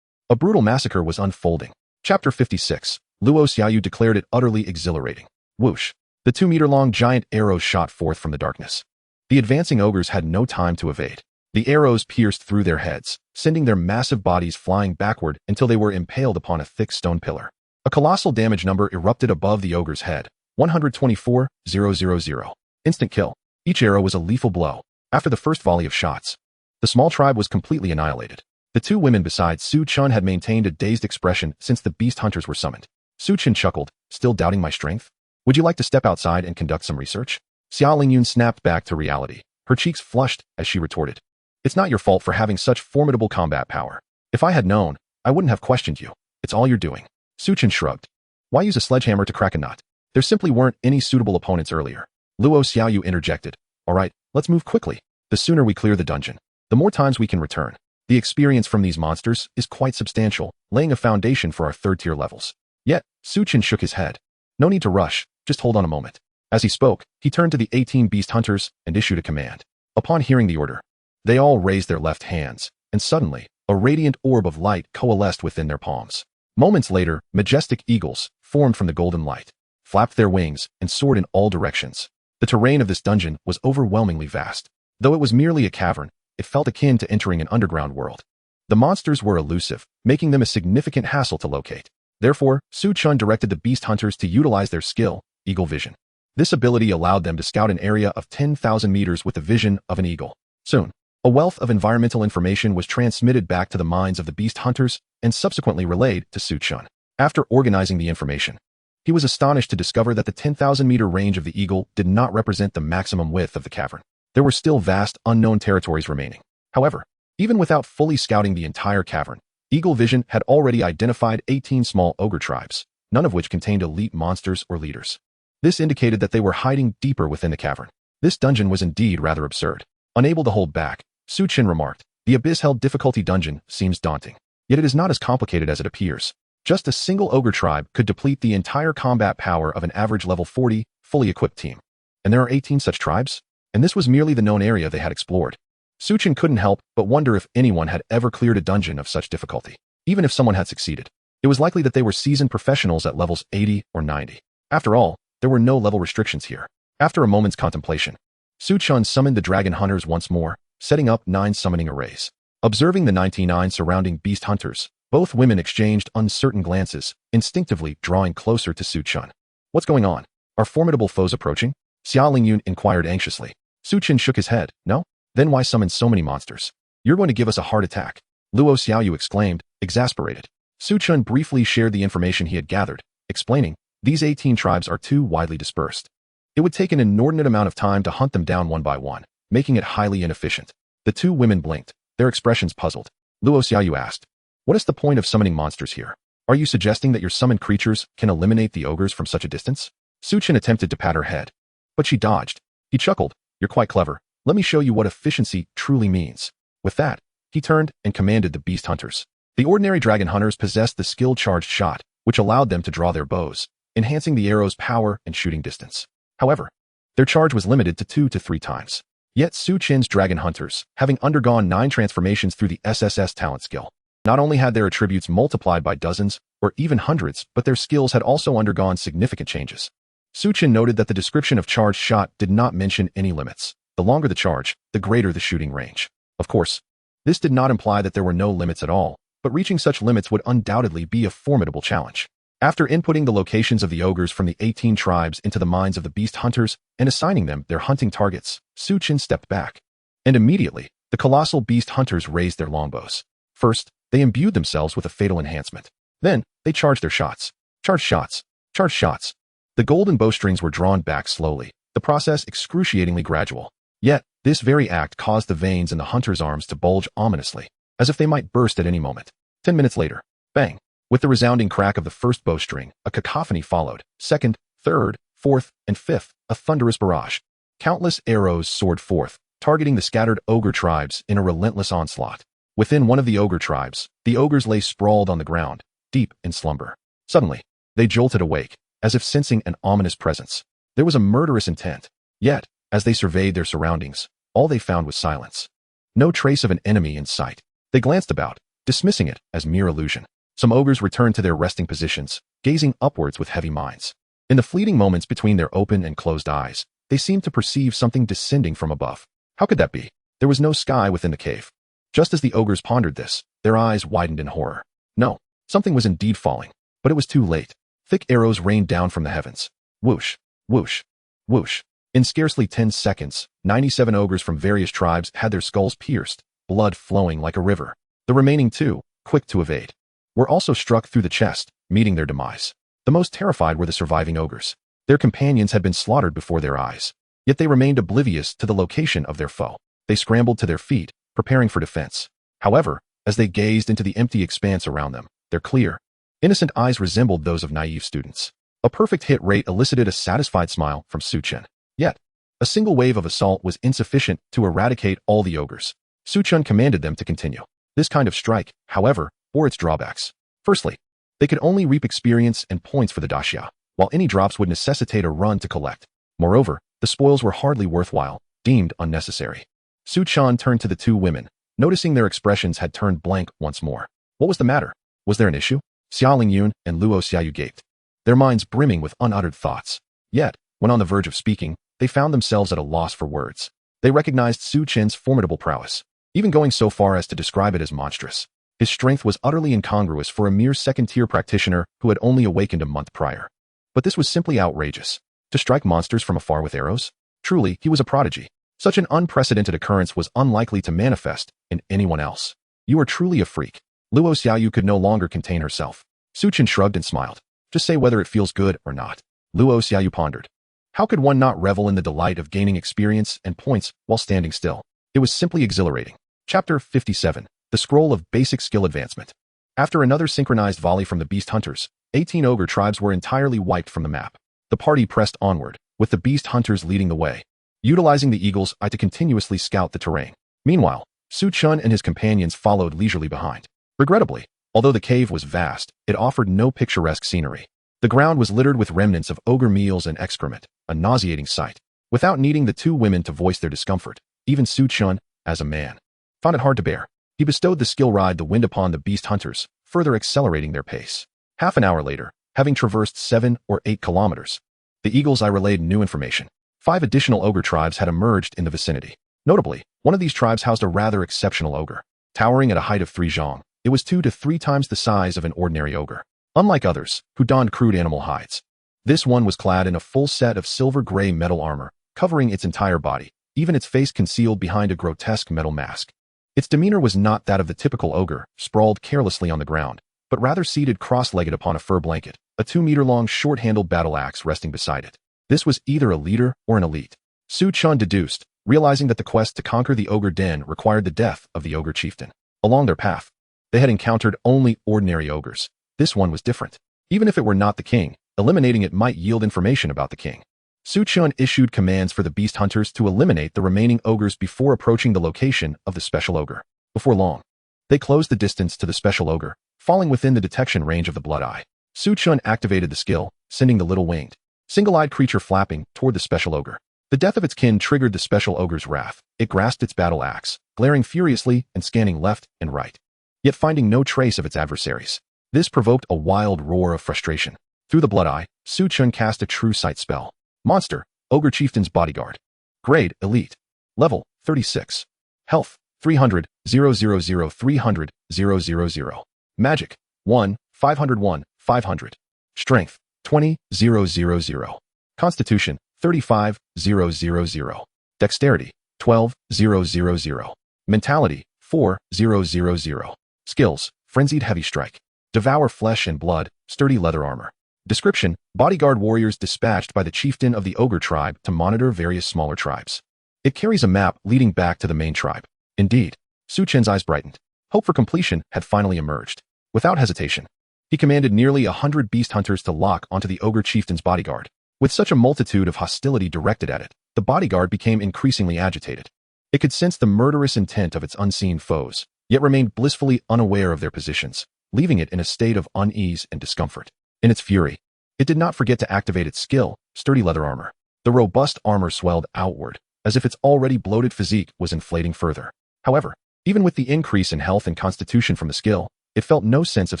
A brutal massacre was unfolding. Chapter 56. Luo Xiaoyu declared it utterly exhilarating. Whoosh. The 2-meter-long giant arrows shot forth from the darkness. The advancing ogres had no time to evade. The arrows pierced through their heads, sending their massive bodies flying backward until they were impaled upon a thick stone pillar. A colossal damage number erupted above the ogre's head. 124,000. Instant kill. Each arrow was a lethal blow. After the first volley of shots, the small tribe was completely annihilated. The 2 women beside Su Chen had maintained a dazed expression since the beast hunters were summoned. Su Chen chuckled, still doubting my strength? Would you like to step outside and conduct some research? Xia Lingyun snapped back to reality. Her cheeks flushed as she retorted. It's not your fault for having such formidable combat power. If I had known, I wouldn't have questioned you. It's all you're doing. Su Chen shrugged. Why use a sledgehammer to crack a nut? There simply weren't any suitable opponents earlier. Luo Xiaoyu interjected. All right, let's move quickly. The sooner we clear the dungeon, the more times we can return. The experience from these monsters is quite substantial, laying a foundation for our 3rd-tier levels. Yet, Su Chen shook his head. No need to rush, just hold on a moment. As he spoke, he turned to the 18 beast hunters and issued a command. Upon hearing the order, they all raised their left hands, and suddenly, a radiant orb of light coalesced within their palms. Moments later, majestic eagles, formed from the golden light, flapped their wings and soared in all directions. The terrain of this dungeon was overwhelmingly vast. Though it was merely a cavern, it felt akin to entering an underground world. The monsters were elusive, making them a significant hassle to locate. Therefore, Su Chen directed the beast hunters to utilize their skill, Eagle Vision. This ability allowed them to scout an area of 10,000 meters with the vision of an eagle. Soon, a wealth of environmental information was transmitted back to the minds of the beast hunters and subsequently relayed to Su Chen. After organizing the information, He was astonished to discover that the 10,000-meter range of the eagle did not represent the maximum width of the cavern. There were still vast, unknown territories remaining. However, even without fully scouting the entire cavern, Eagle Vision had already identified 18 small ogre tribes, none of which contained elite monsters or leaders. This indicated that they were hiding deeper within the cavern. This dungeon was indeed rather absurd. Unable to hold back, Su Chen remarked, "The abyss-held difficulty dungeon seems daunting. Yet it is not as complicated as it appears. Just a single ogre tribe could deplete the entire combat power of an average level 40, fully equipped team. And there are 18 such tribes? And this was merely the known area they had explored." Su Chen couldn't help but wonder if anyone had ever cleared a dungeon of such difficulty. Even if someone had succeeded, it was likely that they were seasoned professionals at levels 80 or 90. After all, there were no level restrictions here. After a moment's contemplation, Su Chen summoned the dragon hunters once more, setting up 9 summoning arrays. Observing the 99 surrounding beast hunters, both women exchanged uncertain glances, instinctively drawing closer to Su Chen. "What's going on? Are formidable foes approaching?" Xia Lingyun inquired anxiously. Su Chen shook his head. "No? Then why summon so many monsters? You're going to give us a heart attack," Luo Xiaoyu exclaimed, exasperated. Su Chen briefly shared the information he had gathered, explaining, "These 18 tribes are too widely dispersed. It would take an inordinate amount of time to hunt them down one by one, making it highly inefficient." The 2 women blinked, their expressions puzzled. Luo Xiaoyu asked, "What is the point of summoning monsters here? Are you suggesting that your summoned creatures can eliminate the ogres from such a distance?" Su Chen attempted to pat her head, but she dodged. He chuckled, "You're quite clever. Let me show you what efficiency truly means." With that, he turned and commanded the beast hunters. The ordinary dragon hunters possessed the skill charged shot, which allowed them to draw their bows, enhancing the arrow's power and shooting distance. However, their charge was limited to 2 to 3 times. Yet Su Chen's dragon hunters, having undergone 9 transformations through the SSS Talent skill, not only had their attributes multiplied by dozens or even hundreds, but their skills had also undergone significant changes. Su Chen noted that the description of charged shot did not mention any limits. The longer the charge, the greater the shooting range. Of course, this did not imply that there were no limits at all, but reaching such limits would undoubtedly be a formidable challenge. After inputting the locations of the ogres from the 18 tribes into the minds of the beast hunters and assigning them their hunting targets, Su Chen stepped back. And immediately, the colossal beast hunters raised their longbows. First, they imbued themselves with a fatal enhancement. Then, they charged their shots. Charged shots. Charged shots. The golden bowstrings were drawn back slowly, the process excruciatingly gradual. Yet, this very act caused the veins in the hunter's arms to bulge ominously, as if they might burst at any moment. 10 minutes later, bang! With the resounding crack of the first bowstring, a cacophony followed. Second, third, fourth, and fifth, a thunderous barrage. Countless arrows soared forth, targeting the scattered ogre tribes in a relentless onslaught. Within one of the ogre tribes, the ogres lay sprawled on the ground, deep in slumber. Suddenly, they jolted awake, as if sensing an ominous presence. There was a murderous intent. Yet, as they surveyed their surroundings, all they found was silence. No trace of an enemy in sight. They glanced about, dismissing it as mere illusion. Some ogres returned to their resting positions, gazing upwards with heavy minds. In the fleeting moments between their open and closed eyes, they seemed to perceive something descending from above. How could that be? There was no sky within the cave. Just as the ogres pondered this, their eyes widened in horror. No, something was indeed falling, but it was too late. Thick arrows rained down from the heavens. Whoosh, whoosh, whoosh. In scarcely 10 seconds, 97 ogres from various tribes had their skulls pierced, blood flowing like a river. The remaining 2, quick to evade, were also struck through the chest, meeting their demise. The most terrified were the surviving ogres. Their companions had been slaughtered before their eyes, yet they remained oblivious to the location of their foe. They scrambled to their feet, preparing for defense. However, as they gazed into the empty expanse around them, their clear, innocent eyes resembled those of naive students. A perfect hit rate elicited a satisfied smile from Su Chen. Yet, a single wave of assault was insufficient to eradicate all the ogres. Su Chen commanded them to continue. This kind of strike, however, bore its drawbacks. Firstly, they could only reap experience and points for the daxia, while any drops would necessitate a run to collect. Moreover, the spoils were hardly worthwhile, deemed unnecessary. Su Chen turned to the 2 women, noticing their expressions had turned blank once more. What was the matter? Was there an issue? Xia Lingyun and Luo Xiaoyu gaped, their minds brimming with unuttered thoughts. Yet, when on the verge of speaking, they found themselves at a loss for words. They recognized Su Chen's formidable prowess, even going so far as to describe it as monstrous. His strength was utterly incongruous for a mere second-tier practitioner who had only awakened a month prior. But this was simply outrageous. To strike monsters from afar with arrows? Truly, he was a prodigy. Such an unprecedented occurrence was unlikely to manifest in anyone else. You are truly a freak. Luo Xiaoyu could no longer contain herself. Su Chen shrugged and smiled. Just say whether it feels good or not. Luo Xiaoyu pondered. How could one not revel in the delight of gaining experience and points while standing still? It was simply exhilarating. Chapter 57. The Scroll of Basic Skill Advancement. After another synchronized volley from the beast hunters, 18 ogre tribes were entirely wiped from the map. The party pressed onward, with the beast hunters leading the way, utilizing the eagle's eye to continuously scout the terrain. Meanwhile, Su Chen and his companions followed leisurely behind. Regrettably, although the cave was vast, it offered no picturesque scenery. The ground was littered with remnants of ogre meals and excrement, a nauseating sight. Without needing the two women to voice their discomfort, even Su Chen, as a man, found it hard to bear. He bestowed the skill ride the wind upon the beast hunters, further accelerating their pace. Half an hour later, having traversed 7 or 8 kilometers, the eagle's eye relayed new information. 5 additional ogre tribes had emerged in the vicinity. Notably, one of these tribes housed a rather exceptional ogre. Towering at a height of 3 zhang, it was 2 to 3 times the size of an ordinary ogre. Unlike others, who donned crude animal hides, this one was clad in a full set of silver-gray metal armor, covering its entire body, even its face concealed behind a grotesque metal mask. Its demeanor was not that of the typical ogre, sprawled carelessly on the ground, but rather seated cross-legged upon a fur blanket, a 2-meter-long short-handled battle axe resting beside it. This was either a leader or an elite. Su Chen deduced, realizing that the quest to conquer the ogre den required the death of the ogre chieftain. Along their path, they had encountered only ordinary ogres. This one was different. Even if it were not the king, eliminating it might yield information about the king. Su Chen issued commands for the beast hunters to eliminate the remaining ogres before approaching the location of the special ogre. Before long, they closed the distance to the special ogre, falling within the detection range of the blood eye. Su Chen activated the skill, sending the little winged, single-eyed creature flapping toward the special ogre. The death of its kin triggered the special ogre's wrath. It grasped its battle axe, glaring furiously and scanning left and right, yet finding no trace of its adversaries. This provoked a wild roar of frustration. Through the blood eye, Su Chen cast a true sight spell. Monster, Ogre Chieftain's Bodyguard. Grade, Elite. Level, 36. Health, 300, 000, 300, 000. Magic, 1, 501, 500. Strength, 20, 000. Constitution, 35, 000. Dexterity, 12, 000. Mentality, 4, 000. Skills, Frenzied Heavy Strike. Devour flesh and blood, sturdy leather armor. Description: bodyguard warriors dispatched by the chieftain of the ogre tribe to monitor various smaller tribes. It carries a map leading back to the main tribe. Indeed, Su Chen's eyes brightened. Hope for completion had finally emerged. Without hesitation, he commanded nearly 100 beast hunters to lock onto the ogre chieftain's bodyguard. With such a multitude of hostility directed at it, the bodyguard became increasingly agitated. It could sense the murderous intent of its unseen foes, yet remained blissfully unaware of their positions, leaving it in a state of unease and discomfort. In its fury, it did not forget to activate its skill, sturdy leather armor. The robust armor swelled outward, as if its already bloated physique was inflating further. However, even with the increase in health and constitution from the skill, it felt no sense of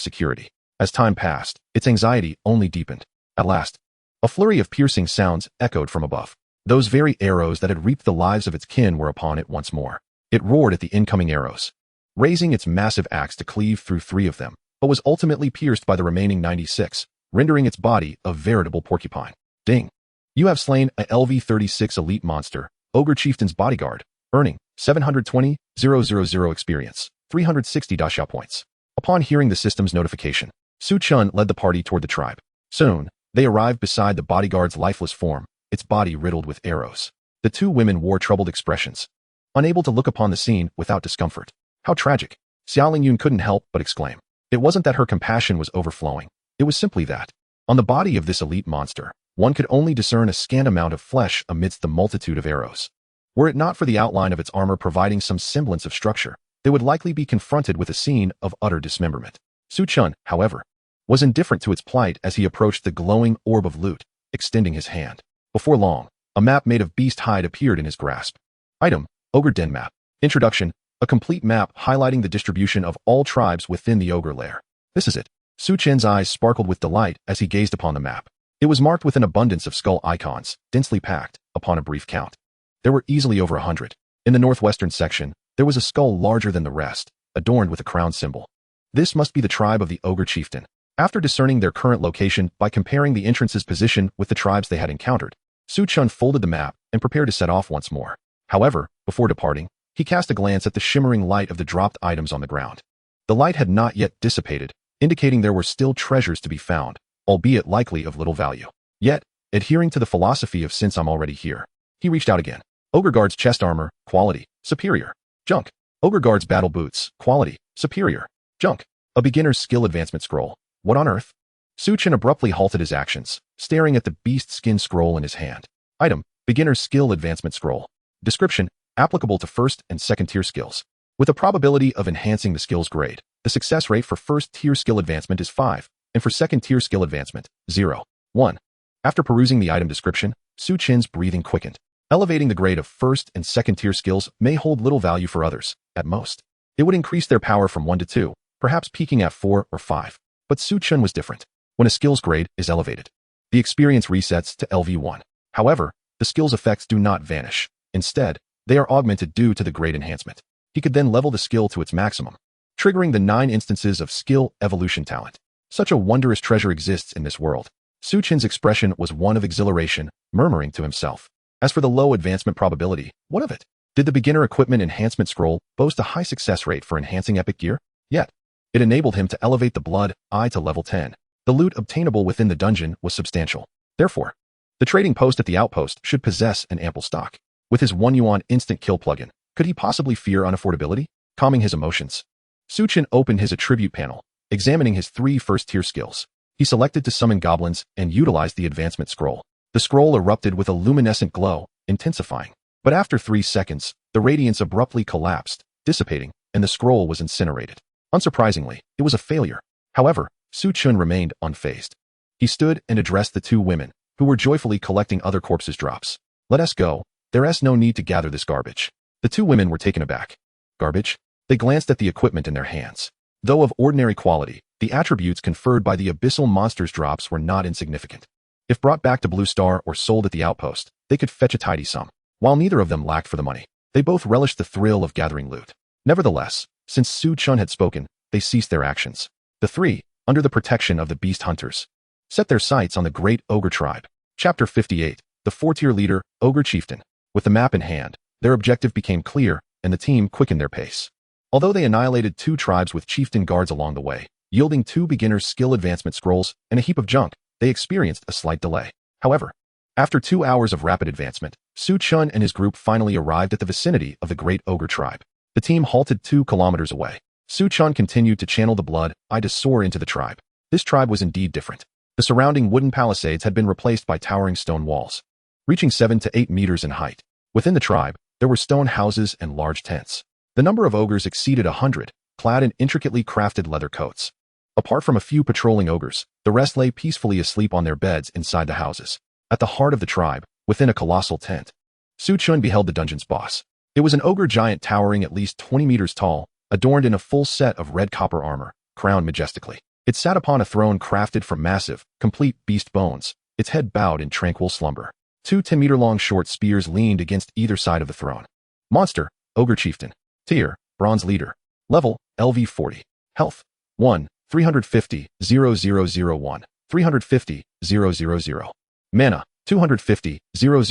security. As time passed, its anxiety only deepened. At last, a flurry of piercing sounds echoed from above. Those very arrows that had reaped the lives of its kin were upon it once more. It roared at the incoming arrows, raising its massive axe to cleave through 3 of them, but was ultimately pierced by the remaining 96, rendering its body a veritable porcupine. Ding! You have slain a LV-36 elite monster, Ogre Chieftain's Bodyguard, earning 720,000 experience, 360 dasha points. Upon hearing the system's notification, Su Chen led the party toward the tribe. Soon, they arrived beside the bodyguard's lifeless form, its body riddled with arrows. The 2 women wore troubled expressions, unable to look upon the scene without discomfort. How tragic! Xiaoling Yun couldn't help but exclaim. It wasn't that her compassion was overflowing. It was simply that, on the body of this elite monster, one could only discern a scant amount of flesh amidst the multitude of arrows. Were it not for the outline of its armor providing some semblance of structure, they would likely be confronted with a scene of utter dismemberment. Su Chen, however, was indifferent to its plight as he approached the glowing orb of loot, extending his hand. Before long, a map made of beast hide appeared in his grasp. Item: Ogre Den Map. Introduction: a complete map highlighting the distribution of all tribes within the ogre lair. This is it. Su Chen's eyes sparkled with delight as he gazed upon the map. It was marked with an abundance of skull icons, densely packed, upon a brief count. There were easily over 100. In the northwestern section, there was a skull larger than the rest, adorned with a crown symbol. This must be the tribe of the ogre chieftain. After discerning their current location by comparing the entrance's position with the tribes they had encountered, Su Chen folded the map and prepared to set off once more. However, before departing, he cast a glance at the shimmering light of the dropped items on the ground. The light had not yet dissipated, indicating there were still treasures to be found, albeit likely of little value. Yet, adhering to the philosophy of since I'm already here, he reached out again. Ogre Guard's chest armor, quality, superior. Junk. Ogre Guard's battle boots, quality, superior. Junk. A beginner's skill advancement scroll. What on earth? Su Chen abruptly halted his actions, staring at the beast skin scroll in his hand. Item, beginner's skill advancement scroll. Description, applicable to first and second tier skills. With a probability of enhancing the skill's grade, the success rate for first tier skill advancement is 5, and for second tier skill advancement, 0. 1. After perusing the item description, Su Chen's breathing quickened. Elevating the grade of first and second tier skills may hold little value for others, at most. It would increase their power from 1 to 2, perhaps peaking at 4 or 5. But Su Chen was different. When a skill's grade is elevated, the experience resets to LV1. However, the skill's effects do not vanish. Instead, they are augmented due to the grade enhancement. He could then level the skill to its maximum, triggering the 9 instances of skill evolution talent. Such a wondrous treasure exists in this world. Su Chen's expression was one of exhilaration, murmuring to himself. As for the low advancement probability, what of it? Did the beginner equipment enhancement scroll boast a high success rate for enhancing epic gear? Yet, it enabled him to elevate the blood eye to level 10. The loot obtainable within the dungeon was substantial. Therefore, the trading post at the outpost should possess an ample stock. With his 1 yuan instant kill plugin, could he possibly fear unaffordability? Calming his emotions, Su Chen opened his attribute panel, examining his 3 first-tier skills. He selected to summon goblins and utilized the advancement scroll. The scroll erupted with a luminescent glow, intensifying. But after 3 seconds, the radiance abruptly collapsed, dissipating, and the scroll was incinerated. Unsurprisingly, it was a failure. However, Su Chen remained unfazed. He stood and addressed the 2 women, who were joyfully collecting other corpses' drops. Let us go. There's no need to gather this garbage. The 2 women were taken aback. Garbage? They glanced at the equipment in their hands. Though of ordinary quality, the attributes conferred by the abyssal monster's drops were not insignificant. If brought back to Blue Star or sold at the outpost, they could fetch a tidy sum. While neither of them lacked for the money, they both relished the thrill of gathering loot. Nevertheless, since Su Chen had spoken, they ceased their actions. The 3, under the protection of the beast hunters, set their sights on the great ogre tribe. Chapter 58, the 4-tier leader, Ogre Chieftain. With the map in hand, their objective became clear, and the team quickened their pace. Although they annihilated 2 tribes with chieftain guards along the way, yielding 2 beginner's skill advancement scrolls and a heap of junk, they experienced a slight delay. However, after 2 hours of rapid advancement, Su Chen and his group finally arrived at the vicinity of the great ogre tribe. The team halted 2 kilometers away. Su Chen continued to channel the blood eye to soar into the tribe. This tribe was indeed different. The surrounding wooden palisades had been replaced by towering stone walls, reaching 7 to 8 meters in height. Within the tribe, there were stone houses and large tents. The number of ogres exceeded 100, clad in intricately crafted leather coats. Apart from a few patrolling ogres, the rest lay peacefully asleep on their beds inside the houses. At the heart of the tribe, within a colossal tent, Su Chen beheld the dungeon's boss. It was an ogre giant towering at least 20 meters tall, adorned in a full set of red copper armor, crowned majestically. It sat upon a throne crafted from massive, complete beast bones, its head bowed in tranquil slumber. 2 10-meter-long short spears leaned against either side of the throne. Monster, Ogre Chieftain. Tier, Bronze Leader. Level, LV 40. Health, 1, 350, 0001, 350, 000. Mana, 250, 000,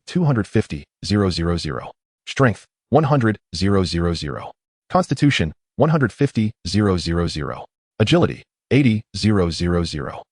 250, 000. Strength, 100, 000. Constitution, 150, 000. Agility, 80, 000.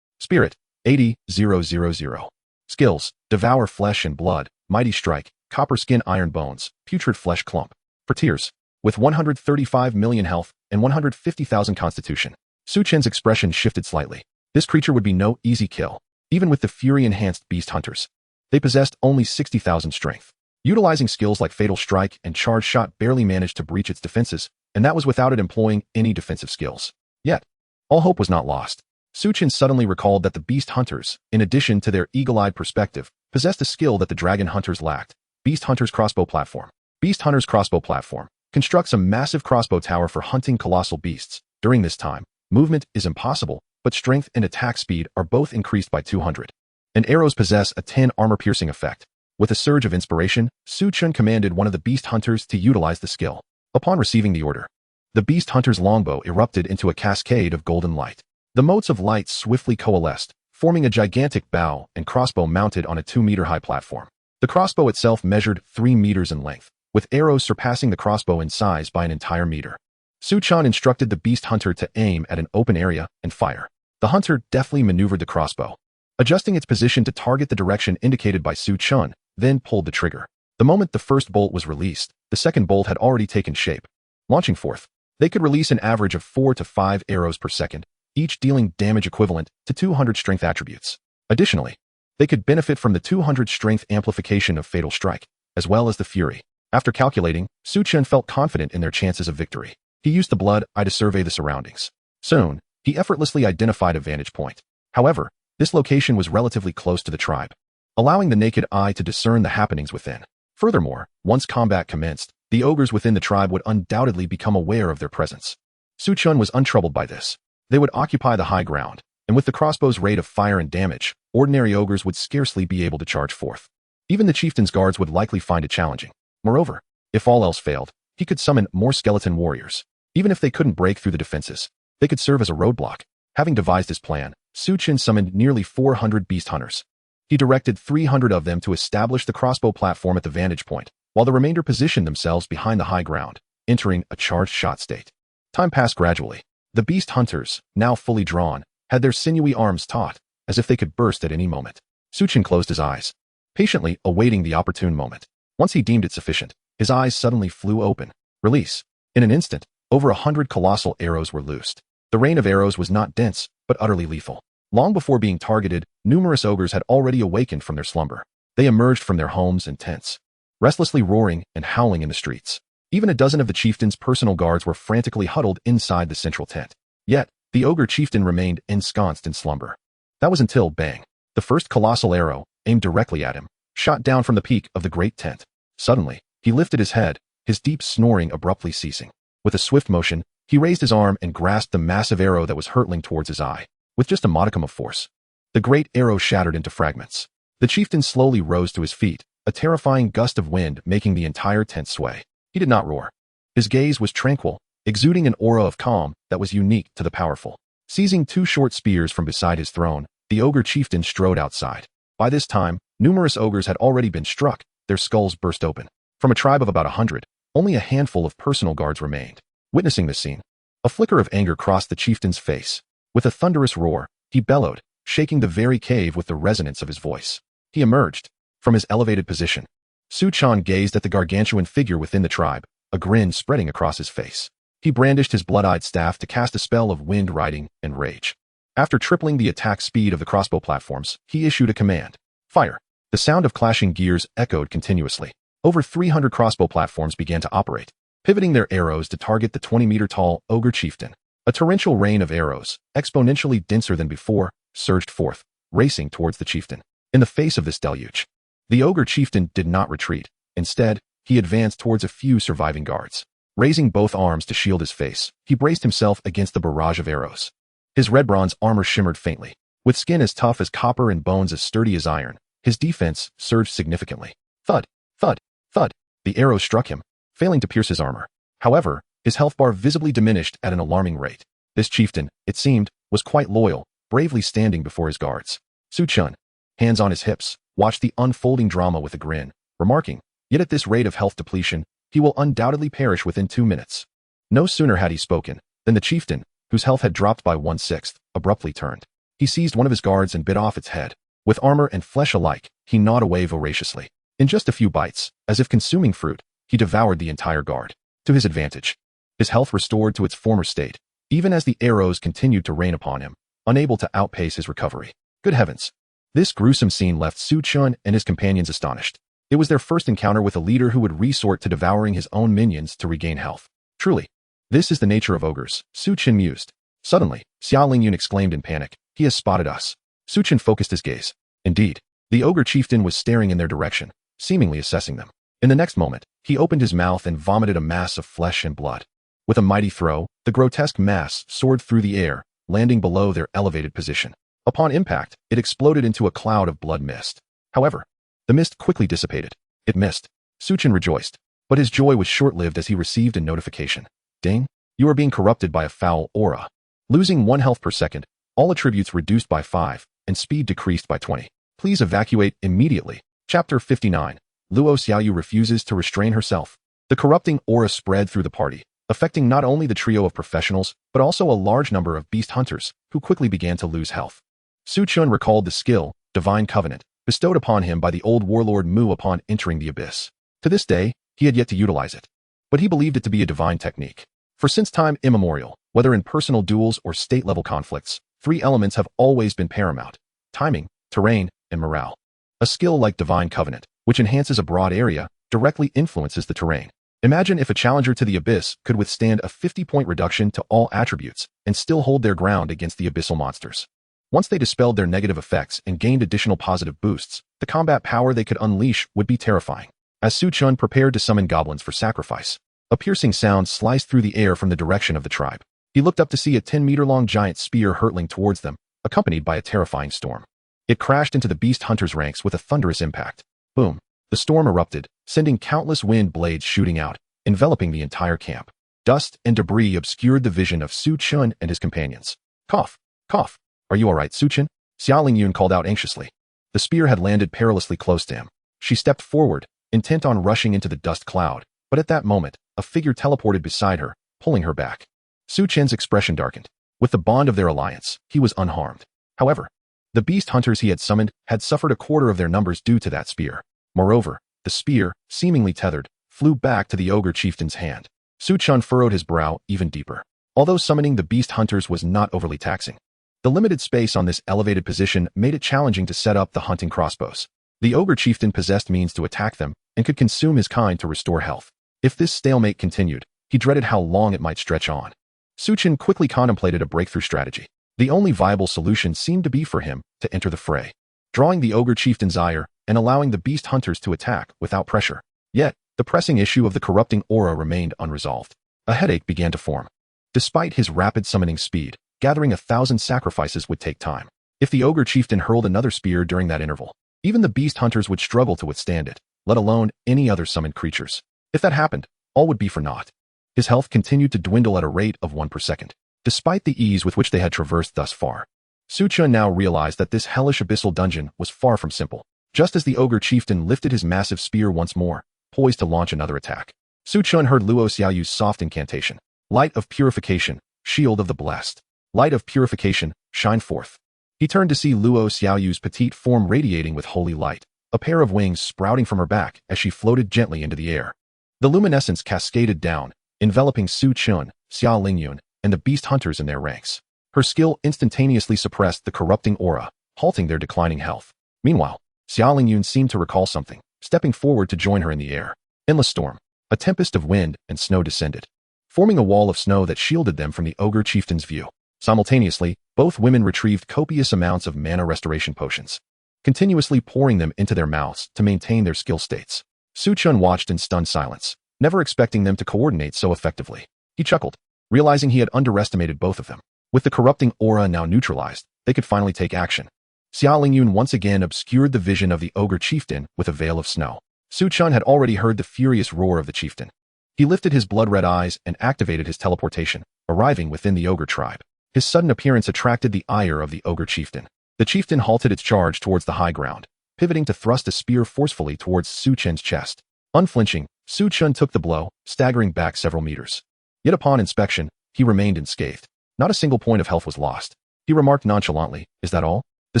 Spirit, 80, 000. Skills, Devour Flesh and Blood, Mighty Strike, Copper Skin Iron Bones, Putrid Flesh Clump. For tiers, with 135 million health and 150,000 constitution. Su Chen's expression shifted slightly. This creature would be no easy kill, even with the fury-enhanced beast hunters. They possessed only 60,000 strength. Utilizing skills like Fatal Strike and Charge Shot barely managed to breach its defenses, and that was without it employing any defensive skills. Yet, all hope was not lost. Su Chen suddenly recalled that the beast hunters, in addition to their eagle-eyed perspective, possessed a skill that the dragon hunters lacked. Beast Hunter's Crossbow Platform. Beast Hunter's Crossbow Platform constructs a massive crossbow tower for hunting colossal beasts. During this time, movement is impossible, but strength and attack speed are both increased by 200. And arrows possess a 10 armor-piercing effect. With a surge of inspiration, Su Chen commanded one of the beast hunters to utilize the skill. Upon receiving the order, the beast hunter's longbow erupted into a cascade of golden light. The motes of light swiftly coalesced, forming a gigantic bow and crossbow mounted on a 2-meter-high platform. The crossbow itself measured 3 meters in length, with arrows surpassing the crossbow in size by an entire meter. Su Chen instructed the beast hunter to aim at an open area and fire. The hunter deftly maneuvered the crossbow, adjusting its position to target the direction indicated by Su Chen, then pulled the trigger. The moment the first bolt was released, the second bolt had already taken shape. Launching forth, they could release an average of 4 to 5 arrows per second, each dealing damage equivalent to 200 strength attributes. Additionally, they could benefit from the 200 strength amplification of Fatal Strike, as well as the Fury. After calculating, Su Chen felt confident in their chances of victory. He used the blood eye to survey the surroundings. Soon, he effortlessly identified a vantage point. However, this location was relatively close to the tribe, allowing the naked eye to discern the happenings within. Furthermore, once combat commenced, the ogres within the tribe would undoubtedly become aware of their presence. Su Chen was untroubled by this. They would occupy the high ground, and with the crossbow's rate of fire and damage, ordinary ogres would scarcely be able to charge forth. Even the chieftain's guards would likely find it challenging. Moreover, if all else failed, he could summon more skeleton warriors. Even if they couldn't break through the defenses, they could serve as a roadblock. Having devised his plan, Su Chen summoned nearly 400 beast hunters. He directed 300 of them to establish the crossbow platform at the vantage point, while the remainder positioned themselves behind the high ground, entering a charged shot state. Time passed gradually. The beast hunters, now fully drawn, had their sinewy arms taut, as if they could burst at any moment. Su Chen closed his eyes, patiently awaiting the opportune moment. Once he deemed it sufficient, his eyes suddenly flew open. Release. In an instant, over 100 colossal arrows were loosed. The rain of arrows was not dense, but utterly lethal. Long before being targeted, numerous ogres had already awakened from their slumber. They emerged from their homes and tents, restlessly roaring and howling in the streets. Even a dozen of the chieftain's personal guards were frantically huddled inside the central tent. Yet, the ogre chieftain remained ensconced in slumber. That was until, bang, the first colossal arrow, aimed directly at him, shot down from the peak of the great tent. Suddenly, he lifted his head, his deep snoring abruptly ceasing. With a swift motion, he raised his arm and grasped the massive arrow that was hurtling towards his eye. With just a modicum of force, the great arrow shattered into fragments. The chieftain slowly rose to his feet, a terrifying gust of wind making the entire tent sway. He did not roar. His gaze was tranquil, exuding an aura of calm that was unique to the powerful. Seizing 2 short spears from beside his throne, the ogre chieftain strode outside. By this time, numerous ogres had already been struck, their skulls burst open. From a tribe of about 100, only a handful of personal guards remained. Witnessing this scene, a flicker of anger crossed the chieftain's face. With a thunderous roar, he bellowed, shaking the very cave with the resonance of his voice. He emerged from his elevated position. Su Chen gazed at the gargantuan figure within the tribe, a grin spreading across his face. He brandished his blood-eyed staff to cast a spell of wind riding and rage. After tripling the attack speed of the crossbow platforms, he issued a command. Fire! The sound of clashing gears echoed continuously. Over 300 crossbow platforms began to operate, pivoting their arrows to target the 20-meter-tall ogre chieftain. A torrential rain of arrows, exponentially denser than before, surged forth, racing towards the chieftain. In the face of this deluge, the ogre chieftain did not retreat. Instead, he advanced towards a few surviving guards. Raising both arms to shield his face, he braced himself against the barrage of arrows. His red bronze armor shimmered faintly. With skin as tough as copper and bones as sturdy as iron, his defense surged significantly. Thud, thud, thud. The arrows struck him, failing to pierce his armor. However, his health bar visibly diminished at an alarming rate. This chieftain, it seemed, was quite loyal, bravely standing before his guards. Su Chen, hands on his hips, watched the unfolding drama with a grin, remarking, "Yet at this rate of health depletion, he will undoubtedly perish within 2 minutes." No sooner had he spoken, than the chieftain, whose health had dropped by 1/6, abruptly turned. He seized one of his guards and bit off its head. With armor and flesh alike, he gnawed away voraciously. In just a few bites, as if consuming fruit, he devoured the entire guard. To his advantage, his health restored to its former state, even as the arrows continued to rain upon him, unable to outpace his recovery. Good heavens! This gruesome scene left Su Chen and his companions astonished. It was their first encounter with a leader who would resort to devouring his own minions to regain health. Truly, this is the nature of ogres, Su Chen mused. Suddenly, Xiao Lingyun exclaimed in panic, "He has spotted us." Su Chen focused his gaze. Indeed, the ogre chieftain was staring in their direction, seemingly assessing them. In the next moment, he opened his mouth and vomited a mass of flesh and blood. With a mighty throw, the grotesque mass soared through the air, landing below their elevated position. Upon impact, it exploded into a cloud of blood mist. However, the mist quickly dissipated. It missed. Su Chen rejoiced, but his joy was short-lived as he received a notification. Ding! You are being corrupted by a foul aura. Losing 1 health per second, all attributes reduced by 5, and speed decreased by 20. Please evacuate immediately. Chapter 59. Luo Xiaoyu refuses to restrain herself. The corrupting aura spread through the party, affecting not only the trio of professionals, but also a large number of beast hunters, who quickly began to lose health. Su Chen recalled the skill, Divine Covenant, bestowed upon him by the old warlord Mu upon entering the abyss. To this day, he had yet to utilize it. But he believed it to be a divine technique. For since time immemorial, whether in personal duels or state-level conflicts, 3 elements have always been paramount: timing, terrain, and morale. A skill like Divine Covenant, which enhances a broad area, directly influences the terrain. Imagine if a challenger to the abyss could withstand a 50-point reduction to all attributes and still hold their ground against the abyssal monsters. Once they dispelled their negative effects and gained additional positive boosts, the combat power they could unleash would be terrifying. As Su Chen prepared to summon goblins for sacrifice, a piercing sound sliced through the air from the direction of the tribe. He looked up to see a 10-meter-long giant spear hurtling towards them, accompanied by a terrifying storm. It crashed into the beast hunters' ranks with a thunderous impact. Boom! The storm erupted, sending countless wind blades shooting out, enveloping the entire camp. Dust and debris obscured the vision of Su Chen and his companions. Cough! Cough! Are you all right, Su Chen? Xia Lingyun called out anxiously. The spear had landed perilously close to him. She stepped forward, intent on rushing into the dust cloud, but at that moment, a figure teleported beside her, pulling her back. Su Chen's expression darkened. With the bond of their alliance, he was unharmed. However, the beast hunters he had summoned had suffered a quarter of their numbers due to that spear. Moreover, the spear, seemingly tethered, flew back to the ogre chieftain's hand. Su Chen furrowed his brow even deeper. Although summoning the beast hunters was not overly taxing, the limited space on this elevated position made it challenging to set up the hunting crossbows. The ogre chieftain possessed means to attack them and could consume his kind to restore health. If this stalemate continued, he dreaded how long it might stretch on. Su Chen quickly contemplated a breakthrough strategy. The only viable solution seemed to be for him to enter the fray, drawing the ogre chieftain's ire and allowing the beast hunters to attack without pressure. Yet, the pressing issue of the corrupting aura remained unresolved. A headache began to form. Despite his rapid summoning speed, gathering 1,000 sacrifices would take time. If the ogre chieftain hurled another spear during that interval, even the beast hunters would struggle to withstand it, let alone any other summoned creatures. If that happened, all would be for naught. His health continued to dwindle at a rate of 1 per second. Despite the ease with which they had traversed thus far, Su Chen now realized that this hellish abyssal dungeon was far from simple. Just as the ogre chieftain lifted his massive spear once more, poised to launch another attack, Su Chen heard Luo Xiaoyu's soft incantation. Light of purification, shield of the blessed. Light of purification, shine forth. He turned to see Luo Xiaoyu's petite form radiating with holy light, a pair of wings sprouting from her back as she floated gently into the air. The luminescence cascaded down, enveloping Su Chen, Xia Lingyun, and the beast hunters in their ranks. Her skill instantaneously suppressed the corrupting aura, halting their declining health. Meanwhile, Xia Lingyun seemed to recall something, stepping forward to join her in the air. Endless storm. A tempest of wind and snow descended, forming a wall of snow that shielded them from the ogre chieftain's view. Simultaneously, both women retrieved copious amounts of mana restoration potions, continuously pouring them into their mouths to maintain their skill states. Su Chen watched in stunned silence, never expecting them to coordinate so effectively. He chuckled, realizing he had underestimated both of them. With the corrupting aura now neutralized, they could finally take action. Xia Lingyun once again obscured the vision of the ogre chieftain with a veil of snow. Su Chen had already heard the furious roar of the chieftain. He lifted his blood-red eyes and activated his teleportation, arriving within the ogre tribe. His sudden appearance attracted the ire of the ogre chieftain. The chieftain halted its charge towards the high ground, pivoting to thrust a spear forcefully towards Su Chen's chest. Unflinching, Su Chen took the blow, staggering back several meters. Yet upon inspection, he remained unscathed. Not a single point of health was lost. He remarked nonchalantly, "Is that all?" The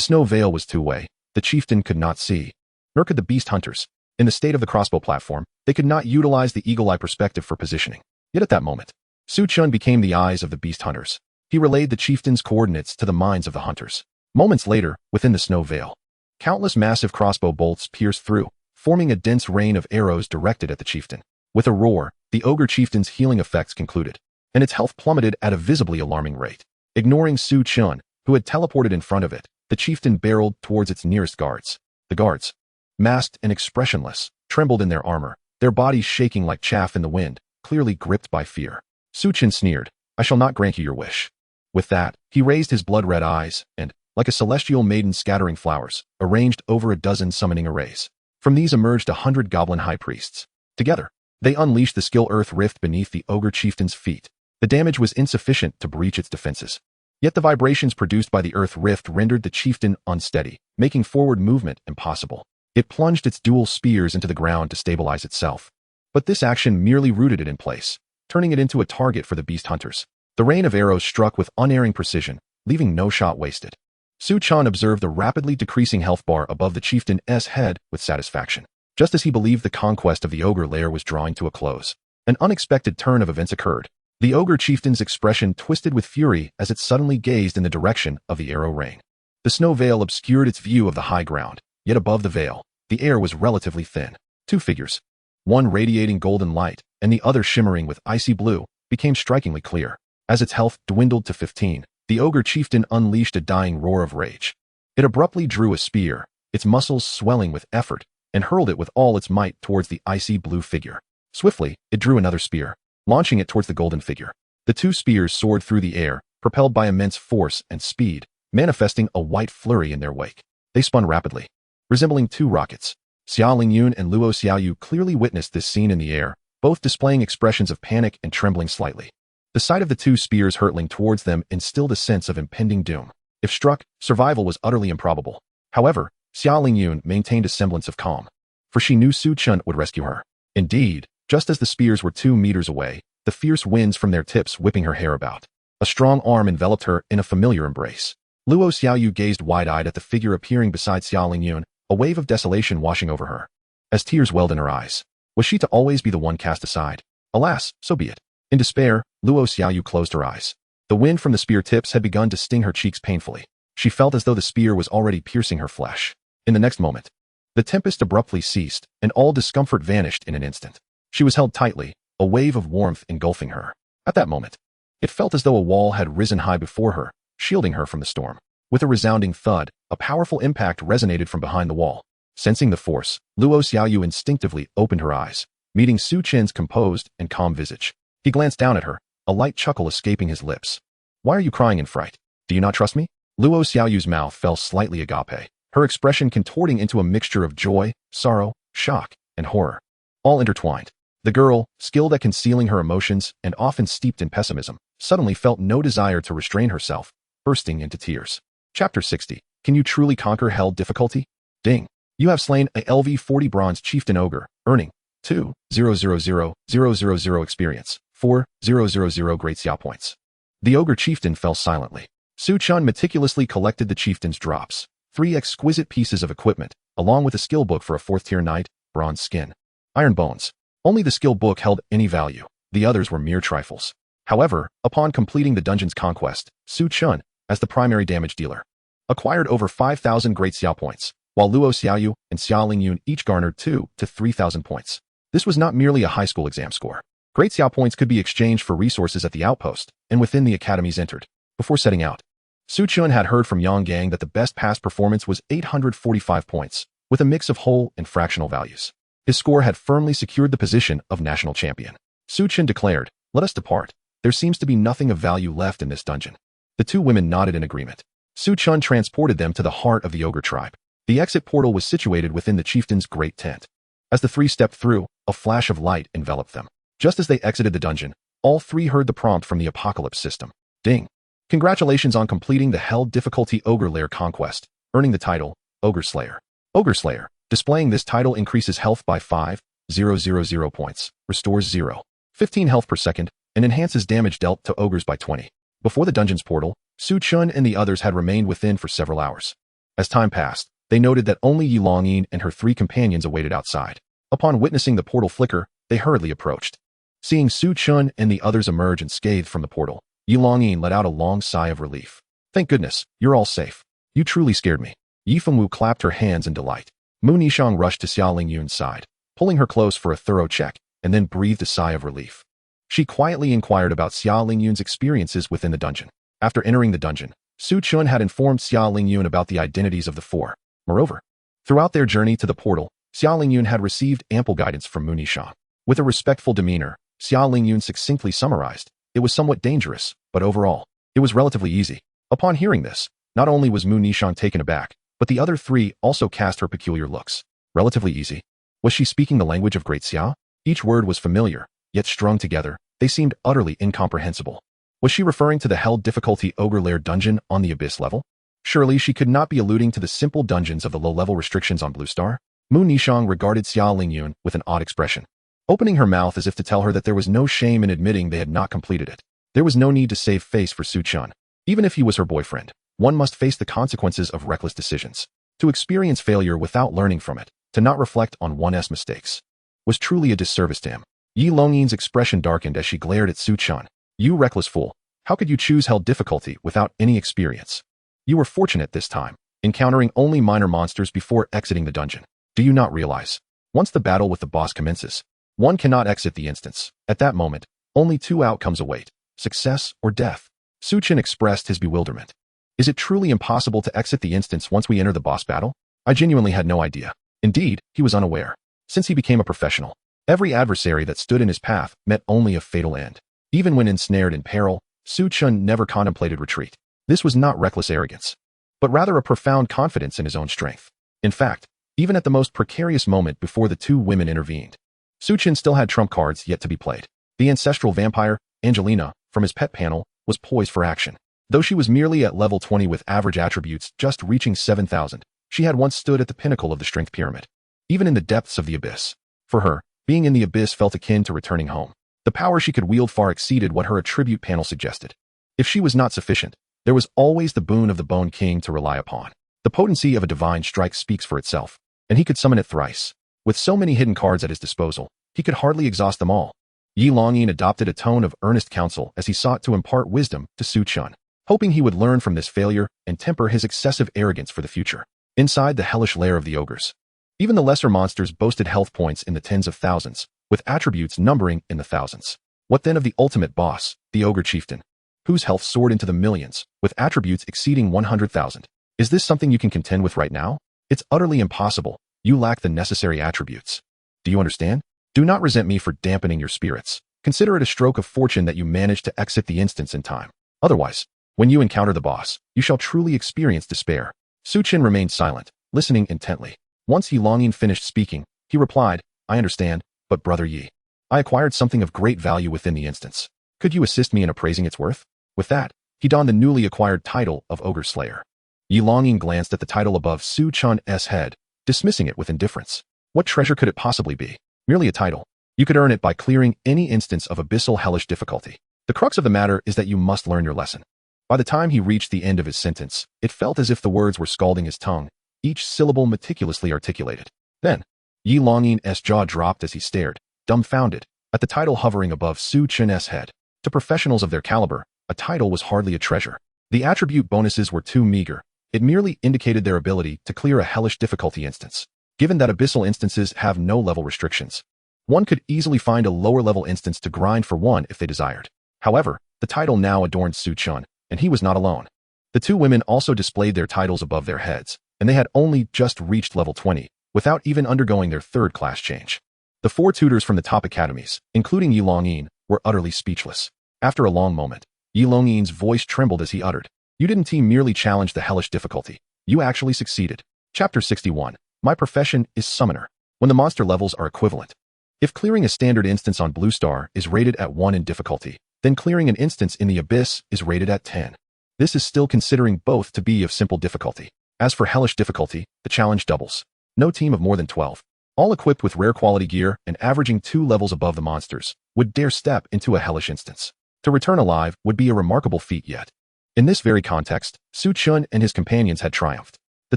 snow veil was two-way. The chieftain could not see, nor could the beast hunters. In the state of the crossbow platform, they could not utilize the eagle-eye perspective for positioning. Yet at that moment, Su Chen became the eyes of the beast hunters. He relayed the chieftain's coordinates to the minds of the hunters. Moments later, within the snow veil, countless massive crossbow bolts pierced through, forming a dense rain of arrows directed at the chieftain. With a roar, the ogre chieftain's healing effects concluded, and its health plummeted at a visibly alarming rate. Ignoring Su Chen, who had teleported in front of it, the chieftain barreled towards its nearest guards. The guards, masked and expressionless, trembled in their armor, their bodies shaking like chaff in the wind, clearly gripped by fear. Su Chen sneered, "I shall not grant you your wish." With that, he raised his blood-red eyes and, like a celestial maiden scattering flowers, arranged over a dozen summoning arrays. From these emerged 100 goblin high priests. Together, they unleashed the skill earth rift beneath the ogre chieftain's feet. The damage was insufficient to breach its defenses. Yet the vibrations produced by the earth rift rendered the chieftain unsteady, making forward movement impossible. It plunged its dual spears into the ground to stabilize itself. But this action merely rooted it in place. turning it into a target for the beast hunters. The rain of arrows struck with unerring precision, leaving no shot wasted. Su Chen observed the rapidly decreasing health bar above the chieftain's head with satisfaction. Just as he believed the conquest of the ogre lair was drawing to a close, an unexpected turn of events occurred. The ogre chieftain's expression twisted with fury as it suddenly gazed in the direction of the arrow rain. The snow veil obscured its view of the high ground, yet above the veil, the air was relatively thin. Two figures, one radiating golden light and the other shimmering with icy blue, became strikingly clear. As its health dwindled to 15, the ogre chieftain unleashed a dying roar of rage. It abruptly drew a spear, its muscles swelling with effort, and hurled it with all its might towards the icy blue figure. Swiftly, it drew another spear, launching it towards the golden figure. The two spears soared through the air, propelled by immense force and speed, manifesting a white flurry in their wake. They spun rapidly, resembling two rockets. Xia Lingyun and Luo Xiaoyu clearly witnessed this scene in the air, both displaying expressions of panic and trembling slightly. The sight of the two spears hurtling towards them instilled a sense of impending doom. If struck, survival was utterly improbable. However, Xia Lingyun maintained a semblance of calm, for she knew Su Chen would rescue her. Indeed, just as the spears were 2 meters away, the fierce winds from their tips whipping her hair about, a strong arm enveloped her in a familiar embrace. Luo Xiaoyu gazed wide-eyed at the figure appearing beside Xia Lingyun, a wave of desolation washing over her. As tears welled in her eyes, was she to always be the one cast aside? Alas, so be it. In despair, Luo Xiaoyu closed her eyes. The wind from the spear tips had begun to sting her cheeks painfully. She felt as though the spear was already piercing her flesh. In the next moment, the tempest abruptly ceased, and all discomfort vanished in an instant. She was held tightly, a wave of warmth engulfing her. At that moment, it felt as though a wall had risen high before her, shielding her from the storm. With a resounding thud, a powerful impact resonated from behind the wall. Sensing the force, Luo Xiaoyu instinctively opened her eyes, meeting Su Chen's composed and calm visage. He glanced down at her, a light chuckle escaping his lips. "Why are you crying in fright? Do you not trust me?" Luo Xiaoyu's mouth fell slightly agape, her expression contorting into a mixture of joy, sorrow, shock, and horror, all intertwined. The girl, skilled at concealing her emotions and often steeped in pessimism, suddenly felt no desire to restrain herself, bursting into tears. Chapter 60. Can you truly conquer hell difficulty? Ding. You have slain a LV40 bronze chieftain ogre, earning 2,000,000 experience, 4,000 great Xia points. The ogre chieftain fell silently. Su Chen meticulously collected the chieftain's drops, 3 exquisite pieces of equipment, along with a skill book for a 4th-tier knight, bronze skin, iron bones. Only the skill book held any value, the others were mere trifles. However, upon completing the dungeon's conquest, Su Chen, as the primary damage dealer, acquired over 5,000 great Xia points, while Luo Xiaoyu and Xia Lingyun each garnered 2,000 to 3,000 points. This was not merely a high school exam score. Great Xia points could be exchanged for resources at the outpost and within the academies entered. Before setting out, Su Chen had heard from Yang Gang that the best past performance was 845 points, with a mix of whole and fractional values. His score had firmly secured the position of national champion. Su Chen declared, "Let us depart. There seems to be nothing of value left in this dungeon." The two women nodded in agreement. Su Chen transported them to the heart of the ogre tribe. The exit portal was situated within the chieftain's great tent. As the three stepped through, a flash of light enveloped them. Just as they exited the dungeon, all three heard the prompt from the apocalypse system. Ding. Congratulations on completing the Hell difficulty Ogre Lair conquest, earning the title, Ogre Slayer. Ogre Slayer. Displaying this title increases health by 5,000 points, restores 0.15 health per second, and enhances damage dealt to ogres by 20. Before the dungeon's portal, Su Chen and the others had remained within for several hours. As time passed, they noted that only Yi Longyin and her 3 companions awaited outside. Upon witnessing the portal flicker, they hurriedly approached. Seeing Su Chen and the others emerge unscathed from the portal, Yi Longyin let out a long sigh of relief. "Thank goodness, you're all safe. You truly scared me." Yi Fengwu clapped her hands in delight. Mu Nishang rushed to Xia Lingyun's side, pulling her close for a thorough check, and then breathed a sigh of relief. She quietly inquired about Xia Lingyun's experiences within the dungeon. After entering the dungeon, Su Chen had informed Xia Lingyun about the identities of the 4. Moreover, throughout their journey to the portal, Xia Lingyun had received ample guidance from Mu Nishang. With a respectful demeanor, Xia Lingyun succinctly summarized, "It was somewhat dangerous, but overall, it was relatively easy." Upon hearing this, not only was Mu Nishang taken aback, but the other 3 also cast her peculiar looks. Relatively easy? Was she speaking the language of Great Xia? Each word was familiar, yet strung together, they seemed utterly incomprehensible. Was she referring to the Hell difficulty Ogre Lair dungeon on the Abyss level? Surely she could not be alluding to the simple dungeons of the low-level restrictions on Blue Star? Mu Nishang regarded Xia Lingyun with an odd expression. opening her mouth as if to tell her that there was no shame in admitting they had not completed it. There was no need to save face for Su Chen. Even if he was her boyfriend, one must face the consequences of reckless decisions. To experience failure without learning from it, to not reflect on one's mistakes, was truly a disservice to him. Yi Longyin's expression darkened as she glared at Su Chen. You reckless fool. How could you choose hell difficulty without any experience? You were fortunate this time, encountering only minor monsters before exiting the dungeon. Do you not realize? Once the battle with the boss commences, one cannot exit the instance. At that moment, only two outcomes await: success or death. Su Chen expressed his bewilderment. Is it truly impossible to exit the instance once we enter the boss battle? I genuinely had no idea. Indeed, he was unaware. Since he became a professional, every adversary that stood in his path met only a fatal end. Even when ensnared in peril, Su Chen never contemplated retreat. This was not reckless arrogance, but rather a profound confidence in his own strength. In fact, even at the most precarious moment before the two women intervened, Su Chen still had trump cards yet to be played. The ancestral vampire, Angelina, from his pet panel, was poised for action. Though she was merely at level 20 with average attributes just reaching 7,000, she had once stood at the pinnacle of the strength pyramid, even in the depths of the abyss. For her, being in the abyss felt akin to returning home. The power she could wield far exceeded what her attribute panel suggested. If she was not sufficient, there was always the boon of the Bone King to rely upon. The potency of a divine strike speaks for itself, and he could summon it thrice. With so many hidden cards at his disposal, he could hardly exhaust them all. Yi Longyin adopted a tone of earnest counsel as he sought to impart wisdom to Su Chen, hoping he would learn from this failure and temper his excessive arrogance for the future. Inside the hellish lair of the ogres, even the lesser monsters boasted health points in the tens of thousands, with attributes numbering in the thousands. What then of the ultimate boss, the ogre chieftain, whose health soared into the millions, with attributes exceeding 100,000? Is this something you can contend with right now? It's utterly impossible. You lack the necessary attributes. Do you understand? Do not resent me for dampening your spirits. Consider it a stroke of fortune that you managed to exit the instance in time. Otherwise, when you encounter the boss, you shall truly experience despair. Su Chen remained silent, listening intently. Once Yi Longyin finished speaking, he replied, I understand, but Brother Yi, I acquired something of great value within the instance. Could you assist me in appraising its worth? With that, he donned the newly acquired title of Ogre Slayer. Yi Longyin glanced at the title above Su Chen's head, dismissing it with indifference. What treasure could it possibly be? Merely a title. You could earn it by clearing any instance of abyssal hellish difficulty. The crux of the matter is that you must learn your lesson. By the time he reached the end of his sentence, it felt as if the words were scalding his tongue, each syllable meticulously articulated. Then, Yi Longyin's jaw dropped as he stared, dumbfounded, at the title hovering above Su Chen's head. To professionals of their caliber, a title was hardly a treasure. The attribute bonuses were too meager. It merely indicated their ability to clear a hellish difficulty instance. Given that abyssal instances have no level restrictions, one could easily find a lower-level instance to grind for one if they desired. However, the title now adorned Su Chen, and he was not alone. The two women also displayed their titles above their heads, and they had only just reached level 20, without even undergoing their third class change. The four tutors from the top academies, including Yi Longyin, were utterly speechless. After a long moment, Yi Longyin's voice trembled as he uttered, You didn't merely challenge the hellish difficulty. You actually succeeded. Chapter 61. My profession is Summoner. When the monster levels are equivalent. If clearing a standard instance on Blue Star is rated at 1 in difficulty, then clearing an instance in the Abyss is rated at 10. This is still considering both to be of simple difficulty. As for hellish difficulty, the challenge doubles. No team of more than 12, all equipped with rare quality gear and averaging 2 levels above the monsters, would dare step into a hellish instance. To return alive would be a remarkable feat yet. In this very context, Su Chen and his companions had triumphed. The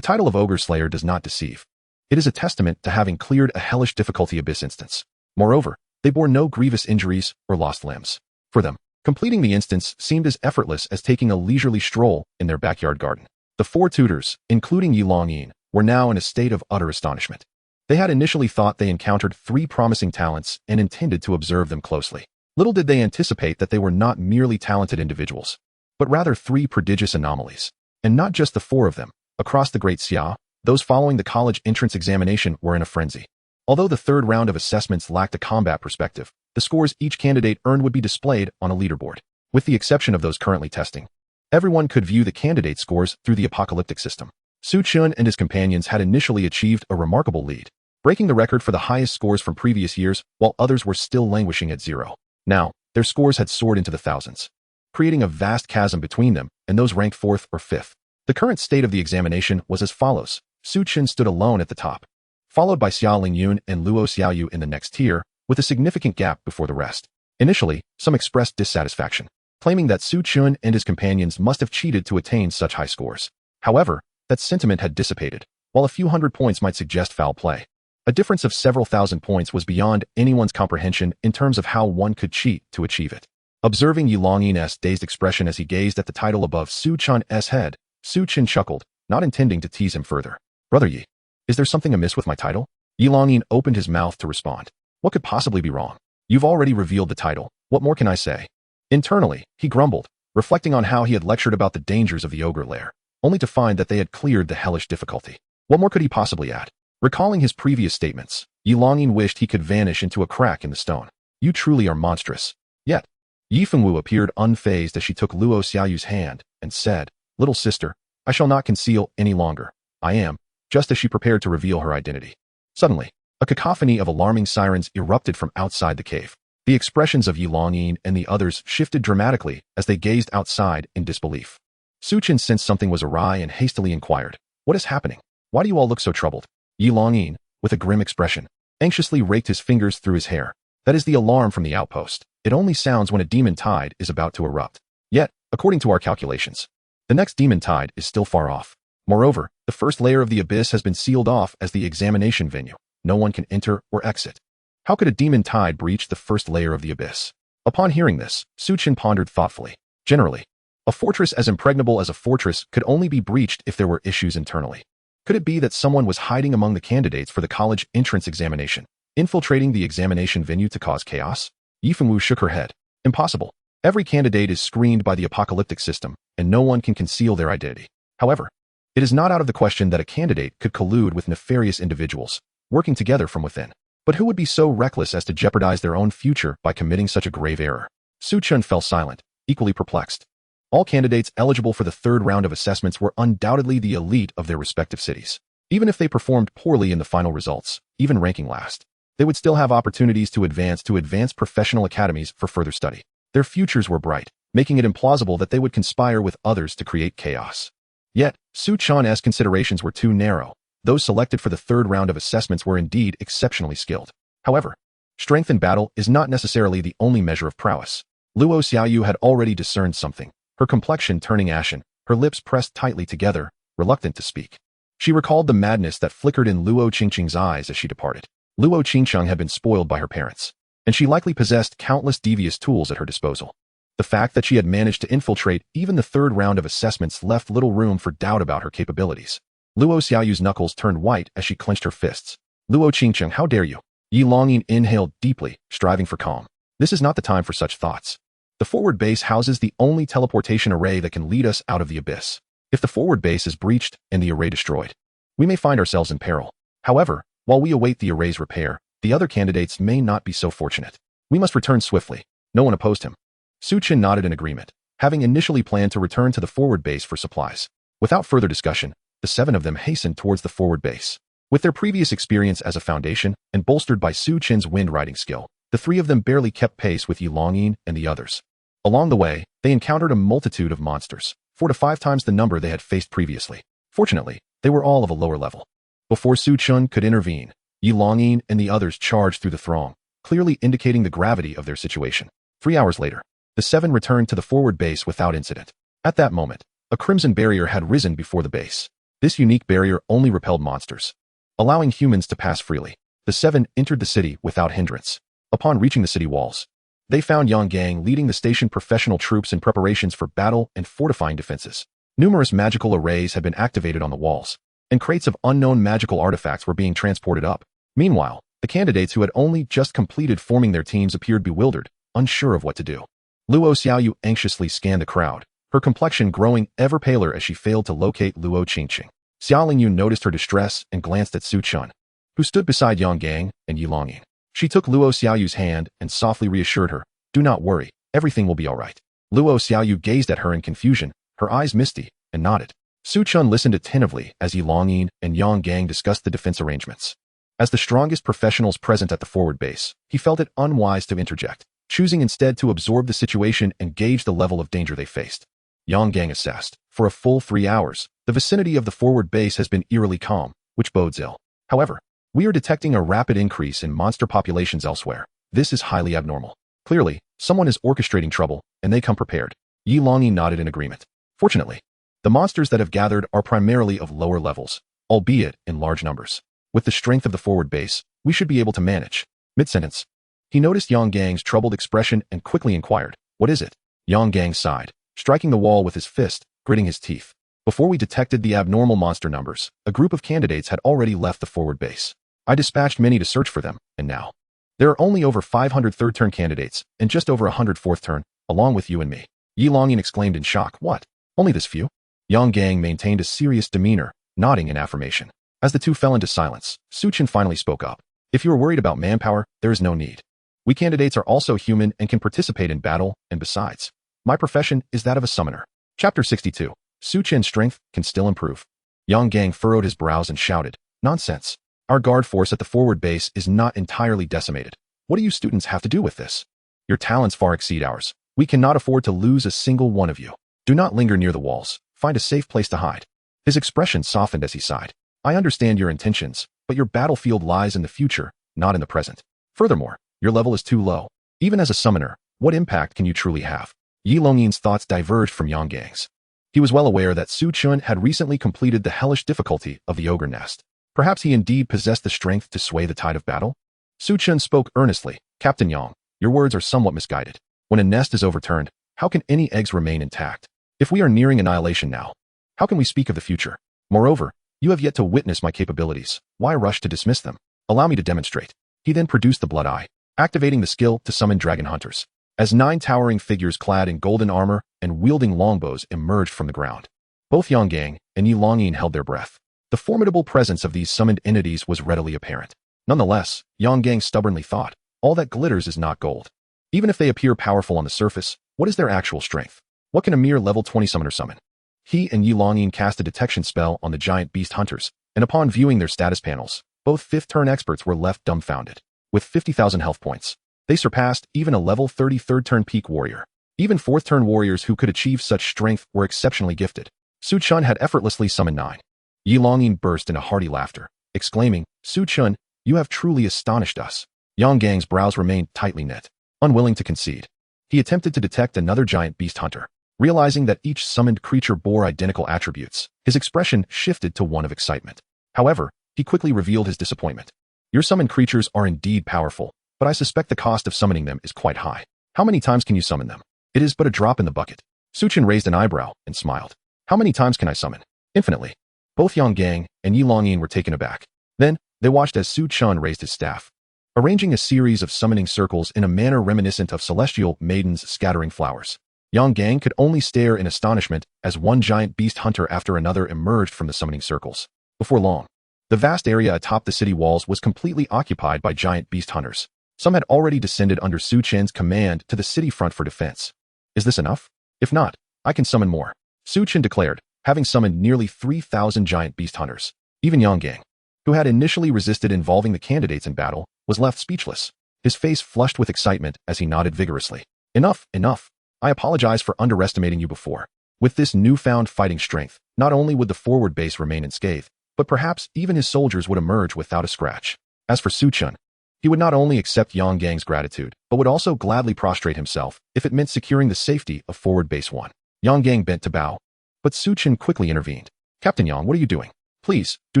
title of Ogre Slayer does not deceive. It is a testament to having cleared a hellish difficulty Abyss instance. Moreover, they bore no grievous injuries or lost limbs. For them, completing the instance seemed as effortless as taking a leisurely stroll in their backyard garden. The four tutors, including Yi Longyin, were now in a state of utter astonishment. They had initially thought they encountered 3 promising talents and intended to observe them closely. Little did they anticipate that they were not merely talented individuals, but rather 3 prodigious anomalies. And not just the 4 of them. Across the Great Xia, those following the college entrance examination were in a frenzy. Although the third round of assessments lacked a combat perspective, the scores each candidate earned would be displayed on a leaderboard. With the exception of those currently testing, everyone could view the candidate scores through the apocalyptic system. Su Chen and his companions had initially achieved a remarkable lead, breaking the record for the highest scores from previous years, while others were still languishing at 0. Now, their scores had soared into the thousands, creating a vast chasm between them and those ranked 4th or 5th. The current state of the examination was as follows. Su Chen stood alone at the top, followed by Xia Lingyun and Luo Xiaoyu in the next tier, with a significant gap before the rest. Initially, some expressed dissatisfaction, claiming that Su Chen and his companions must have cheated to attain such high scores. However, that sentiment had dissipated, while a few hundred points might suggest foul play. A difference of several thousand points was beyond anyone's comprehension in terms of how one could cheat to achieve it. Observing Yilongyi's dazed expression as he gazed at the title above Su Chen's head, Su Chen chuckled, not intending to tease him further. Brother Yi, is there something amiss with my title? Yilongyi opened his mouth to respond. What could possibly be wrong? You've already revealed the title. What more can I say? Internally, he grumbled, reflecting on how he had lectured about the dangers of the ogre lair, only to find that they had cleared the hellish difficulty. What more could he possibly add? Recalling his previous statements, Yilongyi wished he could vanish into a crack in the stone. You truly are monstrous. Yet, Yifengwu appeared unfazed as she took Luo Xiaoyu's hand and said, Little sister, I shall not conceal any longer. I am, just as she prepared to reveal her identity. Suddenly, a cacophony of alarming sirens erupted from outside the cave. The expressions of Yilongyi and the others shifted dramatically as they gazed outside in disbelief. Su Chen sensed something was awry and hastily inquired, What is happening? Why do you all look so troubled? Yilongyi, with a grim expression, anxiously raked his fingers through his hair. That is the alarm from the outpost. It only sounds when a demon tide is about to erupt. Yet, according to our calculations, the next demon tide is still far off. Moreover, the first layer of the abyss has been sealed off as the examination venue. No one can enter or exit. How could a demon tide breach the first layer of the abyss? Upon hearing this, Su Chen pondered thoughtfully. Generally, a fortress as impregnable as a fortress could only be breached if there were issues internally. Could it be that someone was hiding among the candidates for the college entrance examination, infiltrating the examination venue to cause chaos? Yifengwu shook her head. Impossible. Every candidate is screened by the apocalyptic system, and no one can conceal their identity. However, it is not out of the question that a candidate could collude with nefarious individuals, working together from within. But who would be so reckless as to jeopardize their own future by committing such a grave error? Su Chen fell silent, equally perplexed. All candidates eligible for the third round of assessments were undoubtedly the elite of their respective cities. Even if they performed poorly in the final results, even ranking last, they would still have opportunities to advance professional academies for further study. Their futures were bright, making it implausible that they would conspire with others to create chaos. Yet, Su Chen's considerations were too narrow. Those selected for the third round of assessments were indeed exceptionally skilled. However, strength in battle is not necessarily the only measure of prowess. Luo Xiaoyu had already discerned something, her complexion turning ashen, her lips pressed tightly together, reluctant to speak. She recalled the madness that flickered in Luo Qingqing's eyes as she departed. Luo Qingqing had been spoiled by her parents, and she likely possessed countless devious tools at her disposal. The fact that she had managed to infiltrate even the third round of assessments left little room for doubt about her capabilities. Luo Xiaoyu's knuckles turned white as she clenched her fists. Luo Qingqing, how dare you? Yilongyi inhaled deeply, striving for calm. This is not the time for such thoughts. The forward base houses the only teleportation array that can lead us out of the abyss. If the forward base is breached and the array destroyed, we may find ourselves in peril. However, while we await the array's repair, the other candidates may not be so fortunate. We must return swiftly. No one opposed him. Su Chen nodded in agreement, having initially planned to return to the forward base for supplies. Without further discussion, the seven of them hastened towards the forward base. With their previous experience as a foundation, and bolstered by Su Chen's wind riding skill, the three of them barely kept pace with Yilongyi and the others. Along the way, they encountered a multitude of monsters, 4 to 5 times the number they had faced previously. Fortunately, they were all of a lower level. Before Su Chen could intervene, Yilongyi and the others charged through the throng, clearly indicating the gravity of their situation. 3 hours later, the seven returned to the forward base without incident. At that moment, a crimson barrier had risen before the base. This unique barrier only repelled monsters, allowing humans to pass freely. The seven entered the city without hindrance. Upon reaching the city walls, they found Yang Gang leading the station professional troops in preparations for battle and fortifying defenses. Numerous magical arrays had been activated on the walls, and crates of unknown magical artifacts were being transported up. Meanwhile, the candidates who had only just completed forming their teams appeared bewildered, unsure of what to do. Luo Xiaoyu anxiously scanned the crowd, her complexion growing ever paler as she failed to locate Luo Qingqing. Xia Lingyu noticed her distress and glanced at Su Chen, who stood beside Yang Gang and Yilongyi. She took Luo Xiaoyu's hand and softly reassured her, "Do not worry, everything will be all right." Luo Xiaoyu gazed at her in confusion, her eyes misty, and nodded. Su Chen listened attentively as Yilongyi and Yang Gang discussed the defense arrangements. As the strongest professionals present at the forward base, he felt it unwise to interject, choosing instead to absorb the situation and gauge the level of danger they faced. Yang Gang assessed. For a full 3 hours, the vicinity of the forward base has been eerily calm, which bodes ill. However, we are detecting a rapid increase in monster populations elsewhere. This is highly abnormal. Clearly, someone is orchestrating trouble, and they come prepared. Yi Longyi nodded in agreement. Fortunately, the monsters that have gathered are primarily of lower levels, albeit in large numbers. With the strength of the forward base, we should be able to manage. Mid-sentence, he noticed Yang Gang's troubled expression and quickly inquired, "What is it?" Yang Gang sighed, striking the wall with his fist, gritting his teeth. Before we detected the abnormal monster numbers, a group of candidates had already left the forward base. I dispatched many to search for them, and now there are only over 500 third-turn candidates and just over 100 fourth-turn, along with you and me. Yi Longyin exclaimed in shock. What? Only this few? Yang Gang maintained a serious demeanor, nodding in affirmation. As the two fell into silence, Su Chen finally spoke up. If you are worried about manpower, there is no need. We candidates are also human and can participate in battle, and besides, my profession is that of a summoner. Chapter 62. Su Chen's strength can still improve. Yang Gang furrowed his brows and shouted, "Nonsense. Our guard force at the forward base is not entirely decimated. What do you students have to do with this? Your talents far exceed ours. We cannot afford to lose a single one of you. Do not linger near the walls. Find a safe place to hide." His expression softened as he sighed. "I understand your intentions, but your battlefield lies in the future, not in the present. Furthermore, your level is too low. Even as a summoner, what impact can you truly have?" Yi Longyin's thoughts diverged from Yang Gang's. He was well aware that Su Chen had recently completed the hellish difficulty of the ogre nest. Perhaps he indeed possessed the strength to sway the tide of battle? Su Chen spoke earnestly. "Captain Yang, your words are somewhat misguided. When a nest is overturned, how can any eggs remain intact? If we are nearing annihilation now, how can we speak of the future? Moreover, you have yet to witness my capabilities. Why rush to dismiss them? Allow me to demonstrate." He then produced the blood eye, activating the skill to summon dragon hunters. As 9 towering figures clad in golden armor and wielding longbows emerged from the ground, both Yang Gang and Yi Longyin held their breath. The formidable presence of these summoned entities was readily apparent. Nonetheless, Yang Gang stubbornly thought, all that glitters is not gold. Even if they appear powerful on the surface, what is their actual strength? What can a mere level 20 summoner summon? He and Yi Longyin cast a detection spell on the giant beast hunters, and upon viewing their status panels, both 5th turn experts were left dumbfounded. With 50,000 health points, they surpassed even a level 30 third turn peak warrior. Even 4th turn warriors who could achieve such strength were exceptionally gifted. Su Chen had effortlessly summoned 9. Yi Longyin burst into hearty laughter, exclaiming, "Su Chen, you have truly astonished us." Yang Gang's brows remained tightly knit, unwilling to concede. He attempted to detect another giant beast hunter. Realizing that each summoned creature bore identical attributes, his expression shifted to one of excitement. However, he quickly revealed his disappointment. "Your summoned creatures are indeed powerful, but I suspect the cost of summoning them is quite high. How many times can you summon them?" "It is but a drop in the bucket." Su Chen raised an eyebrow and smiled. "How many times can I summon?" "Infinitely." Both Yang Gang and Yi Longyin were taken aback. Then, they watched as Su Chen raised his staff, arranging a series of summoning circles in a manner reminiscent of celestial maidens scattering flowers. Yang Gang could only stare in astonishment as one giant beast hunter after another emerged from the summoning circles. Before long, the vast area atop the city walls was completely occupied by giant beast hunters. Some had already descended under Su Chen's command to the city front for defense. "Is this enough? If not, I can summon more," Su Chen declared, having summoned nearly 3,000 giant beast hunters. Even Yang Gang, who had initially resisted involving the candidates in battle, was left speechless. His face flushed with excitement as he nodded vigorously. "Enough, enough. I apologize for underestimating you before." With this newfound fighting strength, not only would the forward base remain unscathed, but perhaps even his soldiers would emerge without a scratch. As for Su Chen, he would not only accept Yang Gang's gratitude, but would also gladly prostrate himself if it meant securing the safety of forward base 1. Yang Gang bent to bow, but Su Chen quickly intervened. "Captain Yang, what are you doing? Please, do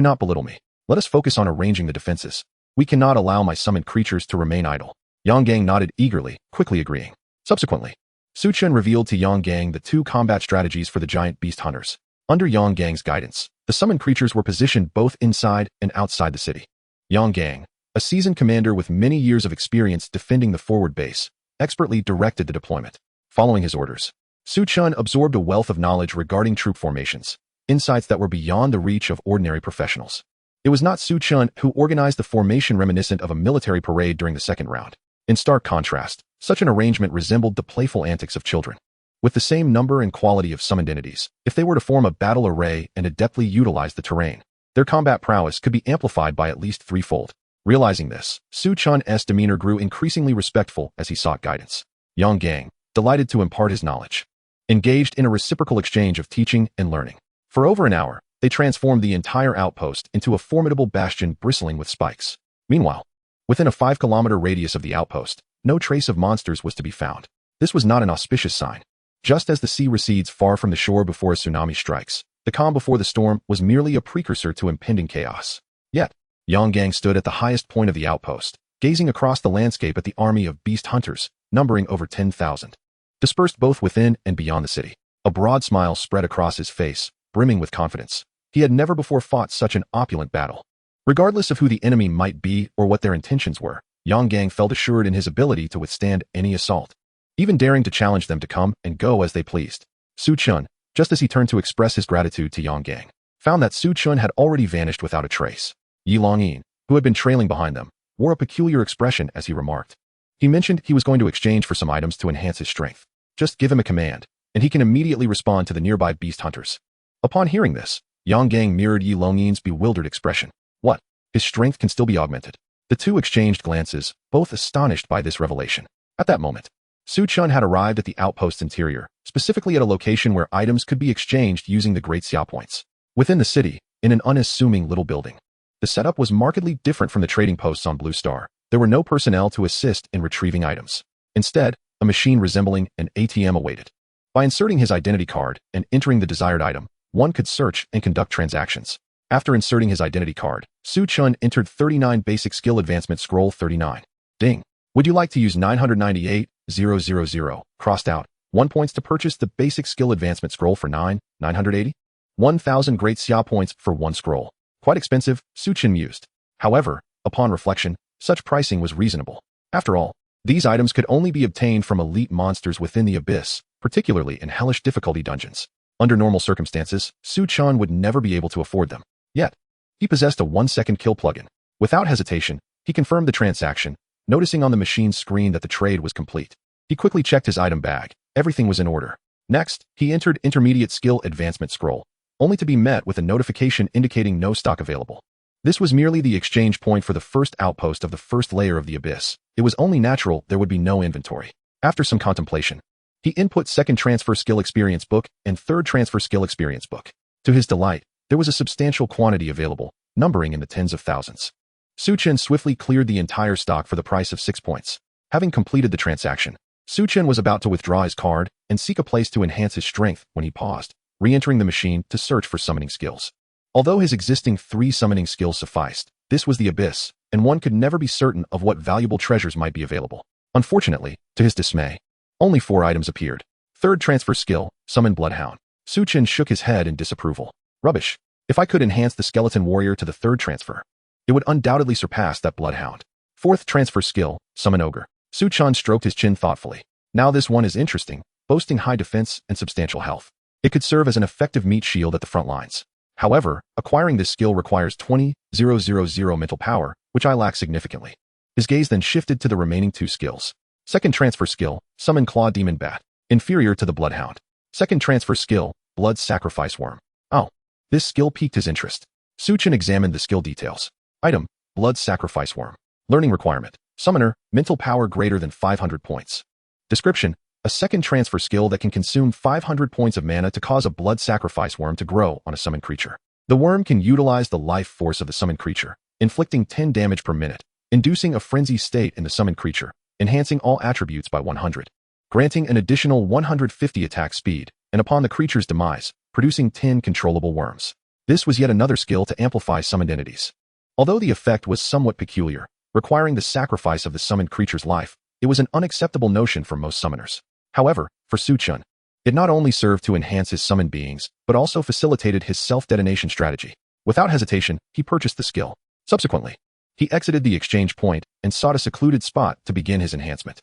not belittle me. Let us focus on arranging the defenses. We cannot allow my summoned creatures to remain idle." Yang Gang nodded eagerly, quickly agreeing. Subsequently, Su Chen revealed to Yang Gang the 2 combat strategies for the giant beast hunters. Under Yang Gang's guidance, the summoned creatures were positioned both inside and outside the city. Yang Gang, a seasoned commander with many years of experience defending the forward base, expertly directed the deployment. Following his orders, Su Chen absorbed a wealth of knowledge regarding troop formations, insights that were beyond the reach of ordinary professionals. It was not Su Chen who organized the formation reminiscent of a military parade during the second round. In stark contrast, such an arrangement resembled the playful antics of children. With the same number and quality of summoned entities, if they were to form a battle array and adeptly utilize the terrain, their combat prowess could be amplified by at least threefold. Realizing this, Su Chen's demeanor grew increasingly respectful as he sought guidance. Yang Gang, delighted to impart his knowledge, engaged in a reciprocal exchange of teaching and learning. For over an hour, they transformed the entire outpost into a formidable bastion bristling with spikes. Meanwhile, Within a 5-kilometer radius of the outpost, no trace of monsters was to be found. This was not an auspicious sign. Just as the sea recedes far from the shore before a tsunami strikes, the calm before the storm was merely a precursor to impending chaos. Yet, Yang Gang stood at the highest point of the outpost, gazing across the landscape at the army of beast hunters, numbering over 10,000. Dispersed both within and beyond the city. A broad smile spread across his face, brimming with confidence. He had never before fought such an opulent battle. Regardless of who the enemy might be or what their intentions were, Yang Gang felt assured in his ability to withstand any assault, even daring to challenge them to come and go as they pleased. Su Chen, just as he turned to express his gratitude to Yang Gang, found that Su Chen had already vanished without a trace. Yi Longyin, who had been trailing behind them, wore a peculiar expression as he remarked. He mentioned he was going to exchange for some items to enhance his strength. Just give him a command, and he can immediately respond to the nearby beast hunters. Upon hearing this, Yang Gang mirrored Yi Longyin's bewildered expression. What? His strength can still be augmented. The two exchanged glances, both astonished by this revelation. At that moment, Su Chen had arrived at the outpost's interior, specifically at a location where items could be exchanged using the Great Xia Points. Within the city, in an unassuming little building. The setup was markedly different from the trading posts on Blue Star. There were no personnel to assist in retrieving items. Instead, a machine resembling an ATM awaited. By inserting his identity card and entering the desired item, one could search and conduct transactions. After inserting his identity card, Su Chen entered 39 Basic Skill Advancement Scroll 39. Ding. Would you like to use 998,000, crossed out, 1 points to purchase the Basic Skill Advancement Scroll for 980? 1,000 Great Xia Points for 1 scroll. Quite expensive, Su Chen mused. However, upon reflection, such pricing was reasonable. After all, these items could only be obtained from elite monsters within the abyss, particularly in hellish difficulty dungeons. Under normal circumstances, Su Chen would never be able to afford them. Yet, he possessed a 1-second kill plugin. Without hesitation, he confirmed the transaction, noticing on the machine's screen that the trade was complete. He quickly checked his item bag. Everything was in order. Next, he entered Intermediate Skill Advancement Scroll, only to be met with a notification indicating no stock available. This was merely the exchange point for the first outpost of the first layer of the abyss. It was only natural there would be no inventory. After some contemplation, he input second transfer skill experience book and third transfer skill experience book. To his delight, there was a substantial quantity available, numbering in the tens of thousands. Su Chen swiftly cleared the entire stock for the price of 6 points. Having completed the transaction, Su Chen was about to withdraw his card and seek a place to enhance his strength when he paused, re-entering the machine to search for summoning skills. Although his existing 3 summoning skills sufficed, this was the abyss, and one could never be certain of what valuable treasures might be available. Unfortunately, to his dismay, only 4 items appeared. Third transfer skill, Summon Bloodhound. Su Chen shook his head in disapproval. Rubbish. If I could enhance the Skeleton Warrior to the third transfer, it would undoubtedly surpass that Bloodhound. Fourth transfer skill, Summon Ogre. Su Chen stroked his chin thoughtfully. Now this one is interesting, boasting high defense and substantial health. It could serve as an effective meat shield at the front lines. However, acquiring this skill requires 20,000 mental power, which I lack significantly. His gaze then shifted to the remaining 2 skills. Second transfer skill, Summon Claw Demon Bat. Inferior to the Bloodhound. Second transfer skill, Blood Sacrifice Worm. Oh, this skill piqued his interest. Su Chen examined the skill details. Item, Blood Sacrifice Worm. Learning requirement, Summoner, mental power greater than 500 points. Description, a second transfer skill that can consume 500 points of mana to cause a Blood Sacrifice Worm to grow on a summoned creature. The worm can utilize the life force of the summoned creature, inflicting 10 damage per minute, inducing a frenzy state in the summoned creature, enhancing all attributes by 100, granting an additional 150 attack speed, and upon the creature's demise, producing 10 controllable worms. This was yet another skill to amplify summoned entities. Although the effect was somewhat peculiar, requiring the sacrifice of the summoned creature's life, it was an unacceptable notion for most summoners. However, for Su Chen, it not only served to enhance his summoned beings, but also facilitated his self-detonation strategy. Without hesitation, he purchased the skill. Subsequently, he exited the exchange point and sought a secluded spot to begin his enhancement.